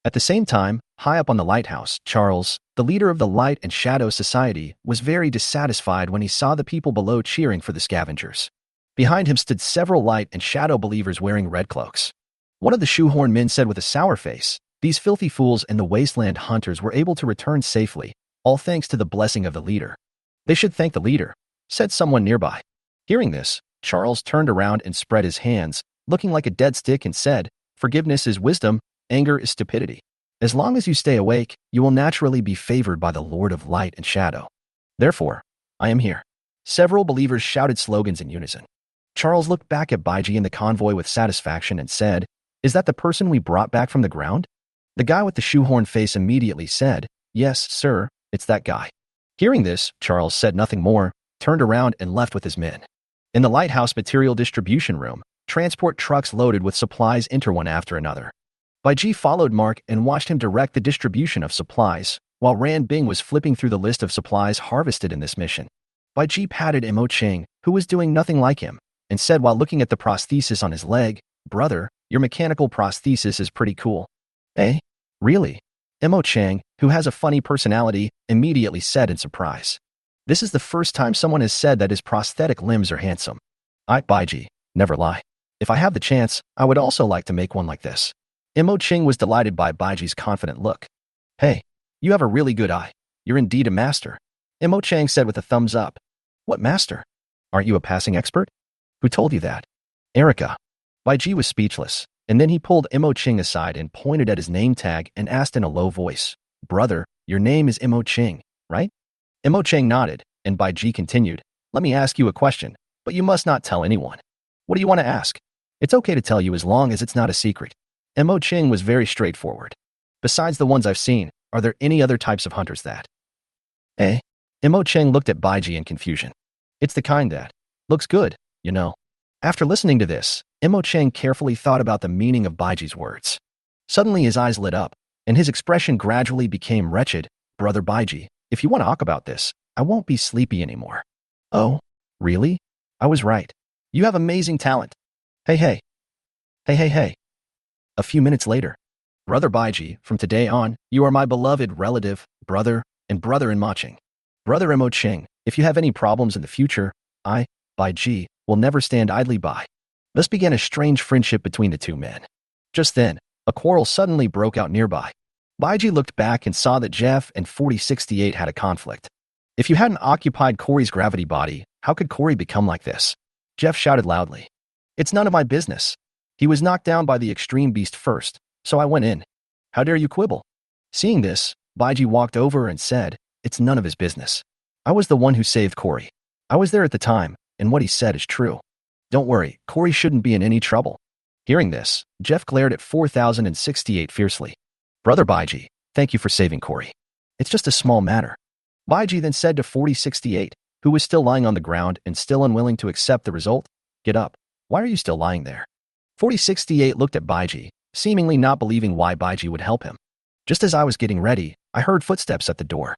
At the same time, high up on the lighthouse, Charles, the leader of the Light and Shadow Society, was very dissatisfied when he saw the people below cheering for the scavengers. Behind him stood several Light and Shadow believers wearing red cloaks. One of the shoehorn men said with a sour face, "These filthy fools and the Wasteland hunters were able to return safely, all thanks to the blessing of the leader." "They should thank the leader," said someone nearby. Hearing this, Charles turned around and spread his hands, looking like a dead stick, and said, "Forgiveness is wisdom, anger is stupidity. As long as you stay awake, you will naturally be favored by the Lord of Light and Shadow. Therefore, I am here." Several believers shouted slogans in unison. Charles looked back at Baiji and the convoy with satisfaction and said, "Is that the person we brought back from the ground?" The guy with the shoehorn face immediately said, "Yes, sir, it's that guy." Hearing this, Charles said nothing more, turned around and left with his men. In the lighthouse material distribution room, transport trucks loaded with supplies enter one after another. Baiji followed Mark and watched him direct the distribution of supplies, while Ran Bing was flipping through the list of supplies harvested in this mission. Baiji patted Mo Cheng, who was doing nothing like him, and said while looking at the prosthesis on his leg, "Brother, your mechanical prosthesis is pretty cool." "Eh? Really?" Mo Cheng, who has a funny personality, immediately said in surprise. This is the first time someone has said that his prosthetic limbs are handsome. Baiji, never lie. If I have the chance, I would also like to make one like this." Mo Cheng was delighted by Baiji's confident look. "Hey, you have a really good eye. You're indeed a master," Mo Cheng said with a thumbs up. "What master? Aren't you a passing expert? Who told you that?" "Erica." Baiji was speechless, and then he pulled Mo Cheng aside and pointed at his name tag and asked in a low voice, "Brother, your name is Mo Cheng, right?" Mo Cheng nodded, and Baiji continued, "Let me ask you a question, but you must not tell anyone." "What do you want to ask?" "It's okay to tell you as long as it's not a secret." Mo Cheng was very straightforward. "Besides the ones I've seen, are there any other types of hunters that?" "Eh?" Mo Cheng looked at Baiji in confusion. "It's the kind that looks good, you know." After listening to this, Mo Cheng carefully thought about the meaning of Baiji's words. Suddenly his eyes lit up, and his expression gradually became wretched. "Brother Baiji, if you want to talk about this, I won't be sleepy anymore." "Oh, really? I was right. You have amazing talent." Hey, hey. Hey, hey, hey. A few minutes later. "Brother Baiji, from today on, you are my beloved relative, brother, and brother-in-law Cheng. Brother Mo Cheng, if you have any problems in the future, I, Baiji, will never stand idly by." Thus began a strange friendship between the two men. Just then, a quarrel suddenly broke out nearby. Baiji looked back and saw that Jeff and 4068 had a conflict. "If you hadn't occupied Corey's gravity body, how could Corey become like this?" Jeff shouted loudly. "It's none of my business. He was knocked down by the extreme beast first, so I went in. How dare you quibble?" Seeing this, Baiji walked over and said, "It's none of his business. I was the one who saved Corey. I was there at the time, and what he said is true. Don't worry, Corey shouldn't be in any trouble." Hearing this, Jeff glared at 4068 fiercely. "Brother Baiji, thank you for saving Corey. It's just a small matter." Baiji then said to 4068, who was still lying on the ground and still unwilling to accept the result, "Get up. Why are you still lying there?" 4068 looked at Baiji, seemingly not believing why Baiji would help him. "Just as I was getting ready, I heard footsteps at the door."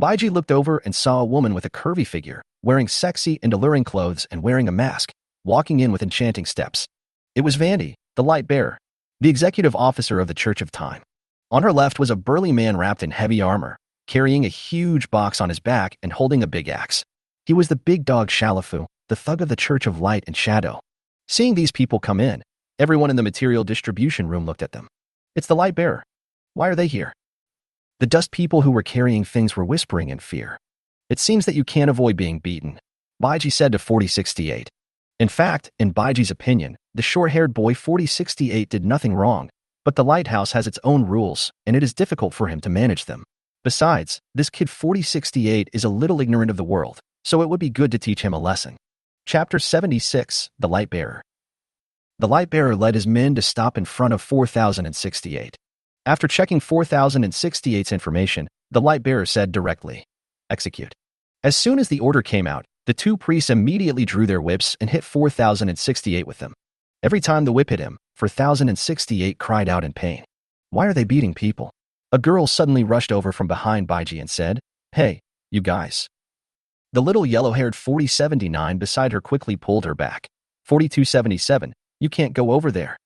Baiji looked over and saw a woman with a curvy figure, wearing sexy and alluring clothes and wearing a mask, walking in with enchanting steps. It was Vandy, the light bearer, the executive officer of the Church of Time. On her left was a burly man wrapped in heavy armor, carrying a huge box on his back and holding a big axe. He was the big dog Shalafu, the thug of the Church of Light and Shadow. Seeing these people come in, everyone in the material distribution room looked at them. "It's the light bearer. Why are they here?" The dust people who were carrying things were whispering in fear. "It seems that you can't avoid being beaten," Baiji said to 4068. In fact, in Baiji's opinion, the short-haired boy 4068 did nothing wrong, but the lighthouse has its own rules, and it is difficult for him to manage them. Besides, this kid 4068 is a little ignorant of the world, so it would be good to teach him a lesson. Chapter 76, The Light Bearer. The light bearer led his men to stop in front of 4068. After checking 4068's information, the light bearer said directly, "Execute." As soon as the order came out, the two priests immediately drew their whips and hit 4068 with them. Every time the whip hit him, 4068 cried out in pain. Why are they beating people? A girl suddenly rushed over from behind Baiji and said, "Hey, you guys." The little yellow-haired 4079 beside her quickly pulled her back. 4277, you can't go over there.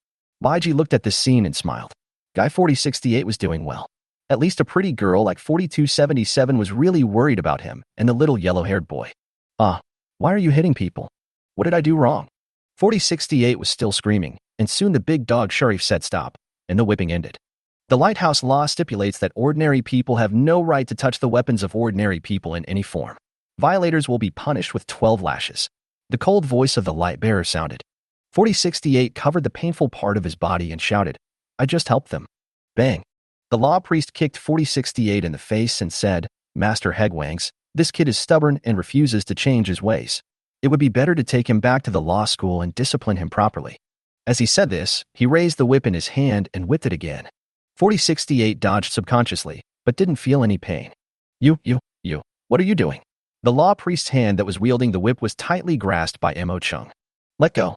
Baiji looked at this scene and smiled. Guy 4068 was doing well. At least a pretty girl like 4277 was really worried about him and the little yellow-haired boy. Why are you hitting people? What did I do wrong? 4068 was still screaming, and soon the big dog Sharif said stop, and the whipping ended. The Lighthouse law stipulates that ordinary people have no right to touch the weapons of ordinary people in any form. Violators will be punished with 12 lashes. The cold voice of the light bearer sounded. 4068 covered the painful part of his body and shouted, "I just helped them." Bang. The law priest kicked 4068 in the face and said, "Master Hegwangs, this kid is stubborn and refuses to change his ways. It would be better to take him back to the law school and discipline him properly." As he said this, he raised the whip in his hand and whipped it again. 4068 dodged subconsciously, but didn't feel any pain. You, what are you doing? The law priest's hand that was wielding the whip was tightly grasped by Mo Chung. Let go.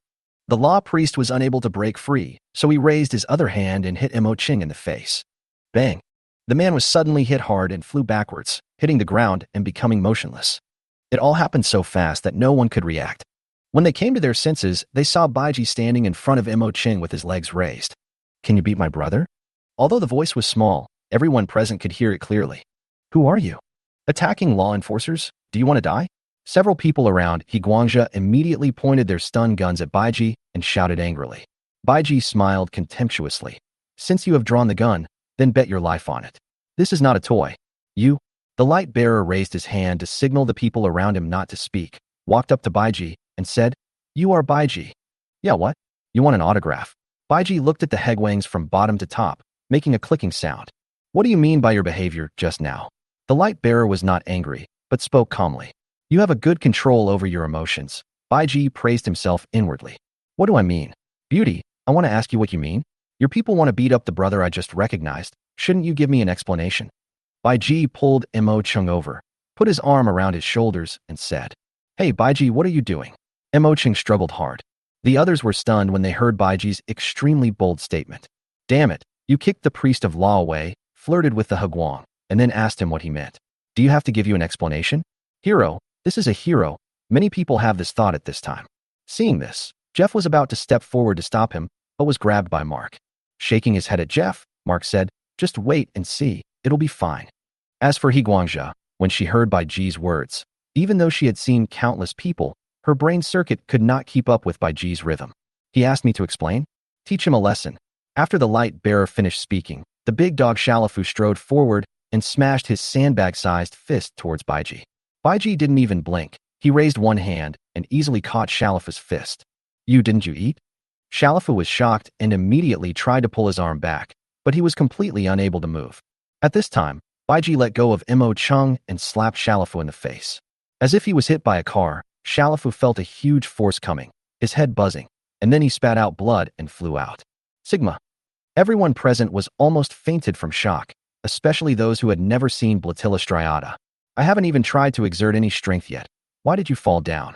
The law priest was unable to break free, so he raised his other hand and hit Mo Chung in the face. Bang. The man was suddenly hit hard and flew backwards, hitting the ground and becoming motionless. It all happened so fast that no one could react. When they came to their senses, they saw Baiji standing in front of Mo Chung with his legs raised. "Can you beat my brother?" Although the voice was small, everyone present could hear it clearly. "Who are you? Attacking law enforcers? Do you want to die?" Several people around Higuangzha immediately pointed their stun guns at Baiji and shouted angrily. Baiji smiled contemptuously. "Since you have drawn the gun, then bet your life on it. This is not a toy. You." The light bearer raised his hand to signal the people around him not to speak, walked up to Baiji, and said, "You are Baiji." "Yeah, what? You want an autograph?" Baiji looked at the Hegwangs from bottom to top, making a clicking sound. "What do you mean by your behavior just now?" The light bearer was not angry, but spoke calmly. "You have a good control over your emotions." Baiji praised himself inwardly. "What do I mean? Beauty, I want to ask you what you mean. Your people want to beat up the brother I just recognized. Shouldn't you give me an explanation?" Baiji pulled Mo Chung over, put his arm around his shoulders, and said, "Hey, Baiji, what are you doing?" Mo Chung struggled hard. The others were stunned when they heard Baiji's extremely bold statement. "Damn it, you kicked the priest of law away, flirted with the Hegwang, and then asked him what he meant. Do you have to give you an explanation? Hero, this is a hero. Many people have this thought at this time." Seeing this, Jeff was about to step forward to stop him, but was grabbed by Mark. Shaking his head at Jeff, Mark said, "Just wait and see, it'll be fine." As for Higuangzha, when she heard Baiji's words, even though she had seen countless people, her brain circuit could not keep up with Baiji's rhythm. "He asked me to explain? Teach him a lesson." After the light bearer finished speaking, the big dog Shalafu strode forward and smashed his sandbag-sized fist towards Baiji. Baiji didn't even blink. He raised one hand and easily caught Shalafu's fist. Didn't you eat?" Shalafu was shocked and immediately tried to pull his arm back, but he was completely unable to move. At this time, Baiji let go of Mo Chung and slapped Shalafu in the face. As if he was hit by a car, Shalafu felt a huge force coming, his head buzzing, and then he spat out blood and flew out. Sigma. Everyone present was almost fainted from shock, especially those who had never seen Blatilla striata. "I haven't even tried to exert any strength yet. Why did you fall down?"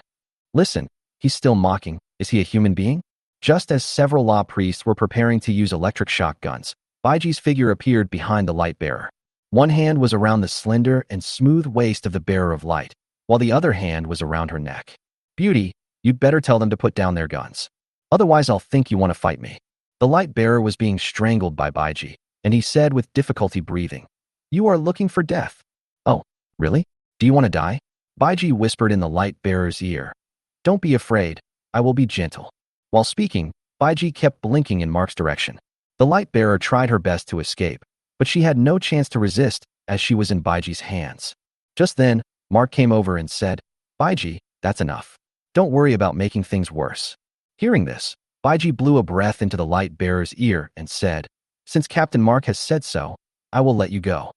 "Listen, he's still mocking. Is he a human being?" Just as several law priests were preparing to use electric shock guns, Baiji's figure appeared behind the light bearer. One hand was around the slender and smooth waist of the bearer of light, while the other hand was around her neck. "Beauty, you'd better tell them to put down their guns. Otherwise I'll think you want to fight me." The light bearer was being strangled by Baiji, and he said with difficulty breathing, "You are looking for death." "Oh, really? Do you want to die?" Baiji whispered in the light bearer's ear. "Don't be afraid, I will be gentle." While speaking, Baiji kept blinking in Mark's direction. The light bearer tried her best to escape, but she had no chance to resist as she was in Baiji's hands. Just then, Mark came over and said, "Baiji, that's enough. Don't worry about making things worse." Hearing this, Baiji blew a breath into the light bearer's ear and said, "Since Captain Mark has said so, I will let you go."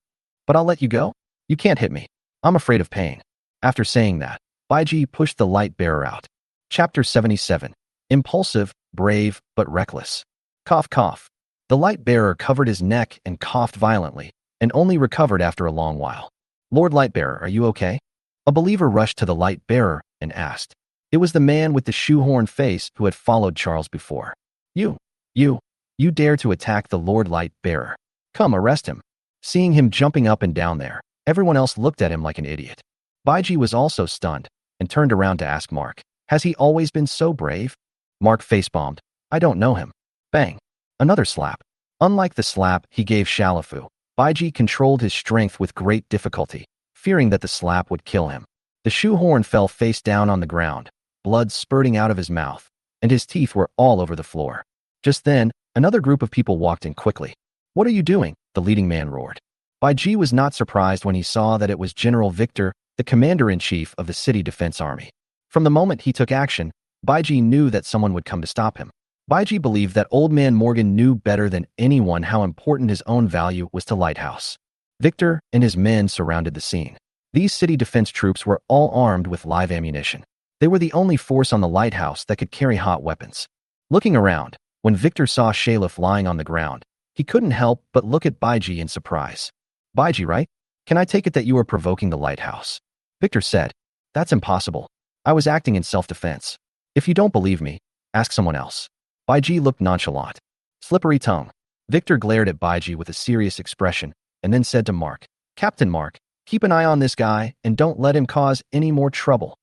"But I'll let you go? You can't hit me. I'm afraid of pain." After saying that, Baiji pushed the light bearer out. Chapter 77. Impulsive, brave, but reckless. Cough, cough. The light bearer covered his neck and coughed violently, and only recovered after a long while. "Lord Lightbearer, are you okay?" A believer rushed to the light bearer and asked. It was the man with the shoehorn face who had followed Charles before. You, you, you dare to attack the Lord Light Bearer. Come, arrest him. Seeing him jumping up and down there, everyone else looked at him like an idiot. Baiji was also stunned and turned around to ask Mark, has he always been so brave? Mark face-bombed. I don't know him. Bang. Another slap. Unlike the slap he gave Shalafu, Baiji controlled his strength with great difficulty, fearing that the slap would kill him. The shoehorn fell face down on the ground, blood spurting out of his mouth, and his teeth were all over the floor. Just then, another group of people walked in quickly. What are you doing? The leading man roared. Baiji was not surprised when he saw that it was General Victor, the commander-in-chief of the city defense army. From the moment he took action, Baiji knew that someone would come to stop him. Baiji believed that Old Man Morgan knew better than anyone how important his own value was to Lighthouse. Victor and his men surrounded the scene. These city defense troops were all armed with live ammunition. They were the only force on the lighthouse that could carry hot weapons. Looking around, when Victor saw Shalif lying on the ground, he couldn't help but look at Baiji in surprise. Baiji, right? Can I take it that you are provoking the lighthouse? Victor said. That's impossible. I was acting in self-defense. If you don't believe me, ask someone else. Baiji looked nonchalant. Slippery tongue. Victor glared at Baiji with a serious expression and then said to Mark, Captain Mark, keep an eye on this guy and don't let him cause any more trouble.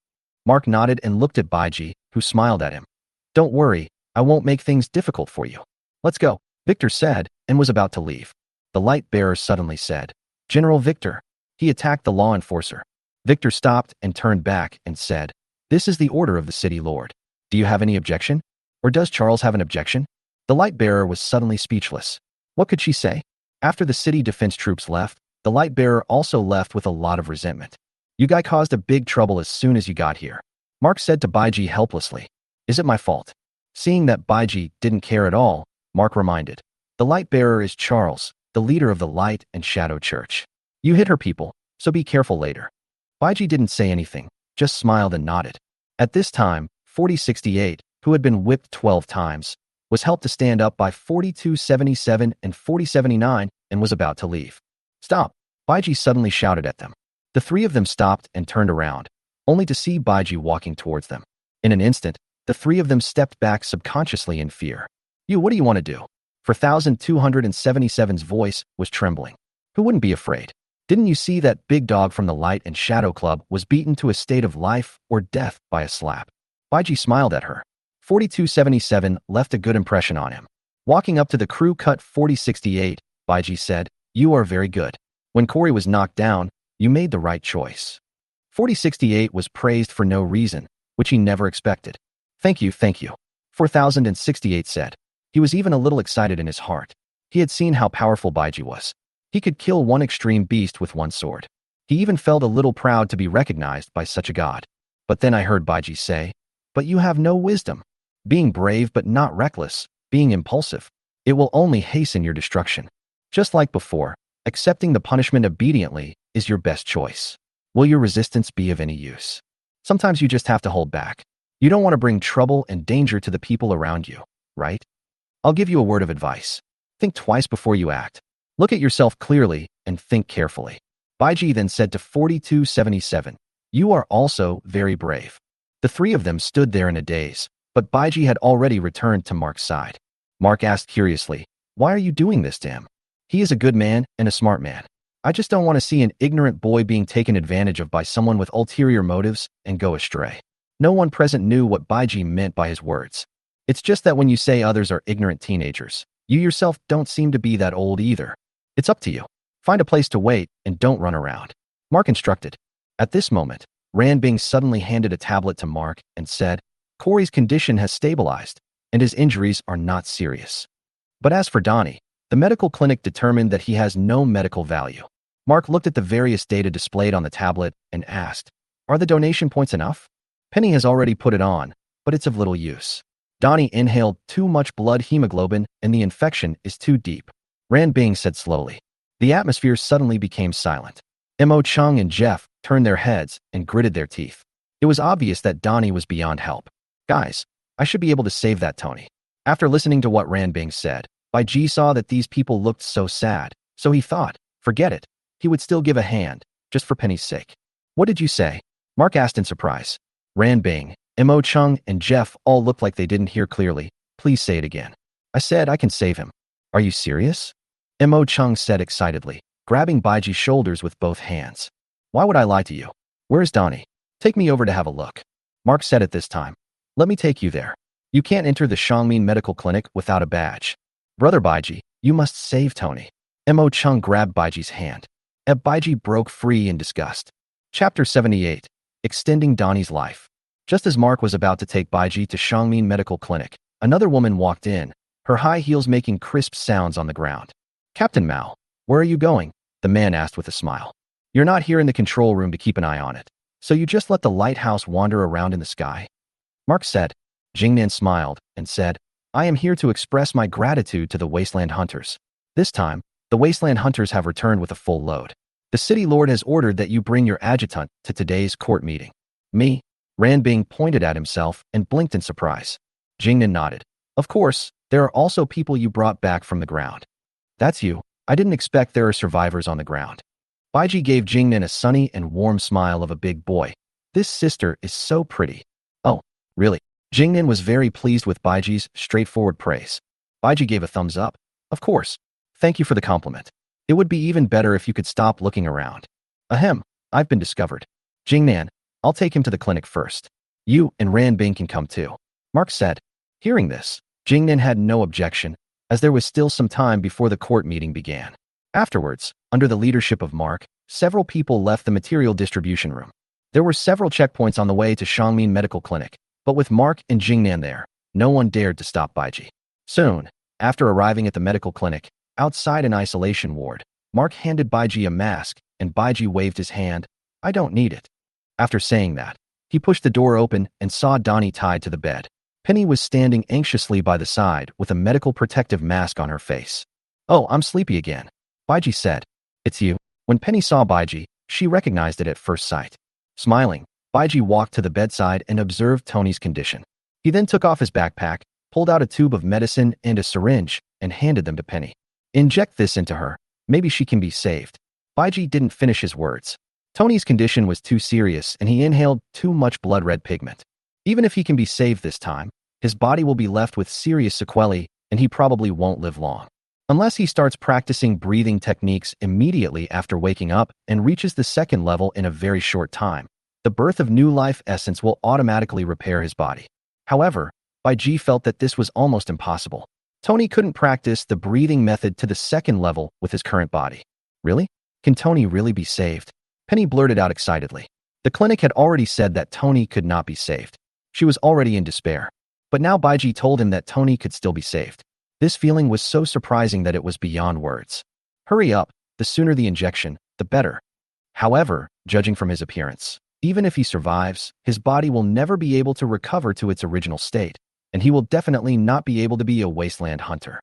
Mark nodded and looked at Baiji, who smiled at him. Don't worry, I won't make things difficult for you. Let's go, Victor said and was about to leave. The light bearer suddenly said, General Victor. He attacked the law enforcer. Victor stopped and turned back and said, This is the order of the city lord. Do you have any objection? Or does Charles have an objection? The light bearer was suddenly speechless. What could she say? After the city defense troops left, the light bearer also left with a lot of resentment. You guy caused a big trouble as soon as you got here. Mark said to Baiji helplessly. Is it my fault? Seeing that Baiji didn't care at all, Mark reminded. The light bearer is Charles, the leader of the Light and Shadow Church. You hit her people, so be careful later. Baiji didn't say anything, just smiled and nodded. At this time, 4068, who had been whipped 12 times, was helped to stand up by 4277 and 4079 and was about to leave. Stop! Baiji suddenly shouted at them. The three of them stopped and turned around, only to see Baiji walking towards them. In an instant, the three of them stepped back subconsciously in fear. You, what do you want to do? 4277's voice was trembling. Who wouldn't be afraid? Didn't you see that big dog from the Light and Shadow Club was beaten to a state of life or death by a slap? Baiji smiled at her. 4277 left a good impression on him. Walking up to the crew cut 4068, Baiji said, You are very good. When Corey was knocked down, you made the right choice. 4068 was praised for no reason, which he never expected. Thank you, 4068 said. He was even a little excited in his heart. He had seen how powerful Baiji was. He could kill one extreme beast with one sword. He even felt a little proud to be recognized by such a god. But then I heard Baiji say, But you have no wisdom. Being brave but not reckless, being impulsive, it will only hasten your destruction. Just like before, accepting the punishment obediently is your best choice. Will your resistance be of any use? Sometimes you just have to hold back. You don't want to bring trouble and danger to the people around you, right? I'll give you a word of advice. Think twice before you act. Look at yourself clearly and think carefully. Baiji then said to 4277, You are also very brave. The three of them stood there in a daze, but Baiji had already returned to Mark's side. Mark asked curiously, Why are you doing this to him? He is a good man and a smart man. I just don't want to see an ignorant boy being taken advantage of by someone with ulterior motives and go astray. No one present knew what Baiji meant by his words. It's just that when you say others are ignorant teenagers, you yourself don't seem to be that old either. It's up to you. Find a place to wait and don't run around. Mark instructed. At this moment, Ranbing suddenly handed a tablet to Mark and said, Corey's condition has stabilized, and his injuries are not serious. But as for Donnie, the medical clinic determined that he has no medical value. Mark looked at the various data displayed on the tablet and asked, Are the donation points enough? Penny has already put it on, but it's of little use. Donnie inhaled too much blood hemoglobin and the infection is too deep. Ranbing said slowly. The atmosphere suddenly became silent. Mo Chung and Jeff turned their heads and gritted their teeth. It was obvious that Donnie was beyond help. Guys, I should be able to save that Tony. After listening to what Ranbing said, Baiji saw that these people looked so sad, so he thought, forget it, he would still give a hand, just for Penny's sake. What did you say? Mark asked in surprise. Ranbing, Mo Chung and Jeff all looked like they didn't hear clearly. Please say it again. I said I can save him. Are you serious? Mo Chung said excitedly, grabbing Baiji's shoulders with both hands. Why would I lie to you? Where's Donnie? Take me over to have a look. Mark said it this time. Let me take you there. You can't enter the Shangmin Medical Clinic without a badge. Brother Baiji, you must save Tony. Mo Chung grabbed Baiji's hand. Baiji broke free in disgust. Chapter 78. Extending Donnie's life. Just as Mark was about to take Baiji to Shangmin Medical Clinic, another woman walked in, her high heels making crisp sounds on the ground. Captain Mao, where are you going? The man asked with a smile. You're not here in the control room to keep an eye on it, so you just let the lighthouse wander around in the sky? Mark said. Jingnan smiled and said, I am here to express my gratitude to the Wasteland Hunters. This time, the Wasteland Hunters have returned with a full load. The city lord has ordered that you bring your adjutant to today's court meeting. Me? Ranbing pointed at himself and blinked in surprise. Jingnan nodded. Of course, there are also people you brought back from the ground. That's you. I didn't expect there are survivors on the ground. Baiji gave Jingnan a sunny and warm smile of a big boy. This sister is so pretty. Oh, really? Jingnan was very pleased with Baiji's straightforward praise. Baiji gave a thumbs up. Of course. Thank you for the compliment. It would be even better if you could stop looking around. Ahem, I've been discovered. Jingnan, I'll take him to the clinic first. You and Ranbing can come too. Mark said. Hearing this, Jingnan had no objection, as there was still some time before the court meeting began. Afterwards, under the leadership of Mark, several people left the material distribution room. There were several checkpoints on the way to Shangmin Medical Clinic, but with Mark and Jingnan there, no one dared to stop Baiji. Soon, after arriving at the medical clinic, outside an isolation ward, Mark handed Baiji a mask, and Baiji waved his hand. I don't need it. After saying that, he pushed the door open and saw Donnie tied to the bed. Penny was standing anxiously by the side with a medical protective mask on her face. Oh, I'm sleepy again. Baiji said. It's you. When Penny saw Baiji, she recognized it at first sight. Smiling, Baiji walked to the bedside and observed Tony's condition. He then took off his backpack, pulled out a tube of medicine and a syringe, and handed them to Penny. Inject this into her. Maybe she can be saved. Baiji didn't finish his words. Tony's condition was too serious and he inhaled too much blood red pigment. Even if he can be saved this time, his body will be left with serious sequelae and he probably won't live long. Unless he starts practicing breathing techniques immediately after waking up and reaches the second level in a very short time, the birth of new life essence will automatically repair his body. However, Baiji felt that this was almost impossible. Tony couldn't practice the breathing method to the second level with his current body. Really? Can Tony really be saved? Penny blurted out excitedly. The clinic had already said that Tony could not be saved. She was already in despair. But now Baiji told him that Tony could still be saved. This feeling was so surprising that it was beyond words. Hurry up, the sooner the injection, the better. However, judging from his appearance, even if he survives, his body will never be able to recover to its original state, and he will definitely not be able to be a wasteland hunter.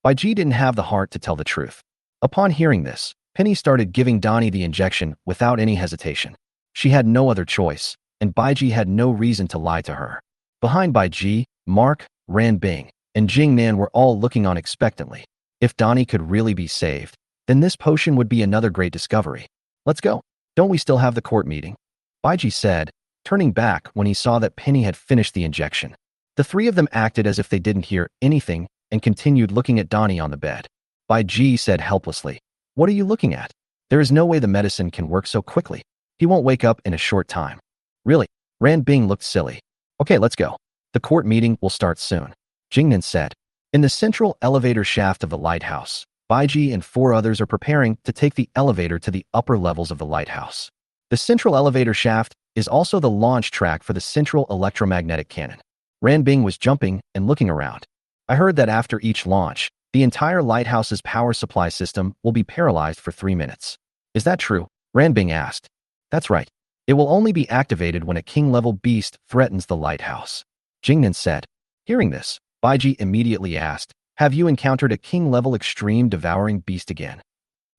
Baiji didn't have the heart to tell the truth. Upon hearing this, Penny started giving Donnie the injection without any hesitation. She had no other choice, and Baiji had no reason to lie to her. Behind Baiji, Mark, Ranbing, and Jingnan were all looking on expectantly. If Donnie could really be saved, then this potion would be another great discovery. Let's go. Don't we still have the court meeting? Baiji said, turning back when he saw that Penny had finished the injection. The three of them acted as if they didn't hear anything and continued looking at Donnie on the bed. Baiji said helplessly, What are you looking at? There is no way the medicine can work so quickly. He won't wake up in a short time. Really? Ranbing looked silly. Okay, let's go. The court meeting will start soon. Jingnan said. In the central elevator shaft of the lighthouse, Baiji and 4 others are preparing to take the elevator to the upper levels of the lighthouse. The central elevator shaft is also the launch track for the central electromagnetic cannon. Ranbing was jumping and looking around. I heard that after each launch, the entire lighthouse's power supply system will be paralyzed for 3 minutes. Is that true? Ranbing asked. That's right. It will only be activated when a king-level beast threatens the lighthouse. Jingnan said. Hearing this, Baiji immediately asked, Have you encountered a king-level extreme devouring beast again?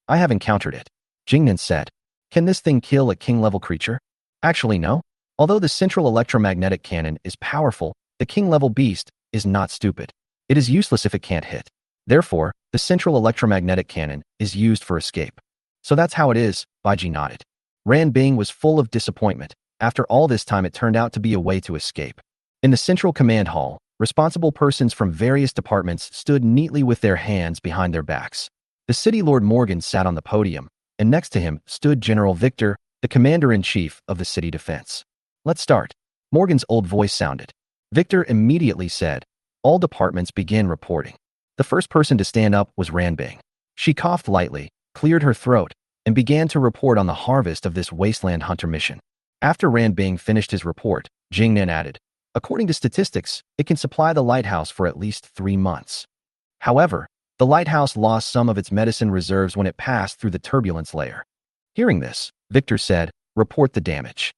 I have encountered it. Jingnan said. Can this thing kill a king-level creature? Actually, no. Although the central electromagnetic cannon is powerful, the king-level beast is not stupid. It is useless if it can't hit. Therefore, the central electromagnetic cannon is used for escape. So that's how it is, Baiji nodded. Ranbing was full of disappointment, After all this time, it turned out to be a way to escape. In the central command hall, responsible persons from various departments stood neatly with their hands behind their backs. The City Lord Morgan sat on the podium, and next to him stood General Victor, the commander-in-chief of the city defense. "Let's start." Morgan's old voice sounded. Victor immediately said, "All departments begin reporting." The first person to stand up was Ranbing. She coughed lightly, cleared her throat, and began to report on the harvest of this Wasteland hunter mission. After Ranbing finished his report, Jingnan added, "According to statistics, it can supply the lighthouse for at least 3 months. However, the lighthouse lost some of its medicine reserves when it passed through the turbulence layer." Hearing this, Victor said, "Report the damage."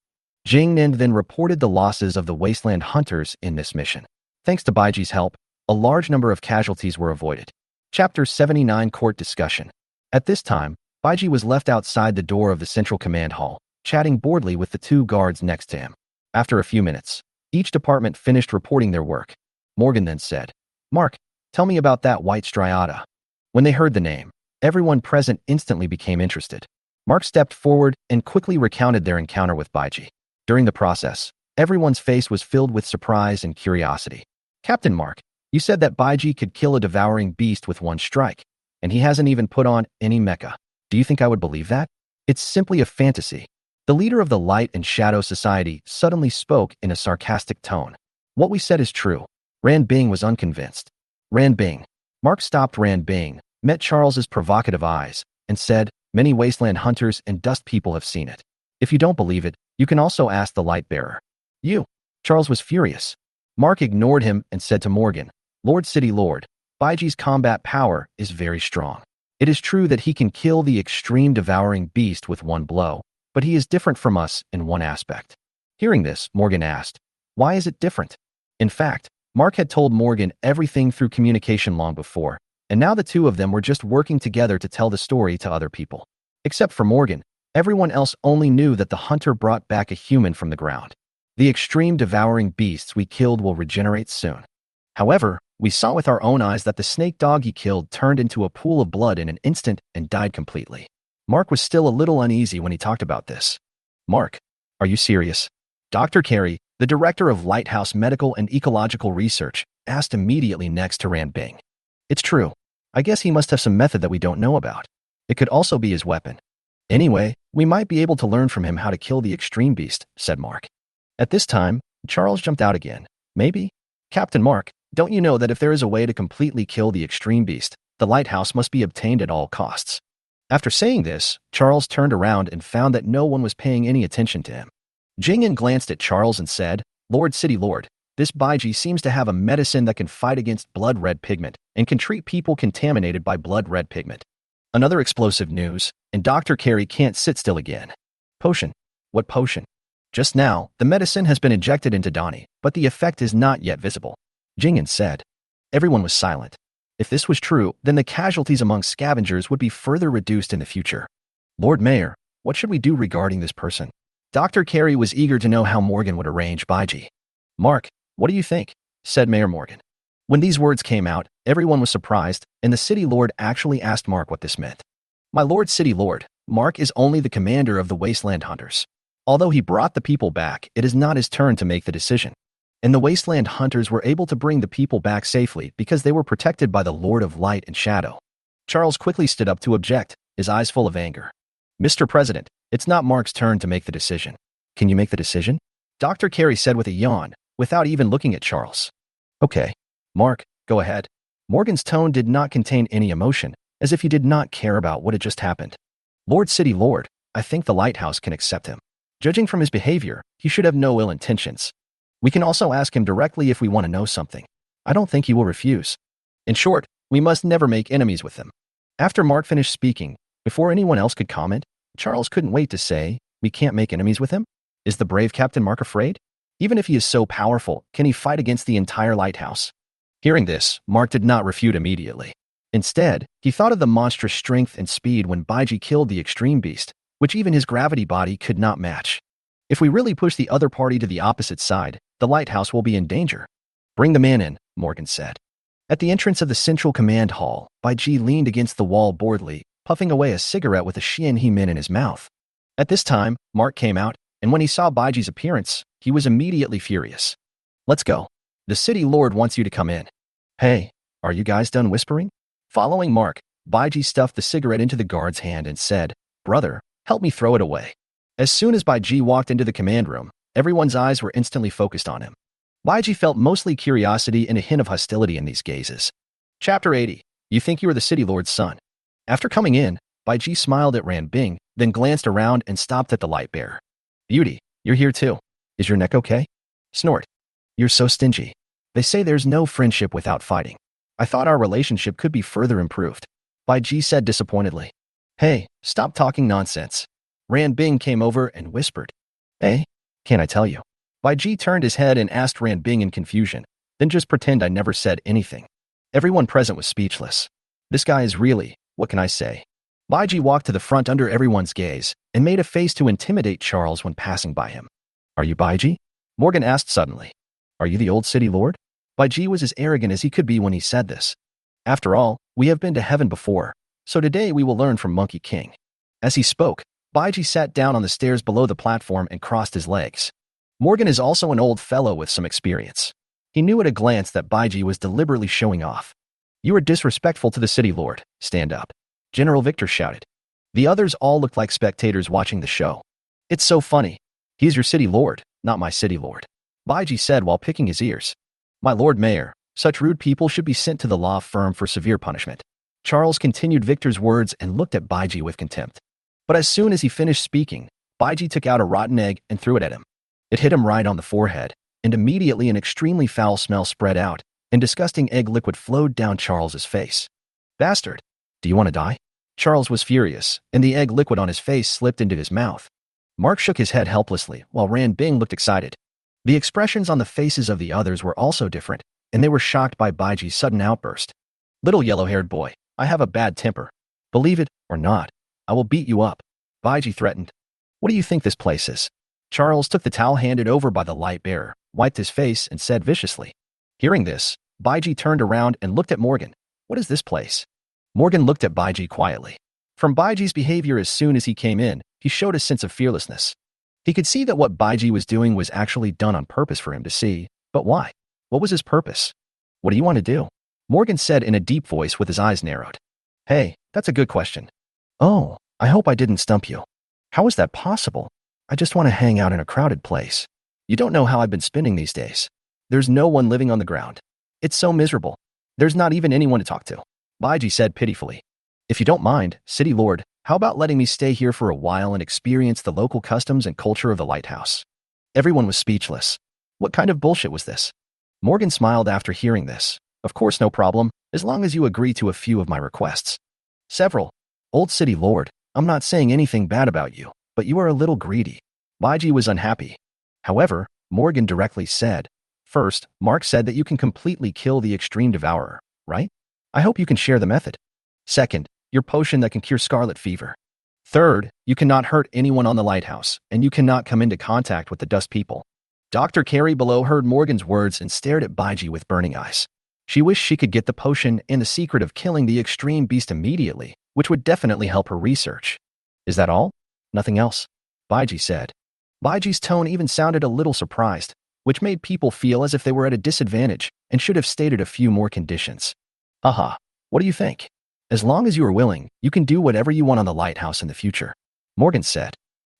Jingnan then reported the losses of the Wasteland hunters in this mission. Thanks to Baiji's help, a large number of casualties were avoided. Chapter 79 Court Discussion. At this time, Baiji was left outside the door of the central command hall, chatting boredly with the 2 guards next to him. After a few minutes, each department finished reporting their work. Morgan then said, "Mark, tell me about that white striata." When they heard the name, everyone present instantly became interested. Mark stepped forward and quickly recounted their encounter with Baiji. During the process, everyone's face was filled with surprise and curiosity. "Captain Mark, you said that Baiji could kill a devouring beast with 1 strike, and he hasn't even put on any mecha. Do you think I would believe that? It's simply a fantasy." The leader of the Light and Shadow Society suddenly spoke in a sarcastic tone. "What we said is true." Ranbing was unconvinced. "Ranbing." Mark stopped Ranbing, met Charles's provocative eyes, and said, "Many Wasteland hunters and dust people have seen it. If you don't believe it, you can also ask the light bearer." "You." Charles was furious. Mark ignored him and said to Morgan, "Lord City Lord, Baiji's combat power is very strong. It is true that he can kill the extreme devouring beast with 1 blow, but he is different from us in one aspect." Hearing this, Morgan asked, "Why is it different?" In fact, Mark had told Morgan everything through communication long before, and now the 2 of them were just working together to tell the story to other people. Except for Morgan, everyone else only knew that the hunter brought back a human from the ground. "The extreme devouring beasts we killed will regenerate soon. However, we saw with our own eyes that the snake dog he killed turned into a pool of blood in an instant and died completely." Mark was still a little uneasy when he talked about this. "Mark, are you serious?" Dr. Carey, the director of Lighthouse Medical and Ecological Research, asked immediately next to Ranbing. "It's true. I guess he must have some method that we don't know about. It could also be his weapon. Anyway, we might be able to learn from him how to kill the extreme beast," said Mark. At this time, Charles jumped out again. "Maybe? Captain Mark, don't you know that if there is a way to completely kill the extreme beast, the lighthouse must be obtained at all costs?" After saying this, Charles turned around and found that no one was paying any attention to him. Jingyan glanced at Charles and said, "Lord City Lord, this Baiji seems to have a medicine that can fight against blood red pigment and can treat people contaminated by blood red pigment." Another explosive news, and Dr. Carey can't sit still again. "Potion? What potion?" "Just now, the medicine has been injected into Donnie, but the effect is not yet visible," Jingyan said. Everyone was silent. If this was true, then the casualties among scavengers would be further reduced in the future. "Lord Mayor, what should we do regarding this person?" Dr. Carey was eager to know how Morgan would arrange Baiji. "Mark, what do you think?" said Mayor Morgan. When these words came out, everyone was surprised, and the City Lord actually asked Mark what this meant. "My Lord City Lord, Mark is only the commander of the Wasteland Hunters. Although he brought the people back, it is not his turn to make the decision. And the Wasteland Hunters were able to bring the people back safely because they were protected by the Lord of Light and Shadow." Charles quickly stood up to object, his eyes full of anger. "Mr. President, it's not Mark's turn to make the decision." "Can you make the decision?" Dr. Carey said with a yawn, without even looking at Charles. "Okay. Mark, go ahead." Morgan's tone did not contain any emotion, as if he did not care about what had just happened. "Lord City Lord, I think the lighthouse can accept him. Judging from his behavior, he should have no ill intentions. We can also ask him directly if we want to know something. I don't think he will refuse. In short, we must never make enemies with him." After Mark finished speaking, before anyone else could comment, Charles couldn't wait to say, "We can't make enemies with him? Is the brave Captain Mark afraid? Even if he is so powerful, can he fight against the entire lighthouse?" Hearing this, Mark did not refute immediately. Instead, he thought of the monstrous strength and speed when Baiji killed the extreme beast, which even his gravity body could not match. "If we really push the other party to the opposite side, the lighthouse will be in danger." "Bring the man in," Morgan said. At the entrance of the central command hall, Baiji leaned against the wall boredly, puffing away a cigarette with a Xian He Min in his mouth. At this time, Mark came out, and when he saw Baiji's appearance, he was immediately furious. Let's go. The city lord wants you to come in. Hey, are you guys done whispering? Following Mark, Baiji stuffed the cigarette into the guard's hand and said, Brother, help me throw it away. As soon as Baiji walked into the command room, everyone's eyes were instantly focused on him. Baiji felt mostly curiosity and a hint of hostility in these gazes. Chapter 80. You think you are the city lord's son. After coming in, Baiji smiled at Ran Bing, then glanced around and stopped at the light bearer. Beauty, you're here too. Is your neck okay? Snort. You're so stingy. They say there's no friendship without fighting. I thought our relationship could be further improved. Baiji said disappointedly. Hey, stop talking nonsense. Ran Bing came over and whispered. Hey, can't I tell you? Baiji turned his head and asked Ran Bing in confusion, then just pretend I never said anything. Everyone present was speechless. This guy is really, what can I say? Baiji walked to the front under everyone's gaze and made a face to intimidate Charles when passing by him. Are you Baiji? Morgan asked suddenly. Are you the old city lord? Baiji was as arrogant as he could be when he said this. After all, we have been to heaven before, so today we will learn from Monkey King. As he spoke, Baiji sat down on the stairs below the platform and crossed his legs. Morgan is also an old fellow with some experience. He knew at a glance that Baiji was deliberately showing off. You are disrespectful to the city lord. Stand up. General Victor shouted. The others all looked like spectators watching the show. It's so funny. He's your city lord, not my city lord. Baiji said while picking his ears. My lord mayor, such rude people should be sent to the law firm for severe punishment. Charles continued Victor's words and looked at Baiji with contempt. But as soon as he finished speaking, Baiji took out a rotten egg and threw it at him. It hit him right on the forehead, and immediately an extremely foul smell spread out, and disgusting egg liquid flowed down Charles's face. Bastard! Do you want to die? Charles was furious, and the egg liquid on his face slipped into his mouth. Mark shook his head helplessly, while Ran Bing looked excited. The expressions on the faces of the others were also different, and they were shocked by Baiji's sudden outburst. Little yellow-haired boy, I have a bad temper. Believe it or not, I will beat you up. Baiji threatened. What do you think this place is? Charles took the towel handed over by the light bearer, wiped his face, and said viciously. Hearing this, Baiji turned around and looked at Morgan. What is this place? Morgan looked at Baiji quietly. From Baiji's behavior as soon as he came in, he showed a sense of fearlessness. He could see that what Baiji was doing was actually done on purpose for him to see, but why? What was his purpose? What do you want to do? Morgan said in a deep voice with his eyes narrowed. Hey, that's a good question. Oh, I hope I didn't stump you. How is that possible? I just want to hang out in a crowded place. You don't know how I've been spending these days. There's no one living on the ground. It's so miserable. There's not even anyone to talk to. Baiji said pitifully. If you don't mind, City Lord, how about letting me stay here for a while and experience the local customs and culture of the Lighthouse? Everyone was speechless. What kind of bullshit was this? Morgan smiled after hearing this. Of course, no problem, as long as you agree to a few of my requests. Several. Old City Lord, I'm not saying anything bad about you, but you are a little greedy. Baiji was unhappy. However, Morgan directly said, First, Mark said that you can completely kill the Extreme Devourer, right? I hope you can share the method. Second, your potion that can cure scarlet fever. Third, you cannot hurt anyone on the lighthouse, and you cannot come into contact with the dust people. Dr. Carey below heard Morgan's words and stared at Baiji with burning eyes. She wished she could get the potion and the secret of killing the extreme beast immediately, which would definitely help her research. Is that all? Nothing else? Baiji said. Baiji's tone even sounded a little surprised, which made people feel as if they were at a disadvantage and should have stated a few more conditions. Haha, what do you think? As long as you are willing, you can do whatever you want on the lighthouse in the future. Morgan said.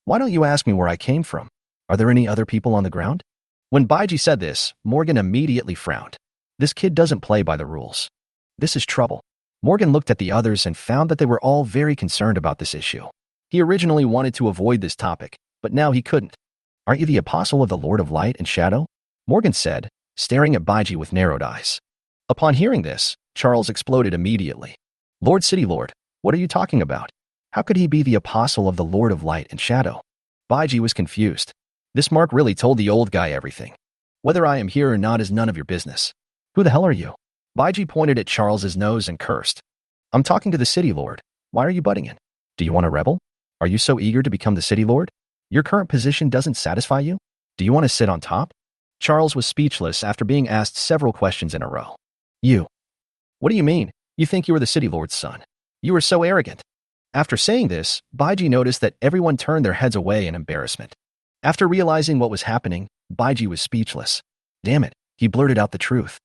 Why don't you ask me where I came from? Are there any other people on the ground? When Baiji said this, Morgan immediately frowned. This kid doesn't play by the rules. This is trouble. Morgan looked at the others and found that they were all very concerned about this issue. He originally wanted to avoid this topic, but now he couldn't. Aren't you the apostle of the Lord of Light and Shadow? Morgan said, staring at Baiji with narrowed eyes. Upon hearing this, Charles exploded immediately. Lord City Lord, what are you talking about? How could he be the apostle of the Lord of Light and Shadow? Baiji was confused. This Mark really told the old guy everything. Whether I am here or not is none of your business. Who the hell are you? Baiji pointed at Charles's nose and cursed. I'm talking to the City Lord. Why are you butting in? Do you want to rebel? Are you so eager to become the City Lord? Your current position doesn't satisfy you? Do you want to sit on top? Charles was speechless after being asked several questions in a row. You. What do you mean? You think you are the City Lord's son? You are so arrogant. After saying this, Baiji noticed that everyone turned their heads away in embarrassment. After realizing what was happening, Baiji was speechless. Damn it, he blurted out the truth.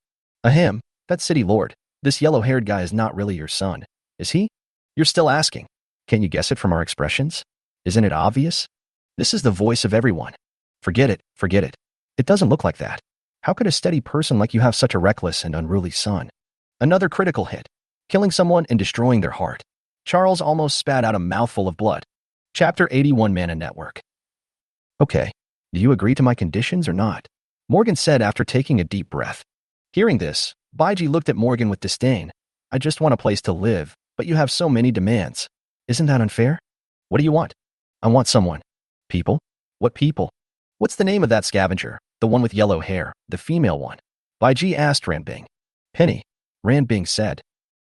Ahem, that city lord. This yellow-haired guy is not really your son, is he? You're still asking. Can you guess it from our expressions? Isn't it obvious? This is the voice of everyone. Forget it, forget it. It doesn't look like that. How could a steady person like you have such a reckless and unruly son? Another critical hit. Killing someone and destroying their heart. Charles almost spat out a mouthful of blood. Chapter 81 Mana Network. Okay, do you agree to my conditions or not? Morgan said after taking a deep breath. Hearing this, Baiji looked at Morgan with disdain. I just want a place to live, but you have so many demands. Isn't that unfair? What do you want? I want someone. People? What people? What's the name of that scavenger? The one with yellow hair, the female one. Baiji asked Ranbing. Penny. Ranbing said.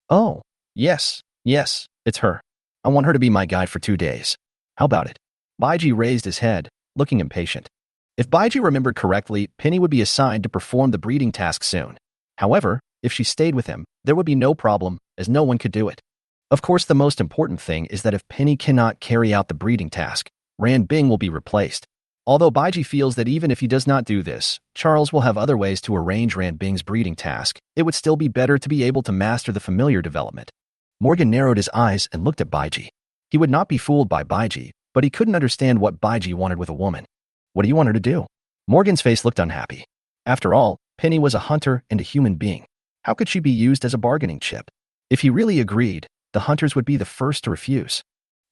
Oh, yes, it's her. I want her to be my guide for 2 days. How about it? Baiji raised his head, looking impatient. If Baiji remembered correctly, Penny would be assigned to perform the breeding task soon. However, if she stayed with him, there would be no problem, as no one could do it. Of course, the most important thing is that if Penny cannot carry out the breeding task, Ranbing will be replaced. Although Baiji feels that even if he does not do this, Charles will have other ways to arrange Ranbing's breeding task, it would still be better to be able to master the familiar development. Morgan narrowed his eyes and looked at Baiji. He would not be fooled by Baiji, but he couldn't understand what Baiji wanted with a woman. What do you want her to do? Morgan's face looked unhappy. After all, Penny was a hunter and a human being. How could she be used as a bargaining chip? If he really agreed, the hunters would be the first to refuse.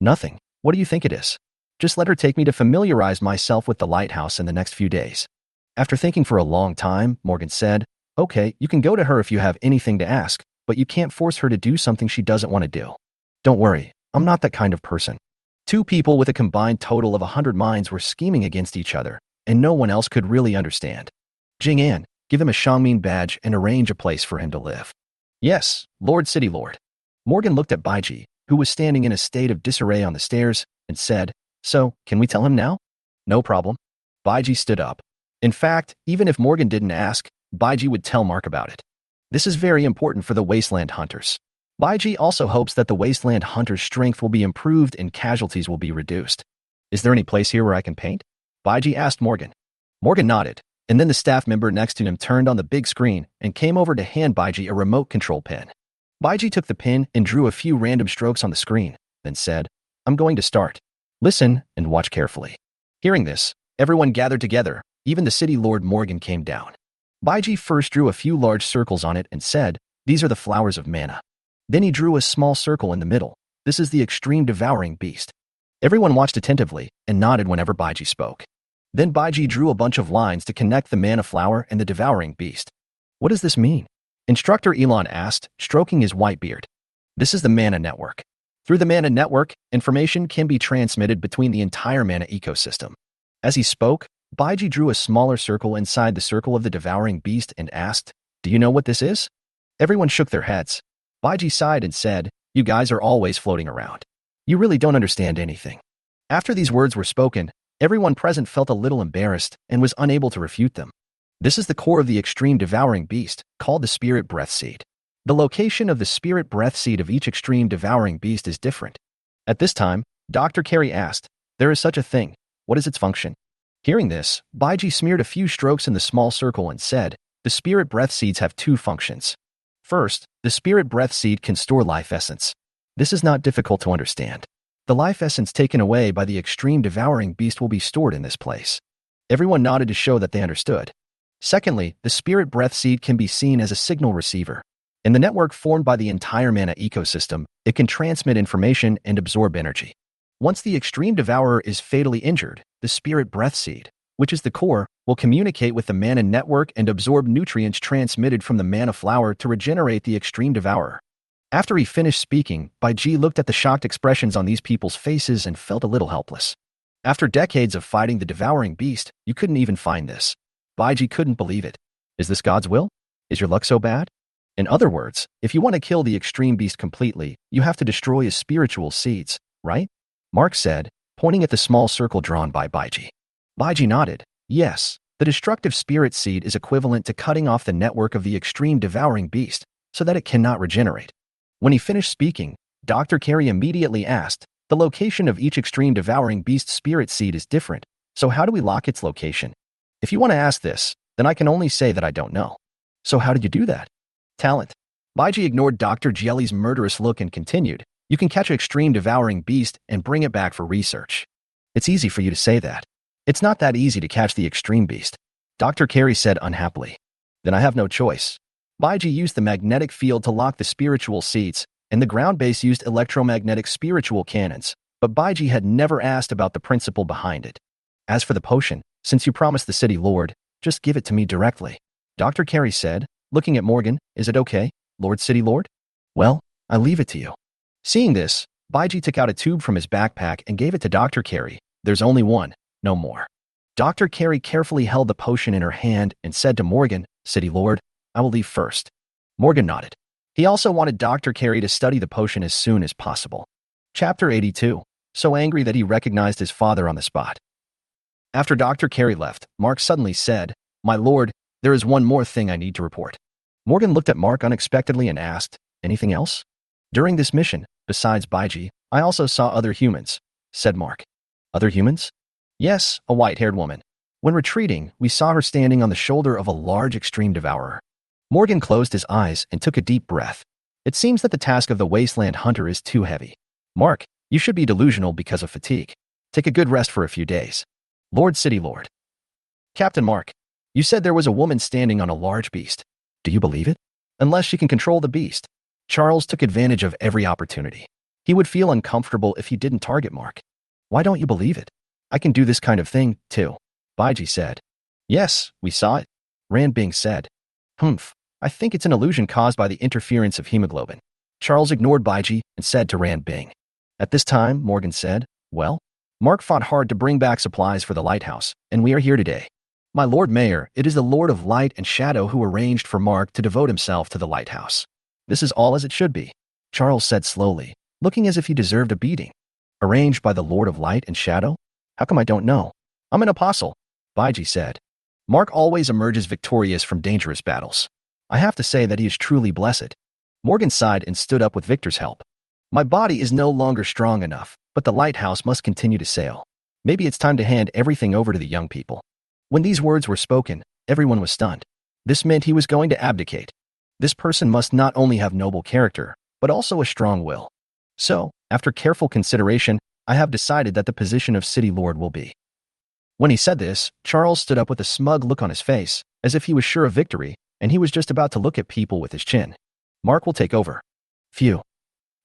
Nothing. What do you think it is? Just let her take me to familiarize myself with the lighthouse in the next few days. After thinking for a long time, Morgan said, Okay, you can go to her if you have anything to ask, but you can't force her to do something she doesn't want to do. Don't worry, I'm not that kind of person. 2 people with a combined total of 100 minds were scheming against each other, and no one else could really understand. Jing An, give him a Shangmin badge and arrange a place for him to live. Yes, Lord City Lord. Morgan looked at Baiji, who was standing in a state of disarray on the stairs, and said, So, can we tell him now? No problem. Baiji stood up. In fact, even if Morgan didn't ask, Baiji would tell Mark about it. This is very important for the Wasteland hunters. Baiji also hopes that the Wasteland hunters' strength will be improved and casualties will be reduced. Is there any place here where I can paint? Baiji asked Morgan. Morgan nodded, and then the staff member next to him turned on the big screen and came over to hand Baiji a remote control pen. Baiji took the pen and drew a few random strokes on the screen, then said, I'm going to start. Listen and watch carefully. Hearing this, everyone gathered together, even the city lord Morgan came down. Baiji first drew a few large circles on it and said, These are the flowers of mana. Then he drew a small circle in the middle. This is the extreme devouring beast. Everyone watched attentively and nodded whenever Baiji spoke. Then Baiji drew a bunch of lines to connect the mana flower and the devouring beast. What does this mean? Instructor Elon asked, stroking his white beard. This is the mana network. Through the mana network, information can be transmitted between the entire mana ecosystem. As he spoke, Baiji drew a smaller circle inside the circle of the devouring beast and asked, Do you know what this is? Everyone shook their heads. Baiji sighed and said, You guys are always floating around. You really don't understand anything. After these words were spoken, everyone present felt a little embarrassed and was unable to refute them. This is the core of the extreme devouring beast, called the spirit breath seed. The location of the spirit breath seed of each extreme devouring beast is different. At this time, Dr. Carey asked, There is such a thing. What is its function? Hearing this, Baiji smeared a few strokes in the small circle and said, The spirit breath seeds have 2 functions. First, the spirit breath seed can store life essence. This is not difficult to understand. The life essence taken away by the extreme devouring beast will be stored in this place. Everyone nodded to show that they understood. Secondly, the spirit breath seed can be seen as a signal receiver. In the network formed by the entire mana ecosystem, it can transmit information and absorb energy. Once the extreme devourer is fatally injured, the spirit breath seed, which is the core, will communicate with the mana network and absorb nutrients transmitted from the mana flower to regenerate the extreme devourer. After he finished speaking, Baiji looked at the shocked expressions on these people's faces and felt a little helpless. After decades of fighting the devouring beast, you couldn't even find this. Baiji couldn't believe it. Is this God's will? Is your luck so bad? In other words, if you want to kill the extreme beast completely, you have to destroy his spiritual seeds, right? Mark said, pointing at the small circle drawn by Baiji. Baiji nodded. Yes, the destructive spirit seed is equivalent to cutting off the network of the extreme devouring beast so that it cannot regenerate. When he finished speaking, Dr. Carey immediately asked, The location of each extreme devouring beast spirit seed is different, So how do we lock its location? If you want to ask this, then I can only say that I don't know. So how did you do that? Talent. Baiji ignored Dr. Jelly's murderous look and continued, you can catch an extreme devouring beast and bring it back for research. It's easy for you to say that. It's not that easy to catch the extreme beast, Dr. Carey said unhappily. Then I have no choice. Baiji used the magnetic field to lock the spiritual seats, and the ground base used electromagnetic spiritual cannons, but Baiji had never asked about the principle behind it. As for the potion, since you promised the city lord, just give it to me directly. Dr. Carey said, looking at Morgan, is it okay, Lord City Lord? Well, I leave it to you. Seeing this, Baiji took out a tube from his backpack and gave it to Dr. Carey. There's only one, no more. Dr. Carey carefully held the potion in her hand and said to Morgan, City Lord, I will leave first. Morgan nodded. He also wanted Dr. Carey to study the potion as soon as possible. Chapter 82. So angry that he recognized his father on the spot. After Dr. Carey left, Mark suddenly said, My lord, there is one more thing I need to report. Morgan looked at Mark unexpectedly and asked, Anything else? During this mission, besides Baiji, I also saw other humans, said Mark. Other humans? Yes, a white-haired woman. When retreating, we saw her standing on the shoulder of a large extreme devourer. Morgan closed his eyes and took a deep breath. It seems that the task of the Wasteland hunter is too heavy. Mark, you should be delusional because of fatigue. Take a good rest for a few days. Lord City Lord. Captain Mark, you said there was a woman standing on a large beast. Do you believe it? Unless she can control the beast. Charles took advantage of every opportunity. He would feel uncomfortable if he didn't target Mark. Why don't you believe it? I can do this kind of thing, too, Baiji said. Yes, we saw it, Rand Bing said. Humph, I think it's an illusion caused by the interference of hemoglobin. Charles ignored Baiji and said to Rand Bing. At this time, Morgan said, Well, Mark fought hard to bring back supplies for the Lighthouse, and we are here today. My Lord Mayor, it is the Lord of Light and Shadow who arranged for Mark to devote himself to the Lighthouse. This is all as it should be, Charles said slowly, looking as if he deserved a beating. Arranged by the Lord of Light and Shadow? How come I don't know? I'm an apostle, Baiji said. Mark always emerges victorious from dangerous battles. I have to say that he is truly blessed. Morgan sighed and stood up with Victor's help. My body is no longer strong enough, but the Lighthouse must continue to sail. Maybe it's time to hand everything over to the young people. When these words were spoken, everyone was stunned. This meant he was going to abdicate. This person must not only have noble character, but also a strong will. So, after careful consideration, I have decided that the position of City Lord will be. When he said this, Charles stood up with a smug look on his face, as if he was sure of victory, and he was just about to look at people with his chin. Mark will take over. Phew.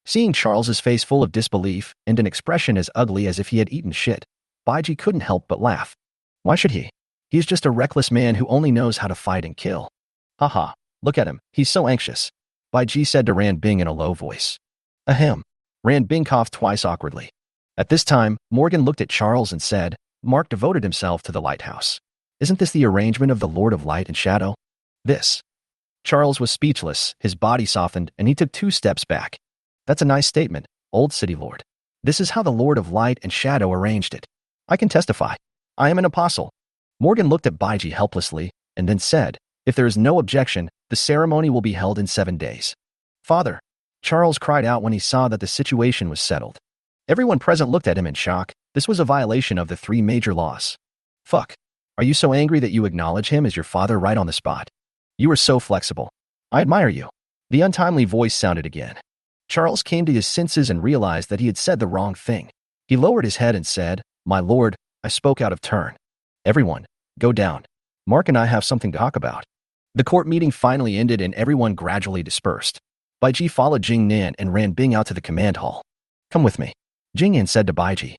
Seeing Charles's face full of disbelief and an expression as ugly as if he had eaten shit, Baiji couldn't help but laugh. Why should he? He is just a reckless man who only knows how to fight and kill. Haha, look at him, he's so anxious, Baiji said to Rand Bing in a low voice. Ahem. Rand Bing coughed twice awkwardly. At this time, Morgan looked at Charles and said, Mark devoted himself to the Lighthouse. Isn't this the arrangement of the Lord of Light and Shadow? This. Charles was speechless, his body softened, and he took 2 steps back. That's a nice statement, old City Lord. This is how the Lord of Light and Shadow arranged it. I can testify. I am an apostle. Morgan looked at Baiji helplessly, and then said, If there is no objection, the ceremony will be held in 7 days. Father, Charles cried out when he saw that the situation was settled. Everyone present looked at him in shock. This was a violation of the 3 major laws. Fuck. Are you so angry that you acknowledge him as your father right on the spot? You are so flexible. I admire you. The untimely voice sounded again. Charles came to his senses and realized that he had said the wrong thing. He lowered his head and said, My lord, I spoke out of turn. Everyone, go down. Mark and I have something to talk about. The court meeting finally ended and everyone gradually dispersed. Baiji followed Jing Nan and Rand Bing out to the command hall. Come with me, Jing Nan said to Baiji.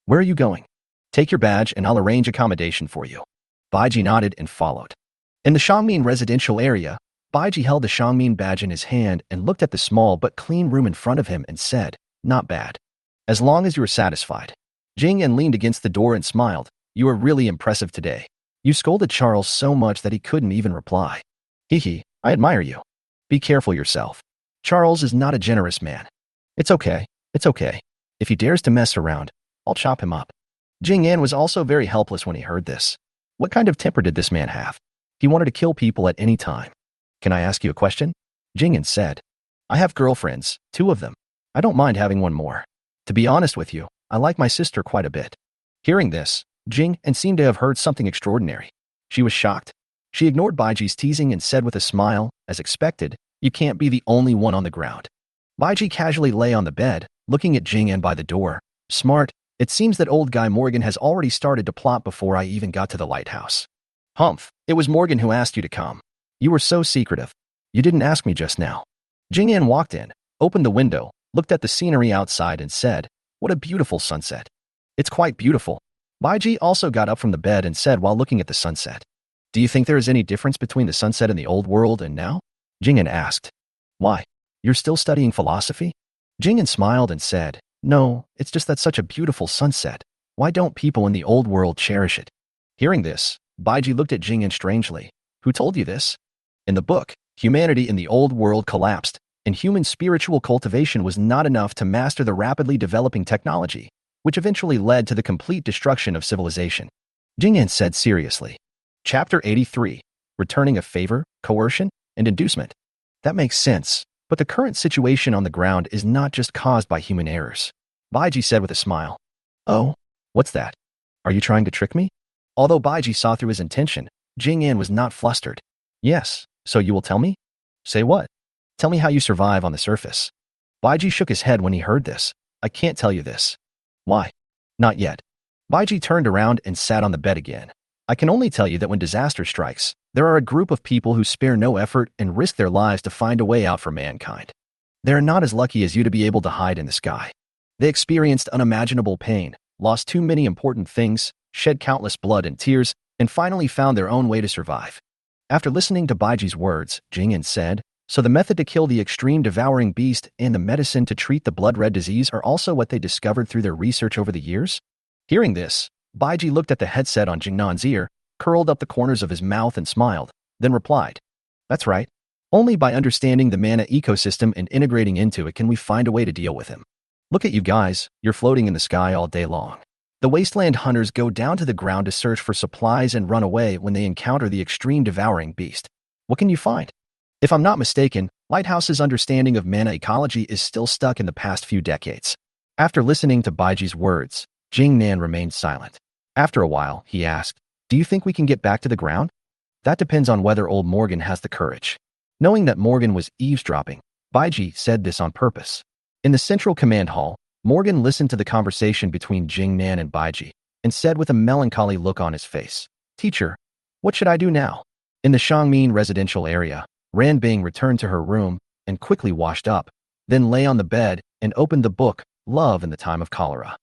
Where are you going? Take your badge and I'll arrange accommodation for you. Baiji nodded and followed. In the Shangmin residential area, Baiji held the Shangmin badge in his hand and looked at the small but clean room in front of him and said, Not bad. As long as you are satisfied. Jing Yan leaned against the door and smiled. You are really impressive today. You scolded Charles so much that he couldn't even reply. Hee, I admire you. Be careful yourself. Charles is not a generous man. It's okay. If he dares to mess around, I'll chop him up. Jing Yan was also very helpless when he heard this. What kind of temper did this man have? He wanted to kill people at any time. Can I ask you a question? Jing Yan said. I have girlfriends, 2 of them. I don't mind having one more. To be honest with you, I like my sister quite a bit. Hearing this, Jing and seemed to have heard something extraordinary. She was shocked. She ignored Baiji's teasing and said with a smile, as expected, "You can't be the only one on the ground." Baiji casually lay on the bed, looking at Jing and by the door. "Smart. It seems that old guy Morgan has already started to plot before I even got to the lighthouse." "Humph, it was Morgan who asked you to come. You were so secretive. You didn't ask me just now." Jing An walked in, opened the window, looked at the scenery outside and said, "What a beautiful sunset." "It's quite beautiful." Baiji also got up from the bed and said while looking at the sunset, "Do you think there is any difference between the sunset in the old world and now?" Jing An asked. "Why? You're still studying philosophy?" Jing An smiled and said, "No, it's just that such a beautiful sunset. Why don't people in the old world cherish it?" Hearing this, Baiji looked at Jing An strangely. "Who told you this?" "In the book, humanity in the old world collapsed, and human spiritual cultivation was not enough to master the rapidly developing technology, which eventually led to the complete destruction of civilization," Jing An said seriously. Chapter 83. Returning a favor, coercion, and inducement. "That makes sense, but the current situation on the ground is not just caused by human errors," Baiji said with a smile. "Oh? What's that? Are you trying to trick me?" Although Baiji saw through his intention, Jing An was not flustered. "Yes, so you will tell me?" "Say what?" "Tell me how you survive on the surface." Baiji shook his head when he heard this. "I can't tell you this." "Why?" "Not yet." Baiji turned around and sat on the bed again. "I can only tell you that when disaster strikes, there are a group of people who spare no effort and risk their lives to find a way out for mankind. They are not as lucky as you to be able to hide in the sky. They experienced unimaginable pain, lost too many important things, shed countless blood and tears, and finally found their own way to survive." After listening to Baiji's words, Jing An said, "So the method to kill the extreme devouring beast and the medicine to treat the blood-red disease are also what they discovered through their research over the years?" Hearing this, Baiji looked at the headset on Jing Nan's ear, curled up the corners of his mouth and smiled, then replied, "That's right. Only by understanding the mana ecosystem and integrating into it can we find a way to deal with him. Look at you guys, you're floating in the sky all day long. The Wasteland hunters go down to the ground to search for supplies and run away when they encounter the extreme devouring beast. What can you find? If I'm not mistaken, Lighthouse's understanding of mana ecology is still stuck in the past few decades." After listening to Baiji's words, Jing Nan remained silent. After a while, he asked, "Do you think we can get back to the ground?" "That depends on whether old Morgan has the courage." Knowing that Morgan was eavesdropping, Baiji said this on purpose. In the central command hall, Morgan listened to the conversation between Jing Nan and Baiji and said with a melancholy look on his face, "Teacher, what should I do now?" In the Shangmin residential area, Ran Bing returned to her room and quickly washed up, then lay on the bed and opened the book, Love in the Time of Cholera.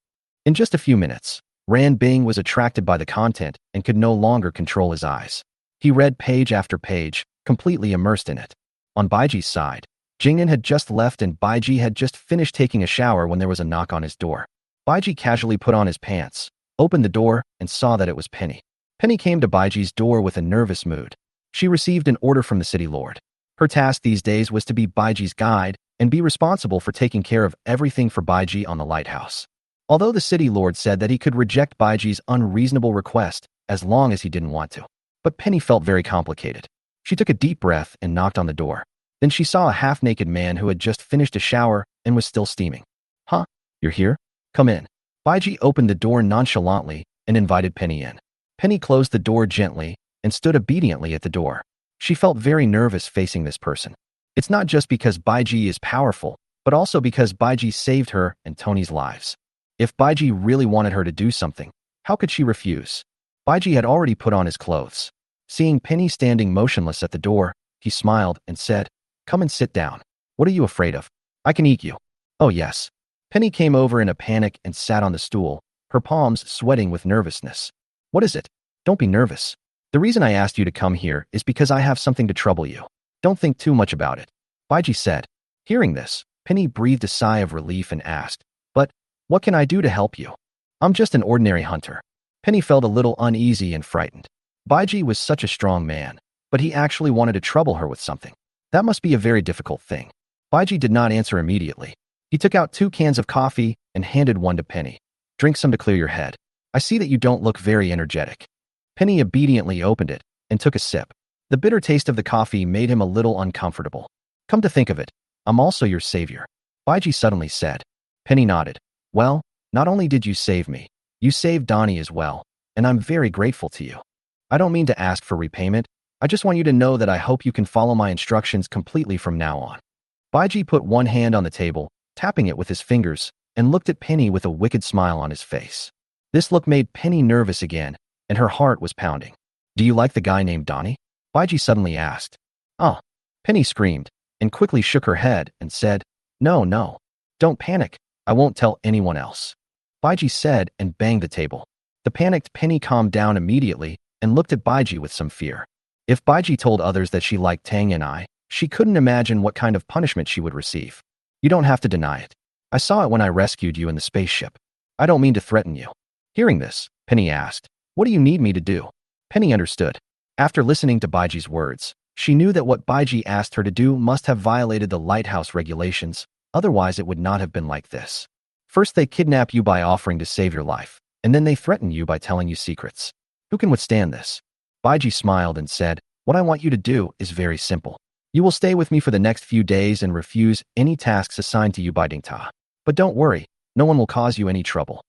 In just a few minutes, Ran Bing was attracted by the content and could no longer control his eyes. He read page after page, completely immersed in it. On Baiji's side, Jingyan had just left and Baiji had just finished taking a shower when there was a knock on his door. Baiji casually put on his pants, opened the door, and saw that it was Penny. Penny came to Baiji's door with a nervous mood. She received an order from the city lord. Her task these days was to be Baiji's guide and be responsible for taking care of everything for Baiji on the lighthouse. Although the city lord said that he could reject Baiji's unreasonable request as long as he didn't want to. But Penny felt very complicated. She took a deep breath and knocked on the door. Then she saw a half-naked man who had just finished a shower and was still steaming. "Huh? You're here? Come in." Baiji opened the door nonchalantly and invited Penny in. Penny closed the door gently and stood obediently at the door. She felt very nervous facing this person. It's not just because Baiji is powerful, but also because Baiji saved her and Tony's lives. If Baiji really wanted her to do something, how could she refuse? Baiji had already put on his clothes. Seeing Penny standing motionless at the door, he smiled and said, "Come and sit down. What are you afraid of? I can eat you." "Oh yes." Penny came over in a panic and sat on the stool, her palms sweating with nervousness. "What is it? Don't be nervous. The reason I asked you to come here is because I have something to trouble you. Don't think too much about it," Baiji said. Hearing this, Penny breathed a sigh of relief and asked, "But what can I do to help you?" "I'm just an ordinary hunter." Penny felt a little uneasy and frightened. Baiji was such a strong man, but he actually wanted to trouble her with something. That must be a very difficult thing. Baiji did not answer immediately. He took out 2 cans of coffee and handed one to Penny. "Drink some to clear your head. I see that you don't look very energetic." Penny obediently opened it and took a sip. The bitter taste of the coffee made him a little uncomfortable. "Come to think of it, I'm also your savior," Baiji suddenly said. Penny nodded. "Well, not only did you save me, you saved Donnie as well. and I'm very grateful to you. I don't mean to ask for repayment. I just want you to know that I hope you can follow my instructions completely from now on. Baiji put one hand on the table, tapping it with his fingers, and looked at Penny with a wicked smile on his face. This look made Penny nervous again, and her heart was pounding. Do you like the guy named Donnie? Baiji suddenly asked. Oh, Penny screamed, and quickly shook her head and said, No, no. Don't panic. I won't tell anyone else. Baiji said and banged the table. The panicked Penny calmed down immediately and looked at Baiji with some fear. If Baiji told others that she liked Tang and I, she couldn't imagine what kind of punishment she would receive. You don't have to deny it. I saw it when I rescued you in the spaceship. I don't mean to threaten you. Hearing this, Penny asked, What do you need me to do? Penny understood. After listening to Baiji's words, she knew that what Baiji asked her to do must have violated the Lighthouse regulations, otherwise it would not have been like this. First they kidnap you by offering to save your life, and then they threaten you by telling you secrets. Who can withstand this? Baiji smiled and said, What I want you to do is very simple. You will stay with me for the next few days and refuse any tasks assigned to you by Dingta. But don't worry, no one will cause you any trouble.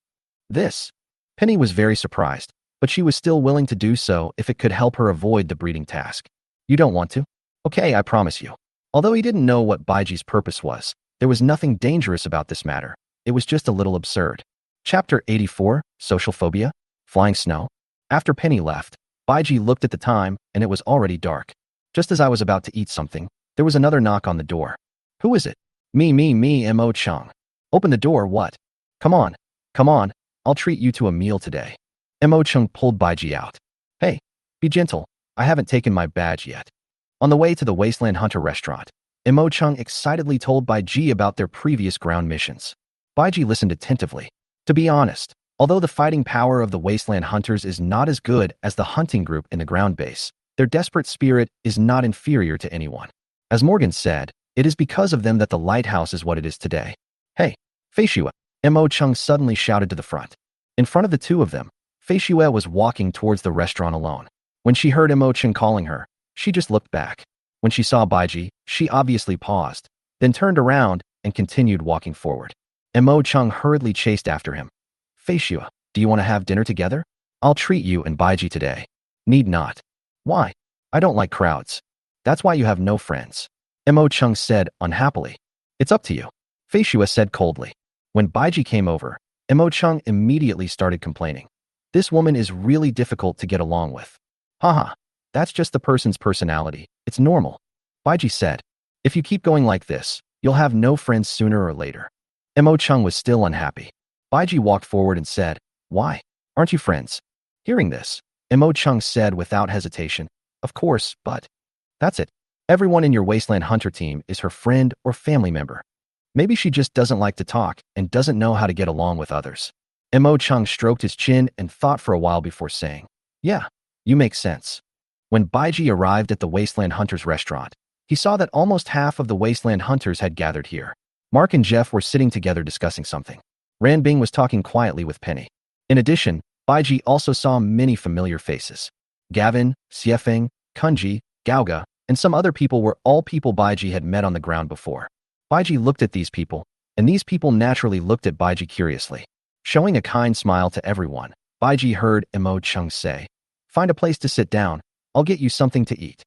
This. Penny was very surprised, but she was still willing to do so if it could help her avoid the breeding task. You don't want to? Okay, I promise you. Although he didn't know what Baiji's purpose was, there was nothing dangerous about this matter. It was just a little absurd. Chapter 84, Social Phobia? Flying Snow? After Penny left, Baiji looked at the time, and it was already dark. Just as I was about to eat something, there was another knock on the door. Who is it? Me, Mo Chung. Open the door, what? Come on, I'll treat you to a meal today. Mo Chung pulled Baiji out. Hey, be gentle, I haven't taken my badge yet. On the way to the Wasteland Hunter restaurant, Mo Chung excitedly told Baiji about their previous ground missions. Baiji listened attentively. To be honest, although the fighting power of the Wasteland Hunters is not as good as the hunting group in the ground base, their desperate spirit is not inferior to anyone. As Morgan said, it is because of them that the Lighthouse is what it is today. Hey, Fei Shue, Mo Chung suddenly shouted to the front. In front of the two of them, Fei Shue was walking towards the restaurant alone. When she heard Mo Chung calling her, she just looked back. When she saw Baiji, she obviously paused, then turned around and continued walking forward. Mo Chung hurriedly chased after him. Fei Shue, do you want to have dinner together? I'll treat you and Baiji today. Need not. Why? I don't like crowds. That's why you have no friends. Mo Chung said unhappily. It's up to you. Fei Shue said coldly. When Baiji came over, Mo Chung immediately started complaining. This woman is really difficult to get along with. Haha, that's just the person's personality. It's normal. Baiji said. If you keep going like this, you'll have no friends sooner or later. Mo Chung was still unhappy. Baiji walked forward and said, Why? Aren't you friends? Hearing this, Mo Chung said without hesitation, Of course, but that's it. Everyone in your Wasteland Hunter team is her friend or family member. Maybe she just doesn't like to talk and doesn't know how to get along with others. Mo Chung stroked his chin and thought for a while before saying, Yeah, you make sense. When Baiji arrived at the Wasteland Hunters restaurant, he saw that almost half of the Wasteland Hunters had gathered here. Mark and Jeff were sitting together discussing something. Ranbing was talking quietly with Penny. In addition, Baiji also saw many familiar faces. Gavin, Xiefeng, Kunji, Gaoga, and some other people were all people Baiji had met on the ground before. Baiji looked at these people, and these people naturally looked at Baiji curiously. Showing a kind smile to everyone, Baiji heard Mo Chung say, Find a place to sit down, I'll get you something to eat.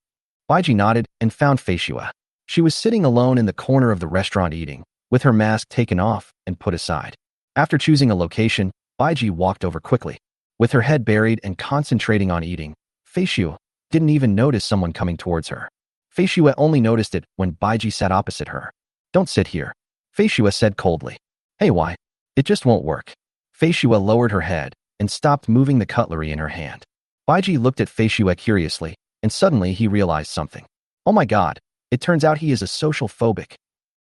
Baiji nodded and found Fei Shue. She was sitting alone in the corner of the restaurant eating, with her mask taken off and put aside. After choosing a location, Baiji walked over quickly. With her head buried and concentrating on eating, Fei Shue didn't even notice someone coming towards her. Fei Shue only noticed it when Baiji sat opposite her. Don't sit here, Fei Shue said coldly. Hey, why? It just won't work. Fei Shue lowered her head and stopped moving the cutlery in her hand. Baiji looked at Fei Shue curiously, and suddenly he realized something. Oh my god, it turns out he is a social phobic.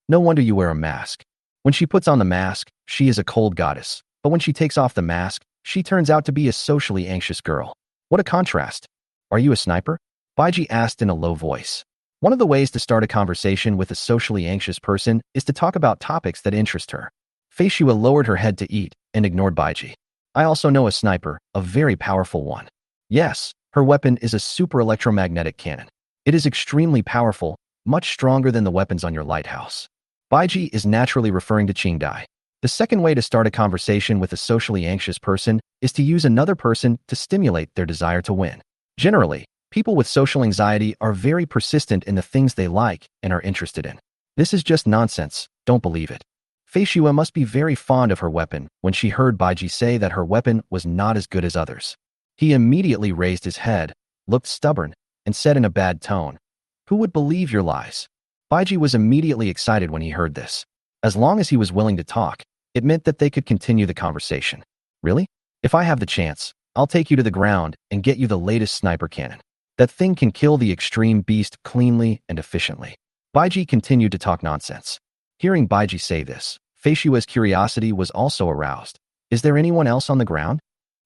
No wonder you wear a mask. When she puts on the mask, she is a cold goddess, but when she takes off the mask, she turns out to be a socially anxious girl. What a contrast. Are you a sniper? Baiji asked in a low voice. One of the ways to start a conversation with a socially anxious person is to talk about topics that interest her. Fei Shue lowered her head to eat and ignored Baiji. I also know a sniper, a very powerful one. Yes, her weapon is a super electromagnetic cannon. It is extremely powerful, much stronger than the weapons on your lighthouse. Baiji is naturally referring to Qingdai. The second way to start a conversation with a socially anxious person is to use another person to stimulate their desire to win. Generally, people with social anxiety are very persistent in the things they like and are interested in. This is just nonsense, don't believe it. Feishua must be very fond of her weapon when she heard Baiji say that her weapon was not as good as others. He immediately raised his head, looked stubborn, and said in a bad tone, "Who would believe your lies?" Baiji was immediately excited when he heard this. As long as he was willing to talk, it meant that they could continue the conversation. Really? If I have the chance, I'll take you to the ground and get you the latest sniper cannon. That thing can kill the extreme beast cleanly and efficiently. Baiji continued to talk nonsense. Hearing Baiji say this, Feishua's curiosity was also aroused. Is there anyone else on the ground?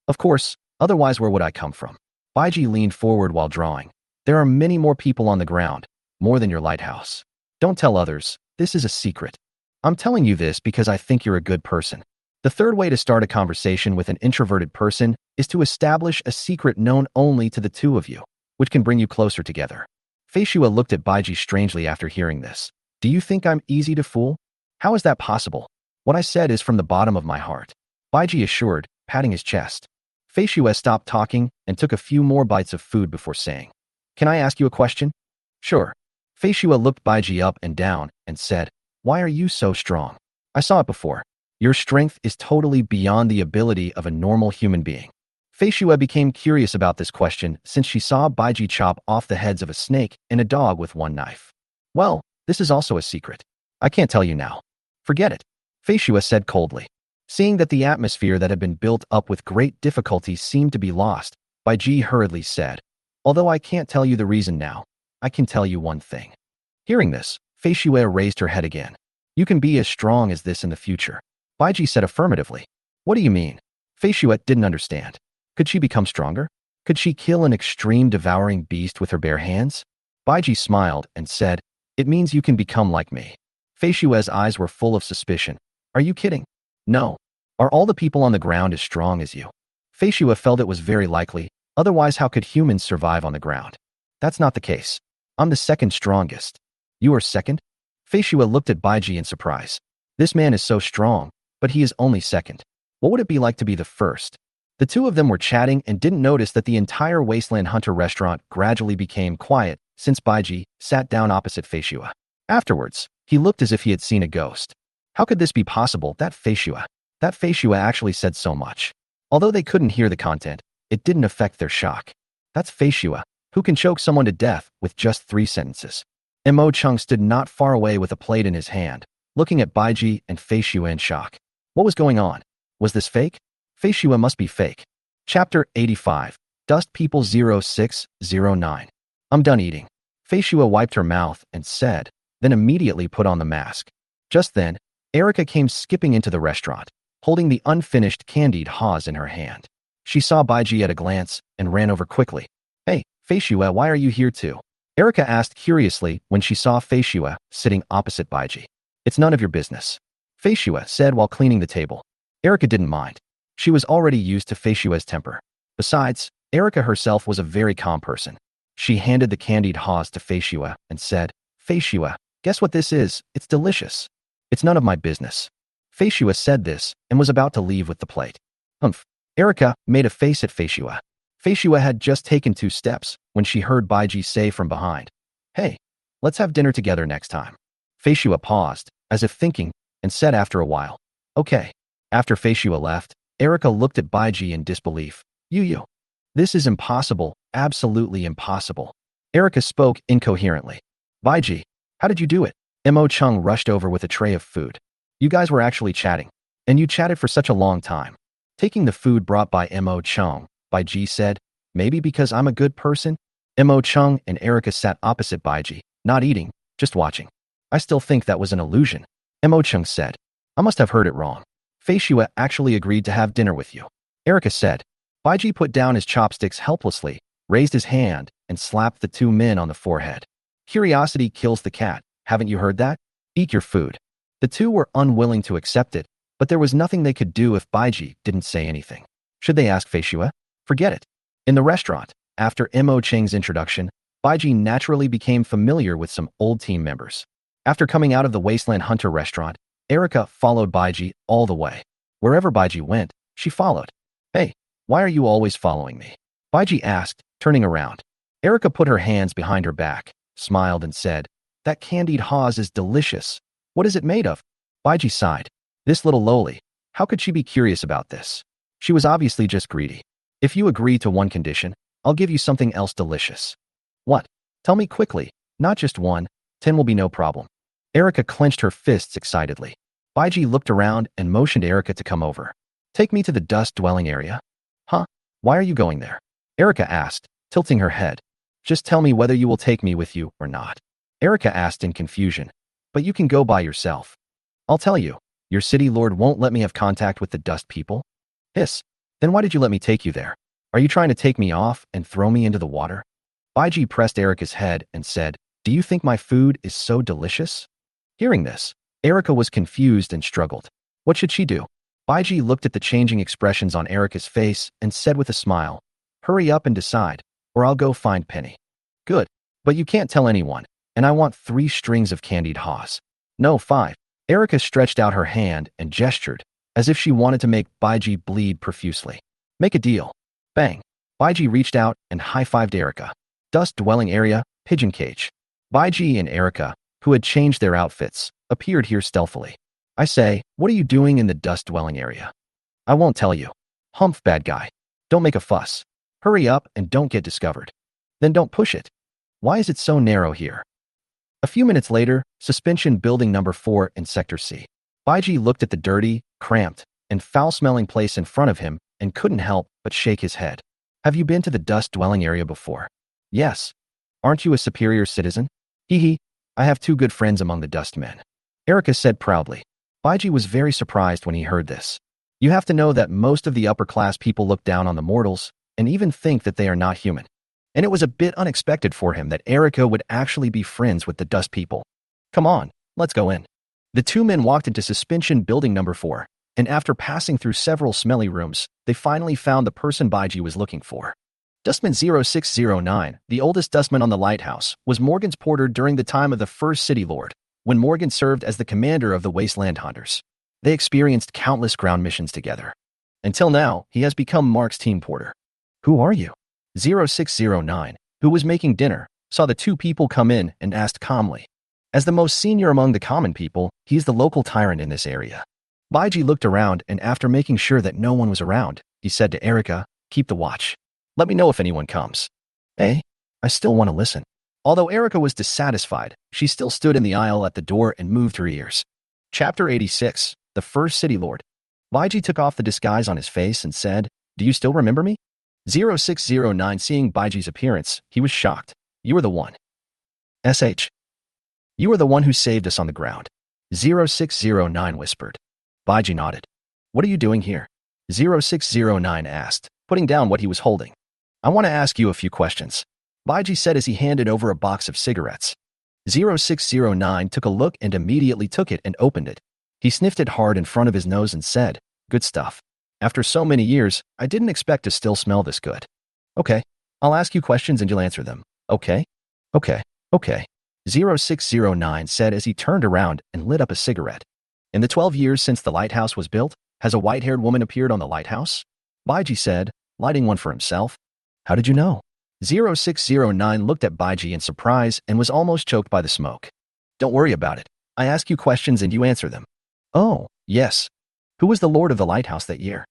Of course, otherwise where would I come from? Baiji leaned forward while drawing. There are many more people on the ground, more than your lighthouse. Don't tell others, this is a secret. I'm telling you this because I think you're a good person. The third way to start a conversation with an introverted person is to establish a secret known only to the two of you, which can bring you closer together. Feishua looked at Baiji strangely after hearing this. Do you think I'm easy to fool? How is that possible? What I said is from the bottom of my heart. Baiji assured, patting his chest. Feishua stopped talking and took a few more bites of food before saying, "Can I ask you a question?" "Sure." Feishua looked Baiji up and down and said, "Why are you so strong? I saw it before. Your strength is totally beyond the ability of a normal human being." Feishua became curious about this question since she saw Baiji chop off the heads of a snake and a dog with one knife. "Well, this is also a secret. I can't tell you now." "Forget it," Feishua said coldly. Seeing that the atmosphere that had been built up with great difficulty seemed to be lost, Baiji hurriedly said, "Although I can't tell you the reason now, I can tell you one thing." Hearing this, Feishua raised her head again. "You can be as strong as this in the future." Baiji said affirmatively. "What do you mean?" Feishua didn't understand. Could she become stronger? Could she kill an extreme devouring beast with her bare hands? Baiji smiled and said, "It means you can become like me." Feishua's eyes were full of suspicion. "Are you kidding?" "No. Are all the people on the ground as strong as you?" Feishua felt it was very likely, otherwise how could humans survive on the ground? "That's not the case. I'm the second strongest." "You are second?" Feishua looked at Baiji in surprise. This man is so strong, but he is only second. What would it be like to be the first? The two of them were chatting and didn't notice that the entire Wasteland Hunter restaurant gradually became quiet since Baiji sat down opposite Feishua. Afterwards, he looked as if he had seen a ghost. How could this be possible? That Feishua actually said so much. Although they couldn't hear the content, it didn't affect their shock. That's Feishua, who can choke someone to death with just 3 sentences. Mo Chung stood not far away with a plate in his hand, looking at Baiji and Feishua in shock. What was going on? Was this fake? Feishua must be fake. Chapter 85. Dust People 0609. I'm done eating. Feishua wiped her mouth and said, then immediately put on the mask. Just then, Erica came skipping into the restaurant, holding the unfinished candied haws in her hand. She saw Baiji at a glance and ran over quickly. Hey, Feishua, why are you here too? Erica asked curiously when she saw Feishua sitting opposite Baiji. It's none of your business, Feishua said while cleaning the table. Erica didn't mind. She was already used to Feishua's temper. Besides, Erica herself was a very calm person. She handed the candied haws to Feishua and said, Feishua, guess what this is? It's delicious. It's none of my business. Feishua said this and was about to leave with the plate. Humph. Erica made a face at Feishua. Feishua had just taken 2 steps when she heard Baiji say from behind, Hey, let's have dinner together next time. Feishua paused, as if thinking, and said after a while, Okay. After Feishua left, Erica looked at Baiji in disbelief. You. This is impossible, absolutely impossible. Erica spoke incoherently. Baiji, how did you do it? Mo Chung rushed over with a tray of food. You guys were actually chatting. And you chatted for such a long time. Taking the food brought by Mo Chung, Baiji said, Maybe because I'm a good person? Mo Chung and Erica sat opposite Baiji, not eating, just watching. I still think that was an illusion. Mo Chung said, I must have heard it wrong. Feishua actually agreed to have dinner with you. Erica said. Baiji put down his chopsticks helplessly, raised his hand, and slapped the 2 men on the forehead. Curiosity kills the cat. Haven't you heard that? Eat your food. The 2 were unwilling to accept it, but there was nothing they could do if Baiji didn't say anything. Should they ask Feishua? Forget it. In the restaurant, after Mo Cheng's introduction, Baiji naturally became familiar with some old team members. After coming out of the Wasteland Hunter restaurant, Erica followed Baiji all the way. Wherever Baiji went, she followed. Hey, why are you always following me? Baiji asked, turning around. Erica put her hands behind her back, smiled and said, that candied haws is delicious. What is it made of? Baiji sighed. This little lowly. How could she be curious about this? She was obviously just greedy. If you agree to one condition, I'll give you something else delicious. What? Tell me quickly. Not just one. 10 will be no problem. Erica clenched her fists excitedly. Baiji looked around and motioned Erica to come over. Take me to the dust-dwelling area. Huh? Why are you going there? Erica asked, tilting her head. Just tell me whether you will take me with you or not. Erica asked in confusion. But you can go by yourself. I'll tell you. Your city lord won't let me have contact with the dust people? Hiss. Then why did you let me take you there? Are you trying to take me off and throw me into the water? Baiji pressed Erica's head and said, do you think my food is so delicious? Hearing this, Erica was confused and struggled. What should she do? Baiji looked at the changing expressions on Erica's face and said with a smile, hurry up and decide, or I'll go find Penny. Good, but you can't tell anyone, and I want 3 strings of candied haws. No, 5. Erica stretched out her hand and gestured, as if she wanted to make Baiji bleed profusely. Make a deal. Bang. Baiji reached out and high-fived Erica. Dust-dwelling area, pigeon cage. Baiji and Erica, who had changed their outfits, appeared here stealthily. I say, what are you doing in the dust-dwelling area? I won't tell you. Humph, bad guy. Don't make a fuss. Hurry up and don't get discovered. Then don't push it. Why is it so narrow here? A few minutes later, Suspension Building Number 4 in Sector C. Baiji looked at the dirty, cramped, and foul-smelling place in front of him and couldn't help but shake his head. Have you been to the dust-dwelling area before? Yes. Aren't you a superior citizen? Hee hee. I have 2 good friends among the dustmen. Erica said proudly. Baiji was very surprised when he heard this. You have to know that most of the upper-class people look down on the mortals and even think that they are not human. And it was a bit unexpected for him that Erica would actually be friends with the dust people. Come on, let's go in. The 2 men walked into Suspension Building Number 4, and after passing through several smelly rooms, they finally found the person Baiji was looking for. Dustman 0609, the oldest dustman on the Lighthouse, was Morgan's porter during the time of the first City Lord, when Morgan served as the commander of the Wasteland Hunters. They experienced countless ground missions together. Until now, he has become Mark's team porter. Who are you? 0609, who was making dinner, saw the 2 people come in and asked calmly. As the most senior among the common people, he is the local tyrant in this area. Baiji looked around and after making sure that no one was around, he said to Erica, keep the watch. Let me know if anyone comes. Eh? I still want to listen. Although Erica was dissatisfied, she still stood in the aisle at the door and moved her ears. Chapter 86, The First City Lord. Baiji took off the disguise on his face and said, do you still remember me? 0609 seeing Baiji's appearance, he was shocked. You were the one. SH. You were the one who saved us on the ground. 0609 whispered. Baiji nodded. What are you doing here? 0609 asked, putting down what he was holding. I want to ask you a few questions. Baiji said as he handed over a box of cigarettes. 0609 took a look and immediately took it and opened it. He sniffed it hard in front of his nose and said, good stuff. After so many years, I didn't expect to still smell this good. Okay, I'll ask you questions and you'll answer them. Okay? Okay. 0609 said as he turned around and lit up a cigarette. In the 12 years since the lighthouse was built, has a white-haired woman appeared on the lighthouse? Baiji said, lighting one for himself. How did you know? 0609 looked at Baiji in surprise and was almost choked by the smoke. Don't worry about it. I ask you questions and you answer them. Oh, yes. Who was the lord of the lighthouse that year?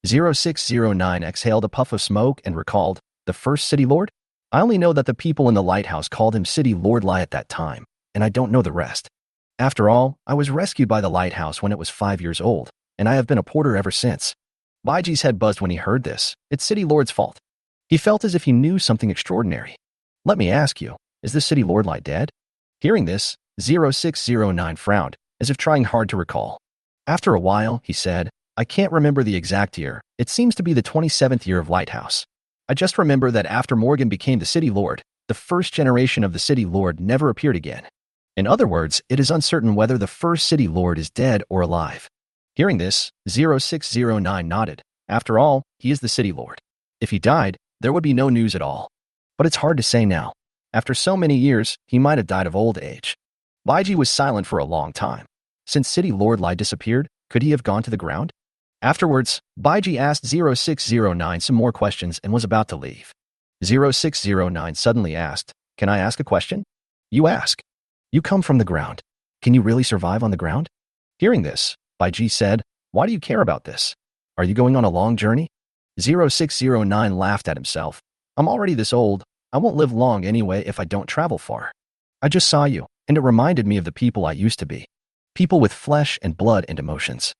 0609 exhaled a puff of smoke and recalled, the first city lord? I only know that the people in the lighthouse called him City Lord Lai at that time, and I don't know the rest. After all, I was rescued by the lighthouse when it was 5 years old, and I have been a porter ever since. Baiji's head buzzed when he heard this. It's City Lord's fault. He felt as if he knew something extraordinary. Let me ask you, is the City Lord Lai dead? Hearing this, 0609 frowned, as if trying hard to recall. After a while, he said, I can't remember the exact year. It seems to be the 27th year of Lighthouse. I just remember that after Morgan became the City Lord, the first generation of the City Lord never appeared again. In other words, it is uncertain whether the first City Lord is dead or alive. Hearing this, 0609 nodded. After all, he is the City Lord. If he died, there would be no news at all. But it's hard to say now. After so many years, he might have died of old age. Baiji was silent for a long time. Since City Lord Lai disappeared, could he have gone to the ground? Afterwards, Baiji asked 0609 some more questions and was about to leave. 0609 suddenly asked, "Can I ask a question?" "You ask. You come from the ground. Can you really survive on the ground?" Hearing this, Baiji said, "Why do you care about this? Are you going on a long journey?" 0609 laughed at himself. "I'm already this old. I won't live long anyway if I don't travel far. I just saw you, and it reminded me of the people I used to be. People with flesh and blood and emotions."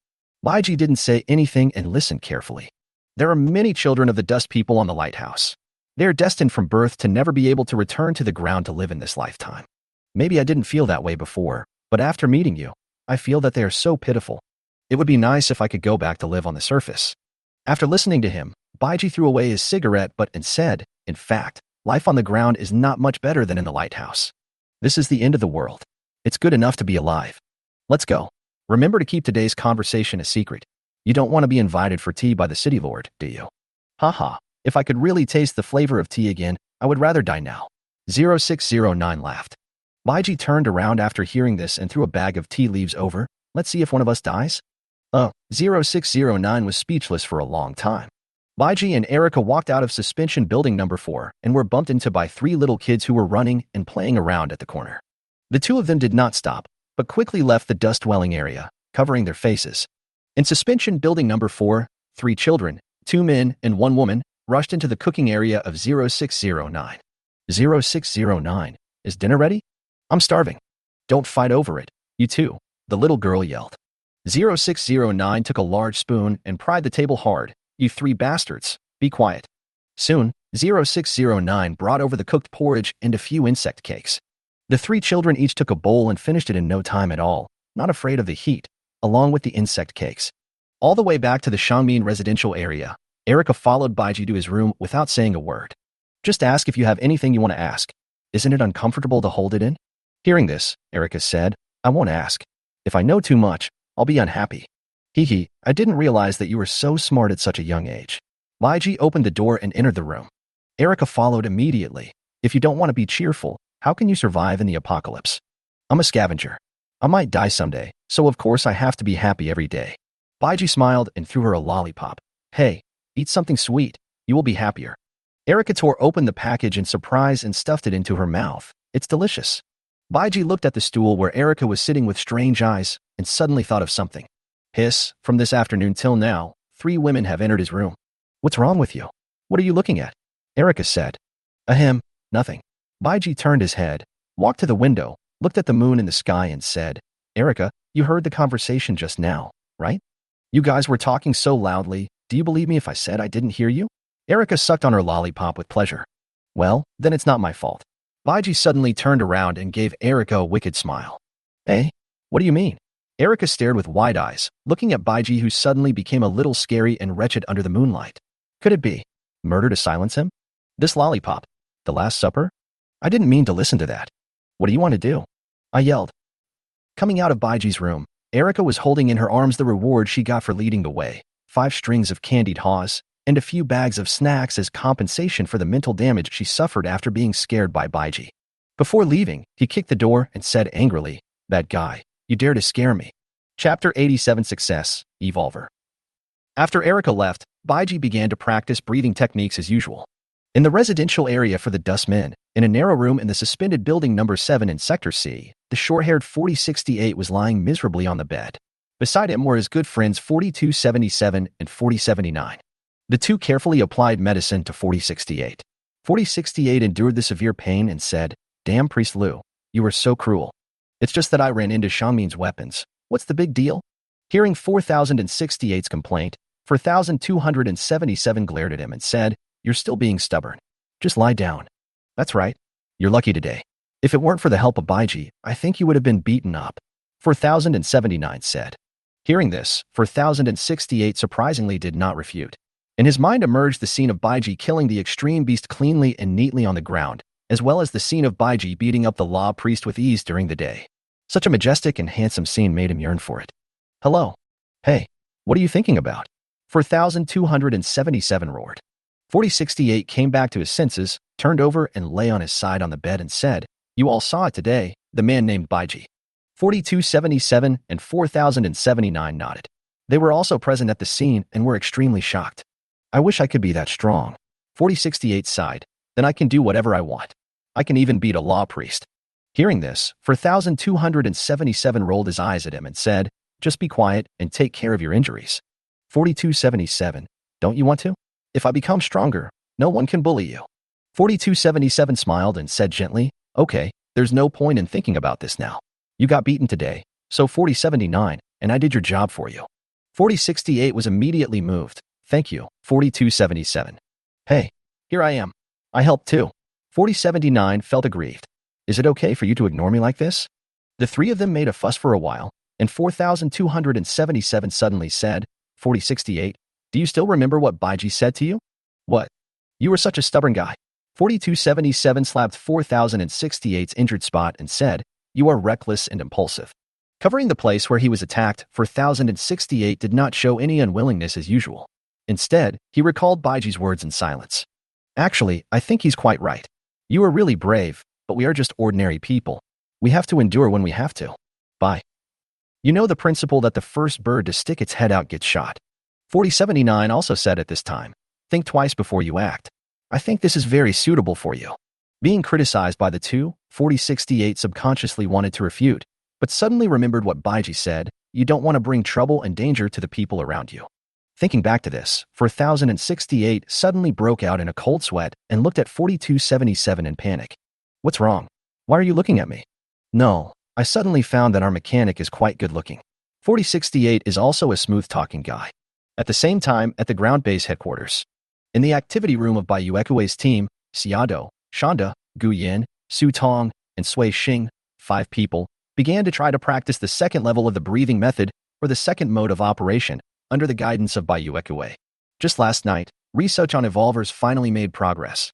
Baiji didn't say anything and listened carefully. There are many children of the dust people on the lighthouse. They are destined from birth to never be able to return to the ground to live in this lifetime. Maybe I didn't feel that way before, but after meeting you, I feel that they are so pitiful. It would be nice if I could go back to live on the surface. After listening to him, Baiji threw away his cigarette and said, "In fact, life on the ground is not much better than in the lighthouse. This is the end of the world. It's good enough to be alive. Let's go. Remember to keep today's conversation a secret. You don't want to be invited for tea by the city lord, do you?" Haha, if I could really taste the flavor of tea again, I would rather die now. 0609 laughed. Baiji turned around after hearing this and threw a bag of tea leaves over. "Let's see if one of us dies." 0609 was speechless for a long time. Baiji and Erica walked out of suspension building number 4 and were bumped into by 3 little kids who were running and playing around at the corner. The 2 of them did not stop, but quickly left the dust-dwelling area, covering their faces. In suspension building number 4, 3 children, 2 men and 1 woman, rushed into the cooking area of 0609. 0609, "Is dinner ready? I'm starving." "Don't fight over it, you two," the little girl yelled. 0609 took a large spoon and pried the table hard. "You 3 bastards, be quiet." Soon, 0609 brought over the cooked porridge and a few insect cakes. The 3 children each took a bowl and finished it in no time at all, not afraid of the heat, along with the insect cakes. All the way back to the Shangmin residential area, Erica followed Baiji to his room without saying a word. "Just ask if you have anything you want to ask. Isn't it uncomfortable to hold it in?" Hearing this, Erica said, "I won't ask. If I know too much, I'll be unhappy." "Hee, I didn't realize that you were so smart at such a young age." Baiji opened the door and entered the room. Erica followed immediately. "If you don't want to be cheerful, how can you survive in the apocalypse?" "I'm a scavenger. I might die someday, so of course I have to be happy every day." Baiji smiled and threw her a lollipop. "Hey, eat something sweet. You will be happier." Erica tore open the package in surprise and stuffed it into her mouth. "It's delicious." Baiji looked at the stool where Erica was sitting with strange eyes and suddenly thought of something. "Hiss, from this afternoon till now, 3 women have entered his room. What's wrong with you? What are you looking at?" Erica said. "Ahem, nothing." Baiji turned his head, walked to the window, looked at the moon in the sky and said, "Erica, you heard the conversation just now, right? You guys were talking so loudly. Do you believe me if I said I didn't hear you?" Erica sucked on her lollipop with pleasure. "Well, then it's not my fault." Baiji suddenly turned around and gave Erica a wicked smile. "Eh? What do you mean?" Erica stared with wide eyes, looking at Baiji, who suddenly became a little scary and wretched under the moonlight. Could it be murder to silence him? This lollipop? The Last Supper? I didn't mean to listen to that. What do you want to do?" I yelled. Coming out of Baiji's room, Erica was holding in her arms the reward she got for leading the way, 5 strings of candied haws, and a few bags of snacks as compensation for the mental damage she suffered after being scared by Baiji. Before leaving, he kicked the door and said angrily, "That guy, you dare to scare me." Chapter 87 Success, Evolver. After Erica left, Baiji began to practice breathing techniques as usual. In the residential area for the dustmen, in a narrow room in the suspended building number 7 in Sector C, the short-haired 4068 was lying miserably on the bed. Beside him were his good friends 4277 and 4079. The 2 carefully applied medicine to 4068. 4068 endured the severe pain and said, "Damn Priest Liu, you were so cruel. It's just that I ran into Shangmin's weapons. What's the big deal?" Hearing 4068's complaint, 4277 glared at him and said, "You're still being stubborn. Just lie down. That's right. You're lucky today. If it weren't for the help of Baiji, I think you would have been beaten up," 4079 said. Hearing this, 4068 surprisingly did not refute. In his mind emerged the scene of Baiji killing the extreme beast cleanly and neatly on the ground, as well as the scene of Baiji beating up the law priest with ease during the day. Such a majestic and handsome scene made him yearn for it. "Hello. Hey, what are you thinking about?" 4277 roared. 4068 came back to his senses, turned over and lay on his side on the bed and said, "You all saw it today, the man named Baiji." 4277 and 4079 nodded. They were also present at the scene and were extremely shocked. I wish I could be that strong. 4068 sighed. Then I can do whatever I want. I can even beat a law priest. Hearing this, 4277 rolled his eyes at him and said, just be quiet and take care of your injuries. 4277, don't you want to? If I become stronger, no one can bully you. 4277 smiled and said gently, okay, there's no point in thinking about this now. You got beaten today, so 4079, and I did your job for you. 4068 was immediately moved. Thank you, 4277. Hey, here I am. I helped too. 4079 felt aggrieved. Is it okay for you to ignore me like this? The three of them made a fuss for a while, and 4277 suddenly said, 4068, do you still remember what Baiji said to you? What? You were such a stubborn guy. 4277 slapped 4068's injured spot and said, you are reckless and impulsive. Covering the place where he was attacked, 4068 did not show any unwillingness as usual. Instead, he recalled Baiji's words in silence. Actually, I think he's quite right. You are really brave, but we are just ordinary people. We have to endure when we have to. Bye. You know the principle that the first bird to stick its head out gets shot. 4079 also said at this time, think twice before you act. I think this is very suitable for you. Being criticized by the two, 4068 subconsciously wanted to refute, but suddenly remembered what Baiji said, you don't want to bring trouble and danger to the people around you. Thinking back to this, 4068 suddenly broke out in a cold sweat and looked at 4277 in panic. What's wrong? Why are you looking at me? No, I suddenly found that our mechanic is quite good looking. 4068 is also a smooth-talking guy. At the same time, at the ground base headquarters. In the activity room of Baiyuekui's team, Xiado, Shanda, Gu Yin, Su Tong, and Sui Xing, 5 people, began to try to practice the second level of the breathing method or the second mode of operation under the guidance of Baiyuekui. Just last night, research on evolvers finally made progress.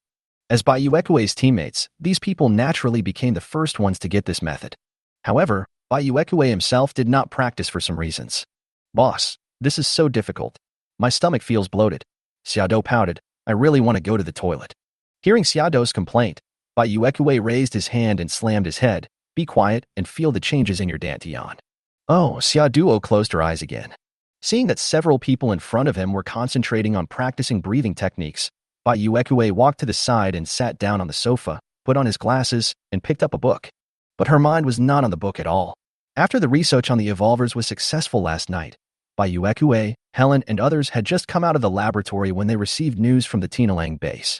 As Baiyuekui's teammates, these people naturally became the first ones to get this method. However, Baiyuekui himself did not practice for some reasons. Boss, this is so difficult. My stomach feels bloated. Xiado pouted, I really want to go to the toilet. Hearing Xiaodo's complaint, Baiyuekui raised his hand and slammed his head. Be quiet and feel the changes in your dantian. Oh, Xiaoduo closed her eyes again. Seeing that several people in front of him were concentrating on practicing breathing techniques, Baiyuekui walked to the side and sat down on the sofa, put on his glasses, and picked up a book. But her mind was not on the book at all. After the research on the evolvers was successful last night, Baiyuekui, Helen, and others had just come out of the laboratory when they received news from the Tinalang base.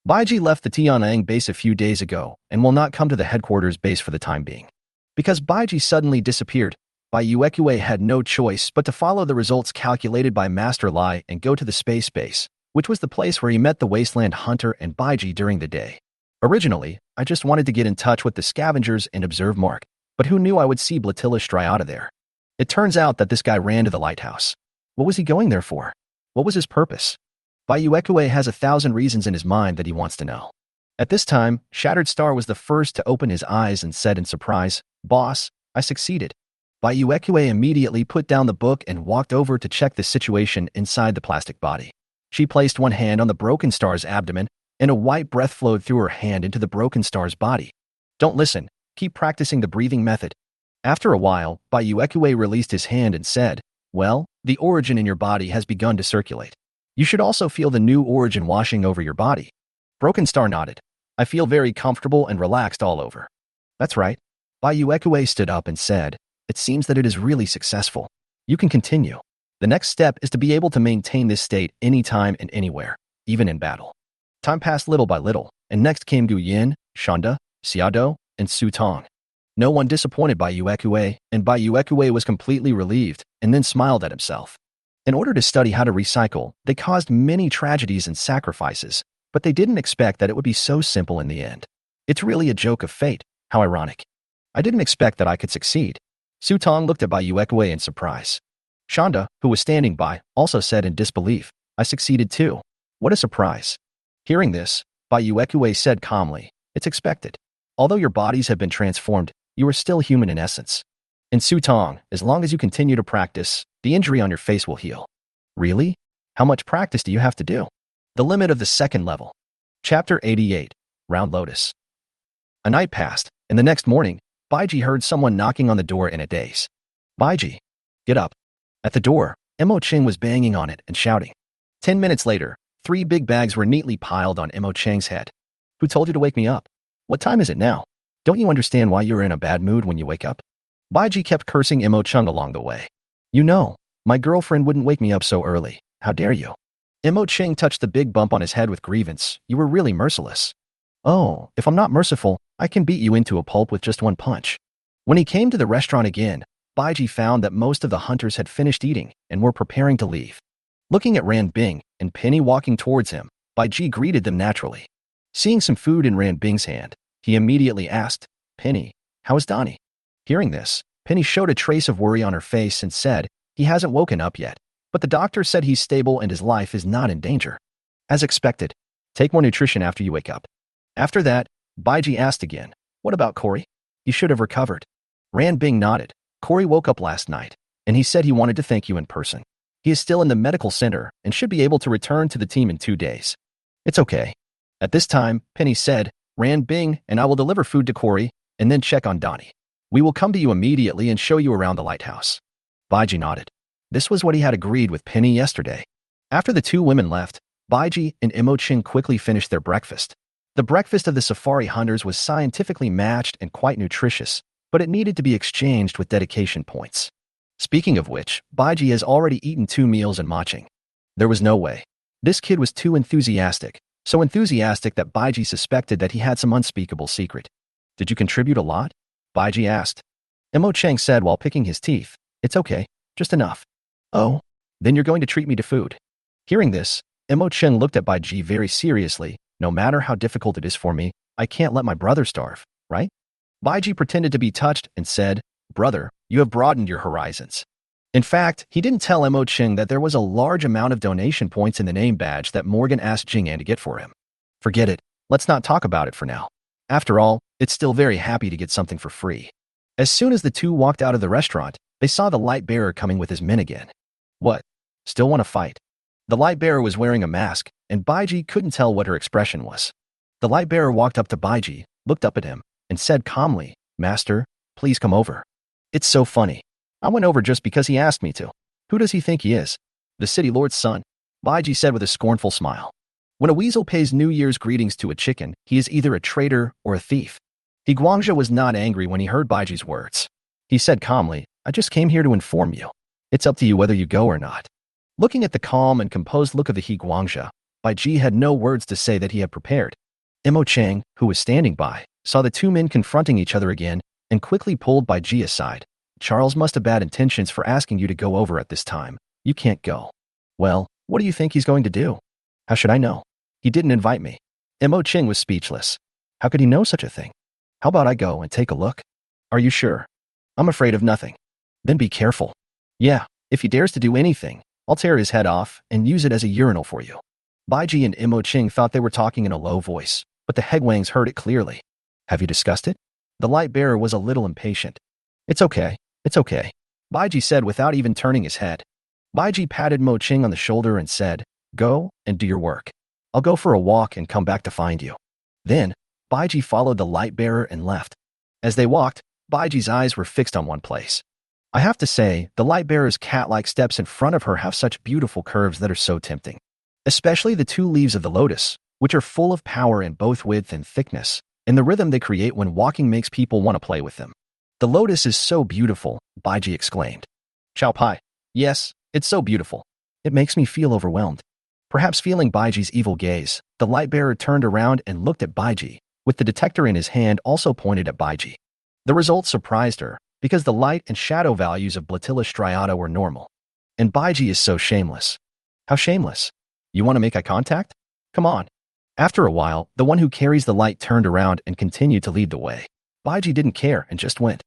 Baiji left the Tianang base a few days ago and will not come to the headquarters base for the time being. Because Baiji suddenly disappeared, Baiyuekui had no choice but to follow the results calculated by Master Lai and go to the space base, which was the place where he met the Wasteland Hunter and Baiji during the day. Originally, I just wanted to get in touch with the scavengers and observe Mark, but who knew I would see Blatilla Striata there? It turns out that this guy ran to the lighthouse. What was he going there for? What was his purpose? Baiyuekui has 1,000 reasons in his mind that he wants to know. At this time, Shattered Star was the first to open his eyes and said in surprise, Boss, I succeeded. Baiyuekui immediately put down the book and walked over to check the situation inside the plastic body. She placed one hand on the Broken Star's abdomen, and a white breath flowed through her hand into the Broken Star's body. Don't listen, keep practicing the breathing method. After a while, Baiyuekui released his hand and said, well, the origin in your body has begun to circulate. You should also feel the new origin washing over your body. Broken Star nodded. I feel very comfortable and relaxed all over. That's right. Baiyuekui stood up and said, it seems that it is really successful. You can continue. The next step is to be able to maintain this state anytime and anywhere, even in battle. Time passed little by little, and next came Gu Yin, Shanda, Xiado, and Su Tong. No one disappointed Baiyuekui, and Baiyuekui was completely relieved and then smiled at himself. In order to study how to recycle, they caused many tragedies and sacrifices, but they didn't expect that it would be so simple in the end. It's really a joke of fate. How ironic. I didn't expect that I could succeed. Su Tong looked at Baiyuekui in surprise. Shanda, who was standing by, also said in disbelief, I succeeded too. What a surprise. Hearing this, Baiyuekui said calmly, it's expected. Although your bodies have been transformed, you are still human in essence. In Su Tong, as long as you continue to practice, the injury on your face will heal. Really? How much practice do you have to do? The limit of the second level. Chapter 88, Round Lotus. A night passed, and the next morning, Baiji heard someone knocking on the door in a daze. Baiji, get up. At the door, Mo Cheng was banging on it and shouting. 10 minutes later, 3 big bags were neatly piled on Mo Cheng's head. Who told you to wake me up? What time is it now? Don't you understand why you're in a bad mood when you wake up? Baiji kept cursing Mo Cheng along the way. You know, my girlfriend wouldn't wake me up so early. How dare you? Mo Cheng touched the big bump on his head with grievance. You were really merciless. Oh, if I'm not merciful, I can beat you into a pulp with just one punch. When he came to the restaurant again, Baiji found that most of the hunters had finished eating and were preparing to leave. Looking at Ran Bing and Penny walking towards him, Baiji greeted them naturally. Seeing some food in Ran Bing's hand, he immediately asked, Penny, how is Donnie? Hearing this, Penny showed a trace of worry on her face and said, he hasn't woken up yet, but the doctor said he's stable and his life is not in danger. As expected, take more nutrition after you wake up. After that, Baiji asked again, what about Corey? He should have recovered. Ran Bing nodded. Corey woke up last night, and he said he wanted to thank you in person. He is still in the medical center and should be able to return to the team in 2 days. It's okay. At this time, Penny said, Ran Bing and I will deliver food to Corey and then check on Donnie. We will come to you immediately and show you around the lighthouse. Baiji nodded. This was what he had agreed with Penny yesterday. After the 2 women left, Baiji and Mo Cheng quickly finished their breakfast. The breakfast of the safari hunters was scientifically matched and quite nutritious, but it needed to be exchanged with dedication points. Speaking of which, Baiji has already eaten 2 meals and matching. There was no way. This kid was too enthusiastic, so enthusiastic that Baiji suspected that he had some unspeakable secret. Did you contribute a lot? Baiji asked. Mo Cheng said while picking his teeth, it's okay, just enough. Oh, then you're going to treat me to food. Hearing this, Mo Cheng looked at Baiji very seriously. No matter how difficult it is for me, I can't let my brother starve, right? Baiji pretended to be touched and said, brother, you have broadened your horizons. In fact, he didn't tell Mo Cheng that there was a large amount of donation points in the name badge that Morgan asked Jing'an to get for him. Forget it. Let's not talk about it for now. After all, it's still very happy to get something for free. As soon as the 2 walked out of the restaurant, they saw the light bearer coming with his men again. What? Still want to fight? The light bearer was wearing a mask, and Baiji couldn't tell what her expression was. The light bearer walked up to Baiji, looked up at him, and said calmly, Master, please come over. It's so funny. I went over just because he asked me to. Who does he think he is? The city lord's son? Baiji said with a scornful smile. When a weasel pays New Year's greetings to a chicken, he is either a traitor or a thief. He Guangzhou was not angry when he heard Baiji's words. He said calmly, I just came here to inform you. It's up to you whether you go or not. Looking at the calm and composed look of the He Guangzhou, Baiji had no words to say that he had prepared. Mo Cheng, who was standing by, saw the 2 men confronting each other again and quickly pulled Baiji aside. Charles must have bad intentions for asking you to go over at this time. You can't go. Well, what do you think he's going to do? How should I know? He didn't invite me. Mo Cheng was speechless. How could he know such a thing? How about I go and take a look? Are you sure? I'm afraid of nothing. Then be careful. Yeah, if he dares to do anything, I'll tear his head off and use it as a urinal for you. Baiji and Mo Cheng thought they were talking in a low voice, but the Heguangs heard it clearly. Have you discussed it? The light bearer was a little impatient. It's okay, Baiji said without even turning his head. Baiji patted Mo Cheng on the shoulder and said, go and do your work. I'll go for a walk and come back to find you. Then, Baiji followed the light bearer and left. As they walked, Baiji's eyes were fixed on one place. I have to say, the light bearer's cat-like steps in front of her have such beautiful curves that are so tempting. Especially the 2 leaves of the lotus, which are full of power in both width and thickness, and the rhythm they create when walking makes people want to play with them. The lotus is so beautiful, Baiji exclaimed. Chow Pai. Yes, it's so beautiful. It makes me feel overwhelmed. Perhaps feeling Baiji's evil gaze, the light bearer turned around and looked at Baiji, with the detector in his hand also pointed at Baiji. The result surprised her, because the light and shadow values of Blatilla striata were normal. And Baiji is so shameless. How shameless? You want to make eye contact? Come on. After a while, the one who carries the light turned around and continued to lead the way. Baiji didn't care and just went.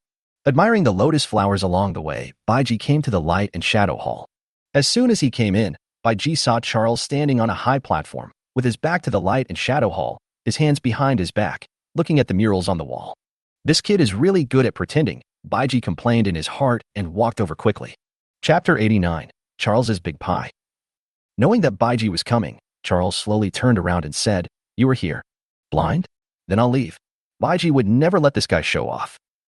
Admiring the lotus flowers along the way, Baiji came to the light and shadow hall. As soon as he came in, Baiji saw Charles standing on a high platform, with his back to the light and shadow hall, his hands behind his back, looking at the murals on the wall. This kid is really good at pretending, Baiji complained in his heart and walked over quickly. Chapter 89. Charles's Big Pie. Knowing that Baiji was coming, Charles slowly turned around and said, You were here. Blind? Then I'll leave. Baiji would never let this guy show off.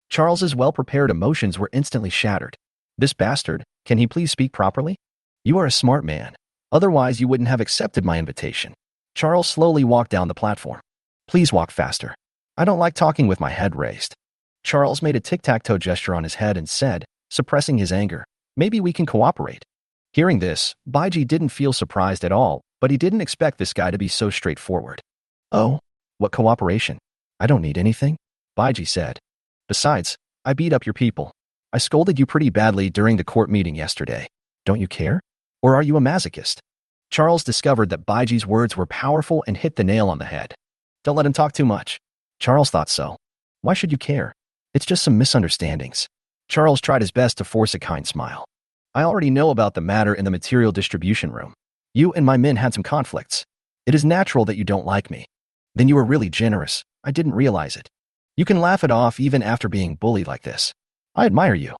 Charles's well-prepared emotions were instantly shattered. This bastard, can he please speak properly? You are a smart man. Otherwise, you wouldn't have accepted my invitation. Charles slowly walked down the platform. Please walk faster. I don't like talking with my head raised. Charles made a tic-tac-toe gesture on his head and said, suppressing his anger, maybe we can cooperate. Hearing this, Baiji didn't feel surprised at all, but he didn't expect this guy to be so straightforward. Oh? What cooperation? I don't need anything, Baiji said. Besides, I beat up your people. I scolded you pretty badly during the court meeting yesterday. Don't you care? Or are you a masochist? Charles discovered that Baiji's words were powerful and hit the nail on the head. Don't let him talk too much. Charles thought so. Why should you care? It's just some misunderstandings. Charles tried his best to force a kind smile. I already know about the matter in the material distribution room. You and my men had some conflicts. It is natural that you don't like me. Then you were really generous. I didn't realize it. You can laugh it off even after being bullied like this. I admire you.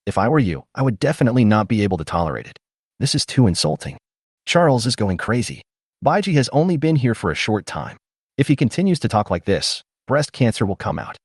If I were you, I would definitely not be able to tolerate it. This is too insulting. Charles is going crazy. Baiji has only been here for a short time. If he continues to talk like this, breast cancer will come out.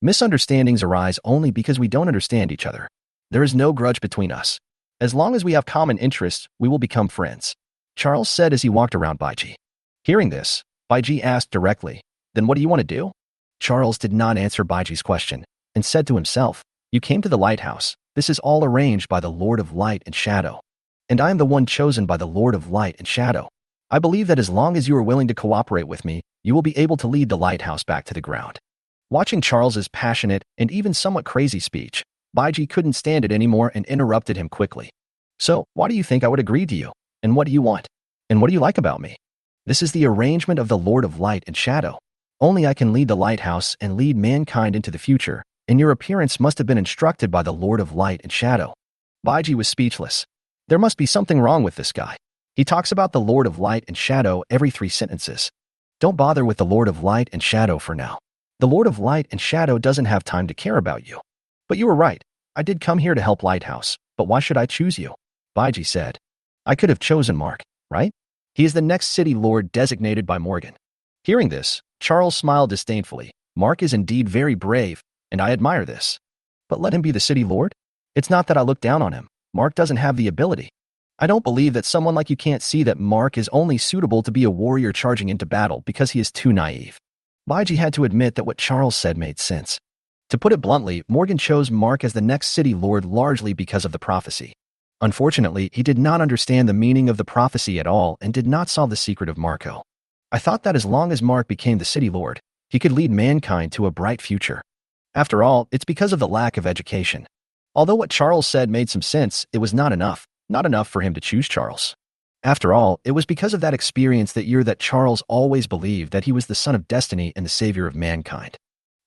Misunderstandings arise only because we don't understand each other. There is no grudge between us. As long as we have common interests, we will become friends, Charles said as he walked around Baiji. Hearing this, Baiji asked directly, then what do you want to do? Charles did not answer Baiji's question and said to himself, you came to the lighthouse. This is all arranged by the Lord of Light and Shadow. And I am the one chosen by the Lord of Light and Shadow. I believe that as long as you are willing to cooperate with me, you will be able to lead the lighthouse back to the ground. Watching Charles's passionate and even somewhat crazy speech, Baiji couldn't stand it anymore and interrupted him quickly. So, why do you think I would agree to you? And what do you want? And what do you like about me? This is the arrangement of the Lord of Light and Shadow. Only I can lead the lighthouse and lead mankind into the future, and your appearance must have been instructed by the Lord of Light and Shadow. Baiji was speechless. There must be something wrong with this guy. He talks about the Lord of Light and Shadow every 3 sentences. Don't bother with the Lord of Light and Shadow for now. The Lord of Light and Shadow doesn't have time to care about you. But you were right. I did come here to help Lighthouse, but why should I choose you? Baiji said. I could have chosen Mark, right? He is the next city lord designated by Morgan. Hearing this, Charles smiled disdainfully. Mark is indeed very brave, and I admire this. But let him be the city lord? It's not that I look down on him. Mark doesn't have the ability. I don't believe that someone like you can't see that Mark is only suitable to be a warrior charging into battle because he is too naive. Baiji had to admit that what Charles said made sense. To put it bluntly, Morgan chose Mark as the next city lord largely because of the prophecy. Unfortunately, he did not understand the meaning of the prophecy at all and did not solve the secret of Marco. I thought that as long as Mark became the city lord, he could lead mankind to a bright future. After all, it's because of the lack of education. Although what Charles said made some sense, it was not enough for him to choose Charles. After all, it was because of that experience that year that Charles always believed that he was the son of destiny and the savior of mankind.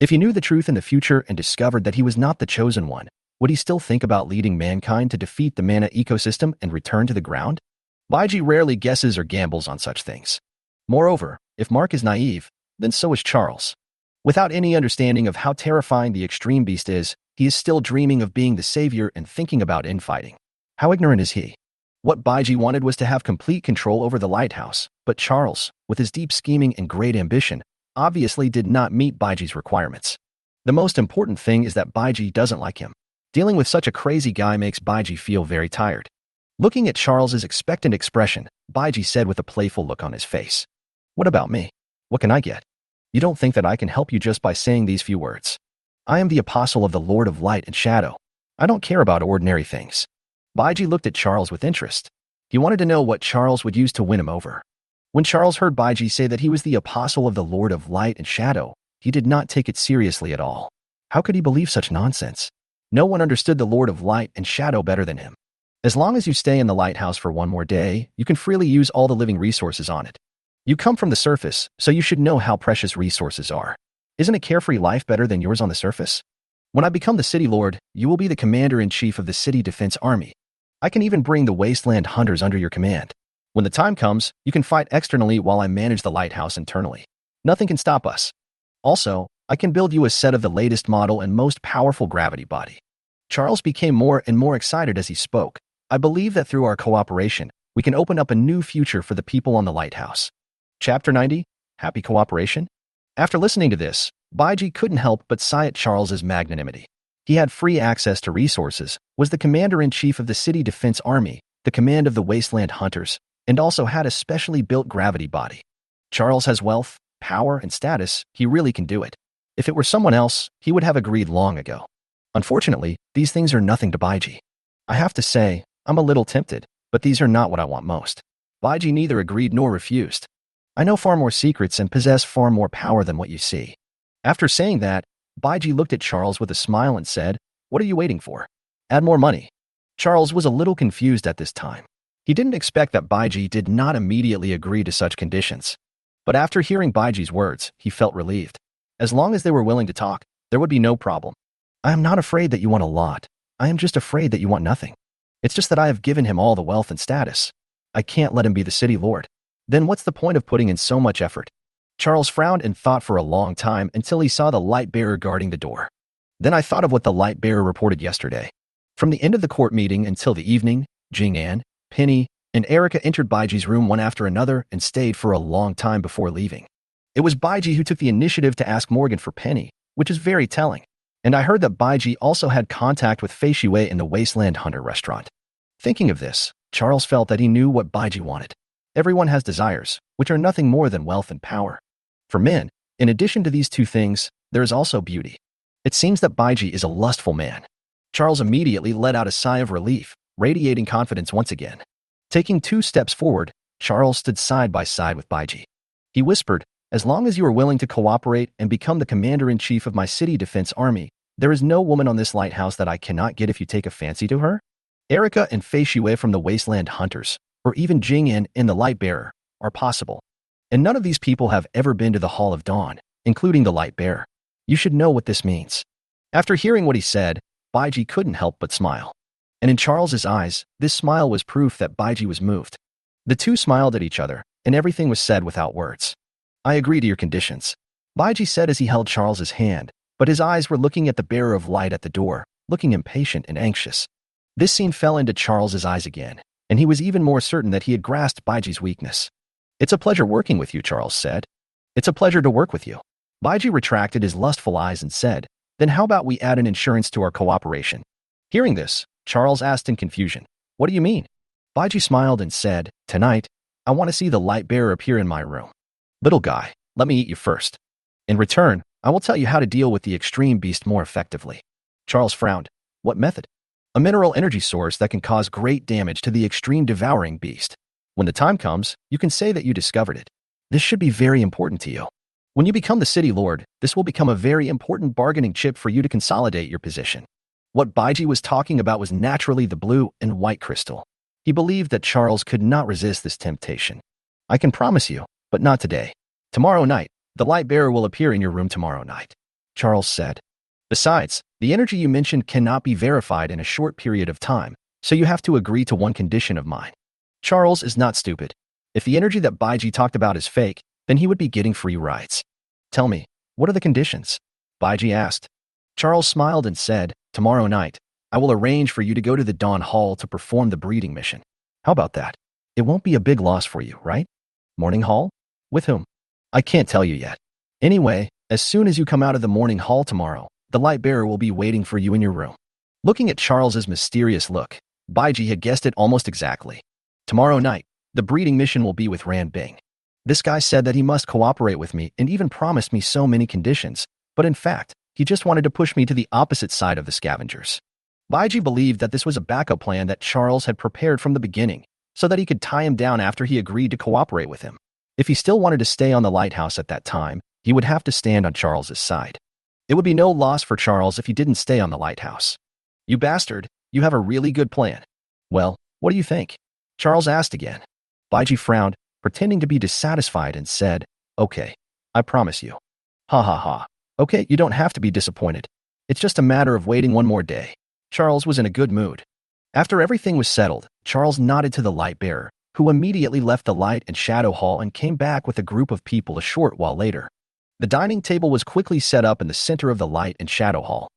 If he knew the truth in the future and discovered that he was not the chosen one, would he still think about leading mankind to defeat the mana ecosystem and return to the ground? Baiji rarely guesses or gambles on such things. Moreover, if Mark is naive, then so is Charles. Without any understanding of how terrifying the extreme beast is, he is still dreaming of being the savior and thinking about infighting. How ignorant is he? What Baiji wanted was to have complete control over the lighthouse, but Charles, with his deep scheming and great ambition, obviously did not meet Baiji's requirements. The most important thing is that Baiji doesn't like him. Dealing with such a crazy guy makes Baiji feel very tired. Looking at Charles's expectant expression, Baiji said with a playful look on his face. What about me? What can I get? You don't think that I can help you just by saying these few words? I am the apostle of the Lord of Light and Shadow. I don't care about ordinary things. Baiji looked at Charles with interest. He wanted to know what Charles would use to win him over. When Charles heard Baiji say that he was the apostle of the Lord of Light and Shadow, he did not take it seriously at all. How could he believe such nonsense? No one understood the Lord of Light and Shadow better than him. As long as you stay in the lighthouse for one more day, you can freely use all the living resources on it. You come from the surface, so you should know how precious resources are. Isn't a carefree life better than yours on the surface? When I become the city lord, you will be the commander-in-chief of the city defense army. I can even bring the Wasteland hunters under your command. When the time comes, you can fight externally while I manage the lighthouse internally. Nothing can stop us. Also, I can build you a set of the latest model and most powerful gravity body. Charles became more and more excited as he spoke. I believe that through our cooperation, we can open up a new future for the people on the lighthouse. Chapter 90, Happy Cooperation? After listening to this, Baiji couldn't help but sigh at Charles's magnanimity. He had free access to resources, was the commander-in-chief of the city defense army, the command of the Wasteland hunters, and also had a specially built gravity body. Charles has wealth, power, and status. He really can do it. If it were someone else, he would have agreed long ago. Unfortunately, these things are nothing to Baiji. I have to say, I'm a little tempted, but these are not what I want most. Baiji neither agreed nor refused. I know far more secrets and possess far more power than what you see. After saying that, Baiji looked at Charles with a smile and said, "What are you waiting for? Add more money." Charles was a little confused at this time. He didn't expect that Baiji did not immediately agree to such conditions. But after hearing Baiji's words, he felt relieved. As long as they were willing to talk, there would be no problem. I am not afraid that you want a lot. I am just afraid that you want nothing. It's just that I have given him all the wealth and status. I can't let him be the city lord. Then what's the point of putting in so much effort? Charles frowned and thought for a long time until he saw the light bearer guarding the door. Then I thought of what the light bearer reported yesterday. From the end of the court meeting until the evening, Jing-An, Penny, and Erica entered Baiji's room one after another and stayed for a long time before leaving. It was Baiji who took the initiative to ask Morgan for Penny, which is very telling. And I heard that Baiji also had contact with Fei Shui in the Wasteland Hunter restaurant. Thinking of this, Charles felt that he knew what Baiji wanted. Everyone has desires, which are nothing more than wealth and power. For men, in addition to these two things, there is also beauty. It seems that Baiji is a lustful man. Charles immediately let out a sigh of relief, radiating confidence once again. Taking 2 steps forward, Charles stood side by side with Baiji. He whispered, "As long as you are willing to cooperate and become the commander-in-chief of my city defense army, there is no woman on this lighthouse that I cannot get if you take a fancy to her." Erica and Fei Shui from the Wasteland Hunters, or even Jing-En and the Light Bearer, are possible. And none of these people have ever been to the Hall of Dawn, including the Light Bearer. You should know what this means. After hearing what he said, Baiji couldn't help but smile. And in Charles's eyes, this smile was proof that Baiji was moved. The two smiled at each other, and everything was said without words. "I agree to your conditions," Baiji said as he held Charles's hand, but his eyes were looking at the bearer of light at the door, looking impatient and anxious. This scene fell into Charles's eyes again, and he was even more certain that he had grasped Baiji's weakness. "It's a pleasure working with you," Charles said. "It's a pleasure to work with you." Baiji retracted his lustful eyes and said, "Then how about we add an insurance to our cooperation?" Hearing this, Charles asked in confusion, "What do you mean?" Baiji smiled and said, "Tonight, I want to see the light bearer appear in my room. Little guy, let me eat you first. In return, I will tell you how to deal with the extreme beast more effectively." Charles frowned. "What method?" "A mineral energy source that can cause great damage to the extreme devouring beast. When the time comes, you can say that you discovered it. This should be very important to you. When you become the city lord, this will become a very important bargaining chip for you to consolidate your position." What Baiji was talking about was naturally the blue and white crystal. He believed that Charles could not resist this temptation. "I can promise you, but not today. Tomorrow night, the light bearer will appear in your room tomorrow night," Charles said. "Besides, the energy you mentioned cannot be verified in a short period of time, so you have to agree to one condition of mine." Charles is not stupid. If the energy that Baiji talked about is fake, then he would be getting free rides. "Tell me, what are the conditions?" Baiji asked. Charles smiled and said, "Tomorrow night, I will arrange for you to go to the Dawn Hall to perform the breeding mission. How about that? It won't be a big loss for you, right? Morning Hall? With whom? I can't tell you yet. Anyway, as soon as you come out of the Morning Hall tomorrow, the light bearer will be waiting for you in your room." Looking at Charles's mysterious look, Baiji had guessed it almost exactly. "Tomorrow night, the breeding mission will be with Ran Bing. This guy said that he must cooperate with me and even promised me so many conditions, but in fact, he just wanted to push me to the opposite side of the scavengers." Baiji believed that this was a backup plan that Charles had prepared from the beginning, so that he could tie him down after he agreed to cooperate with him. If he still wanted to stay on the lighthouse at that time, he would have to stand on Charles's side. It would be no loss for Charles if he didn't stay on the lighthouse. "You bastard, you have a really good plan." "Well, what do you think?" Charles asked again. Baiji frowned, pretending to be dissatisfied, and said, "Okay, I promise you." "Ha ha ha. Okay, you don't have to be disappointed. It's just a matter of waiting one more day." Charles was in a good mood. After everything was settled, Charles nodded to the light bearer, who immediately left the light and shadow hall and came back with a group of people a short while later. The dining table was quickly set up in the center of the light and shadow hall.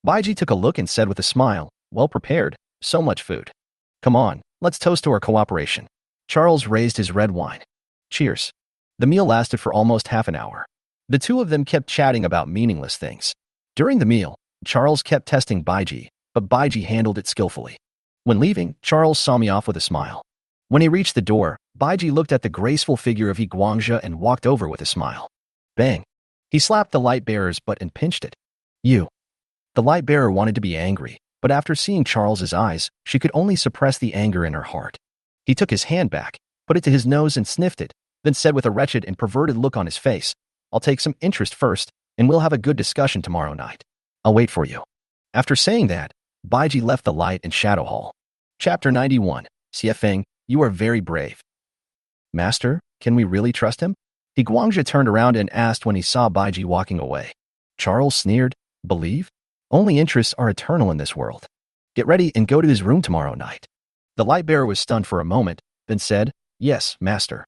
Baiji took a look and said with a smile, "Well prepared, so much food. Come on, let's toast to our cooperation." Charles raised his red wine. "Cheers." The meal lasted for almost half an hour. The two of them kept chatting about meaningless things. During the meal, Charles kept testing Baiji, but Baiji handled it skillfully. When leaving, Charles saw me off with a smile. When he reached the door, Baiji looked at the graceful figure of Iguangzha and walked over with a smile. Bang! He slapped the light bearer's butt and pinched it. You. The light bearer wanted to be angry, but after seeing Charles's eyes, she could only suppress the anger in her heart. He took his hand back, put it to his nose and sniffed it, then said with a wretched and perverted look on his face, I'll take some interest first, and we'll have a good discussion tomorrow night. I'll wait for you. After saying that, Baiji left the light and shadow hall. Chapter 91. Xiefeng, you are very brave. Master, can we really trust him? Guangzha turned around and asked when he saw Baiji walking away. Charles sneered, believe? Only interests are eternal in this world. Get ready and go to his room tomorrow night. The light bearer was stunned for a moment, then said, yes, master.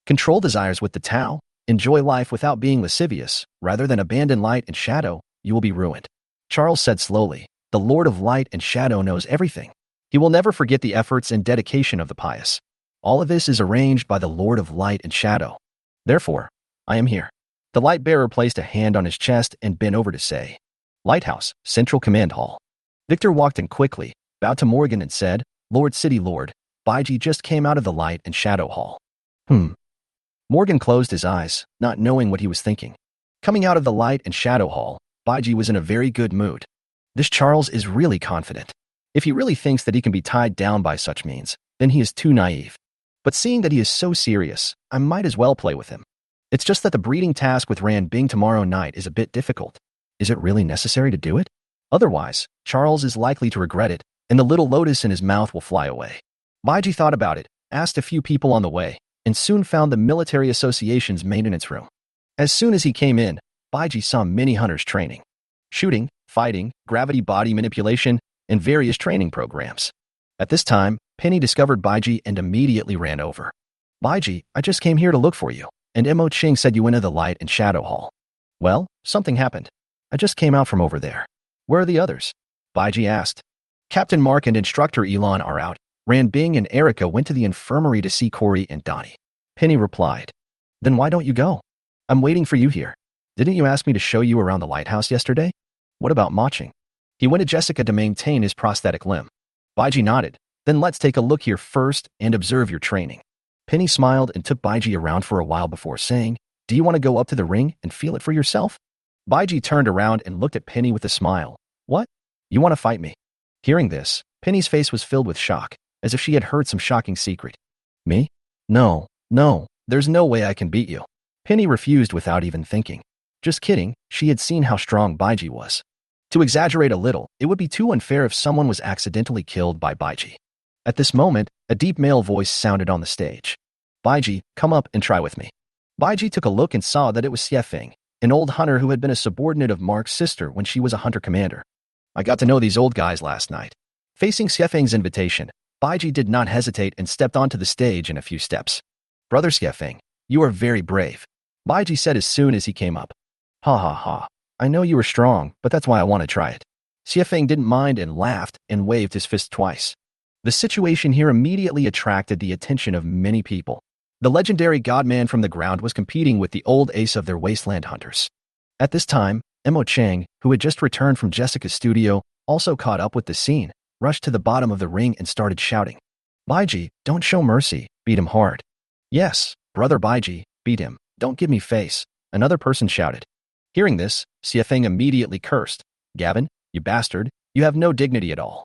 Control desires with the Tao, enjoy life without being lascivious, rather than abandon light and shadow, you will be ruined. Charles said slowly, the Lord of Light and Shadow knows everything. He will never forget the efforts and dedication of the pious. All of this is arranged by the Lord of Light and Shadow. Therefore, I am here. The light bearer placed a hand on his chest and bent over to say, Lighthouse, Central Command Hall. Victor walked in quickly, bowed to Morgan and said, Lord City Lord, Baiji just came out of the Light and Shadow Hall. Morgan closed his eyes, not knowing what he was thinking. Coming out of the Light and Shadow Hall, Baiji was in a very good mood. This Charles is really confident. If he really thinks that he can be tied down by such means, then he is too naive. But seeing that he is so serious, I might as well play with him. It's just that the breeding task with Ran Bing tomorrow night is a bit difficult. Is it really necessary to do it? Otherwise, Charles is likely to regret it, and the little lotus in his mouth will fly away. Baiji thought about it, asked a few people on the way, and soon found the Military Association's maintenance room. As soon as he came in, Baiji saw many hunters training. Shooting, fighting, gravity body manipulation, and various training programs. At this time, Penny discovered Baiji and immediately ran over. Baiji, I just came here to look for you, and Mo Ching said you went to the Light and Shadow Hall. Well, something happened. I just came out from over there. Where are the others? Baiji asked. Captain Mark and Instructor Elon are out. Ran Bing and Erica went to the infirmary to see Corey and Donnie. Penny replied. Then why don't you go? I'm waiting for you here. Didn't you ask me to show you around the lighthouse yesterday? What about Maching? He went to Jessica to maintain his prosthetic limb. Baiji nodded. Then let's take a look here first and observe your training. Penny smiled and took Baiji around for a while before saying, do you want to go up to the ring and feel it for yourself? Baiji turned around and looked at Penny with a smile. What? You want to fight me? Hearing this, Penny's face was filled with shock, as if she had heard some shocking secret. Me? No, there's no way I can beat you. Penny refused without even thinking. Just kidding, she had seen how strong Baiji was. To exaggerate a little, it would be too unfair if someone was accidentally killed by Baiji. At this moment, a deep male voice sounded on the stage. Baiji, come up and try with me. Baiji took a look and saw that it was Xiefeng, an old hunter who had been a subordinate of Mark's sister when she was a hunter commander. I got to know these old guys last night. Facing Xiefeng's invitation, Baiji did not hesitate and stepped onto the stage in a few steps. Brother Xiefeng, you are very brave, Baiji said as soon as he came up. Ha ha ha. I know you are strong, but that's why I want to try it. Xiefeng didn't mind and laughed and waved his fist twice. The situation here immediately attracted the attention of many people. The legendary godman from the ground was competing with the old ace of their Wasteland hunters. At this time, Mo Chang, who had just returned from Jessica's studio, also caught up with the scene, rushed to the bottom of the ring and started shouting. Baiji, don't show mercy, beat him hard. Yes, brother Baiji, beat him, don't give me face, another person shouted. Hearing this, Xiefeng immediately cursed. Gavin, you bastard, you have no dignity at all.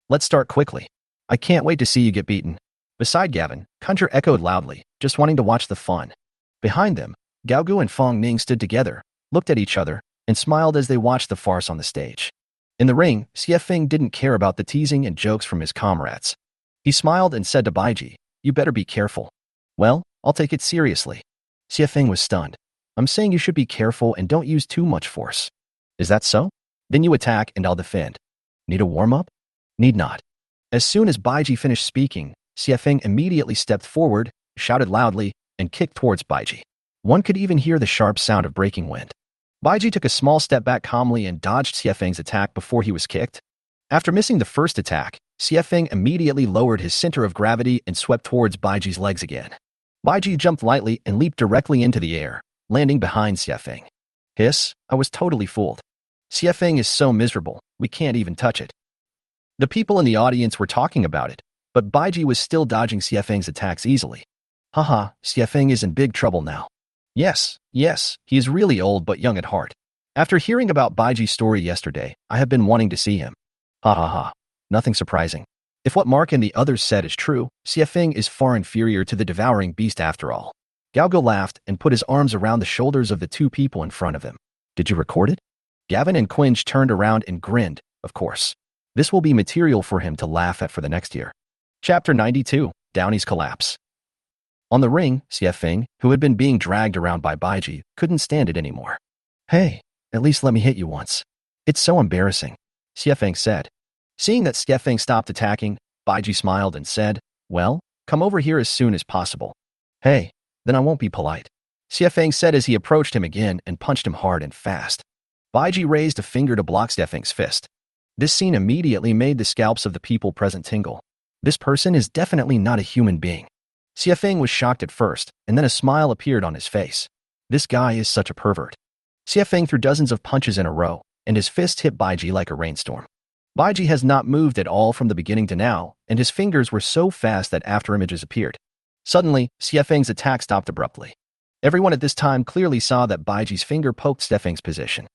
Let's start quickly. I can't wait to see you get beaten. Beside Gavin, Kunter echoed loudly, just wanting to watch the fun. Behind them, Gaogu and Fong Ning stood together, looked at each other, and smiled as they watched the farce on the stage. In the ring, Xiefeng didn't care about the teasing and jokes from his comrades. He smiled and said to Baiji, you better be careful. Well, I'll take it seriously. Xiefeng was stunned. I'm saying you should be careful and don't use too much force. Is that so? Then you attack and I'll defend. Need a warm-up? Need not. As soon as Baiji finished speaking, Xiefeng immediately stepped forward, shouted loudly, and kicked towards Baiji. One could even hear the sharp sound of breaking wind. Baiji took a small step back calmly and dodged Xiefeng's attack before he was kicked. After missing the first attack, Xiefeng immediately lowered his center of gravity and swept towards Baiji's legs again. Baiji jumped lightly and leaped directly into the air, landing behind Xiefeng. Hiss, I was totally fooled. Xiefeng is so miserable, we can't even touch it. The people in the audience were talking about it, but Baiji was still dodging Xiefeng's attacks easily. Haha, Xiefeng is in big trouble now. Yes, he is really old but young at heart. After hearing about Baiji's story yesterday, I have been wanting to see him. Ha ha ha. Nothing surprising. If what Mark and the others said is true, Xiefeng is far inferior to the devouring beast after all. Gaogo laughed and put his arms around the shoulders of the two people in front of him. Did you record it? Gavin and Quinge turned around and grinned, of course. This will be material for him to laugh at for the next year. Chapter 92, Downey's Collapse. On the ring, Xiefeng, who had been being dragged around by Baiji, couldn't stand it anymore. Hey, at least let me hit you once. It's so embarrassing, Xiefeng said. Seeing that Xiefeng stopped attacking, Baiji smiled and said, well, come over here as soon as possible. Hey, then I won't be polite, Xiefeng said as he approached him again and punched him hard and fast. Baiji raised a finger to block Xiefeng's fist. This scene immediately made the scalps of the people present tingle. This person is definitely not a human being. Xiefeng was shocked at first, and then a smile appeared on his face. This guy is such a pervert. Xiefeng threw dozens of punches in a row, and his fist hit Baiji like a rainstorm. Baiji has not moved at all from the beginning to now, and his fingers were so fast that afterimages appeared. Suddenly, Xiefeng's attack stopped abruptly. Everyone at this time clearly saw that Baiji's finger poked Xiefeng's position.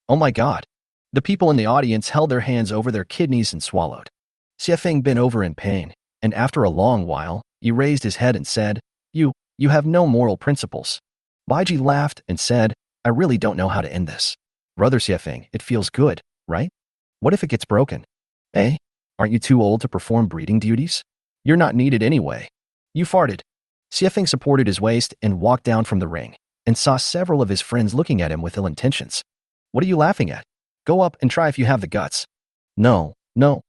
Oh my god. The people in the audience held their hands over their kidneys and swallowed. Xiefeng bent over in pain, and after a long while, he raised his head and said, You have no moral principles. Baiji laughed and said, I really don't know how to end this. Brother Xiefeng, it feels good, right? What if it gets broken? Eh? Aren't you too old to perform breeding duties? You're not needed anyway. You farted. Xiefeng supported his waist and walked down from the ring, and saw several of his friends looking at him with ill intentions. What are you laughing at? Go up and try if you have the guts. No,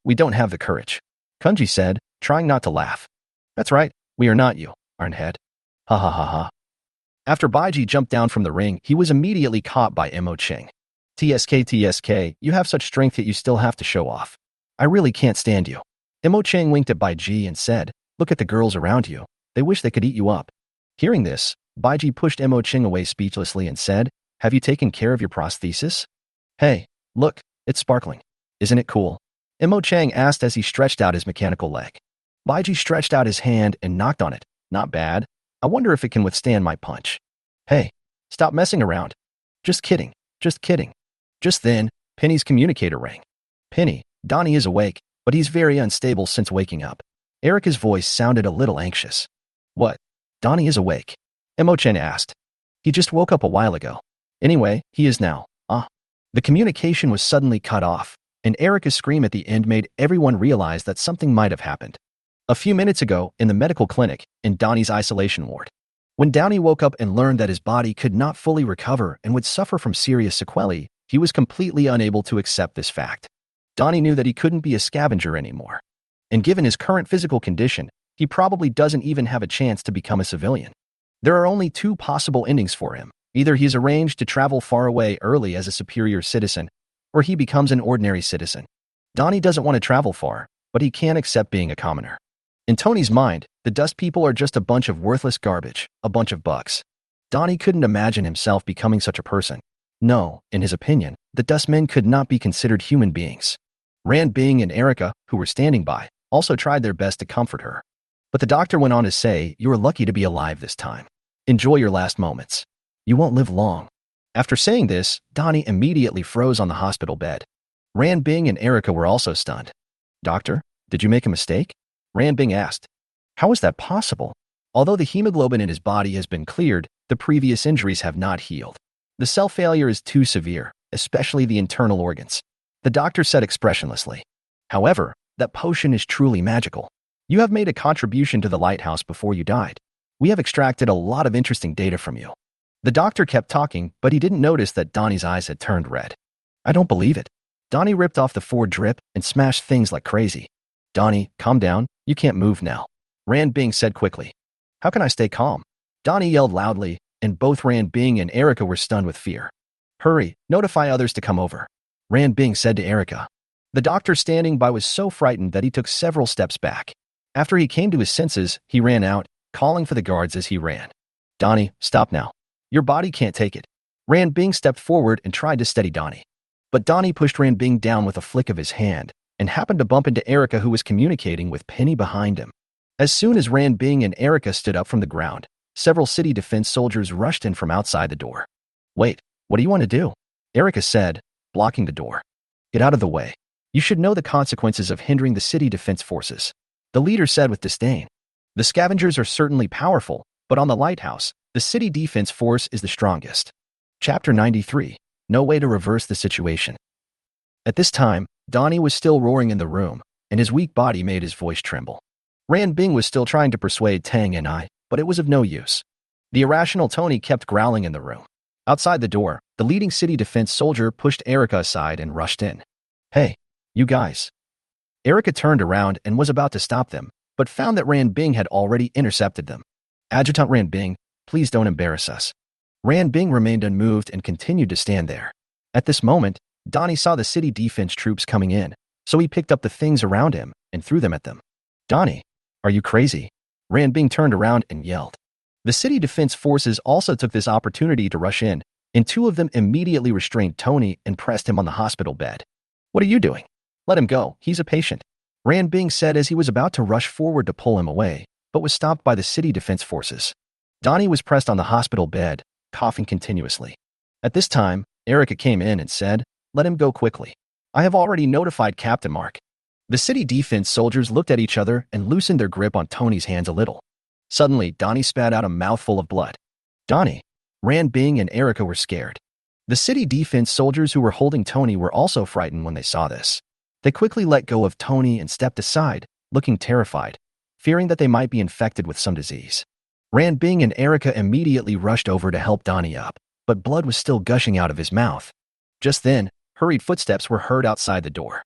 we don't have the courage, Kunji said, trying not to laugh. That's right, we are not you, Arnhead. Ha ha ha ha. After Baiji jumped down from the ring, he was immediately caught by Mo Ching. TSK, you have such strength yet you still have to show off. I really can't stand you. Mo Ching winked at Baiji and said, Look at the girls around you. They wish they could eat you up. Hearing this, Baiji pushed Mo Ching away speechlessly and said, Have you taken care of your prosthesis? Hey, look, it's sparkling. Isn't it cool? Mo Chang asked as he stretched out his mechanical leg. Baiji stretched out his hand and knocked on it. Not bad. I wonder if it can withstand my punch. Hey, stop messing around. Just kidding. Just then, Penny's communicator rang. Penny, Donnie is awake, but he's very unstable since waking up. Erica's voice sounded a little anxious. What? Donnie is awake? Mo Chen asked. He just woke up a while ago. Anyway, he is now. The communication was suddenly cut off, and Erica's scream at the end made everyone realize that something might have happened. A few minutes ago, in the medical clinic, in Donnie's isolation ward. When Downey woke up and learned that his body could not fully recover and would suffer from serious sequelae, he was completely unable to accept this fact. Donnie knew that he couldn't be a scavenger anymore. And given his current physical condition, he probably doesn't even have a chance to become a civilian. There are only two possible endings for him. Either he's arranged to travel far away early as a superior citizen, or he becomes an ordinary citizen. Donnie doesn't want to travel far, but he can't accept being a commoner. In Tony's mind, the dust people are just a bunch of worthless garbage, a bunch of bugs. Donnie couldn't imagine himself becoming such a person. No, in his opinion, the dustmen could not be considered human beings. Ran Bing and Erica, who were standing by, also tried their best to comfort her. But the doctor went on to say, You are lucky to be alive this time. Enjoy your last moments. You won't live long. After saying this, Donnie immediately froze on the hospital bed. Ran Bing and Erica were also stunned. Doctor, did you make a mistake? Ran Bing asked. How is that possible? Although the hemoglobin in his body has been cleared, the previous injuries have not healed. The cell failure is too severe, especially the internal organs. The doctor said expressionlessly. However, that potion is truly magical. You have made a contribution to the Lighthouse before you died. We have extracted a lot of interesting data from you. The doctor kept talking, but he didn't notice that Donnie's eyes had turned red. I don't believe it. Donnie ripped off the Ford drip and smashed things like crazy. Donnie, calm down. You can't move now. Ran Bing said quickly. How can I stay calm? Donnie yelled loudly, and both Ran Bing and Erica were stunned with fear. Hurry, notify others to come over. Ran Bing said to Erica. The doctor standing by was so frightened that he took several steps back. After he came to his senses, he ran out, calling for the guards as he ran. Donnie, stop now. Your body can't take it. Ran Bing stepped forward and tried to steady Donnie. But Donnie pushed Ranbing down with a flick of his hand and happened to bump into Erica, who was communicating with Penny behind him. As soon as Ranbing and Erica stood up from the ground, several city defense soldiers rushed in from outside the door. "Wait, what do you want to do?" Erica said, blocking the door. "Get out of the way. You should know the consequences of hindering the city defense forces," the leader said with disdain. "The scavengers are certainly powerful, but on the Lighthouse, the city defense force is the strongest." Chapter 93. No way to reverse the situation. At this time, Donnie was still roaring in the room, and his weak body made his voice tremble. Ranbing was still trying to persuade Tang and I, but it was of no use. The irrational Tony kept growling in the room. Outside the door, the leading city defense soldier pushed Erica aside and rushed in. "Hey, you guys." Erica turned around and was about to stop them, but found that Ranbing had already intercepted them. "Adjutant Ranbing, please don't embarrass us." Ranbing remained unmoved and continued to stand there. At this moment, Donnie saw the city defense troops coming in, so he picked up the things around him and threw them at them. "Donnie, are you crazy?" Ranbing turned around and yelled. The city defense forces also took this opportunity to rush in, and two of them immediately restrained Tony and pressed him on the hospital bed. "What are you doing? Let him go, he's a patient," Ranbing said as he was about to rush forward to pull him away, but was stopped by the city defense forces. Donnie was pressed on the hospital bed, coughing continuously. At this time, Erica came in and said, "Let him go quickly. I have already notified Captain Mark." The city defense soldiers looked at each other and loosened their grip on Tony's hands a little. Suddenly, Donnie spat out a mouthful of blood. Donnie, Ranbing, and Erica were scared. The city defense soldiers who were holding Tony were also frightened when they saw this. They quickly let go of Tony and stepped aside, looking terrified, fearing that they might be infected with some disease. Ranbing and Erica immediately rushed over to help Donnie up, but blood was still gushing out of his mouth. Just then, hurried footsteps were heard outside the door.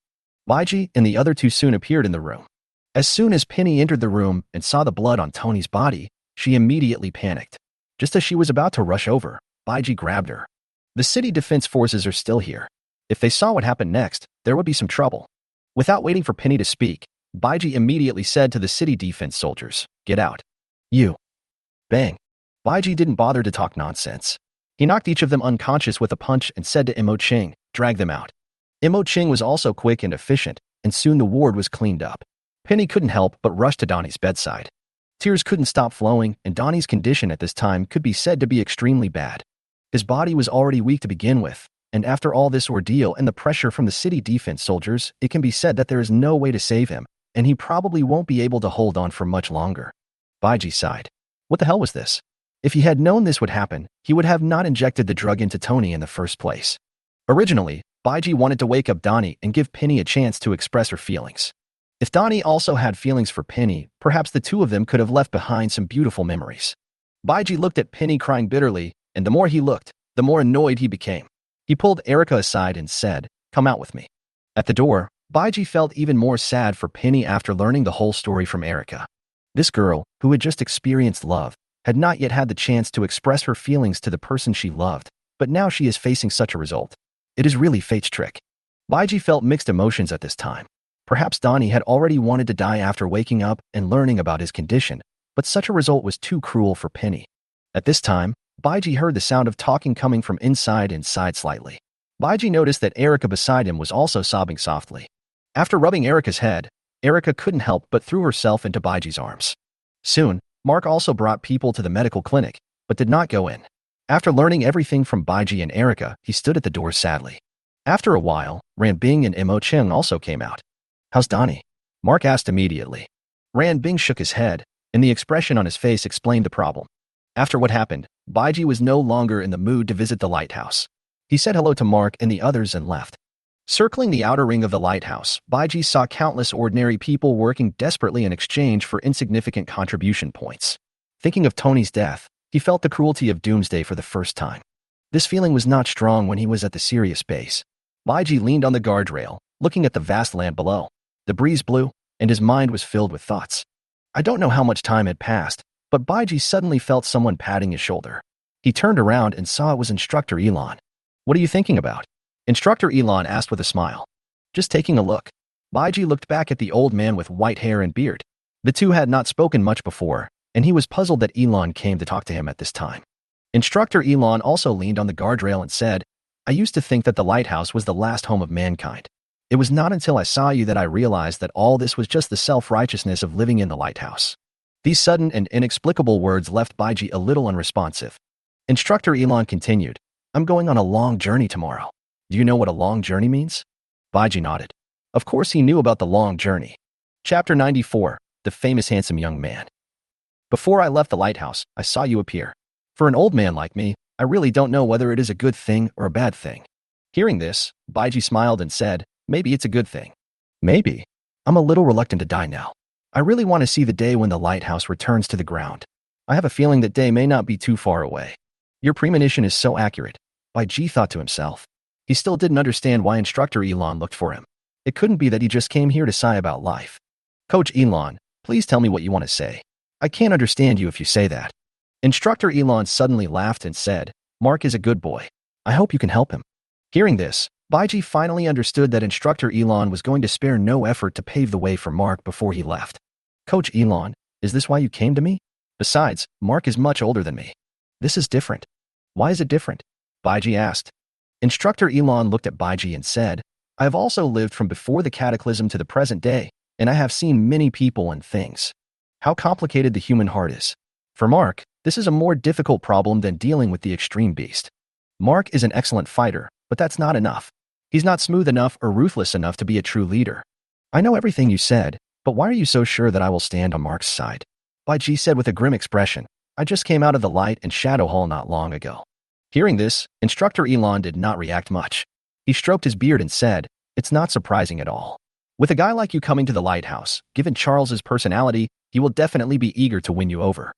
Baiji and the other two soon appeared in the room. As soon as Penny entered the room and saw the blood on Tony's body, she immediately panicked. Just as she was about to rush over, Baiji grabbed her. "The city defense forces are still here. If they saw what happened next, there would be some trouble." Without waiting for Penny to speak, Baiji immediately said to the city defense soldiers, "Get out. You." Bang. Baiji didn't bother to talk nonsense. He knocked each of them unconscious with a punch and said to Imo Ching, "Drag them out." Imo Ching was also quick and efficient, and soon the ward was cleaned up. Penny couldn't help but rush to Donnie's bedside. Tears couldn't stop flowing, and Donnie's condition at this time could be said to be extremely bad. His body was already weak to begin with, and after all this ordeal and the pressure from the city defense soldiers, it can be said that there is no way to save him, and he probably won't be able to hold on for much longer. Baiji sighed. What the hell was this? If he had known this would happen, he would have not injected the drug into Tony in the first place. Originally, Baiji wanted to wake up Donnie and give Penny a chance to express her feelings. If Donnie also had feelings for Penny, perhaps the two of them could have left behind some beautiful memories. Baiji looked at Penny crying bitterly, and the more he looked, the more annoyed he became. He pulled Erica aside and said, "Come out with me." At the door, Baiji felt even more sad for Penny after learning the whole story from Erica. This girl, who had just experienced love, had not yet had the chance to express her feelings to the person she loved, but now she is facing such a result. It is really fate's trick. Baiji felt mixed emotions at this time. Perhaps Donnie had already wanted to die after waking up and learning about his condition, but such a result was too cruel for Penny. At this time, Baiji heard the sound of talking coming from inside and sighed slightly. Baiji noticed that Erica beside him was also sobbing softly. After rubbing Erica's head, Erica couldn't help but threw herself into Baiji's arms. Soon, Mark also brought people to the medical clinic, but did not go in. After learning everything from Baiji and Erica, he stood at the door sadly. After a while, Ranbing and Imo Ching also came out. "How's Donnie?" Mark asked immediately. Ranbing shook his head, and the expression on his face explained the problem. After what happened, Baiji was no longer in the mood to visit the lighthouse. He said hello to Mark and the others and left. Circling the outer ring of the lighthouse, Baiji saw countless ordinary people working desperately in exchange for insignificant contribution points. Thinking of Tony's death, he felt the cruelty of doomsday for the first time. This feeling was not strong when he was at the Sirius base. Baiji leaned on the guardrail, looking at the vast land below. The breeze blew, and his mind was filled with thoughts. I don't know how much time had passed, but Baiji suddenly felt someone patting his shoulder. He turned around and saw it was Instructor Elon. "What are you thinking about?" Instructor Elon asked with a smile. "Just taking a look." Baiji looked back at the old man with white hair and beard. The two had not spoken much before, and he was puzzled that Elon came to talk to him at this time. Instructor Elon also leaned on the guardrail and said, I used to think that the lighthouse was the last home of mankind. It was not until I saw you that I realized that all this was just the self-righteousness of living in the lighthouse. These sudden and inexplicable words left Baiji a little unresponsive. Instructor Elon continued, I'm going on a long journey tomorrow. Do you know what a long journey means? Baiji nodded. Of course he knew about the long journey. Chapter 94, The Famous Handsome Young Man. Before I left the lighthouse, I saw you appear. For an old man like me, I really don't know whether it is a good thing or a bad thing. Hearing this, Baiji smiled and said, maybe it's a good thing. Maybe. I'm a little reluctant to die now. I really want to see the day when the lighthouse returns to the ground. I have a feeling that day may not be too far away. Your premonition is so accurate, Baiji thought to himself. He still didn't understand why Instructor Elon looked for him. It couldn't be that he just came here to sigh about life. Coach Elon, please tell me what you want to say. I can't understand you if you say that. Instructor Elon suddenly laughed and said, Mark is a good boy. I hope you can help him. Hearing this, Baiji finally understood that Instructor Elon was going to spare no effort to pave the way for Mark before he left. Coach Elon, is this why you came to me? Besides, Mark is much older than me. This is different. Why is it different? Baiji asked. Instructor Elon looked at Baiji and said, I have also lived from before the cataclysm to the present day, and I have seen many people and things. How complicated the human heart is. For Mark, this is a more difficult problem than dealing with the extreme beast. Mark is an excellent fighter, but that's not enough. He's not smooth enough or ruthless enough to be a true leader. I know everything you said, but why are you so sure that I will stand on Mark's side? Baiji said with a grim expression, I just came out of the light and shadow hall not long ago. Hearing this, Instructor Elon did not react much. He stroked his beard and said, it's not surprising at all. With a guy like you coming to the lighthouse, given Charles's personality, he will definitely be eager to win you over.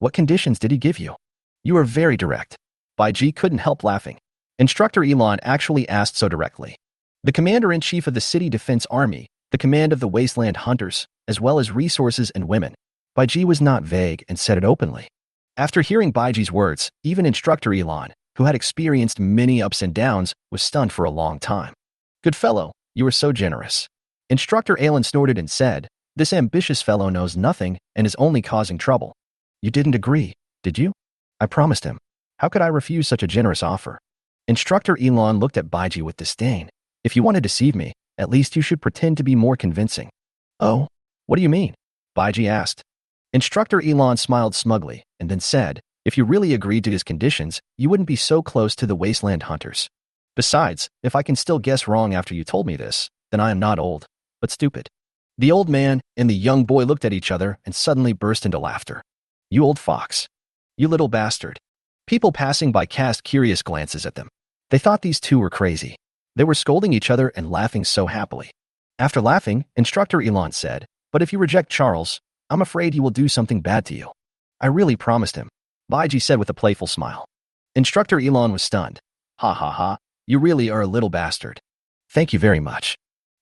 What conditions did he give you? You are very direct. Baiji couldn't help laughing. Instructor Elon actually asked so directly. The commander-in-chief of the city defense army, the command of the Wasteland hunters, as well as resources and women. Baiji was not vague and said it openly. After hearing Baiji's words, even Instructor Elon, who had experienced many ups and downs, was stunned for a long time. Good fellow, you are so generous. Instructor Elon snorted and said, this ambitious fellow knows nothing and is only causing trouble. You didn't agree, did you? I promised him. How could I refuse such a generous offer? Instructor Elon looked at Baiji with disdain. If you want to deceive me, at least you should pretend to be more convincing. Oh, what do you mean? Baiji asked. Instructor Elon smiled smugly and then said, if you really agreed to his conditions, you wouldn't be so close to the Wasteland hunters. Besides, if I can still guess wrong after you told me this, then I am not old, but stupid. The old man and the young boy looked at each other and suddenly burst into laughter. You old fox. You little bastard. People passing by cast curious glances at them. They thought these two were crazy. They were scolding each other and laughing so happily. After laughing, Instructor Elon said, but if you reject Charles, I'm afraid he will do something bad to you. I really promised him. Baiji said with a playful smile. Instructor Elon was stunned. Ha ha ha, you really are a little bastard. Thank you very much.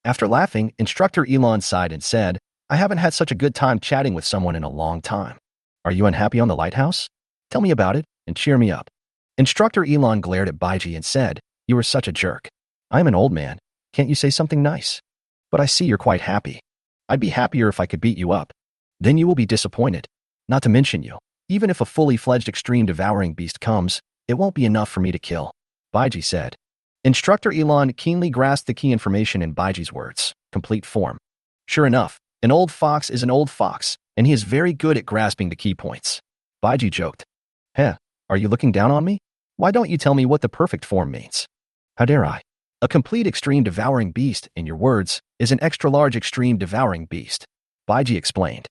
After laughing, Instructor Elon sighed and said, I haven't had such a good time chatting with someone in a long time. Are you unhappy on the lighthouse? Tell me about it and cheer me up. Instructor Elon glared at Baiji and said, you are such a jerk. I am an old man. Can't you say something nice? But I see you're quite happy. I'd be happier if I could beat you up. Then you will be disappointed. Not to mention you. Even if a fully fledged extreme devouring beast comes, it won't be enough for me to kill. Baiji said. Instructor Elon keenly grasped the key information in Baiji's words, complete form. Sure enough, an old fox is an old fox, and he is very good at grasping the key points. Baiji joked. Heh, are you looking down on me? Why don't you tell me what the perfect form means? How dare I? A complete extreme devouring beast, in your words, is an extra-large extreme devouring beast. Baiji explained.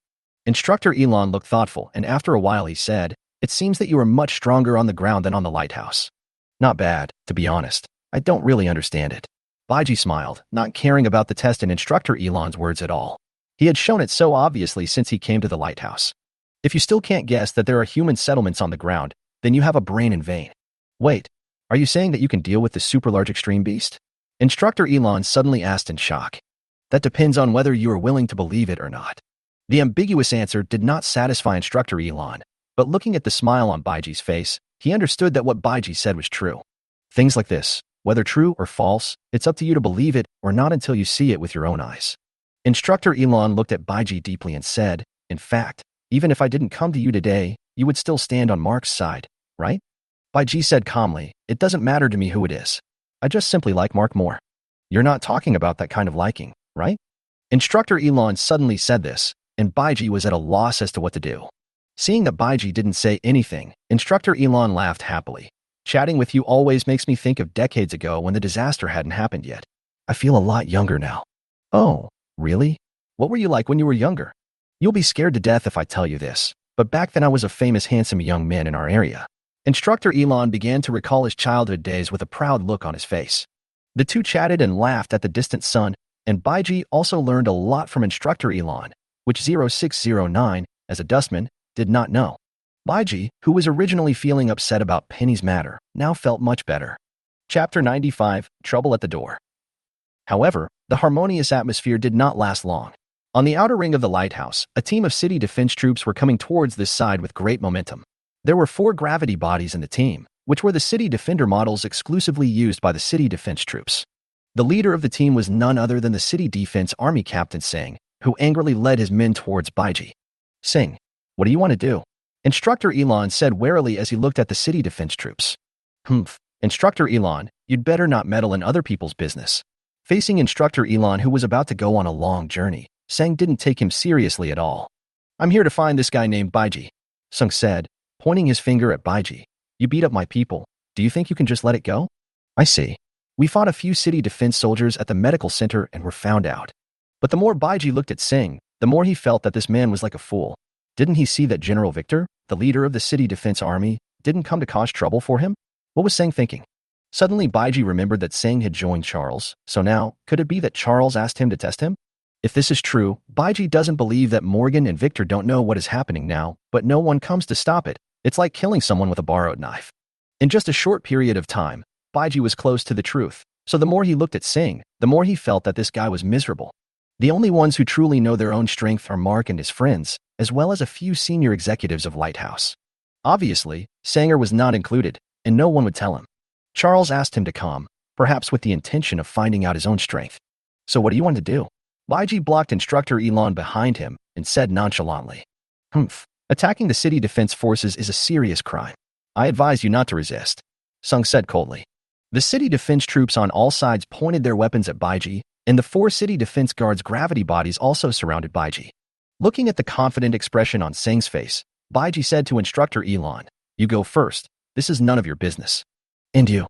Instructor Elon looked thoughtful, and after a while he said, it seems that you are much stronger on the ground than on the lighthouse. Not bad, to be honest. I don't really understand it. Baiji smiled, not caring about the test in Instructor Elon's words at all. He had shown it so obviously since he came to the lighthouse. If you still can't guess that there are human settlements on the ground, then you have a brain in vain. Wait, are you saying that you can deal with the super-large extreme beast? Instructor Elon suddenly asked in shock. That depends on whether you are willing to believe it or not. The ambiguous answer did not satisfy Instructor Elon, but looking at the smile on Baiji's face, he understood that what Baiji said was true. Things like this, whether true or false, it's up to you to believe it or not until you see it with your own eyes. Instructor Elon looked at Baiji deeply and said, in fact, even if I didn't come to you today, you would still stand on Mark's side, right? Baiji said calmly, it doesn't matter to me who it is. I just simply like Mark more. You're not talking about that kind of liking, right? Instructor Elon suddenly said this, and Baiji was at a loss as to what to do. Seeing that Baiji didn't say anything, Instructor Elon laughed happily. Chatting with you always makes me think of decades ago when the disaster hadn't happened yet. I feel a lot younger now. Oh, really? What were you like when you were younger? You'll be scared to death if I tell you this, but back then I was a famous handsome young man in our area. Instructor Elon began to recall his childhood days with a proud look on his face. The two chatted and laughed at the distant sun, and Baiji also learned a lot from Instructor Elon, which 0609, as a dustman, did not know. Baiji, who was originally feeling upset about Penny's matter, now felt much better. Chapter 95, Trouble at the Door. However, the harmonious atmosphere did not last long. On the outer ring of the lighthouse, a team of city defense troops were coming towards this side with great momentum. There were 4 gravity bodies in the team, which were the city defender models exclusively used by the city defense troops. The leader of the team was none other than the city defense army captain Singh, who angrily led his men towards Baiji. Singh, what do you want to do? Instructor Elon said warily as he looked at the city defense troops. Humph, Instructor Elon, you'd better not meddle in other people's business. Facing Instructor Elon, who was about to go on a long journey, Singh didn't take him seriously at all. I'm here to find this guy named Baiji, Singh said, pointing his finger at Baiji. You beat up my people. Do you think you can just let it go? I see. We fought a few city defense soldiers at the medical center and were found out. But the more Baiji looked at Singh, the more he felt that this man was like a fool. Didn't he see that General Victor, the leader of the city defense army, didn't come to cause trouble for him? What was Singh thinking? Suddenly Baiji remembered that Singh had joined Charles, so now, could it be that Charles asked him to test him? If this is true, Baiji doesn't believe that Morgan and Victor don't know what is happening now, but no one comes to stop it. It's like killing someone with a borrowed knife. In just a short period of time, Baiji was close to the truth, so the more he looked at Singh, the more he felt that this guy was miserable. The only ones who truly know their own strength are Mark and his friends, as well as a few senior executives of Lighthouse. Obviously, Sanger was not included, and no one would tell him. Charles asked him to come, perhaps with the intention of finding out his own strength. So what do you want to do? Baiji blocked Instructor Elon behind him and said nonchalantly. Humph. Attacking the city defense forces is a serious crime. I advise you not to resist, Sung said coldly. The city defense troops on all sides pointed their weapons at Baiji, and the 4 city defense guards' gravity bodies also surrounded Baiji. Looking at the confident expression on Sing's face, Baiji said to Instructor Elon, You go first. This is none of your business. And you?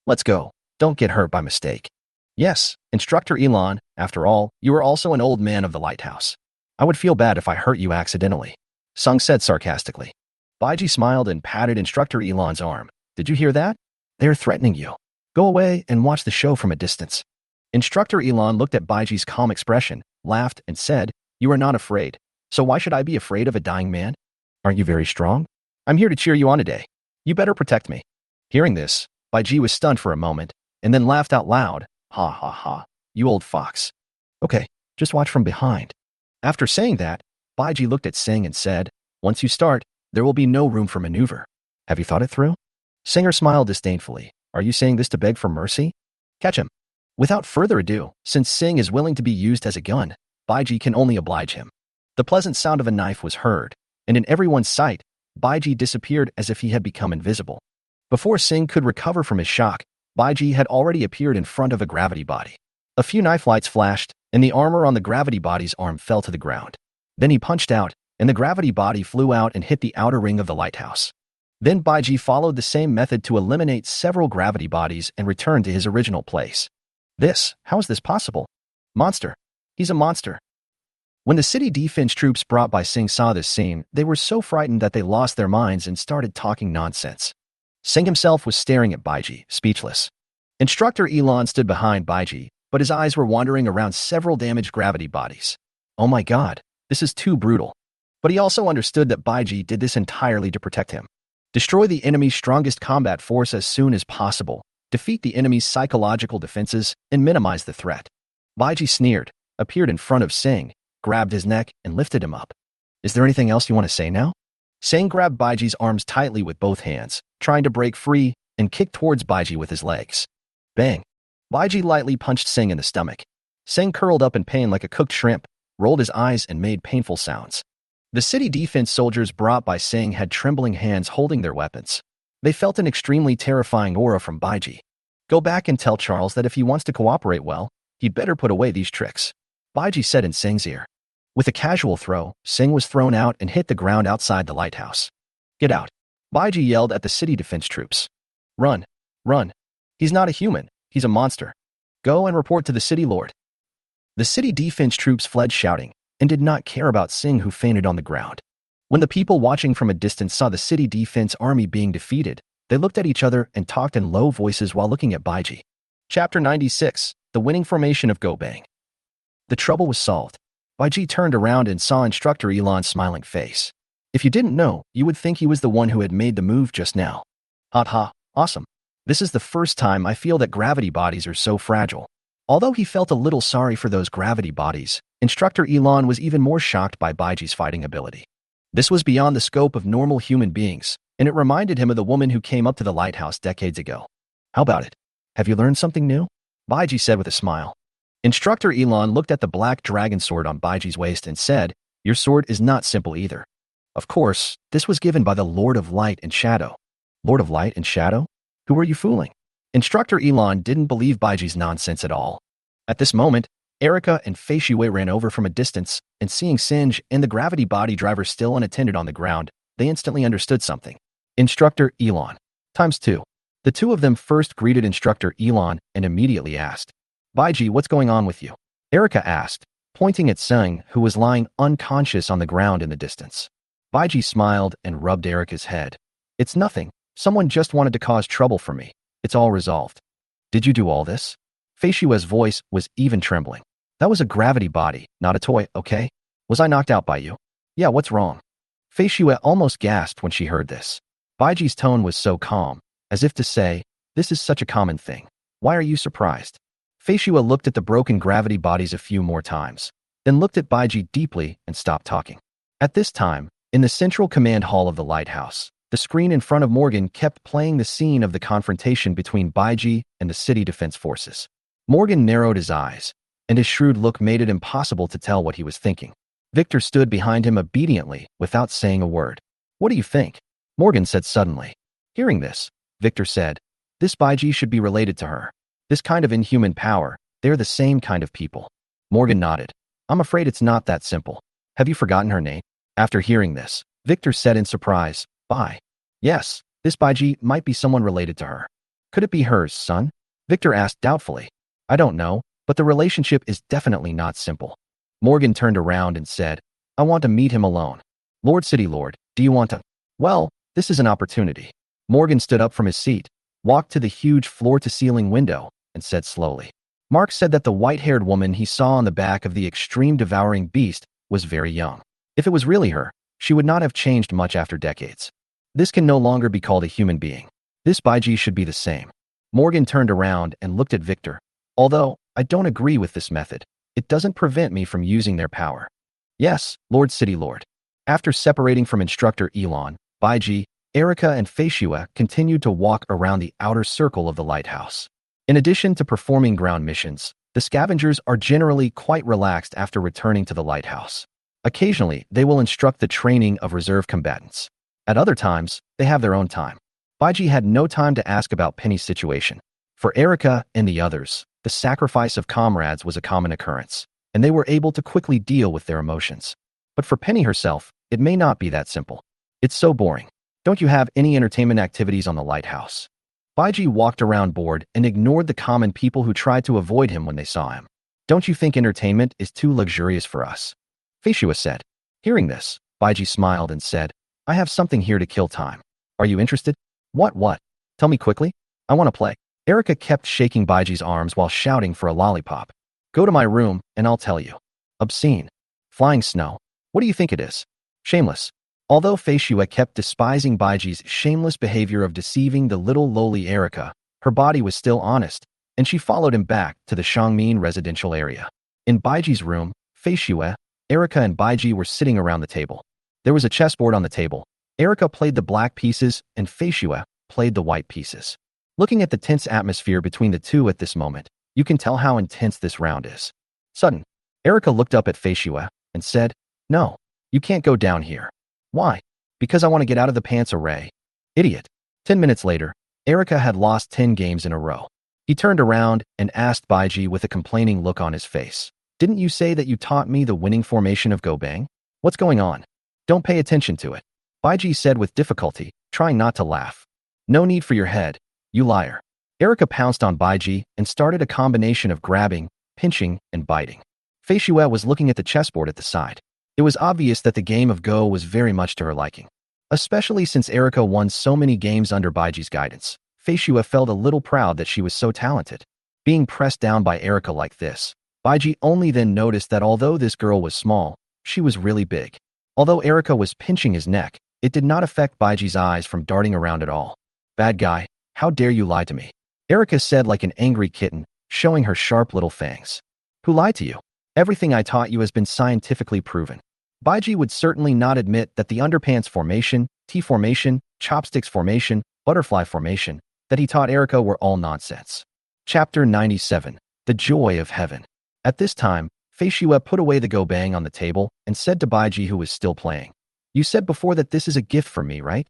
Let's go. Don't get hurt by mistake. Yes, Instructor Elon, after all, you are also an old man of the lighthouse. I would feel bad if I hurt you accidentally, Sung said sarcastically. Baiji smiled and patted Instructor Elon's arm. Did you hear that? They're threatening you. Go away and watch the show from a distance. Instructor Elon looked at Baiji's calm expression, laughed, and said, You are not afraid. So why should I be afraid of a dying man? Aren't you very strong? I'm here to cheer you on today. You better protect me. Hearing this, Baiji was stunned for a moment, and then laughed out loud. Ha ha ha, you old fox. Okay, just watch from behind. After saying that, Baiji looked at Singh and said, Once you start, there will be no room for maneuver. Have you thought it through? Singer smiled disdainfully. Are you saying this to beg for mercy? Catch him. Without further ado, since Singh is willing to be used as a gun, Baiji can only oblige him. The pleasant sound of a knife was heard, and in everyone's sight, Baiji disappeared as if he had become invisible. Before Singh could recover from his shock, Baiji had already appeared in front of a gravity body. A few knife lights flashed, and the armor on the gravity body's arm fell to the ground. Then he punched out, and the gravity body flew out and hit the outer ring of the lighthouse. Then Baiji followed the same method to eliminate several gravity bodies and return to his original place. How is this possible? Monster. He's a monster. When the city defense troops brought by Singh saw this scene, they were so frightened that they lost their minds and started talking nonsense. Singh himself was staring at Baiji, speechless. Instructor Elon stood behind Baiji, but his eyes were wandering around several damaged gravity bodies. Oh my god, this is too brutal. But he also understood that Baiji did this entirely to protect him. Destroy the enemy's strongest combat force as soon as possible, defeat the enemy's psychological defenses, and minimize the threat. Baiji sneered, appeared in front of Singh, grabbed his neck, and lifted him up. Is there anything else you want to say now? Singh grabbed Baiji's arms tightly with both hands, trying to break free, and kicked towards Baiji with his legs. Bang! Baiji lightly punched Singh in the stomach. Singh curled up in pain like a cooked shrimp, rolled his eyes, and made painful sounds. The city defense soldiers brought by Singh had trembling hands holding their weapons. They felt an extremely terrifying aura from Baiji. Go back and tell Charles that if he wants to cooperate well, he'd better put away these tricks. Baiji said in Sing's ear. With a casual throw, Sing was thrown out and hit the ground outside the lighthouse. Get out. Baiji yelled at the city defense troops. Run. Run. He's not a human. He's a monster. Go and report to the city lord. The city defense troops fled shouting and did not care about Sing, who fainted on the ground. When the people watching from a distance saw the city defense army being defeated, they looked at each other and talked in low voices while looking at Baiji. Chapter 96. The winning formation of Go Bang. The trouble was solved. Baiji turned around and saw Instructor Elon's smiling face. If you didn't know, you would think he was the one who had made the move just now. Ha, awesome. This is the first time I feel that gravity bodies are so fragile. Although he felt a little sorry for those gravity bodies, Instructor Elon was even more shocked by Baiji's fighting ability. This was beyond the scope of normal human beings, and it reminded him of the woman who came up to the lighthouse decades ago. How about it? Have you learned something new? Baiji said with a smile. Instructor Elon looked at the black dragon sword on Baiji's waist and said, Your sword is not simple either. Of course, this was given by the Lord of Light and Shadow. Lord of Light and Shadow? Who are you fooling? Instructor Elon didn't believe Baiji's nonsense at all. At this moment, Erica and Fei Shui ran over from a distance, and seeing Singe and the gravity body driver still unattended on the ground, they instantly understood something. Instructor Elon. ×2. The two of them first greeted Instructor Elon and immediately asked, Baiji, what's going on with you? Erica asked, pointing at Sing, who was lying unconscious on the ground in the distance. Baiji smiled and rubbed Erica's head. It's nothing. Someone just wanted to cause trouble for me. It's all resolved. Did you do all this? Fei Shui's voice was even trembling. That was a gravity body, not a toy, okay? Was I knocked out by you? Yeah, what's wrong? Fei Shui almost gasped when she heard this. Baiji's tone was so calm, as if to say, this is such a common thing. Why are you surprised? Fei Shui looked at the broken gravity bodies a few more times, then looked at Baiji deeply and stopped talking. At this time, in the central command hall of the lighthouse, the screen in front of Morgan kept playing the scene of the confrontation between Baiji and the city defense forces. Morgan narrowed his eyes, and his shrewd look made it impossible to tell what he was thinking. Victor stood behind him obediently, without saying a word. What do you think? Morgan said suddenly. Hearing this, Victor said, this Baiji should be related to her. This kind of inhuman power, they're the same kind of people. Morgan nodded. I'm afraid it's not that simple. Have you forgotten her name? After hearing this, Victor said in surprise, Bai. Yes, this Baiji might be someone related to her. Could it be her son? Victor asked doubtfully. I don't know, but the relationship is definitely not simple. Morgan turned around and said, I want to meet him alone. Lord City Lord, do you want to? Well, this is an opportunity. Morgan stood up from his seat, walked to the huge floor-to-ceiling window, and said slowly. Mark said that the white-haired woman he saw on the back of the extreme devouring beast was very young. If it was really her, she would not have changed much after decades. This can no longer be called a human being. This Baiji should be the same. Morgan turned around and looked at Victor. Although, I don't agree with this method, it doesn't prevent me from using their power. Yes, Lord City Lord. After separating from Instructor Elon, Baiji, Erica and Fei Shui continued to walk around the outer circle of the lighthouse. In addition to performing ground missions, the scavengers are generally quite relaxed after returning to the lighthouse. Occasionally, they will instruct the training of reserve combatants. At other times, they have their own time. Baiji had no time to ask about Penny's situation. For Erica and the others, the sacrifice of comrades was a common occurrence, and they were able to quickly deal with their emotions. But for Penny herself, it may not be that simple. It's so boring. Don't you have any entertainment activities on the lighthouse? Baiji walked around bored and ignored the common people who tried to avoid him when they saw him. Don't you think entertainment is too luxurious for us? Fei Shui said. Hearing this, Baiji smiled and said, I have something here to kill time. Are you interested? What? Tell me quickly. I want to play. Erica kept shaking Baiji's arms while shouting for a lollipop. Go to my room, and I'll tell you. Obscene. Flying snow. What do you think it is? Shameless. Although Fei Shui kept despising Baiji's shameless behavior of deceiving the little lowly Erica, her body was still honest, and she followed him back to the Shangmin residential area. In Baiji's room, Fei Shui, Erica and Baiji were sitting around the table. There was a chessboard on the table. Erica played the black pieces, and Fei Shui played the white pieces. Looking at the tense atmosphere between the two at this moment, you can tell how intense this round is. Sudden, Erica looked up at Fei Shui and said, No, you can't go down here. Why? Because I want to get out of the pants array. Idiot. 10 minutes later, Erica had lost 10 games in a row. He turned around and asked Baiji with a complaining look on his face. Didn't you say that you taught me the winning formation of Go Bang? What's going on? Don't pay attention to it. Baiji said with difficulty, trying not to laugh. No need for your head, you liar. Erica pounced on Baiji and started a combination of grabbing, pinching, and biting. Fei Xue was looking at the chessboard at the side. It was obvious that the game of Go was very much to her liking. Especially since Erica won so many games under Baiji's guidance, Fei Xue felt a little proud that she was so talented. Being pressed down by Erica like this, Baiji only then noticed that although this girl was small, she was really big. Although Erica was pinching his neck, it did not affect Baiji's eyes from darting around at all. Bad guy, how dare you lie to me? Erica said like an angry kitten, showing her sharp little fangs. Who lied to you? Everything I taught you has been scientifically proven. Baiji would certainly not admit that the underpants formation, T formation, chopsticks formation, butterfly formation that he taught Erica were all nonsense. Chapter 97. The Joy of Heaven. At this time, Fei Xue put away the Go Bang on the table and said to Baiji, who was still playing, You said before that this is a gift for me, right?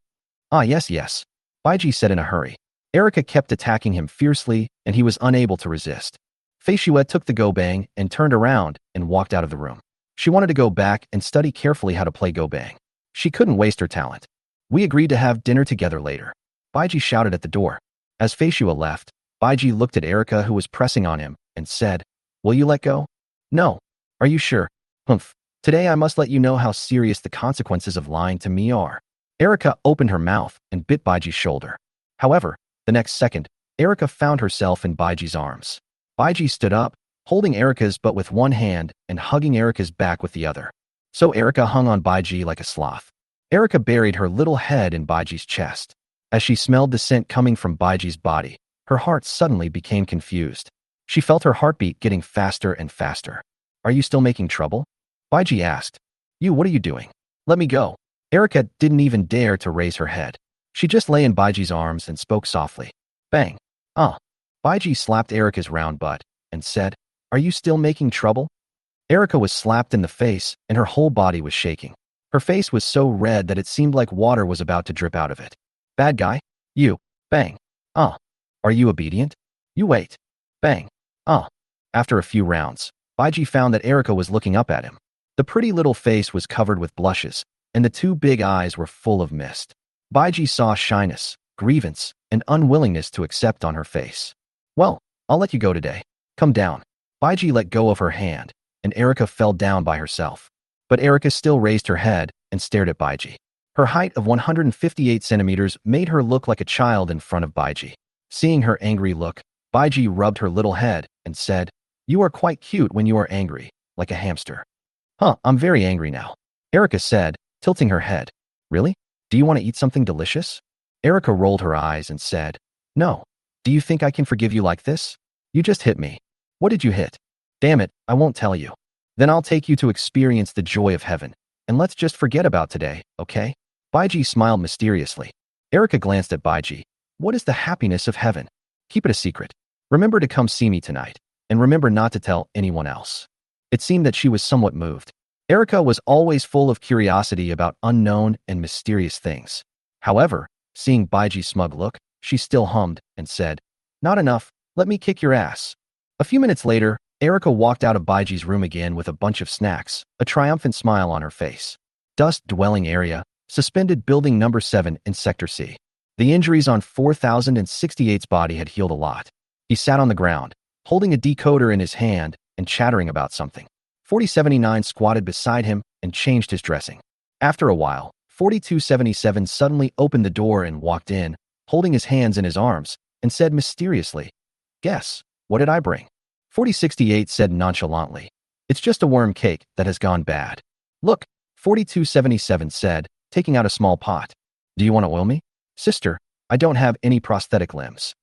Ah, yes. Baiji said in a hurry. Erica kept attacking him fiercely, and he was unable to resist. Fei Xue took the Go Bang and turned around and walked out of the room. She wanted to go back and study carefully how to play Go Bang. She couldn't waste her talent. We agreed to have dinner together later. Baiji shouted at the door. As Fei Xue left, Baiji looked at Erica, who was pressing on him, and said, Will you let go? No. Are you sure? Humph. Today I must let you know how serious the consequences of lying to me are. Erica opened her mouth and bit Baiji's shoulder. However, the next second, Erica found herself in Baiji's arms. Baiji stood up, holding Erica's butt with one hand and hugging Erica's back with the other. So Erica hung on Baiji like a sloth. Erica buried her little head in Baiji's chest. As she smelled the scent coming from Baiji's body, her heart suddenly became confused. She felt her heartbeat getting faster and faster. Are you still making trouble? Baiji asked. What are you doing? Let me go. Erica didn't even dare to raise her head. She just lay in Baiji's arms and spoke softly. Bang. Baiji slapped Erica's round butt and said, Are you still making trouble? Erica was slapped in the face and her whole body was shaking. Her face was so red that it seemed like water was about to drip out of it. Bad guy? You. Bang. Are you obedient? You wait. Bang. After a few rounds, Baiji found that Erica was looking up at him. The pretty little face was covered with blushes, and the two big eyes were full of mist. Baiji saw shyness, grievance, and unwillingness to accept on her face. Well, I'll let you go today. Come down. Baiji let go of her hand, and Erica fell down by herself. But Erica still raised her head and stared at Baiji. Her height of 158 centimeters made her look like a child in front of Baiji. Seeing her angry look, Baiji rubbed her little head and said, You are quite cute when you are angry, like a hamster. I'm very angry now. Erica said, tilting her head. Really? Do you want to eat something delicious? Erica rolled her eyes and said, No. Do you think I can forgive you like this? You just hit me. What did you hit? Damn it, I won't tell you. Then I'll take you to experience the joy of heaven, and let's just forget about today, okay? Baiji smiled mysteriously. Erica glanced at Baiji. What is the happiness of heaven? Keep it a secret. Remember to come see me tonight, and remember not to tell anyone else. It seemed that she was somewhat moved. Erica was always full of curiosity about unknown and mysterious things. However, seeing Baiji's smug look, she still hummed and said, Not enough, let me kick your ass. A few minutes later, Erica walked out of Baiji's room again with a bunch of snacks, a triumphant smile on her face. Dust dwelling area, suspended building number 7 in Sector C. The injuries on 4068's body had healed a lot. He sat on the ground, holding a decoder in his hand and chattering about something. 4079 squatted beside him and changed his dressing. After a while, 4277 suddenly opened the door and walked in, holding his hands in his arms, and said mysteriously, Guess, what did I bring? 4068 said nonchalantly, It's just a worm cake that has gone bad. Look, 4277 said, taking out a small pot. Do you want to oil me? Sister, I don't have any prosthetic limbs.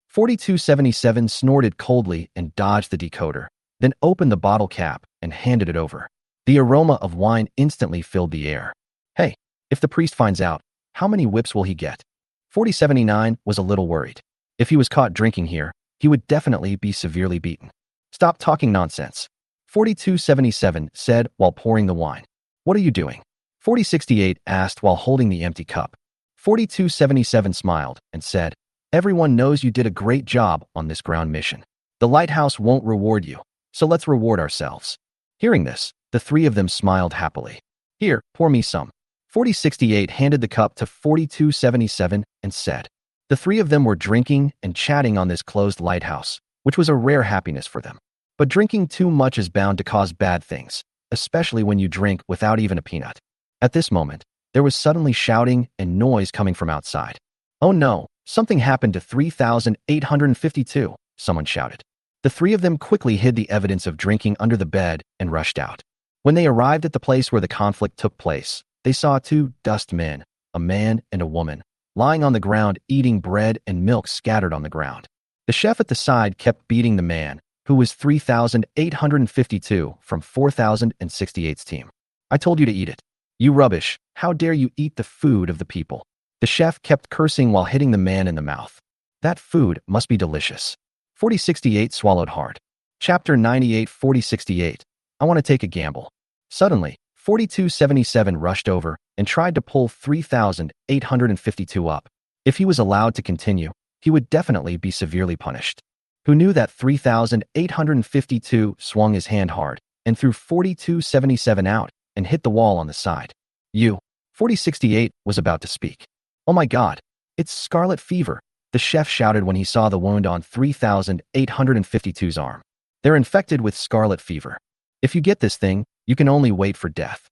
4277 snorted coldly and dodged the decoder, then opened the bottle cap and handed it over. The aroma of wine instantly filled the air. Hey, if the priest finds out, how many whips will he get? 4079 was a little worried. If he was caught drinking here, he would definitely be severely beaten. Stop talking nonsense. 4277 said while pouring the wine. What are you doing? 4068 asked while holding the empty cup. 4277 smiled and said, Everyone knows you did a great job on this ground mission. The Lighthouse won't reward you, so let's reward ourselves." Hearing this, the three of them smiled happily. "Here, pour me some." 4068 handed the cup to 4277 and said. The three of them were drinking and chatting on this closed lighthouse, which was a rare happiness for them. But drinking too much is bound to cause bad things, especially when you drink without even a peanut. At this moment, there was suddenly shouting and noise coming from outside. "Oh no, something happened to 3852, someone shouted. The three of them quickly hid the evidence of drinking under the bed and rushed out. When they arrived at the place where the conflict took place, they saw two dust men, a man and a woman, lying on the ground eating bread and milk scattered on the ground. The chef at the side kept beating the man, who was 3852 from 4068's team. "I told you to eat it. You rubbish, how dare you eat the food of the people." The chef kept cursing while hitting the man in the mouth. "That food must be delicious." 4068 swallowed hard. Chapter 98 4068. I want to take a gamble. Suddenly, 4277 rushed over and tried to pull 3852 up. If he was allowed to continue, he would definitely be severely punished. Who knew that 3852 swung his hand hard and threw 4277 out and hit the wall on the side. 4068 was about to speak. "Oh my God, it's scarlet fever," the chef shouted when he saw the wound on 3852's arm. "They're infected with scarlet fever. If you get this thing, you can only wait for death,"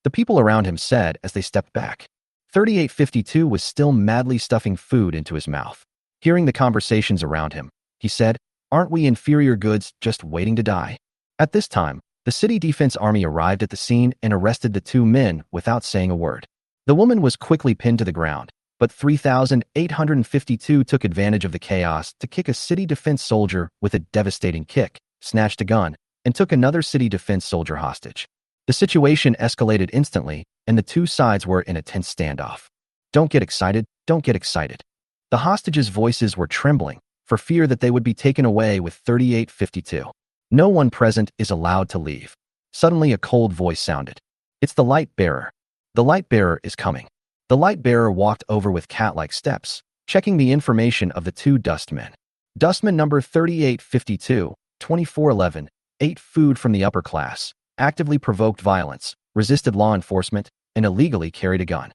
the people around him said as they stepped back. 3852 was still madly stuffing food into his mouth. Hearing the conversations around him, he said, "Aren't we inferior goods just waiting to die?" At this time, the city defense army arrived at the scene and arrested the two men without saying a word. The woman was quickly pinned to the ground, but 3852 took advantage of the chaos to kick a city defense soldier with a devastating kick, snatched a gun, and took another city defense soldier hostage. The situation escalated instantly, and the two sides were in a tense standoff. "Don't get excited, don't get excited." The hostages' voices were trembling, for fear that they would be taken away with 3852. "No one present is allowed to leave." Suddenly a cold voice sounded. "It's the light bearer. The light bearer is coming." The light bearer walked over with cat-like steps, checking the information of the two dustmen. Dustman number 3852, 2411, ate food from the upper class, actively provoked violence, resisted law enforcement, and illegally carried a gun.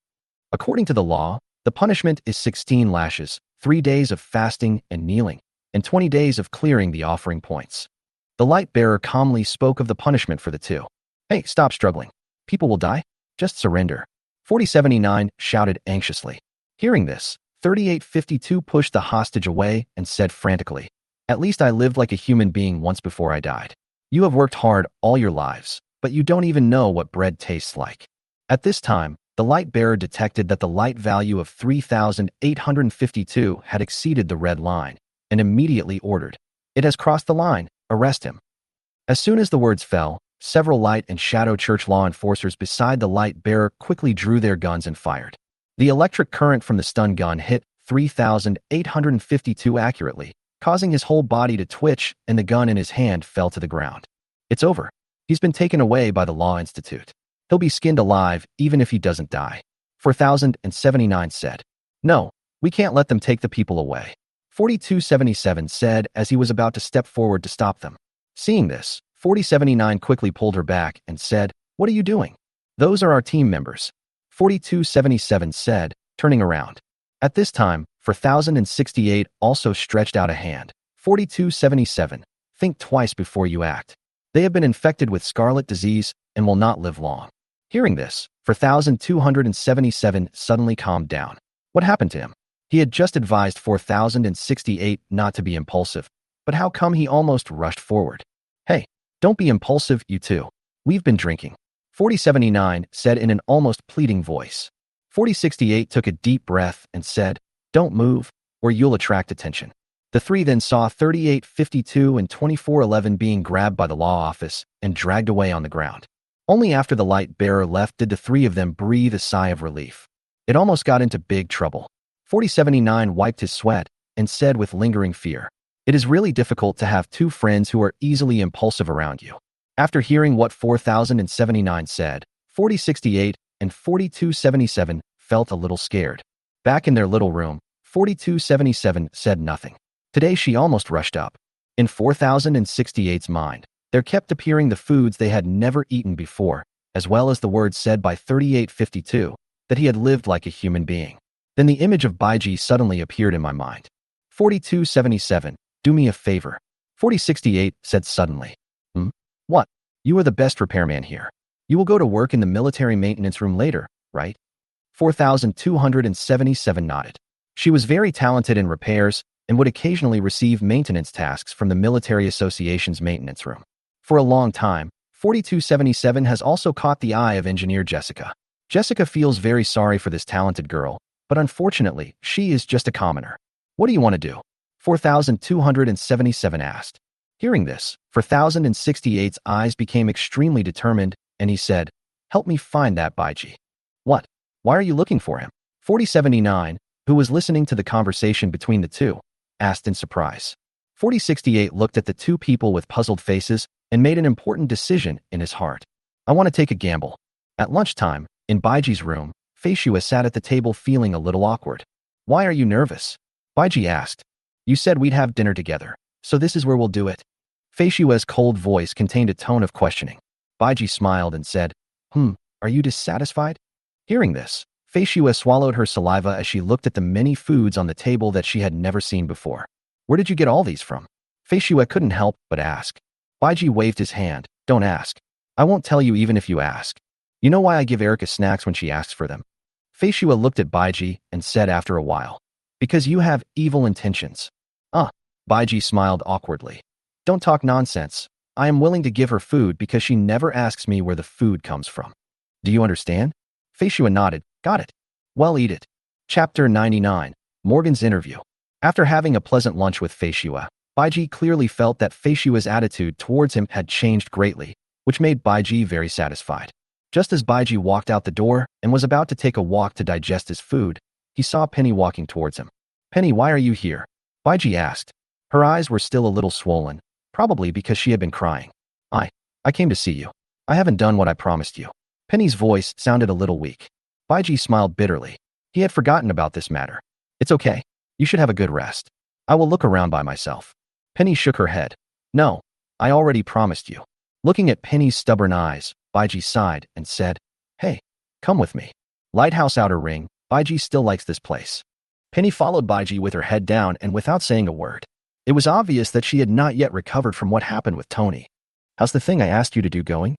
According to the law, the punishment is 16 lashes, 3 days of fasting and kneeling, and 20 days of clearing the offering points. The light bearer calmly spoke of the punishment for the two. "Hey, stop struggling. People will die. Just surrender." 4079 shouted anxiously. Hearing this, 3852 pushed the hostage away and said frantically, "At least I lived like a human being once before I died. You have worked hard all your lives, but you don't even know what bread tastes like." At this time, the light bearer detected that the light value of 3852 had exceeded the red line, and immediately ordered, "It has crossed the line, arrest him." As soon as the words fell, several light and shadow church law enforcers beside the light bearer quickly drew their guns and fired. The electric current from the stun gun hit 3852 accurately, causing his whole body to twitch, and the gun in his hand fell to the ground. "It's over. He's been taken away by the Law Institute. He'll be skinned alive even if he doesn't die," 4079 said. "No, we can't let them take the people away," 4277 said as he was about to step forward to stop them. Seeing this, 4079 quickly pulled her back and said, "What are you doing?" "Those are our team members," 4277 said, turning around. At this time, 4068 also stretched out a hand. 4277, think twice before you act. They have been infected with scarlet disease and will not live long. Hearing this, 4277 suddenly calmed down. What happened to him? He had just advised 4068 not to be impulsive, but how come he almost rushed forward? "Hey, don't be impulsive, you two. We've been drinking," 4079 said in an almost pleading voice. 4068 took a deep breath and said, "Don't move, or you'll attract attention." The three then saw 3852 and 2411 being grabbed by the law office and dragged away on the ground. Only after the light bearer left did the three of them breathe a sigh of relief. It almost got into big trouble. 4079 wiped his sweat and said with lingering fear, "It is really difficult to have two friends who are easily impulsive around you." After hearing what 4079 said, 4068 and 4277 felt a little scared. Back in their little room, 4277 said nothing. Today she almost rushed up. In 4068's mind, there kept appearing the foods they had never eaten before, as well as the words said by 3852, that he had lived like a human being. Then the image of Baiji suddenly appeared in my mind. 4277, do me a favor. 4068 said suddenly. What? You are the best repairman here. You will go to work in the military maintenance room later, right? 4277 nodded. She was very talented in repairs and would occasionally receive maintenance tasks from the Military Association's maintenance room. For a long time, 4277 has also caught the eye of engineer Jessica. Jessica feels very sorry for this talented girl, but unfortunately, she is just a commoner. What do you want to do? 4277 asked. Hearing this, 4068's eyes became extremely determined, and he said, help me find that Baiji. What? Why are you looking for him? 4079, who was listening to the conversation between the two, asked in surprise. 4068 looked at the two people with puzzled faces and made an important decision in his heart. I want to take a gamble. At lunchtime, in Baiji's room, Feishua sat at the table feeling a little awkward. Why are you nervous? Baiji asked. You said we'd have dinner together, so this is where we'll do it. Feishua's cold voice contained a tone of questioning. Baiji smiled and said, are you dissatisfied? Hearing this, Feishua swallowed her saliva as she looked at the many foods on the table that she had never seen before. Where did you get all these from? Feishua couldn't help but ask. Baiji waved his hand. Don't ask. I won't tell you even if you ask. You know why I give Erica snacks when she asks for them? Feishua looked at Baiji and said after a while, because you have evil intentions. Baiji smiled awkwardly. Don't talk nonsense. I am willing to give her food because she never asks me where the food comes from. Do you understand? Feishua nodded. Got it. Well, eat it. Chapter 99. Morgan's Interview. After having a pleasant lunch with Feishua, Baiji clearly felt that Feishua's attitude towards him had changed greatly, which made Baiji very satisfied. Just as Baiji walked out the door and was about to take a walk to digest his food, he saw Penny walking towards him. Penny, why are you here? Baiji asked. Her eyes were still a little swollen, probably because she had been crying. I came to see you. I haven't done what I promised you. Penny's voice sounded a little weak. Baiji smiled bitterly. He had forgotten about this matter. It's okay. You should have a good rest. I will look around by myself. Penny shook her head. No, I already promised you. Looking at Penny's stubborn eyes, Baiji sighed and said, Hey, come with me. Lighthouse Outer Ring, Baiji still likes this place. Penny followed Baiji with her head down and without saying a word. It was obvious that she had not yet recovered from what happened with Tony. How's the thing I asked you to do going?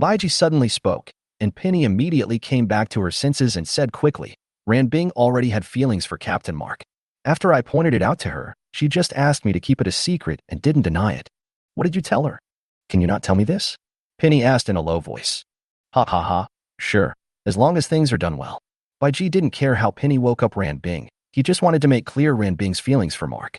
Baiji suddenly spoke, and Penny immediately came back to her senses and said quickly, Ranbing already had feelings for Captain Mark. After I pointed it out to her, she just asked me to keep it a secret and didn't deny it. What did you tell her? Can you not tell me this? Penny asked in a low voice. Ha ha ha, sure, as long as things are done well. Baiji didn't care how Penny woke up Ranbing. He just wanted to make clear Ranbing's feelings for Mark.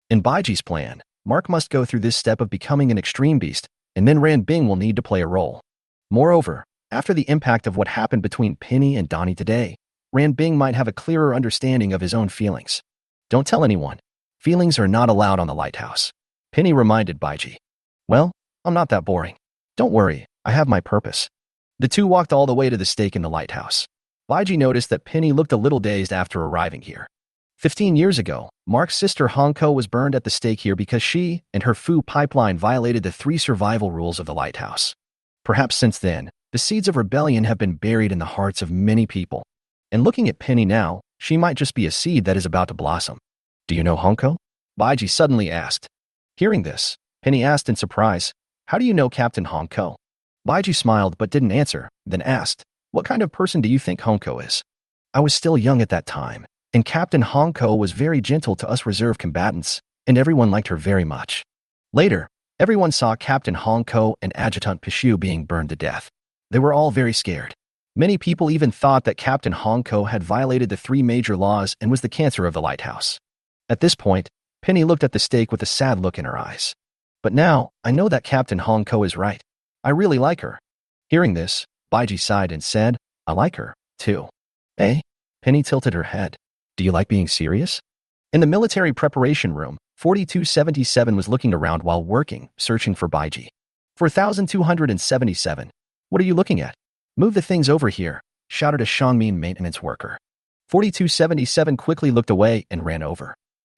In Baiji's plan, Mark must go through this step of becoming an extreme beast, and then Ranbing will need to play a role. Moreover, after the impact of what happened between Penny and Donnie today, Ranbing might have a clearer understanding of his own feelings. Don't tell anyone. Feelings are not allowed on the Lighthouse. Penny reminded Baiji. Well, I'm not that boring. Don't worry, I have my purpose. The two walked all the way to the stake in the Lighthouse. Baiji noticed that Penny looked a little dazed after arriving here. 15 years ago, Mark's sister Honko was burned at the stake here because she and her Fu pipeline violated the 3 survival rules of the Lighthouse. Perhaps since then, the seeds of rebellion have been buried in the hearts of many people. And looking at Penny now, she might just be a seed that is about to blossom. Do you know Honko? Baiji suddenly asked. Hearing this, Penny asked in surprise, How do you know Captain Honko? Baiji smiled but didn't answer, then asked, What kind of person do you think Honko is? I was still young at that time, and Captain Honko was very gentle to us reserve combatants, and everyone liked her very much. Later, everyone saw Captain Honko and Adjutant Pishu being burned to death. They were all very scared. Many people even thought that Captain Honko had violated the 3 major laws and was the cancer of the Lighthouse. At this point, Penny looked at the stake with a sad look in her eyes. But now, I know that Captain Honko is right. I really like her. Hearing this, Baiji sighed and said, I like her, too. Eh? Penny tilted her head. Do you like being serious? In the military preparation room, 4277 was looking around while working, searching for Baiji. 4277. What are you looking at? Move the things over here, shouted a Shangmin maintenance worker. 4277 quickly looked away and ran over.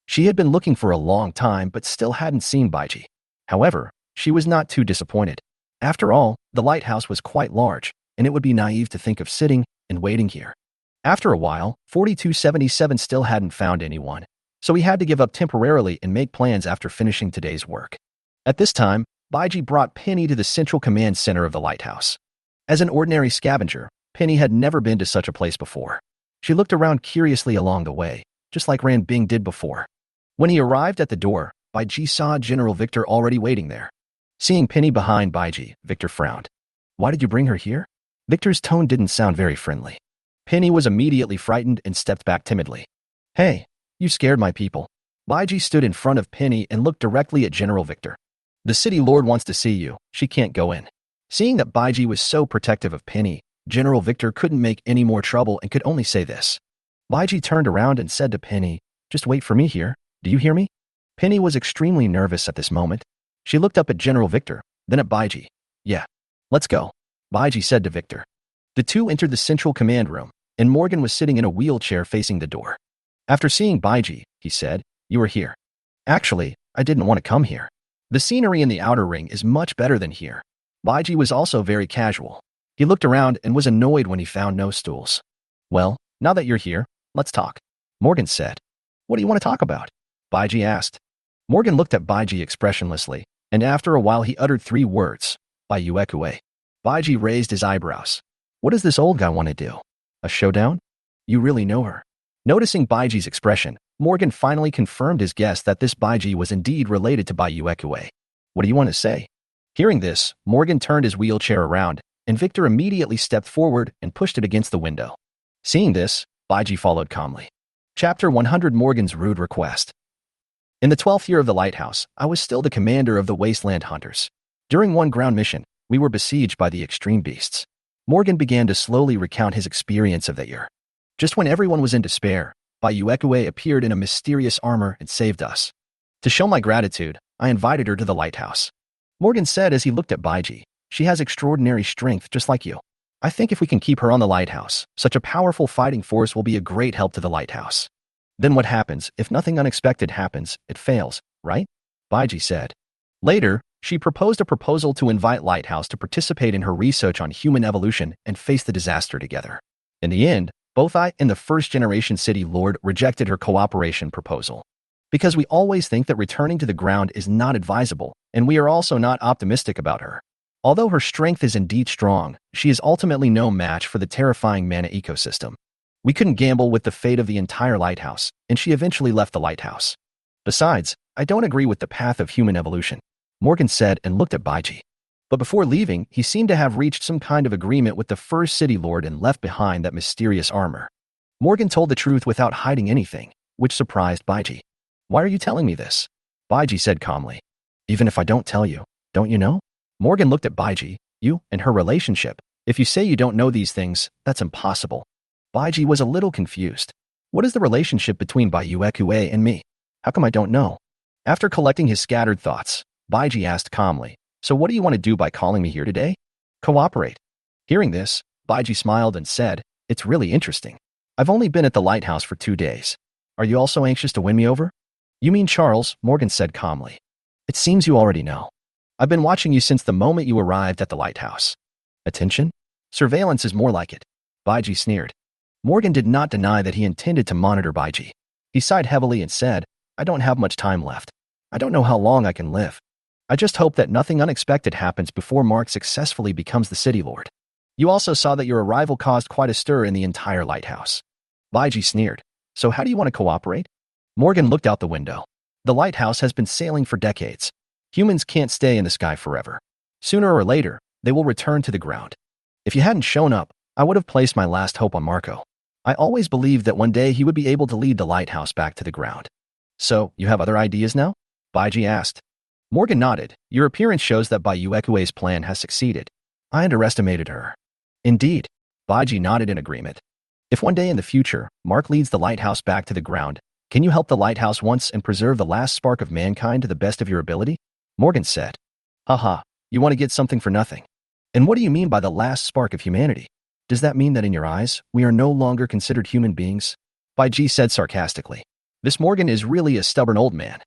She had been looking for a long time but still hadn't seen Baiji. However, she was not too disappointed. After all, the lighthouse was quite large, and it would be naive to think of sitting and waiting here. After a while, 4277 still hadn't found anyone, so he had to give up temporarily and make plans after finishing today's work. At this time, Baiji brought Penny to the central command center of the lighthouse. As an ordinary scavenger, Penny had never been to such a place before. She looked around curiously along the way, just like Ran Bing did before. When he arrived at the door, Baiji saw General Victor already waiting there. Seeing Penny behind Baiji, Victor frowned. "Why did you bring her here?" Victor's tone didn't sound very friendly. Penny was immediately frightened and stepped back timidly. "Hey, you scared my people." Baiji stood in front of Penny and looked directly at General Victor. "The city lord wants to see you. She can't go in." Seeing that Baiji was so protective of Penny, General Victor couldn't make any more trouble and could only say this. Baiji turned around and said to Penny, "Just wait for me here. Do you hear me?" Penny was extremely nervous at this moment. She looked up at General Victor, then at Baiji. "Yeah, let's go," Baiji said to Victor. The two entered the central command room, and Morgan was sitting in a wheelchair facing the door. After seeing Baiji, he said, "You were here." "Actually, I didn't want to come here. The scenery in the outer ring is much better than here." Baiji was also very casual. He looked around and was annoyed when he found no stools. "Well, now that you're here, let's talk," Morgan said. "What do you want to talk about?" Baiji asked. Morgan looked at Baiji expressionlessly, and after a while he uttered 3 words, "Bayuekue." Baiji raised his eyebrows. "What does this old guy want to do? A showdown? You really know her?" Noticing Baiji's expression, Morgan finally confirmed his guess that this Baiji was indeed related to Bayuekue. "What do you want to say?" Hearing this, Morgan turned his wheelchair around, and Victor immediately stepped forward and pushed it against the window. Seeing this, Baiji followed calmly. Chapter 100 Morgan's Rude Request. In the 12th year of the Lighthouse, I was still the commander of the Wasteland Hunters. During one ground mission, we were besieged by the extreme beasts. Morgan began to slowly recount his experience of that year. Just when everyone was in despair, Bayuekue appeared in a mysterious armor and saved us. To show my gratitude, I invited her to the lighthouse. Morgan said as he looked at Baiji, "She has extraordinary strength just like you. I think if we can keep her on the lighthouse, such a powerful fighting force will be a great help to the lighthouse." "Then what happens if nothing unexpected happens? It fails, right?" Baiji said. Later, she proposed a proposal to invite Lighthouse to participate in her research on human evolution and face the disaster together. In the end, both I and the first-generation city lord rejected her cooperation proposal. Because we always think that returning to the ground is not advisable, and we are also not optimistic about her. Although her strength is indeed strong, she is ultimately no match for the terrifying mana ecosystem. We couldn't gamble with the fate of the entire lighthouse, and she eventually left the lighthouse. Besides, I don't agree with the path of human evolution, Morgan said and looked at Baiji. But before leaving, he seemed to have reached some kind of agreement with the first city lord and left behind that mysterious armor. Morgan told the truth without hiding anything, which surprised Baiji. "Why are you telling me this?" Baiji said calmly. "Even if I don't tell you, don't you know?" Morgan looked at Baiji. "You and her relationship. If you say you don't know these things, that's impossible." Baiji was a little confused. "What is the relationship between Bayuekue and me? How come I don't know?" After collecting his scattered thoughts, Baiji asked calmly, "So what do you want to do by calling me here today?" "Cooperate." Hearing this, Baiji smiled and said, "It's really interesting. I've only been at the lighthouse for 2 days. Are you also anxious to win me over?" "You mean Charles," Morgan said calmly. "It seems you already know. I've been watching you since the moment you arrived at the lighthouse." "Attention? Surveillance is more like it," Baiji sneered. Morgan did not deny that he intended to monitor Baiji. He sighed heavily and said, "I don't have much time left. I don't know how long I can live. I just hope that nothing unexpected happens before Mark successfully becomes the city lord. You also saw that your arrival caused quite a stir in the entire lighthouse." Baiji sneered. "So how do you want to cooperate?" Morgan looked out the window. The lighthouse has been sailing for decades. Humans can't stay in the sky forever. Sooner or later, they will return to the ground. If you hadn't shown up, I would have placed my last hope on Marco. I always believed that one day he would be able to lead the lighthouse back to the ground. "So, you have other ideas now?" Baiji asked. Morgan nodded. "Your appearance shows that Bayuekue's plan has succeeded. I underestimated her." "Indeed." Baiji nodded in agreement. "If one day in the future, Mark leads the lighthouse back to the ground, can you help the lighthouse once and preserve the last spark of mankind to the best of your ability?" Morgan said. "Haha, you want to get something for nothing. And what do you mean by the last spark of humanity?" Does that mean that in your eyes, we are no longer considered human beings? Baiji said sarcastically. This Morgan is really a stubborn old man.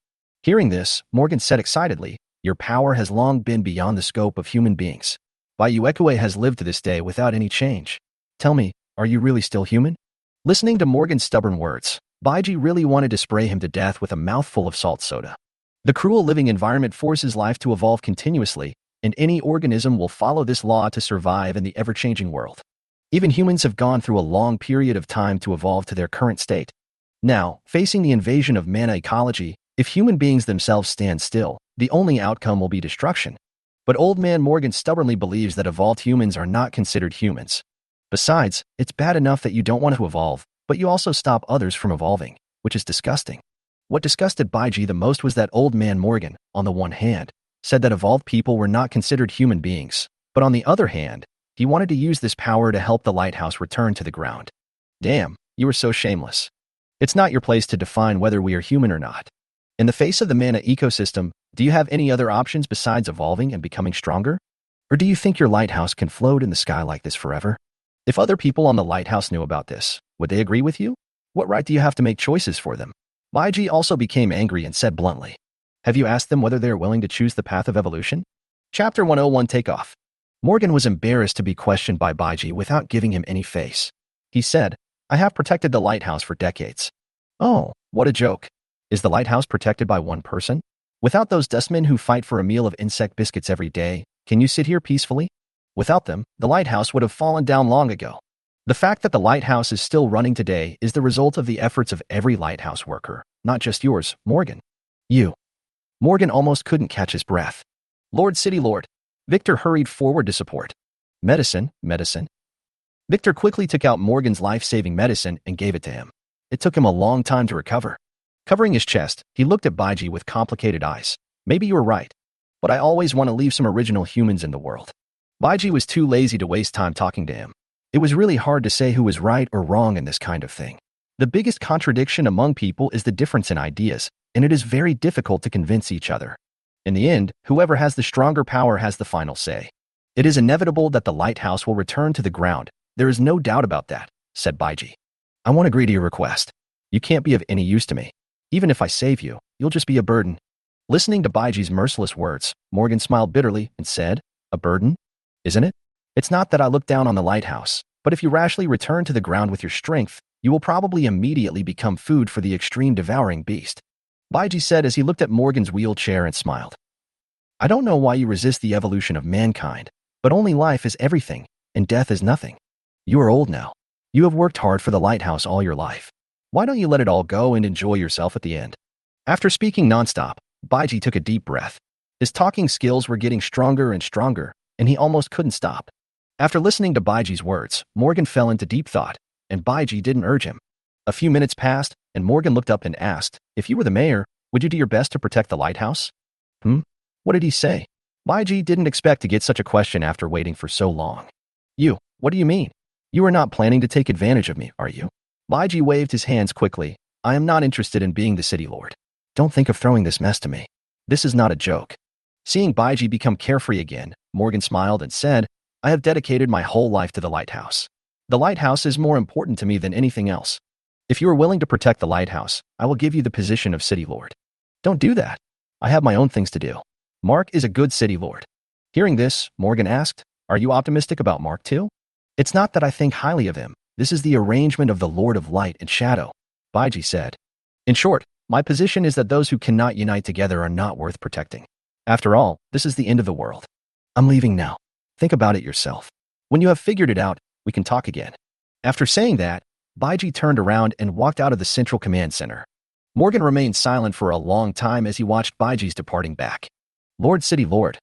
Hearing this, Morgan said excitedly, your power has long been beyond the scope of human beings. Bayuekue has lived to this day without any change. Tell me, are you really still human? Listening to Morgan's stubborn words, Baiji really wanted to spray him to death with a mouthful of salt soda. The cruel living environment forces life to evolve continuously, and any organism will follow this law to survive in the ever-changing world. Even humans have gone through a long period of time to evolve to their current state. Now, facing the invasion of manhwa ecology, if human beings themselves stand still, the only outcome will be destruction. But Old Man Morgan stubbornly believes that evolved humans are not considered humans. Besides, it's bad enough that you don't want to evolve, but you also stop others from evolving, which is disgusting. What disgusted Baiji the most was that Old Man Morgan, on the one hand, said that evolved people were not considered human beings, but on the other hand, he wanted to use this power to help the lighthouse return to the ground. Damn, you are so shameless. It's not your place to define whether we are human or not. In the face of the manhwa ecosystem, do you have any other options besides evolving and becoming stronger? Or do you think your lighthouse can float in the sky like this forever? If other people on the lighthouse knew about this, would they agree with you? What right do you have to make choices for them? Baiji also became angry and said bluntly, have you asked them whether they are willing to choose the path of evolution? Chapter 101 Takeoff. Morgan was embarrassed to be questioned by Baiji without giving him any face. He said, I have protected the lighthouse for decades. Oh, what a joke. Is the lighthouse protected by one person? Without those dustmen who fight for a meal of insect biscuits every day, can you sit here peacefully? Without them, the lighthouse would have fallen down long ago. The fact that the lighthouse is still running today is the result of the efforts of every lighthouse worker, not just yours, Morgan. You. Morgan almost couldn't catch his breath. Lord City Lord. Victor hurried forward to support. Medicine. Victor quickly took out Morgan's life-saving medicine and gave it to him. It took him a long time to recover. Covering his chest, he looked at Baiji with complicated eyes. Maybe you were right, but I always want to leave some original humans in the world. Baiji was too lazy to waste time talking to him. It was really hard to say who was right or wrong in this kind of thing. The biggest contradiction among people is the difference in ideas, and it is very difficult to convince each other. In the end, whoever has the stronger power has the final say. It is inevitable that the lighthouse will return to the ground. There is no doubt about that, said Baiji. I won't agree to your request. You can't be of any use to me. Even if I save you, you'll just be a burden. Listening to Baiji's merciless words, Morgan smiled bitterly and said, a burden? Isn't it? It's not that I look down on the lighthouse, but if you rashly return to the ground with your strength, you will probably immediately become food for the extreme devouring beast. Baiji said as he looked at Morgan's wheelchair and smiled. I don't know why you resist the evolution of mankind, but only life is everything, and death is nothing. You are old now. You have worked hard for the lighthouse all your life. Why don't you let it all go and enjoy yourself at the end? After speaking nonstop, Baiji took a deep breath. His talking skills were getting stronger and stronger, and he almost couldn't stop. After listening to Baiji's words, Morgan fell into deep thought, and Baiji didn't urge him. A few minutes passed, and Morgan looked up and asked, if you were the mayor, would you do your best to protect the lighthouse? What did he say? Baiji didn't expect to get such a question after waiting for so long. What do you mean? You are not planning to take advantage of me, are you? Baiji waved his hands quickly. I am not interested in being the city lord. Don't think of throwing this mess to me. This is not a joke. Seeing Baiji become carefree again, Morgan smiled and said, I have dedicated my whole life to the lighthouse. The lighthouse is more important to me than anything else. If you are willing to protect the lighthouse, I will give you the position of city lord. Don't do that. I have my own things to do. Mark is a good city lord. Hearing this, Morgan asked, are you optimistic about Mark too? It's not that I think highly of him. This is the arrangement of the Lord of Light and Shadow, Baiji said. In short, my position is that those who cannot unite together are not worth protecting. After all, this is the end of the world. I'm leaving now. Think about it yourself. When you have figured it out, we can talk again. After saying that, Baiji turned around and walked out of the Central Command Center. Morgan remained silent for a long time as he watched Baiji's departing back. Lord City Lord,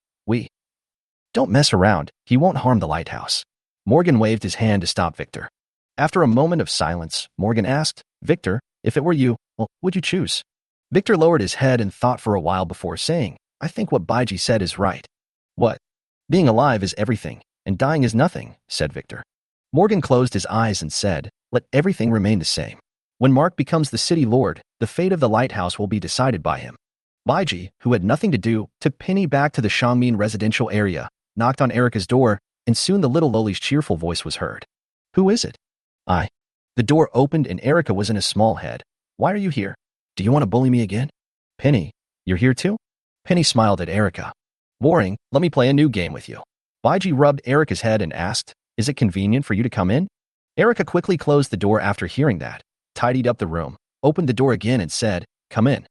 don't mess around. He won't harm the lighthouse. Morgan waved his hand to stop Victor. After a moment of silence, Morgan asked, Victor, if it were you, what would you choose? Victor lowered his head and thought for a while before saying, I think what Baiji said is right. What? Being alive is everything, and dying is nothing, said Victor. Morgan closed his eyes and said, let everything remain the same. When Mark becomes the city lord, the fate of the lighthouse will be decided by him. Baiji, who had nothing to do, took Penny back to the Shangmin residential area, knocked on Erica's door, and soon the little Loli's cheerful voice was heard. Who is it? I. The door opened and Erica was in a small head. Why are you here? Do you want to bully me again? Penny, you're here too? Penny smiled at Erica. Boring, let me play a new game with you. Baiji rubbed Erica's head and asked, is it convenient for you to come in? Erica quickly closed the door after hearing that, tidied up the room, opened the door again and said, come in.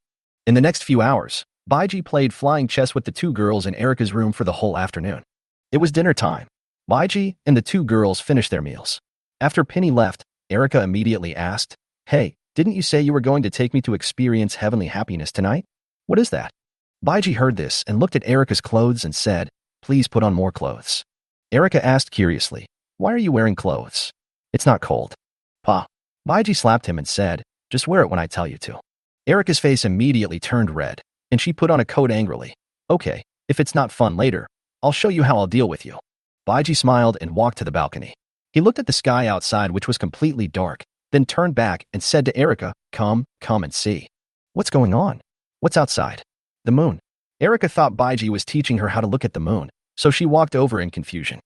In the next few hours, Baiji played flying chess with the two girls in Erica's room for the whole afternoon. It was dinner time. Baiji and the two girls finished their meals. After Penny left, Erica immediately asked, hey, didn't you say you were going to take me to experience heavenly happiness tonight? What is that? Baiji heard this and looked at Erica's clothes and said, please put on more clothes. Erica asked curiously, why are you wearing clothes? It's not cold. Pa. Baiji slapped him and said, just wear it when I tell you to. Erica's face immediately turned red, and she put on a coat angrily. Okay, if it's not fun later, I'll show you how I'll deal with you. Baiji smiled and walked to the balcony. He looked at the sky outside, which was completely dark, then turned back and said to Erica, come and see. What's going on? What's outside? The moon. Erica thought Baiji was teaching her how to look at the moon, so she walked over in confusion.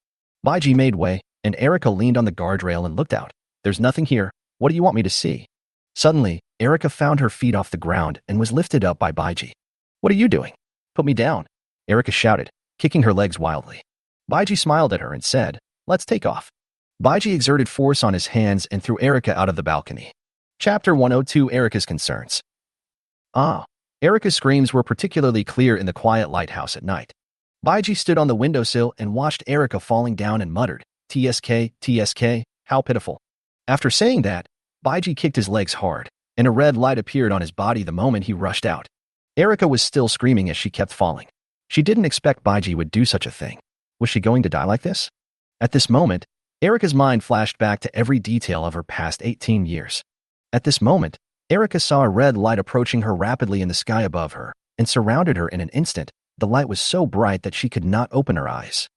Baiji made way, and Erica leaned on the guardrail and looked out. There's nothing here. What do you want me to see? Suddenly, Erica found her feet off the ground and was lifted up by Baiji. What are you doing? Put me down, Erica shouted, kicking her legs wildly. Baiji smiled at her and said, let's take off. Baiji exerted force on his hands and threw Erica out of the balcony. Chapter 102 Erica's Concerns. Erica's screams were particularly clear in the quiet lighthouse at night. Baiji stood on the windowsill and watched Erica falling down and muttered, TSK, TSK, how pitiful. After saying that, Baiji kicked his legs hard, and a red light appeared on his body the moment he rushed out. Erica was still screaming as she kept falling. She didn't expect Baiji would do such a thing. Was she going to die like this? At this moment, Erica's mind flashed back to every detail of her past 18 years. At this moment, Erica saw a red light approaching her rapidly in the sky above her and surrounded her in an instant. The light was so bright that she could not open her eyes.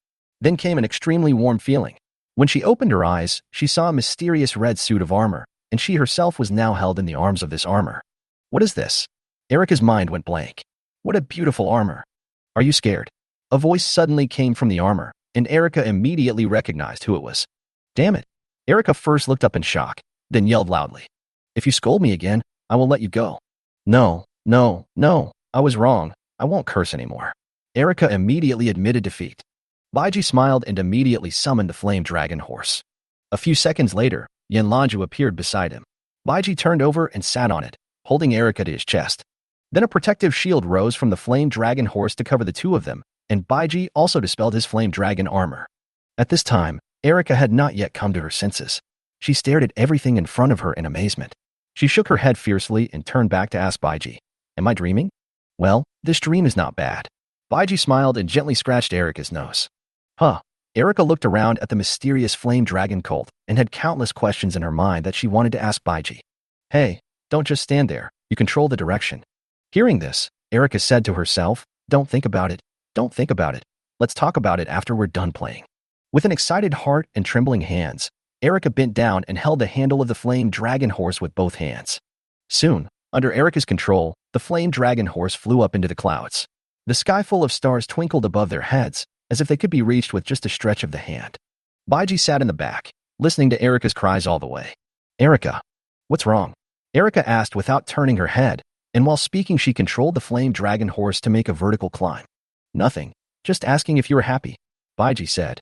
Then came an extremely warm feeling. When she opened her eyes, she saw a mysterious red suit of armor, and she herself was now held in the arms of this armor. What is this? Erica's mind went blank. What a beautiful armor. Are you scared? A voice suddenly came from the armor, and Erica immediately recognized who it was. Damn it. Erica first looked up in shock, then yelled loudly. If you scold me again, I will let you go. No, I was wrong. I won't curse anymore. Erica immediately admitted defeat. Baiji smiled and immediately summoned the flame dragon horse. A few seconds later, Yanlanju appeared beside him. Baiji turned over and sat on it, holding Erica to his chest. Then a protective shield rose from the flame dragon horse to cover the two of them, and Baiji also dispelled his flame dragon armor. At this time, Erica had not yet come to her senses. She stared at everything in front of her in amazement. She shook her head fiercely and turned back to ask Baiji, am I dreaming? Well, this dream is not bad. Baiji smiled and gently scratched Erica's nose. Erica looked around at the mysterious flame dragon cult and had countless questions in her mind that she wanted to ask Baiji. Hey, don't just stand there. You control the direction. Hearing this, Erica said to herself, don't think about it. Don't think about it. Let's talk about it after we're done playing. With an excited heart and trembling hands, Erica bent down and held the handle of the flame dragon horse with both hands. Soon, under Erica's control, the flame dragon horse flew up into the clouds. The sky full of stars twinkled above their heads, as if they could be reached with just a stretch of the hand. Baiji sat in the back, listening to Erica's cries all the way. Erica, what's wrong? Erica asked without turning her head, and while speaking she controlled the flame dragon horse to make a vertical climb. Nothing, just asking if you were happy. Baiji said.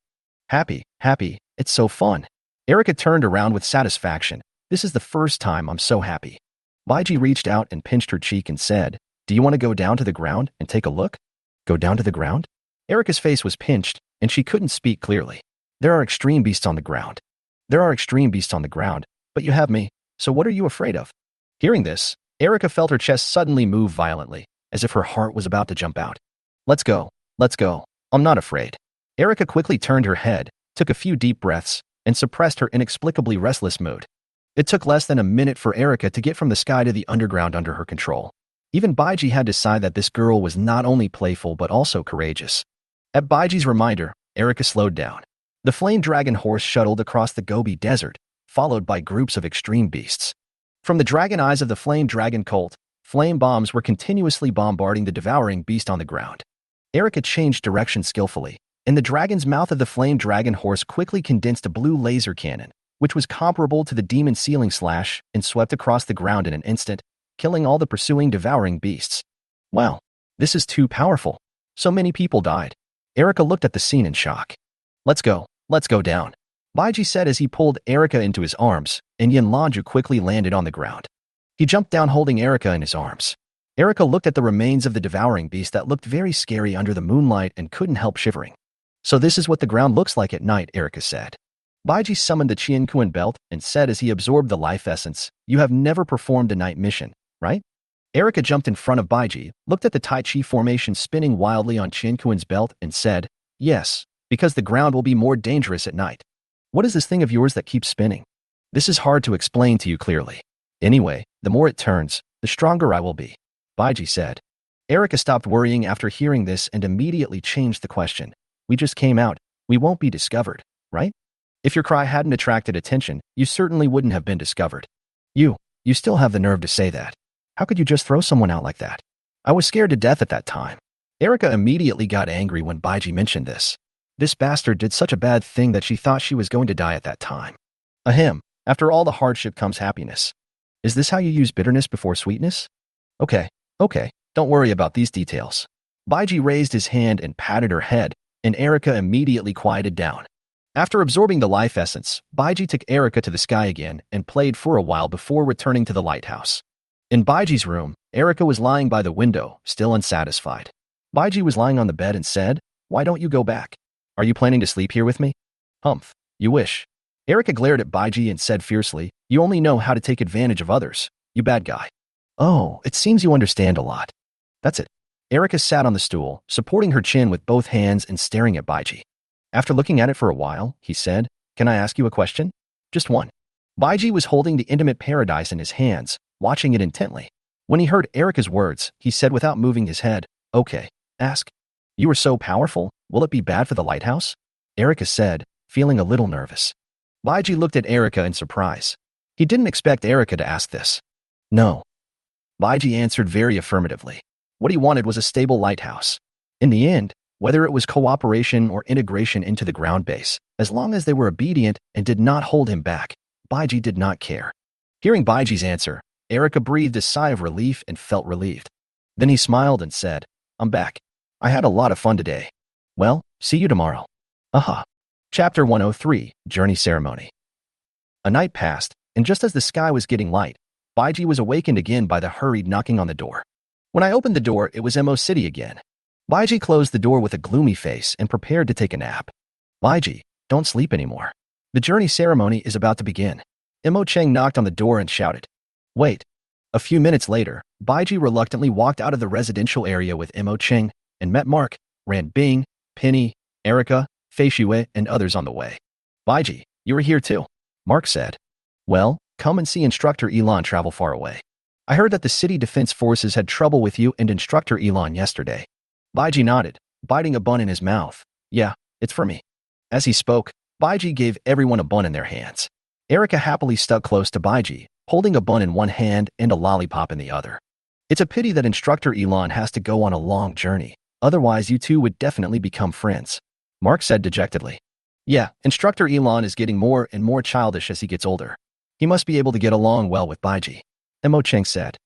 Happy, it's so fun. Erica turned around with satisfaction. This is the first time I'm so happy. Baiji reached out and pinched her cheek and said, do you want to go down to the ground and take a look? Go down to the ground? Erica's face was pinched, and she couldn't speak clearly. There are extreme beasts on the ground. But you have me, so what are you afraid of? Hearing this, Erica felt her chest suddenly move violently, as if her heart was about to jump out. Let's go. I'm not afraid. Erica quickly turned her head, took a few deep breaths, and suppressed her inexplicably restless mood. It took less than a minute for Erica to get from the sky to the underground under her control. Even Baiji had to sigh that this girl was not only playful but also courageous. At Baiji's reminder, Erica slowed down. The flame dragon horse shuttled across the Gobi Desert, followed by groups of extreme beasts. From the dragon eyes of the flame dragon cult, flame bombs were continuously bombarding the devouring beast on the ground. Erica changed direction skillfully, and the dragon's mouth of the flame dragon horse quickly condensed a blue laser cannon, which was comparable to the demon ceiling slash, and swept across the ground in an instant, killing all the pursuing devouring beasts. Wow, this is too powerful. So many people died. Erica looked at the scene in shock. Let's go down. Baiji said as he pulled Erica into his arms, and Yanlaju quickly landed on the ground. He jumped down holding Erica in his arms. Erica looked at the remains of the devouring beast that looked very scary under the moonlight and couldn't help shivering. So this is what the ground looks like at night, Erica said. Baiji summoned the Qianquan belt and said as he absorbed the life essence, you have never performed a night mission, right? Erica jumped in front of Baiji, looked at the Tai Chi formation spinning wildly on Qianquan's belt and said, yes, because the ground will be more dangerous at night. What is this thing of yours that keeps spinning? This is hard to explain to you clearly. Anyway, the more it turns, the stronger I will be, Baiji said. Erica stopped worrying after hearing this and immediately changed the question. We just came out. We won't be discovered, right? If your cry hadn't attracted attention, you certainly wouldn't have been discovered. You still have the nerve to say that. How could you just throw someone out like that? I was scared to death at that time. Erica immediately got angry when Baiji mentioned this. This bastard did such a bad thing that she thought she was going to die at that time. Ahem, after all the hardship comes happiness. Is this how you use bitterness before sweetness? Okay, don't worry about these details. Baiji raised his hand and patted her head, and Erica immediately quieted down. After absorbing the life essence, Baiji took Erica to the sky again and played for a while before returning to the lighthouse. In Baiji's room, Erica was lying by the window, still unsatisfied. Baiji was lying on the bed and said, why don't you go back? Are you planning to sleep here with me? Humph, you wish. Erica glared at Baiji and said fiercely, you only know how to take advantage of others, you bad guy. Oh, it seems you understand a lot. That's it. Erica sat on the stool, supporting her chin with both hands and staring at Baiji. After looking at it for a while, he said, can I ask you a question? Just one. Baiji was holding the intimate paradise in his hands, watching it intently. When he heard Erica's words, he said without moving his head, okay, ask. You are so powerful, will it be bad for the lighthouse? Erica said, feeling a little nervous. Baiji looked at Erica in surprise. He didn't expect Erica to ask this. No. Baiji answered very affirmatively. What he wanted was a stable lighthouse. In the end, whether it was cooperation or integration into the ground base, as long as they were obedient and did not hold him back, Baiji did not care. Hearing Baiji's answer, Erica breathed a sigh of relief and felt relieved. Then he smiled and said, I'm back. I had a lot of fun today. Well, see you tomorrow. Aha. Chapter 103, Journey Ceremony. A night passed, and just as the sky was getting light, Baiji was awakened again by the hurried knocking on the door. When I opened the door, it was Mo City again. Baiji closed the door with a gloomy face and prepared to take a nap. Baiji, don't sleep anymore. The journey ceremony is about to begin. Mo Cheng knocked on the door and shouted. Wait. A few minutes later, Baiji reluctantly walked out of the residential area with Mo Cheng and met Mark, Ran Bing, Penny, Erica, Fei Xue, and others on the way. Baiji, you are here too, Mark said. Well, come and see Instructor Elon travel far away. I heard that the City Defense Forces had trouble with you and Instructor Elon yesterday. Baiji nodded, biting a bun in his mouth. Yeah, it's for me. As he spoke, Baiji gave everyone a bun in their hands. Erica happily stuck close to Baiji, holding a bun in one hand and a lollipop in the other. It's a pity that Instructor Elon has to go on a long journey, otherwise you two would definitely become friends, Mark said dejectedly. Yeah, Instructor Elon is getting more and more childish as he gets older. He must be able to get along well with Baiji, Mo Cheng said.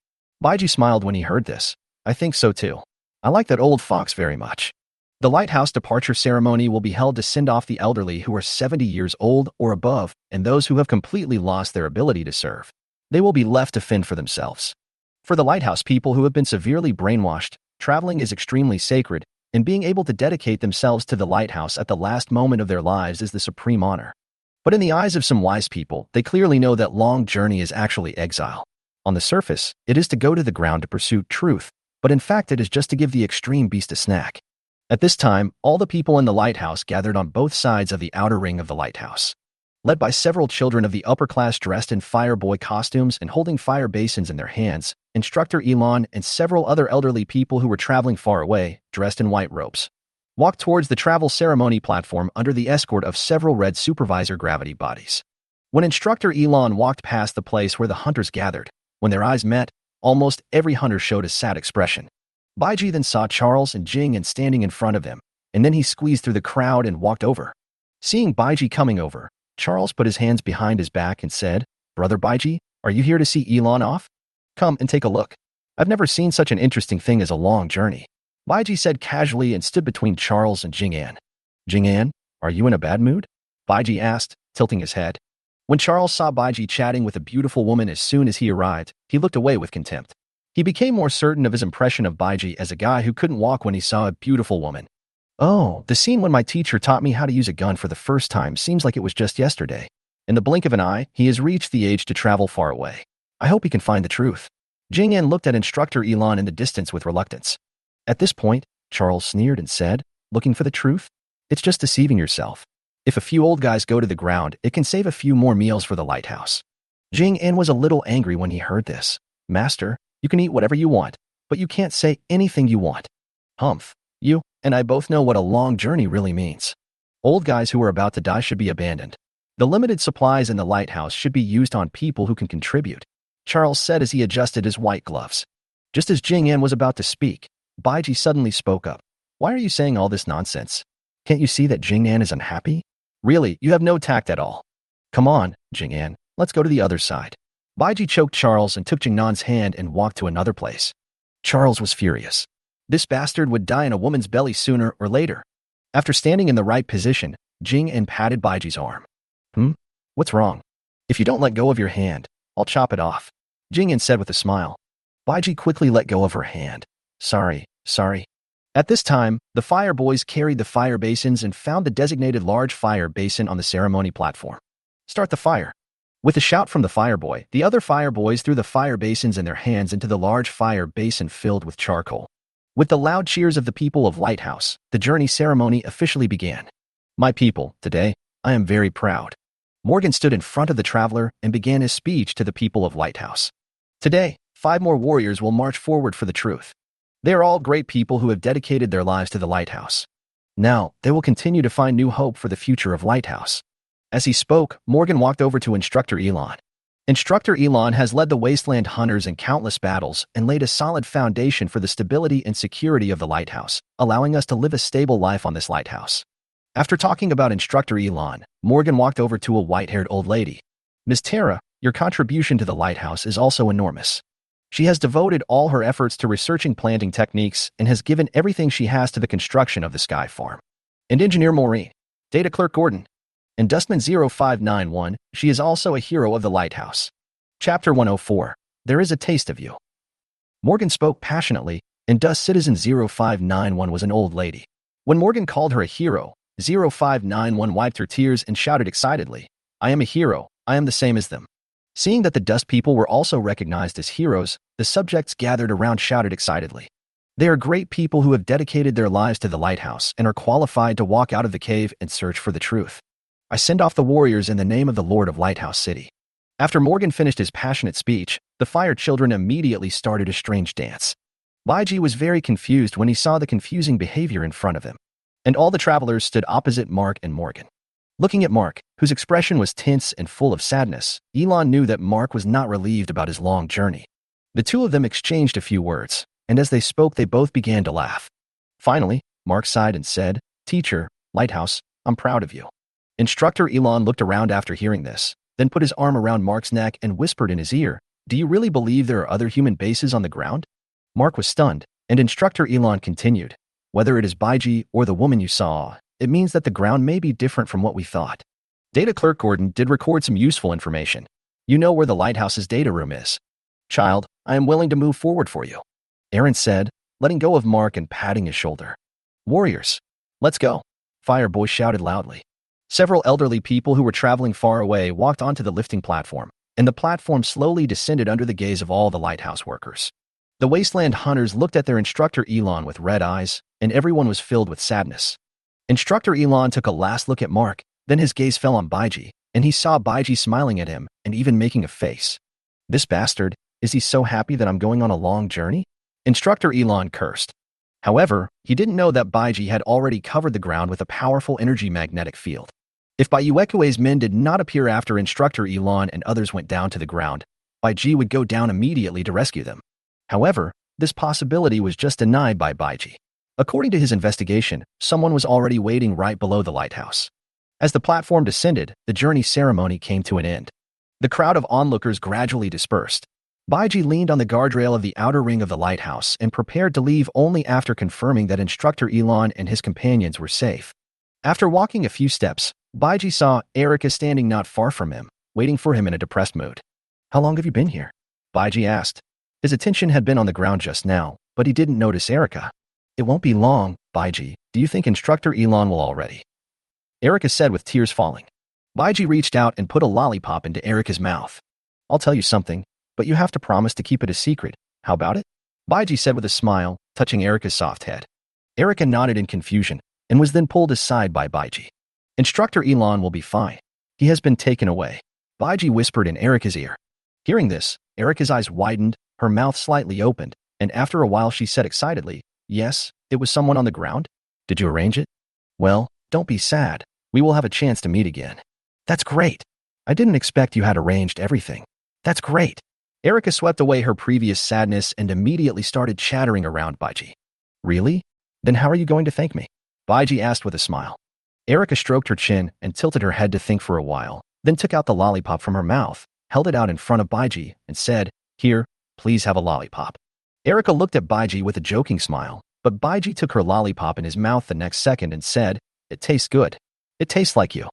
Baiji smiled when he heard this. I think so too. I like that old fox very much. The lighthouse departure ceremony will be held to send off the elderly who are 70 years old or above and those who have completely lost their ability to serve. They will be left to fend for themselves. For the lighthouse people who have been severely brainwashed, traveling is extremely sacred, and being able to dedicate themselves to the lighthouse at the last moment of their lives is the supreme honor. But in the eyes of some wise people, they clearly know that long journey is actually exile. On the surface, it is to go to the ground to pursue truth, but in fact it is just to give the extreme beast a snack. At this time, all the people in the lighthouse gathered on both sides of the outer ring of the lighthouse. Led by several children of the upper class dressed in fire boy costumes and holding fire basins in their hands, Instructor Elon and several other elderly people who were traveling far away, dressed in white robes, walked towards the travel ceremony platform under the escort of several red supervisor gravity bodies. When Instructor Elon walked past the place where the hunters gathered, when their eyes met, almost every hunter showed a sad expression. Baiji then saw Charles and Jing and standing in front of him, and then he squeezed through the crowd and walked over. Seeing Baiji coming over, Charles put his hands behind his back and said, "Brother Baiji, are you here to see Elon off? Come and take a look. I've never seen such an interesting thing as a long journey." Baiji said casually and stood between Charles and Jing'an. "Jing'an, are you in a bad mood?" Baiji asked, tilting his head. When Charles saw Baiji chatting with a beautiful woman as soon as he arrived, he looked away with contempt. He became more certain of his impression of Baiji as a guy who couldn't walk when he saw a beautiful woman. "Oh, the scene when my teacher taught me how to use a gun for the first time seems like it was just yesterday. In the blink of an eye, he has reached the age to travel far away. I hope he can find the truth." Jing'an looked at Instructor Elon in the distance with reluctance. At this point, Charles sneered and said, "Looking for the truth? It's just deceiving yourself. If a few old guys go to the ground, it can save a few more meals for the lighthouse." Jing'an was a little angry when he heard this. "Master, you can eat whatever you want, but you can't say anything you want. Humph, you and I both know what a long journey really means. Old guys who are about to die should be abandoned. The limited supplies in the lighthouse should be used on people who can contribute," Charles said as he adjusted his white gloves. Just as Jing'an was about to speak, Baiji suddenly spoke up. "Why are you saying all this nonsense? Can't you see that Jing'an is unhappy? Really, you have no tact at all. Come on, Jing'an, let's go to the other side." Baiji choked Charles and took Jing'an's hand and walked to another place. Charles was furious. This bastard would die in a woman's belly sooner or later. After standing in the right position, Jing'an patted Baiji's arm. What's wrong? If you don't let go of your hand, I'll chop it off," Jing'an said with a smile. Baiji quickly let go of her hand. Sorry. At this time, the fire boys carried the fire basins and found the designated large fire basin on the ceremony platform. "Start the fire." With a shout from the fire boy, the other fire boys threw the fire basins in their hands into the large fire basin filled with charcoal. With the loud cheers of the people of Lighthouse, the journey ceremony officially began. "My people, today, I am very proud." Morgan stood in front of the traveler and began his speech to the people of Lighthouse. "Today, 5 more warriors will march forward for the truth. They are all great people who have dedicated their lives to the Lighthouse. Now, they will continue to find new hope for the future of Lighthouse." As he spoke, Morgan walked over to Instructor Elon. Instructor Elon has led the Wasteland hunters in countless battles and laid a solid foundation for the stability and security of the Lighthouse, allowing us to live a stable life on this Lighthouse. After talking about Instructor Elon, Morgan walked over to a white-haired old lady. "Ms. Tara, your contribution to the Lighthouse is also enormous. She has devoted all her efforts to researching planting techniques and has given everything she has to the construction of the Sky Farm. And Engineer Maureen, Data Clerk Gordon, and Dustman 0591, she is also a hero of the Lighthouse." Chapter 104, There is a Taste of You. Morgan spoke passionately, and Dust Citizen 0591 was an old lady. When Morgan called her a hero, 0591 wiped her tears and shouted excitedly, "I am a hero, I am the same as them." Seeing that the Dust people were also recognized as heroes, the subjects gathered around shouted excitedly. They are great people who have dedicated their lives to the Lighthouse and are qualified to walk out of the cave and search for the truth. I send off the warriors in the name of the Lord of Lighthouse City. After Morgan finished his passionate speech, the fire children immediately started a strange dance. Baiji was very confused when he saw the confusing behavior in front of him. And all the travelers stood opposite Mark and Morgan. Looking at Mark, whose expression was tense and full of sadness, Elon knew that Mark was not relieved about his long journey. The two of them exchanged a few words, and as they spoke they both began to laugh. Finally, Mark sighed and said, "Teacher, Lighthouse, I'm proud of you." Instructor Elon looked around after hearing this, then put his arm around Mark's neck and whispered in his ear, "Do you really believe there are other human bases on the ground?" Mark was stunned, and Instructor Elon continued, "Whether it is Baiji or the woman you saw, it means that the ground may be different from what we thought. Data Clerk Gordon did record some useful information. You know where the Lighthouse's data room is. Child, I am willing to move forward for you," Aaron said, letting go of Mark and patting his shoulder. "Warriors, let's go," Fireboy shouted loudly. Several elderly people who were traveling far away walked onto the lifting platform, and the platform slowly descended under the gaze of all the Lighthouse workers. The Wasteland hunters looked at their Instructor Elon with red eyes, and everyone was filled with sadness. Instructor Elon took a last look at Mark, then his gaze fell on Baiji, and he saw Baiji smiling at him and even making a face. "This bastard, is he so happy that I'm going on a long journey?" Instructor Elon cursed. However, he didn't know that Baiji had already covered the ground with a powerful energy magnetic field. If Bayuekue's men did not appear after Instructor Elon and others went down to the ground, Baiji would go down immediately to rescue them. However, this possibility was just denied by Baiji. According to his investigation, someone was already waiting right below the lighthouse. As the platform descended, the journey ceremony came to an end. The crowd of onlookers gradually dispersed. Baiji leaned on the guardrail of the outer ring of the lighthouse and prepared to leave only after confirming that Instructor Elon and his companions were safe. After walking a few steps, Baiji saw Erica standing not far from him, waiting for him in a depressed mood. "How long have you been here?" Baiji asked. His attention had been on the ground just now, but he didn't notice Erica. "It won't be long, Baiji. Do you think Instructor Elon will already?" Erica said with tears falling. Baiji reached out and put a lollipop into Erica's mouth. "I'll tell you something, but you have to promise to keep it a secret. How about it?" Baiji said with a smile, touching Erica's soft head. Erica nodded in confusion and was then pulled aside by Baiji. "Instructor Elon will be fine. He has been taken away," Baiji whispered in Erica's ear. Hearing this, Erica's eyes widened, her mouth slightly opened, and after a while she said excitedly, "Yes, it was someone on the ground? Did you arrange it? Well, don't be sad. We will have a chance to meet again." "That's great. I didn't expect you had arranged everything. That's great." Erica swept away her previous sadness and immediately started chattering around Baiji. "Really? Then how are you going to thank me?" Baiji asked with a smile. Erica stroked her chin and tilted her head to think for a while, then took out the lollipop from her mouth, held it out in front of Baiji, and said, "Here, please have a lollipop." Erica looked at Baiji with a joking smile, but Baiji took her lollipop in his mouth the next second and said, "It tastes good. It tastes like you."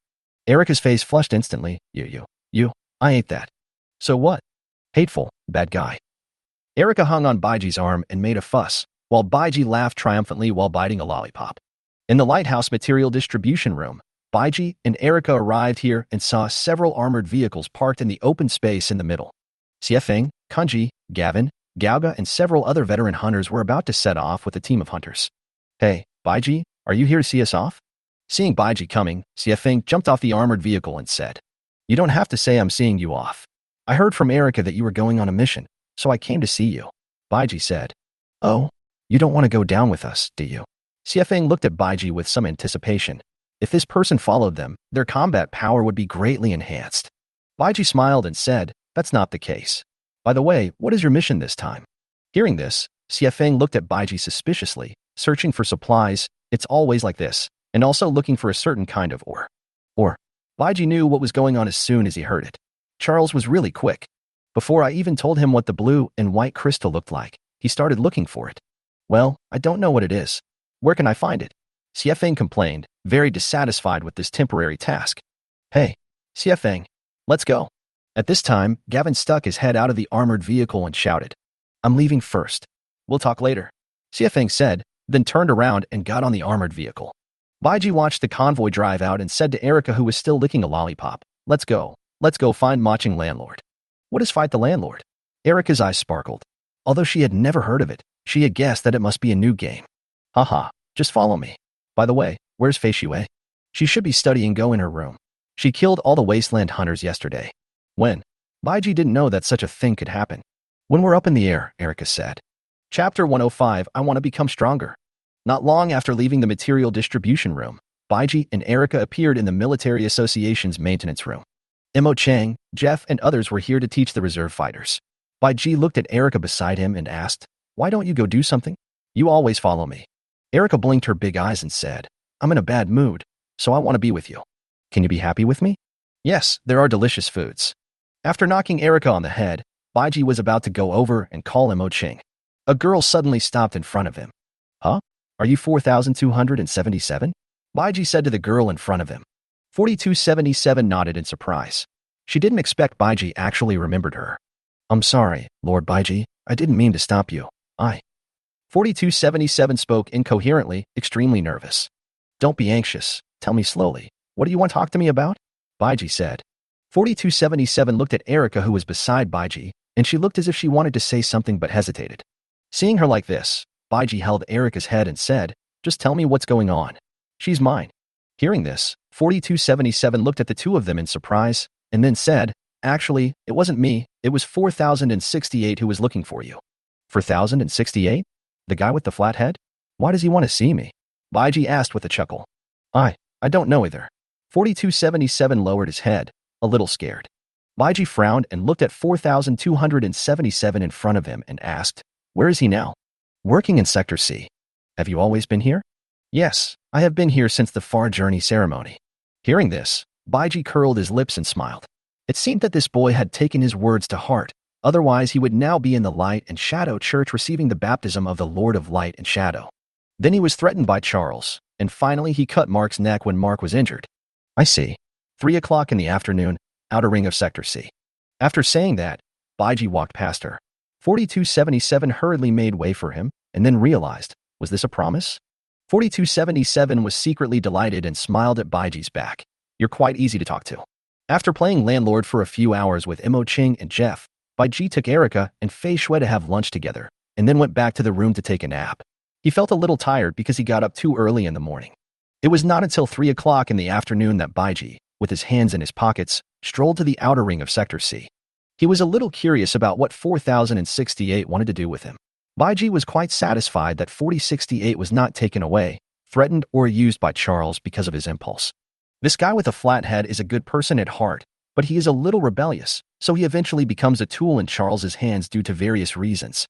Erica's face flushed instantly. You, I ate that." "So what?" "Hateful, bad guy." Erica hung on Baiji's arm and made a fuss, while Baiji laughed triumphantly while biting a lollipop. In the lighthouse material distribution room, Baiji and Erica arrived here and saw several armored vehicles parked in the open space in the middle. Siefeng, Kunji, Gavin, Gauga, and several other veteran hunters were about to set off with a team of hunters. "Hey, Baiji, are you here to see us off?" Seeing Baiji coming, Siefeng jumped off the armored vehicle and said, "You don't have to say I'm seeing you off. I heard from Erica that you were going on a mission, so I came to see you." Baiji said, "Oh, you don't want to go down with us, do you?" Siefeng looked at Baiji with some anticipation. If this person followed them, their combat power would be greatly enhanced. Baiji smiled and said, "That's not the case. By the way, what is your mission this time?" Hearing this, Siefeng looked at Baiji suspiciously, searching for supplies. It's always like this, and also looking for a certain kind of ore. Baiji knew what was going on as soon as he heard it. Charles was really quick. Before I even told him what the blue and white crystal looked like, he started looking for it. "Well, I don't know what it is. Where can I find it?" Siefeng complained, very dissatisfied with this temporary task. "Hey, Siefeng, let's go." At this time, Gavin stuck his head out of the armored vehicle and shouted, "I'm leaving first. We'll talk later," Siefeng said, then turned around and got on the armored vehicle. Baiji watched the convoy drive out and said to Erica, who was still licking a lollipop, "Let's go. Let's go find Maching Landlord." "What is Fight the Landlord?" Erica's eyes sparkled. Although she had never heard of it, she had guessed that it must be a new game. "Haha, just follow me. By the way, where's Fei Xue? She should be studying. Go in her room. She killed all the Wasteland hunters yesterday." When? Baiji didn't know that such a thing could happen. "When we're up in the air," Erica said. Chapter 105, I Want to Become Stronger. Not long after leaving the material distribution room, Baiji and Erica appeared in the Military Association's maintenance room. Mo Chang, Jeff, and others were here to teach the reserve fighters. Baiji looked at Erica beside him and asked, "Why don't you go do something? You always follow me." Erica blinked her big eyes and said, "I'm in a bad mood, so I want to be with you. Can you be happy with me?" "Yes, there are delicious foods." After knocking Erica on the head, Baiji was about to go over and call Mo Chang. A girl suddenly stopped in front of him. "Huh? Are you 4277? Baiji said to the girl in front of him. 4277 nodded in surprise. She didn't expect Baiji actually remembered her. "I'm sorry, Lord Baiji. I didn't mean to stop you. 4277 spoke incoherently, extremely nervous. "Don't be anxious. Tell me slowly. What do you want to talk to me about?" Baiji said. 4277 looked at Erica, who was beside Baiji, and she looked as if she wanted to say something but hesitated. Seeing her like this, Baiji held Erica's head and said, "Just tell me what's going on. She's mine." Hearing this, 4277 looked at the two of them in surprise, and then said, "Actually, it wasn't me, it was 4068 who was looking for you." 4068? The guy with the flat head? Why does he want to see me? Baiji asked with a chuckle. I don't know either." 4277 lowered his head, a little scared. Baiji frowned and looked at 4277 in front of him and asked, "Where is he now?" "Working in Sector C." "Have you always been here?" "Yes, I have been here since the far journey ceremony." Hearing this, Baiji curled his lips and smiled. It seemed that this boy had taken his words to heart. Otherwise, he would now be in the Light and Shadow Church receiving the baptism of the Lord of Light and Shadow. Then he was threatened by Charles, and finally he cut Mark's neck when Mark was injured. I see. 3 o'clock in the afternoon, outer ring of Sector C. After saying that, Baiji walked past her. 4277 hurriedly made way for him, and then realized, was this a promise? 4277 was secretly delighted and smiled at Baiji's back. You're quite easy to talk to. After playing landlord for a few hours with Imo Ching and Jeff, Baiji took Erica and Fei Shui to have lunch together, and then went back to the room to take a nap. He felt a little tired because he got up too early in the morning. It was not until 3 o'clock in the afternoon that Baiji, with his hands in his pockets, strolled to the outer ring of Sector C. He was a little curious about what 4068 wanted to do with him. Baiji was quite satisfied that 4068 was not taken away, threatened, or used by Charles because of his impulse. This guy with a flat head is a good person at heart, but he is a little rebellious, so he eventually becomes a tool in Charles's hands due to various reasons.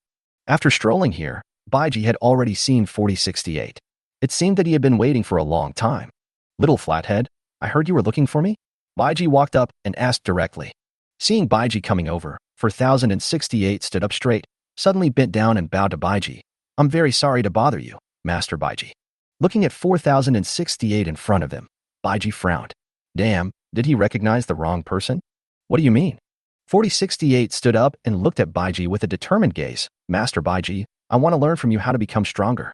After strolling here, Baiji had already seen 4068. It seemed that he had been waiting for a long time. Little flathead, I heard you were looking for me? Baiji walked up and asked directly. Seeing Baiji coming over, 4068 stood up straight, suddenly bent down and bowed to Baiji. I'm very sorry to bother you, Master Baiji. Looking at 4068 in front of him, Baiji frowned. Damn, did he recognize the wrong person? What do you mean? 4068 stood up and looked at Baiji with a determined gaze. Master Baiji, I want to learn from you how to become stronger.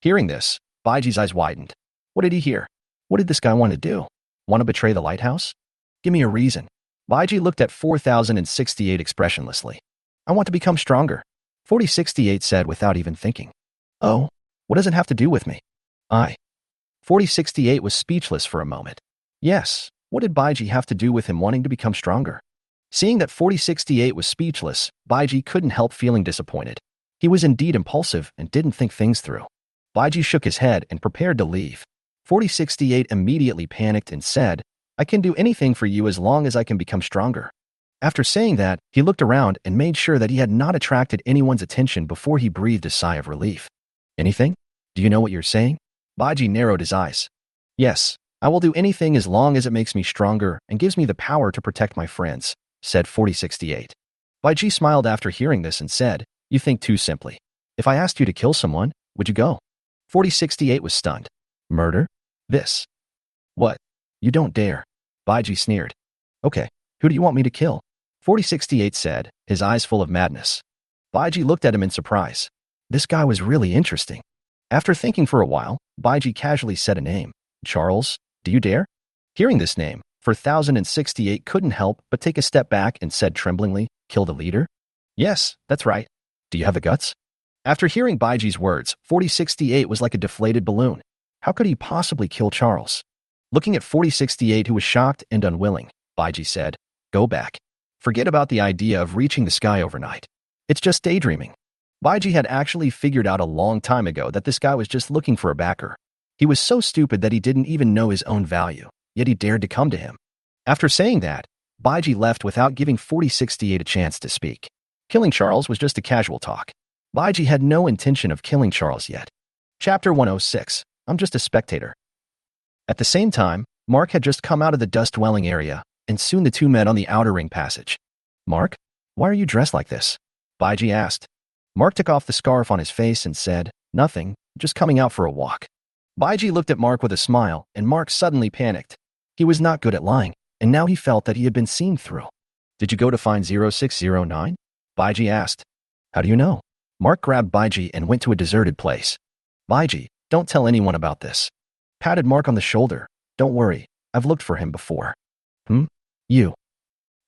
Hearing this, Baiji's eyes widened. What did he hear? What did this guy want to do? Want to betray the lighthouse? Give me a reason. Baiji looked at 4068 expressionlessly. I want to become stronger, 4068 said without even thinking. Oh, what does it have to do with me? 4068 was speechless for a moment. Yes, what did Baiji have to do with him wanting to become stronger? Seeing that 4068 was speechless, Baiji couldn't help feeling disappointed. He was indeed impulsive and didn't think things through. Baiji shook his head and prepared to leave. 4068 immediately panicked and said, I can do anything for you as long as I can become stronger. After saying that, he looked around and made sure that he had not attracted anyone's attention before he breathed a sigh of relief. Anything? Do you know what you're saying? Baiji narrowed his eyes. Yes, I will do anything as long as it makes me stronger and gives me the power to protect my friends, said 4068. Baiji smiled after hearing this and said, You think too simply. If I asked you to kill someone, would you go? 4068 was stunned. Murder? This? What? You don't dare. Baiji sneered. Okay, who do you want me to kill? 4068 said, his eyes full of madness. Baiji looked at him in surprise. This guy was really interesting. After thinking for a while, Baiji casually said a name. Charles, do you dare? Hearing this name, 4068 couldn't help but take a step back and said tremblingly, Kill the leader? Yes, that's right. Do you have the guts? After hearing Baiji's words, 4068 was like a deflated balloon. How could he possibly kill Charles? Looking at 4068, who was shocked and unwilling, Baiji said, Go back. Forget about the idea of reaching the sky overnight. It's just daydreaming. Baiji had actually figured out a long time ago that this guy was just looking for a backer. He was so stupid that he didn't even know his own value, yet he dared to come to him. After saying that, Baiji left without giving 4068 a chance to speak. Killing Charles was just a casual talk. Baiji had no intention of killing Charles yet. Chapter 106. I'm just a spectator. At the same time, Mark had just come out of the dust-dwelling area, and soon the two met on the outer ring passage. Mark, why are you dressed like this? Baiji asked. Mark took off the scarf on his face and said, Nothing, just coming out for a walk. Baiji looked at Mark with a smile, and Mark suddenly panicked. He was not good at lying, and now he felt that he had been seen through. Did you go to find 0609? Baiji asked. How do you know? Mark grabbed Baiji and went to a deserted place. Baiji, don't tell anyone about this. Patted Mark on the shoulder. Don't worry, I've looked for him before. You.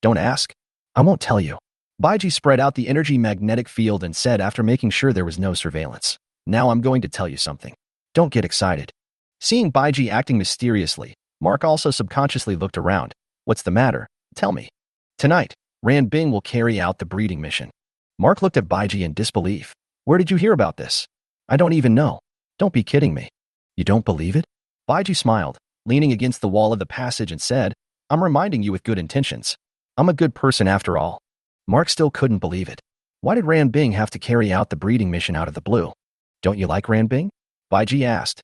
Don't ask. I won't tell you. Baiji spread out the energy magnetic field and said after making sure there was no surveillance. Now I'm going to tell you something. Don't get excited. Seeing Baiji acting mysteriously, Mark also subconsciously looked around. What's the matter? Tell me. Tonight, Ran Bing will carry out the breeding mission. Mark looked at Baiji in disbelief. Where did you hear about this? I don't even know. Don't be kidding me. You don't believe it? Baiji smiled, leaning against the wall of the passage and said, I'm reminding you with good intentions. I'm a good person after all. Mark still couldn't believe it. Why did Ran Bing have to carry out the breeding mission out of the blue? Don't you like Ran Bing? Baiji asked.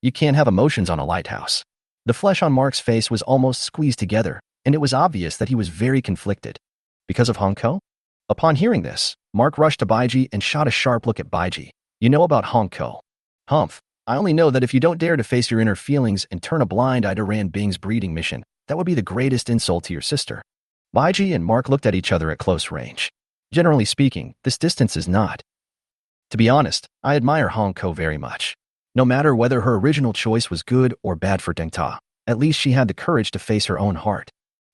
You can't have emotions on a lighthouse. The flesh on Mark's face was almost squeezed together, and it was obvious that he was very conflicted. Because of Honko? Upon hearing this, Mark rushed to Baiji and shot a sharp look at Baiji. You know about Honko? Humph. I only know that if you don't dare to face your inner feelings and turn a blind eye to Ran Bing's breeding mission, that would be the greatest insult to your sister. Baiji and Mark looked at each other at close range. Generally speaking, this distance is not. To be honest, I admire Honko very much. No matter whether her original choice was good or bad for Dengta, at least she had the courage to face her own heart.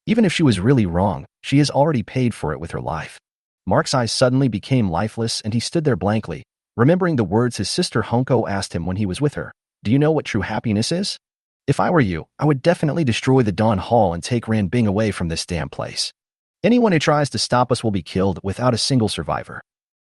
Even if she was really wrong, she has already paid for it with her life. Mark's eyes suddenly became lifeless and he stood there blankly, remembering the words his sister Honko asked him when he was with her. Do you know what true happiness is? If I were you, I would definitely destroy the Dawn Hall and take Ran Bing away from this damn place. Anyone who tries to stop us will be killed without a single survivor.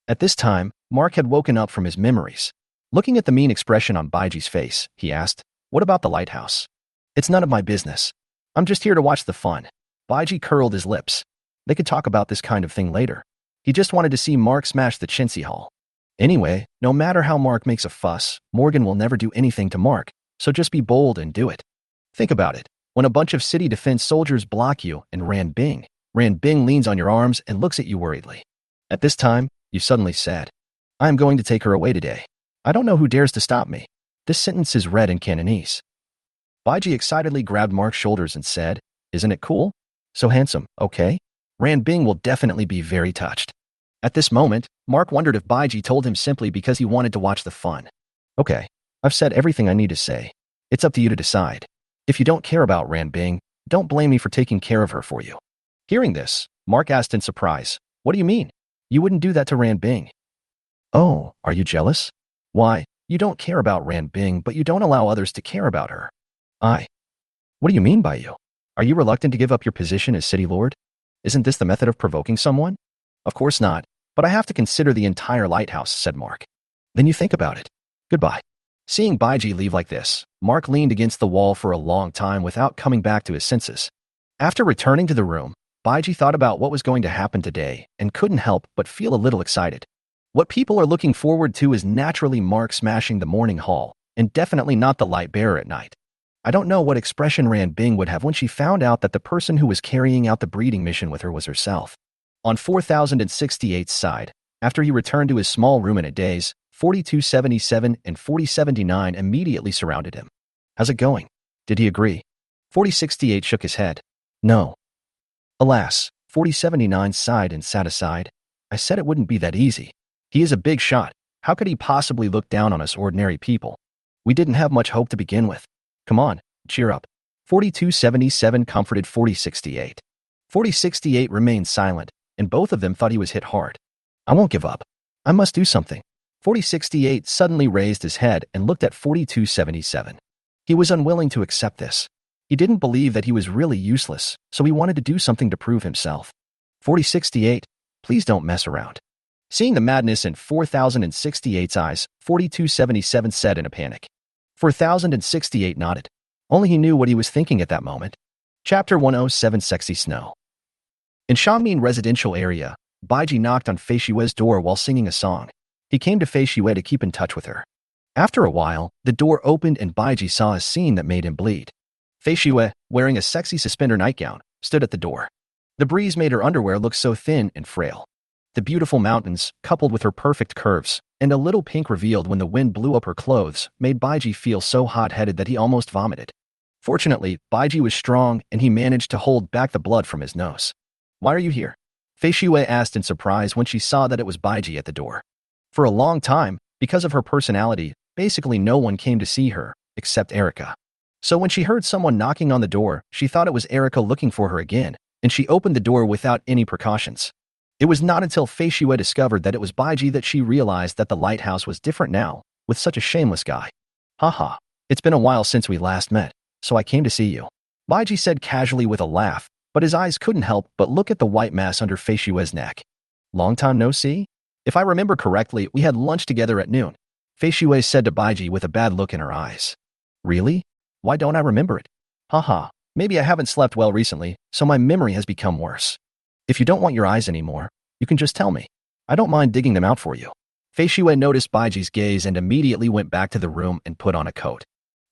At this time, Mark had woken up from his memories. Looking at the mean expression on Baiji's face, he asked, "What about the lighthouse?" "It's none of my business. I'm just here to watch the fun." Baiji curled his lips. They could talk about this kind of thing later. He just wanted to see Mark smash the chintzy hall. Anyway, no matter how Mark makes a fuss, Morgan will never do anything to Mark, so just be bold and do it. Think about it. When a bunch of city defense soldiers block you and Ran Bing leans on your arms and looks at you worriedly. At this time, you suddenly said, "I am going to take her away today. I don't know who dares to stop me." This sentence is read in Cantonese. Baiji excitedly grabbed Mark's shoulders and said, "Isn't it cool? So handsome, okay? Ran Bing will definitely be very touched." At this moment, Mark wondered if Baiji told him simply because he wanted to watch the fun. "Okay, I've said everything I need to say. It's up to you to decide. If you don't care about Ran Bing, don't blame me for taking care of her for you." Hearing this, Mark asked in surprise, "What do you mean? You wouldn't do that to Ran Bing?" "Oh, are you jealous? Why, you don't care about Ran Bing, but you don't allow others to care about her." What do you mean by you? Are you reluctant to give up your position as city lord? Isn't this the method of provoking someone? Of course not, but I have to consider the entire lighthouse, said Mark. Then you think about it. Goodbye. Seeing Baiji leave like this, Mark leaned against the wall for a long time without coming back to his senses. After returning to the room, Baiji thought about what was going to happen today and couldn't help but feel a little excited. What people are looking forward to is naturally Mark smashing the morning hall, and definitely not the light bearer at night. I don't know what expression Ran Bing would have when she found out that the person who was carrying out the breeding mission with her was herself. On 4068's side, after he returned to his small room in a daze, 4277 and 4079 immediately surrounded him. How's it going? Did he agree? 4068 shook his head. No. Alas, 4079 sighed and sat aside. I said it wouldn't be that easy. He is a big shot. How could he possibly look down on us ordinary people? We didn't have much hope to begin with. Come on, cheer up. 4277 comforted 4068. 4068 remained silent, and both of them thought he was hit hard. I won't give up. I must do something. 4068 suddenly raised his head and looked at 4277. He was unwilling to accept this. He didn't believe that he was really useless, so he wanted to do something to prove himself. 4068, please don't mess around. Seeing the madness in 4068's eyes, 4277 said in a panic. 4068 nodded. Only he knew what he was thinking at that moment. Chapter 107 Sexy Snow. In Xiamin residential area, Baiji knocked on Fei Xue's door while singing a song. He came to Fei Xue to keep in touch with her. After a while, the door opened and Baiji saw a scene that made him bleed. Fei Xue, wearing a sexy suspender nightgown, stood at the door. The breeze made her underwear look so thin and frail. The beautiful mountains, coupled with her perfect curves, and a little pink revealed when the wind blew up her clothes, made Baiji feel so hot-headed that he almost vomited. Fortunately, Baiji was strong and he managed to hold back the blood from his nose. Why are you here? Fei Xue asked in surprise when she saw that it was Baiji at the door. For a long time, because of her personality, basically no one came to see her, except Erica. So when she heard someone knocking on the door, she thought it was Erica looking for her again, and she opened the door without any precautions. It was not until Fei Xue discovered that it was Baiji that she realized that the lighthouse was different now, with such a shameless guy. Haha, it's been a while since we last met, so I came to see you. Baiji said casually with a laugh, but his eyes couldn't help but look at the white mass under Fei Xue's neck. Long time no see? If I remember correctly, we had lunch together at noon. Fei Xue said to Baiji with a bad look in her eyes. Really? Why don't I remember it? Haha, maybe I haven't slept well recently, so my memory has become worse. If you don't want your eyes anymore, you can just tell me. I don't mind digging them out for you. Fei Xue noticed Baiji's gaze and immediately went back to the room and put on a coat.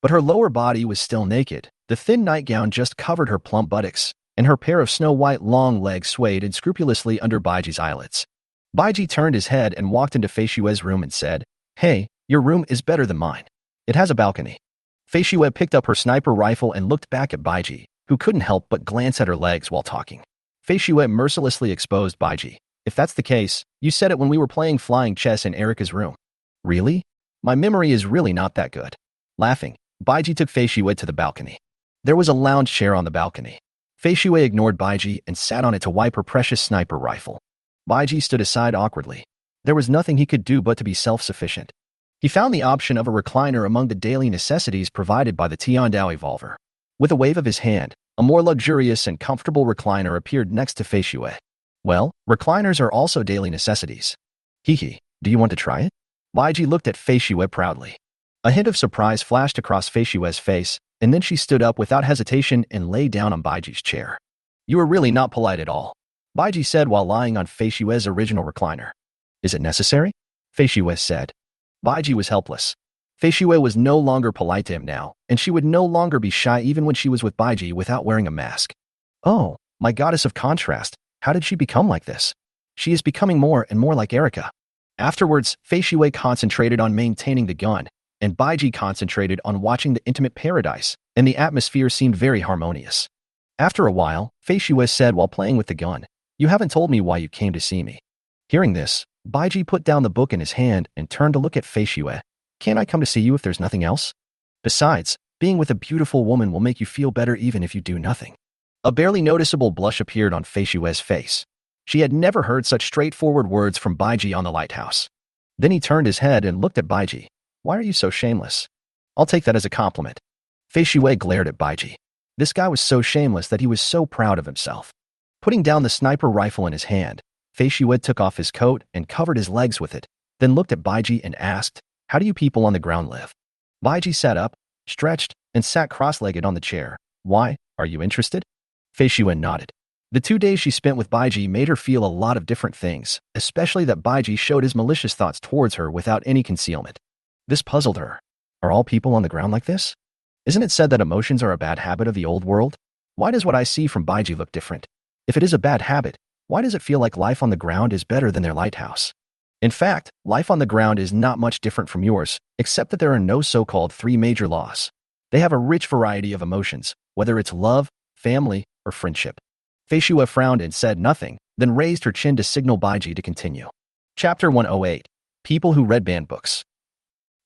But her lower body was still naked, The thin nightgown just covered her plump buttocks, and her pair of snow-white long legs swayed unscrupulously under Baiji's eyelids. Baiji turned his head and walked into Fei Xue's room and said, "Hey, your room is better than mine. It has a balcony." Fei Xue picked up her sniper rifle and looked back at Baiji, who couldn't help but glance at her legs while talking. Fei Xue mercilessly exposed Baiji. "If that's the case, you said it when we were playing flying chess in Erica's room." "Really? My memory is really not that good." Laughing, Baiji took Fei Xue to the balcony. There was a lounge chair on the balcony. Fei Xue ignored Baiji and sat on it to wipe her precious sniper rifle. Baiji stood aside awkwardly. There was nothing he could do but to be self-sufficient. He found the option of a recliner among the daily necessities provided by the Tiandao Evolver. With a wave of his hand, a more luxurious and comfortable recliner appeared next to Fei Xue. "Well, recliners are also daily necessities." "Hee, do you want to try it?" Baiji looked at Fei Xue proudly. A hint of surprise flashed across Fei Xue's face, and then she stood up without hesitation and lay down on Baiji's chair. "You are really not polite at all," Baiji said while lying on Fei Xue's original recliner. "Is it necessary?" Fei Xue said. Baiji was helpless. Fei Xue was no longer polite to him now, and she would no longer be shy even when she was with Baiji without wearing a mask. "Oh, my goddess of contrast, how did she become like this? She is becoming more and more like Erica." Afterwards, Fei Xue concentrated on maintaining the gun, and Baiji concentrated on watching the intimate paradise, and the atmosphere seemed very harmonious. After a while, Fei Xue said while playing with the gun, "You haven't told me why you came to see me." Hearing this, Baiji put down the book in his hand and turned to look at Fei Xue. "Can't I come to see you if there's nothing else? Besides, being with a beautiful woman will make you feel better even if you do nothing." A barely noticeable blush appeared on Fei Xue's face. She had never heard such straightforward words from Baiji on the Lighthouse. Then he turned his head and looked at Baiji. "Why are you so shameless?" "I'll take that as a compliment." Fei Xue glared at Baiji. This guy was so shameless that he was so proud of himself. Putting down the sniper rifle in his hand, Fei Xue took off his coat and covered his legs with it, then looked at Baiji and asked, "How do you people on the ground live?" Baiji sat up, stretched, and sat cross-legged on the chair. "Why, are you interested?" Fei Xue nodded. The 2 days she spent with Baiji made her feel a lot of different things, especially that Baiji showed his malicious thoughts towards her without any concealment. This puzzled her. Are all people on the ground like this? Isn't it said that emotions are a bad habit of the old world? Why does what I see from Baiji look different? If it is a bad habit, why does it feel like life on the ground is better than their lighthouse? In fact, life on the ground is not much different from yours, except that there are no so-called 3 major laws. They have a rich variety of emotions, whether it's love, family, or friendship. Fei Xue frowned and said nothing, then raised her chin to signal Baiji to continue. Chapter 108. People who read banned books.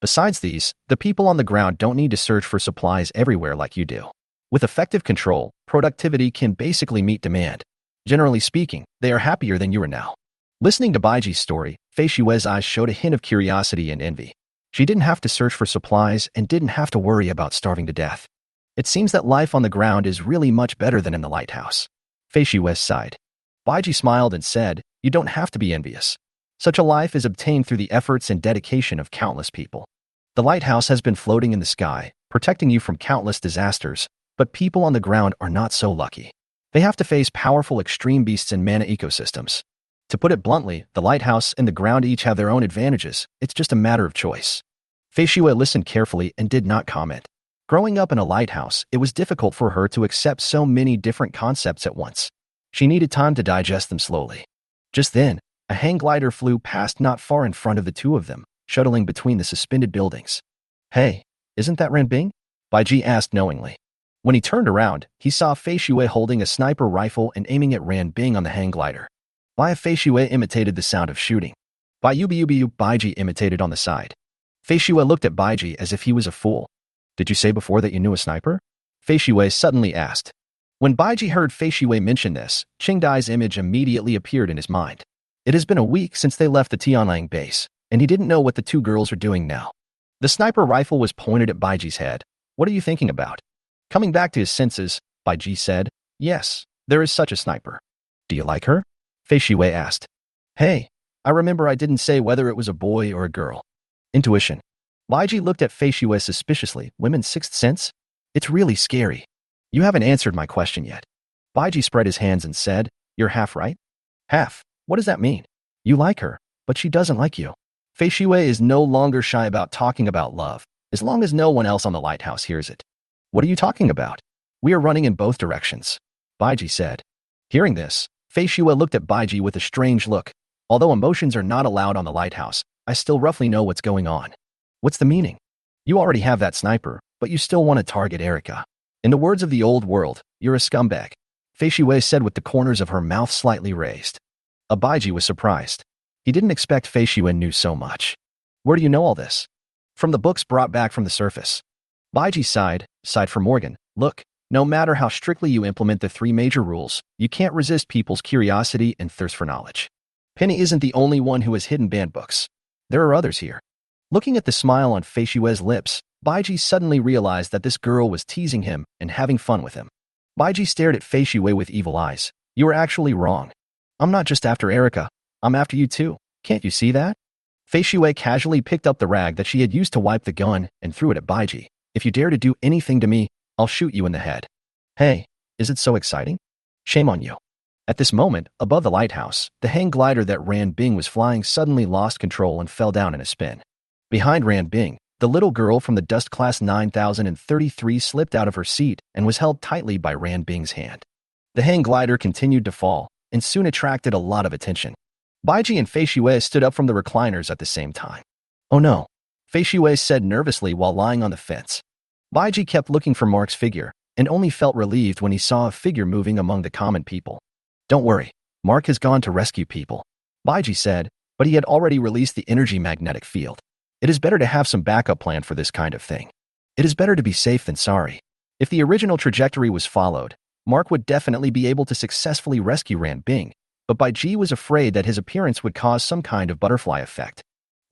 Besides these, the people on the ground don't need to search for supplies everywhere like you do. With effective control, productivity can basically meet demand. Generally speaking, they are happier than you are now. Listening to Baiji's story, Fei Xue's eyes showed a hint of curiosity and envy. She didn't have to search for supplies and didn't have to worry about starving to death. It seems that life on the ground is really much better than in the lighthouse. Fei Xue sighed. Baiji smiled and said, "You don't have to be envious. Such a life is obtained through the efforts and dedication of countless people. The lighthouse has been floating in the sky, protecting you from countless disasters, but people on the ground are not so lucky. They have to face powerful extreme beasts and mana ecosystems. To put it bluntly, the lighthouse and the ground each have their own advantages. It's just a matter of choice." Fei Xue listened carefully and did not comment. Growing up in a lighthouse, it was difficult for her to accept so many different concepts at once. She needed time to digest them slowly. Just then, a hang glider flew past not far in front of the two of them, shuttling between the suspended buildings. "Hey, isn't that Ranbing?" Baiji asked knowingly. When he turned around, he saw Fei Xue holding a sniper rifle and aiming at Ranbing on the hang glider. Fei Xue imitated the sound of shooting. Baiji imitated on the side. Fei Xue looked at Baiji as if he was a fool. "Did you say before that you knew a sniper?" Fei Xue suddenly asked. When Baiji heard Fei Xue mention this, Qingdai's image immediately appeared in his mind. It has been a week since they left the Tianlang base, and he didn't know what the two girls are doing now. The sniper rifle was pointed at Baiji's head. "What are you thinking about?" Coming back to his senses, Baiji said, "Yes, there is such a sniper." "Do you like her?" Fei Xue asked. "Hey, I remember I didn't say whether it was a boy or a girl." Intuition. Baiji looked at Fei Xue suspiciously. "Women's sixth sense? It's really scary." "You haven't answered my question yet." Baiji spread his hands and said, "You're half right." "Half? What does that mean?" "You like her, but she doesn't like you." Fei Xue is no longer shy about talking about love, as long as no one else on the lighthouse hears it. "What are you talking about?" We are running in both directions, Baiji said. Hearing this, Fei Shue looked at Baiji with a strange look. Although emotions are not allowed on the Lighthouse, I still roughly know what's going on. What's the meaning? You already have that sniper, but you still want to target Erika. In the words of the old world, you're a scumbag, Fei Shue said with the corners of her mouth slightly raised. Baiji was surprised. He didn't expect Fei Shue knew so much. Where do you know all this? From the books brought back from the surface. Baiji sighed for Morgan. Look, no matter how strictly you implement the 3 major rules, you can't resist people's curiosity and thirst for knowledge. Penny isn't the only one who has hidden banned books. There are others here. Looking at the smile on Fei Shue's lips, Baiji suddenly realized that this girl was teasing him and having fun with him. Baiji stared at Fei Shue with evil eyes. You are actually wrong. I'm not just after Erika. I'm after you too. Can't you see that? Fei Shue casually picked up the rag that she had used to wipe the gun and threw it at Baiji. If you dare to do anything to me, I'll shoot you in the head. Hey, is it so exciting? Shame on you. At this moment, above the lighthouse, the hang glider that Ran Bing was flying suddenly lost control and fell down in a spin. Behind Ran Bing, the little girl from the Dust Class 9033 slipped out of her seat and was held tightly by Ran Bing's hand. The hang glider continued to fall and soon attracted a lot of attention. Baiji and Fei Shue stood up from the recliners at the same time. Oh no, Fei Shue said nervously while lying on the fence. Baiji kept looking for Mark's figure and only felt relieved when he saw a figure moving among the common people. Don't worry, Mark has gone to rescue people, Baiji said, but he had already released the energy magnetic field. It is better to have some backup plan for this kind of thing. It is better to be safe than sorry. If the original trajectory was followed, Mark would definitely be able to successfully rescue Ran Bing, but Baiji was afraid that his appearance would cause some kind of butterfly effect.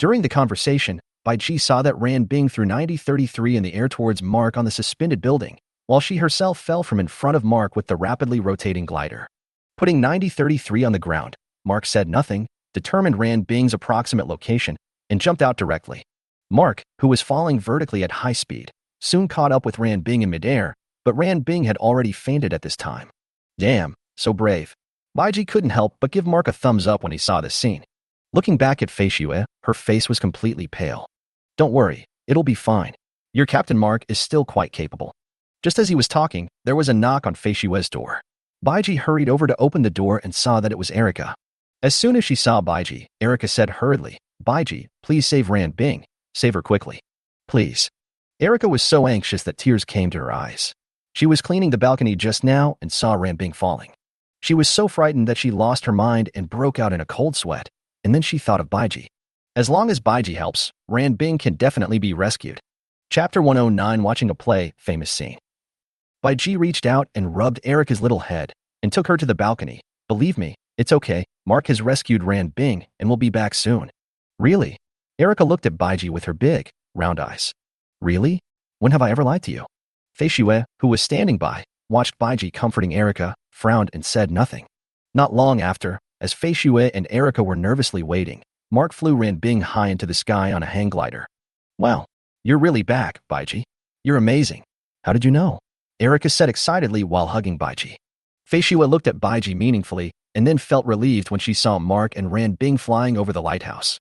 During the conversation, Baiji saw that Ran Bing threw 9033 in the air towards Mark on the suspended building, while she herself fell from in front of Mark with the rapidly rotating glider. Putting 9033 on the ground, Mark said nothing, determined Ran Bing's approximate location, and jumped out directly. Mark, who was falling vertically at high speed, soon caught up with Ran Bing in midair, but Ran Bing had already fainted at this time. Damn, so brave. Baiji couldn't help but give Mark a thumbs up when he saw this scene. Looking back at Fei Shue, her face was completely pale. Don't worry, it'll be fine. Your Captain Mark is still quite capable. Just as he was talking, there was a knock on Fei Shue's door. Baiji hurried over to open the door and saw that it was Erika. As soon as she saw Baiji, Erika said hurriedly, Baiji, please save Ran Bing. Save her quickly. Please. Erika was so anxious that tears came to her eyes. She was cleaning the balcony just now and saw Ran Bing falling. She was so frightened that she lost her mind and broke out in a cold sweat, and then she thought of Baiji. As long as Baiji helps, Ran Bing can definitely be rescued. Chapter 109, Watching a Play, Famous Scene. Baiji reached out and rubbed Erika's little head and took her to the balcony. Believe me, it's okay. Mark has rescued Ran Bing and will be back soon. Really? Erika looked at Baiji with her big, round eyes. Really? When have I ever lied to you? Fei Shue, who was standing by, watched Baiji comforting Erika, frowned and said nothing. Not long after, as Fei Shue and Erika were nervously waiting, Mark flew Ran Bing high into the sky on a hang glider. Wow, you're really back, Baiji. You're amazing. How did you know? Erika said excitedly while hugging Baiji. Fei Shue looked at Baiji meaningfully and then felt relieved when she saw Mark and Ran Bing flying over the lighthouse.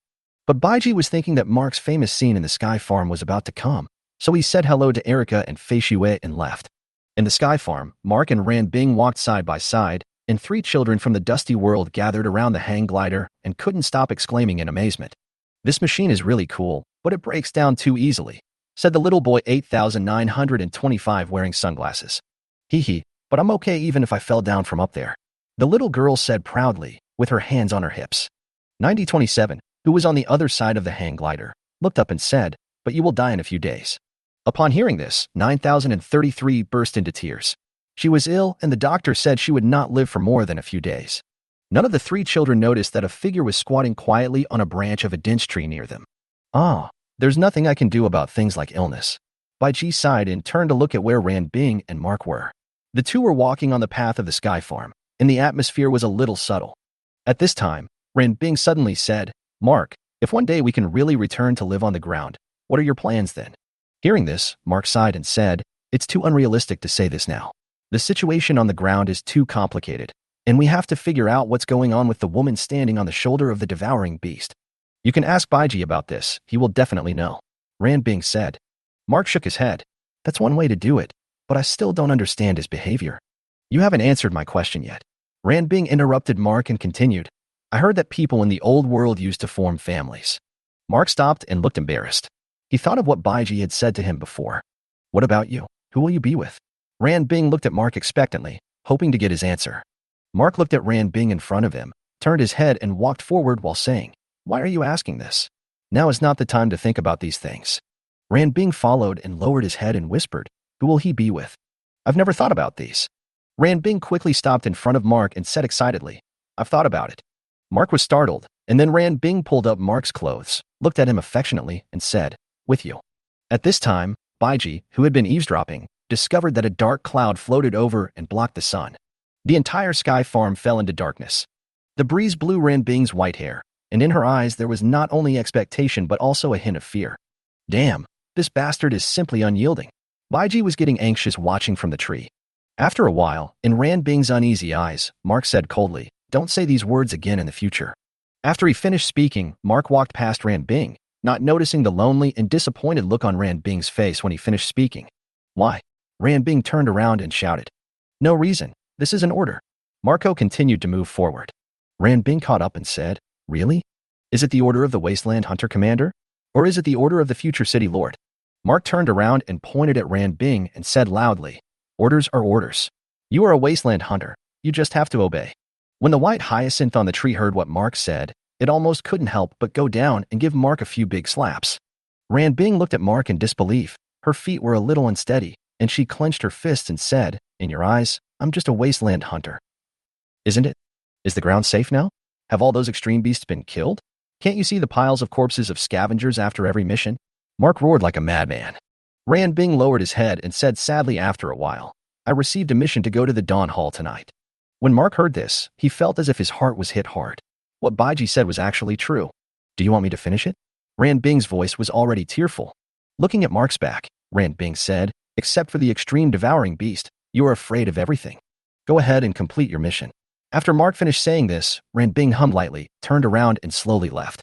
But Baiji was thinking that Mark's famous scene in the Sky Farm was about to come, so he said hello to Erika and Fei Shue and left. In the Sky Farm, Mark and Ran Bing walked side by side, and 3 children from the dusty world gathered around the hang glider and couldn't stop exclaiming in amazement. This machine is really cool, but it breaks down too easily, said the little boy 8925 wearing sunglasses. Hee, but I'm okay even if I fell down from up there. The little girl said proudly, with her hands on her hips. 9027, who was on the other side of the hang glider, looked up and said, but you will die in a few days. Upon hearing this, 9033 burst into tears. She was ill, and the doctor said she would not live for more than a few days. None of the 3 children noticed that a figure was squatting quietly on a branch of a dense tree near them. Ah, there's nothing I can do about things like illness. Baiji sighed and turned to look at where Ran Bing and Mark were. The 2 were walking on the path of the Sky Farm, and the atmosphere was a little subtle. At this time, Ran Bing suddenly said, Mark, if one day we can really return to live on the ground, what are your plans then? Hearing this, Mark sighed and said, it's too unrealistic to say this now. The situation on the ground is too complicated, and we have to figure out what's going on with the woman standing on the shoulder of the devouring beast. You can ask Baiji about this, he will definitely know. Ran Bing said. Mark shook his head. That's one way to do it, but I still don't understand his behavior. You haven't answered my question yet. Ranbing interrupted Mark and continued. I heard that people in the old world used to form families. Mark stopped and looked embarrassed. He thought of what Baiji had said to him before. What about you? Who will you be with? Ranbing looked at Mark expectantly, hoping to get his answer. Mark looked at Ranbing in front of him, turned his head and walked forward while saying, Why are you asking this? Now is not the time to think about these things. Ranbing followed and lowered his head and whispered, Who will he be with? I've never thought about these. Ranbing quickly stopped in front of Mark and said excitedly, I've thought about it. Mark was startled, and then Ranbing pulled up Mark's clothes, looked at him affectionately, and said, With you. At this time, Baiji, who had been eavesdropping, discovered that a dark cloud floated over and blocked the sun. The entire sky farm fell into darkness. The breeze blew Ranbing's white hair, and in her eyes there was not only expectation but also a hint of fear. Damn, this bastard is simply unyielding. Baiji was getting anxious watching from the tree. After a while, in Ranbing's uneasy eyes, Mark said coldly, Don't say these words again in the future. After he finished speaking, Mark walked past Ranbing, not noticing the lonely and disappointed look on Ranbing's face when he finished speaking. Why? Ranbing turned around and shouted. No reason. This is an order. Marco continued to move forward. Ranbing caught up and said, Really? Is it the order of the Wasteland Hunter Commander? Or is it the order of the future City Lord? Mark turned around and pointed at Ranbing and said loudly, Orders are orders. You are a Wasteland Hunter. You just have to obey. When the white hyacinth on the tree heard what Mark said, it almost couldn't help but go down and give Mark a few big slaps. Ranbing looked at Mark in disbelief. Her feet were a little unsteady, and she clenched her fists and said, In your eyes, I'm just a Wasteland Hunter. Isn't it? Is the ground safe now? Have all those extreme beasts been killed? Can't you see the piles of corpses of scavengers after every mission? Mark roared like a madman. Ranbing lowered his head and said sadly after a while, I received a mission to go to the Dawn Hall tonight. When Mark heard this, he felt as if his heart was hit hard. What Baiji said was actually true. Do you want me to finish it? Ranbing's voice was already tearful. Looking at Mark's back, Ranbing said, Except for the extreme devouring beast, you are afraid of everything. Go ahead and complete your mission. After Mark finished saying this, Ranbing hummed lightly, turned around and slowly left.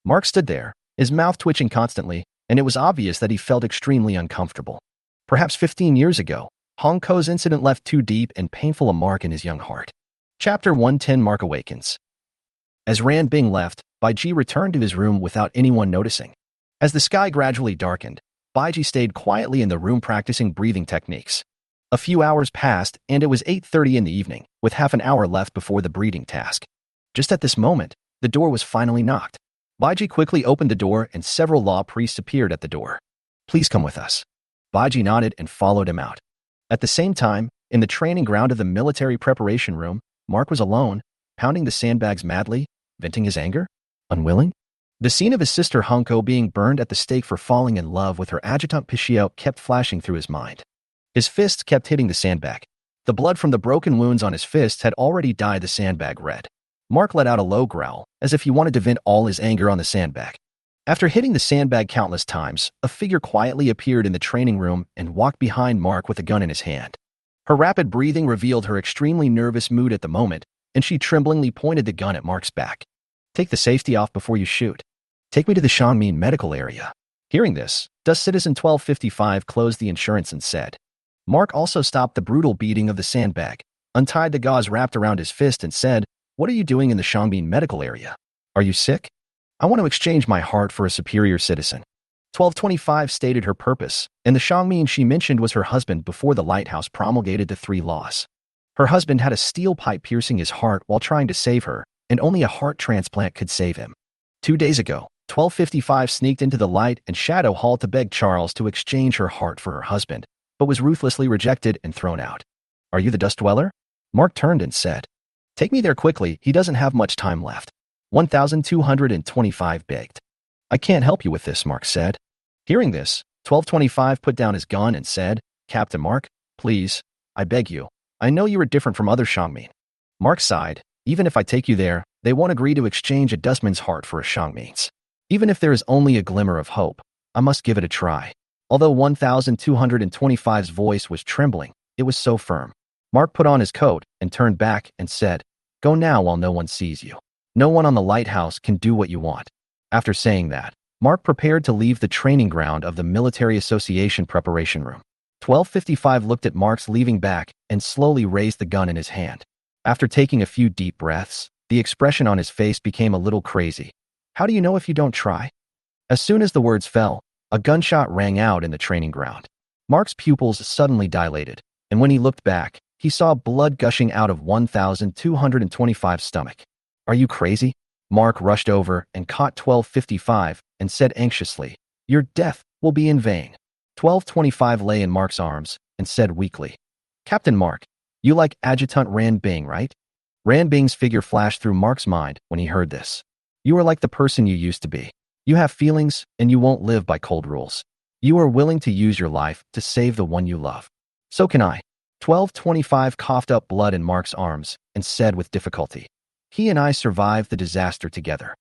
Mark stood there, his mouth twitching constantly, and it was obvious that he felt extremely uncomfortable. Perhaps 15 years ago, Hong Ko's incident left too deep and painful a mark in his young heart. Chapter 110 Mark Awakens. As Ranbing left, Baiji returned to his room without anyone noticing. As the sky gradually darkened, Baiji stayed quietly in the room practicing breathing techniques. A few hours passed, and it was 8:30 in the evening, with half an hour left before the breeding task. Just at this moment, the door was finally knocked. Baiji quickly opened the door and several law priests appeared at the door. Please come with us. Baiji nodded and followed him out. At the same time, in the training ground of the military preparation room, Mark was alone, pounding the sandbags madly, venting his anger. Unwilling? The scene of his sister Hunko being burned at the stake for falling in love with her adjutant Pichiao kept flashing through his mind. His fists kept hitting the sandbag. The blood from the broken wounds on his fists had already dyed the sandbag red. Mark let out a low growl, as if he wanted to vent all his anger on the sandbag. After hitting the sandbag countless times, a figure quietly appeared in the training room and walked behind Mark with a gun in his hand. Her rapid breathing revealed her extremely nervous mood at the moment, and she tremblingly pointed the gun at Mark's back. Take the safety off before you shoot. Take me to the Shangmin medical area. Hearing this, Dust Citizen 1255 closed the insurance and said. Mark also stopped the brutal beating of the sandbag, untied the gauze wrapped around his fist and said, What are you doing in the Shangmin medical area? Are you sick? I want to exchange my heart for a superior citizen. 1225 stated her purpose, and the Shangmin she mentioned was her husband before the Lighthouse promulgated the 3 laws. Her husband had a steel pipe piercing his heart while trying to save her, and only a heart transplant could save him. 2 days ago, 1255 sneaked into the Light and Shadow Hall to beg Charles to exchange her heart for her husband, but was ruthlessly rejected and thrown out. Are you the Dust Dweller? Mark turned and said. Take me there quickly, he doesn't have much time left. 1225 begged. I can't help you with this, Mark said. Hearing this, 1225 put down his gun and said, Captain Mark, please, I beg you. I know you are different from other Shangmin. Mark sighed. Even if I take you there, they won't agree to exchange a Dustman's heart for a Shangmin's. Even if there is only a glimmer of hope, I must give it a try. Although 1225's voice was trembling, it was so firm. Mark put on his coat and turned back and said, Go now while no one sees you. No one on the Lighthouse can do what you want. After saying that, Mark prepared to leave the training ground of the Military Association preparation room. 1255 looked at Mark's leaving back and slowly raised the gun in his hand. After taking a few deep breaths, the expression on his face became a little crazy. How do you know if you don't try? As soon as the words fell, a gunshot rang out in the training ground. Mark's pupils suddenly dilated, and when he looked back, he saw blood gushing out of 1225's stomach. Are you crazy? Mark rushed over and caught 1255 and said anxiously, Your death will be in vain. 1225 lay in Mark's arms and said weakly, Captain Mark, you like Adjutant Ran Bing, right? Ran Bing's figure flashed through Mark's mind when he heard this. You are like the person you used to be. You have feelings, and you won't live by cold rules. You are willing to use your life to save the one you love. So can I. 1225 coughed up blood in Mark's arms and said with difficulty, He and I survived the disaster together.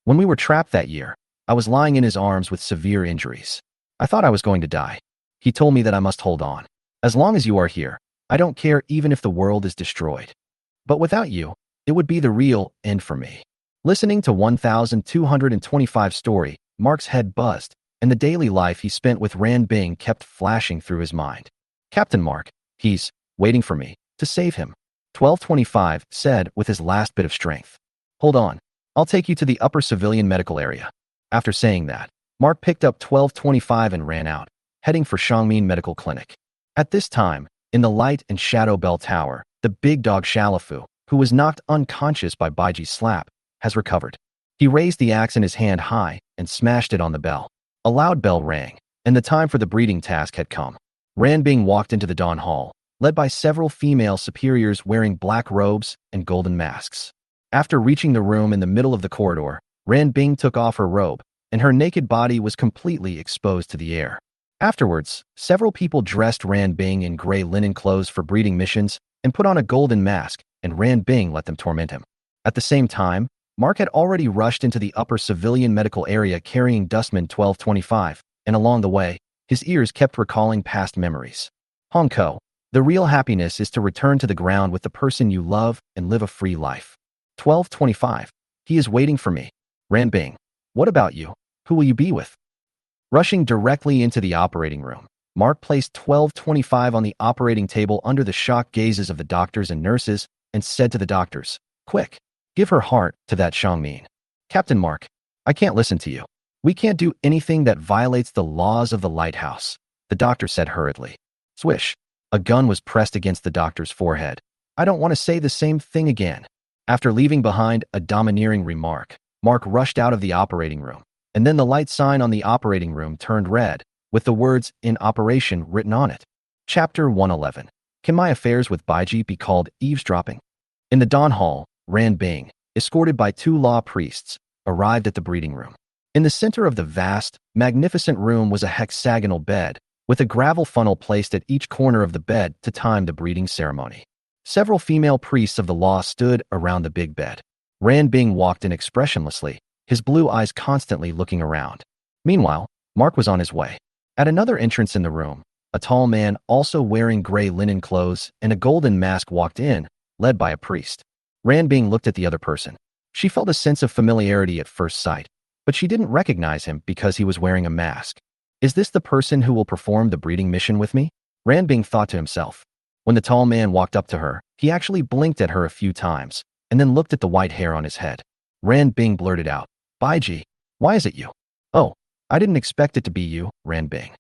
When we were trapped that year, I was lying in his arms with severe injuries. I thought I was going to die. He told me that I must hold on. As long as you are here, I don't care even if the world is destroyed. But without you, it would be the real end for me. Listening to 1225's story, Mark's head buzzed, and the daily life he spent with Ran Bing kept flashing through his mind. Captain Mark, he's waiting for me to save him. 1225 said with his last bit of strength. Hold on, I'll take you to the upper civilian medical area. After saying that, Mark picked up 1225 and ran out, heading for Shangmin Medical Clinic. At this time, in the Light and Shadow Bell Tower, the big dog Shalafu, who was knocked unconscious by Baiji's slap, has recovered. He raised the axe in his hand high and smashed it on the bell. A loud bell rang, and the time for the breeding task had come. Ran Bing walked into the Dawn Hall, led by several female superiors wearing black robes and golden masks. After reaching the room in the middle of the corridor, Ran Bing took off her robe, and her naked body was completely exposed to the air. Afterwards, several people dressed Ran Bing in gray linen clothes for breeding missions and put on a golden mask, and Ran Bing let them torment him. At the same time, Mark had already rushed into the upper civilian medical area carrying Dustman 1225, and along the way, his ears kept recalling past memories. Hongko, the real happiness is to return to the ground with the person you love and live a free life. 1225, he is waiting for me. Ran Bing, what about you? Who will you be with? Rushing directly into the operating room, Mark placed 1225 on the operating table under the shocked gazes of the doctors and nurses and said to the doctors, Quick, give her heart to that Shangmin. Captain Mark, I can't listen to you. We can't do anything that violates the laws of the Lighthouse, the doctor said hurriedly. Swish. A gun was pressed against the doctor's forehead. I don't want to say the same thing again. After leaving behind a domineering remark, Mark rushed out of the operating room, and then the light sign on the operating room turned red, with the words "In Operation" written on it. Chapter 111. Can my affairs with Baiji be called eavesdropping? In the Dawn Hall, Ran Bing, escorted by 2 law priests, arrived at the breeding room. In the center of the vast, magnificent room was a hexagonal bed, with a gravel funnel placed at each corner of the bed to time the breeding ceremony. Several female priests of the law stood around the big bed. Ran Bing walked in expressionlessly, his blue eyes constantly looking around. Meanwhile, Mark was on his way. At another entrance in the room, a tall man also wearing gray linen clothes and a golden mask walked in, led by a priest. Ran Bing looked at the other person. She felt a sense of familiarity at first sight, but she didn't recognize him because he was wearing a mask. Is this the person who will perform the breeding mission with me? Ran Bing thought to himself. When the tall man walked up to her, he actually blinked at her a few times, and then looked at the white hair on his head. Ran Bing blurted out, Baiji, why is it you? Oh, I didn't expect it to be you, Ran Bing.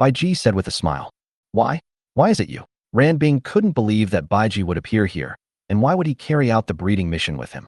Baiji said with a smile. Why? Why is it you? Ran Bing couldn't believe that Baiji would appear here, and why would he carry out the breeding mission with him?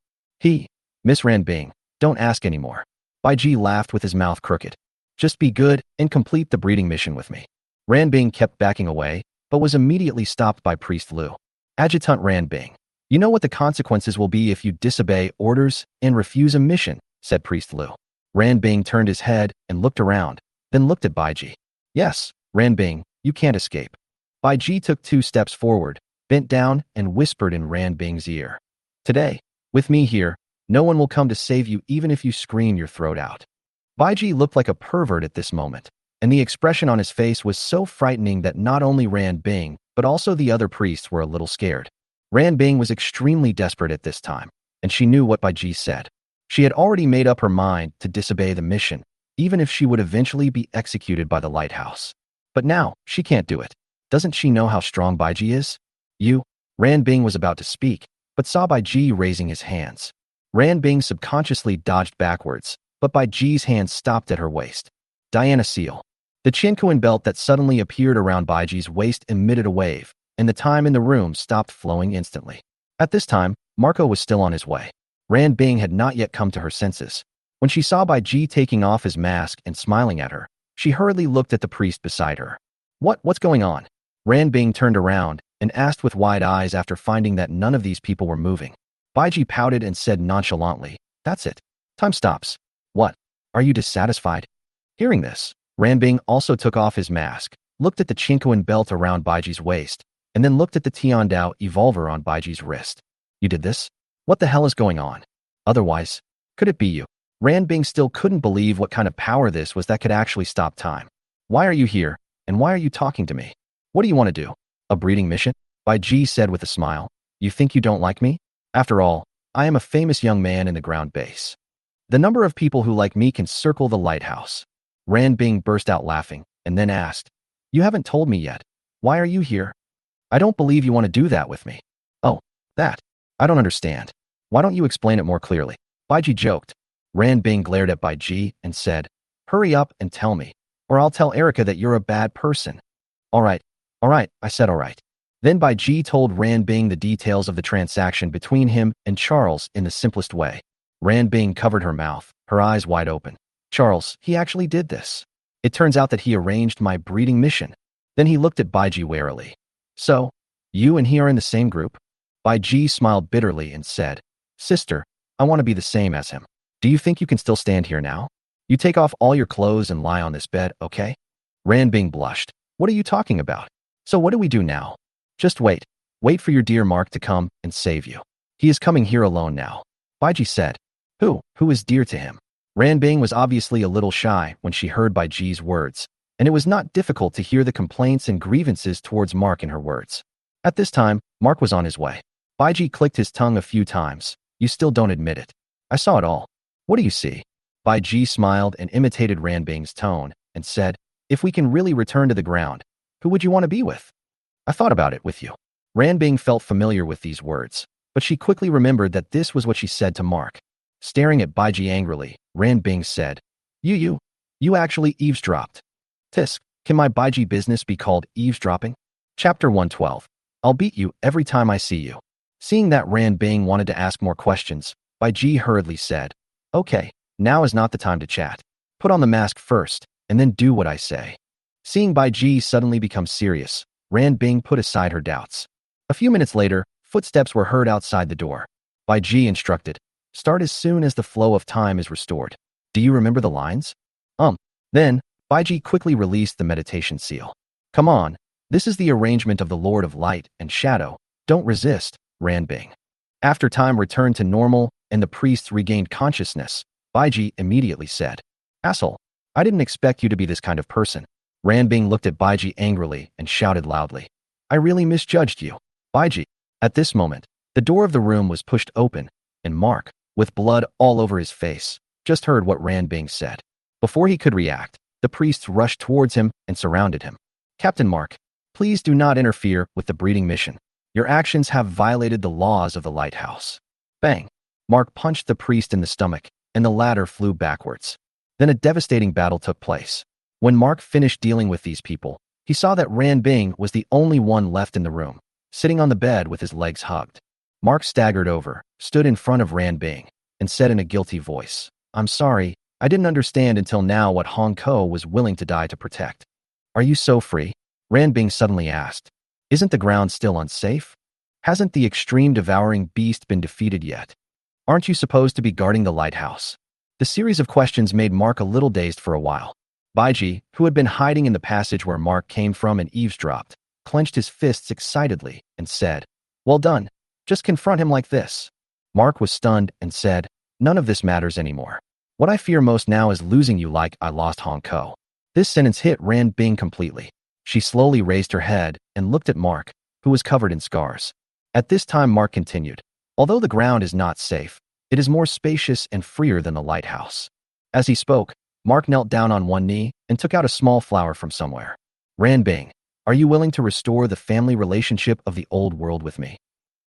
Miss Ran Bing, don't ask anymore. Baiji laughed with his mouth crooked. Just be good and complete the breeding mission with me. Ran Bing kept backing away, but was immediately stopped by Priest Liu. Adjutant Ran Bing, you know what the consequences will be if you disobey orders and refuse a mission, said Priest Liu. Ran Bing turned his head and looked around, then looked at Baiji. Yes, Ran Bing, you can't escape. Baiji took 2 steps forward, bent down, and whispered in Ran Bing's ear. Today, with me here, no one will come to save you even if you scream your throat out. Baiji looked like a pervert at this moment, and the expression on his face was so frightening that not only Ran Bing, but also the other priests were a little scared. Ran Bing was extremely desperate at this time, and she knew what Baiji said. She had already made up her mind to disobey the mission, even if she would eventually be executed by the Lighthouse. But now, she can't do it. Doesn't she know how strong Baiji is? You? Ran Bing was about to speak, but saw Baiji raising his hands. Ran Bing subconsciously dodged backwards, but Baiji's hand stopped at her waist. Diana Seal. The Chinkoan belt that suddenly appeared around Baiji's waist emitted a wave, and the time in the room stopped flowing instantly. At this time, Marco was still on his way. Ran Bing had not yet come to her senses. When she saw Baiji taking off his mask and smiling at her, she hurriedly looked at the priest beside her. What's going on? Ran Bing turned around and asked with wide eyes after finding that none of these people were moving. Baiji pouted and said nonchalantly, "That's it. Time stops." "What? Are you dissatisfied?" Hearing this, Ran Bing also took off his mask, looked at the Chinkoan belt around Baiji's waist, and then looked at the Tiandao evolver on Baiji's wrist. "You did this? What the hell is going on? Otherwise, could it be you?" Ran Bing still couldn't believe what kind of power this was that could actually stop time. "Why are you here, and why are you talking to me? What do you want to do? A breeding mission?" Baiji said with a smile. "You think you don't like me? After all, I am a famous young man in the ground base. The number of people who like me can circle the lighthouse." Ran Bing burst out laughing, and then asked, "You haven't told me yet. Why are you here? I don't believe you want to do that with me." "Oh, that. I don't understand. Why don't you explain it more clearly?" Baiji joked. Ran Bing glared at Baiji and said, "Hurry up and tell me, or I'll tell Erica that you're a bad person." All right, I said all right." Then Baiji told Ran Bing the details of the transaction between him and Charles in the simplest way. Ran Bing covered her mouth, her eyes wide open. "Charles, he actually did this. It turns out that he arranged my breeding mission." Then he looked at Baiji warily. "So, you and he are in the same group?" Baiji smiled bitterly and said, "Sister, I want to be the same as him. Do you think you can still stand here now? You take off all your clothes and lie on this bed, okay?" Ran Bing blushed. "What are you talking about? So what do we do now?" "Just wait. Wait for your dear Mark to come and save you. He is coming here alone now." Baiji said. Who is dear to him?" Ran Bing was obviously a little shy when she heard Baiji's words, and it was not difficult to hear the complaints and grievances towards Mark in her words. At this time, Mark was on his way. Baiji clicked his tongue a few times. "You still don't admit it. I saw it all." "What do you see?" Baiji smiled and imitated Ran Bing's tone and said, "If we can really return to the ground, who would you want to be with?" "I thought about it with you." Ran Bing felt familiar with these words, but she quickly remembered that this was what she said to Mark. Staring at Baiji angrily, Ran Bing said, You actually eavesdropped." "Tisk, can my Baiji business be called eavesdropping?" Chapter 112. "I'll beat you every time I see you." Seeing that Ran Bing wanted to ask more questions, Baiji hurriedly said, "Okay, now is not the time to chat. Put on the mask first, and then do what I say." Seeing Baiji suddenly become serious, Ran Bing put aside her doubts. A few minutes later, footsteps were heard outside the door. Baiji instructed, "Start as soon as the flow of time is restored. Do you remember the lines?" Then, Baiji quickly released the meditation seal. "Come on, this is the arrangement of the Lord of Light and Shadow. Don't resist, Ran Bing." After time returned to normal and the priests regained consciousness, Baiji immediately said, "Asshole, I didn't expect you to be this kind of person." Ran Bing looked at Baiji angrily and shouted loudly, "I really misjudged you, Baiji." At this moment, the door of the room was pushed open, and Mark, with blood all over his face, just heard what Ran Bing said. Before he could react, the priests rushed towards him and surrounded him. "Captain Mark, please do not interfere with the breeding mission. Your actions have violated the laws of the lighthouse." Bang! Mark punched the priest in the stomach, and the latter flew backwards. Then a devastating battle took place. When Mark finished dealing with these people, he saw that Ran Bing was the only one left in the room, sitting on the bed with his legs hugged. Mark staggered over, stood in front of Ran Bing, and said in a guilty voice, "I'm sorry, I didn't understand until now what Hong Ko was willing to die to protect." "Are you so free?" Ran Bing suddenly asked. "Isn't the ground still unsafe? Hasn't the extreme devouring beast been defeated yet? Aren't you supposed to be guarding the lighthouse?" The series of questions made Mark a little dazed for a while. Baiji, who had been hiding in the passage where Mark came from and eavesdropped, clenched his fists excitedly and said, "Well done. Just confront him like this." Mark was stunned and said, "None of this matters anymore. What I fear most now is losing you like I lost Hong Ko." This sentence hit Ran Bing completely. She slowly raised her head and looked at Mark, who was covered in scars. At this time, Mark continued, "Although the ground is not safe, it is more spacious and freer than the lighthouse." As he spoke, Mark knelt down on one knee and took out a small flower from somewhere. "Ran Bing, Are you willing to restore the family relationship of the old world with me?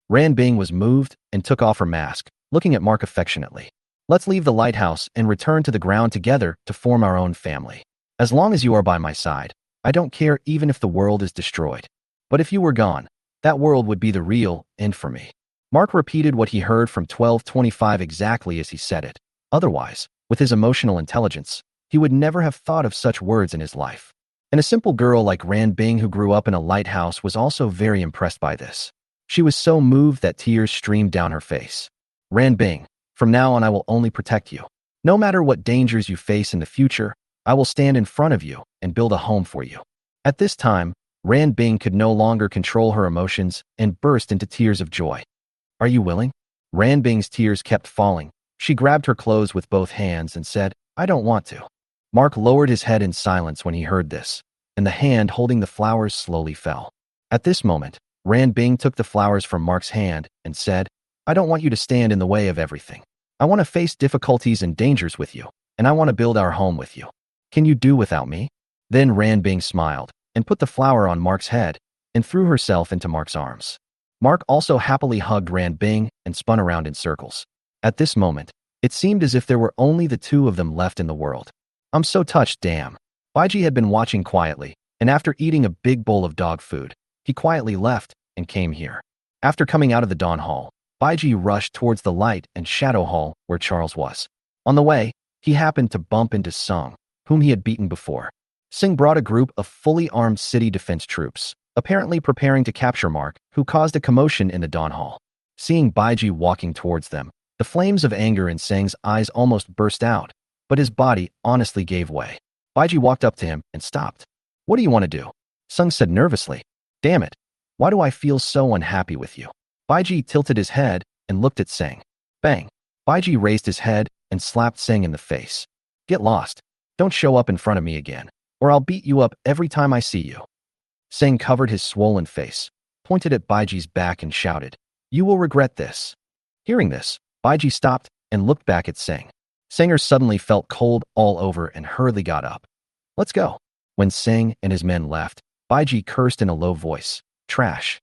Ran Bing was moved and took off her mask, looking at Mark affectionately. Let's leave the lighthouse and return to the ground together to form our own family. As long as you are by my side, I don't care even if the world is destroyed. But if you were gone, that world would be the real end for me. Mark repeated what he heard from 1225 exactly as he said it. Otherwise, with his emotional intelligence, he would never have thought of such words in his life. And a simple girl like Ran Bing who grew up in a lighthouse was also very impressed by this. She was so moved that tears streamed down her face. Ran Bing, from now on I will only protect you. No matter what dangers you face in the future, I will stand in front of you and build a home for you. At this time, Ran Bing could no longer control her emotions and burst into tears of joy. Are you willing? Ran Bing's tears kept falling. She grabbed her clothes with both hands and said, I don't want to. Mark lowered his head in silence when he heard this, and the hand holding the flowers slowly fell. At this moment, Ran Bing took the flowers from Mark's hand and said, I don't want you to stand in the way of everything. I want to face difficulties and dangers with you, and I want to build our home with you. Can you do without me? Then Ran Bing smiled and put the flower on Mark's head and threw herself into Mark's arms. Mark also happily hugged Ran Bing and spun around in circles. At this moment, it seemed as if there were only the two of them left in the world. I'm so touched, damn. Baiji had been watching quietly, and after eating a big bowl of dog food, he quietly left and came here. After coming out of the Dawn Hall, Baiji rushed towards the Light and Shadow Hall where Charles was. On the way, he happened to bump into Sung, whom he had beaten before. Singh brought a group of fully armed city defense troops, apparently preparing to capture Mark, who caused a commotion in the Dawn Hall. Seeing Baiji walking towards them, the flames of anger in Singh's eyes almost burst out, but his body honestly gave way. Baiji walked up to him and stopped. What do you want to do? Sung said nervously. Damn it. Why do I feel so unhappy with you? Baiji tilted his head and looked at Singh. Bang. Baiji raised his head and slapped Singh in the face. Get lost. Don't show up in front of me again, or I'll beat you up every time I see you. Singh covered his swollen face, pointed at Baiji's back and shouted, You will regret this. Hearing this, Baiji stopped and looked back at Singh. Singh suddenly felt cold all over and hurriedly got up. Let's go. When Singh and his men left, Baiji cursed in a low voice. Trash.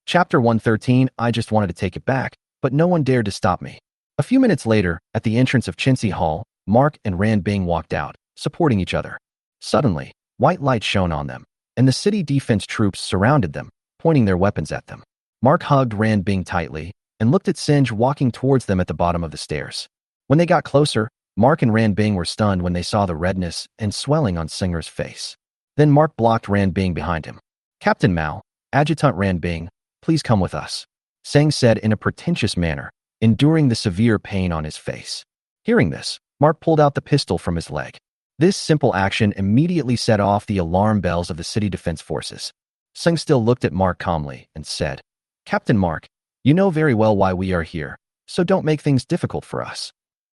Chapter 113. I just wanted to take it back, but no one dared to stop me. A few minutes later, at the entrance of Chinsi Hall, Mark and Ran Bing walked out, supporting each other. Suddenly, white light shone on them, and the city defense troops surrounded them, pointing their weapons at them. Mark hugged Ran Bing tightly and looked at Singe walking towards them at the bottom of the stairs. When they got closer, Mark and Ran Bing were stunned when they saw the redness and swelling on Singer's face. Then Mark blocked Ran Bing behind him. Captain Mao, Adjutant Ran Bing, please come with us, Singh said in a pretentious manner, enduring the severe pain on his face. Hearing this, Mark pulled out the pistol from his leg. This simple action immediately set off the alarm bells of the city defense forces. Singh still looked at Mark calmly and said, Captain Mark, you know very well why we are here, so don't make things difficult for us.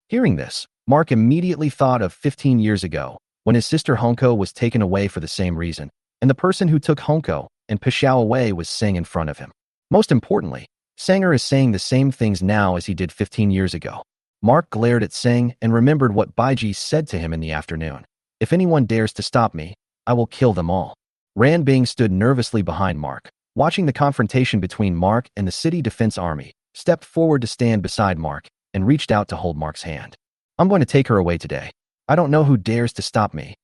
Hearing this, Mark immediately thought of 15 years ago, when his sister Honko was taken away for the same reason, and the person who took Honko and Pishao away was Singh in front of him. Most importantly, Sanger is saying the same things now as he did 15 years ago. Mark glared at Singh and remembered what Baiji said to him in the afternoon. If anyone dares to stop me, I will kill them all. Ran Bing stood nervously behind Mark, watching the confrontation between Mark and the city defense army, stepped forward to stand beside Mark, and reached out to hold Mark's hand. I'm going to take her away today. I don't know who dares to stop me.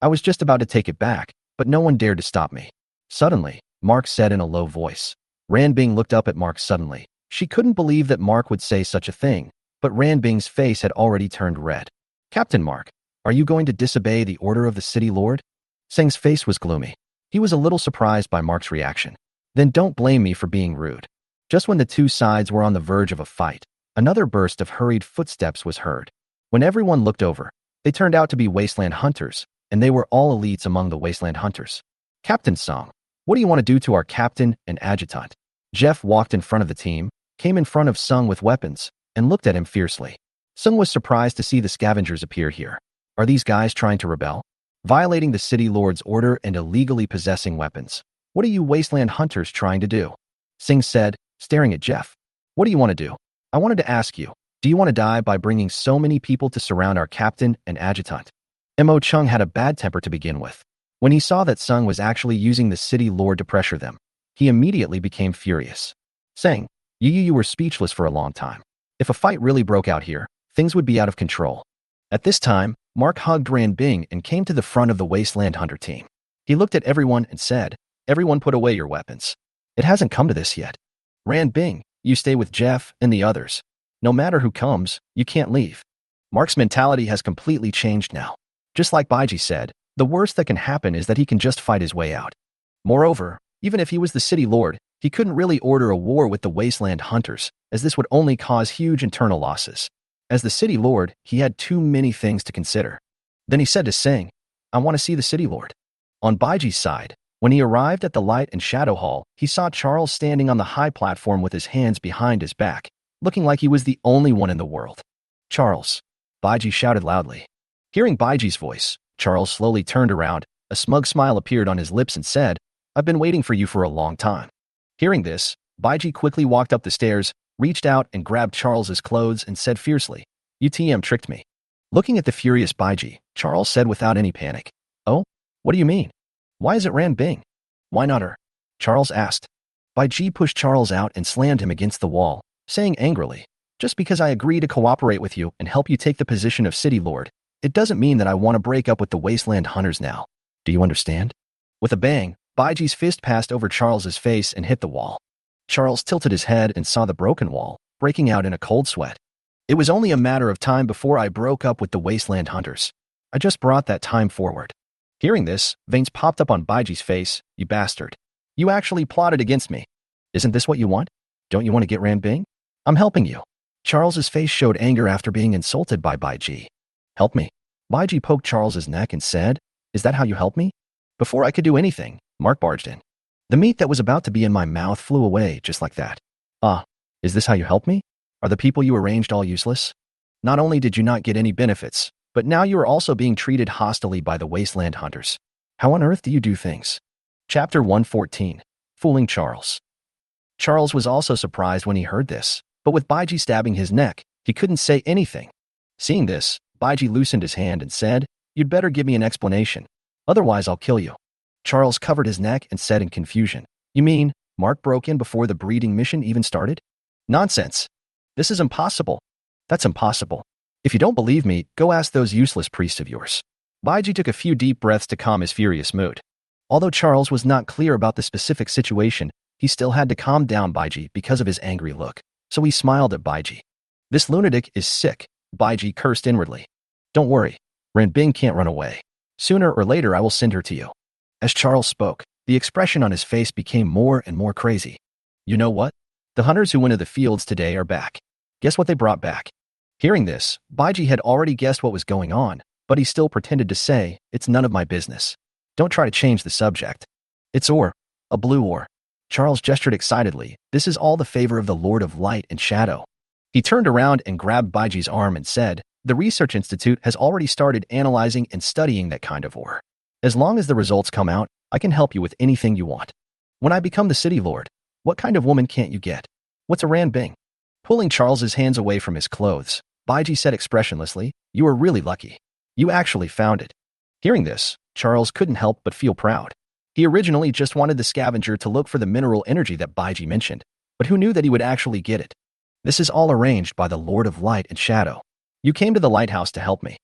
I was just about to take it back, but no one dared to stop me. Suddenly, Mark said in a low voice. Ran Bing looked up at Mark suddenly. She couldn't believe that Mark would say such a thing, but Ran Bing's face had already turned red. Captain Mark, are you going to disobey the order of the city lord? Singh's face was gloomy. He was a little surprised by Mark's reaction. Then don't blame me for being rude. Just when the two sides were on the verge of a fight, another burst of hurried footsteps was heard. When everyone looked over, they turned out to be Wasteland hunters, and they were all elites among the Wasteland hunters. Captain Song, what do you want to do to our captain and adjutant? Jeff walked in front of the team, came in front of Sung with weapons, and looked at him fiercely. Sung was surprised to see the scavengers appear here. Are these guys trying to rebel? Violating the city lord's order and illegally possessing weapons. What are you Wasteland hunters trying to do? Singh said, staring at Jeff. What do you want to do? I wanted to ask you, do you want to die by bringing so many people to surround our captain and adjutant? Mo Chung had a bad temper to begin with. When he saw that Sung was actually using the city lord to pressure them, he immediately became furious, saying, You were speechless for a long time. If a fight really broke out here, things would be out of control. At this time, Mark hugged Ran Bing and came to the front of the Wasteland Hunter team. He looked at everyone and said, Everyone put away your weapons. It hasn't come to this yet. Ran Bing, you stay with Jeff and the others. No matter who comes, you can't leave. Mark's mentality has completely changed now. Just like Baiji said, the worst that can happen is that he can just fight his way out. Moreover, even if he was the city lord, he couldn't really order a war with the Wasteland Hunters, as this would only cause huge internal losses. As the city lord, he had too many things to consider. Then he said to Singh, I want to see the city lord. On Baiji's side, when he arrived at the Light and Shadow Hall, he saw Charles standing on the high platform with his hands behind his back, looking like he was the only one in the world. Charles, Baiji shouted loudly. Hearing Baiji's voice, Charles slowly turned around, a smug smile appeared on his lips and said, I've been waiting for you for a long time. Hearing this, Baiji quickly walked up the stairs, reached out and grabbed Charles's clothes and said fiercely, You tricked me. Looking at the furious Baiji, Charles said without any panic, Oh? What do you mean? Why is it Ran Bing? Why not her? Charles asked. Baiji pushed Charles out and slammed him against the wall, saying angrily, Just because I agree to cooperate with you and help you take the position of City Lord, it doesn't mean that I want to break up with the Wasteland Hunters now. Do you understand? With a bang, Baiji's fist passed over Charles's face and hit the wall. Charles tilted his head and saw the broken wall, breaking out in a cold sweat. It was only a matter of time before I broke up with the Wasteland Hunters. I just brought that time forward. Hearing this, veins popped up on Baiji's face. You bastard. You actually plotted against me. Isn't this what you want? Don't you want to get Ran Bing? I'm helping you. Charles's face showed anger after being insulted by Baiji. Help me. Baiji poked Charles's neck and said, Is that how you help me? Before I could do anything, Mark barged in. The meat that was about to be in my mouth flew away just like that. Is this how you help me? Are the people you arranged all useless? Not only did you not get any benefits, but now you are also being treated hostilely by the Wasteland Hunters. How on earth do you do things? Chapter 114. Fooling Charles. Charles was also surprised when he heard this, but with Baiji stabbing his neck, he couldn't say anything. Seeing this, Baiji loosened his hand and said, You'd better give me an explanation. Otherwise, I'll kill you. Charles covered his neck and said in confusion, You mean, Mark broke in before the breeding mission even started? Nonsense. This is impossible. That's impossible. If you don't believe me, go ask those useless priests of yours. Baiji took a few deep breaths to calm his furious mood. Although Charles was not clear about the specific situation, he still had to calm down Baiji because of his angry look, so he smiled at Baiji. This lunatic is sick, Baiji cursed inwardly. Don't worry, Ran Bing can't run away. Sooner or later I will send her to you. As Charles spoke, the expression on his face became more and more crazy. You know what? The hunters who went to the fields today are back. Guess what they brought back? Hearing this, Baiji had already guessed what was going on, but he still pretended to say, It's none of my business. Don't try to change the subject. It's ore. A blue ore. Charles gestured excitedly. This is all the favor of the Lord of Light and Shadow. He turned around and grabbed Baiji's arm and said, The Research Institute has already started analyzing and studying that kind of ore. As long as the results come out, I can help you with anything you want. When I become the city lord, what kind of woman can't you get? What's a Ran Bing? Pulling Charles's hands away from his clothes, Baiji said expressionlessly, You are really lucky. You actually found it. Hearing this, Charles couldn't help but feel proud. He originally just wanted the scavenger to look for the mineral energy that Baiji mentioned, but who knew that he would actually get it? This is all arranged by the Lord of Light and Shadow. You came to the lighthouse to help me.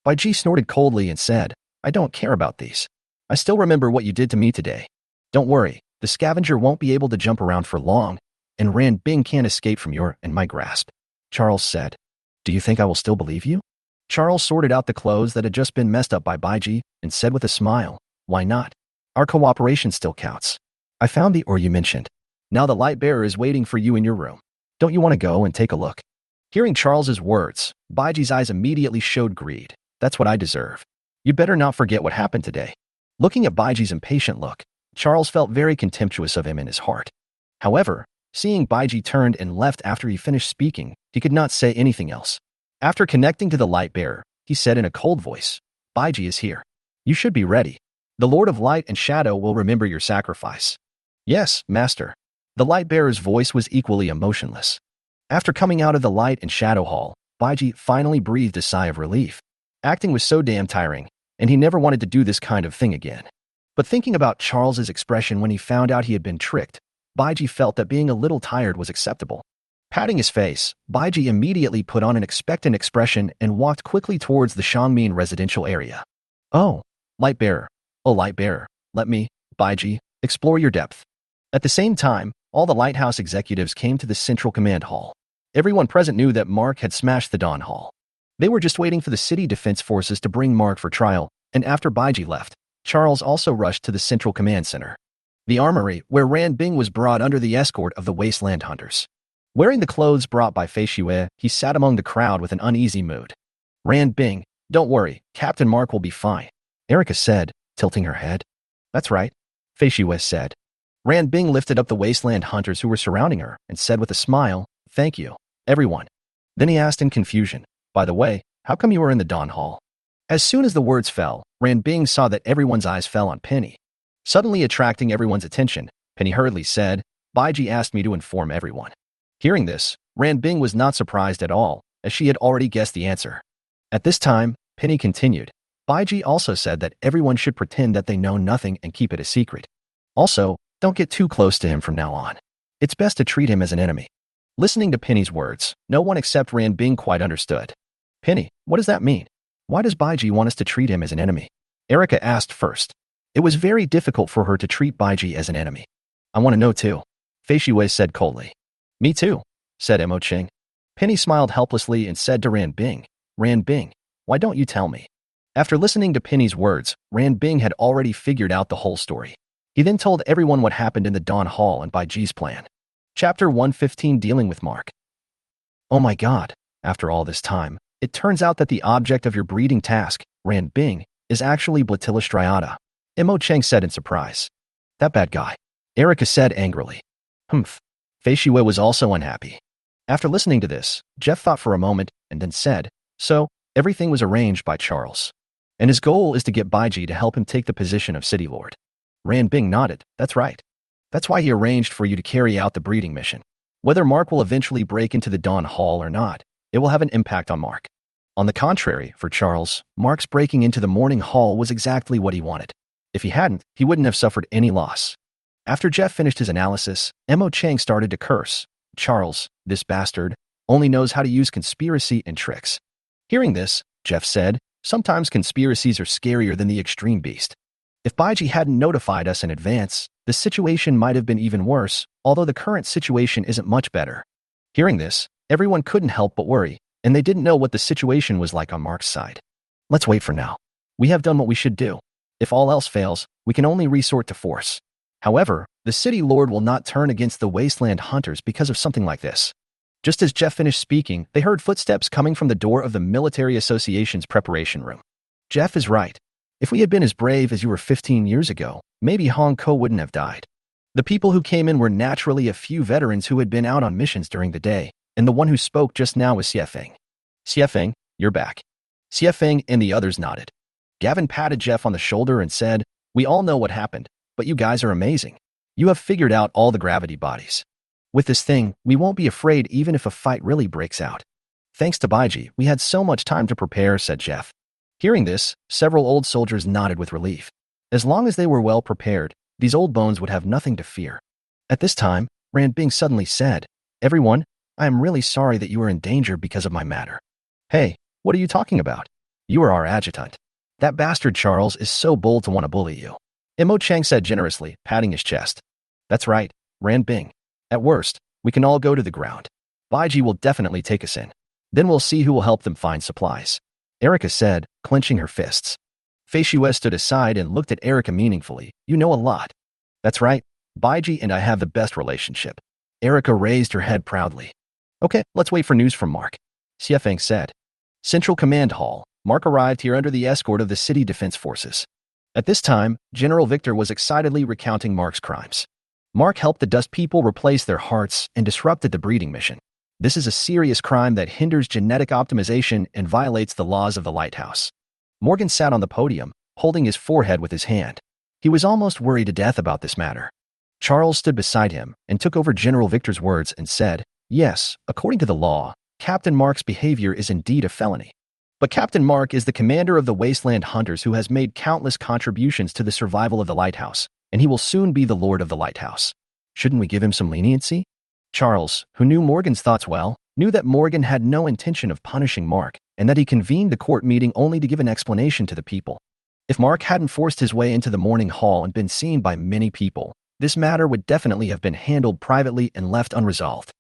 Baiji snorted coldly and said, I don't care about these. I still remember what you did to me today. Don't worry, the scavenger won't be able to jump around for long, and Ran Bing can't escape from your and my grasp. Charles said, Do you think I will still believe you? Charles sorted out the clothes that had just been messed up by Baiji and said with a smile, Why not? Our cooperation still counts. I found the ore you mentioned. Now the light bearer is waiting for you in your room. Don't you want to go and take a look? Hearing Charles's words, Baiji's eyes immediately showed greed. That's what I deserve. You better not forget what happened today. Looking at Baiji's impatient look, Charles felt very contemptuous of him in his heart. However, seeing Baiji turned and left after he finished speaking, he could not say anything else. After connecting to the light bearer, he said in a cold voice, Baiji is here. You should be ready. The Lord of Light and Shadow will remember your sacrifice. Yes, Master. The light bearer's voice was equally emotionless. After coming out of the Light and Shadow Hall, Baiji finally breathed a sigh of relief. Acting was so damn tiring, and he never wanted to do this kind of thing again. But thinking about Charles's expression when he found out he had been tricked, Baiji felt that being a little tired was acceptable. Patting his face, Baiji immediately put on an expectant expression and walked quickly towards the Shangmin residential area. Oh, Lightbearer. Oh, Lightbearer, let me, Baiji, explore your depth. At the same time, all the Lighthouse executives came to the Central Command Hall. Everyone present knew that Mark had smashed the Dawn Hall. They were just waiting for the city defense forces to bring Mark for trial, and after Baiji left, Charles also rushed to the Central Command Center, the Armory, where Ran Bing was brought under the escort of the Wasteland hunters. Wearing the clothes brought by Fei Shue, he sat among the crowd with an uneasy mood. Ran Bing, don't worry, Captain Mark will be fine, Erica said, tilting her head. That's right, Fei Shue said. Ran Bing lifted up the Wasteland hunters who were surrounding her and said with a smile, thank you, everyone. Then he asked in confusion, by the way, how come you were in the Dawn Hall? As soon as the words fell, Ran Bing saw that everyone's eyes fell on Penny. Suddenly attracting everyone's attention, Penny hurriedly said, Baiji asked me to inform everyone. Hearing this, Ran Bing was not surprised at all, as she had already guessed the answer. At this time, Penny continued, Baiji also said that everyone should pretend that they know nothing and keep it a secret. Also, don't get too close to him from now on. It's best to treat him as an enemy. Listening to Penny's words, no one except Ran Bing quite understood. Penny, what does that mean? Why does Baiji want us to treat him as an enemy? Erica asked first. It was very difficult for her to treat Baiji as an enemy. I want to know too, Fei Shue said coldly. Me too, said Mo Ching. Penny smiled helplessly and said to Ran Bing, why don't you tell me? After listening to Penny's words, Ran Bing had already figured out the whole story. He then told everyone what happened in the Dawn Hall and Baiji's plan. Chapter 115, Dealing with Mark. Oh my god, after all this time, it turns out that the object of your breeding task, Ran Bing, is actually Blatilla striata, Mo Cheng said in surprise. That bad guy, Erica said angrily. Humph. Fei Shue was also unhappy. After listening to this, Jeff thought for a moment and then said, so, everything was arranged by Charles. And his goal is to get Baiji to help him take the position of City Lord. Ran Bing nodded, that's right. That's why he arranged for you to carry out the breeding mission. Whether Mark will eventually break into the Dawn Hall or not, it will have an impact on Mark. On the contrary, for Charles, Mark's breaking into the Morning Hall was exactly what he wanted. If he hadn't, he wouldn't have suffered any loss. After Jeff finished his analysis, Mo Chang started to curse. Charles, this bastard, only knows how to use conspiracy and tricks. Hearing this, Jeff said, sometimes conspiracies are scarier than the extreme beast. If Baiji hadn't notified us in advance, the situation might have been even worse, although the current situation isn't much better. Hearing this, everyone couldn't help but worry, and they didn't know what the situation was like on Mark's side. Let's wait for now. We have done what we should do. If all else fails, we can only resort to force. However, the City Lord will not turn against the Wasteland hunters because of something like this. Just as Jeff finished speaking, they heard footsteps coming from the door of the Military Association's preparation room. Jeff is right. If we had been as brave as you were 15 years ago, maybe Hong Ko wouldn't have died. The people who came in were naturally a few veterans who had been out on missions during the day, and the one who spoke just now was Xiefeng. Xiefeng, you're back. Xiefeng and the others nodded. Gavin patted Jeff on the shoulder and said, we all know what happened, but you guys are amazing. You have figured out all the gravity bodies. With this thing, we won't be afraid even if a fight really breaks out. Thanks to Baiji, we had so much time to prepare, said Jeff. Hearing this, several old soldiers nodded with relief. As long as they were well prepared, these old bones would have nothing to fear. At this time, Ran Bing suddenly said, everyone, I am really sorry that you are in danger because of my matter. Hey, what are you talking about? You are our adjutant. That bastard Charles is so bold to want to bully you. Mo Chang said generously, patting his chest. That's right, Ran Bing. At worst, we can all go to the ground. Baiji will definitely take us in. Then we'll see who will help them find supplies. Erica said, clenching her fists. Fei Shue stood aside and looked at Erica meaningfully. You know a lot. That's right, Baiji and I have the best relationship. Erica raised her head proudly. Okay, let's wait for news from Mark. Xiefeng said. Central Command Hall. Mark arrived here under the escort of the City Defense Forces. At this time, General Victor was excitedly recounting Mark's crimes. Mark helped the Dust People replace their hearts and disrupted the breeding mission. This is a serious crime that hinders genetic optimization and violates the laws of the Lighthouse. Morgan sat on the podium, holding his forehead with his hand. He was almost worried to death about this matter. Charles stood beside him and took over General Victor's words and said, yes, according to the law, Captain Mark's behavior is indeed a felony. But Captain Mark is the commander of the Wasteland Hunters who has made countless contributions to the survival of the Lighthouse, and he will soon be the Lord of the Lighthouse. Shouldn't we give him some leniency? Charles, who knew Morgan's thoughts well, knew that Morgan had no intention of punishing Mark, and that he convened the court meeting only to give an explanation to the people. If Mark hadn't forced his way into the morning hall and been seen by many people, this matter would definitely have been handled privately and left unresolved.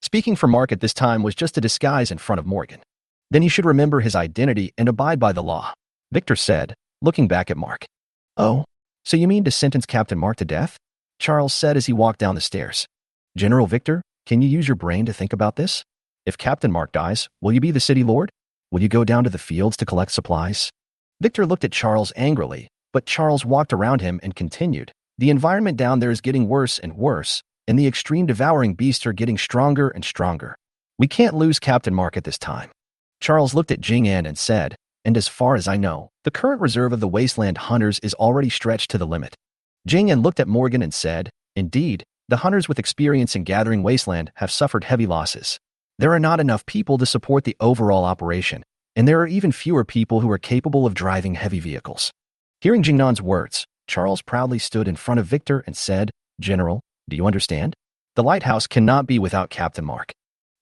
Speaking for Mark at this time was just a disguise in front of Morgan. Then he should remember his identity and abide by the law, Victor said, looking back at Mark. Oh, so you mean to sentence Captain Mark to death? Charles said as he walked down the stairs. General Victor, can you use your brain to think about this? If Captain Mark dies, will you be the city lord? Will you go down to the fields to collect supplies? Victor looked at Charles angrily, but Charles walked around him and continued. The environment down there is getting worse and worse, and the extreme devouring beasts are getting stronger and stronger. We can't lose Captain Mark at this time. Charles looked at Jing-An and said, and as far as I know, the current reserve of the Wasteland Hunters is already stretched to the limit. Jing-An looked at Morgan and said, indeed, the hunters with experience in gathering Wasteland have suffered heavy losses. There are not enough people to support the overall operation, and there are even fewer people who are capable of driving heavy vehicles. Hearing Jing-Nan's words, Charles proudly stood in front of Victor and said, General, do you understand? The Lighthouse cannot be without Captain Mark.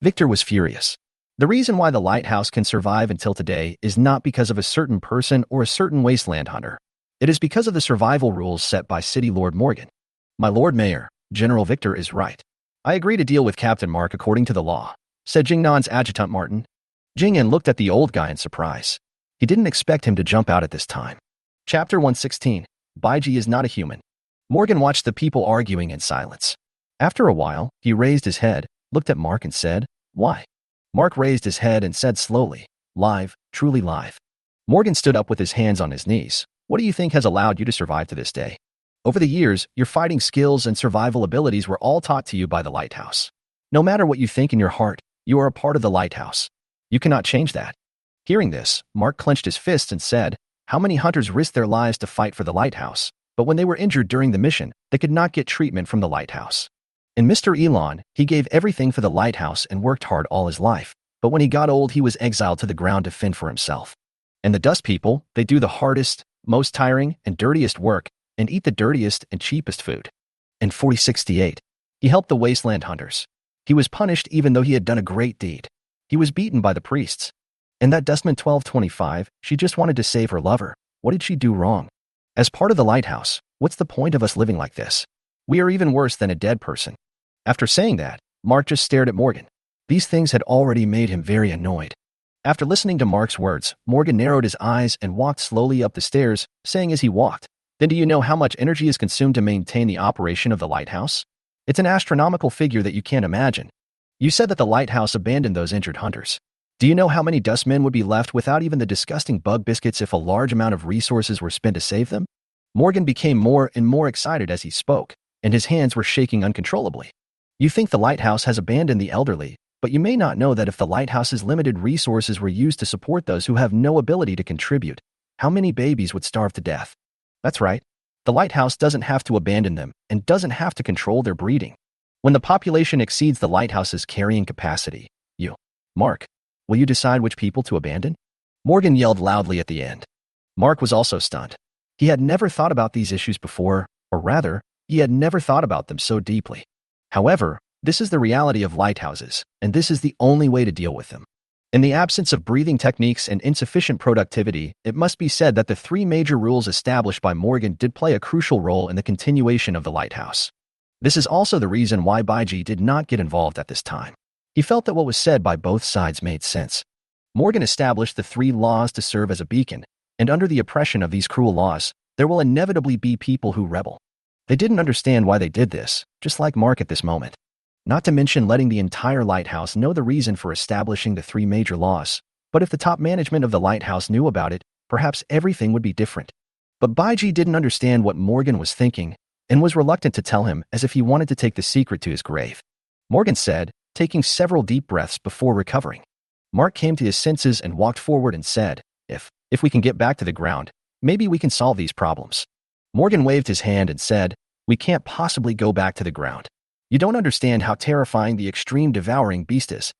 Victor was furious. The reason why the Lighthouse can survive until today is not because of a certain person or a certain Wasteland hunter. It is because of the survival rules set by City Lord Morgan. My Lord Mayor, General Victor is right. I agree to deal with Captain Mark according to the law, said Jing-Nan's adjutant Martin. Jing-An looked at the old guy in surprise. He didn't expect him to jump out at this time. Chapter 116. Baiji is not a human. Morgan watched the people arguing in silence. After a while, he raised his head, looked at Mark and said, Why? Mark raised his head and said slowly, Live, truly live. Morgan stood up with his hands on his knees. What do you think has allowed you to survive to this day? Over the years, your fighting skills and survival abilities were all taught to you by the Lighthouse. No matter what you think in your heart, you are a part of the Lighthouse. You cannot change that. Hearing this, Mark clenched his fists and said, How many hunters risked their lives to fight for the Lighthouse, but when they were injured during the mission, they could not get treatment from the Lighthouse. And Mr. Elon, he gave everything for the Lighthouse and worked hard all his life, but when he got old, he was exiled to the ground to fend for himself. And the dust people, they do the hardest, most tiring, and dirtiest work, and eat the dirtiest and cheapest food. In 4068, he helped the Wasteland Hunters. He was punished even though he had done a great deed. He was beaten by the priests. And that Dustman 1225, she just wanted to save her lover. What did she do wrong? As part of the Lighthouse, what's the point of us living like this? We are even worse than a dead person. After saying that, Mark just stared at Morgan. These things had already made him very annoyed. After listening to Mark's words, Morgan narrowed his eyes and walked slowly up the stairs, saying as he walked, Then do you know how much energy is consumed to maintain the operation of the Lighthouse? It's an astronomical figure that you can't imagine. You said that the Lighthouse abandoned those injured hunters. Do you know how many dustmen would be left without even the disgusting bug biscuits if a large amount of resources were spent to save them? Morgan became more and more excited as he spoke, and his hands were shaking uncontrollably. You think the Lighthouse has abandoned the elderly, but you may not know that if the Lighthouse's limited resources were used to support those who have no ability to contribute, how many babies would starve to death? That's right. The Lighthouse doesn't have to abandon them and doesn't have to control their breeding. When the population exceeds the Lighthouse's carrying capacity, Mark, will you decide which people to abandon? Morgan yelled loudly at the end. Mark was also stunned. He had never thought about these issues before, or rather, he had never thought about them so deeply. However, this is the reality of lighthouses, and this is the only way to deal with them. In the absence of breathing techniques and insufficient productivity, it must be said that the three major rules established by Morgan did play a crucial role in the continuation of the Lighthouse. This is also the reason why Baiji did not get involved at this time. He felt that what was said by both sides made sense. Morgan established the three laws to serve as a beacon, and under the oppression of these cruel laws, there will inevitably be people who rebel. They didn't understand why they did this, just like Mark at this moment. Not to mention letting the entire Lighthouse know the reason for establishing the three major laws. But if the top management of the Lighthouse knew about it, perhaps everything would be different. But Baiji didn't understand what Morgan was thinking, and was reluctant to tell him as if he wanted to take the secret to his grave. Morgan said, taking several deep breaths before recovering. Mark came to his senses and walked forward and said, If we can get back to the ground, maybe we can solve these problems. Morgan waved his hand and said, We can't possibly go back to the ground. You don't understand how terrifying the extreme devouring beast is.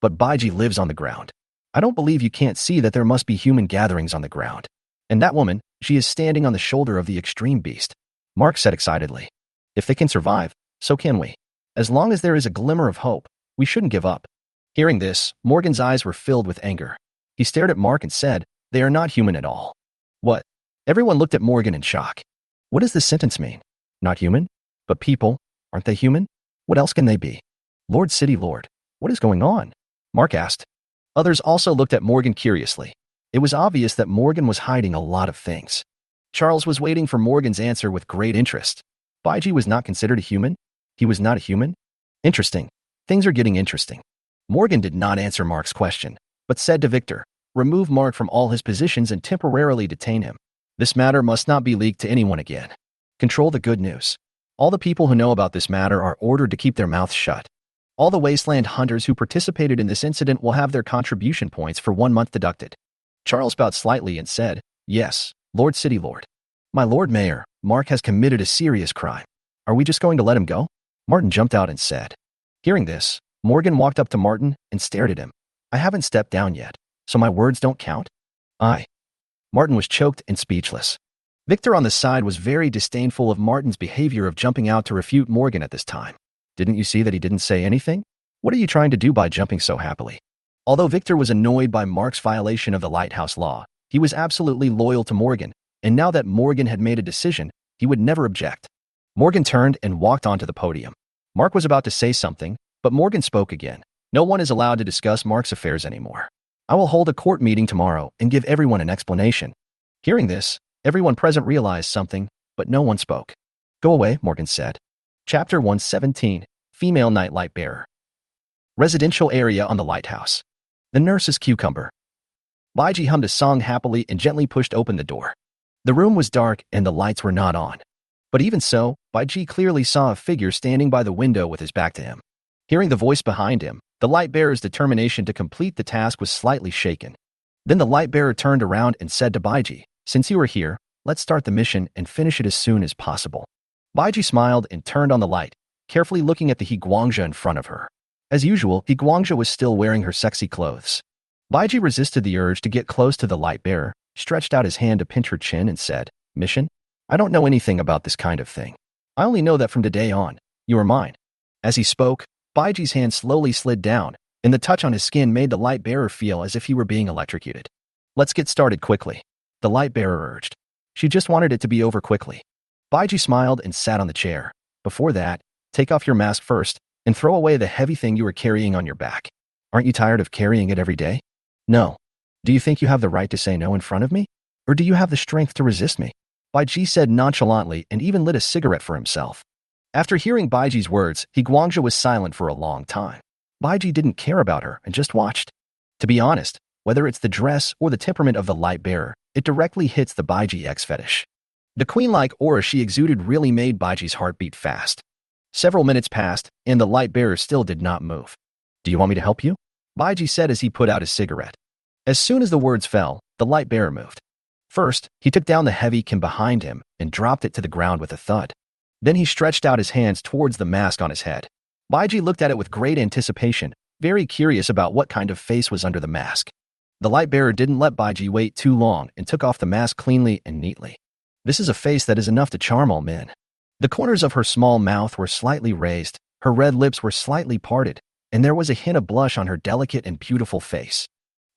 But Baiji lives on the ground. I don't believe you can't see that there must be human gatherings on the ground. And that woman, she is standing on the shoulder of the extreme beast. Mark said excitedly. If they can survive, so can we. As long as there is a glimmer of hope, we shouldn't give up. Hearing this, Morgan's eyes were filled with anger. He stared at Mark and said, they are not human at all. What? Everyone looked at Morgan in shock. What does this sentence mean? Not human? But people, aren't they human? What else can they be? Lord City Lord, what is going on? Mark asked. Others also looked at Morgan curiously. It was obvious that Morgan was hiding a lot of things. Charles was waiting for Morgan's answer with great interest. Baiji was not considered a human? He was not a human? Interesting. Things are getting interesting. Morgan did not answer Mark's question, but said to Victor, remove Mark from all his positions and temporarily detain him. This matter must not be leaked to anyone again. Control the good news. All the people who know about this matter are ordered to keep their mouths shut. All the Wasteland hunters who participated in this incident will have their contribution points for 1 month deducted. Charles bowed slightly and said, yes, Lord City Lord. My Lord Mayor, Mark has committed a serious crime. Are we just going to let him go? Martin jumped out and said. Hearing this, Morgan walked up to Martin and stared at him. I haven't stepped down yet, so my words don't count? Martin was choked and speechless. Victor on the side was very disdainful of Martin's behavior of jumping out to refute Morgan at this time. Didn't you see that he didn't say anything? What are you trying to do by jumping so happily? Although Victor was annoyed by Mark's violation of the Lighthouse law, he was absolutely loyal to Morgan, and now that Morgan had made a decision, he would never object. Morgan turned and walked onto the podium. Mark was about to say something, but Morgan spoke again. No one is allowed to discuss Mark's affairs anymore. I will hold a court meeting tomorrow and give everyone an explanation. Hearing this, everyone present realized something, but no one spoke. Go away, Morgan said. Chapter 117, Female Nightlight Bearer. Residential area on the Lighthouse. The nurse's cucumber. Baiji hummed a song happily and gently pushed open the door. The room was dark and the lights were not on. But even so, Baiji clearly saw a figure standing by the window with his back to him. Hearing the voice behind him, the light bearer's determination to complete the task was slightly shaken. Then the light bearer turned around and said to Baiji, since you are here, let's start the mission and finish it as soon as possible. Baiji smiled and turned on the light, carefully looking at the Higuangja in front of her. As usual, Higuangja was still wearing her sexy clothes. Baiji resisted the urge to get close to the light bearer, stretched out his hand to pinch her chin and said, Mission? I don't know anything about this kind of thing. I only know that from today on, you are mine. As he spoke, Baiji's hand slowly slid down, and the touch on his skin made the light bearer feel as if he were being electrocuted. Let's get started quickly, the light bearer urged. She just wanted it to be over quickly. Baiji smiled and sat on the chair. Before that, take off your mask first and throw away the heavy thing you are carrying on your back. Aren't you tired of carrying it every day? No. Do you think you have the right to say no in front of me? Or do you have the strength to resist me? Baiji said nonchalantly and even lit a cigarette for himself. After hearing Baiji's words, Higuangja was silent for a long time. Baiji didn't care about her and just watched. To be honest, whether it's the dress or the temperament of the light bearer, it directly hits the Baiji X fetish. The queen-like aura she exuded really made Baiji's heart beat fast. Several minutes passed, and the light bearer still did not move. Do you want me to help you? Baiji said as he put out his cigarette. As soon as the words fell, the light bearer moved. First, he took down the heavy kim behind him and dropped it to the ground with a thud. Then he stretched out his hands towards the mask on his head. Baiji looked at it with great anticipation, very curious about what kind of face was under the mask. The light bearer didn't let Baiji wait too long and took off the mask cleanly and neatly. This is a face that is enough to charm all men. The corners of her small mouth were slightly raised, her red lips were slightly parted, and there was a hint of blush on her delicate and beautiful face.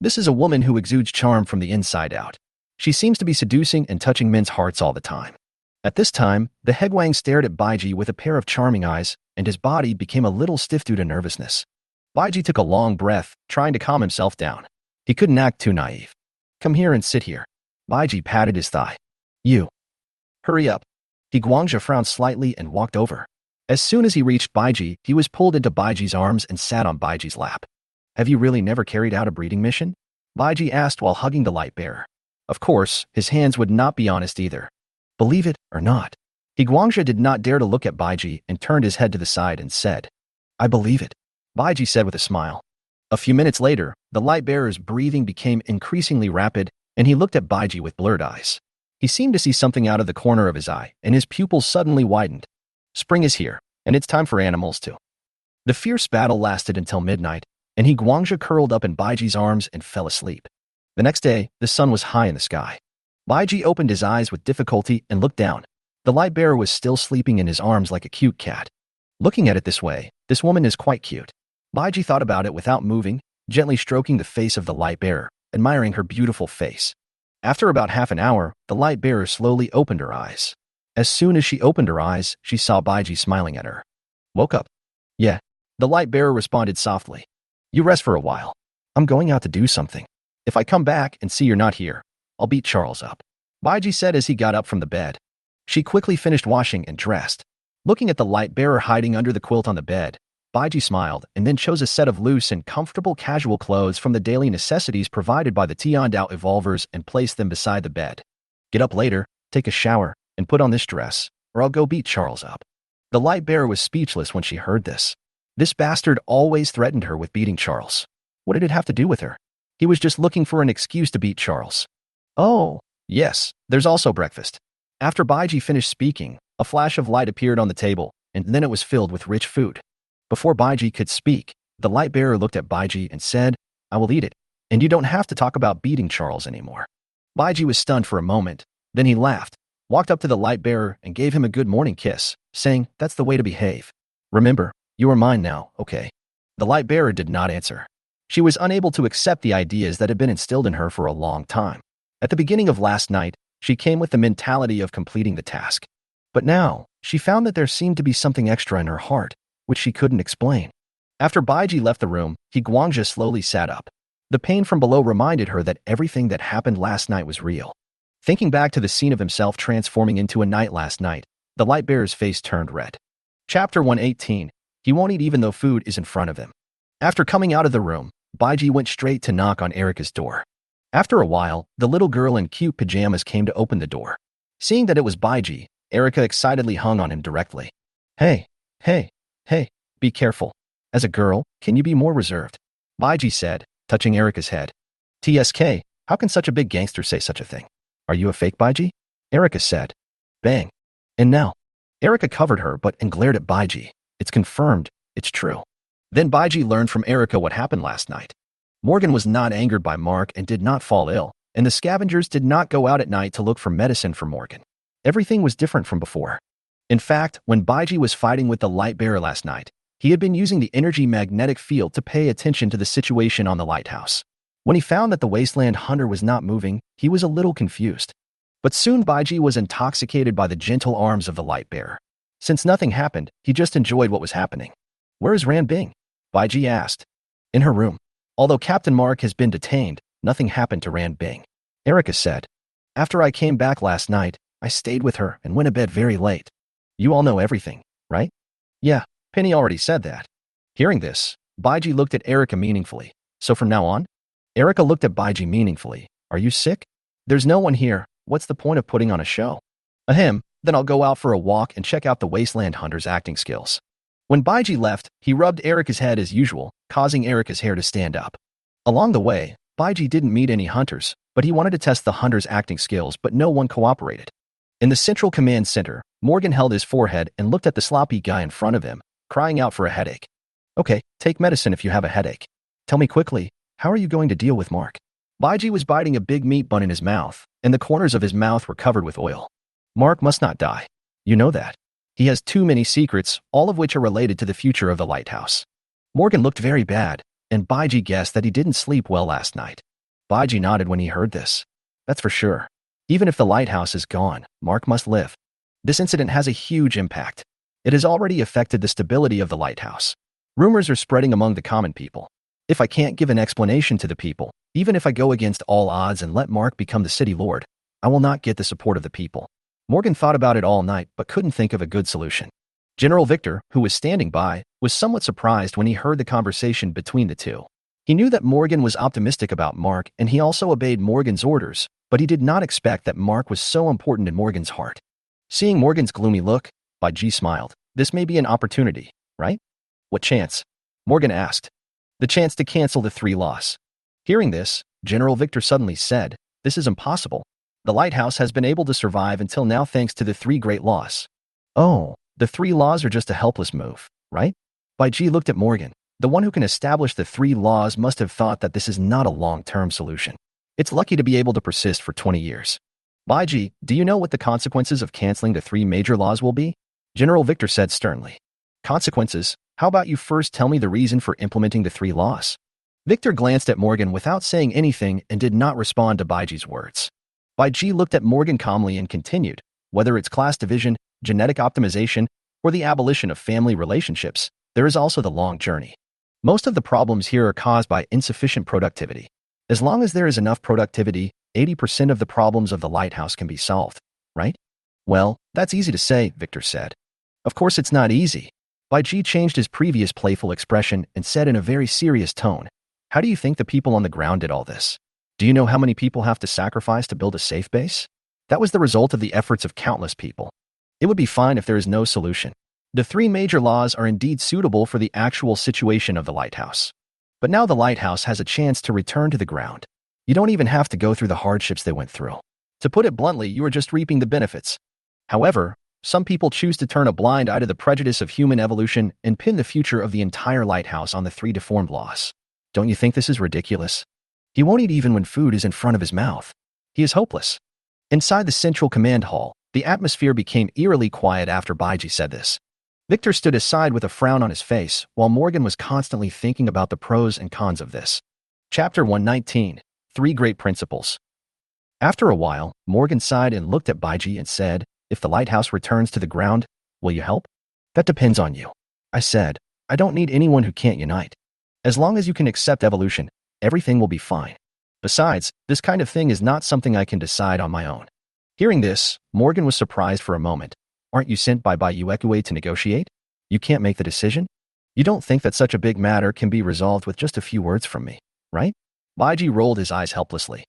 This is a woman who exudes charm from the inside out. She seems to be seducing and touching men's hearts all the time. At this time, the Hegwang stared at Baiji with a pair of charming eyes, and his body became a little stiff due to nervousness. Baiji took a long breath, trying to calm himself down. He couldn't act too naive. Come here and sit here. Baiji patted his thigh. You. Hurry up. Higuangja frowned slightly and walked over. As soon as he reached Baiji, he was pulled into Baiji's arms and sat on Baiji's lap. Have you really never carried out a breeding mission? Baiji asked while hugging the light bearer. Of course, his hands would not be honest either. Believe it or not. Higuangja did not dare to look at Baiji and turned his head to the side and said, I believe it. Baiji said with a smile. A few minutes later, the light bearer's breathing became increasingly rapid, and he looked at Baiji with blurred eyes. He seemed to see something out of the corner of his eye, and his pupils suddenly widened. Spring is here, and it's time for animals to. The fierce battle lasted until midnight, and he Guangzha curled up in Baiji's arms and fell asleep. The next day, the sun was high in the sky. Baiji opened his eyes with difficulty and looked down. The light bearer was still sleeping in his arms like a cute cat. Looking at it this way, this woman is quite cute. Baiji thought about it without moving, gently stroking the face of the light bearer, admiring her beautiful face. After about half an hour, the light bearer slowly opened her eyes. As soon as she opened her eyes, she saw Baiji smiling at her. Woke up? Yeah. The light bearer responded softly. You rest for a while. I'm going out to do something. If I come back and see you're not here, I'll beat Charles up, Baiji said as he got up from the bed. She quickly finished washing and dressed. Looking at the light bearer hiding under the quilt on the bed, Baiji smiled and then chose a set of loose and comfortable casual clothes from the daily necessities provided by the Tiandao evolvers and placed them beside the bed. Get up later, take a shower, and put on this dress, or I'll go beat Charles up. The light bearer was speechless when she heard this. This bastard always threatened her with beating Charles. What did it have to do with her? He was just looking for an excuse to beat Charles. Oh, yes, there's also breakfast. After Baiji finished speaking, a flash of light appeared on the table, and then it was filled with rich food. Before Baiji could speak, the light bearer looked at Baiji and said, I will eat it, and you don't have to talk about beating Charles anymore. Baiji was stunned for a moment, then he laughed, walked up to the light bearer and gave him a good morning kiss, saying, that's the way to behave. Remember, you are mine now, okay? The light bearer did not answer. She was unable to accept the ideas that had been instilled in her for a long time. At the beginning of last night, she came with the mentality of completing the task. But now, she found that there seemed to be something extra in her heart, which she couldn't explain. After Baiji left the room, he Guangzha slowly sat up. The pain from below reminded her that everything that happened last night was real. Thinking back to the scene of himself transforming into a knight last night, the light bearer's face turned red. Chapter 118. He won't eat even though food is in front of him. After coming out of the room, Baiji went straight to knock on Erica's door. After a while, the little girl in cute pajamas came to open the door. Seeing that it was Baiji, Erica excitedly hung on him directly. Hey, be careful. As a girl, can you be more reserved? Baiji said, touching Erica's head. TSK, how can such a big gangster say such a thing? Are you a fake Baiji? Erica said. Bang. And now? Erica covered her butt and glared at Baiji. It's confirmed. It's true. Then Baiji learned from Erica what happened last night. Morgan was not angered by Mark and did not fall ill, and the scavengers did not go out at night to look for medicine for Morgan. Everything was different from before. In fact, when Baiji was fighting with the light bearer last night, he had been using the energy magnetic field to pay attention to the situation on the lighthouse. When he found that the Wasteland hunter was not moving, he was a little confused. But soon Baiji was intoxicated by the gentle arms of the light bearer. Since nothing happened, he just enjoyed what was happening. Where is Ran Bing? Baiji asked. In her room. Although Captain Mark has been detained, nothing happened to Ran Bing. Erica said. After I came back last night, I stayed with her and went to bed very late. You all know everything, right? Yeah, Penny already said that. Hearing this, Baiji looked at Erica meaningfully. So from now on? Erica looked at Baiji meaningfully. Are you sick? There's no one here. What's the point of putting on a show? Ahem, then I'll go out for a walk and check out the Wasteland hunter's acting skills. When Baiji left, he rubbed Erica's head as usual, causing Erica's hair to stand up. Along the way, Baiji didn't meet any hunters, but he wanted to test the hunter's acting skills, but no one cooperated. In the Central Command Center, Morgan held his forehead and looked at the sloppy guy in front of him, crying out for a headache. Okay, take medicine if you have a headache. Tell me quickly, how are you going to deal with Mark? Baiji was biting a big meat bun in his mouth, and the corners of his mouth were covered with oil. Mark must not die. You know that. He has too many secrets, all of which are related to the future of the lighthouse. Morgan looked very bad, and Baiji guessed that he didn't sleep well last night. Baiji nodded when he heard this. That's for sure. Even if the lighthouse is gone, Mark must live. This incident has a huge impact. It has already affected the stability of the lighthouse. Rumors are spreading among the common people. If I can't give an explanation to the people, even if I go against all odds and let Mark become the city lord, I will not get the support of the people. Morgan thought about it all night but couldn't think of a good solution. General Victor, who was standing by, was somewhat surprised when he heard the conversation between the two. He knew that Morgan was optimistic about Mark and he also obeyed Morgan's orders, but he did not expect that Mark was so important in Morgan's heart. Seeing Morgan's gloomy look, Baiji smiled. This may be an opportunity, right? What chance? Morgan asked. The chance to cancel the 3 laws. Hearing this, General Victor suddenly said, this is impossible. The lighthouse has been able to survive until now thanks to the 3 great laws. Oh, the 3 laws are just a helpless move, right? Baiji looked at Morgan. The one who can establish the 3 laws must have thought that this is not a long-term solution. It's lucky to be able to persist for 20 years. Baiji, do you know what the consequences of canceling the 3 major laws will be? General Victor said sternly. Consequences? How about you first tell me the reason for implementing the 3 laws? Victor glanced at Morgan without saying anything and did not respond to Baiji's words. Baiji looked at Morgan calmly and continued, whether it's class division, genetic optimization, or the abolition of family relationships, there is also the long journey. Most of the problems here are caused by insufficient productivity. As long as there is enough productivity, 80% of the problems of the Lighthouse can be solved, right? Well, that's easy to say, Victor said. Of course it's not easy. Baiji changed his previous playful expression and said in a very serious tone, how do you think the people on the ground did all this? Do you know how many people have to sacrifice to build a safe base? That was the result of the efforts of countless people. It would be fine if there is no solution. The 3 major laws are indeed suitable for the actual situation of the Lighthouse. But now the Lighthouse has a chance to return to the ground. You don't even have to go through the hardships they went through. To put it bluntly, you are just reaping the benefits. However, some people choose to turn a blind eye to the prejudice of human evolution and pin the future of the entire Lighthouse on the 3 deformed laws. Don't you think this is ridiculous? He won't eat even when food is in front of his mouth. He is hopeless. Inside the central command hall, the atmosphere became eerily quiet after Baiji said this. Victor stood aside with a frown on his face, while Morgan was constantly thinking about the pros and cons of this. Chapter 119, 3 Great Principles. After a while, Morgan sighed and looked at Baiji and said, if the Lighthouse returns to the ground, will you help? That depends on you. I said, I don't need anyone who can't unite. As long as you can accept evolution, everything will be fine. Besides, this kind of thing is not something I can decide on my own. Hearing this, Morgan was surprised for a moment. Aren't you sent by Baiji to negotiate? You can't make the decision? You don't think that such a big matter can be resolved with just a few words from me, right? Baiji rolled his eyes helplessly.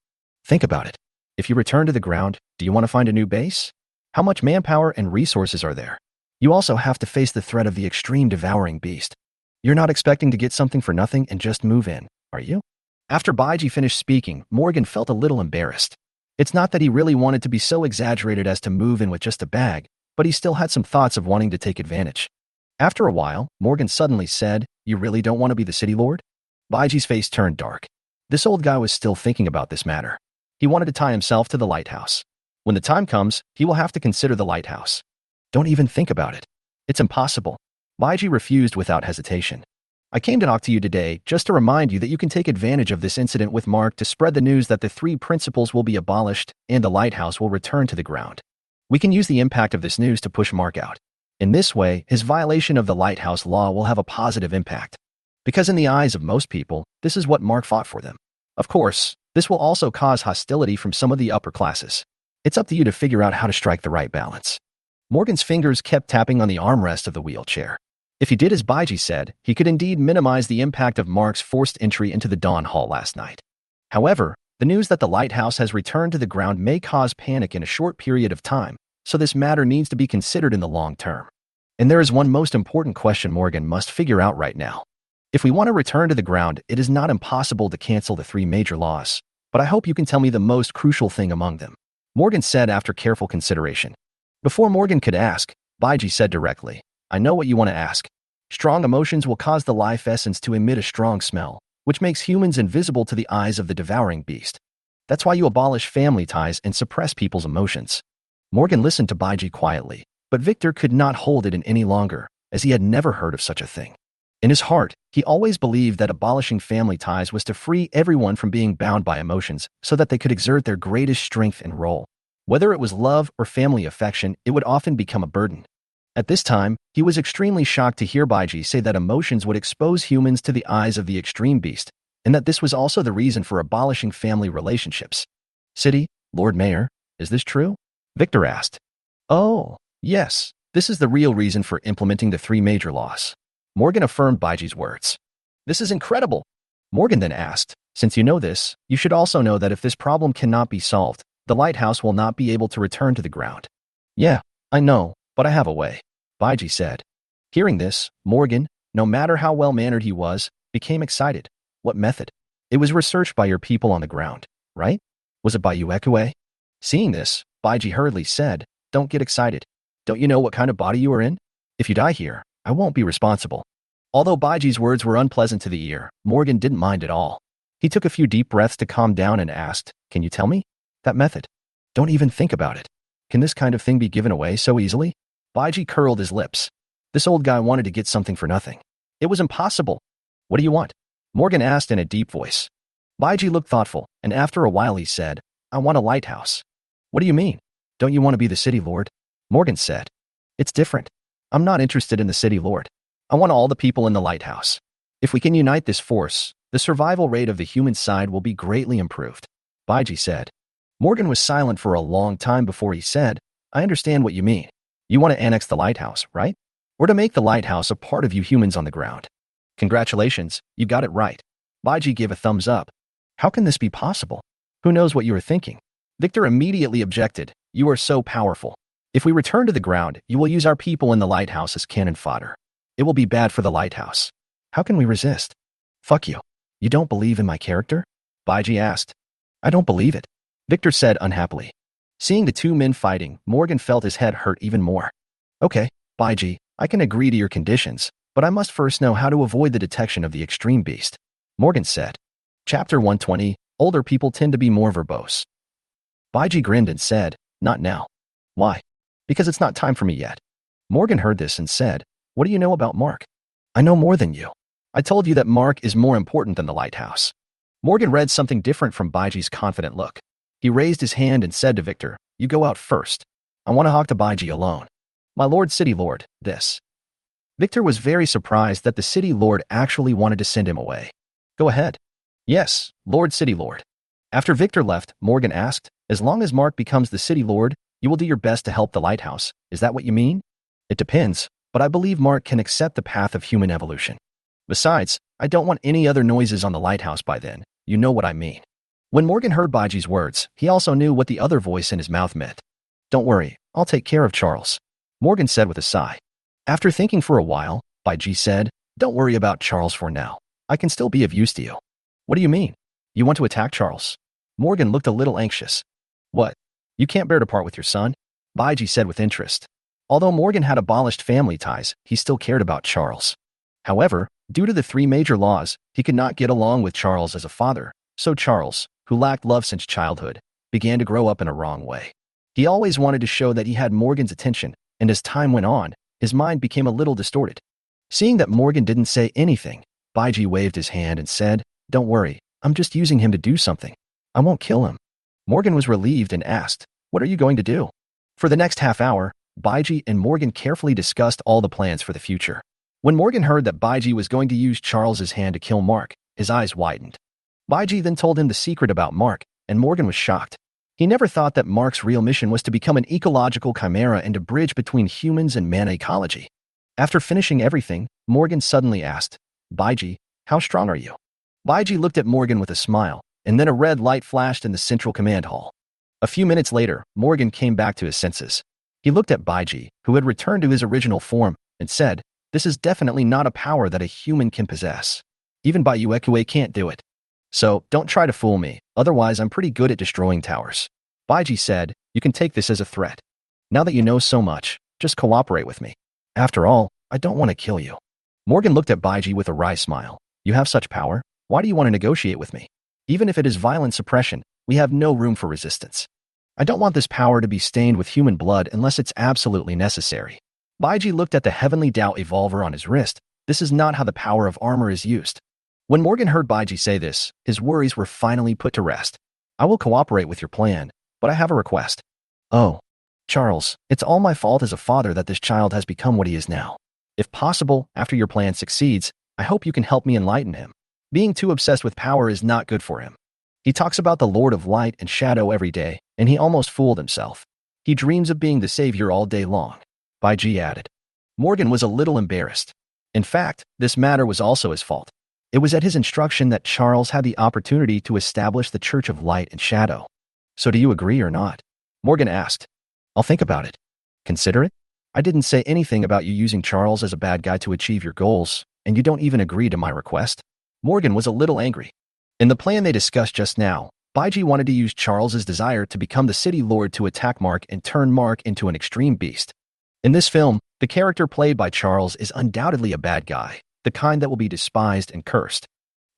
Think about it. If you return to the ground, do you want to find a new base? How much manpower and resources are there? You also have to face the threat of the extreme devouring beast. You're not expecting to get something for nothing and just move in, are you? After Baiji finished speaking, Morgan felt a little embarrassed. It's not that he really wanted to be so exaggerated as to move in with just a bag, but he still had some thoughts of wanting to take advantage. After a while, Morgan suddenly said, you really don't want to be the city lord? Baiji's face turned dark. This old guy was still thinking about this matter. He wanted to tie himself to the Lighthouse. When the time comes, he will have to consider the Lighthouse. Don't even think about it. It's impossible. Baiji refused without hesitation. I came to talk to you today just to remind you that you can take advantage of this incident with Mark to spread the news that the 3 principles will be abolished and the Lighthouse will return to the ground. We can use the impact of this news to push Mark out. In this way, his violation of the Lighthouse law will have a positive impact. Because in the eyes of most people, this is what Mark fought for them. Of course, this will also cause hostility from some of the upper classes. It's up to you to figure out how to strike the right balance. Morgan's fingers kept tapping on the armrest of the wheelchair. If he did as Baiji said, he could indeed minimize the impact of Mark's forced entry into the Dawn Hall last night. However, the news that the Lighthouse has returned to the ground may cause panic in a short period of time, so this matter needs to be considered in the long term. And there is one most important question Morgan must figure out right now. If we want to return to the ground, it is not impossible to cancel the 3 major laws, but I hope you can tell me the most crucial thing among them. Morgan said after careful consideration. Before Morgan could ask, Baiji said directly, I know what you want to ask. Strong emotions will cause the life essence to emit a strong smell, which makes humans invisible to the eyes of the devouring beast. That's why you abolish family ties and suppress people's emotions. Morgan listened to Baiji quietly, but Victor could not hold it in any longer, as he had never heard of such a thing. In his heart, he always believed that abolishing family ties was to free everyone from being bound by emotions so that they could exert their greatest strength and role. Whether it was love or family affection, it would often become a burden. At this time, he was extremely shocked to hear Baiji say that emotions would expose humans to the eyes of the extreme beast, and that this was also the reason for abolishing family relationships. City, Lord Mayor, is this true? Victor asked. Oh, yes, this is the real reason for implementing the 3 major laws. Morgan affirmed Baiji's words. This is incredible. Morgan then asked, since you know this, you should also know that if this problem cannot be solved, the Lighthouse will not be able to return to the ground. Yeah, I know, but I have a way, Baiji said. Hearing this, Morgan, no matter how well-mannered he was, became excited. What method? It was researched by your people on the ground, right? Was it by Uekue? Seeing this, Baiji hurriedly said, don't get excited. Don't you know what kind of body you are in? If you die here, I won't be responsible. Although Baiji's words were unpleasant to the ear, Morgan didn't mind at all. He took a few deep breaths to calm down and asked, "Can you tell me? That method? Don't even think about it. Can this kind of thing be given away so easily?" Baiji curled his lips. This old guy wanted to get something for nothing. It was impossible. "What do you want?" Morgan asked in a deep voice. Baiji looked thoughtful, and after a while he said, "I want a lighthouse." "What do you mean? Don't you want to be the city lord?" Morgan said. "It's different. I'm not interested in the city lord. I want all the people in the lighthouse. If we can unite this force, the survival rate of the human side will be greatly improved," Baiji said. Morgan was silent for a long time before he said, "I understand what you mean. You want to annex the lighthouse, right? Or to make the lighthouse a part of you humans on the ground. Congratulations, you got it right." Baiji gave a thumbs up. "How can this be possible? Who knows what you are thinking?" Victor immediately objected. "You are so powerful. If we return to the ground, you will use our people in the lighthouse as cannon fodder. It will be bad for the lighthouse. How can we resist?" "Fuck you. You don't believe in my character?" Baiji asked. "I don't believe it," Victor said unhappily. Seeing the two men fighting, Morgan felt his head hurt even more. "Okay, Baiji, I can agree to your conditions, but I must first know how to avoid the detection of the extreme beast," Morgan said. Chapter 120, Older people tend to be more verbose. Baiji grinned and said, "Not now." "Why?" "Because it's not time for me yet." Morgan heard this and said, "What do you know about Mark?" "I know more than you. I told you that Mark is more important than the lighthouse." Morgan read something different from Baiji's confident look. He raised his hand and said to Victor, "You go out first. I want to talk to Baiji alone." "My lord city lord, this." Victor was very surprised that the city lord actually wanted to send him away. "Go ahead." "Yes, Lord City Lord." After Victor left, Morgan asked, "As long as Mark becomes the city lord, you will do your best to help the lighthouse. Is that what you mean?" "It depends, but I believe Mark can accept the path of human evolution. Besides, I don't want any other noises on the lighthouse by then. You know what I mean." When Morgan heard Baiji's words, he also knew what the other voice in his mouth meant. "Don't worry, I'll take care of Charles," Morgan said with a sigh. After thinking for a while, Baiji said, "Don't worry about Charles for now. I can still be of use to you." "What do you mean? You want to attack Charles?" Morgan looked a little anxious. "What? You can't bear to part with your son?" Baiji said with interest. Although Morgan had abolished family ties, he still cared about Charles. However, due to the three major laws, he could not get along with Charles as a father, so Charles, who lacked love since childhood, began to grow up in a wrong way. He always wanted to show that he had Morgan's attention, and as time went on, his mind became a little distorted. Seeing that Morgan didn't say anything, Baiji waved his hand and said, "Don't worry, I'm just using him to do something. I won't kill him." Morgan was relieved and asked, "What are you going to do?" For the next half hour, Baiji and Morgan carefully discussed all the plans for the future. When Morgan heard that Baiji was going to use Charles's hand to kill Mark, his eyes widened. Baiji then told him the secret about Mark, and Morgan was shocked. He never thought that Mark's real mission was to become an ecological chimera and a bridge between humans and man ecology. After finishing everything, Morgan suddenly asked, "Baiji, how strong are you?" Baiji looked at Morgan with a smile, and then a red light flashed in the central command hall. A few minutes later, Morgan came back to his senses. He looked at Baiji, who had returned to his original form, and said, "This is definitely not a power that a human can possess. Even Baiji can't do it. So, don't try to fool me, otherwise I'm pretty good at destroying towers." Baiji said, "You can take this as a threat. Now that you know so much, just cooperate with me. After all, I don't want to kill you." Morgan looked at Baiji with a wry smile. "You have such power? Why do you want to negotiate with me? Even if it is violent suppression, we have no room for resistance. I don't want this power to be stained with human blood unless it's absolutely necessary." Baiji looked at the heavenly doubt evolver on his wrist. This is not how the power of armor is used. When Morgan heard Baiji say this, his worries were finally put to rest. "I will cooperate with your plan, but I have a request." "Oh, Charles, it's all my fault as a father that this child has become what he is now. If possible, after your plan succeeds, I hope you can help me enlighten him. Being too obsessed with power is not good for him. He talks about the Lord of Light and Shadow every day, and he almost fooled himself. He dreams of being the savior all day long," Baiji added. Morgan was a little embarrassed. In fact, this matter was also his fault. It was at his instruction that Charles had the opportunity to establish the Church of Light and Shadow. "So do you agree or not?" Morgan asked. "I'll think about it. Consider it. I didn't say anything about you using Charles as a bad guy to achieve your goals, and you don't even agree to my request." Morgan was a little angry. In the plan they discussed just now, Baiji wanted to use Charles's desire to become the city lord to attack Mark and turn Mark into an extreme beast. In this film, the character played by Charles is undoubtedly a bad guy, the kind that will be despised and cursed.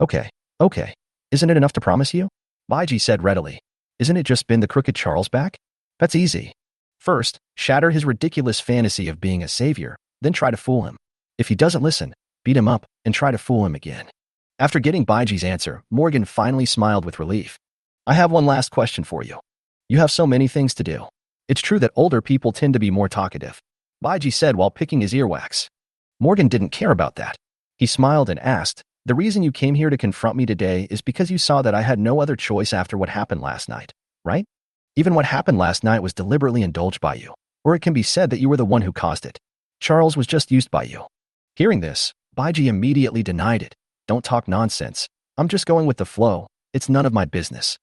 Okay, okay. Isn't it enough to promise you? Baiji said readily. Isn't it just been the crooked Charles back? That's easy. First, shatter his ridiculous fantasy of being a savior, then try to fool him. If he doesn't listen, beat him up and try to fool him again. After getting Baiji's answer, Morgan finally smiled with relief. I have one last question for you. You have so many things to do. It's true that older people tend to be more talkative, Baiji said while picking his earwax. Morgan didn't care about that. He smiled and asked, the reason you came here to confront me today is because you saw that I had no other choice after what happened last night, right? Even what happened last night was deliberately indulged by you, or it can be said that you were the one who caused it. Charles was just used by you. Hearing this, Baiji immediately denied it. Don't talk nonsense. I'm just going with the flow. It's none of my business.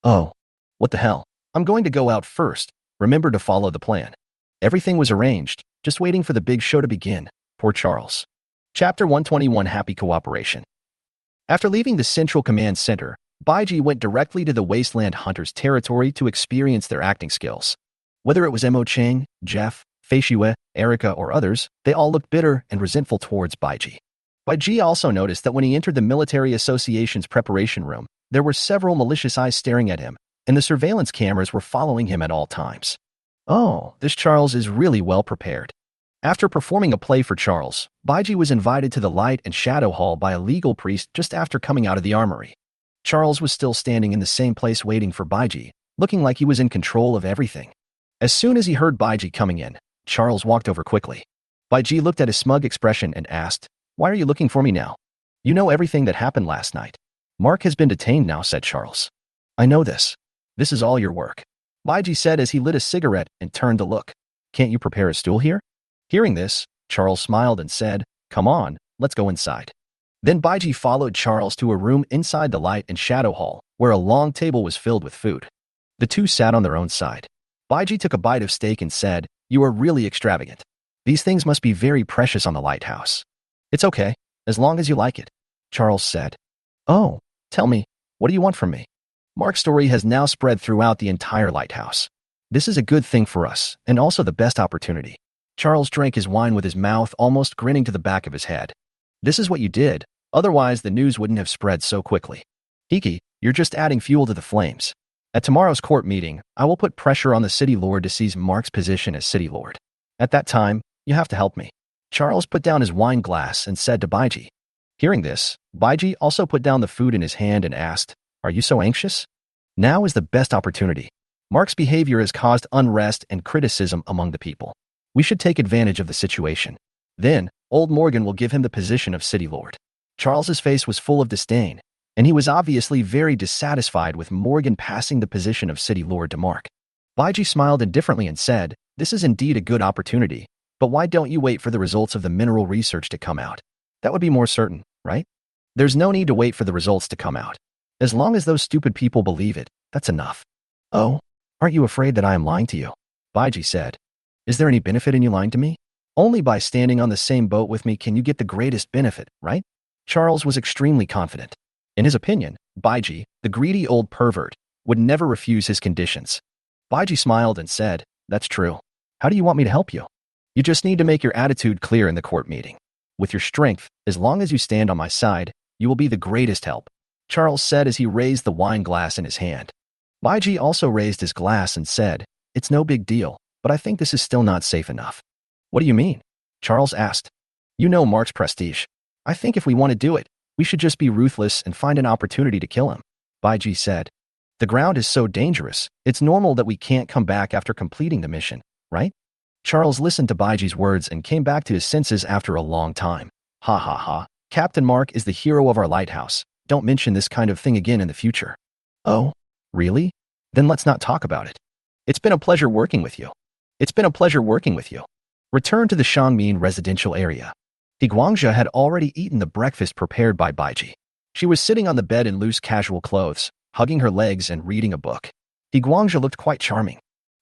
Oh, what the hell? I'm going to go out first. Remember to follow the plan. Everything was arranged, just waiting for the big show to begin. Poor Charles. Chapter 121 Happy Cooperation. After leaving the Central Command Center, Baiji went directly to the Wasteland Hunters' territory to experience their acting skills. Whether it was Mo Chang, Jeff, Fei Shue, Erica, or others, they all looked bitter and resentful towards Baiji. Baiji also noticed that when he entered the Military Association's preparation room, there were several malicious eyes staring at him, and the surveillance cameras were following him at all times. Oh, this Charles is really well prepared. After performing a play for Charles, Baiji was invited to the Light and Shadow Hall by a legal priest just after coming out of the Armory. Charles was still standing in the same place waiting for Baiji, looking like he was in control of everything. As soon as he heard Baiji coming in, Charles walked over quickly. Baiji looked at his smug expression and asked, "Why are you looking for me now? You know everything that happened last night." "Mark has been detained now," said Charles. "I know this. This is all your work," Baiji said as he lit a cigarette and turned to look. "Can't you prepare a stool here?" Hearing this, Charles smiled and said, "Come on, let's go inside." Then Baiji followed Charles to a room inside the Light and Shadow Hall, where a long table was filled with food. The two sat on their own side. Baiji took a bite of steak and said, "You are really extravagant. These things must be very precious on the Lighthouse." "It's okay, as long as you like it," Charles said. "Oh, tell me, what do you want from me?" Mark's story has now spread throughout the entire Lighthouse. This is a good thing for us, and also the best opportunity. Charles drank his wine with his mouth almost grinning to the back of his head. "This is what you did, otherwise the news wouldn't have spread so quickly. Hiki, you're just adding fuel to the flames. At tomorrow's court meeting, I will put pressure on the City Lord to seize Mark's position as City Lord. At that time, you have to help me." Charles put down his wine glass and said to Baiji. Hearing this, Baiji also put down the food in his hand and asked, "Are you so anxious? Now is the best opportunity. Mark's behavior has caused unrest and criticism among the people. We should take advantage of the situation. Then, old Morgan will give him the position of City Lord." Charles's face was full of disdain, and he was obviously very dissatisfied with Morgan passing the position of City Lord to Mark. Baiji smiled indifferently and said, "This is indeed a good opportunity, but why don't you wait for the results of the mineral research to come out? That would be more certain, right? There's no need to wait for the results to come out. As long as those stupid people believe it, that's enough." "Oh, aren't you afraid that I am lying to you?" Baiji said. "Is there any benefit in you lying to me? Only by standing on the same boat with me can you get the greatest benefit, right?" Charles was extremely confident. In his opinion, Baiji, the greedy old pervert, would never refuse his conditions. Baiji smiled and said, "That's true. How do you want me to help you?" "You just need to make your attitude clear in the court meeting. With your strength, as long as you stand on my side, you will be the greatest help," Charles said as he raised the wine glass in his hand. Baiji also raised his glass and said, "It's no big deal, but I think this is still not safe enough." "What do you mean?" Charles asked. "You know Mark's prestige. I think if we want to do it, we should just be ruthless and find an opportunity to kill him," Baiji said. "The ground is so dangerous, it's normal that we can't come back after completing the mission, right?" Charles listened to Baiji's words and came back to his senses after a long time. "Ha ha ha, Captain Mark is the hero of our lighthouse. Don't mention this kind of thing again in the future." "Oh, really? Then let's not talk about it. It's been a pleasure working with you." "It's been a pleasure working with you." Return to the Shangmin residential area. Guangzha had already eaten the breakfast prepared by Baiji. She was sitting on the bed in loose casual clothes, hugging her legs and reading a book. Guangzha looked quite charming.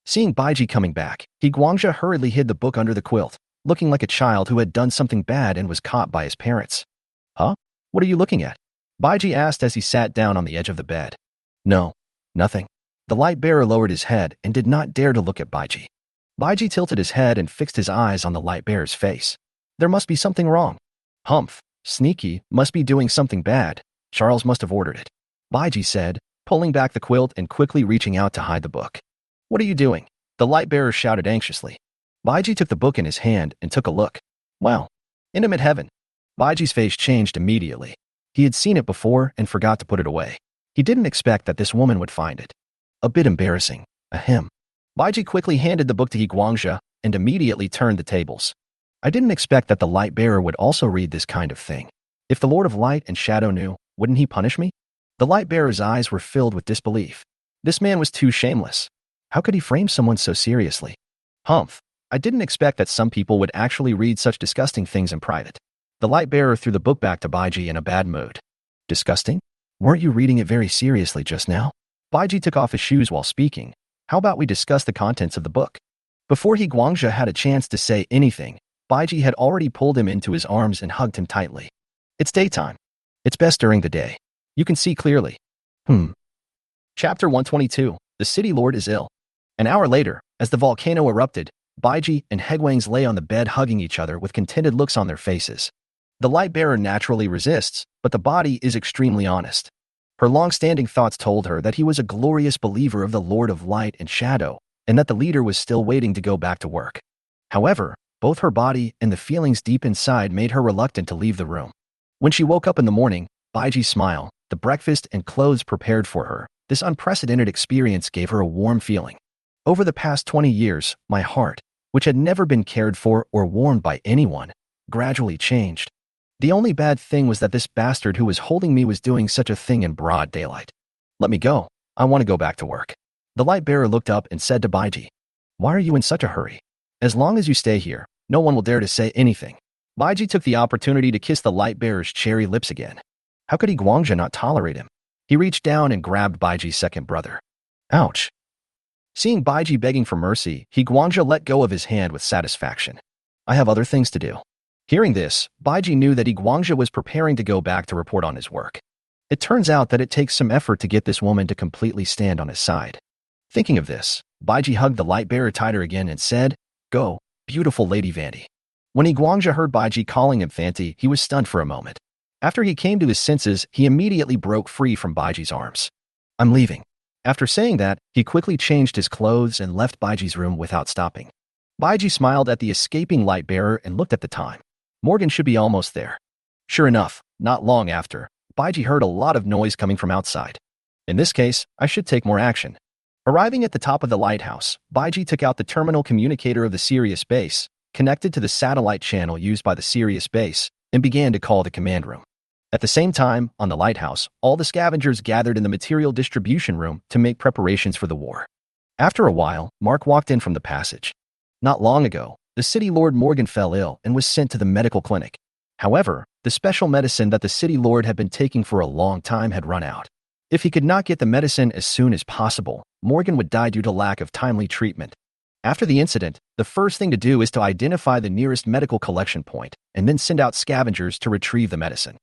Seeing Baiji coming back, Guangzha hurriedly hid the book under the quilt, looking like a child who had done something bad and was caught by his parents. "Huh? What are you looking at?" Baiji asked as he sat down on the edge of the bed. "No, nothing." The light bearer lowered his head and did not dare to look at Baiji. Baiji tilted his head and fixed his eyes on the light bearer's face. There must be something wrong. "Humph, Sneaky, must be doing something bad. Charles must have ordered it. Baiji said, pulling back the quilt and quickly reaching out to hide the book. What are you doing? The light bearer shouted anxiously. Baiji took the book in his hand and took a look. Wow. Intimate heaven. Baiji's face changed immediately. He had seen it before and forgot to put it away. He didn't expect that this woman would find it. A bit embarrassing. Ahem. Baiji quickly handed the book to Guangzhe and immediately turned the tables. I didn't expect that the light bearer would also read this kind of thing. If the Lord of Light and Shadow knew, wouldn't he punish me? The light bearer's eyes were filled with disbelief. This man was too shameless. How could he frame someone so seriously? Humph. I didn't expect that some people would actually read such disgusting things in private. The light bearer threw the book back to Baiji in a bad mood. Disgusting? Weren't you reading it very seriously just now? Baiji took off his shoes while speaking. How about we discuss the contents of the book? Before Guangzhe had a chance to say anything, Baiji had already pulled him into his arms and hugged him tightly. It's daytime. It's best during the day. You can see clearly. Chapter 122. The City Lord is ill. An hour later, as the volcano erupted, Baiji and Hegwangs lay on the bed hugging each other with contented looks on their faces. The light bearer naturally resists, but the body is extremely honest. Her long-standing thoughts told her that he was a glorious believer of the Lord of Light and Shadow, and that the leader was still waiting to go back to work. However, both her body and the feelings deep inside made her reluctant to leave the room. When she woke up in the morning, Baiji's smile, the breakfast and clothes prepared for her, this unprecedented experience gave her a warm feeling. Over the past 20 years, my heart, which had never been cared for or warmed by anyone, gradually changed. The only bad thing was that this bastard who was holding me was doing such a thing in broad daylight. Let me go. I want to go back to work. The light bearer looked up and said to Baiji, Why are you in such a hurry? As long as you stay here, no one will dare to say anything. Baiji took the opportunity to kiss the light bearer's cherry lips again. How could Guangzhe not tolerate him? He reached down and grabbed Baiji's second brother. Ouch. Seeing Baiji begging for mercy, Guangzhe let go of his hand with satisfaction. I have other things to do. Hearing this, Baiji knew that Guangzhe was preparing to go back to report on his work. It turns out that it takes some effort to get this woman to completely stand on his side. Thinking of this, Baiji hugged the light bearer tighter again and said, Go, beautiful Lady Vandy. When Guangzhe heard Baiji calling him Fanti, he was stunned for a moment. After he came to his senses, he immediately broke free from Baiji's arms. I'm leaving. After saying that, he quickly changed his clothes and left Baiji's room without stopping. Baiji smiled at the escaping light bearer and looked at the time. Morgan should be almost there. Sure enough, not long after, Baiji heard a lot of noise coming from outside. In this case, I should take more action. Arriving at the top of the lighthouse, Baiji took out the terminal communicator of the Sirius base, connected to the satellite channel used by the Sirius base, and began to call the command room. At the same time, on the lighthouse, all the scavengers gathered in the material distribution room to make preparations for the war. After a while, Mark walked in from the passage. Not long ago, the City Lord Morgan fell ill and was sent to the medical clinic. However, the special medicine that the City Lord had been taking for a long time had run out. If he could not get the medicine as soon as possible, Morgan would die due to lack of timely treatment. After the incident, the first thing to do is to identify the nearest medical collection point and then send out scavengers to retrieve the medicine.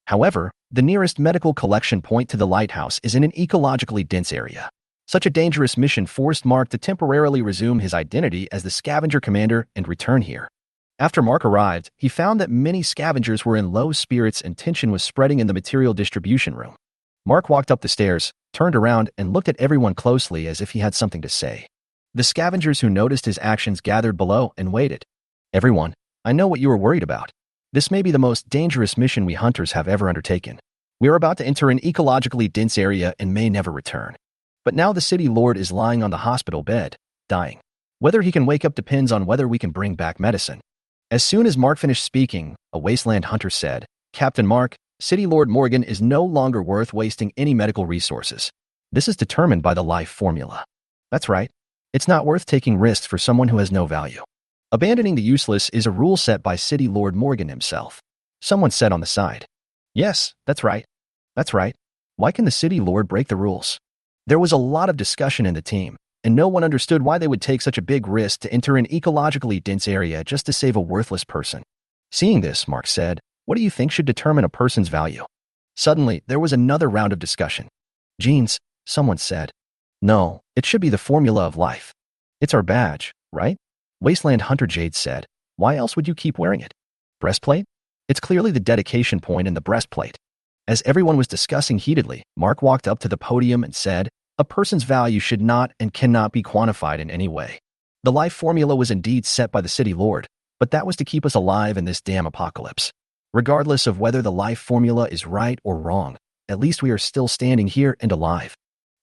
However, the nearest medical collection point to the lighthouse is in an ecologically dense area. Such a dangerous mission forced Mark to temporarily resume his identity as the scavenger commander and return here. After Mark arrived, he found that many scavengers were in low spirits and tension was spreading in the material distribution room. Mark walked up the stairs, turned around, and looked at everyone closely as if he had something to say. The scavengers who noticed his actions gathered below and waited. Everyone, I know what you are worried about. This may be the most dangerous mission we hunters have ever undertaken. We are about to enter an ecologically dense area and may never return. But now the City Lord is lying on the hospital bed, dying. Whether he can wake up depends on whether we can bring back medicine. As soon as Mark finished speaking, a Wasteland hunter said, Captain Mark, City Lord Morgan is no longer worth wasting any medical resources. This is determined by the life formula. That's right. It's not worth taking risks for someone who has no value. Abandoning the useless is a rule set by City Lord Morgan himself. Someone said on the side. Yes, that's right. That's right. Why can the City Lord break the rules? There was a lot of discussion in the team, and no one understood why they would take such a big risk to enter an ecologically dense area just to save a worthless person. Seeing this, Mark said, What do you think should determine a person's value? Suddenly, there was another round of discussion. Genes, someone said. No, it should be the formula of life. It's our badge, right? Wasteland Hunter Jade said. Why else would you keep wearing it? Breastplate? It's clearly the dedication point in the breastplate. As everyone was discussing heatedly, Mark walked up to the podium and said, "A person's value should not and cannot be quantified in any way. The life formula was indeed set by the City Lord, but that was to keep us alive in this damn apocalypse. Regardless of whether the life formula is right or wrong, at least we are still standing here and alive.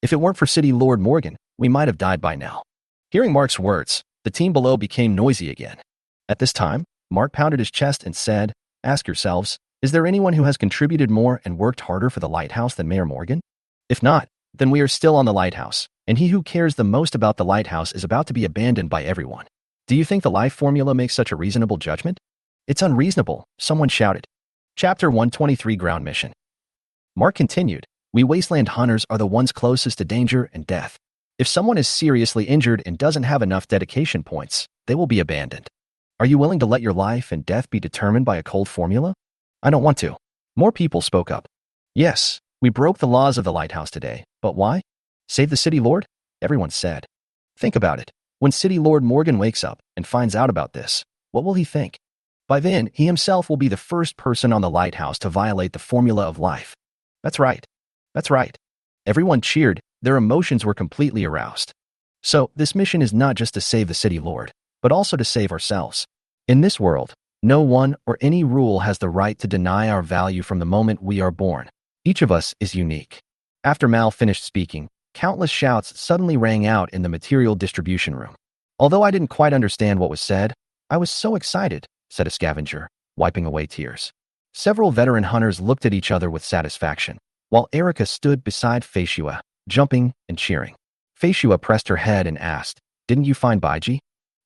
If it weren't for City Lord Morgan, we might have died by now." Hearing Mark's words, the team below became noisy again. At this time, Mark pounded his chest and said, "Ask yourselves, is there anyone who has contributed more and worked harder for the Lighthouse than Mayor Morgan? If not, then we are still on the Lighthouse, and he who cares the most about the Lighthouse is about to be abandoned by everyone. Do you think the life formula makes such a reasonable judgment?" "It's unreasonable," someone shouted. Chapter 123 Ground Mission. Mark continued, "We Wasteland hunters are the ones closest to danger and death. If someone is seriously injured and doesn't have enough dedication points, they will be abandoned. Are you willing to let your life and death be determined by a cold formula?" "I don't want to." More people spoke up. "Yes, we broke the laws of the Lighthouse today, but why? Save the City Lord?" everyone said. "Think about it. When City Lord Morgan wakes up and finds out about this, what will he think? By then, he himself will be the first person on the Lighthouse to violate the formula of life." "That's right. That's right." Everyone cheered. Their emotions were completely aroused. "So, this mission is not just to save the City Lord, but also to save ourselves. In this world, no one or any rule has the right to deny our value from the moment we are born. Each of us is unique." After Mal finished speaking, countless shouts suddenly rang out in the material distribution room. "Although I didn't quite understand what was said, I was so excited," said a scavenger, wiping away tears. Several veteran hunters looked at each other with satisfaction, while Erica stood beside Feishua, jumping and cheering. Feishua pressed her head and asked, "Didn't you find Baiji?"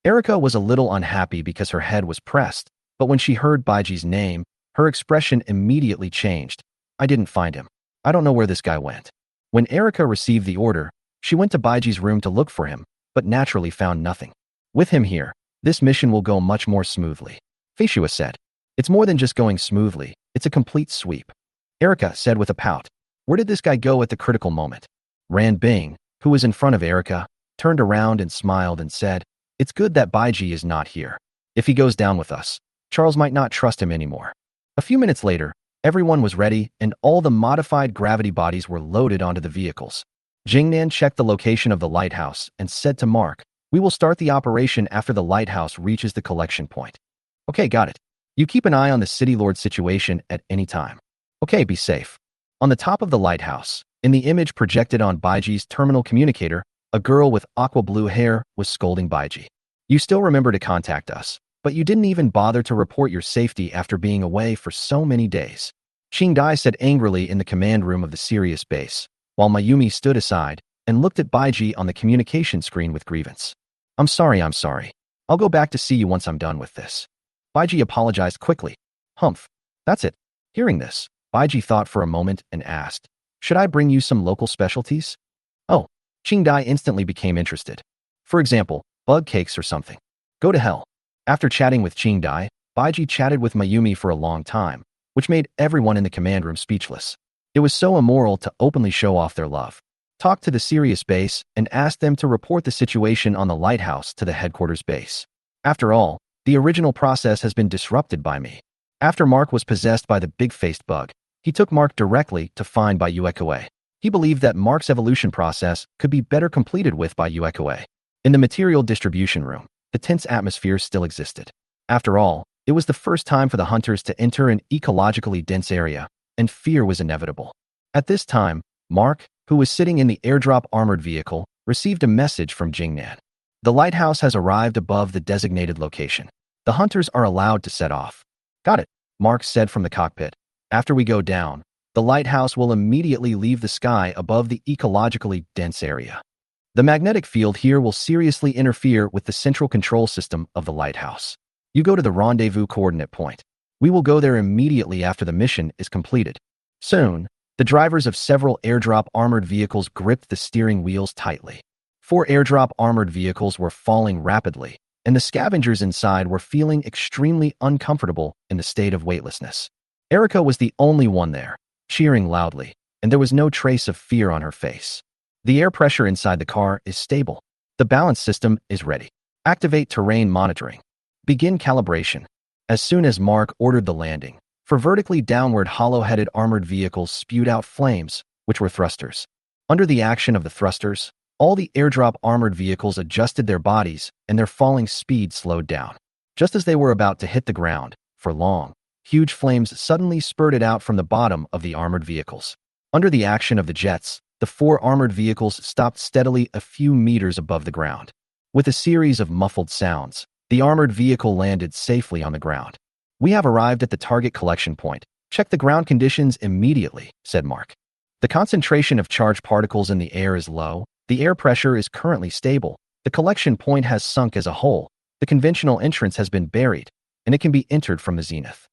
Erica was a little unhappy because her head was pressed, but when she heard Baiji's name, her expression immediately changed. "I didn't find him. I don't know where this guy went." When Erica received the order, she went to Baiji's room to look for him, but naturally found nothing. "With him here, this mission will go much more smoothly," Feishua said. "It's more than just going smoothly, it's a complete sweep," Erica said with a pout. "Where did this guy go at the critical moment?" Rand Bing, who was in front of Erica, turned around and smiled and said, "It's good that Baiji is not here. If he goes down with us, Charles might not trust him anymore." A few minutes later, everyone was ready and all the modified gravity bodies were loaded onto the vehicles. Jingnan checked the location of the lighthouse and said to Mark, "We will start the operation after the lighthouse reaches the collection point." "Okay, got it. You keep an eye on the City Lord situation at any time." "Okay, be safe." On the top of the lighthouse, in the image projected on Baiji's terminal communicator, a girl with aqua blue hair was scolding Baiji. "You still remember to contact us, but you didn't even bother to report your safety after being away for so many days," Qing Dai said angrily in the command room of the Sirius base, while Mayumi stood aside and looked at Baiji on the communication screen with grievance. I'm sorry. I'll go back to see you once I'm done with this." Baiji apologized quickly. "Humph. That's it." Hearing this, Baiji thought for a moment and asked, "Should I bring you some local specialties?" "Oh." Qing Dai instantly became interested. "For example, bug cakes or something." "Go to hell." After chatting with Qing Dai, Baiji chatted with Mayumi for a long time, which made everyone in the command room speechless. It was so immoral to openly show off their love. Talk to the Sirius base and ask them to report the situation on the lighthouse to the headquarters base. After all, the original process has been disrupted by me. After Mark was possessed by the big-faced bug, he took Mark directly to find by Uekue. He believed that Mark's evolution process could be better completed with by Uekue. In the material distribution room, the tense atmosphere still existed. After all, it was the first time for the hunters to enter an ecologically dense area, and fear was inevitable. At this time, Mark, who was sitting in the airdrop armored vehicle, received a message from Jingnan. The lighthouse has arrived above the designated location. The hunters are allowed to set off. Got it, Mark said from the cockpit. After we go down, the lighthouse will immediately leave the sky above the ecologically dense area. The magnetic field here will seriously interfere with the central control system of the lighthouse. You go to the rendezvous coordinate point. We will go there immediately after the mission is completed. Soon, the drivers of several airdrop armored vehicles gripped the steering wheels tightly. 4 airdrop armored vehicles were falling rapidly, and the scavengers inside were feeling extremely uncomfortable in the state of weightlessness. Erica was the only one there, cheering loudly, and there was no trace of fear on her face. The air pressure inside the car is stable. The balance system is ready. Activate terrain monitoring. Begin calibration. As soon as Mark ordered the landing, For vertically downward hollow-headed armored vehicles spewed out flames, which were thrusters. Under the action of the thrusters, all the airdrop armored vehicles adjusted their bodies and their falling speed slowed down. Just as they were about to hit the ground, for long, huge flames suddenly spurted out from the bottom of the armored vehicles. Under the action of the jets, the 4 armored vehicles stopped steadily a few meters above the ground. With a series of muffled sounds, the armored vehicle landed safely on the ground. "We have arrived at the target collection point. Check the ground conditions immediately," said Mark. "The concentration of charged particles in the air is low. The air pressure is currently stable. The collection point has sunk as a whole. The conventional entrance has been buried, and it can be entered from the zenith.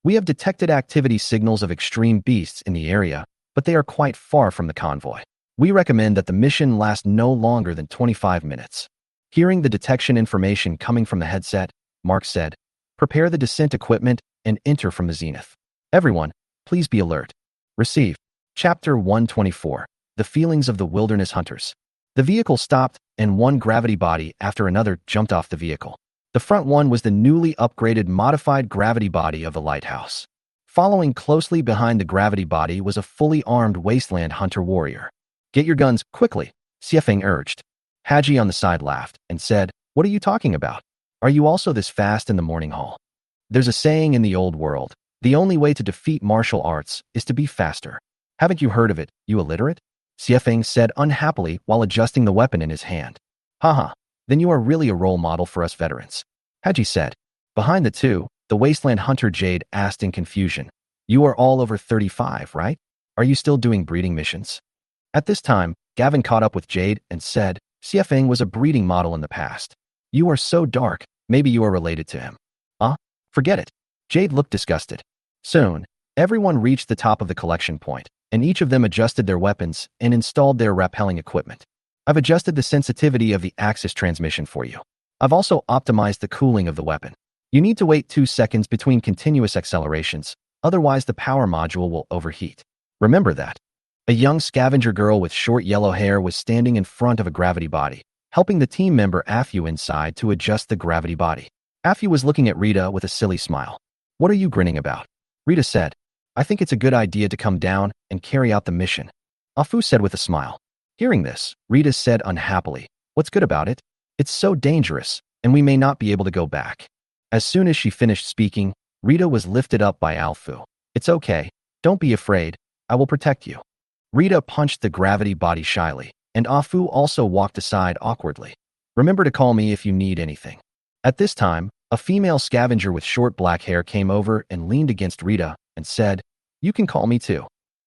We have detected activity signals of extreme beasts in the area, but they are quite far from the convoy. We recommend that the mission last no longer than 25 minutes. Hearing the detection information coming from the headset, Mark said, "Prepare the descent equipment and enter from the zenith. Everyone, please be alert." Receive. Chapter 124. The Feelings of the Wilderness Hunters. The vehicle stopped, and one gravity body after another jumped off the vehicle. The front one was the newly upgraded modified gravity body of the Lighthouse. Following closely behind the gravity body was a fully armed Wasteland hunter warrior. "Get your guns, quickly," Siefeng urged. Haji on the side laughed and said, "What are you talking about? Are you also this fast in the morning hall? There's a saying in the old world, the only way to defeat martial arts is to be faster. Haven't you heard of it, you illiterate?" Siefeng said unhappily while adjusting the weapon in his hand. "Haha, then you are really a role model for us veterans," Haji said. Behind the two, the Wasteland hunter Jade asked in confusion, "You are all over 35, right? Are you still doing breeding missions?" At this time, Gavin caught up with Jade and said, "Siefeng was a breeding model in the past. You are so dark, maybe you are related to him." Forget it." Jade looked disgusted. Soon, everyone reached the top of the collection point, and each of them adjusted their weapons and installed their rappelling equipment. "I've adjusted the sensitivity of the axis transmission for you. I've also optimized the cooling of the weapon. You need to wait 2 seconds between continuous accelerations, otherwise the power module will overheat. Remember that." A young scavenger girl with short yellow hair was standing in front of a gravity body, helping the team member Afu inside to adjust the gravity body. Afu was looking at Rita with a silly smile. "What are you grinning about?" Rita said. "I think it's a good idea to come down and carry out the mission," Afu said with a smile. Hearing this, Rita said unhappily, "What's good about it? It's so dangerous, and we may not be able to go back." As soon as she finished speaking, Rita was lifted up by Alfu. "It's okay. Don't be afraid. I will protect you." Rita punched the gravity body shyly, and Afu also walked aside awkwardly. "Remember to call me if you need anything." At this time, a female scavenger with short black hair came over and leaned against Rita and said, "You can call me too."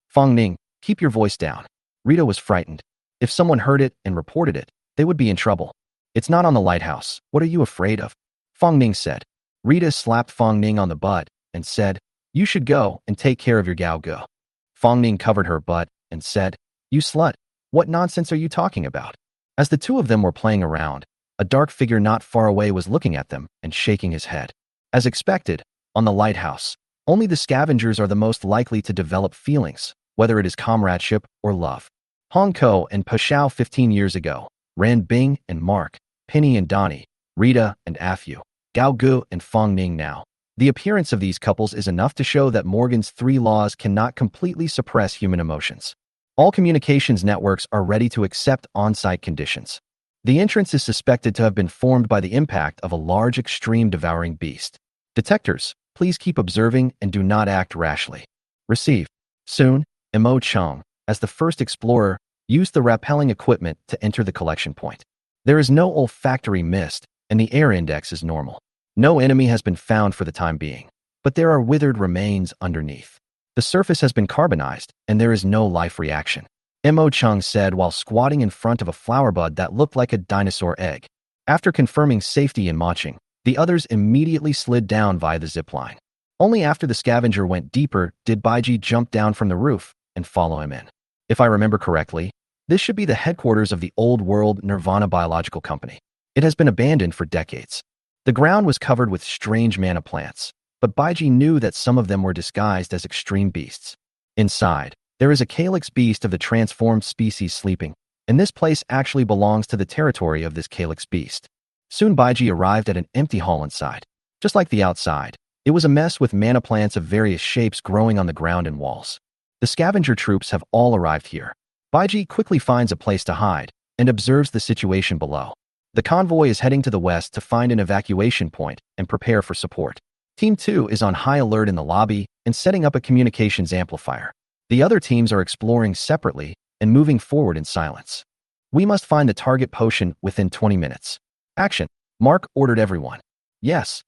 "Fong Ning, keep your voice down." Rita was frightened. If someone heard it and reported it, they would be in trouble. "It's not on the Lighthouse. What are you afraid of?" Fong Ning said. Rita slapped Fong Ning on the butt and said, "You should go and take care of your Gao Go." Fong Ning covered her butt and said, "You slut, what nonsense are you talking about?" As the two of them were playing around, a dark figure not far away was looking at them and shaking his head. As expected, on the Lighthouse, only the scavengers are the most likely to develop feelings, whether it is comradeship or love. Hong Ko and Pashao 15 years ago, Ran Bing and Mark, Penny and Donnie, Rita and Afu, Gao Gu and Fong Ning now. The appearance of these couples is enough to show that Morgan's 3 laws cannot completely suppress human emotions. All communications networks are ready to accept on-site conditions. The entrance is suspected to have been formed by the impact of a large extreme devouring beast. Detectors, please keep observing and do not act rashly. Receive. Soon, Mo Chong, as the first explorer, used the rappelling equipment to enter the collection point. There is no olfactory mist, and the air index is normal. No enemy has been found for the time being, but there are withered remains underneath. The surface has been carbonized, and there is no life reaction. Mo Chung said while squatting in front of a flower bud that looked like a dinosaur egg. After confirming safety and matching, the others immediately slid down via the zipline. Only after the scavenger went deeper did Baiji jump down from the roof and follow him in. If I remember correctly, this should be the headquarters of the Old World Nirvana Biological Company. It has been abandoned for decades. The ground was covered with strange mana plants, but Baiji knew that some of them were disguised as extreme beasts. Inside, there is a calyx beast of the transformed species sleeping, and this place actually belongs to the territory of this calyx beast. Soon Baiji arrived at an empty hall inside. Just like the outside, It was a mess with mana plants of various shapes growing on the ground and walls. The scavenger troops have all arrived here. Baiji quickly finds a place to hide and observes the situation below. The convoy is heading to the west to find an evacuation point and prepare for support. Team 2 is on high alert in the lobby and setting up a communications amplifier. The other teams are exploring separately and moving forward in silence. We must find the target potion within 20 minutes. Action. Mark ordered everyone. Yes.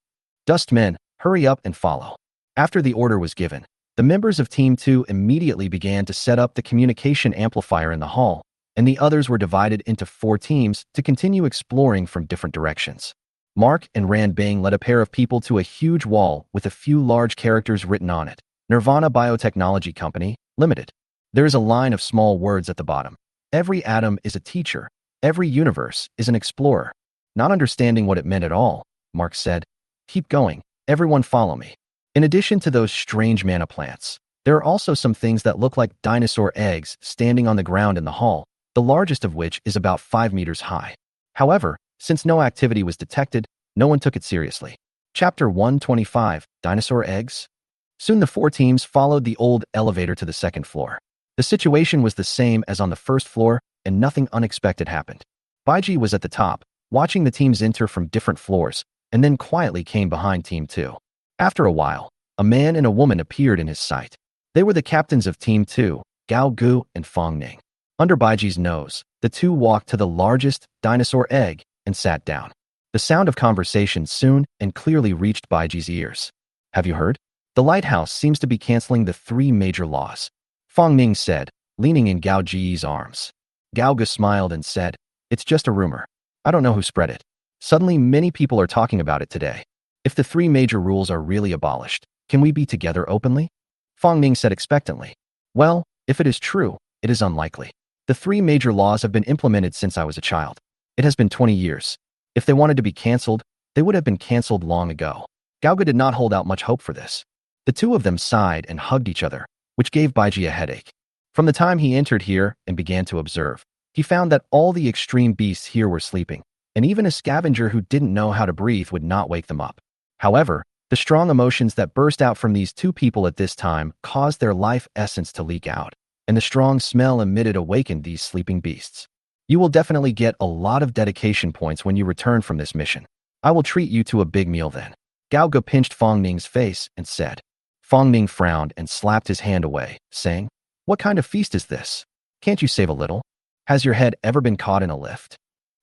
Dustmen, hurry up and follow. After the order was given, the members of Team 2 immediately began to set up the communication amplifier in the hall, and the others were divided into 4 teams to continue exploring from different directions. Mark and Rand Bing led a pair of people to a huge wall with a few large characters written on it. Nirvana Biotechnology Company, Limited. There is a line of small words at the bottom. Every atom is a teacher. Every universe is an explorer. Not understanding what it meant at all, Mark said. Keep going. Everyone follow me. In addition to those strange mana plants, there are also some things that look like dinosaur eggs standing on the ground in the hall, the largest of which is about 5 meters high. However, since no activity was detected, no one took it seriously. Chapter 125, Dinosaur Eggs? Soon the 4 teams followed the old elevator to the second floor. The situation was the same as on the first floor, and nothing unexpected happened. Baiji was at the top, watching the teams enter from different floors, and then quietly came behind Team 2. After a while, a man and a woman appeared in his sight. They were the captains of Team 2, Gao Gu and Fong Ning. Under Baiji's nose, the two walked to the largest dinosaur egg and sat down. The sound of conversation soon and clearly reached Baiji's ears. Have you heard? The Lighthouse seems to be canceling the 3 major laws, Fong Ning said, leaning in Gao Ji's arms. Gao Gu smiled and said, it's just a rumor. I don't know who spread it. Suddenly many people are talking about it today. If the 3 major rules are really abolished, can we be together openly? Fong Ning said expectantly. Well, if it is true, it is unlikely. The 3 major laws have been implemented since I was a child. It has been 20 years. If they wanted to be cancelled, they would have been cancelled long ago. Gao Gu did not hold out much hope for this. The two of them sighed and hugged each other, which gave Baiji a headache. From the time he entered here and began to observe, he found that all the extreme beasts here were sleeping, and even a scavenger who didn't know how to breathe would not wake them up. However, the strong emotions that burst out from these 2 people at this time caused their life essence to leak out, and the strong smell emitted awakened these sleeping beasts. You will definitely get a lot of dedication points when you return from this mission. I will treat you to a big meal then. Gao Gu pinched Fong Ning's face and said. Fong Ning frowned and slapped his hand away, saying, what kind of feast is this? Can't you save a little? Has your head ever been caught in a lift?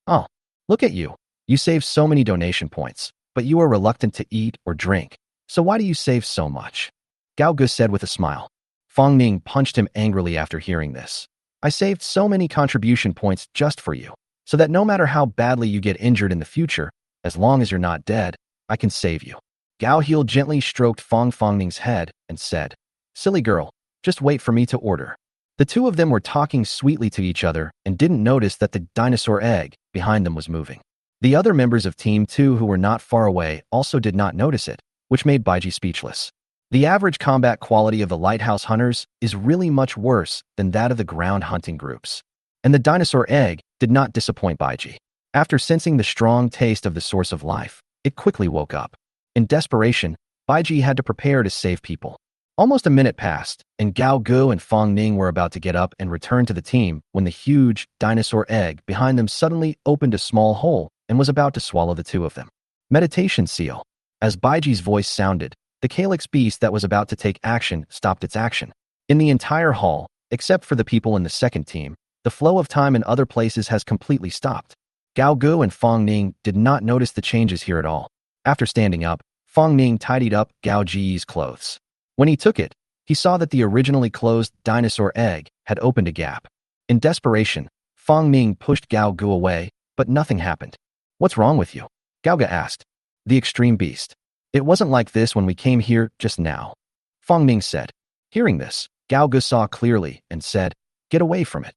Oh, look at you. You save so many donation points, but you are reluctant to eat or drink. So why do you save so much? Gao Gu said with a smile. Fong Ning punched him angrily after hearing this. I saved so many contribution points just for you, so that no matter how badly you get injured in the future, as long as you're not dead, I can save you. Gao Heel gently stroked Fong Ning's head and said, silly girl, just wait for me to order. The 2 of them were talking sweetly to each other and didn't notice that the dinosaur egg behind them was moving. The other members of Team 2 who were not far away also did not notice it, which made Baiji speechless. The average combat quality of the Lighthouse Hunters is really much worse than that of the ground hunting groups. And the dinosaur egg did not disappoint Baiji. After sensing the strong taste of the source of life, it quickly woke up. In desperation, Baiji had to prepare to save people. Almost a minute passed, and Gao Gu and Fong Ning were about to get up and return to the team when the huge dinosaur egg behind them suddenly opened a small hole and was about to swallow the 2 of them. Meditation seal. As Baiji's voice sounded, the calyx beast that was about to take action stopped its action. In the entire hall, except for the people in the second team, the flow of time in other places has completely stopped. Gao Gu and Fong Ning did not notice the changes here at all. After standing up, Fong Ning tidied up Gao Ji's clothes. When he took it, he saw that the originally closed dinosaur egg had opened a gap. In desperation, Fong Ning pushed Gao Gu away, but nothing happened. What's wrong with you? Gao Gu asked. The extreme beast. It wasn't like this when we came here just now. Fong Ning said. Hearing this, Gao Gu saw clearly and said, get away from it.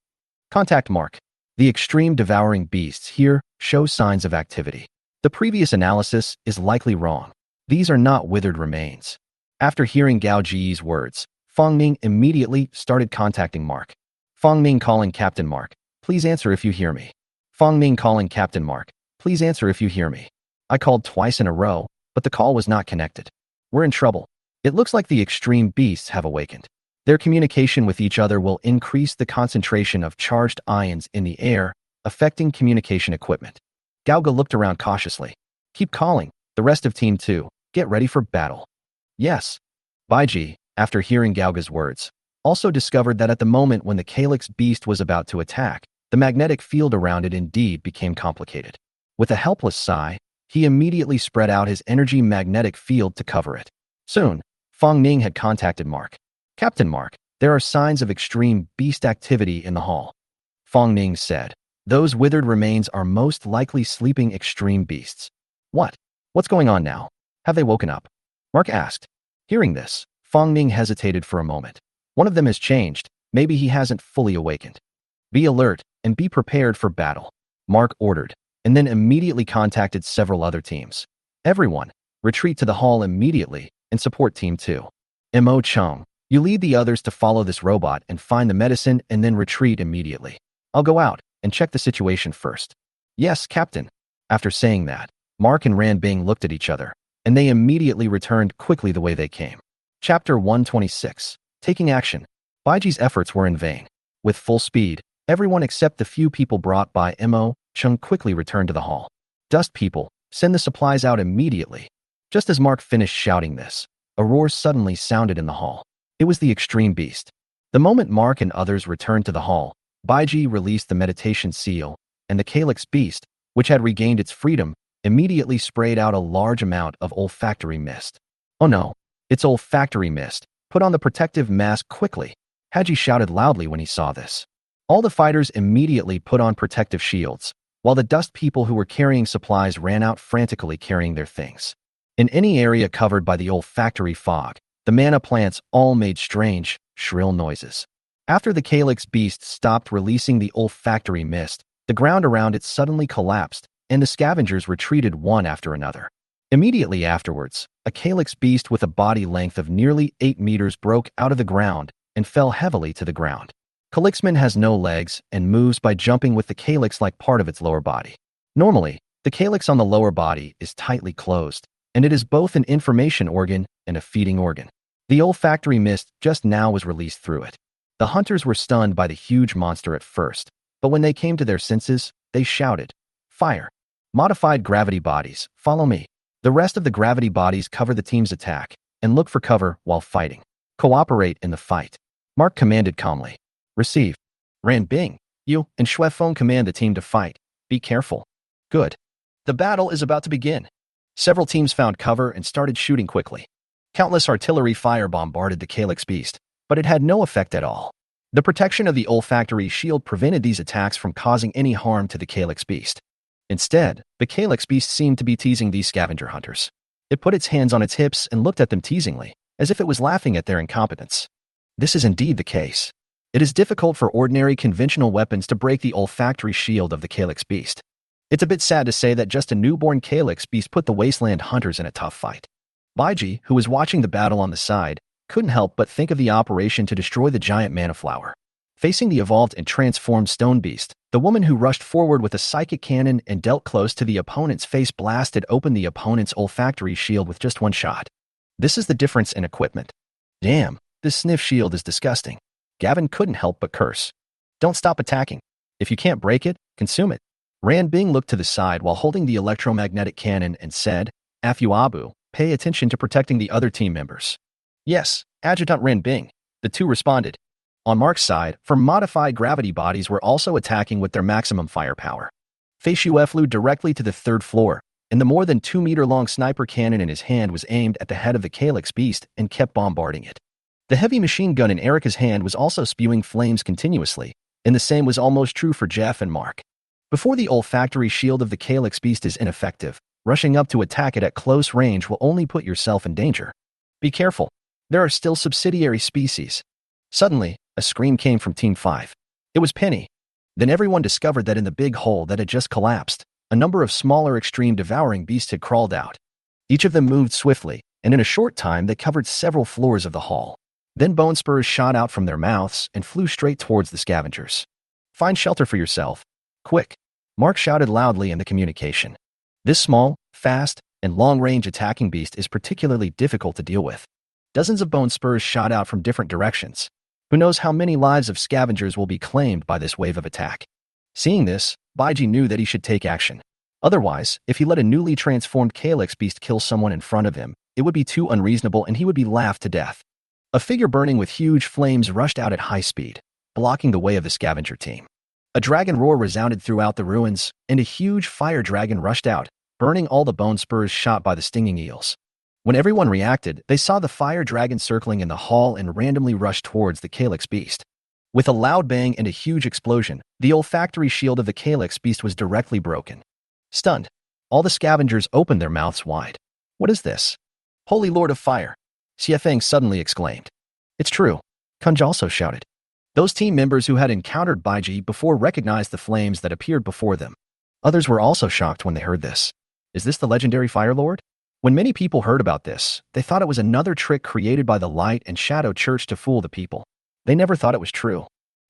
Contact mark. The extreme devouring beasts here show signs of activity. The previous analysis is likely wrong. These are not withered remains. After hearing Gao Ji's words, Fong Ning immediately started contacting Mark. Fong Ning calling Captain Mark, please answer if you hear me. Fong Ning calling Captain Mark, please answer if you hear me. I called twice in a row, but the call was not connected. We're in trouble. It looks like the extreme beasts have awakened. Their communication with each other will increase the concentration of charged ions in the air, affecting communication equipment. Gauga looked around cautiously. Keep calling. The rest of Team 2, get ready for battle. Yes. Baiji, after hearing Gauga's words, also discovered that at the moment when the Calyx beast was about to attack, the magnetic field around it indeed became complicated. With a helpless sigh, he immediately spread out his energy magnetic field to cover it. Soon, Fong Ning had contacted Mark. Captain Mark, there are signs of extreme beast activity in the hall. Fong Ning said, those withered remains are most likely sleeping extreme beasts. What? What's going on now? Have they woken up? Mark asked. Hearing this, Fong Ning hesitated for a moment. One of them has changed. Maybe he hasn't fully awakened. Be alert and be prepared for battle, Mark ordered, and then immediately contacted several other teams. Everyone, retreat to the hall immediately and support Team 2. Mo Chung, you lead the others to follow this robot and find the medicine and then retreat immediately. I'll go out and check the situation first. Yes, Captain. After saying that, Mark and Ran Bing looked at each other, and they immediately returned quickly the way they came. Chapter 126. Taking action. Baiji's efforts were in vain. With full speed, everyone except the few people brought by Mo Chung quickly returned to the hall. Dust people, send the supplies out immediately. Just as Mark finished shouting this, a roar suddenly sounded in the hall. It was the extreme beast. The moment Mark and others returned to the hall, Baiji released the meditation seal, and the Calyx beast, which had regained its freedom, immediately sprayed out a large amount of olfactory mist. Oh no, it's olfactory mist. Put on the protective mask quickly. Haji shouted loudly when he saw this. All the fighters immediately put on protective shields, while the dust people who were carrying supplies ran out frantically carrying their things. In any area covered by the olfactory fog, the mana plants all made strange, shrill noises. After the Calyx beast stopped releasing the olfactory mist, the ground around it suddenly collapsed, and the scavengers retreated one after another. Immediately afterwards, a Calyx beast with a body length of nearly 8 meters broke out of the ground and fell heavily to the ground. Calyxman has no legs and moves by jumping with the calyx-like part of its lower body. Normally, the calyx on the lower body is tightly closed, and it is both an information organ and a feeding organ. The olfactory mist just now was released through it. The hunters were stunned by the huge monster at first, but when they came to their senses, they shouted, "Fire! Modified gravity bodies, follow me." The rest of the gravity bodies cover the team's attack and look for cover while fighting. Cooperate in the fight. Mark commanded calmly. Receive. Ran Bing, you and Shuefeng command the team to fight. Be careful. Good. The battle is about to begin. Several teams found cover and started shooting quickly. Countless artillery fire bombarded the Calyx beast, but it had no effect at all. The protection of the olfactory shield prevented these attacks from causing any harm to the Calyx beast. Instead, the Calyx beast seemed to be teasing these scavenger hunters. It put its hands on its hips and looked at them teasingly, as if it was laughing at their incompetence. This is indeed the case. It is difficult for ordinary conventional weapons to break the olfactory shield of the Calyx beast. It's a bit sad to say that just a newborn Calyx beast put the Wasteland hunters in a tough fight. Baiji, who was watching the battle on the side, couldn't help but think of the operation to destroy the giant mana flower. Facing the evolved and transformed stone beast, the woman who rushed forward with a psychic cannon and dealt close to the opponent's face blasted open the opponent's olfactory shield with just one shot. This is the difference in equipment. Damn, this sniff shield is disgusting. Gavin couldn't help but curse. Don't stop attacking. If you can't break it, consume it. Ran Bing looked to the side while holding the electromagnetic cannon and said, Afu Abu, pay attention to protecting the other team members. Yes, Adjutant Ran Bing. The two responded. On Mark's side, modified gravity bodies were also attacking with their maximum firepower. Fei Shue flew directly to the third floor, and the more than 2-meter-long sniper cannon in his hand was aimed at the head of the Calyx beast and kept bombarding it. The heavy machine gun in Erica's hand was also spewing flames continuously, and the same was almost true for Jeff and Mark. Before the olfactory shield of the Calyx beast is ineffective, rushing up to attack it at close range will only put yourself in danger. Be careful. There are still subsidiary species. Suddenly, a scream came from Team 5. It was Penny. Then everyone discovered that in the big hole that had just collapsed, a number of smaller extreme devouring beasts had crawled out. Each of them moved swiftly, and in a short time they covered several floors of the hall. Then bone spurs shot out from their mouths and flew straight towards the scavengers. Find shelter for yourself. Quick! Mark shouted loudly in the communication. This small, fast, and long-range attacking beast is particularly difficult to deal with. Dozens of bone spurs shot out from different directions. Who knows how many lives of scavengers will be claimed by this wave of attack? Seeing this, Baiji knew that he should take action. Otherwise, if he let a newly transformed Calyx beast kill someone in front of him, it would be too unreasonable and he would be laughed to death. A figure burning with huge flames rushed out at high speed, blocking the way of the scavenger team. A dragon roar resounded throughout the ruins, and a huge fire dragon rushed out, burning all the bone spurs shot by the stinging eels. When everyone reacted, they saw the fire dragon circling in the hall and randomly rushed towards the Calyx beast. With a loud bang and a huge explosion, the olfactory shield of the Calyx beast was directly broken. Stunned, all the scavengers opened their mouths wide. What is this? Holy Lord of Fire! Xiefeng suddenly exclaimed. It's true, Kunj also shouted. Those team members who had encountered Baiji before recognized the flames that appeared before them. Others were also shocked when they heard this. Is this the legendary Fire Lord? When many people heard about this, they thought it was another trick created by the Light and Shadow Church to fool the people. They never thought it was true.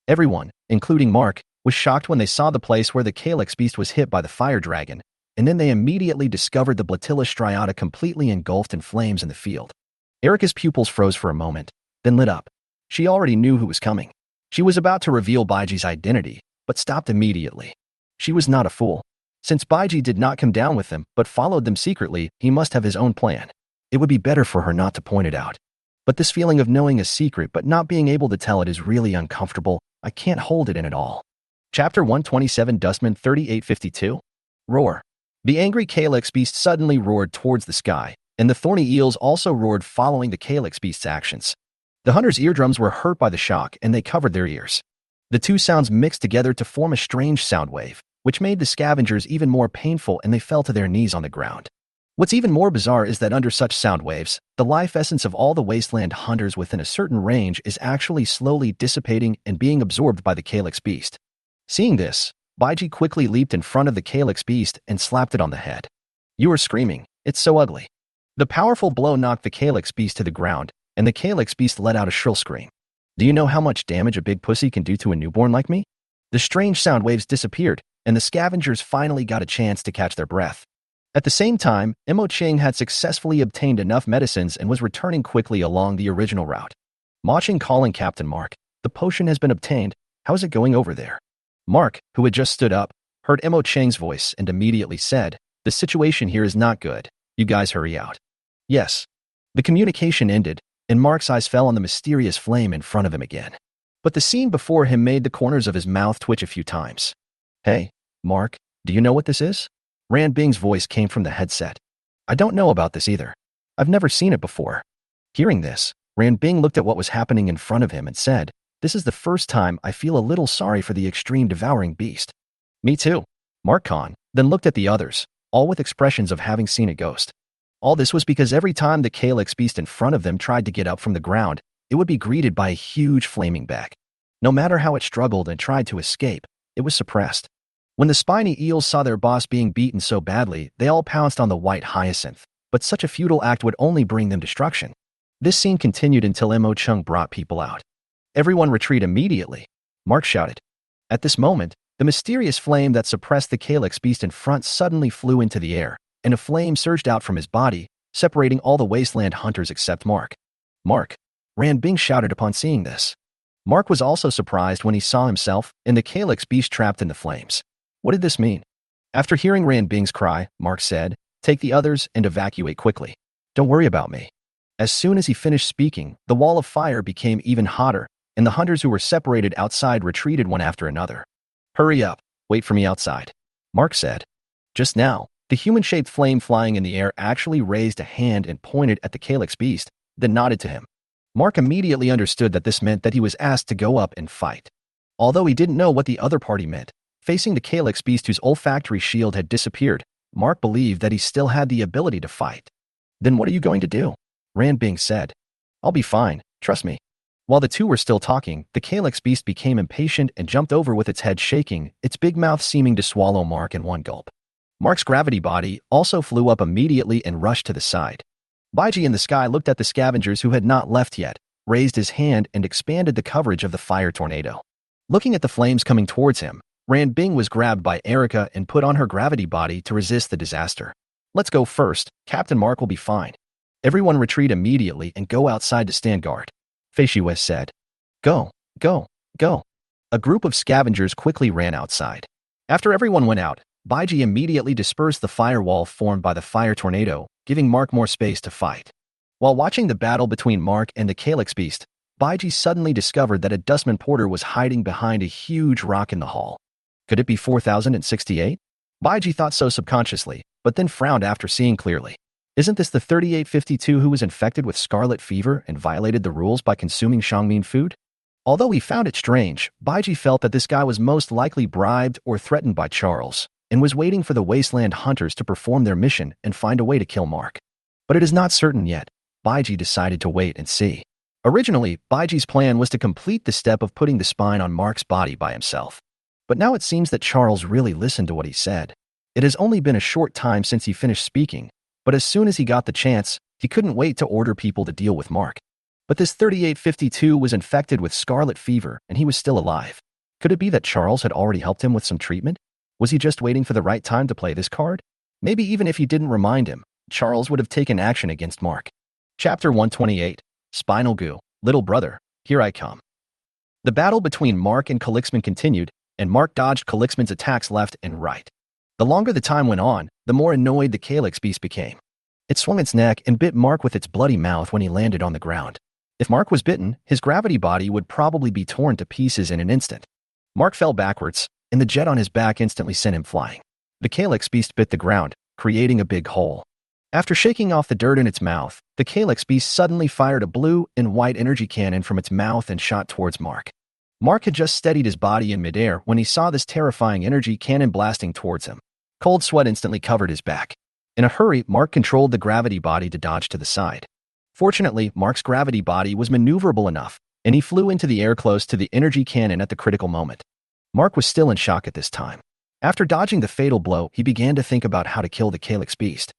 Everyone, including Mark, was shocked when they saw the place where the Calyx beast was hit by the fire dragon, and then they immediately discovered the Blatilla striata completely engulfed in flames in the field. Erica's pupils froze for a moment, then lit up. She already knew who was coming. She was about to reveal Baiji's identity, but stopped immediately. She was not a fool. Since Baiji did not come down with them but followed them secretly, he must have his own plan. It would be better for her not to point it out. But this feeling of knowing a secret but not being able to tell it is really uncomfortable. I can't hold it in at all. Chapter 127 Dustman 3852 Roar. The angry Calyx beast suddenly roared towards the sky, and the thorny eels also roared following the Calyx beast's actions. The hunters' eardrums were hurt by the shock and they covered their ears. The two sounds mixed together to form a strange sound wave, which made the scavengers even more painful and they fell to their knees on the ground. What's even more bizarre is that under such sound waves, the life essence of all the Wasteland hunters within a certain range is actually slowly dissipating and being absorbed by the Calyx beast. Seeing this, Baiji quickly leaped in front of the Calyx beast and slapped it on the head. You are screaming, it's so ugly. The powerful blow knocked the Calyx beast to the ground, and the Calyx beast let out a shrill scream. Do you know how much damage a big pussy can do to a newborn like me? The strange sound waves disappeared, and the scavengers finally got a chance to catch their breath. At the same time, Imo Ching had successfully obtained enough medicines and was returning quickly along the original route. Ma Ching calling Captain Mark, the potion has been obtained, how is it going over there? Mark, who had just stood up, heard Imo Chang's voice and immediately said, the situation here is not good, you guys hurry out. Yes. The communication ended, and Mark's eyes fell on the mysterious flame in front of him again. But the scene before him made the corners of his mouth twitch a few times. Hey, Mark, do you know what this is? Ran Bing's voice came from the headset. I don't know about this either. I've never seen it before. Hearing this, Ran Bing looked at what was happening in front of him and said, this is the first time I feel a little sorry for the extreme devouring beast. Me too. Mark Khan then looked at the others, all with expressions of having seen a ghost. All this was because every time the Calyx beast in front of them tried to get up from the ground, it would be greeted by a huge flaming beck. No matter how it struggled and tried to escape, it was suppressed. When the spiny eels saw their boss being beaten so badly, they all pounced on the white hyacinth, but such a futile act would only bring them destruction. This scene continued until Mo Chung brought people out. Everyone retreat immediately, Mark shouted. At this moment, the mysterious flame that suppressed the Calyx beast in front suddenly flew into the air, and a flame surged out from his body, separating all the Wasteland hunters except Mark. Mark, Ran Bing shouted upon seeing this. Mark was also surprised when he saw himself and the Calyx beast trapped in the flames. What did this mean? After hearing Ran Bing's cry, Mark said, take the others and evacuate quickly. Don't worry about me. As soon as he finished speaking, the wall of fire became even hotter, and the hunters who were separated outside retreated one after another. Hurry up, wait for me outside, Mark said. Just now, the human-shaped flame flying in the air actually raised a hand and pointed at the Calyx beast, then nodded to him. Mark immediately understood that this meant that he was asked to go up and fight. Although he didn't know what the other party meant, facing the Calyx beast whose olfactory shield had disappeared, Mark believed that he still had the ability to fight. Then what are you going to do? Ran Bing said. I'll be fine, trust me. While the two were still talking, the Calyx beast became impatient and jumped over with its head shaking, its big mouth seeming to swallow Mark in one gulp. Mark's gravity body also flew up immediately and rushed to the side. Baiji in the sky looked at the scavengers who had not left yet, raised his hand and expanded the coverage of the fire tornado. Looking at the flames coming towards him, Ran Bing was grabbed by Erica and put on her gravity body to resist the disaster. Let's go first. Captain Mark will be fine. Everyone retreat immediately and go outside to stand guard. Feishiwes said. Go, go, go. A group of scavengers quickly ran outside. After everyone went out, Baiji immediately dispersed the firewall formed by the fire tornado, giving Mark more space to fight. While watching the battle between Mark and the Calyx Beast, Baiji suddenly discovered that a dustman porter was hiding behind a huge rock in the hall. Could it be 4068? Baiji thought so subconsciously, but then frowned after seeing clearly. Isn't this the 3852 who was infected with scarlet fever and violated the rules by consuming Shangmin food? Although he found it strange, Baiji felt that this guy was most likely bribed or threatened by Charles, and was waiting for the Wasteland hunters to perform their mission and find a way to kill Mark. But it is not certain yet. Baiji decided to wait and see. Originally, Baiji's plan was to complete the step of putting the spine on Mark's body by himself. But now it seems that Charles really listened to what he said. It has only been a short time since he finished speaking, but as soon as he got the chance, he couldn't wait to order people to deal with Mark. But this 3852 was infected with scarlet fever and he was still alive. Could it be that Charles had already helped him with some treatment? Was he just waiting for the right time to play this card? Maybe even if he didn't remind him, Charles would have taken action against Mark. Chapter 128. Spinal Goo. Little brother, here I come. The battle between Mark and Calixman continued, and Mark dodged Calixman's attacks left and right. The longer the time went on, the more annoyed the Calyx Beast became. It swung its neck and bit Mark with its bloody mouth when he landed on the ground. If Mark was bitten, his gravity body would probably be torn to pieces in an instant. Mark fell backwards, and the jet on his back instantly sent him flying. The Calyx Beast bit the ground, creating a big hole. After shaking off the dirt in its mouth, the Calyx Beast suddenly fired a blue and white energy cannon from its mouth and shot towards Mark. Mark had just steadied his body in midair when he saw this terrifying energy cannon blasting towards him. Cold sweat instantly covered his back. In a hurry, Mark controlled the gravity body to dodge to the side. Fortunately, Mark's gravity body was maneuverable enough, and he flew into the air close to the energy cannon at the critical moment. Mark was still in shock at this time. After dodging the fatal blow, he began to think about how to kill the Calyx Beast.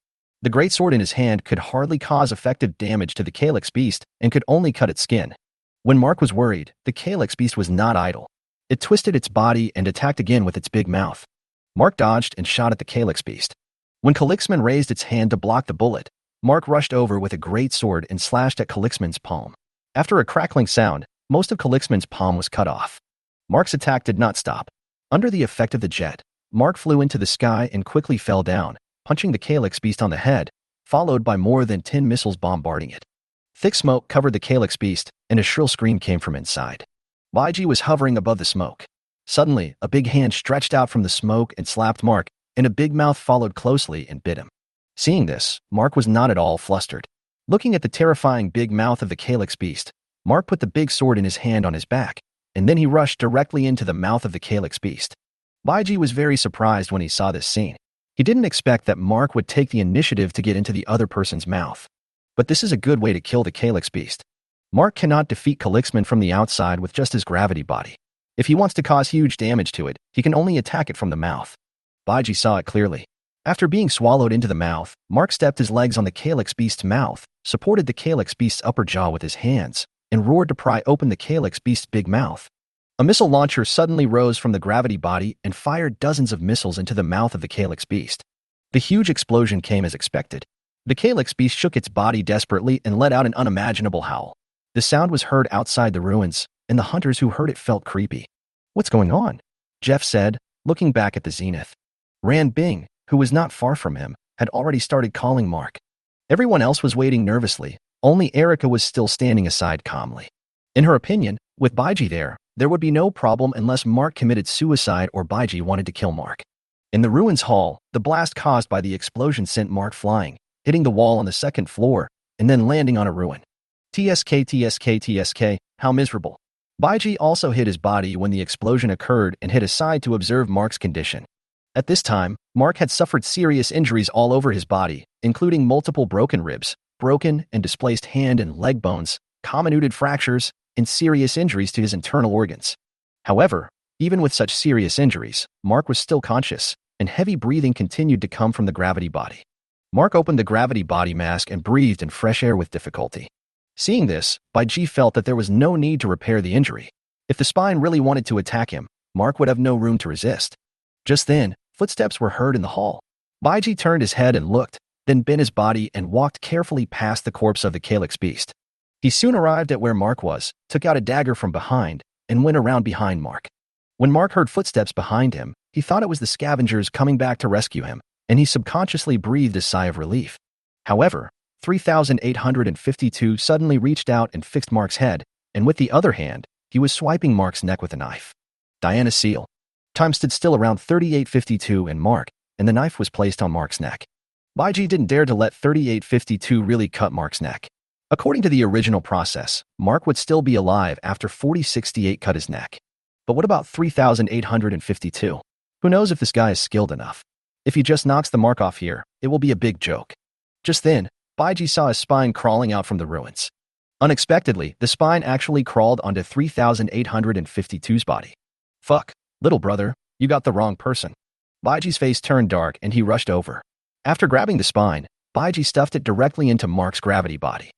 The greatsword in his hand could hardly cause effective damage to the Calyx Beast and could only cut its skin. When Mark was worried, the Calyx Beast was not idle. It twisted its body and attacked again with its big mouth. Mark dodged and shot at the Calyx Beast. When Calixman raised its hand to block the bullet, Mark rushed over with a greatsword and slashed at Calixman's palm. After a crackling sound, most of Calixman's palm was cut off. Mark's attack did not stop. Under the effect of the jet, Mark flew into the sky and quickly fell down, punching the Calyx Beast on the head, followed by more than 10 missiles bombarding it. Thick smoke covered the Calyx Beast, and a shrill scream came from inside. Baiji was hovering above the smoke. Suddenly, a big hand stretched out from the smoke and slapped Mark, and a big mouth followed closely and bit him. Seeing this, Mark was not at all flustered. Looking at the terrifying big mouth of the Calyx Beast, Mark put the big sword in his hand on his back, and then he rushed directly into the mouth of the Calyx Beast. Baiji was very surprised when he saw this scene. He didn't expect that Mark would take the initiative to get into the other person's mouth. But this is a good way to kill the Calyx Beast. Mark cannot defeat Calixman from the outside with just his gravity body. If he wants to cause huge damage to it, he can only attack it from the mouth. Baiji saw it clearly. After being swallowed into the mouth, Mark stepped his legs on the Calyx Beast's mouth, supported the Calyx Beast's upper jaw with his hands, and roared to pry open the Calyx Beast's big mouth. A missile launcher suddenly rose from the gravity body and fired dozens of missiles into the mouth of the Calyx Beast. The huge explosion came as expected. The Calyx Beast shook its body desperately and let out an unimaginable howl. The sound was heard outside the ruins, and the hunters who heard it felt creepy. "What's going on?" Jeff said, looking back at the zenith. Ran Bing, who was not far from him, had already started calling Mark. Everyone else was waiting nervously. Only Erica was still standing aside calmly. In her opinion, with Baiji there would be no problem unless Mark committed suicide or Baiji wanted to kill Mark. In the ruins hall, the blast caused by the explosion sent Mark flying, hitting the wall on the second floor, and then landing on a ruin. TSK, how miserable. Baiji also hit his body when the explosion occurred and hid aside to observe Mark's condition. At this time, Mark had suffered serious injuries all over his body, including multiple broken ribs, broken and displaced hand and leg bones, comminuted fractures, and serious injuries to his internal organs. However, even with such serious injuries, Mark was still conscious, and heavy breathing continued to come from the gravity body. Mark opened the gravity body mask and breathed in fresh air with difficulty. Seeing this, Baiji felt that there was no need to repair the injury. If the spine really wanted to attack him, Mark would have no room to resist. Just then, footsteps were heard in the hall. Baiji turned his head and looked, then bent his body and walked carefully past the corpse of the calyx beast. He soon arrived at where Mark was, took out a dagger from behind, and went around behind Mark. When Mark heard footsteps behind him, he thought it was the scavengers coming back to rescue him, and he subconsciously breathed a sigh of relief. However, 3852 suddenly reached out and fixed Mark's head, and with the other hand, he was swiping Mark's neck with a knife. Diana Seal. Time stood still around 3852 and Mark, and the knife was placed on Mark's neck. Baiji didn't dare to let 3852 really cut Mark's neck. According to the original process, Mark would still be alive after 4068 cut his neck. But what about 3852? Who knows if this guy is skilled enough? If he just knocks the Mark off here, it will be a big joke. Just then, Baiji saw a spine crawling out from the ruins. Unexpectedly, the spine actually crawled onto 3852's body. Fuck, little brother, you got the wrong person. Baiji's face turned dark and he rushed over. After grabbing the spine, Baiji stuffed it directly into Mark's gravity body.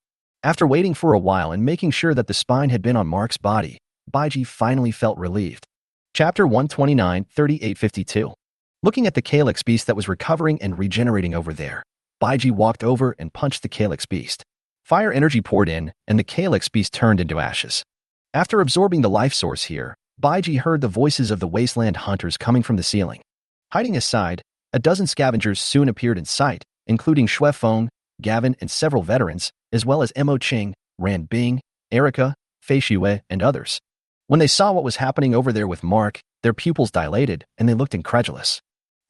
After waiting for a while and making sure that the spine had been on Mark's body, Baiji finally felt relieved. Chapter 129, 3852. Looking at the calyx beast that was recovering and regenerating over there, Baiji walked over and punched the calyx beast. Fire energy poured in, and the calyx beast turned into ashes. After absorbing the life source here, Baiji heard the voices of the Wasteland hunters coming from the ceiling. Hiding aside, a dozen scavengers soon appeared in sight, including Xue Feng, Gavin, and several veterans, as well as Mo Qing, Ran Bing, Erica, Fei Xue, and others. When they saw what was happening over there with Mark, their pupils dilated, and they looked incredulous.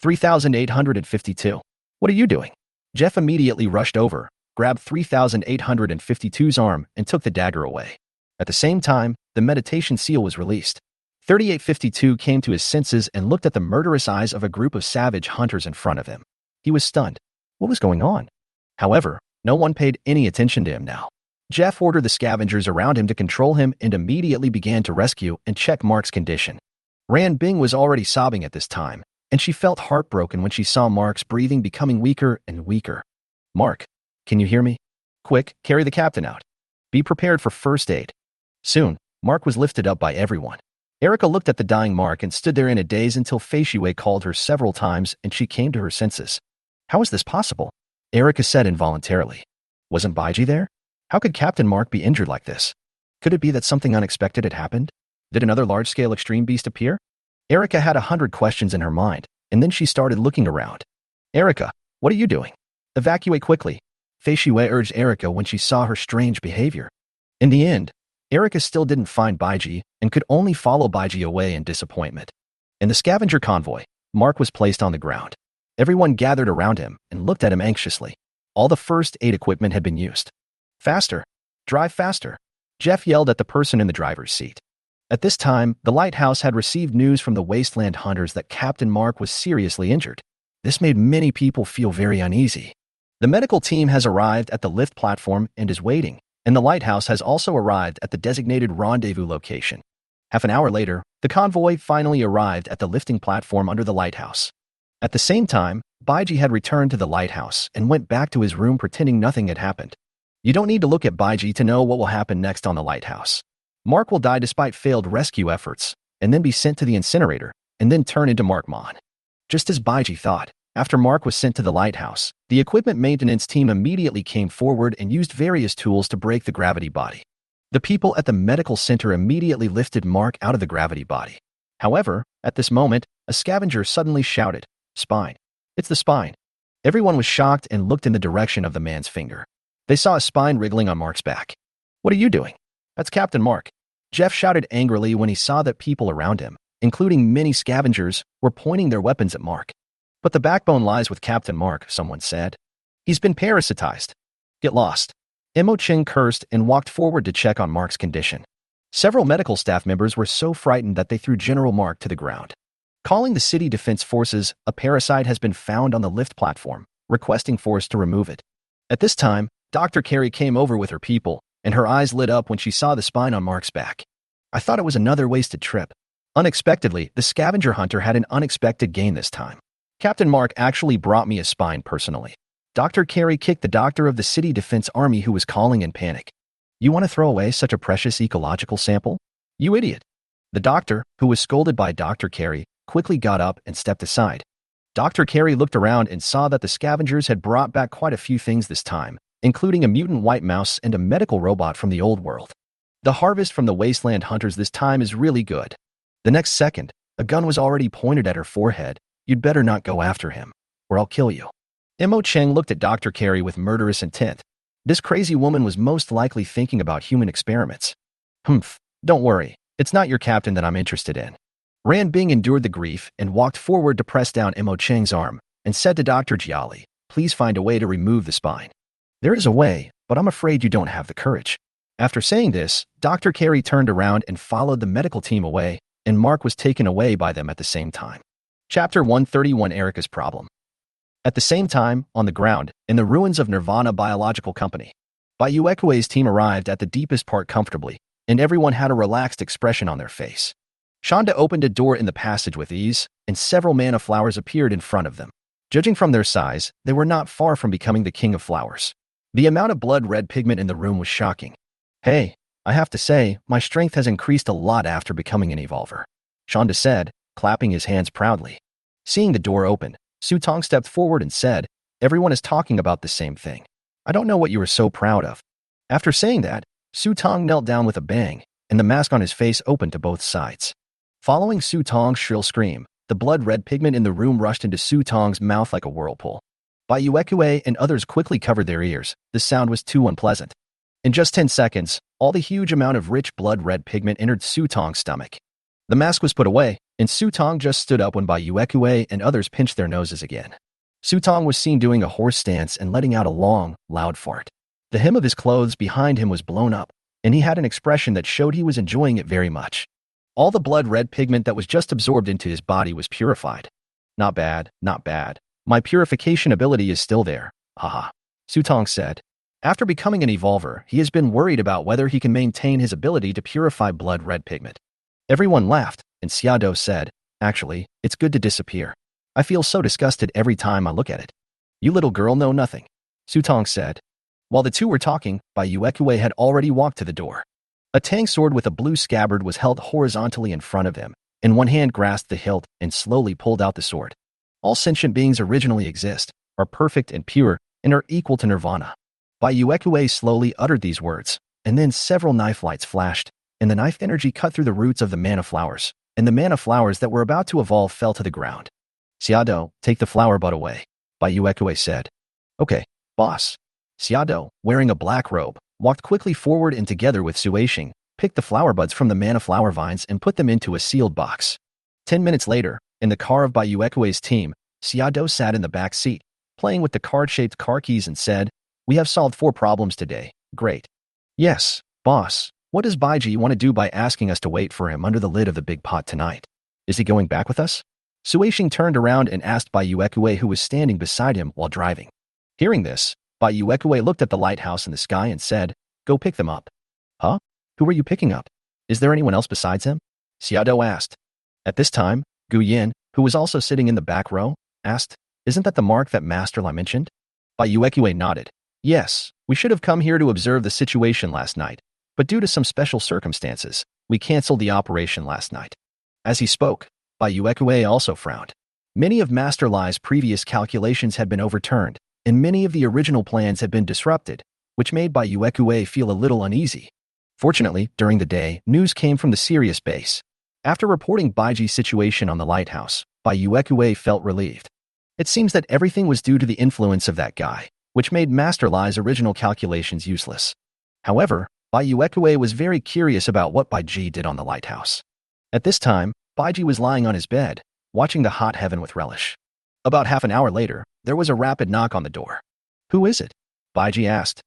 3852. What are you doing? Jeff immediately rushed over, grabbed 3852's arm, and took the dagger away. At the same time, the meditation seal was released. 3852 came to his senses and looked at the murderous eyes of a group of savage hunters in front of him. He was stunned. What was going on? However, no one paid any attention to him now. Jeff ordered the scavengers around him to control him and immediately began to rescue and check Mark's condition. Ran Bing was already sobbing at this time, and she felt heartbroken when she saw Mark's breathing becoming weaker and weaker. Mark, can you hear me? Quick, carry the captain out. Be prepared for first aid. Soon, Mark was lifted up by everyone. Erica looked at the dying Mark and stood there in a daze until Fei Xue called her several times and she came to her senses. How is this possible? Erica said involuntarily. Wasn't Baiji there? How could Captain Mark be injured like this? Could it be that something unexpected had happened? Did another large-scale extreme beast appear? Erica had 100 questions in her mind, and then she started looking around. Erica, what are you doing? Evacuate quickly. Fei Xue urged Erica when she saw her strange behavior. In the end, Erica still didn't find Baiji and could only follow Baiji away in disappointment. In the scavenger convoy, Mark was placed on the ground. Everyone gathered around him and looked at him anxiously. All the first aid equipment had been used. Faster! Drive faster! Jeff yelled at the person in the driver's seat. At this time, the Lighthouse had received news from the Wasteland hunters that Captain Mark was seriously injured. This made many people feel very uneasy. The medical team has arrived at the lift platform and is waiting, and the Lighthouse has also arrived at the designated rendezvous location. Half an hour later, the convoy finally arrived at the lifting platform under the Lighthouse. At the same time, Baiji had returned to the Lighthouse and went back to his room pretending nothing had happened. You don't need to look at Baiji to know what will happen next on the Lighthouse. Mark will die despite failed rescue efforts, and then be sent to the incinerator, and then turn into Markmon. Just as Baiji thought, after Mark was sent to the Lighthouse, the equipment maintenance team immediately came forward and used various tools to break the gravity body. The people at the medical center immediately lifted Mark out of the gravity body. However, at this moment, a scavenger suddenly shouted, "Spine! It's the spine!" Everyone was shocked and looked in the direction of the man's finger. They saw a spine wriggling on Mark's back. What are you doing? That's Captain Mark. Jeff shouted angrily when he saw that people around him, including many scavengers, were pointing their weapons at Mark. But the backbone lies with Captain Mark, someone said. He's been parasitized. Get lost. Mo Qing cursed and walked forward to check on Mark's condition. Several medical staff members were so frightened that they threw General Mark to the ground. Calling the city defense forces, a parasite has been found on the lift platform, requesting force to remove it. At this time, Dr. Carey came over with her people, and her eyes lit up when she saw the spine on Mark's back. I thought it was another wasted trip. Unexpectedly, the scavenger hunter had an unexpected gain this time. Captain Mark actually brought me a spine personally. Dr. Carey kicked the doctor of the city defense army who was calling in panic. You want to throw away such a precious ecological sample? You idiot. The doctor, who was scolded by Dr. Carey, quickly got up and stepped aside. Dr. Carey looked around and saw that the scavengers had brought back quite a few things this time, including a mutant white mouse and a medical robot from the old world. The harvest from the Wasteland hunters this time is really good. The next second, a gun was already pointed at her forehead. You'd better not go after him, or I'll kill you. Mo Cheng looked at Dr. Carey with murderous intent. This crazy woman was most likely thinking about human experiments. Humph, don't worry, it's not your captain that I'm interested in. Ran Bing endured the grief and walked forward to press down Mo Cheng's arm and said to Dr. Jiali, please find a way to remove the spine. There is a way, but I'm afraid you don't have the courage. After saying this, Dr. Carey turned around and followed the medical team away, and Mark was taken away by them at the same time. Chapter 131 Erica's Problem. At the same time, on the ground, in the ruins of Nirvana Biological Company, Bayuekue's team arrived at the deepest part comfortably, and everyone had a relaxed expression on their face. Shonda opened a door in the passage with ease, and several manna flowers appeared in front of them. Judging from their size, they were not far from becoming the king of flowers. The amount of blood red pigment in the room was shocking. Hey, I have to say, my strength has increased a lot after becoming an evolver, Shonda said, clapping his hands proudly. Seeing the door open, Su Tong stepped forward and said, everyone is talking about the same thing. I don't know what you are so proud of. After saying that, Su Tong knelt down with a bang, and the mask on his face opened to both sides. Following Su Tong's shrill scream, the blood red pigment in the room rushed into Su Tong's mouth like a whirlpool. Bayuekue and others quickly covered their ears. The sound was too unpleasant. In just 10 seconds, all the huge amount of rich blood red pigment entered Su Tong's stomach. The mask was put away, and Su Tong just stood up when Bayuekue and others pinched their noses again. Su Tong was seen doing a horse stance and letting out a long, loud fart. The hem of his clothes behind him was blown up, and he had an expression that showed he was enjoying it very much. All the blood red pigment that was just absorbed into his body was purified. Not bad, not bad. My purification ability is still there, haha, Su Tong said. After becoming an evolver, he has been worried about whether he can maintain his ability to purify blood red pigment. Everyone laughed, and Xiado said, actually, it's good to disappear. I feel so disgusted every time I look at it. You little girl know nothing, Su Tong said. While the two were talking, Bayuekue had already walked to the door. A tang sword with a blue scabbard was held horizontally in front of him, and one hand grasped the hilt and slowly pulled out the sword. All sentient beings originally exist, are perfect and pure, and are equal to nirvana. Bayuekue slowly uttered these words, and then several knife lights flashed, and the knife energy cut through the roots of the manna flowers, and the manna flowers that were about to evolve fell to the ground. Xiado, take the flower bud away, Bayuekue said. Okay, boss. Xiado, wearing a black robe, walked quickly forward and together with Suishing, picked the flower buds from the manna flower vines and put them into a sealed box. 10 minutes later, in the car of Bayuekue's team, Xiado sat in the back seat, playing with the card-shaped car keys and said, we have solved 4 problems today, great. Yes, boss, what does Baiji want to do by asking us to wait for him under the lid of the big pot tonight? Is he going back with us? Suishing turned around and asked Bayuekue who was standing beside him while driving. Hearing this, Bayuekue looked at the lighthouse in the sky and said, go pick them up. Huh? Who are you picking up? Is there anyone else besides him? Xiado asked. At this time, Gu Yin, who was also sitting in the back row, asked, isn't that the mark that Master Lai mentioned? Bayuekue nodded. Yes, we should have come here to observe the situation last night, but due to some special circumstances, we canceled the operation last night. As he spoke, Bayuekue also frowned. Many of Master Lai's previous calculations had been overturned, and many of the original plans had been disrupted, which made Bayuekue feel a little uneasy. Fortunately, during the day, news came from the Sirius base. After reporting Baiji's situation on the lighthouse, Bayuekue felt relieved. It seems that everything was due to the influence of that guy, which made Master Lai's original calculations useless. However, Bayuekue was very curious about what Baiji did on the lighthouse. At this time, Baiji was lying on his bed, watching the hot heaven with relish. About half an hour later, there was a rapid knock on the door. Who is it? Baiji asked.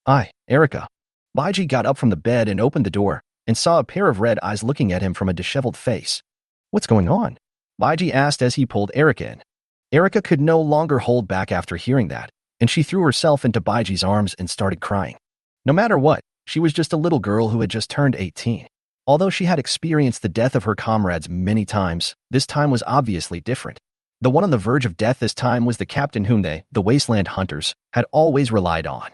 I, Erica. Baiji got up from the bed and opened the door, and saw a pair of red eyes looking at him from a disheveled face. What's going on? Baiji asked as he pulled Erica in. Erica could no longer hold back after hearing that, and she threw herself into Baiji's arms and started crying. No matter what, she was just a little girl who had just turned 18. Although she had experienced the death of her comrades many times, this time was obviously different. The one on the verge of death this time was the captain whom they, the Wasteland hunters, had always relied on.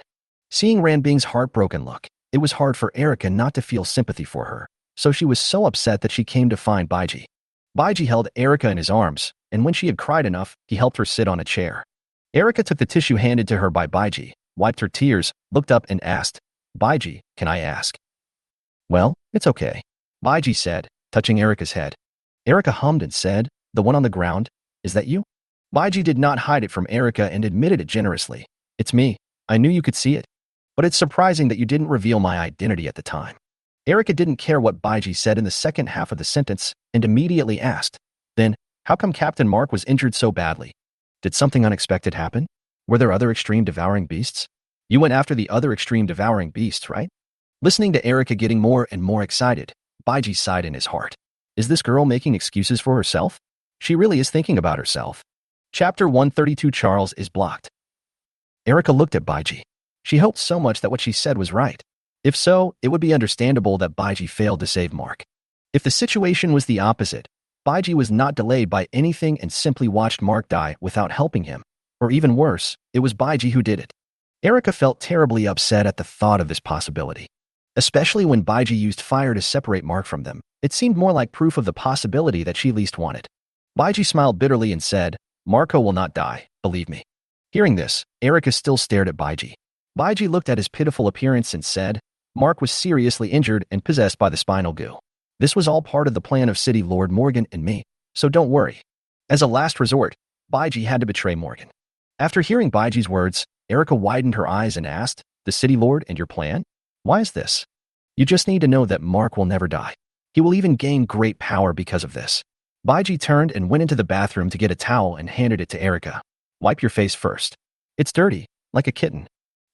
Seeing Ranbing's heartbroken look, it was hard for Erica not to feel sympathy for her, so she was so upset that she came to find Baiji. Baiji held Erica in his arms, and when she had cried enough, he helped her sit on a chair. Erica took the tissue handed to her by Baiji, wiped her tears, looked up and asked, "Baiji, can I ask?" "Well, it's okay," Baiji said, touching Erica's head. Erica hummed and said, "The one on the ground? Is that you?" Baiji did not hide it from Erica and admitted it generously. "It's me. I knew you could see it. But it's surprising that you didn't reveal my identity at the time." Erica didn't care what Baiji said in the second half of the sentence and immediately asked, "Then, how come Captain Mark was injured so badly? Did something unexpected happen? Were there other extreme devouring beasts? You went after the other extreme devouring beasts, right?" Listening to Erica getting more and more excited, Baiji sighed in his heart. Is this girl making excuses for herself? She really is thinking about herself. Chapter 132. Charles is blocked. Erica looked at Baiji. She hoped so much that what she said was right. If so, it would be understandable that Baiji failed to save Mark. If the situation was the opposite, Baiji was not delayed by anything and simply watched Mark die without helping him. Or even worse, it was Baiji who did it. Erica felt terribly upset at the thought of this possibility. Especially when Baiji used fire to separate Mark from them, it seemed more like proof of the possibility that she least wanted. Baiji smiled bitterly and said, "Marco will not die, believe me." Hearing this, Erica still stared at Baiji. Baiji looked at his pitiful appearance and said, "Mark was seriously injured and possessed by the spinal goo. This was all part of the plan of City Lord Morgan and me, so don't worry." As a last resort, Baiji had to betray Morgan. After hearing Baiji's words, Erica widened her eyes and asked, "The City Lord and your plan? Why is this?" "You just need to know that Mark will never die. He will even gain great power because of this." Baiji turned and went into the bathroom to get a towel and handed it to Erica. "Wipe your face first. It's dirty, like a kitten."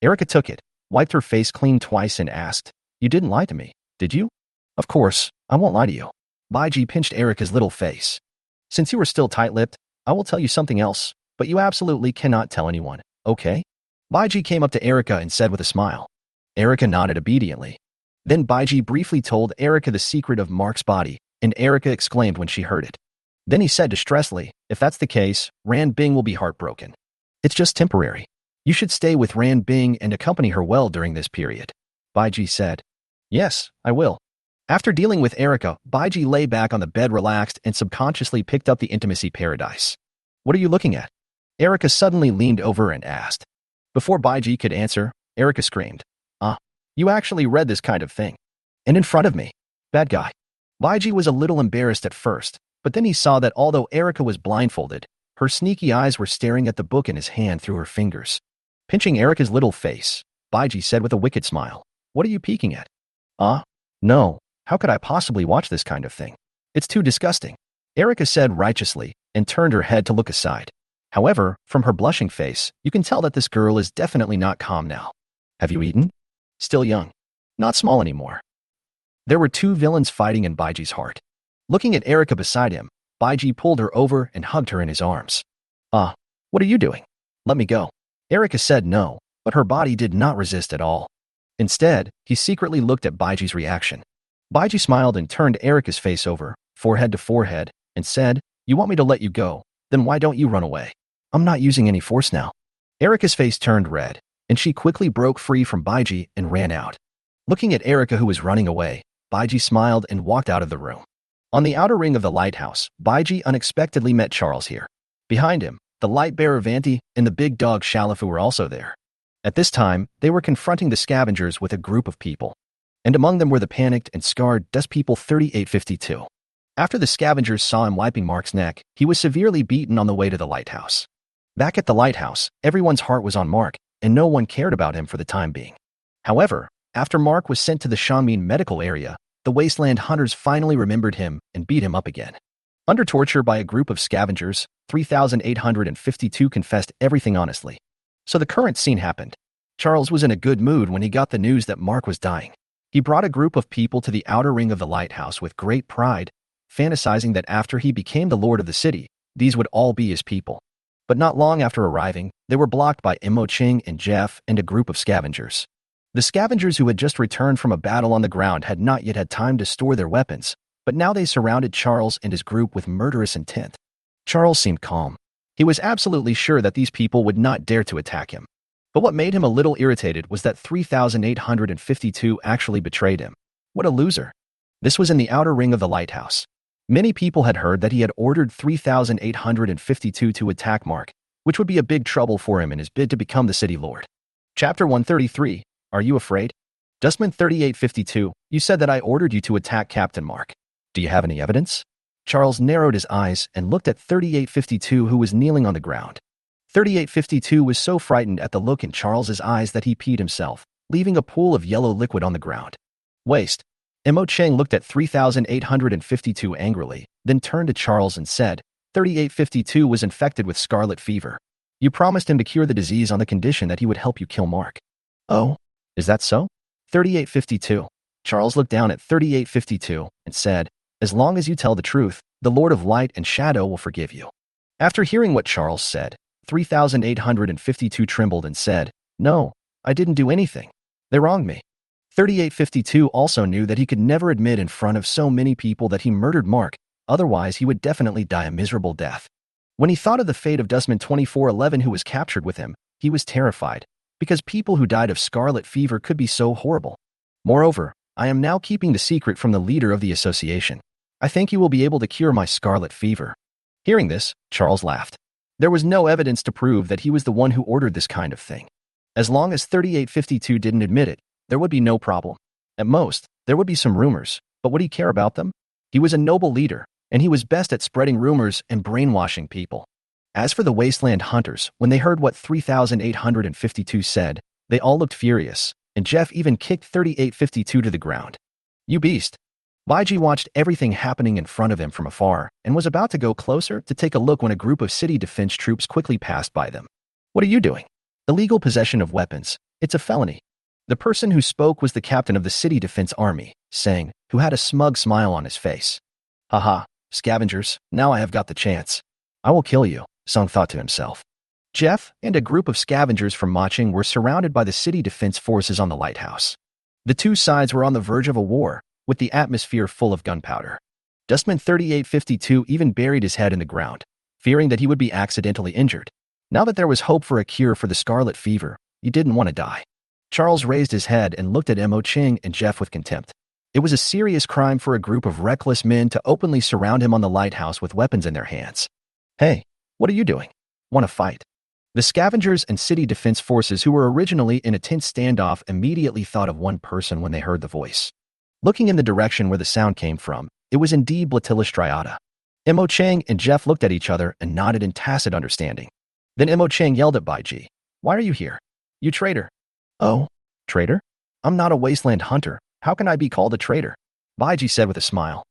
Erica took it, wiped her face clean twice and asked, "You didn't lie to me, did you?" "Of course, I won't lie to you." Baiji pinched Erica's little face. "Since you were still tight-lipped, I will tell you something else, but you absolutely cannot tell anyone, okay?" Baiji came up to Erica and said with a smile. Erica nodded obediently. Then Baiji briefly told Erica the secret of Mark's body, and Erica exclaimed when she heard it. Then he said distressfully, "If that's the case, Ran Bing will be heartbroken. It's just temporary. You should stay with Ran Bing and accompany her well during this period." Baiji said, "Yes, I will." After dealing with Erica, Baiji lay back on the bed relaxed and subconsciously picked up the Intimacy Paradise. "What are you looking at?" Erica suddenly leaned over and asked. Before Baiji could answer, Erica screamed, You actually read this kind of thing. And in front of me. Bad guy." Baiji was a little embarrassed at first, but then he saw that although Erica was blindfolded, her sneaky eyes were staring at the book in his hand through her fingers. Pinching Erica's little face, Baiji said with a wicked smile, "What are you peeking at?" No. How could I possibly watch this kind of thing? It's too disgusting," Erica said righteously and turned her head to look aside. However, from her blushing face, you can tell that this girl is definitely not calm now. "Have you eaten?" "Still young. Not small anymore." There were two villains fighting in Baiji's heart. Looking at Erica beside him, Baiji pulled her over and hugged her in his arms. What are you doing? Let me go." Erica said no, but her body did not resist at all. Instead, he secretly looked at Baiji's reaction. Baiji smiled and turned Erica's face over, forehead to forehead, and said, "You want me to let you go? Then why don't you run away? I'm not using any force now." Erica's face turned red, and she quickly broke free from Baiji and ran out. Looking at Erica who was running away, Baiji smiled and walked out of the room. On the outer ring of the lighthouse, Baiji unexpectedly met Charles here. Behind him, the light bearer Vanti and the big dog Shalafu were also there. At this time, they were confronting the scavengers with a group of people. And among them were the panicked and scarred Dust People 3852. After the scavengers saw him wiping Mark's neck, he was severely beaten on the way to the lighthouse. Back at the lighthouse, everyone's heart was on Mark, and no one cared about him for the time being. However, after Mark was sent to the Shangmin medical area, the Wasteland hunters finally remembered him and beat him up again. Under torture by a group of scavengers, 3,852 confessed everything honestly. So the current scene happened. Charles was in a good mood when he got the news that Mark was dying. He brought a group of people to the outer ring of the lighthouse with great pride, fantasizing that after he became the lord of the city, these would all be his people. But not long after arriving, they were blocked by Imo Ching and Jeff and a group of scavengers. The scavengers who had just returned from a battle on the ground had not yet had time to store their weapons, but now they surrounded Charles and his group with murderous intent. Charles seemed calm. He was absolutely sure that these people would not dare to attack him. But what made him a little irritated was that 3,852 actually betrayed him. What a loser. This was in the outer ring of the lighthouse. Many people had heard that he had ordered 3,852 to attack Mark, which would be a big trouble for him in his bid to become the city lord. Chapter 133. Are you afraid? Dustman 3852, you said that I ordered you to attack Captain Mark. Do you have any evidence? Charles narrowed his eyes and looked at 3852, who was kneeling on the ground. 3852 was so frightened at the look in Charles's eyes that he peed himself, leaving a pool of yellow liquid on the ground. Waste. Mo Chang looked at 3,852 angrily, then turned to Charles and said, 3852 was infected with scarlet fever. You promised him to cure the disease on the condition that he would help you kill Mark. Oh, is that so? 3852. Charles looked down at 3852 and said, as long as you tell the truth, the Lord of Light and Shadow will forgive you. After hearing what Charles said, 3,852 trembled and said, no, I didn't do anything. They wronged me. 3852 also knew that he could never admit in front of so many people that he murdered Mark, otherwise he would definitely die a miserable death. When he thought of the fate of Dustman 2411 who was captured with him, he was terrified, because people who died of scarlet fever could be so horrible. Moreover, I am now keeping the secret from the leader of the association. I think you will be able to cure my scarlet fever. Hearing this, Charles laughed. There was no evidence to prove that he was the one who ordered this kind of thing. As long as 3852 didn't admit it, there would be no problem. At most, there would be some rumors, but would he care about them? He was a noble leader, and he was best at spreading rumors and brainwashing people. As for the Wasteland hunters, when they heard what 3,852 said, they all looked furious, and Jeff even kicked 3852 to the ground. You beast. Baiji watched everything happening in front of him from afar and was about to go closer to take a look when a group of city defense troops quickly passed by them. What are you doing? Illegal possession of weapons. It's a felony. The person who spoke was the captain of the city defense army, Sang, who had a smug smile on his face. Haha, scavengers, now I have got the chance. I will kill you, Sung thought to himself. Jeff and a group of scavengers from Maching were surrounded by the city defense forces on the lighthouse. The two sides were on the verge of a war, with the atmosphere full of gunpowder. Dustman 3852 even buried his head in the ground, fearing that he would be accidentally injured. Now that there was hope for a cure for the scarlet fever, he didn't want to die. Charles raised his head and looked at Mo Ching and Jeff with contempt. It was a serious crime for a group of reckless men to openly surround him on the lighthouse with weapons in their hands. Hey, what are you doing? Want to fight? The scavengers and city defense forces who were originally in a tense standoff immediately thought of one person when they heard the voice. Looking in the direction where the sound came from, it was indeed Blatilla Striata. Mo Chang and Jeff looked at each other and nodded in tacit understanding. Then Mo Chang yelled at Baiji, "Why are you here? You traitor." "Oh, traitor? I'm not a Wasteland hunter. How can I be called a traitor?" Baiji said with a smile.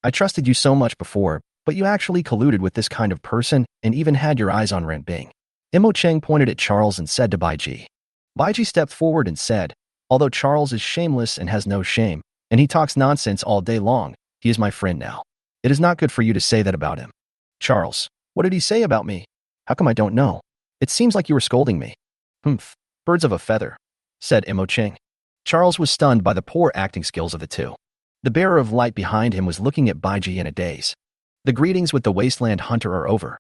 "I trusted you so much before, but you actually colluded with this kind of person and even had your eyes on Ren Bing." Mo Chang pointed at Charles and said to Baiji. Baiji stepped forward and said, "Although Charles is shameless and has no shame, and he talks nonsense all day long, he is my friend now. It is not good for you to say that about him." "Charles, what did he say about me? How come I don't know? It seems like you were scolding me." "Humph, birds of a feather," said Mo Chang. Charles was stunned by the poor acting skills of the two. The bearer of light behind him was looking at Baiji in a daze. The greetings with the Wasteland hunter are over.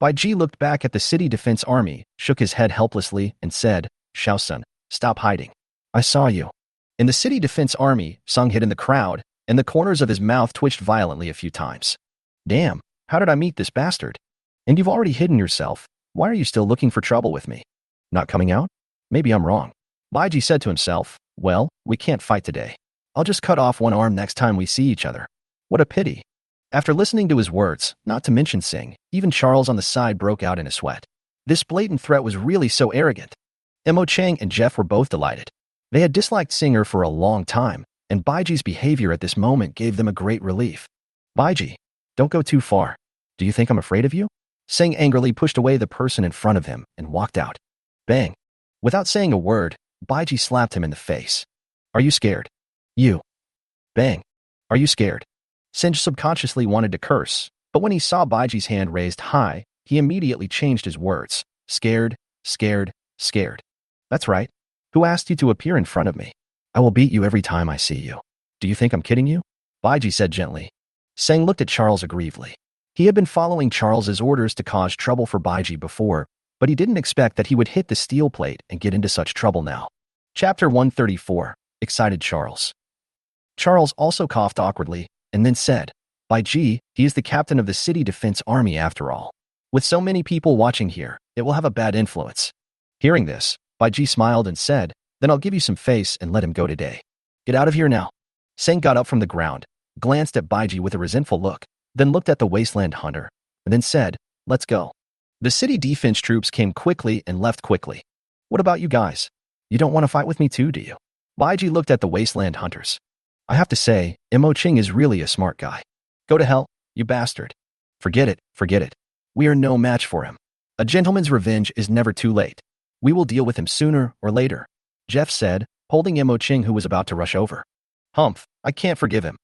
Baiji looked back at the city defense army, shook his head helplessly, and said, "Shaosun, stop hiding. I saw you." In the city defense army, Sung hid in the crowd, and the corners of his mouth twitched violently a few times. "Damn, how did I meet this bastard? And you've already hidden yourself. Why are you still looking for trouble with me? Not coming out? Maybe I'm wrong." Baiji said to himself, "Well, we can't fight today. I'll just cut off one arm next time we see each other. What a pity." After listening to his words, not to mention Sing, even Charles on the side broke out in a sweat. This blatant threat was really so arrogant. Mo Chang and Jeff were both delighted. They had disliked Singer for a long time, and Baiji's behavior at this moment gave them a great relief. "Baiji, don't go too far. Do you think I'm afraid of you?" Sing angrily pushed away the person in front of him and walked out. Bang. Without saying a word, Baiji slapped him in the face. "Are you scared? You." Bang. "Are you scared?" Singe subconsciously wanted to curse, but when he saw Baiji's hand raised high, he immediately changed his words. "Scared, scared, scared. That's right. Who asked you to appear in front of me? I will beat you every time I see you. Do you think I'm kidding you?" Baiji said gently. Sang looked at Charles aggrievedly. He had been following Charles's orders to cause trouble for Baiji before, but he didn't expect that he would hit the steel plate and get into such trouble now. Chapter 134. Excited Charles. Charles also coughed awkwardly and then said, Baiji, he is the captain of the city defense army after all. With so many people watching here, it will have a bad influence. Hearing this, Baiji smiled and said, then I'll give you some face and let him go today. Get out of here now. Sang got up from the ground, glanced at Baiji with a resentful look, then looked at the Wasteland hunter, and then said, let's go. The city defense troops came quickly and left quickly. What about you guys? You don't want to fight with me too, do you? Baiji looked at the Wasteland hunters. I have to say, Mo Ching is really a smart guy. Go to hell, you bastard. Forget it, forget it. We are no match for him. A gentleman's revenge is never too late. We will deal with him sooner or later, Jeff said, holding Mo Ching, who was about to rush over. Humph, I can't forgive him.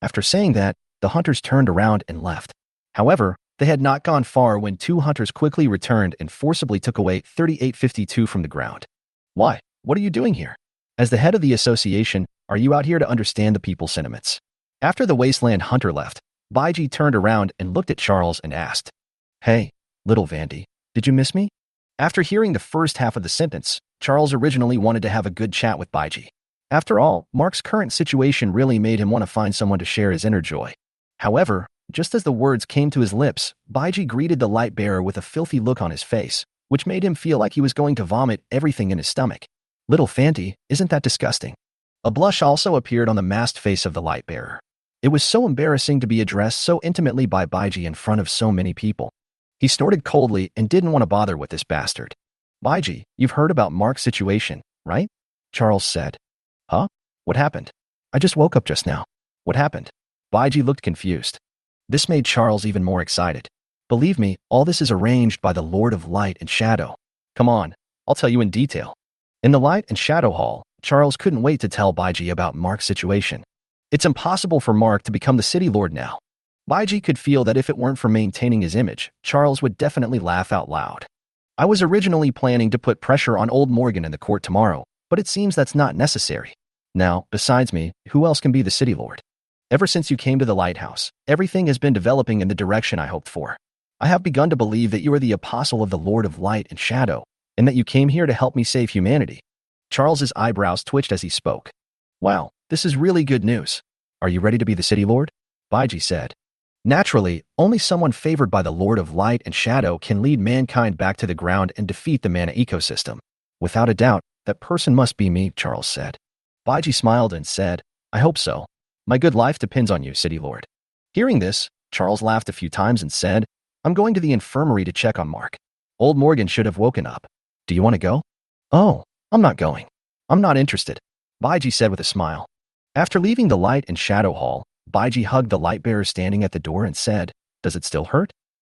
After saying that, the hunters turned around and left. However, they had not gone far when two hunters quickly returned and forcibly took away 3852 from the ground. Why? What are you doing here? As the head of the association, are you out here to understand the people's sentiments? After the Wasteland hunter left, Baiji turned around and looked at Charles and asked, Hey, little Vandy, did you miss me? After hearing the first half of the sentence, Charles originally wanted to have a good chat with Baiji. After all, Mark's current situation really made him want to find someone to share his inner joy. However, just as the words came to his lips, Baiji greeted the light bearer with a filthy look on his face, which made him feel like he was going to vomit everything in his stomach. Little Fanty, isn't that disgusting? A blush also appeared on the masked face of the light bearer. It was so embarrassing to be addressed so intimately by Baiji in front of so many people. He snorted coldly and didn't want to bother with this bastard. Baiji, you've heard about Mark's situation, right? Charles said. Huh? What happened? I just woke up just now. What happened? Baiji looked confused. This made Charles even more excited. Believe me, all this is arranged by the Lord of Light and Shadow. Come on, I'll tell you in detail. In the Light and Shadow Hall, Charles couldn't wait to tell Baiji about Mark's situation. It's impossible for Mark to become the city lord now. Baiji could feel that if it weren't for maintaining his image, Charles would definitely laugh out loud. I was originally planning to put pressure on old Morgan in the court tomorrow, but it seems that's not necessary. Now, besides me, who else can be the city lord? Ever since you came to the Lighthouse, everything has been developing in the direction I hoped for. I have begun to believe that you are the apostle of the Lord of Light and Shadow, and that you came here to help me save humanity. Charles's eyebrows twitched as he spoke. Wow, this is really good news. Are you ready to be the city lord? Baiji said. Naturally, only someone favored by the Lord of Light and Shadow can lead mankind back to the ground and defeat the mana ecosystem. Without a doubt, that person must be me, Charles said. Baiji smiled and said, I hope so. My good life depends on you, city lord. Hearing this, Charles laughed a few times and said, I'm going to the infirmary to check on Mark. Old Morgan should have woken up. Do you want to go? Oh, I'm not going. I'm not interested, Baiji said with a smile. After leaving the Light and Shadow Hall, Baiji hugged the light bearer standing at the door and said, Does it still hurt?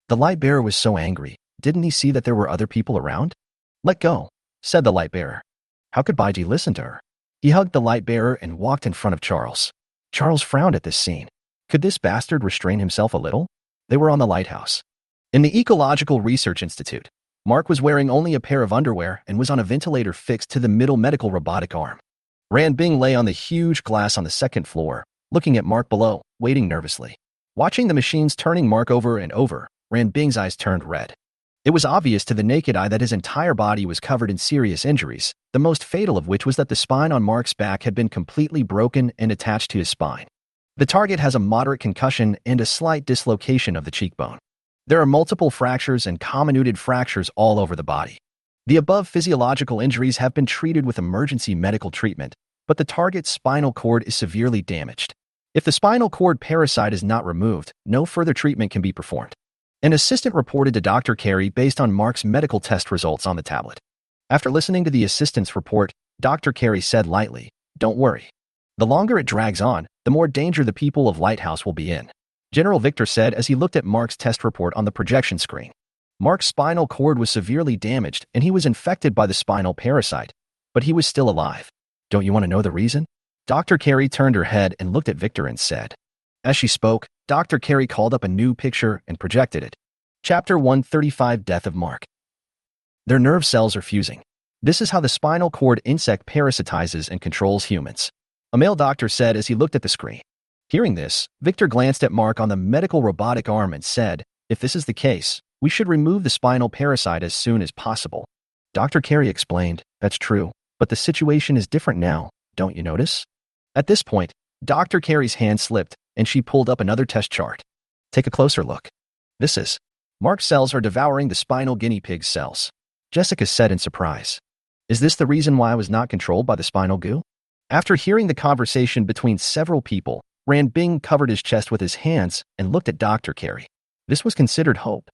The light bearer was so angry. Didn't he see that there were other people around? Let go, said the light bearer. How could Baiji listen to her? He hugged the light bearer and walked in front of Charles. Charles frowned at this scene. Could this bastard restrain himself a little? They were on the Lighthouse. In the Ecological Research Institute, Mark was wearing only a pair of underwear and was on a ventilator fixed to the middle medical robotic arm. Ran Bing lay on the huge glass on the second floor, looking at Mark below, waiting nervously. Watching the machines turning Mark over and over, Ran Bing's eyes turned red. It was obvious to the naked eye that his entire body was covered in serious injuries, the most fatal of which was that the spine on Mark's back had been completely broken and attached to his spine. The target has a moderate concussion and a slight dislocation of the cheekbone. There are multiple fractures and comminuted fractures all over the body. The above physiological injuries have been treated with emergency medical treatment, but the target's spinal cord is severely damaged. If the spinal cord parasite is not removed, no further treatment can be performed. An assistant reported to Dr. Carey based on Mark's medical test results on the tablet. After listening to the assistant's report, Dr. Carey said lightly, Don't worry. The longer it drags on, the more danger the people of Lighthouse will be in. General Victor said as he looked at Mark's test report on the projection screen. Mark's spinal cord was severely damaged and he was infected by the spinal parasite, but he was still alive. Don't you want to know the reason? Dr. Carey turned her head and looked at Victor and said. As she spoke, Dr. Carey called up a new picture and projected it. Chapter 135 Death of Mark. Their nerve cells are fusing. This is how the spinal cord insect parasitizes and controls humans. A male doctor said as he looked at the screen. Hearing this, Victor glanced at Mark on the medical robotic arm and said, If this is the case, we should remove the spinal parasite as soon as possible. Dr. Carey explained, That's true, but the situation is different now, don't you notice? At this point, Dr. Carey's hand slipped and she pulled up another test chart. Take a closer look. This is. Mark's cells are devouring the spinal guinea pig's cells. Jessica said in surprise. Is this the reason why I was not controlled by the spinal goo? After hearing the conversation between several people, Rand Bing covered his chest with his hands and looked at Dr. Carey. This was considered hope.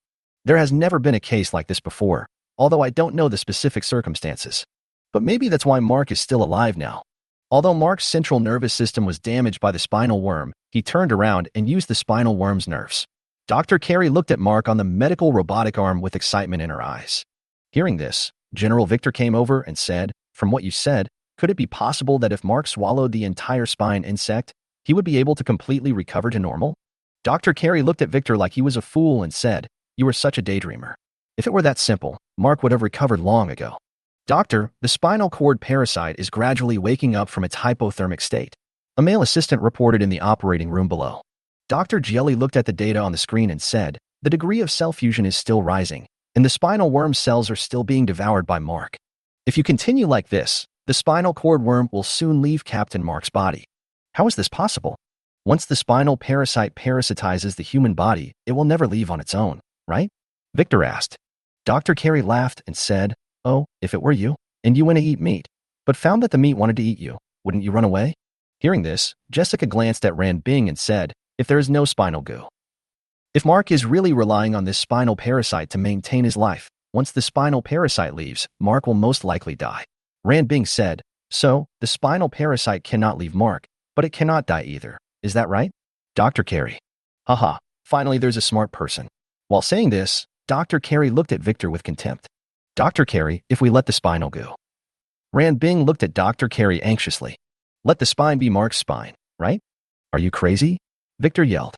There has never been a case like this before, although I don't know the specific circumstances. But maybe that's why Mark is still alive now. Although Mark's central nervous system was damaged by the spinal worm, he turned around and used the spinal worm's nerves. Dr. Carey looked at Mark on the medical robotic arm with excitement in her eyes. Hearing this, General Victor came over and said, "From what you said, could it be possible that if Mark swallowed the entire spine insect, he would be able to completely recover to normal?" Dr. Carey looked at Victor like he was a fool and said, "You are such a daydreamer. If it were that simple, Mark would have recovered long ago." "Doctor, the spinal cord parasite is gradually waking up from its hypothermic state," a male assistant reported in the operating room below. Dr. Jelly looked at the data on the screen and said, "The degree of cell fusion is still rising, and the spinal worm cells are still being devoured by Mark. If you continue like this, the spinal cord worm will soon leave Captain Mark's body." "How is this possible? Once the spinal parasite parasitizes the human body, it will never leave on its own, right?" Victor asked. Dr. Carey laughed and said, "Oh, if it were you, and you went to eat meat, but found that the meat wanted to eat you, wouldn't you run away?" Hearing this, Jessica glanced at Rand Bing and said, "If there is no spinal goo. If Mark is really relying on this spinal parasite to maintain his life, once the spinal parasite leaves, Mark will most likely die." Rand Bing said, "So, the spinal parasite cannot leave Mark, but it cannot die either. Is that right?" Dr. Carey. "Haha, finally there's a smart person." While saying this, Dr. Carey looked at Victor with contempt. "Dr. Carey, if we let the spinal goo." Rand Bing looked at Dr. Carey anxiously. "Let the spine be Mark's spine, right? Are you crazy?" Victor yelled.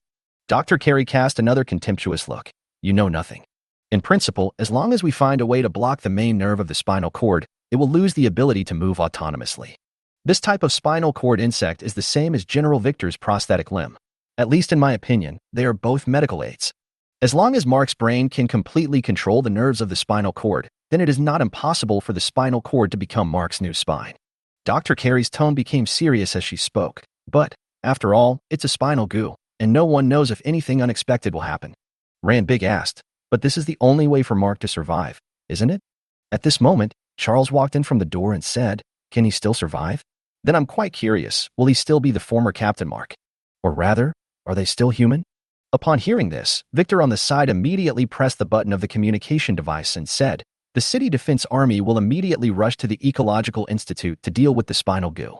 Dr. Carey cast another contemptuous look. "You know nothing. In principle, as long as we find a way to block the main nerve of the spinal cord, it will lose the ability to move autonomously. This type of spinal cord insect is the same as General Victor's prosthetic limb. At least in my opinion, they are both medical aids. As long as Mark's brain can completely control the nerves of the spinal cord, then it is not impossible for the spinal cord to become Mark's new spine." Dr. Carey's tone became serious as she spoke. "But, after all, it's a spinal goo, and no one knows if anything unexpected will happen." Rand Big asked, "But this is the only way for Mark to survive, isn't it?" At this moment, Charles walked in from the door and said, "Can he still survive? Then I'm quite curious, will he still be the former Captain Mark? Or rather, are they still human?" Upon hearing this, Victor on the side immediately pressed the button of the communication device and said, "The City Defense Army will immediately rush to the Ecological Institute to deal with the spinal goo."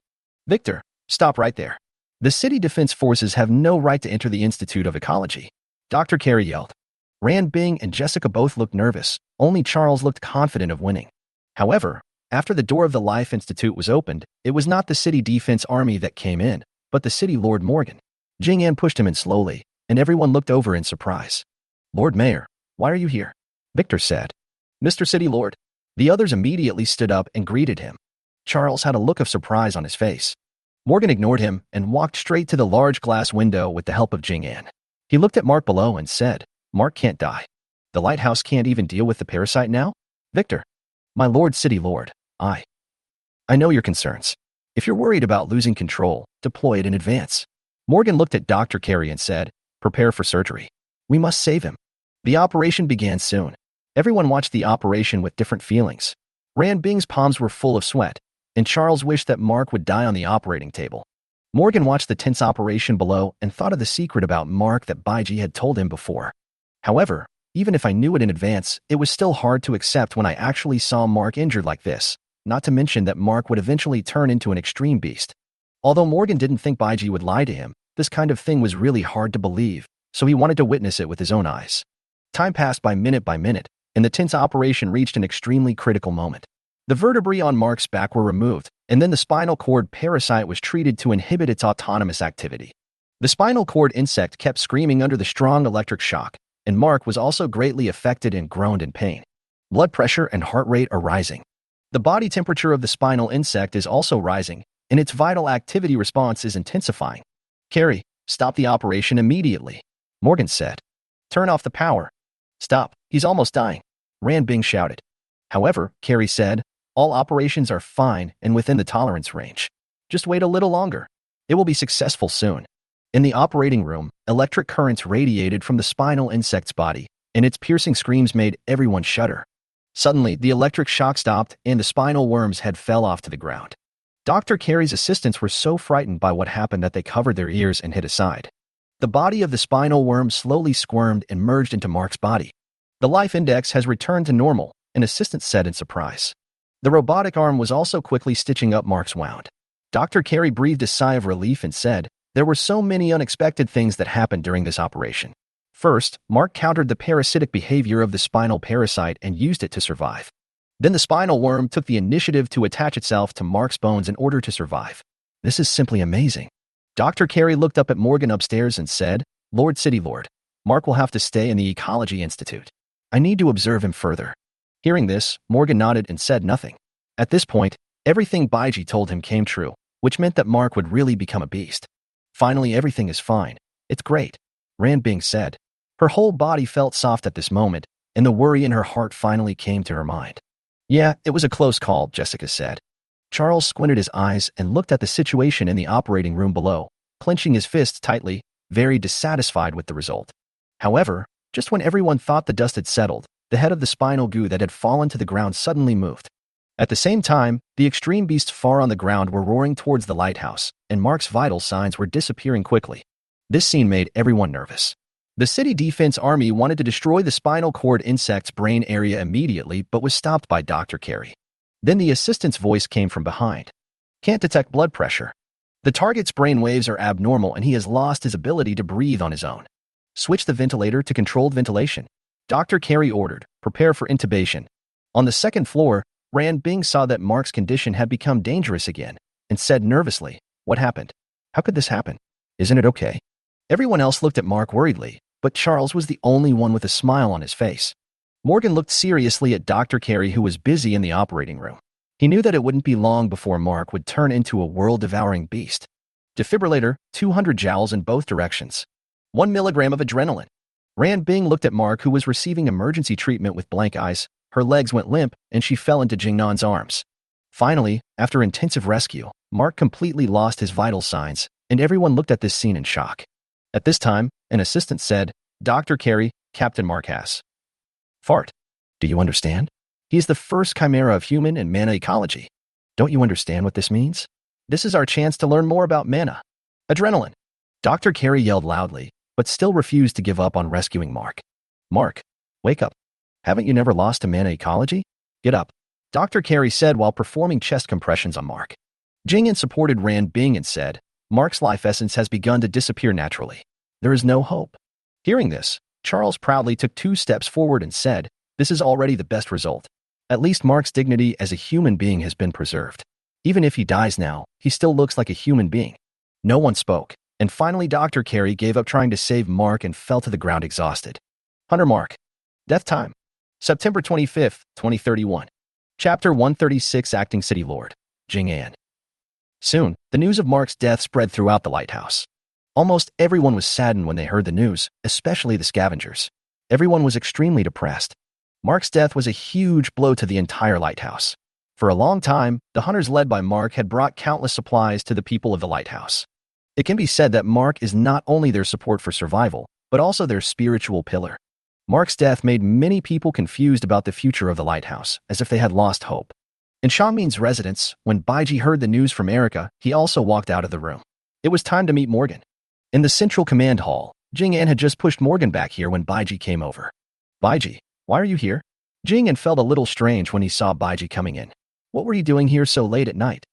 "Victor, stop right there. The City Defense Forces have no right to enter the Institute of Ecology," Dr. Carey yelled. Rand Bing and Jessica both looked nervous. Only Charles looked confident of winning. However, after the door of the Life Institute was opened, it was not the City Defense Army that came in, but the City Lord Morgan. Jing An pushed him in slowly, and everyone looked over in surprise. "Lord Mayor, why are you here?" Victor said. "Mr. City Lord." The others immediately stood up and greeted him. Charles had a look of surprise on his face. Morgan ignored him and walked straight to the large glass window with the help of Jing An. He looked at Mark below and said, "Mark can't die. The Lighthouse can't even deal with the parasite now?" "Victor, my Lord City Lord, I know your concerns. If you're worried about losing control, deploy it in advance." Morgan looked at Dr. Carey and said, "Prepare for surgery. We must save him." The operation began soon. Everyone watched the operation with different feelings. Rand Bing's palms were full of sweat, and Charles wished that Mark would die on the operating table. Morgan watched the tense operation below and thought of the secret about Mark that Baiji had told him before. However, even if I knew it in advance, it was still hard to accept when I actually saw Mark injured like this, not to mention that Mark would eventually turn into an extreme beast. Although Morgan didn't think Baiji would lie to him, this kind of thing was really hard to believe, so he wanted to witness it with his own eyes. Time passed by minute, and the tense operation reached an extremely critical moment. The vertebrae on Mark's back were removed, and then the spinal cord parasite was treated to inhibit its autonomous activity. The spinal cord insect kept screaming under the strong electric shock, and Mark was also greatly affected and groaned in pain. Blood pressure and heart rate are rising. The body temperature of the spinal insect is also rising, and its vital activity response is intensifying. "Carey, stop the operation immediately," Morgan said. "Turn off the power." "Stop, he's almost dying," Rand Bing shouted. However, Carey said, "All operations are fine and within the tolerance range. Just wait a little longer. It will be successful soon." In the operating room, electric currents radiated from the spinal insect's body, and its piercing screams made everyone shudder. Suddenly, the electric shock stopped, and the spinal worm's head fell off to the ground. Dr. Carey's assistants were so frightened by what happened that they covered their ears and hid aside. The body of the spinal worm slowly squirmed and merged into Mark's body. The life index has returned to normal, an assistant said in surprise. The robotic arm was also quickly stitching up Mark's wound. Dr. Carey breathed a sigh of relief and said, "There were so many unexpected things that happened during this operation. First, Mark countered the parasitic behavior of the spinal parasite and used it to survive. Then the spinal worm took the initiative to attach itself to Mark's bones in order to survive. This is simply amazing." Dr. Carey looked up at Morgan upstairs and said, "Lord City Lord, Mark will have to stay in the Ecology Institute. I need to observe him further." Hearing this, Morgan nodded and said nothing. At this point, everything Baiji told him came true, which meant that Mark would really become a beast. "Finally, everything is fine. It's great," Rand Bing said. Her whole body felt soft at this moment, and the worry in her heart finally came to her mind. "Yeah, it was a close call," Jessica said. Charles squinted his eyes and looked at the situation in the operating room below, clenching his fists tightly, very dissatisfied with the result. However, just when everyone thought the dust had settled, the head of the spinal goo that had fallen to the ground suddenly moved. At the same time, the extreme beasts far on the ground were roaring towards the lighthouse, and Mark's vital signs were disappearing quickly. This scene made everyone nervous. The city defense army wanted to destroy the spinal cord insect's brain area immediately but was stopped by Dr. Carey. Then the assistant's voice came from behind. "Can't detect blood pressure. The target's brain waves are abnormal and he has lost his ability to breathe on his own. Switch the ventilator to controlled ventilation." Dr. Carey ordered, "Prepare for intubation." On the second floor, Rand Bing saw that Mark's condition had become dangerous again and said nervously, "What happened? How could this happen? Isn't it okay?" Everyone else looked at Mark worriedly, but Charles was the only one with a smile on his face. Morgan looked seriously at Dr. Carey, who was busy in the operating room. He knew that it wouldn't be long before Mark would turn into a world-devouring beast. Defibrillator, 200 joules in both directions. 1 milligram of adrenaline. Rand Bing looked at Mark, who was receiving emergency treatment with blank eyes. Her legs went limp, and she fell into Jingnan's arms. Finally, after intensive rescue, Mark completely lost his vital signs, and everyone looked at this scene in shock. At this time, an assistant said, "Dr. Carey, Captain Mark has fart. Do you understand? He is the first chimera of human and mana ecology. Don't you understand what this means? This is our chance to learn more about mana. Adrenaline." Dr. Carey yelled loudly, but still refused to give up on rescuing Mark. "Mark, wake up. Haven't you never lost to mana ecology? Get up," Dr. Carey said while performing chest compressions on Mark. Jingyan supported Rand Bing and said, "Mark's life essence has begun to disappear naturally. There is no hope." Hearing this, Charles proudly took 2 steps forward and said, "This is already the best result. At least Mark's dignity as a human being has been preserved. Even if he dies now, he still looks like a human being." No one spoke, and finally Dr. Carey gave up trying to save Mark and fell to the ground exhausted. Hunter Mark. Death time. September 25th, 2031. Chapter 136, Acting City Lord. Jing'an. Soon, the news of Mark's death spread throughout the lighthouse. Almost everyone was saddened when they heard the news, especially the scavengers. Everyone was extremely depressed. Mark's death was a huge blow to the entire lighthouse. For a long time, the hunters led by Mark had brought countless supplies to the people of the lighthouse. It can be said that Mark is not only their support for survival, but also their spiritual pillar. Mark's death made many people confused about the future of the lighthouse, as if they had lost hope. In Xiaomin's residence, when Baiji heard the news from Erica, he also walked out of the room. It was time to meet Morgan. In the central command hall, Jing'an had just pushed Morgan back here when Baiji came over. "Baiji, why are you here?" Jing'an felt a little strange when he saw Baiji coming in. "What were you doing here so late at night?"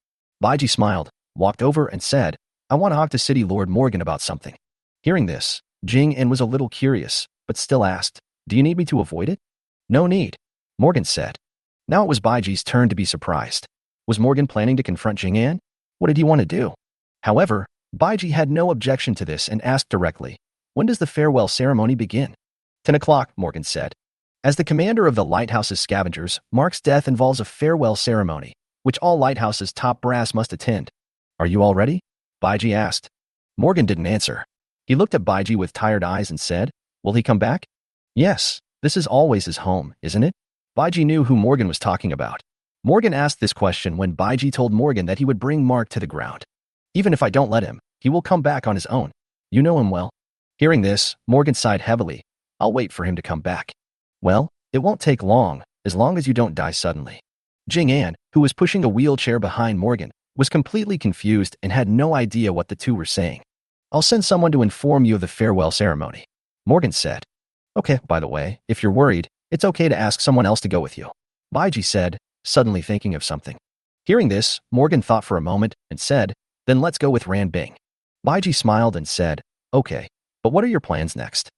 Baiji smiled, walked over and said, "I want to talk to City Lord Morgan about something." Hearing this, Jing'an was a little curious, but still asked, "Do you need me to avoid it?" "No need," Morgan said. Now it was Baiji's turn to be surprised. Was Morgan planning to confront Jing'an? What did he want to do? However, Baiji had no objection to this and asked directly, "When does the farewell ceremony begin?" 10 o'clock, Morgan said. As the commander of the lighthouse's scavengers, Mark's death involves a farewell ceremony, which all lighthouse's top brass must attend. "Are you all ready?" Baiji asked. Morgan didn't answer. He looked at Baiji with tired eyes and said, "Will he come back?" "Yes, this is always his home, isn't it?" Baiji knew who Morgan was talking about. Morgan asked this question when Baiji told Morgan that he would bring Mark to the ground. "Even if I don't let him, he will come back on his own." You know him well. Hearing this, Morgan sighed heavily. I'll wait for him to come back. Well, it won't take long as you don't die suddenly. Jing An, who was pushing a wheelchair behind Morgan, was completely confused and had no idea what the two were saying. I'll send someone to inform you of the farewell ceremony, Morgan said. Okay, by the way, if you're worried, it's okay to ask someone else to go with you, Baiji said, suddenly thinking of something. Hearing this, Morgan thought for a moment and said, then let's go with Ran Bing. Baiji smiled and said, okay, but what are your plans next?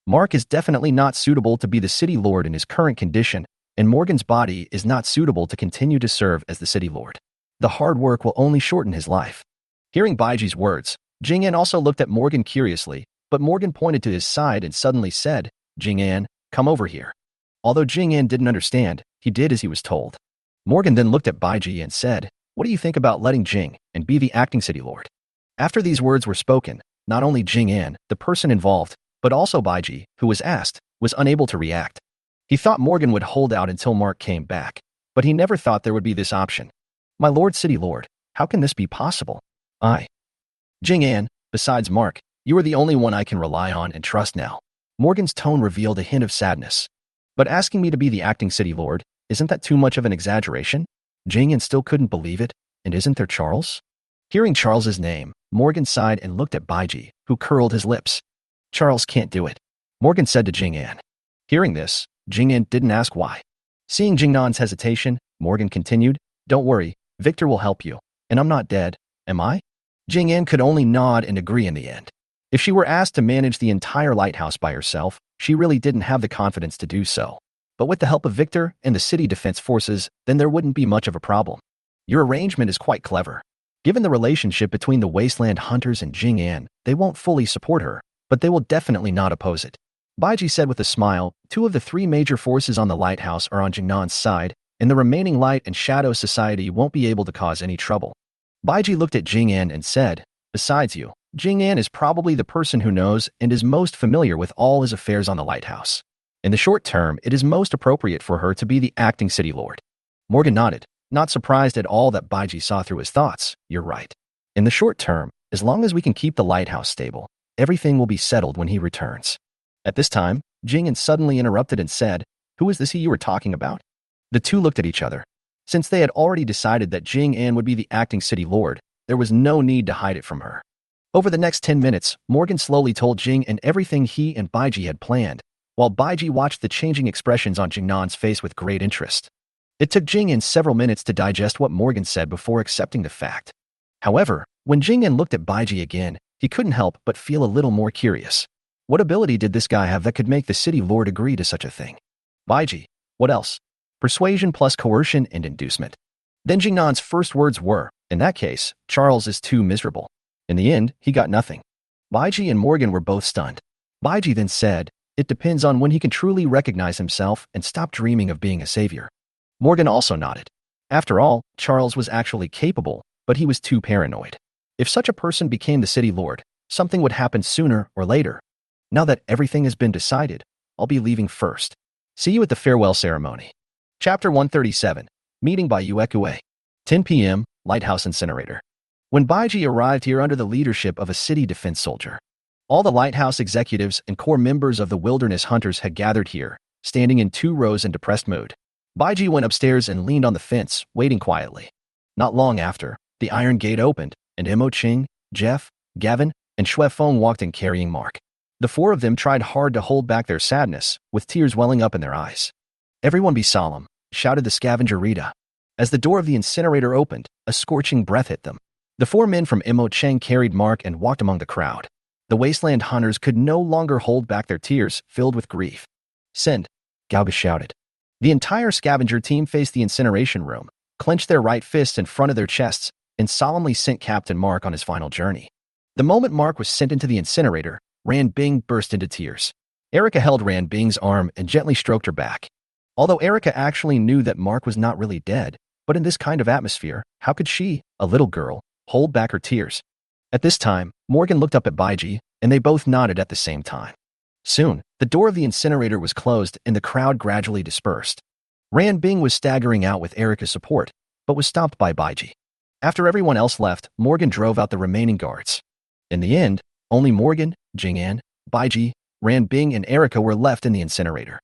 Mark is definitely not suitable to be the city lord in his current condition, and Morgan's body is not suitable to continue to serve as the city lord. The hard work will only shorten his life. Hearing Baiji's words, Jing An also looked at Morgan curiously, but Morgan pointed to his side and suddenly said, Jing An, come over here. Although Jing An didn't understand, he did as he was told. Morgan then looked at Baiji and said, what do you think about letting Jing and be the acting city lord? After these words were spoken, not only Jing An, the person involved, but also Baiji, who was asked, was unable to react. He thought Morgan would hold out until Mark came back, but he never thought there would be this option. My lord city lord, how can this be possible? Jing An, besides Mark, you are the only one I can rely on and trust now. Morgan's tone revealed a hint of sadness. But asking me to be the acting city lord, isn't that too much of an exaggeration? Jing An still couldn't believe it, and isn't there Charles? Hearing Charles's name, Morgan sighed and looked at Baiji, who curled his lips. Charles can't do it, Morgan said to Jing An. Hearing this, Jing An didn't ask why. Seeing Jing Nan's hesitation, Morgan continued, don't worry, Victor will help you, and I'm not dead, am I? Jing An could only nod and agree in the end. If she were asked to manage the entire lighthouse by herself, she really didn't have the confidence to do so. But with the help of Victor and the city defense forces, then there wouldn't be much of a problem. Your arrangement is quite clever. Given the relationship between the Wasteland hunters and Jing An, they won't fully support her, but they will definitely not oppose it. Baiji said with a smile, 2 of the 3 major forces on the lighthouse are on Jing Nan's side, and the remaining Light and Shadow Society won't be able to cause any trouble. Baiji looked at Jing An and said, besides you, Jing An is probably the person who knows and is most familiar with all his affairs on the lighthouse. In the short term, it is most appropriate for her to be the acting city lord. Morgan nodded, not surprised at all that Baiji saw through his thoughts. You're right. In the short term, as long as we can keep the lighthouse stable, everything will be settled when he returns. At this time, Jing An suddenly interrupted and said, who is this he you were talking about? The two looked at each other. Since they had already decided that Jing An would be the acting city lord, there was no need to hide it from her. Over the next 10 minutes, Morgan slowly told Jing An everything he and Baiji had planned, while Baiji watched the changing expressions on Jing Nan's face with great interest. It took Jing An several minutes to digest what Morgan said before accepting the fact. However, when Jing An looked at Baiji again, he couldn't help but feel a little more curious. What ability did this guy have that could make the city lord agree to such a thing? Baiji, what else? Persuasion plus coercion and inducement. Then Jing Nan's first words were, in that case, Charles is too miserable. In the end, he got nothing. Baiji and Morgan were both stunned. Baiji then said, it depends on when he can truly recognize himself and stop dreaming of being a savior. Morgan also nodded. After all, Charles was actually capable, but he was too paranoid. If such a person became the city lord, something would happen sooner or later. Now that everything has been decided, I'll be leaving first. See you at the farewell ceremony. Chapter 137, Meeting by Uekue. 10 p.m., Lighthouse Incinerator. When Baiji arrived here under the leadership of a city defense soldier, all the lighthouse executives and core members of the wilderness hunters had gathered here, standing in 2 rows in depressed mood. Baiji went upstairs and leaned on the fence, waiting quietly. Not long after, the iron gate opened, and Imo Ching, Jeff, Gavin, and Shui Feng walked in carrying Mark. The 4 of them tried hard to hold back their sadness, with tears welling up in their eyes. Everyone be solemn, shouted the scavenger Rita. As the door of the incinerator opened, a scorching breath hit them. The 4 men from Imo Cheng carried Mark and walked among the crowd. The Wasteland hunters could no longer hold back their tears, filled with grief. Send, Gauga shouted. The entire scavenger team faced the incineration room, clenched their right fists in front of their chests, and solemnly sent Captain Mark on his final journey. The moment Mark was sent into the incinerator, Ran Bing burst into tears. Erica held Ran Bing's arm and gently stroked her back. Although Erica actually knew that Mark was not really dead, but in this kind of atmosphere, how could she, a little girl, hold back her tears? At this time, Morgan looked up at Baiji, and they both nodded at the same time. Soon, the door of the incinerator was closed and the crowd gradually dispersed. Ran Bing was staggering out with Erica's support, but was stopped by Baiji. After everyone else left, Morgan drove out the remaining guards. In the end, Only Morgan, Jing'an, Baiji, Ranbing, and Erica were left in the incinerator.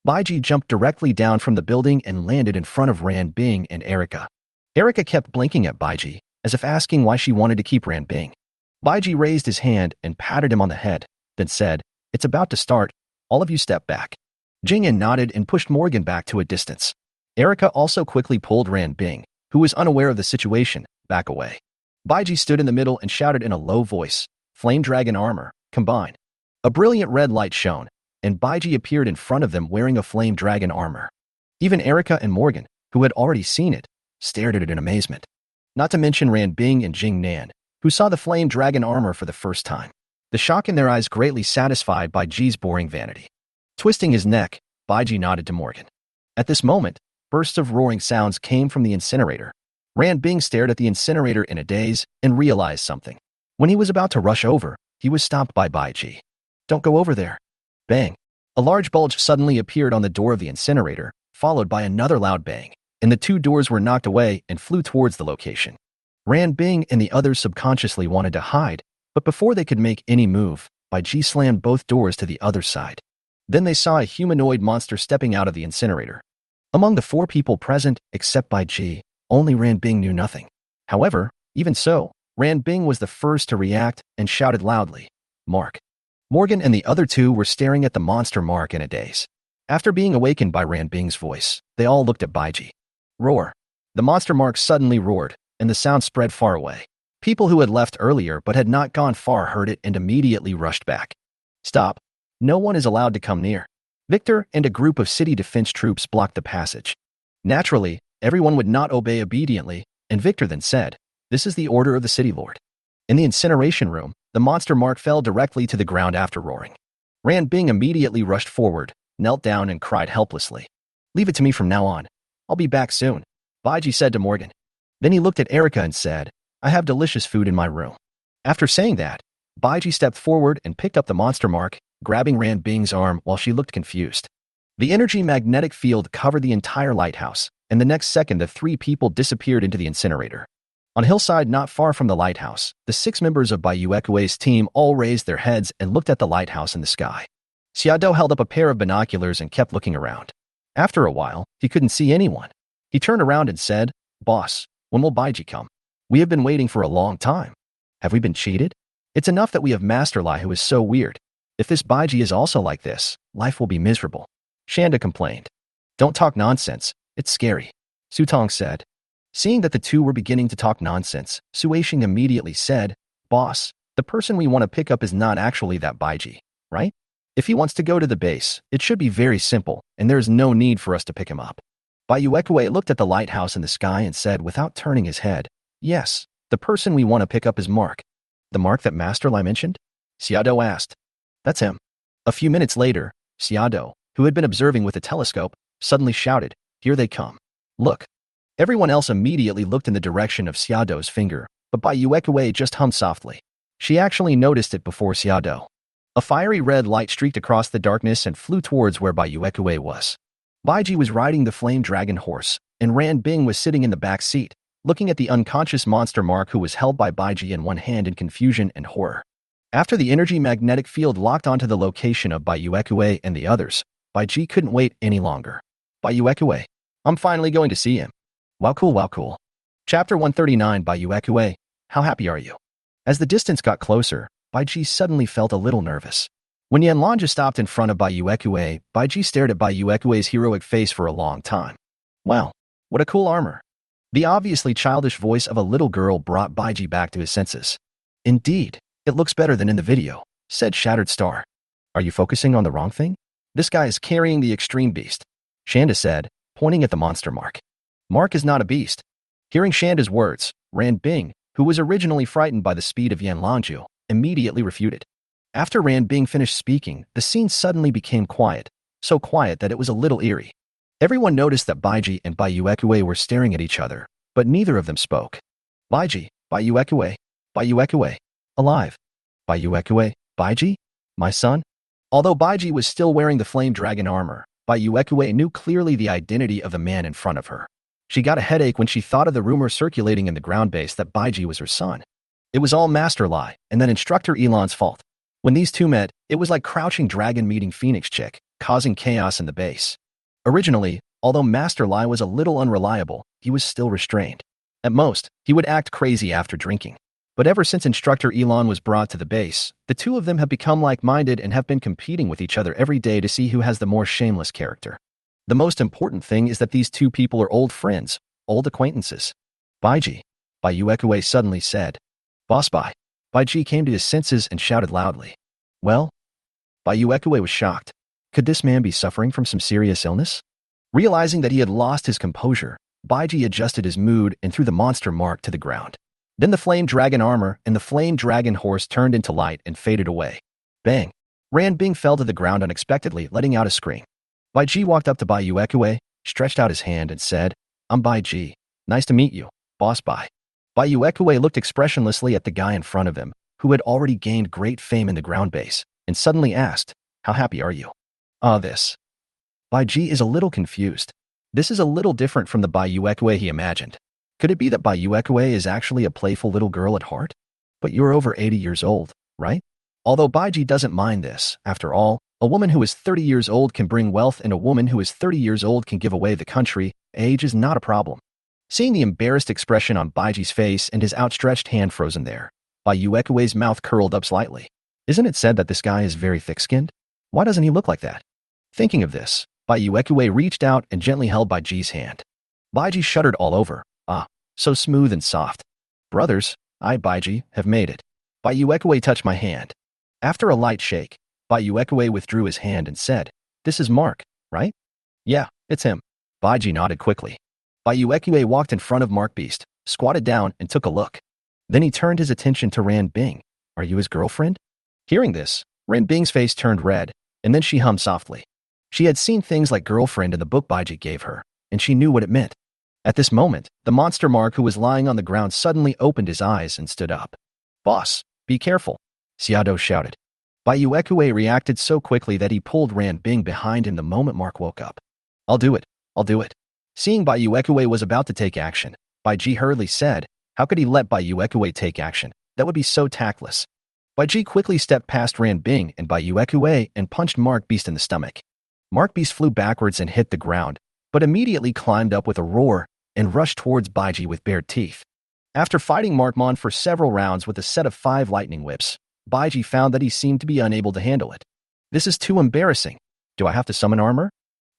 Baiji jumped directly down from the building and landed in front of Ranbing and Erica. Erica kept blinking at Baiji, as if asking why she wanted to keep Ranbing. Baiji raised his hand and patted him on the head, then said, "It's about to start. All of you step back." Jing'an nodded and pushed Morgan back to a distance. Erica also quickly pulled Ranbing, who was unaware of the situation, back away. Baiji stood in the middle and shouted in a low voice, "Flame Dragon armor, combine." A brilliant red light shone, and Baiji appeared in front of them wearing a Flame Dragon armor. Even Erica and Morgan, who had already seen it, stared at it in amazement. Not to mention Ranbing and Jing'an, who saw the Flame Dragon armor for the first time. The shock in their eyes greatly satisfied Baiji's boring vanity. Twisting his neck, Baiji nodded to Morgan. At this moment, bursts of roaring sounds came from the incinerator. Ranbing stared at the incinerator in a daze and realized something. When he was about to rush over, he was stopped by Baiji. "Don't go over there." Bang. A large bulge suddenly appeared on the door of the incinerator, followed by another loud bang, and the two doors were knocked away and flew towards the location. Ranbing and the others subconsciously wanted to hide, but before they could make any move, Baiji slammed both doors to the other side. Then they saw a humanoid monster stepping out of the incinerator. Among the four people present, except Baiji, only Ranbing knew nothing. However, even so, Ranbing was the first to react and shouted loudly, "Mark." Morgan and the other two were staring at the monster Mark in a daze. After being awakened by Ranbing's voice, they all looked at Baiji. Roar. The monster Mark suddenly roared, and the sound spread far away. People who had left earlier but had not gone far heard it and immediately rushed back. "Stop. No one is allowed to come near." Victor and a group of city defense troops blocked the passage. Naturally, everyone would not obey obediently, and Victor then said, "This is the order of the city lord." In the incineration room, the monster Mark fell directly to the ground after roaring. Ranbing immediately rushed forward, knelt down and cried helplessly. "Leave it to me from now on. I'll be back soon," Baiji said to Morgan. Then he looked at Erica and said, "I have delicious food in my room." After saying that, Baiji stepped forward and picked up the monster Mark, grabbing Ranbing's arm while she looked confused. The energy magnetic field covered the entire lighthouse, and the next second the three people disappeared into the incinerator. On a hillside not far from the lighthouse, the 6 members of Bayuekue's team all raised their heads and looked at the lighthouse in the sky. Xiaodou held up a pair of binoculars and kept looking around. After a while, he couldn't see anyone. He turned around and said, "Boss, when will Baiji come? We have been waiting for a long time. Have we been cheated? It's enough that we have Master Lai who is so weird. If this Baiji is also like this, life will be miserable." Shanda complained. "Don't talk nonsense. It's scary," Sutong said. Seeing that the two were beginning to talk nonsense, Suishing immediately said, "Boss, the person we want to pick up is not actually that Baiji, right? If he wants to go to the base, it should be very simple, and there is no need for us to pick him up." Bayuekue looked at the lighthouse in the sky and said without turning his head, "Yes, the person we want to pick up is Mark." "The Mark that Master Lai mentioned?" Xiaodou asked. "That's him." A few minutes later, Xiaodou, who had been observing with a telescope, suddenly shouted, "Here they come. Look." Everyone else immediately looked in the direction of Xiaodou's finger, but Bayuekue just hummed softly. She actually noticed it before Xiaodou. A fiery red light streaked across the darkness and flew towards where Bayuekue was. Baiji was riding the flame dragon horse, and Ranbing was sitting in the back seat, looking at the unconscious monster Mark who was held by Baiji in one hand in confusion and horror. After the energy magnetic field locked onto the location of Bayuekue and the others, Baiji couldn't wait any longer. "Bayuekue, I'm finally going to see him." Wow cool, wow cool. Chapter 139 Bayuekue, how happy are you? As the distance got closer, Baiji suddenly felt a little nervous. When Yanlanja stopped in front of Bayuekue, Baiji stared at Bayuekue's heroic face for a long time. "Wow, what a cool armor." The obviously childish voice of a little girl brought Baiji back to his senses. "Indeed, it looks better than in the video," said Shattered Star. "Are you focusing on the wrong thing? This guy is carrying the extreme beast," Shanda said, pointing at the monster Mark. "Mark is not a beast." Hearing Shanda's words, Ranbing, who was originally frightened by the speed of Yanlonju, immediately refuted. After Ranbing finished speaking, the scene suddenly became quiet, so quiet that it was a little eerie. Everyone noticed that Baiji and Bayuekue were staring at each other, but neither of them spoke. "Baiji, Bayuekue, Bayuekue, alive. Bayuekue, Baiji, my son?" Although Baiji was still wearing the flame dragon armor, Bayuekue knew clearly the identity of the man in front of her. She got a headache when she thought of the rumor circulating in the ground base that Baiji was her son. It was all Master Lai and then Instructor Elon's fault. When these two met, it was like Crouching Dragon meeting Phoenix Chick, causing chaos in the base. Originally, although Master Lai was a little unreliable, he was still restrained. At most, he would act crazy after drinking. But ever since Instructor Elon was brought to the base, the two of them have become like-minded and have been competing with each other every day to see who has the more shameless character. The most important thing is that these two people are old friends, old acquaintances. Baiji, Bayuekue suddenly said. Boss Bai. Baiji came to his senses and shouted loudly. Well? Bayuekue was shocked. Could this man be suffering from some serious illness? Realizing that he had lost his composure, Baiji adjusted his mood and threw the monster mark to the ground. Then the flame dragon armor and the flame dragon horse turned into light and faded away. Bang! Ran Bing fell to the ground unexpectedly, letting out a scream. Baiji walked up to Bayuekue, stretched out his hand and said, I'm Baiji. Nice to meet you, Boss Bai. Bayuekue looked expressionlessly at the guy in front of him, who had already gained great fame in the ground base, and suddenly asked, How happy are you? This. Baiji is a little confused. This is a little different from the Bayuekue he imagined. Could it be that Bayuekue is actually a playful little girl at heart? But you're over 80 years old, right? Although Baiji doesn't mind this, after all, a woman who is 30 years old can bring wealth and a woman who is 30 years old can give away the country. Age is not a problem. Seeing the embarrassed expression on Baiji's face and his outstretched hand frozen there, Bayuekue's mouth curled up slightly. Isn't it said that this guy is very thick-skinned? Why doesn't he look like that? Thinking of this, Bayuekue reached out and gently held Baiji's hand. Baiji shuddered all over. So smooth and soft. Brothers, I, Baiji, have made it. Bayuekue touched my hand. After a light shake, Bayuekue withdrew his hand and said, This is Mark, right? Yeah, it's him. Baiji nodded quickly. Bayuekue walked in front of Mark Beast, squatted down and took a look. Then he turned his attention to Ran Bing. Are you his girlfriend? Hearing this, Ran Bing's face turned red, and then she hummed softly. She had seen things like girlfriend in the book Baiji gave her, and she knew what it meant. At this moment, the monster Mark who was lying on the ground suddenly opened his eyes and stood up. Boss, be careful, Xiado shouted. Bayuekue reacted so quickly that he pulled Ran Bing behind him the moment Mark woke up. I'll do it. Seeing Bayuekue was about to take action, Baiji hurriedly said, How could he let Bayuekue take action? That would be so tactless. Baiji quickly stepped past Ran Bing and Bayuekue and punched Mark Beast in the stomach. Mark Beast flew backwards and hit the ground, but immediately climbed up with a roar and rushed towards Baiji with bared teeth. After fighting Markmon for several rounds with a set of 5 lightning whips, Baiji found that he seemed to be unable to handle it. This is too embarrassing. Do I have to summon armor?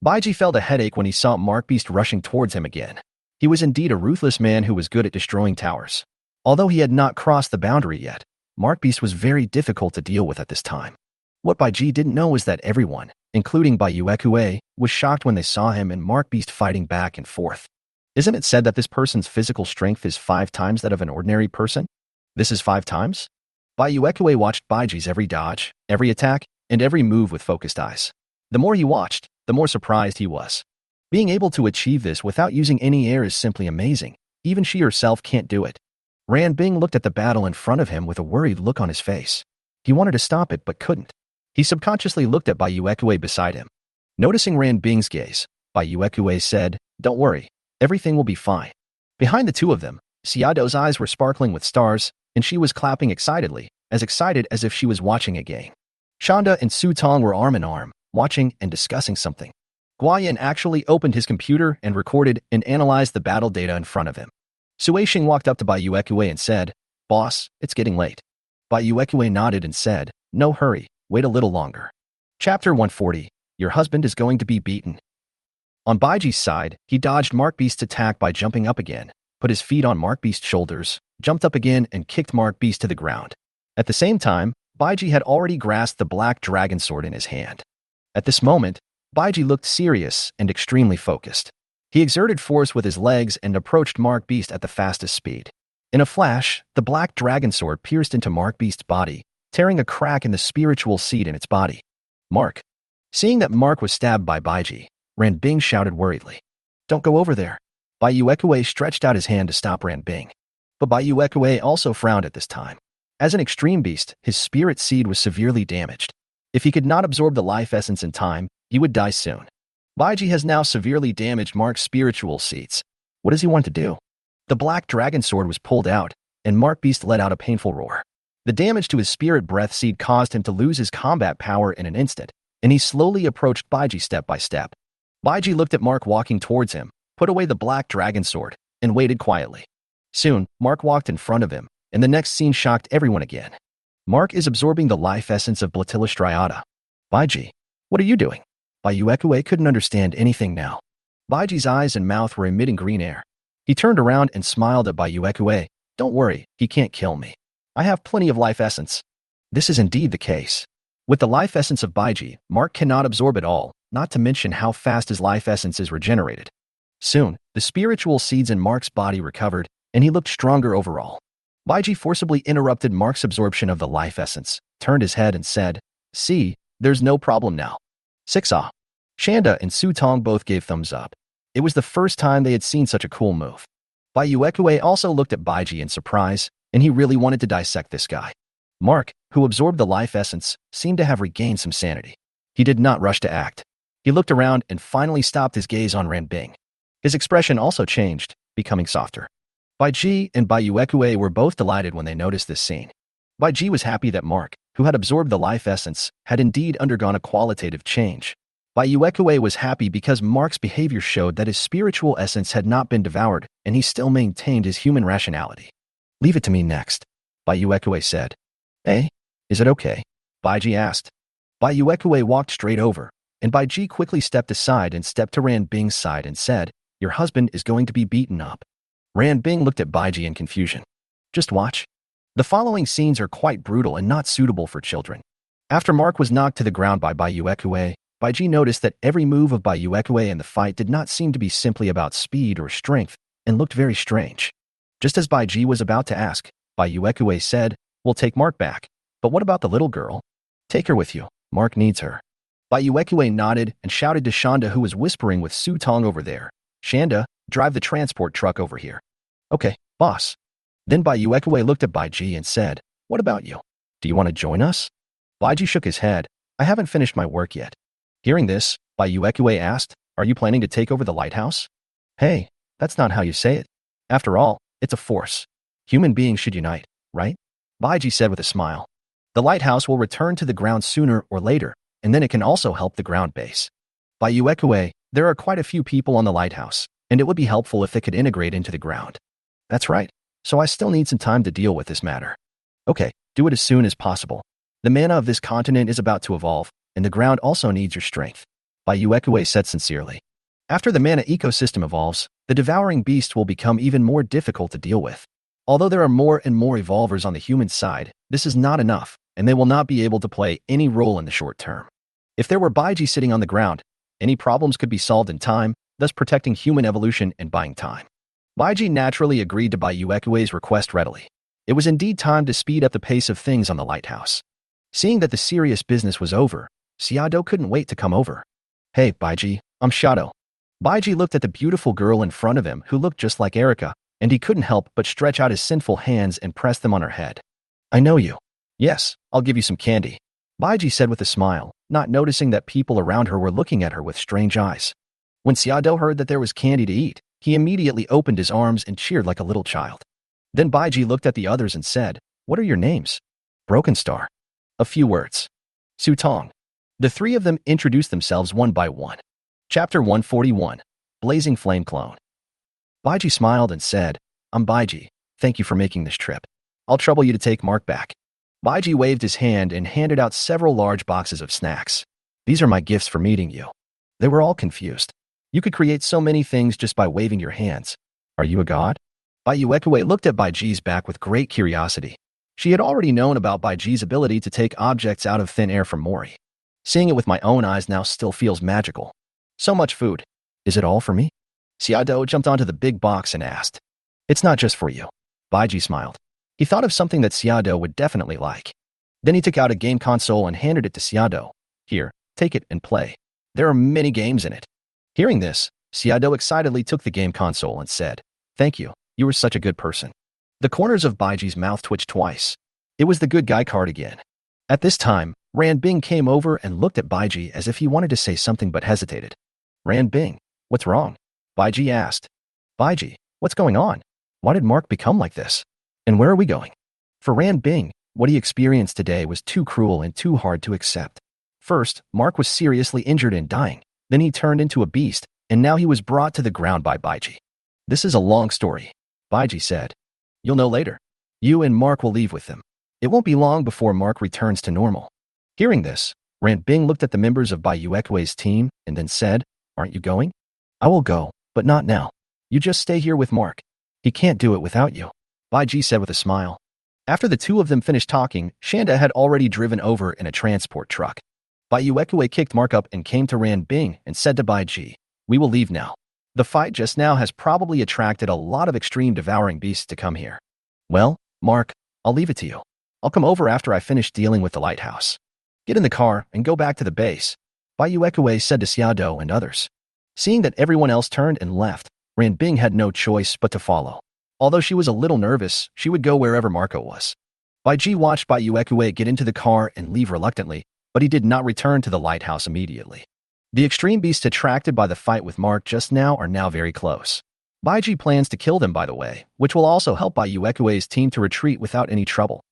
Baiji felt a headache when he saw Mark Beast rushing towards him again. He was indeed a ruthless man who was good at destroying towers. Although he had not crossed the boundary yet, Mark Beast was very difficult to deal with at this time. What Baiji didn't know was that everyone, including Bayuekue, was shocked when they saw him and Mark Beast fighting back and forth. Isn't it said that this person's physical strength is 5 times that of an ordinary person? This is 5 times? Bayuekue watched Baiji's every dodge, every attack, and every move with focused eyes. The more he watched, the more surprised he was. Being able to achieve this without using any air is simply amazing. Even she herself can't do it. Ran Bing looked at the battle in front of him with a worried look on his face. He wanted to stop it but couldn't. He subconsciously looked at Bayuekue beside him. Noticing Ran Bing's gaze, Bayuekue said, Don't worry. Everything will be fine. Behind the two of them, Xiaodo's eyes were sparkling with stars, and she was clapping excitedly, as excited as if she was watching a game. Shanda and Su Tong were arm in arm, watching and discussing something. Guayan actually opened his computer and recorded and analyzed the battle data in front of him. Suishing walked up to Bayuekue and said, Boss, it's getting late. Bayuekue nodded and said, No hurry, wait a little longer. Chapter 140, Your husband is going to be beaten. On Baiji's side, he dodged Mark Beast's attack by jumping up again, put his feet on Mark Beast's shoulders, jumped up again and kicked Mark Beast to the ground. At the same time, Baiji had already grasped the black dragon sword in his hand. At this moment, Baiji looked serious and extremely focused. He exerted force with his legs and approached Mark Beast at the fastest speed. In a flash, the black dragon sword pierced into Mark Beast's body, tearing a crack in the spiritual seed in its body. Mark. Seeing that Mark was stabbed by Baiji, Ran Bing shouted worriedly. Don't go over there. Bayuekue stretched out his hand to stop Ran Bing. But Bayuekue also frowned at this time. As an extreme beast, his spirit seed was severely damaged. If he could not absorb the life essence in time, he would die soon. Baiji has now severely damaged Mark's spiritual seeds. What does he want to do? The black dragon sword was pulled out, and Mark Beast let out a painful roar. The damage to his spirit breath seed caused him to lose his combat power in an instant, and he slowly approached Baiji step by step. Baiji looked at Mark walking towards him, put away the black dragon sword, and waited quietly. Soon, Mark walked in front of him, and the next scene shocked everyone again. Mark is absorbing the life essence of Blatilla striata. Baiji, what are you doing? Bayuekue couldn't understand anything now. Baiji's eyes and mouth were emitting green air. He turned around and smiled at Bayuekue. Don't worry, he can't kill me. I have plenty of life essence. This is indeed the case. With the life essence of Baiji, Mark cannot absorb it all, not to mention how fast his life essence is regenerated. Soon, the spiritual seeds in Mark's body recovered, and he looked stronger overall. Baiji forcibly interrupted Mark's absorption of the life essence, turned his head and said, "See, there's no problem now." 6 Shanda and Su Tong both gave thumbs up. It was the first time they had seen such a cool move. Bayuekue also looked at Baiji in surprise, and he really wanted to dissect this guy. Mark, who absorbed the life essence, seemed to have regained some sanity. He did not rush to act. He looked around and finally stopped his gaze on Ranbing. His expression also changed, becoming softer. Baiji and Bayuekue were both delighted when they noticed this scene. Baiji was happy that Mark, who had absorbed the life essence, had indeed undergone a qualitative change. Bayuekue was happy because Mark's behavior showed that his spiritual essence had not been devoured, and he still maintained his human rationality. "Leave it to me next," Bayuekue said. "Eh? Is it okay?" Baiji asked. Bayuekue walked straight over, and Baiji quickly stepped aside and stepped to Ranbing's side and said, "Your husband is going to be beaten up." Ranbing looked at Baiji in confusion. "Just watch." The following scenes are quite brutal and not suitable for children. After Mark was knocked to the ground by Bayuekue, Baiji noticed that every move of Bayuekue in the fight did not seem to be simply about speed or strength and looked very strange. Just as Baiji was about to ask, Bayuekue said, "We'll take Mark back. But what about the little girl? Take her with you. Mark needs her." Bayuekue nodded and shouted to Shanda, who was whispering with Su Tong over there, "Shanda, drive the transport truck over here." "Okay, boss." Then Bayuekue looked at Baiji and said, "What about you? Do you want to join us?" Baiji shook his head. "I haven't finished my work yet." Hearing this, Bayuekue asked, "Are you planning to take over the lighthouse?" "Hey, that's not how you say it. After all, it's a force. Human beings should unite, right?" Baiji said with a smile. "The lighthouse will return to the ground sooner or later, and then it can also help the ground base. Bayuekue, there are quite a few people on the lighthouse, and it would be helpful if they could integrate into the ground." "That's right. So I still need some time to deal with this matter." "Okay, do it as soon as possible. The mana of this continent is about to evolve, and the ground also needs your strength," Bayuekue said sincerely. After the mana ecosystem evolves, the devouring beast will become even more difficult to deal with. Although there are more and more evolvers on the human side, this is not enough, and they will not be able to play any role in the short term. If there were Baiji sitting on the ground, any problems could be solved in time, thus protecting human evolution and buying time. Baiji naturally agreed to Bayuekue's request readily. It was indeed time to speed up the pace of things on the lighthouse. Seeing that the serious business was over, Xiado couldn't wait to come over. "Hey, Baiji, I'm Shadow." Baiji looked at the beautiful girl in front of him who looked just like Erika, and he couldn't help but stretch out his sinful hands and press them on her head. "I know you." "Yes, I'll give you some candy," Baiji said with a smile, not noticing that people around her were looking at her with strange eyes. When Xiado heard that there was candy to eat, he immediately opened his arms and cheered like a little child. Then Baiji looked at the others and said, "What are your names?" "Broken Star." "A few words." "Su Tong." The three of them introduced themselves one by one. Chapter 141, Blazing Flame Clone. Baiji smiled and said, "I'm Baiji. Thank you for making this trip. I'll trouble you to take Mark back." Baiji waved his hand and handed out several large boxes of snacks. "These are my gifts for meeting you." They were all confused. You could create so many things just by waving your hands. Are you a god? Bayuekue looked at Baiji's back with great curiosity. She had already known about Baiji's ability to take objects out of thin air from Mori. Seeing it with my own eyes now still feels magical. So much food. Is it all for me? Xiado jumped onto the big box and asked. "It's not just for you." Baiji smiled. He thought of something that Xiado would definitely like. Then he took out a game console and handed it to Xiado. "Here, take it and play. There are many games in it." Hearing this, Xiado excitedly took the game console and said, "Thank you, you were such a good person." The corners of Baiji's mouth twitched twice. It was the good guy card again. At this time, Ranbing came over and looked at Baiji as if he wanted to say something but hesitated. "Ranbing, what's wrong?" Baiji asked. "Baiji, what's going on? Why did Mark become like this?" And where are we going? For Ran Bing, what he experienced today was too cruel and too hard to accept. First, Mark was seriously injured and dying. Then he turned into a beast, and now he was brought to the ground by Baiji. This is a long story, Baiji said. You'll know later. You and Mark will leave with them. It won't be long before Mark returns to normal. Hearing this, Ran Bing looked at the members of Baiyuekue's team and then said, Aren't you going? I will go, but not now. You just stay here with Mark. He can't do it without you, Baiji said with a smile. After the two of them finished talking, Shanda had already driven over in a transport truck. Baiyuekue kicked Mark up and came to Ran Bing and said to Baiji, We will leave now. The fight just now has probably attracted a lot of extreme devouring beasts to come here. Well, Mark, I'll leave it to you. I'll come over after I finish dealing with the Lighthouse. Get in the car and go back to the base, Baiyuekue said to Xiaodo and others. Seeing that everyone else turned and left, Ran Bing had no choice but to follow. Although she was a little nervous, she would go wherever Marco was. Baiji watched Baiyuekue get into the car and leave reluctantly, but he did not return to the lighthouse immediately. The extreme beasts attracted by the fight with Mark just now are now very close. Baiji plans to kill them, by the way, which will also help Baiyuekue's team to retreat without any trouble.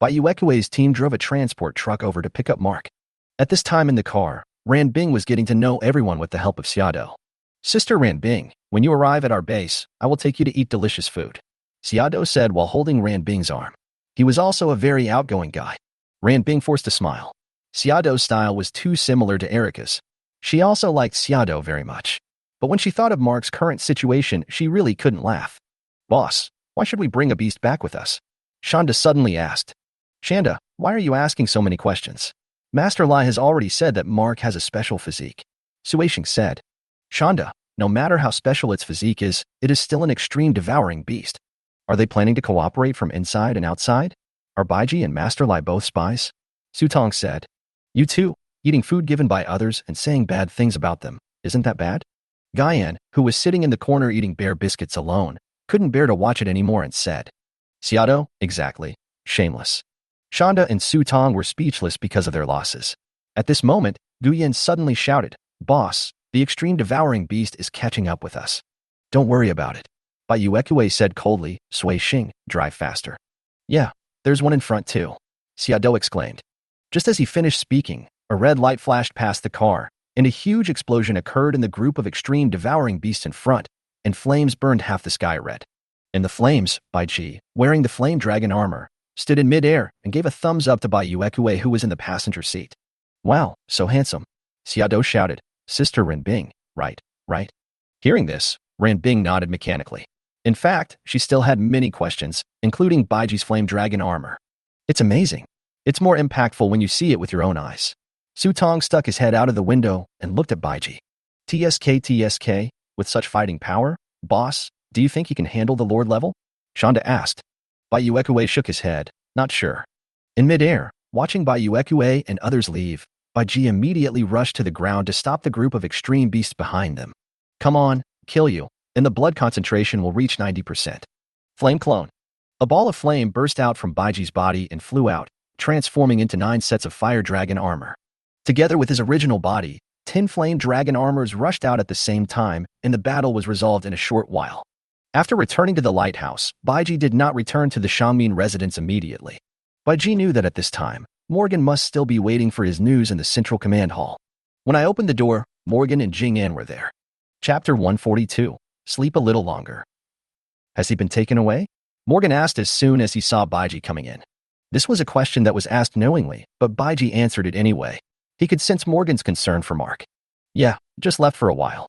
Baiyuekue's team drove a transport truck over to pick up Mark. At this time in the car, Ran Bing was getting to know everyone with the help of Xiaodo. Sister Ran Bing, when you arrive at our base, I will take you to eat delicious food, Xiaodo said while holding Ran Bing's arm. He was also a very outgoing guy. Ran Bing forced a smile. Xiaodo's style was too similar to Erica's. She also liked Xiaodo very much. But when she thought of Mark's current situation, she really couldn't laugh. Boss, why should we bring a beast back with us? Shanda suddenly asked. Shanda, why are you asking so many questions? Master Lai has already said that Mark has a special physique. Suishing said. Shanda, no matter how special its physique is, it is still an extreme devouring beast. Are they planning to cooperate from inside and outside? Are Baiji and Master Lai both spies? Sutong said. You too, eating food given by others and saying bad things about them, isn't that bad? Guyan, who was sitting in the corner eating bear biscuits alone, couldn't bear to watch it anymore and said, Xiaodo, exactly, shameless. Shanda and Sutong were speechless because of their losses. At this moment, Guyan suddenly shouted, Boss, the extreme devouring beast is catching up with us. Don't worry about it. Baiyuekue said coldly, Sui Xing, drive faster. Yeah, there's one in front too, Xiaodo exclaimed. Just as he finished speaking, a red light flashed past the car, and a huge explosion occurred in the group of extreme devouring beasts in front, and flames burned half the sky red. In the flames, Baiji, wearing the flame dragon armor, stood in midair and gave a thumbs up to Baiyuekue who was in the passenger seat. Wow, so handsome, Xiaodo shouted. Sister Ran Bing, right? Hearing this, Ran Bing nodded mechanically. In fact, she still had many questions, including Baiji's flame dragon armor. It's amazing. It's more impactful when you see it with your own eyes. Sutong stuck his head out of the window and looked at Baiji. TSK, with such fighting power? Boss, do you think he can handle the Lord level? Shanda asked. Baiyuekue shook his head, not sure. In midair, watching Baiyuekue and others leave, Baiji immediately rushed to the ground to stop the group of extreme beasts behind them. Come on, kill you, and the blood concentration will reach 90%. Flame clone. A ball of flame burst out from Baiji's body and flew out, transforming into 9 sets of fire dragon armor. Together with his original body, 10 flame dragon armors rushed out at the same time, and the battle was resolved in a short while. After returning to the lighthouse, Baiji did not return to the Shangmin residence immediately. Baiji knew that at this time, Morgan must still be waiting for his news in the central command hall. When I opened the door, Morgan and Jing-An were there. Chapter 142. Sleep a little longer. Has he been taken away? Morgan asked as soon as he saw Baiji coming in. This was a question that was asked knowingly, but Baiji answered it anyway. He could sense Morgan's concern for Mark. Yeah, just left for a while.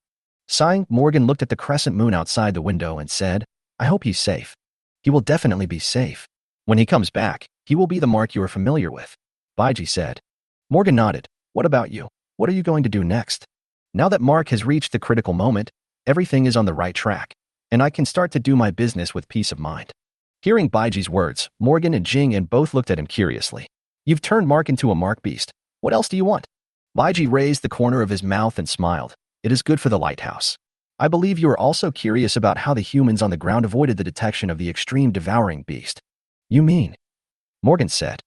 Sighing, Morgan looked at the crescent moon outside the window and said, I hope he's safe. He will definitely be safe. When he comes back, he will be the Mark you are familiar with, Baiji said. Morgan nodded. What about you? What are you going to do next? Now that Mark has reached the critical moment, everything is on the right track, and I can start to do my business with peace of mind. Hearing Baiji's words, Morgan and Jing-An both looked at him curiously. You've turned Mark into a Mark beast. What else do you want? Baiji raised the corner of his mouth and smiled. It is good for the lighthouse. I believe you are also curious about how the humans on the ground avoided the detection of the extreme devouring beast. You mean? Morgan said.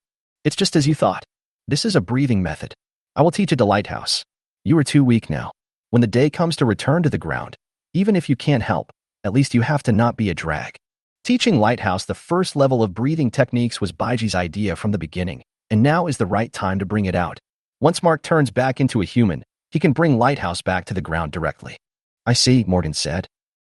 It's just as you thought. This is a breathing method. I will teach it to Lighthouse. You are too weak now. When the day comes to return to the ground, even if you can't help, at least you have to not be a drag. Teaching Lighthouse the first level of breathing techniques was Baiji's idea from the beginning, and now is the right time to bring it out. Once Mark turns back into a human, he can bring Lighthouse back to the ground directly. I see, Morgan said.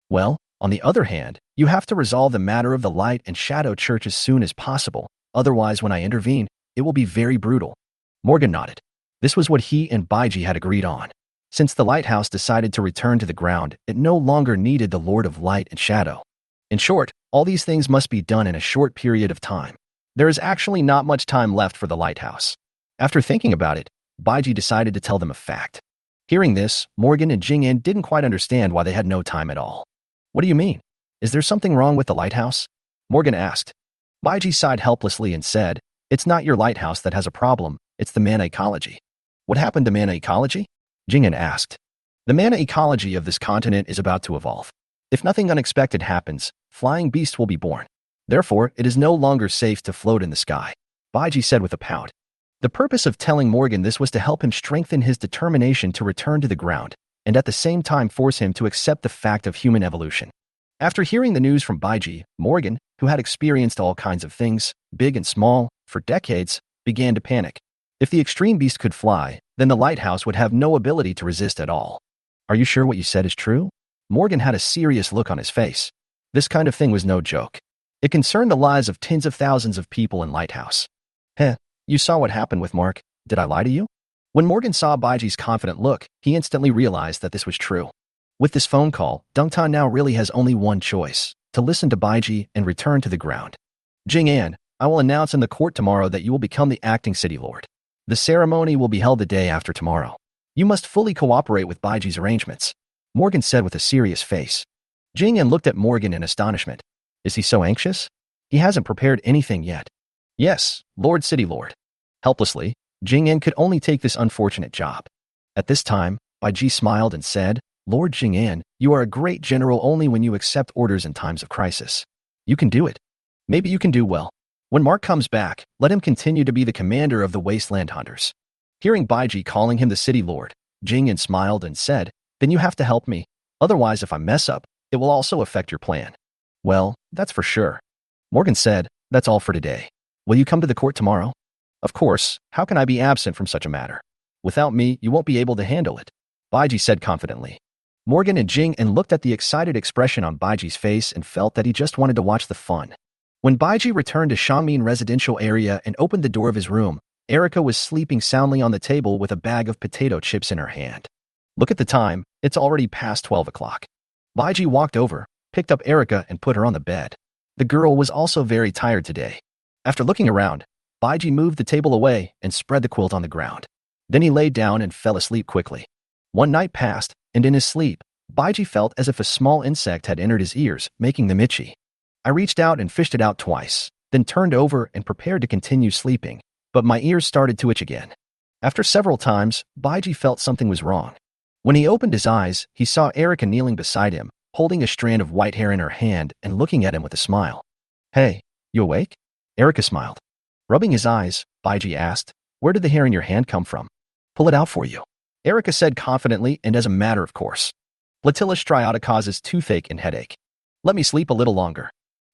Well, on the other hand, you have to resolve the matter of the Light and Shadow Church as soon as possible, otherwise when I intervene, it will be very brutal. Morgan nodded. This was what he and Baiji had agreed on. Since the Lighthouse decided to return to the ground, it no longer needed the Lord of Light and Shadow. In short, all these things must be done in a short period of time. There is actually not much time left for the Lighthouse. After thinking about it, Baiji decided to tell them a fact. Hearing this, Morgan and Jing-En didn't quite understand why they had no time at all. What do you mean? Is there something wrong with the Lighthouse? Morgan asked. Baiji sighed helplessly and said, It's not your Lighthouse that has a problem, it's the mana ecology. What happened to mana ecology? Jing-En asked. The mana ecology of this continent is about to evolve. If nothing unexpected happens, flying beasts will be born. Therefore, it is no longer safe to float in the sky, Baiji said with a pout. The purpose of telling Morgan this was to help him strengthen his determination to return to the ground, and at the same time force him to accept the fact of human evolution. After hearing the news from Baiji, Morgan, who had experienced all kinds of things, big and small, for decades, began to panic. If the extreme beast could fly, then the Lighthouse would have no ability to resist at all. Are you sure what you said is true? Morgan had a serious look on his face. This kind of thing was no joke. It concerned the lives of tens of thousands of people in Lighthouse. You saw what happened with Mark. Did I lie to you? When Morgan saw Baiji's confident look, he instantly realized that this was true. With this phone call, Dungtan now really has only one choice, to listen to Baiji and return to the ground. Jing-En, I will announce in the court tomorrow that you will become the acting city lord. The ceremony will be held the day after tomorrow. You must fully cooperate with Baiji's arrangements, Morgan said with a serious face. Jing-En looked at Morgan in astonishment. Is he so anxious? He hasn't prepared anything yet. Yes, Lord City Lord. Helplessly, Jing-En could only take this unfortunate job. At this time, Baiji smiled and said, Lord Jing-En, you are a great general only when you accept orders in times of crisis. You can do it. Maybe you can do well. When Mark comes back, let him continue to be the commander of the Wasteland Hunters. Hearing Baiji calling him the City Lord, Jing-En smiled and said, Then you have to help me. Otherwise, if I mess up, it will also affect your plan. Well, that's for sure. Morgan said, That's all for today. Will you come to the court tomorrow? Of course, how can I be absent from such a matter? Without me, you won't be able to handle it, Baiji said confidently. Morgan and Jing-En looked at the excited expression on Baiji's face and felt that he just wanted to watch the fun. When Baiji returned to Shangmin residential area and opened the door of his room, Erica was sleeping soundly on the table with a bag of potato chips in her hand. Look at the time, it's already past 12 o'clock. Baiji walked over, picked up Erica and put her on the bed. The girl was also very tired today. After looking around, Baiji moved the table away and spread the quilt on the ground. Then he lay down and fell asleep quickly. One night passed, and in his sleep, Baiji felt as if a small insect had entered his ears, making them itchy. I reached out and fished it out twice, then turned over and prepared to continue sleeping, but my ears started to itch again. After several times, Baiji felt something was wrong. When he opened his eyes, he saw Erica kneeling beside him, holding a strand of white hair in her hand and looking at him with a smile. Hey, you awake? Erica smiled. Rubbing his eyes, Baiji asked, Where did the hair in your hand come from? Pull it out for you, Erica said confidently and as a matter of course. Platilla striata causes toothache and headache. Let me sleep a little longer.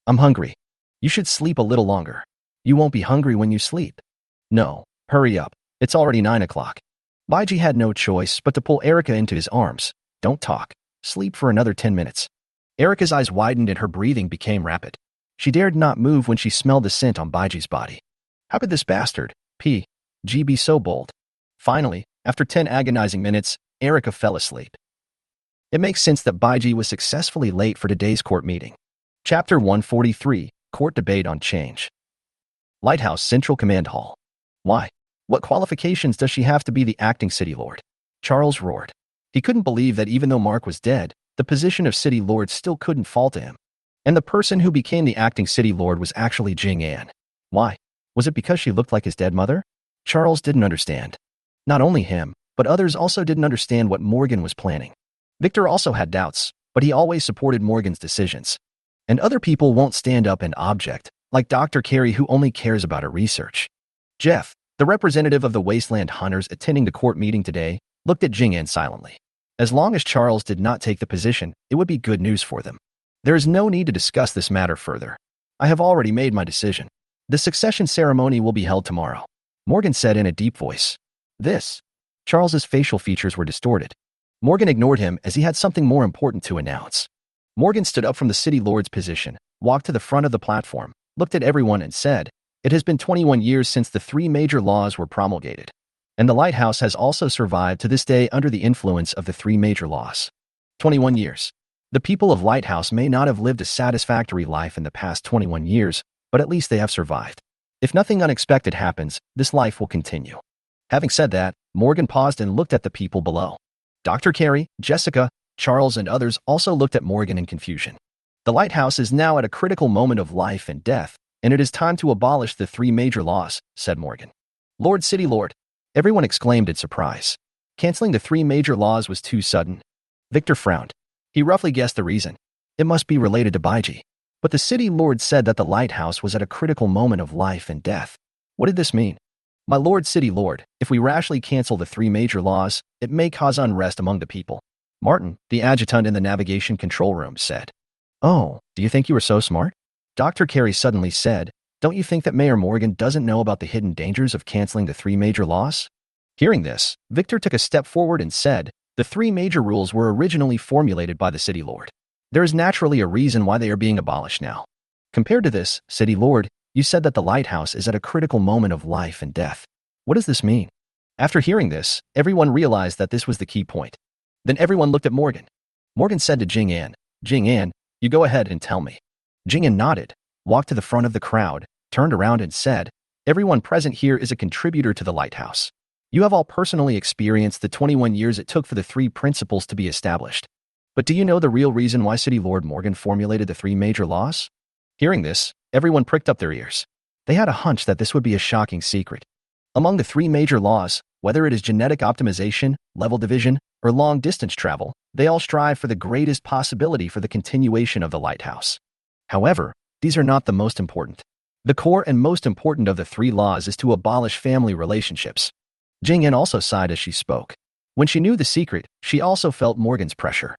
I'm hungry. You should sleep a little longer. You won't be hungry when you sleep. No, hurry up. It's already 9 o'clock. Baiji had no choice but to pull Erica into his arms. Don't talk. Sleep for another 10 minutes. Erica's eyes widened and her breathing became rapid. She dared not move when she smelled the scent on Baiji's body. How could this bastard, P.G. be so bold? Finally, after 10 agonizing minutes, Erica fell asleep. It makes sense that Baiji was successfully late for today's court meeting. Chapter 143, Court Debate on Change. Lighthouse Central Command Hall. Why? What qualifications does she have to be the acting city lord? Charles roared. He couldn't believe that even though Mark was dead, the position of city lord still couldn't fall to him. And the person who became the acting city lord was actually Jing-En. Why? Was it because she looked like his dead mother? Charles didn't understand. Not only him, but others also didn't understand what Morgan was planning. Victor also had doubts, but he always supported Morgan's decisions. And other people won't stand up and object, like Dr. Carey who only cares about her research. Jeff, the representative of the Wasteland Hunters attending the court meeting today, looked at Jing-En silently. As long as Charles did not take the position, it would be good news for them. There is no need to discuss this matter further. I have already made my decision. The succession ceremony will be held tomorrow, Morgan said in a deep voice. This. Charles's facial features were distorted. Morgan ignored him as he had something more important to announce. Morgan stood up from the city lord's position, walked to the front of the platform, looked at everyone and said, "It has been 21 years since the 3 major laws were promulgated. And the Lighthouse has also survived to this day under the influence of the 3 major laws. 21 years. The people of Lighthouse may not have lived a satisfactory life in the past 21 years, but at least they have survived. If nothing unexpected happens, this life will continue." Having said that, Morgan paused and looked at the people below. Dr. Carey, Jessica, Charles, and others also looked at Morgan in confusion. The Lighthouse is now at a critical moment of life and death, and it is time to abolish the 3 major laws, said Morgan. Lord City Lord, everyone exclaimed in surprise. Canceling the 3 major laws was too sudden. Victor frowned. He roughly guessed the reason. It must be related to Baiji. But the City Lord said that the Lighthouse was at a critical moment of life and death. What did this mean? My Lord City Lord, if we rashly cancel the 3 major laws, it may cause unrest among the people. Martin, the adjutant in the navigation control room, said. Oh, do you think you were so smart? Dr. Carey suddenly said, don't you think that Mayor Morgan doesn't know about the hidden dangers of canceling the 3 major laws? Hearing this, Victor took a step forward and said, the 3 major rules were originally formulated by the City Lord. There is naturally a reason why they are being abolished now. Compared to this, City Lord, you said that the Lighthouse is at a critical moment of life and death. What does this mean? After hearing this, everyone realized that this was the key point. Then everyone looked at Morgan. Morgan said to Jing An, you go ahead and tell me. Jing An nodded, walked to the front of the crowd, turned around and said, everyone present here is a contributor to the Lighthouse. You have all personally experienced the 21 years it took for the 3 principles to be established. But do you know the real reason why City Lord Morgan formulated the 3 major laws? Hearing this, everyone pricked up their ears. They had a hunch that this would be a shocking secret. Among the 3 major laws, whether it is genetic optimization, level division, or long-distance travel, they all strive for the greatest possibility for the continuation of the Lighthouse. However, these are not the most important. The core and most important of the 3 laws is to abolish family relationships. Jing An also sighed as she spoke. When she knew the secret, she also felt Morgan's pressure.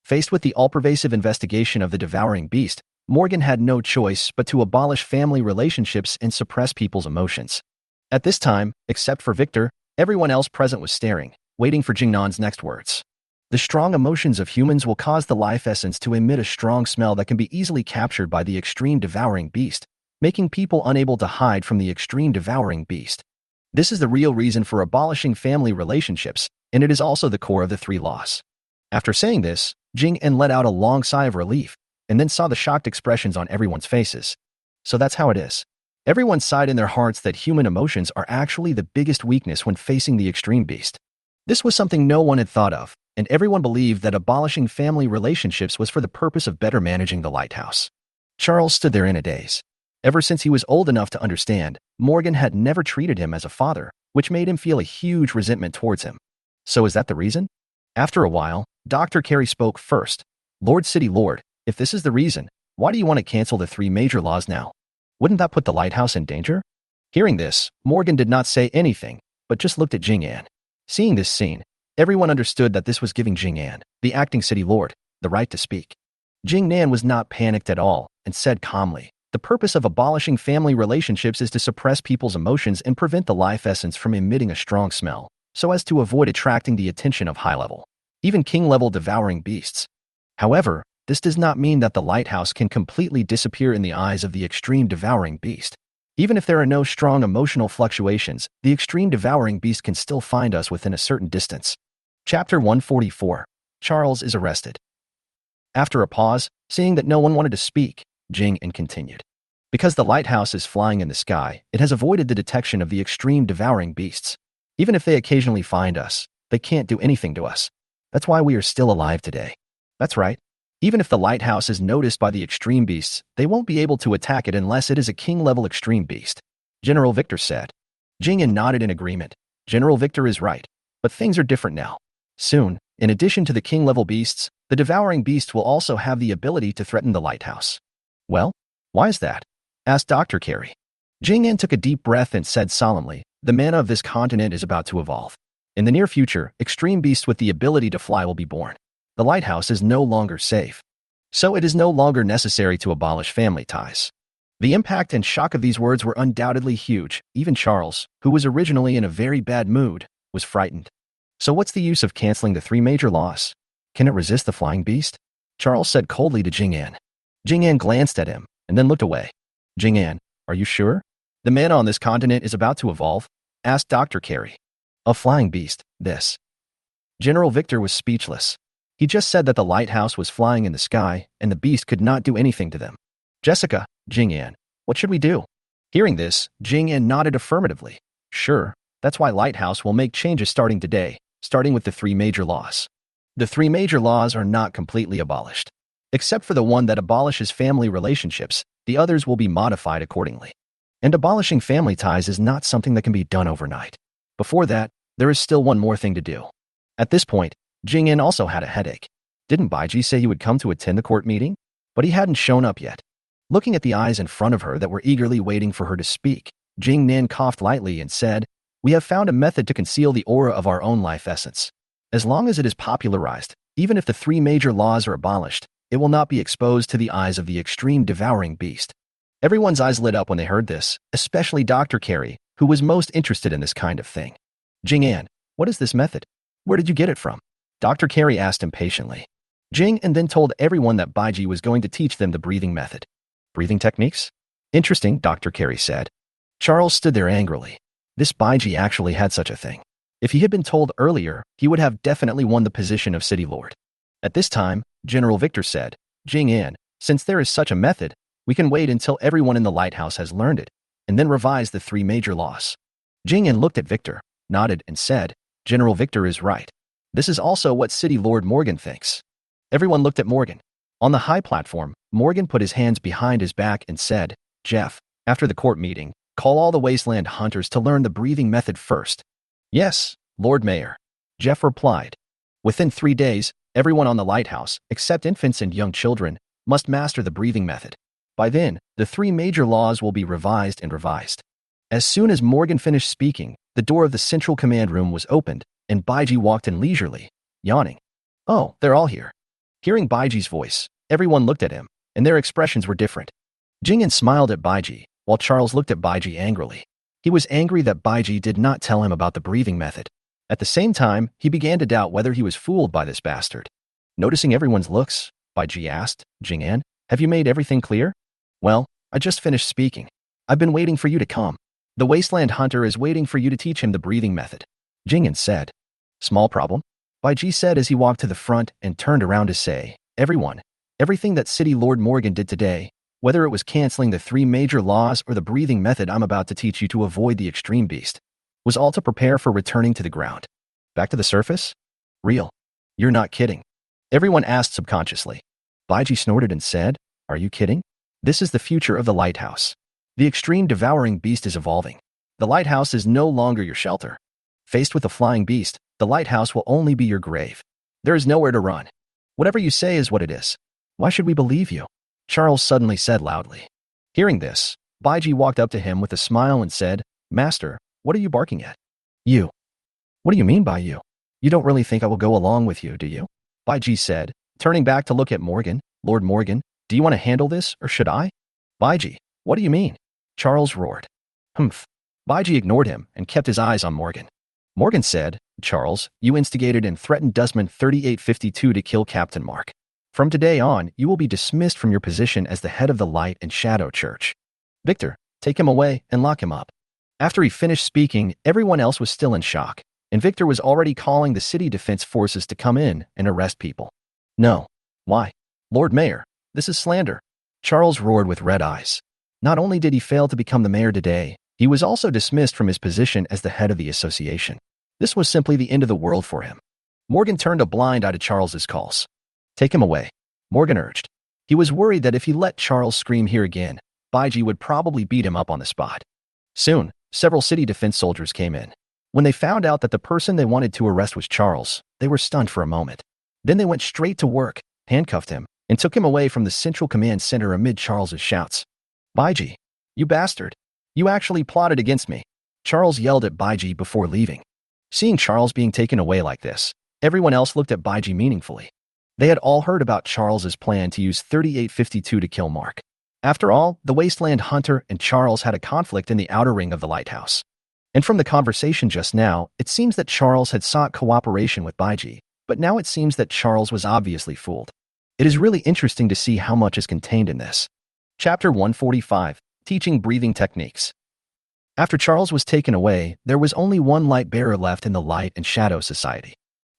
Faced with the all-pervasive investigation of the devouring beast, Morgan had no choice but to abolish family relationships and suppress people's emotions. At this time, except for Victor, everyone else present was staring, waiting for Jingnan's next words. The strong emotions of humans will cause the life essence to emit a strong smell that can be easily captured by the extreme devouring beast, making people unable to hide from the extreme devouring beast. This is the real reason for abolishing family relationships, and it is also the core of the 3 laws. After saying this, Jing An let out a long sigh of relief, and then saw the shocked expressions on everyone's faces. So that's how it is. Everyone sighed in their hearts that human emotions are actually the biggest weakness when facing the extreme beast. This was something no one had thought of, and everyone believed that abolishing family relationships was for the purpose of better managing the Lighthouse. Charles stood there in a daze. Ever since he was old enough to understand, Morgan had never treated him as a father, which made him feel a huge resentment towards him. So is that the reason? After a while, Dr. Carey spoke first. Lord City Lord, if this is the reason, why do you want to cancel the 3 major laws now? Wouldn't that put the Lighthouse in danger? Hearing this, Morgan did not say anything, but just looked at Jing An. Seeing this scene, everyone understood that this was giving Jing An, the acting City Lord, the right to speak. Jing Nan was not panicked at all and said calmly, the purpose of abolishing family relationships is to suppress people's emotions and prevent the life essence from emitting a strong smell, so as to avoid attracting the attention of high-level, even king-level devouring beasts. However, this does not mean that the Lighthouse can completely disappear in the eyes of the extreme devouring beast. Even if there are no strong emotional fluctuations, the extreme devouring beast can still find us within a certain distance. Chapter 144. Charles is arrested. After a pause, seeing that no one wanted to speak, Jing An continued. Because the Lighthouse is flying in the sky, it has avoided the detection of the extreme devouring beasts. Even if they occasionally find us, they can't do anything to us. That's why we are still alive today. That's right. Even if the Lighthouse is noticed by the extreme beasts, they won't be able to attack it unless it is a king-level extreme beast, General Victor said. Jing An nodded in agreement. General Victor is right, but things are different now. Soon, in addition to the king-level beasts, the devouring beast will also have the ability to threaten the Lighthouse. Well, why is that? Asked Dr. Carey. Jing An took a deep breath and said solemnly, the mana of this continent is about to evolve. In the near future, extreme beasts with the ability to fly will be born. The Lighthouse is no longer safe. So it is no longer necessary to abolish family ties. The impact and shock of these words were undoubtedly huge. Even Charles, who was originally in a very bad mood, was frightened. So what's the use of canceling the three major laws? Can it resist the flying beast? Charles said coldly to Jing-An. Jing-An glanced at him and then looked away. Jing-An, are you sure? The man on this continent is about to evolve? Asked Dr. Carey. A flying beast, this. General Victor was speechless. He just said that the lighthouse was flying in the sky and the beast could not do anything to them. Jessica, Jing-An, what should we do? Hearing this, Jing-An nodded affirmatively. Sure, that's why Lighthouse will make changes starting today, starting with the three major laws. The three major laws are not completely abolished. Except for the one that abolishes family relationships, the others will be modified accordingly. And abolishing family ties is not something that can be done overnight. Before that, there is still one more thing to do. At this point, Jing-An also had a headache. Didn't Baiji say he would come to attend the court meeting? But he hadn't shown up yet. Looking at the eyes in front of her that were eagerly waiting for her to speak, Jing-Nan coughed lightly and said, "We have found a method to conceal the aura of our own life essence. As long as it is popularized, even if the three major laws are abolished, it will not be exposed to the eyes of the extreme devouring beast." Everyone's eyes lit up when they heard this, especially Dr. Carey, who was most interested in this kind of thing. Jing-An, what is this method? Where did you get it from? Dr. Carey asked impatiently. Jing and then told everyone that Baiji was going to teach them the breathing method. Breathing techniques? Interesting, Dr. Carey said. Charles stood there angrily. This Baiji actually had such a thing. If he had been told earlier, he would have definitely won the position of City Lord. At this time, General Victor said, Jing-An, since there is such a method, we can wait until everyone in the lighthouse has learned it, and then revise the three major laws. Jing-An looked at Victor, nodded, and said, General Victor is right. This is also what City Lord Morgan thinks. Everyone looked at Morgan. On the high platform, Morgan put his hands behind his back and said, Jeff, after the court meeting, call all the Wasteland hunters to learn the breathing method first. Yes, Lord Mayor. Jeff replied. Within 3 days, everyone on the lighthouse, except infants and young children, must master the breathing method. By then, the three major laws will be revised and revised. As soon as Morgan finished speaking, the door of the central command room was opened, and Baiji walked in leisurely, yawning. Oh, they're all here. Hearing Baiji's voice, everyone looked at him, and their expressions were different. Jing-An smiled at Baiji, while Charles looked at Baiji angrily. He was angry that Baiji did not tell him about the breathing method. At the same time, he began to doubt whether he was fooled by this bastard. Noticing everyone's looks, Baiji asked, Jing-An, have you made everything clear? Well, I just finished speaking. I've been waiting for you to come. The Wasteland Hunter is waiting for you to teach him the breathing method. Jing-An said. Small problem? Baiji said as he walked to the front and turned around to say, Everyone, everything that City Lord Morgan did today, whether it was canceling the three major laws or the breathing method I'm about to teach you to avoid the extreme beast, was all to prepare for returning to the ground. Back to the surface? Real. You're not kidding. Everyone asked subconsciously. Baiji snorted and said, Are you kidding? This is the future of the lighthouse. The extreme devouring beast is evolving. The lighthouse is no longer your shelter. Faced with a flying beast, the lighthouse will only be your grave. There is nowhere to run. Whatever you say is what it is. Why should we believe you? Charles suddenly said loudly. Hearing this, Baiji walked up to him with a smile and said, Master, what are you barking at? You. What do you mean by you? You don't really think I will go along with you, do you? Baiji said, turning back to look at Morgan. Lord Morgan, do you want to handle this, or should I? Baiji, what do you mean? Charles roared. Humph. Baiji ignored him and kept his eyes on Morgan. Morgan said, Charles, you instigated and threatened Dustman 3852 to kill Captain Mark. From today on, you will be dismissed from your position as the head of the Light and Shadow Church. Victor, take him away and lock him up. After he finished speaking, everyone else was still in shock, and Victor was already calling the city defense forces to come in and arrest people. No. Why? Lord Mayor, this is slander. Charles roared with red eyes. Not only did he fail to become the mayor today, he was also dismissed from his position as the head of the association. This was simply the end of the world for him. Morgan turned a blind eye to Charles's calls. Take him away, Morgan urged. He was worried that if he let Charles scream here again, Baiji would probably beat him up on the spot. Soon, several city defense soldiers came in. When they found out that the person they wanted to arrest was Charles, they were stunned for a moment. Then they went straight to work, handcuffed him, and took him away from the central command center amid Charles's shouts. Baiji, you bastard. You actually plotted against me. Charles yelled at Baiji before leaving. Seeing Charles being taken away like this, everyone else looked at Baiji meaningfully. They had all heard about Charles's plan to use 3852 to kill Mark. After all, the Wasteland Hunter and Charles had a conflict in the outer ring of the Lighthouse. And from the conversation just now, it seems that Charles had sought cooperation with Baiji, but now it seems that Charles was obviously fooled. It is really interesting to see how much is contained in this. Chapter 145, Teaching Breathing Techniques. After Charles was taken away, there was only one light bearer left in the Light and Shadow Society.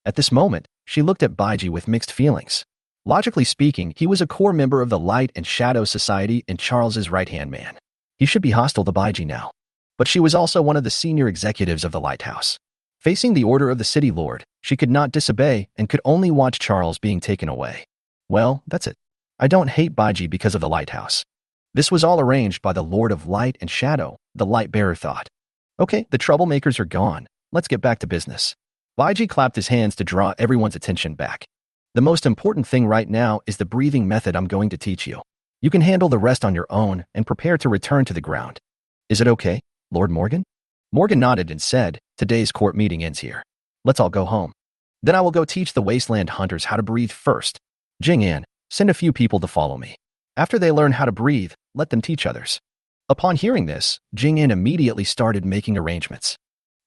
At this moment, she looked at Baiji with mixed feelings. Logically speaking, he was a core member of the Light and Shadow Society and Charles's right-hand man. He should be hostile to Baiji now. But she was also one of the senior executives of the Lighthouse. Facing the order of the City Lord, she could not disobey and could only watch Charles being taken away. Well, that's it. I don't hate Baiji because of the Lighthouse. This was all arranged by the Lord of Light and Shadow, the Light-bearer thought. Okay, the troublemakers are gone. Let's get back to business. Baiji clapped his hands to draw everyone's attention back. The most important thing right now is the breathing method I'm going to teach you. You can handle the rest on your own and prepare to return to the ground. Is it okay, Lord Morgan? Morgan nodded and said, today's court meeting ends here. Let's all go home. Then I will go teach the Wasteland Hunters how to breathe first. Jing-An, send a few people to follow me. After they learn how to breathe, let them teach others. Upon hearing this, Jing-An immediately started making arrangements.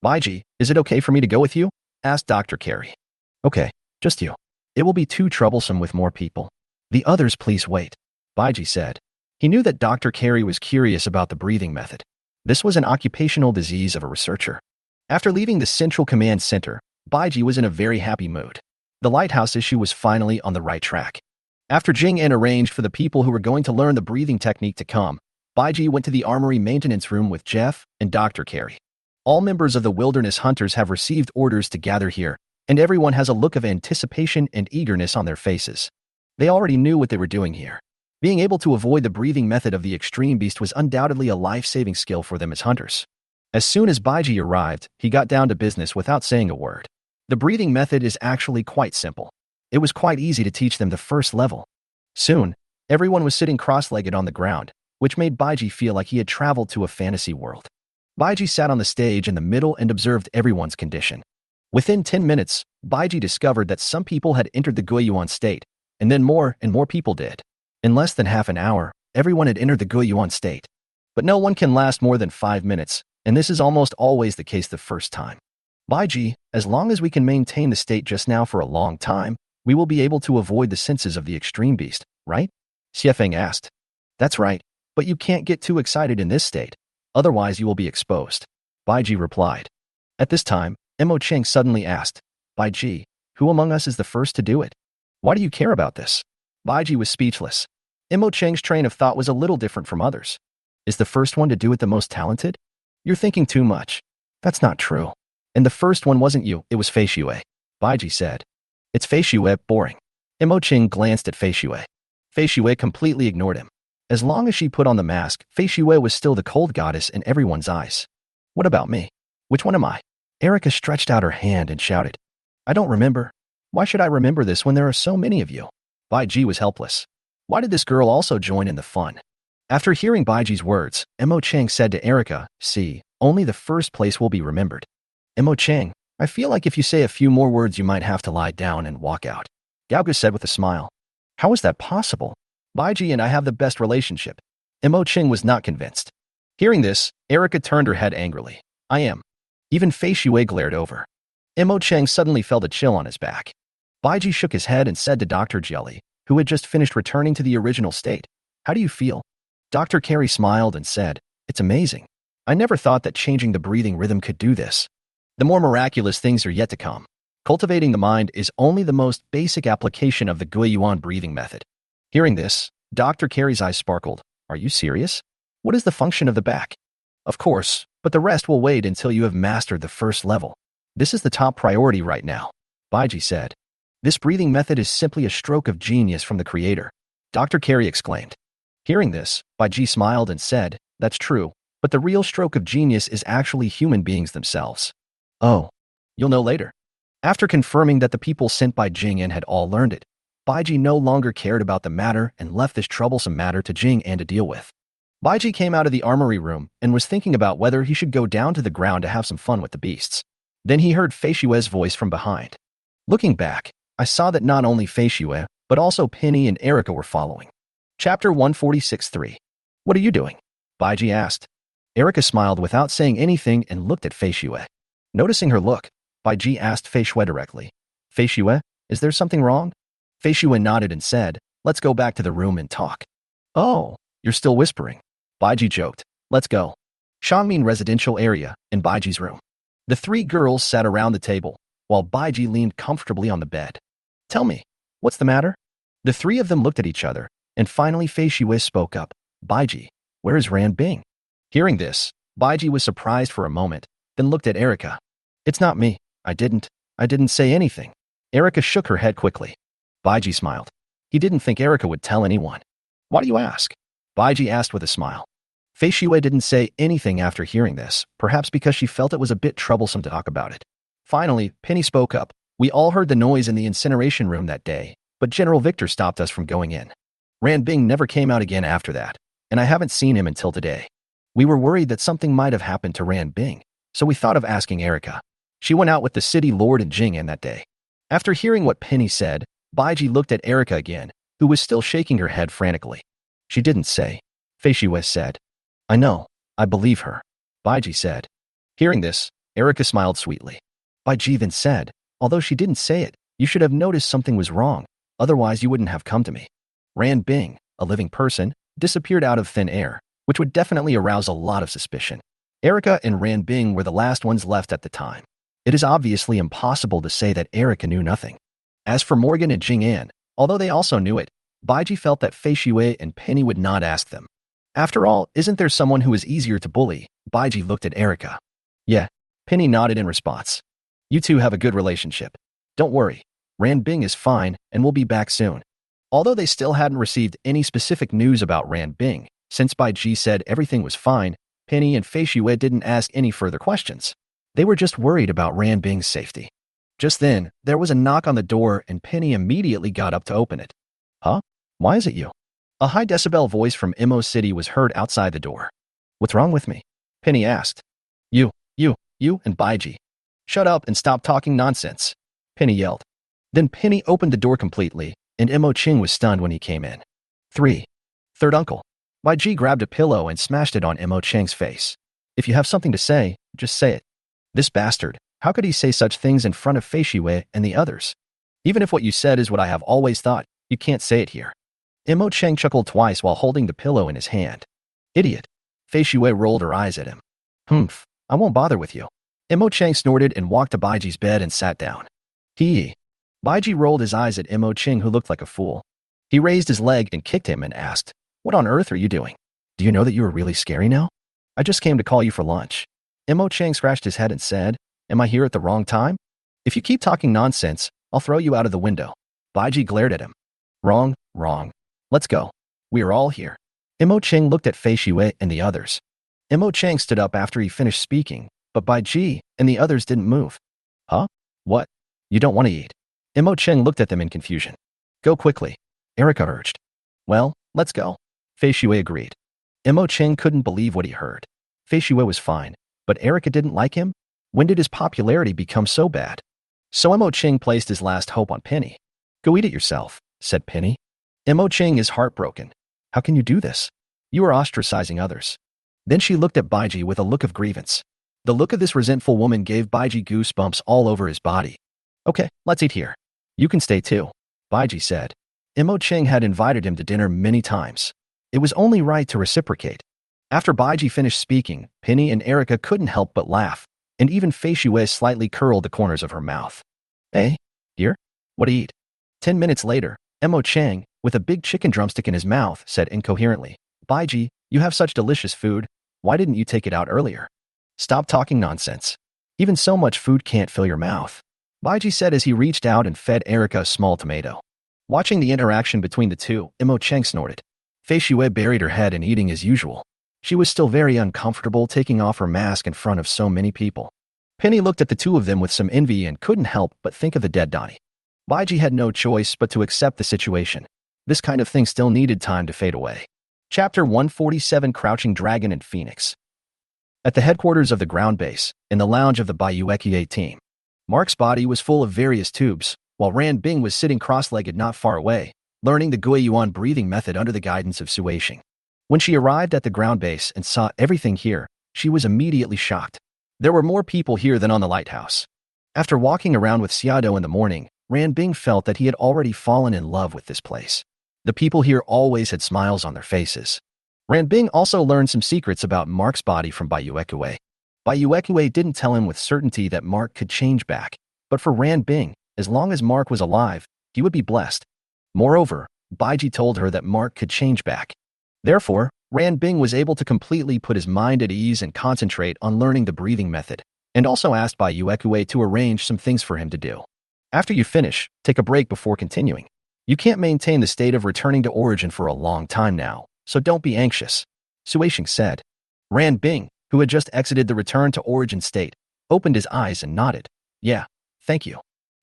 Baiji, is it okay for me to go with you? Asked Dr. Carey. Okay, just you. It will be too troublesome with more people. The others please wait, Baiji said. He knew that Dr. Carey was curious about the breathing method. This was an occupational disease of a researcher. After leaving the Central Command Center, Baiji was in a very happy mood. The Lighthouse issue was finally on the right track. After Jing-An arranged for the people who were going to learn the breathing technique to come, Baiji went to the Armory maintenance room with Jeff and Dr. Carey. All members of the Wilderness Hunters have received orders to gather here, and everyone has a look of anticipation and eagerness on their faces. They already knew what they were doing here. Being able to avoid the breathing method of the extreme beast was undoubtedly a life-saving skill for them as hunters. As soon as Baiji arrived, he got down to business without saying a word. The breathing method is actually quite simple. It was quite easy to teach them the first level. Soon, everyone was sitting cross-legged on the ground, which made Baiji feel like he had traveled to a fantasy world. Baiji sat on the stage in the middle and observed everyone's condition. Within 10 minutes, Baiji discovered that some people had entered the Guiyuan state, and then more and more people did. In less than half an hour, everyone had entered the Guiyuan state. But no one can last more than 5 minutes, and this is almost always the case the first time. Baiji, as long as we can maintain the state just now for a long time, we will be able to avoid the senses of the extreme beast, right? Xiefeng asked. That's right, but you can't get too excited in this state. Otherwise you will be exposed, Baiji replied. At this time, Mo Cheng suddenly asked, Baiji, who among us is the first to do it? Why do you care about this? Baiji was speechless. Mo Cheng's train of thought was a little different from others. Is the first one to do it the most talented? You're thinking too much. That's not true. And the first one wasn't you, it was Fei Xue, Baiji said. It's Fei Xue, boring. Mo Cheng glanced at Fei Xue. Fei Xue completely ignored him. As long as she put on the mask, Fei Xue was still the cold goddess in everyone's eyes. What about me? Which one am I? Erica stretched out her hand and shouted. I don't remember. Why should I remember this when there are so many of you? Baiji was helpless. Why did this girl also join in the fun? After hearing Baiji's words, Mo Cheng said to Erica, see, only the first place will be remembered. Mo Cheng, I feel like if you say a few more words you might have to lie down and walk out. Gaogu said with a smile. How is that possible? Baiji and I have the best relationship. Mo Cheng was not convinced. Hearing this, Erica turned her head angrily. I am. Even Fei Xue glared over. Mo Cheng suddenly felt a chill on his back. Baiji shook his head and said to Dr. Jelly, who had just finished returning to the original state, how do you feel? Dr. Carey smiled and said, it's amazing. I never thought that changing the breathing rhythm could do this. The more miraculous things are yet to come. Cultivating the mind is only the most basic application of the Guiyuan breathing method. Hearing this, Dr. Carey's eyes sparkled. Are you serious? What is the function of the back? Of course, but the rest will wait until you have mastered the first level. This is the top priority right now, Baiji said. This breathing method is simply a stroke of genius from the creator, Dr. Carey exclaimed. Hearing this, Baiji smiled and said, that's true, but the real stroke of genius is actually human beings themselves. Oh, you'll know later. After confirming that the people sent by Jing-An had all learned it, Baiji no longer cared about the matter and left this troublesome matter to Jing-An to deal with. Baiji came out of the armory room and was thinking about whether he should go down to the ground to have some fun with the beasts. Then he heard Fei Xue's voice from behind. Looking back, I saw that not only Fei Xue, but also Penny and Erica were following. Chapter 146-3. What are you doing? Baiji asked. Erica smiled without saying anything and looked at Fei Xue. Noticing her look, Baiji asked Fei Xue directly. Fei Xue, is there something wrong? Fei Xue nodded and said, let's go back to the room and talk. Oh, you're still whispering. Baiji joked. Let's go. Shangmin residential area, in Baiji's room. The three girls sat around the table, while Baiji leaned comfortably on the bed. Tell me, what's the matter? The three of them looked at each other, and finally Fei Xue spoke up. Baiji, where is Ran Bing? Hearing this, Baiji was surprised for a moment, then looked at Erica. It's not me. I didn't say anything. Erica shook her head quickly. Baiji smiled. He didn't think Erica would tell anyone. Why do you ask? Baiji asked with a smile. Fei Xue didn't say anything after hearing this, perhaps because she felt it was a bit troublesome to talk about it. Finally, Penny spoke up. We all heard the noise in the incineration room that day, but General Victor stopped us from going in. Ran Bing never came out again after that, and I haven't seen him until today. We were worried that something might have happened to Ran Bing, so we thought of asking Erica. She went out with the city lord and Jing'an that day. After hearing what Penny said, Baiji looked at Erica again, who was still shaking her head frantically. She didn't say. Fei Xue said. I know. I believe her. Baiji said. Hearing this, Erica smiled sweetly. Baiji then said, although she didn't say it, you should have noticed something was wrong, otherwise you wouldn't have come to me. Ran Bing, a living person, disappeared out of thin air, which would definitely arouse a lot of suspicion. Erica and Ran Bing were the last ones left at the time. It is obviously impossible to say that Erica knew nothing. As for Morgan and Jing'an, although they also knew it, Baiji felt that Fei Xue and Penny would not ask them. After all, isn't there someone who is easier to bully? Baiji looked at Erica. Yeah, Penny nodded in response. You two have a good relationship. Don't worry, Ran Bing is fine and will be back soon. Although they still hadn't received any specific news about Ran Bing, since Baiji said everything was fine, Penny and Fei Xue didn't ask any further questions. They were just worried about Ran Bing's safety. Just then, there was a knock on the door and Penny immediately got up to open it. Huh? Why is it you? A high-decibel voice from Imo City was heard outside the door. What's wrong with me? Penny asked. You and Baiji. Shut up and stop talking nonsense, Penny yelled. Then Penny opened the door completely, and Imo Ching was stunned when he came in. 3. Third uncle. Baiji grabbed a pillow and smashed it on Imo Cheng's face. If you have something to say, just say it. This bastard, how could he say such things in front of Fei Xue and the others? Even if what you said is what I have always thought, you can't say it here. Imo Cheng chuckled twice while holding the pillow in his hand. Idiot. Fei Xue rolled her eyes at him. Humph, I won't bother with you. Imo Cheng snorted and walked to Baiji's bed and sat down. Baiji rolled his eyes at Imo Cheng, who looked like a fool. He raised his leg and kicked him and asked, What on earth are you doing? Do you know that you are really scary now? I just came to call you for lunch. Imo Cheng scratched his head and said, Am I here at the wrong time? If you keep talking nonsense, I'll throw you out of the window. Baiji glared at him. Wrong. Let's go. We are all here. Imo Cheng looked at Fei Xue and the others. Imo Cheng stood up after he finished speaking, but Baiji and the others didn't move. Huh? What? You don't want to eat? Imo Cheng looked at them in confusion. Go quickly, Erica urged. Well, let's go. Fei Xue agreed. Imo Cheng couldn't believe what he heard. Fei Xue was fine, but Erica didn't like him? When did his popularity become so bad? So Imo Cheng placed his last hope on Penny. Go eat it yourself, said Penny. Imo Cheng is heartbroken. How can you do this? You are ostracizing others. Then she looked at Baiji with a look of grievance. The look of this resentful woman gave Baiji goosebumps all over his body. Okay, let's eat here. You can stay too, Baiji said. Imo Cheng had invited him to dinner many times. It was only right to reciprocate. After Baiji finished speaking, Penny and Erica couldn't help but laugh, and even Fei Xue slightly curled the corners of her mouth. Hey, dear, what to eat? 10 minutes later, Imo Cheng, with a big chicken drumstick in his mouth, said incoherently, Baiji, you have such delicious food. Why didn't you take it out earlier? Stop talking nonsense. Even so much food can't fill your mouth, Baiji said as he reached out and fed Erica a small tomato. Watching the interaction between the two, Imo Cheng snorted. Fei Xue buried her head in eating as usual. She was still very uncomfortable taking off her mask in front of so many people. Penny looked at the two of them with some envy and couldn't help but think of the dead Donnie. Baiji had no choice but to accept the situation. This kind of thing still needed time to fade away. Chapter 147, Crouching Dragon and Phoenix. At the headquarters of the ground base, in the lounge of the Bayuekie team, Mark's body was full of various tubes, while Ran Bing was sitting cross-legged not far away, learning the Guiyuan breathing method under the guidance of Suishing. When she arrived at the ground base and saw everything here, she was immediately shocked. There were more people here than on the lighthouse. After walking around with Xiado in the morning, Ran Bing felt that he had already fallen in love with this place. The people here always had smiles on their faces. Ran Bing also learned some secrets about Mark's body from Baiji. Baiji didn't tell him with certainty that Mark could change back, but for Ran Bing, as long as Mark was alive, he would be blessed. Moreover, Baiji told her that Mark could change back. Therefore, Ran Bing was able to completely put his mind at ease and concentrate on learning the breathing method, and also asked Baiji to arrange some things for him to do. After you finish, take a break before continuing. You can't maintain the state of returning to origin for a long time now, so don't be anxious, Suishing said. Ran Bing, who had just exited the return to origin state, opened his eyes and nodded. Yeah, thank you.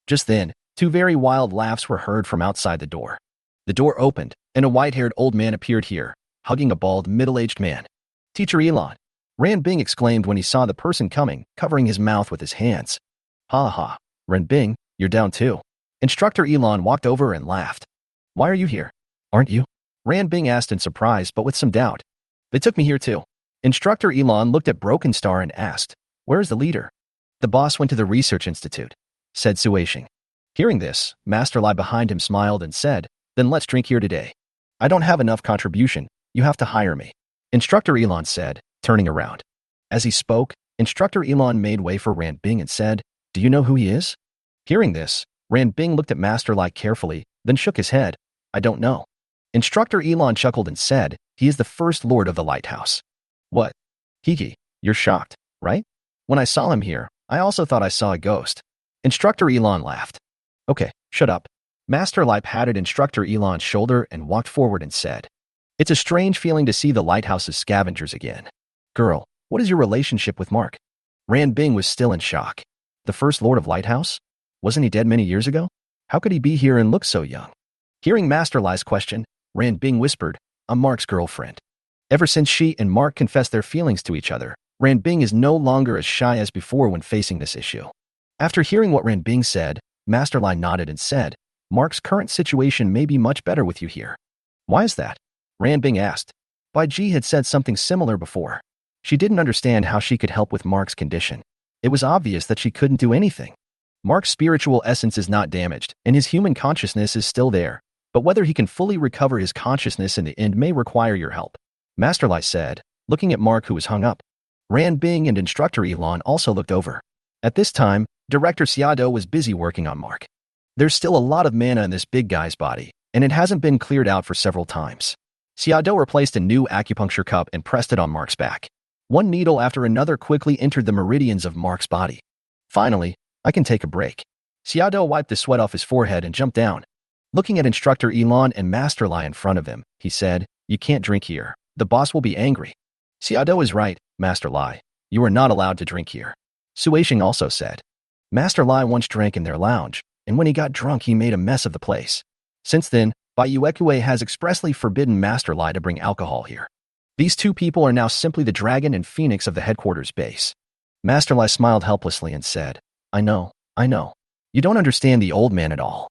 Just then, two very wild laughs were heard from outside the door. The door opened, and a white-haired old man appeared here, hugging a bald, middle-aged man. Teacher Elon, Ran Bing exclaimed when he saw the person coming, covering his mouth with his hands. Ha ha, Ran Bing, you're down too. Instructor Elon walked over and laughed. Why are you here? Aren't you? Ran Bing asked in surprise but with some doubt. They took me here too. Instructor Elon looked at Broken Star and asked, where is the leader? The boss went to the research institute, said Suishing. Hearing this, Master Lai behind him smiled and said, then let's drink here today. I don't have enough contribution, you have to hire me. Instructor Elon said, turning around. As he spoke, Instructor Elon made way for Ran Bing and said, do you know who he is? Hearing this, Ran Bing looked at Master Lai carefully, then shook his head. I don't know. Instructor Elon chuckled and said, he is the first lord of the lighthouse. What? Hiki, you're shocked, right? When I saw him here, I also thought I saw a ghost. Instructor Elon laughed. Okay, shut up. Master Lai patted Instructor Elon's shoulder and walked forward and said, it's a strange feeling to see the lighthouse's scavengers again. Girl, what is your relationship with Mark? Ran Bing was still in shock. The first lord of Lighthouse? Wasn't he dead many years ago? How could he be here and look so young? Hearing Master Lai's question, Ran Bing whispered, I'm Mark's girlfriend. Ever since she and Mark confessed their feelings to each other, Ran Bing is no longer as shy as before when facing this issue. After hearing what Ran Bing said, Master Lai nodded and said, Mark's current situation may be much better with you here. Why is that? Ran Bing asked. Baiji had said something similar before. She didn't understand how she could help with Mark's condition. It was obvious that she couldn't do anything. Mark's spiritual essence is not damaged, and his human consciousness is still there, but whether he can fully recover his consciousness in the end may require your help, Master Lai said, looking at Mark who was hung up. Ran Bing and Instructor Elon also looked over. At this time, Director Xiado was busy working on Mark. There's still a lot of mana in this big guy's body, and it hasn't been cleared out for several times. Xiado replaced a new acupuncture cup and pressed it on Mark's back. One needle after another quickly entered the meridians of Mark's body. Finally, I can take a break. Xiado wiped the sweat off his forehead and jumped down. Looking at Instructor Elon and Master Lai in front of him, he said, you can't drink here. The boss will be angry. Xiado is right, Master Lai. You are not allowed to drink here. Suishing also said. Master Lai once drank in their lounge, and when he got drunk he made a mess of the place. Since then, Baiji has expressly forbidden Master Lai to bring alcohol here. These two people are now simply the dragon and phoenix of the headquarters base. Master Lai smiled helplessly and said, I know. You don't understand the old man at all.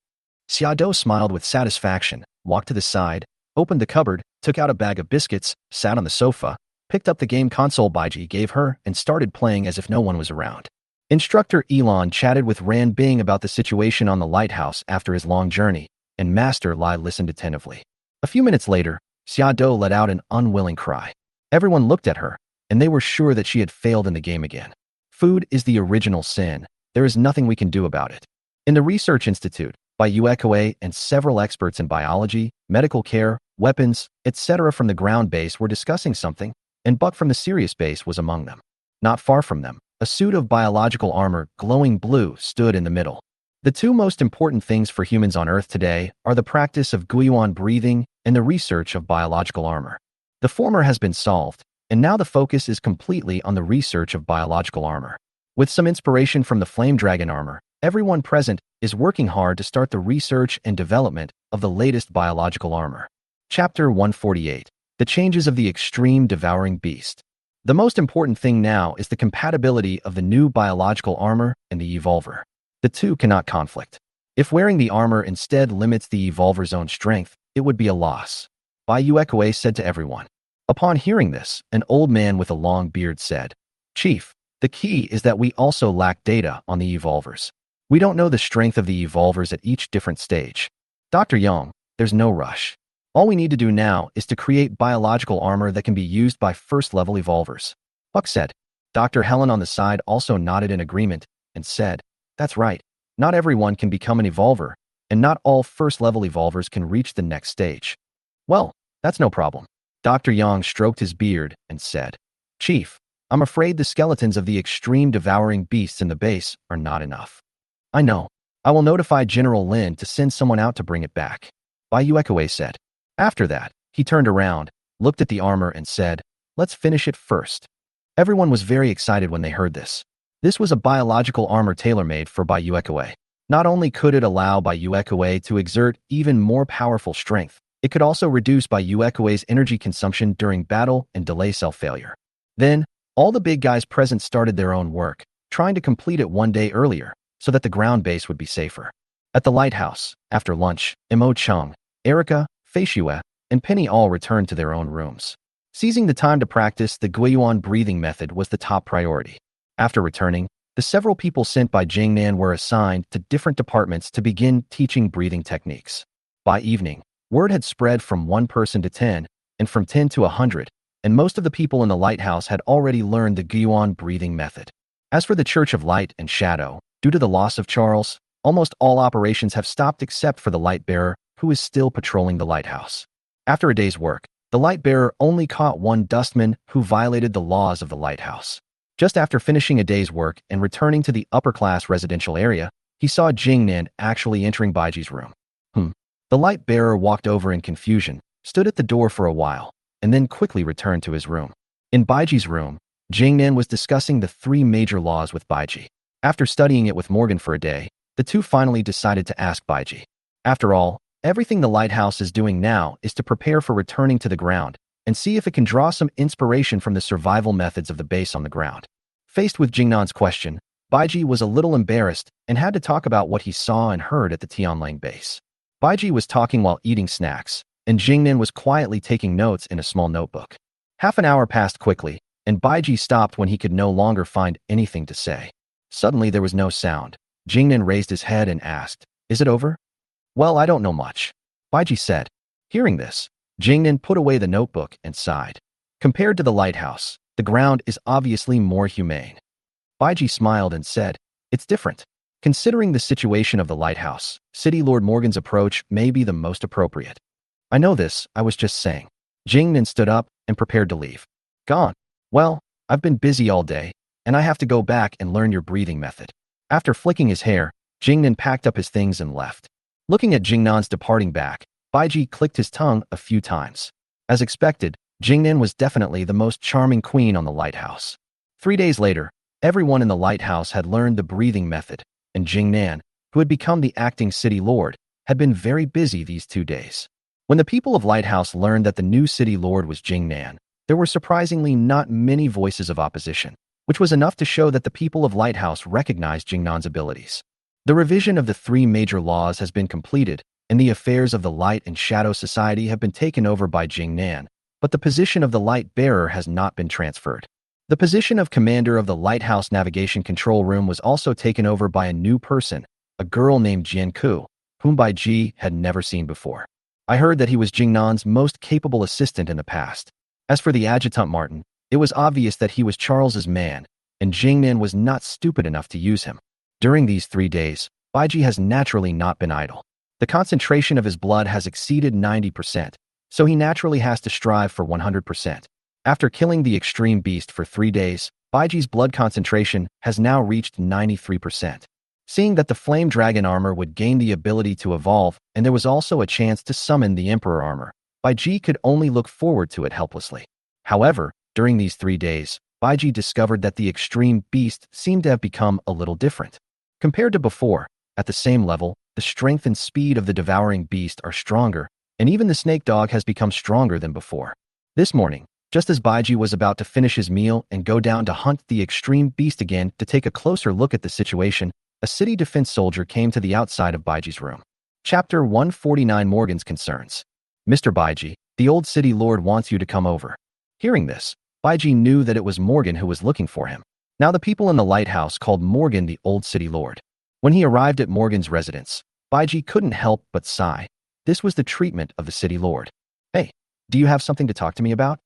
Xiado smiled with satisfaction, walked to the side, opened the cupboard, took out a bag of biscuits, sat on the sofa, picked up the game console Baiji gave her, and started playing as if no one was around. Instructor Elon chatted with Ran Bing about the situation on the lighthouse after his long journey, and Master Lai listened attentively. A few minutes later, Xiado let out an unwilling cry. Everyone looked at her, and they were sure that she had failed in the game again. Food is the original sin. There is nothing we can do about it. In the Research Institute, Baiji and several experts in biology, medical care, weapons, etc. from the ground base were discussing something, and Buck from the Sirius base was among them. Not far from them, a suit of biological armor, glowing blue, stood in the middle. The two most important things for humans on Earth today are the practice of Guiyuan breathing and the research of biological armor. The former has been solved, and now the focus is completely on the research of biological armor. With some inspiration from the Flame Dragon armor, everyone present is working hard to start the research and development of the latest biological armor. Chapter 148. The Changes of the Extreme Devouring Beast. The most important thing now is the compatibility of the new biological armor and the evolver. The two cannot conflict. If wearing the armor instead limits the evolver's own strength, it would be a loss. Baiji said to everyone. Upon hearing this, an old man with a long beard said, Chief, the key is that we also lack data on the evolvers. We don't know the strength of the evolvers at each different stage. Dr. Young, there's no rush. All we need to do now is to create biological armor that can be used by first-level evolvers. Buck said. Dr. Helen on the side also nodded in agreement and said, That's right. Not everyone can become an evolver, and not all first-level evolvers can reach the next stage. Well, that's no problem. Dr. Yang stroked his beard and said, Chief, I'm afraid the skeletons of the extreme devouring beasts in the base are not enough. I know. I will notify General Lin to send someone out to bring it back. Baiji said. After that, he turned around, looked at the armor and said, Let's finish it first. Everyone was very excited when they heard this. This was a biological armor tailor-made for Baiji. Not only could it allow Baiji to exert even more powerful strength, it could also reduce Baiji's energy consumption during battle and delay cell failure. Then, all the big guys present started their own work, trying to complete it one day earlier, so that the ground base would be safer. At the lighthouse, after lunch, Mo Chung, Erica, Fei Xue, and Penny all returned to their own rooms. Seizing the time to practice the Guiyuan breathing method was the top priority. After returning, the several people sent by Jingnan were assigned to different departments to begin teaching breathing techniques. By evening, word had spread from 1 person to 10, and from 10 to 100, and most of the people in the lighthouse had already learned the Guiyuan breathing method. As for the Church of Light and Shadow, due to the loss of Charles, almost all operations have stopped except for the light bearer, who is still patrolling the lighthouse. After a day's work, the light bearer only caught 1 dustman who violated the laws of the lighthouse. Just after finishing a day's work and returning to the upper-class residential area, he saw Jingnan actually entering Baiji's room. The light bearer walked over in confusion, stood at the door for a while, and then quickly returned to his room. In Baiji's room, Jingnan was discussing the 3 major laws with Baiji. After studying it with Morgan for a day, the two finally decided to ask Baiji. After all, everything the lighthouse is doing now is to prepare for returning to the ground and see if it can draw some inspiration from the survival methods of the base on the ground. Faced with Jingnan's question, Baiji was a little embarrassed and had to talk about what he saw and heard at the Tianlang base. Baiji was talking while eating snacks, and Jingnan was quietly taking notes in a small notebook. Half an hour passed quickly, and Baiji stopped when he could no longer find anything to say. Suddenly there was no sound. Jingnan raised his head and asked, Is it over? Well, I don't know much, Baiji said. Hearing this, Jingnan put away the notebook and sighed. Compared to the lighthouse, the ground is obviously more humane. Baiji smiled and said, It's different. Considering the situation of the lighthouse, City Lord Morgan's approach may be the most appropriate. I know this, I was just saying. Jingnan stood up and prepared to leave. Gone. Well, I've been busy all day, and I have to go back and learn your breathing method. After flicking his hair, Jingnan packed up his things and left. Looking at Jingnan's departing back, Baiji clicked his tongue a few times. As expected, Jingnan was definitely the most charming queen on the lighthouse. 3 days later, everyone in the lighthouse had learned the breathing method, and Jingnan, who had become the acting city lord, had been very busy these 2 days. When the people of Lighthouse learned that the new city lord was Jingnan, there were surprisingly not many voices of opposition, which was enough to show that the people of Lighthouse recognized Jingnan's abilities. The revision of the 3 major laws has been completed, and the affairs of the Light and Shadow Society have been taken over by Jingnan, but the position of the Light Bearer has not been transferred. The position of commander of the Lighthouse Navigation Control Room was also taken over by a new person, a girl named Jian Ku, whom Baiji had never seen before. I heard that he was Jingnan's most capable assistant in the past. As for the adjutant Martin, it was obvious that he was Charles's man, and Jingnan was not stupid enough to use him. During these 3 days, Baiji has naturally not been idle. The concentration of his blood has exceeded 90%, so he naturally has to strive for 100%. After killing the extreme beast for 3 days, Baiji's blood concentration has now reached 93%. Seeing that the flame dragon armor would gain the ability to evolve, and there was also a chance to summon the emperor armor, Baiji could only look forward to it helplessly. However, during these 3 days, Baiji discovered that the extreme beast seemed to have become a little different. Compared to before, at the same level, the strength and speed of the devouring beast are stronger, and even the snake dog has become stronger than before. This morning, just as Baiji was about to finish his meal and go down to hunt the extreme beast again to take a closer look at the situation, a city defense soldier came to the outside of Baiji's room. Chapter 149 Morgan's Concerns. Mr. Baiji, the old city lord wants you to come over. Hearing this, Baiji knew that it was Morgan who was looking for him. Now the people in the lighthouse called Morgan the old city lord. When he arrived at Morgan's residence, Baiji couldn't help but sigh. This was the treatment of the city lord. Hey, do you have something to talk to me about?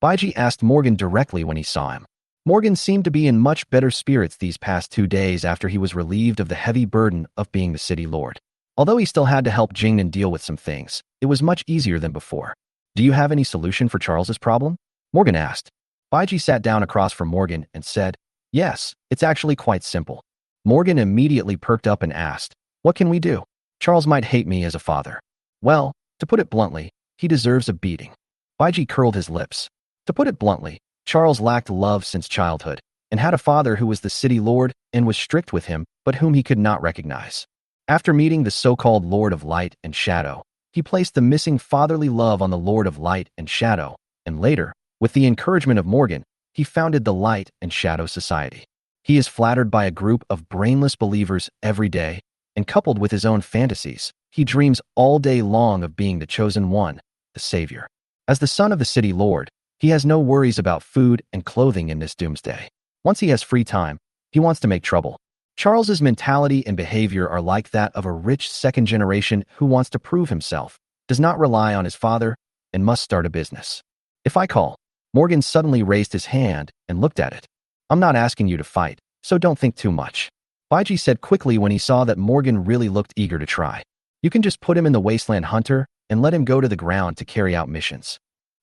Baiji asked Morgan directly when he saw him. Morgan seemed to be in much better spirits these past 2 days after he was relieved of the heavy burden of being the city lord. Although he still had to help Jingnan deal with some things, it was much easier than before. Do you have any solution for Charles's problem? Morgan asked. Baiji sat down across from Morgan and said, yes, it's actually quite simple. Morgan immediately perked up and asked, what can we do? Charles might hate me as a father. Well, to put it bluntly, he deserves a beating. Baiji curled his lips. To put it bluntly, Charles lacked love since childhood and had a father who was the city lord and was strict with him, but whom he could not recognize. After meeting the so-called Lord of Light and Shadow, he placed the missing fatherly love on the Lord of Light and Shadow, and later, with the encouragement of Morgan, he founded the Light and Shadow Society. He is flattered by a group of brainless believers every day, and coupled with his own fantasies, he dreams all day long of being the chosen one, the savior. As the son of the city lord, he has no worries about food and clothing in this doomsday. Once he has free time, he wants to make trouble. Charles's mentality and behavior are like that of a rich second generation who wants to prove himself, does not rely on his father, and must start a business. If I call, Morgan suddenly raised his hand and looked at it. I'm not asking you to fight, so don't think too much. Baiji said quickly when he saw that Morgan really looked eager to try. You can just put him in the Wasteland Hunter and let him go to the ground to carry out missions.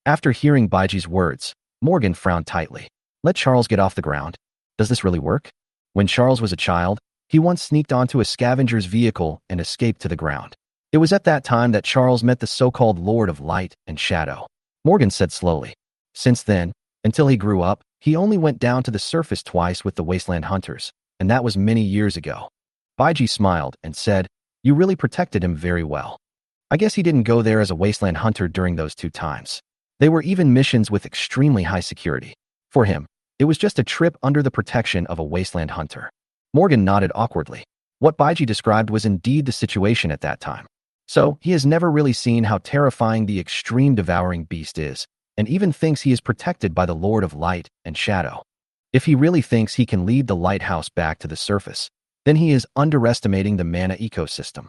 After hearing Baiji's words, Morgan frowned tightly. Let Charles get off the ground. Does this really work? When Charles was a child, he once sneaked onto a scavenger's vehicle and escaped to the ground. It was at that time that Charles met the so-called Lord of Light and Shadow. Morgan said slowly. Since then, until he grew up, he only went down to the surface twice with the Wasteland Hunters, and that was many years ago. Baiji smiled and said, you really protected him very well. I guess he didn't go there as a Wasteland Hunter during those 2 times. They were even missions with extremely high security. For him, it was just a trip under the protection of a Wasteland Hunter. Morgan nodded awkwardly. What Baiji described was indeed the situation at that time. So, he has never really seen how terrifying the extreme devouring beast is, and even thinks he is protected by the Lord of Light and Shadow. If he really thinks he can lead the lighthouse back to the surface, then he is underestimating the mana ecosystem.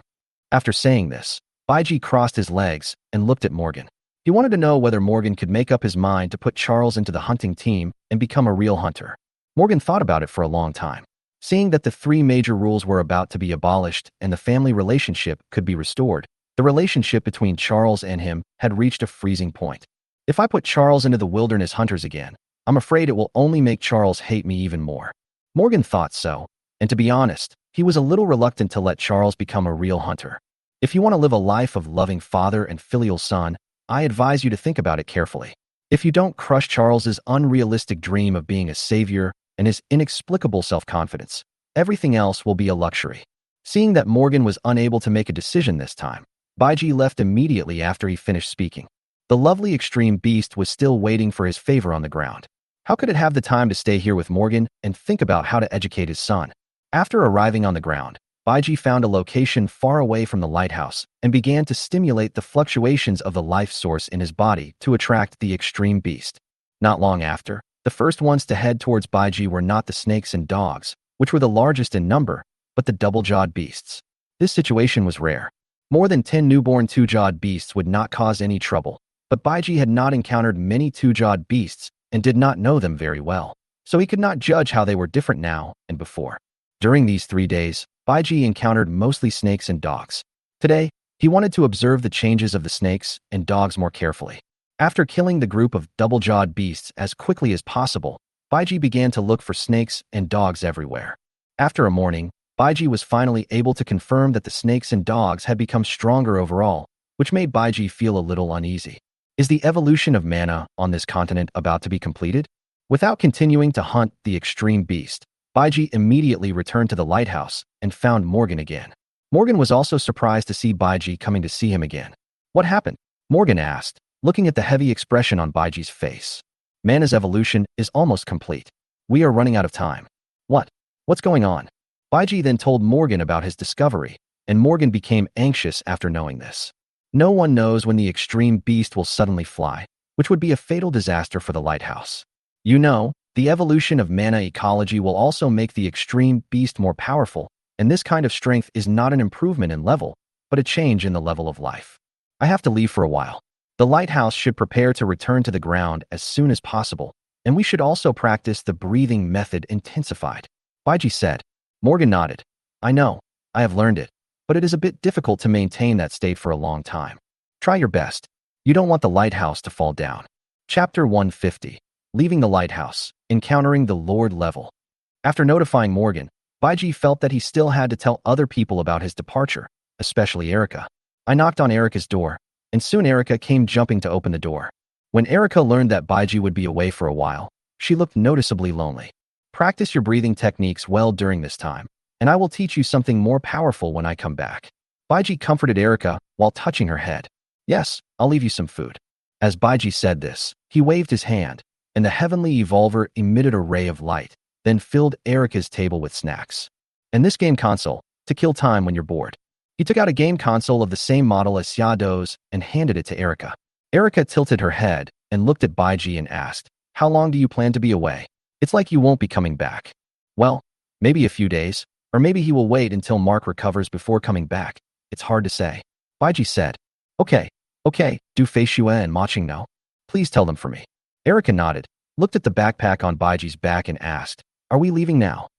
After saying this, Baiji crossed his legs and looked at Morgan. He wanted to know whether Morgan could make up his mind to put Charles into the hunting team and become a real hunter. Morgan thought about it for a long time. Seeing that the 3 major rules were about to be abolished and the family relationship could be restored, the relationship between Charles and him had reached a freezing point. If I put Charles into the wilderness hunters again, I'm afraid it will only make Charles hate me even more. Morgan thought so, and to be honest, he was a little reluctant to let Charles become a real hunter. If you want to live a life of loving father and filial son, I advise you to think about it carefully. If you don't crush Charles's unrealistic dream of being a savior and his inexplicable self-confidence, everything else will be a luxury. Seeing that Morgan was unable to make a decision this time, Baiji left immediately after he finished speaking. The lovely extreme beast was still waiting for his favor on the ground. How could it have the time to stay here with Morgan and think about how to educate his son? After arriving on the ground, Baiji found a location far away from the lighthouse and began to stimulate the fluctuations of the life source in his body to attract the extreme beast. Not long after, the first ones to head towards Baiji were not the snakes and dogs, which were the largest in number, but the double-jawed beasts. This situation was rare. More than 10 newborn 2-jawed beasts would not cause any trouble, but Baiji had not encountered many 2-jawed beasts and did not know them very well, so he could not judge how they were different now and before. During these 3 days, Baiji encountered mostly snakes and dogs. Today, he wanted to observe the changes of the snakes and dogs more carefully. After killing the group of double-jawed beasts as quickly as possible, Baiji began to look for snakes and dogs everywhere. After a morning, Baiji was finally able to confirm that the snakes and dogs had become stronger overall, which made Baiji feel a little uneasy. Is the evolution of mana on this continent about to be completed? Without continuing to hunt the extreme beast, Baiji immediately returned to the lighthouse and found Morgan again. Morgan was also surprised to see Baiji coming to see him again. What happened? Morgan asked, looking at the heavy expression on Baiji's face. Mana's evolution is almost complete. We are running out of time. What's going on? Baiji then told Morgan about his discovery, and Morgan became anxious after knowing this. No one knows when the extreme beast will suddenly fly, which would be a fatal disaster for the lighthouse. You know, the evolution of mana ecology will also make the extreme beast more powerful, and this kind of strength is not an improvement in level, but a change in the level of life. I have to leave for a while. The lighthouse should prepare to return to the ground as soon as possible, and we should also practice the breathing method intensified. Baiji said. Morgan nodded. I know, I have learned it, but it is a bit difficult to maintain that state for a long time. Try your best. You don't want the lighthouse to fall down. Chapter 150. Leaving the lighthouse, encountering the Lord level. After notifying Morgan, Baiji felt that he still had to tell other people about his departure, especially Erica. I knocked on Erica's door, and soon Erica came jumping to open the door. When Erica learned that Baiji would be away for a while, she looked noticeably lonely. Practice your breathing techniques well during this time, and I will teach you something more powerful when I come back. Baiji comforted Erica while touching her head. Yes, I'll leave you some food. As Baiji said this, he waved his hand, and the heavenly evolver emitted a ray of light, then filled Erica's table with snacks. And this game console, to kill time when you're bored. He took out a game console of the same model as Xiaodo's and handed it to Erica. Erica tilted her head and looked at Baiji and asked, How long do you plan to be away? It's like you won't be coming back. Well, maybe a few days, or maybe he will wait until Mark recovers before coming back. It's hard to say. Baiji said. Okay, do Fei Xue and Ma Qing know? Please tell them for me. Erica nodded, looked at the backpack on Baiji's back and asked, Are we leaving now?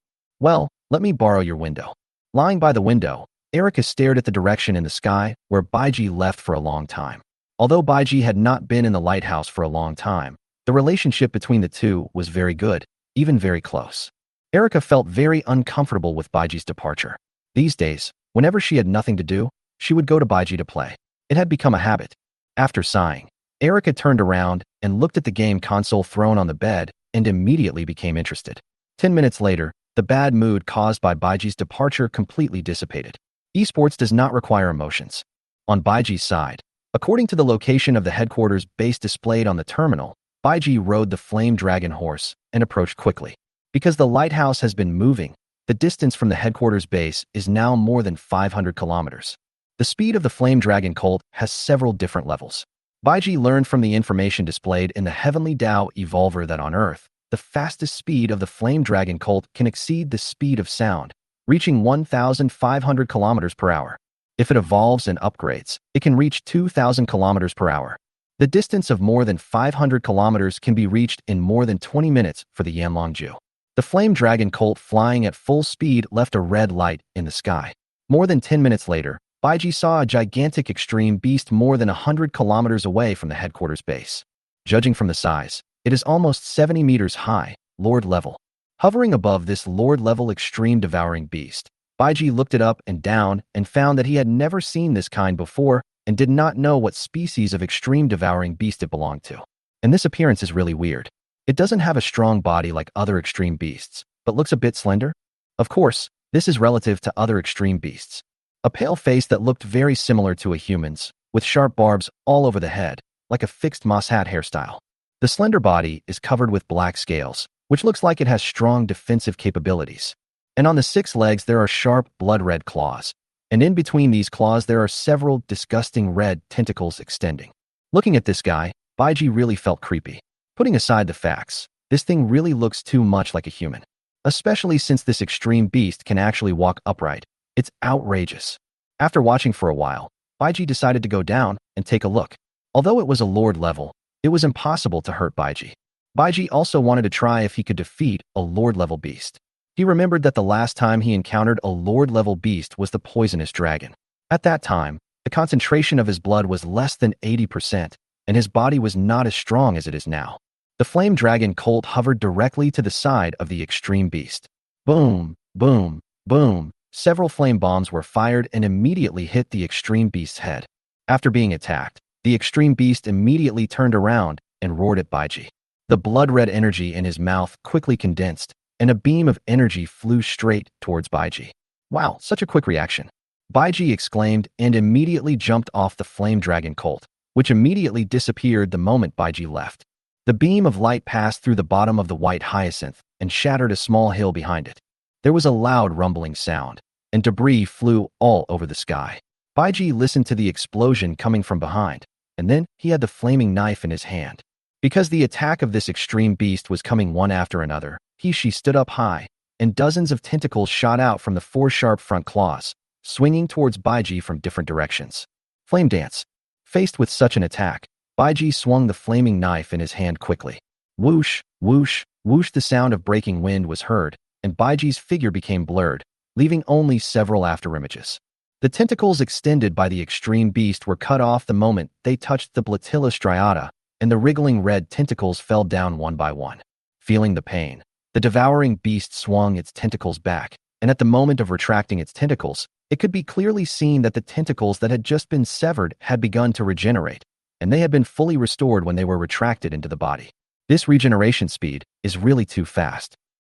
Well, let me borrow your window. Lying by the window, Erica stared at the direction in the sky where Baiji left for a long time. Although Baiji had not been in the lighthouse for a long time, the relationship between the two was very good, even very close. Erica felt very uncomfortable with Baiji's departure. These days, whenever she had nothing to do, she would go to Baiji to play. It had become a habit. After sighing, Erica turned around and looked at the game console thrown on the bed and immediately became interested. 10 minutes later, the bad mood caused by Baiji's departure completely dissipated. Esports does not require emotions. On Baiji's side, according to the location of the headquarters base displayed on the terminal, Baiji rode the flame dragon horse and approached quickly. Because the lighthouse has been moving, the distance from the headquarters base is now more than 500 kilometers. The speed of the flame dragon colt has several different levels. Baiji learned from the information displayed in the Heavenly Tao Evolver that on Earth, the fastest speed of the flame dragon colt can exceed the speed of sound, reaching 1,500 kilometers per hour. If it evolves and upgrades, it can reach 2,000 kilometers per hour. The distance of more than 500 kilometers can be reached in more than 20 minutes for the Yanlongju. The flame dragon colt flying at full speed left a red light in the sky. More than 10 minutes later, Baiji saw a gigantic extreme beast more than 100 kilometers away from the headquarters base. Judging from the size, it is almost 70 meters high, Lord level. Hovering above this Lord level extreme devouring beast, Baiji looked it up and down and found that he had never seen this kind before and did not know what species of extreme devouring beast it belonged to. And this appearance is really weird. It doesn't have a strong body like other extreme beasts, but looks a bit slender. Of course, this is relative to other extreme beasts. A pale face that looked very similar to a human's, with sharp barbs all over the head, like a fixed moss hat hairstyle. The slender body is covered with black scales, which looks like it has strong defensive capabilities. And on the 6 legs there are sharp blood-red claws. And in between these claws there are several disgusting red tentacles extending. Looking at this guy, Baiji really felt creepy. Putting aside the facts, this thing really looks too much like a human. Especially since this extreme beast can actually walk upright. It's outrageous. After watching for a while, Baiji decided to go down and take a look. Although it was a Lord level, it was impossible to hurt Baiji. Baiji also wanted to try if he could defeat a Lord level beast. He remembered that the last time he encountered a Lord level beast was the poisonous dragon. At that time, the concentration of his blood was less than 80%, and his body was not as strong as it is now. The flame dragon colt hovered directly to the side of the extreme beast. Boom, boom, boom. Several flame bombs were fired and immediately hit the extreme beast's head. After being attacked, the extreme beast immediately turned around and roared at Baiji. The blood-red energy in his mouth quickly condensed, and a beam of energy flew straight towards Baiji. Wow, such a quick reaction. Baiji exclaimed and immediately jumped off the flame dragon colt, which immediately disappeared the moment Baiji left. The beam of light passed through the bottom of the white hyacinth and shattered a small hill behind it. There was a loud rumbling sound, and debris flew all over the sky. Baiji listened to the explosion coming from behind, and then he had the flaming knife in his hand. Because the attack of this extreme beast was coming one after another, she stood up high, and dozens of tentacles shot out from the four sharp front claws, swinging towards Baiji from different directions. Flame dance. Faced with such an attack, Baiji swung the flaming knife in his hand quickly. Whoosh, whoosh, whoosh, the sound of breaking wind was heard, and Baiji's figure became blurred, leaving only several afterimages. The tentacles extended by the extreme beast were cut off the moment they touched the platilla striata, and the wriggling red tentacles fell down one by one. Feeling the pain, the devouring beast swung its tentacles back, and at the moment of retracting its tentacles, it could be clearly seen that the tentacles that had just been severed had begun to regenerate, and they had been fully restored when they were retracted into the body. This regeneration speed is really too fast.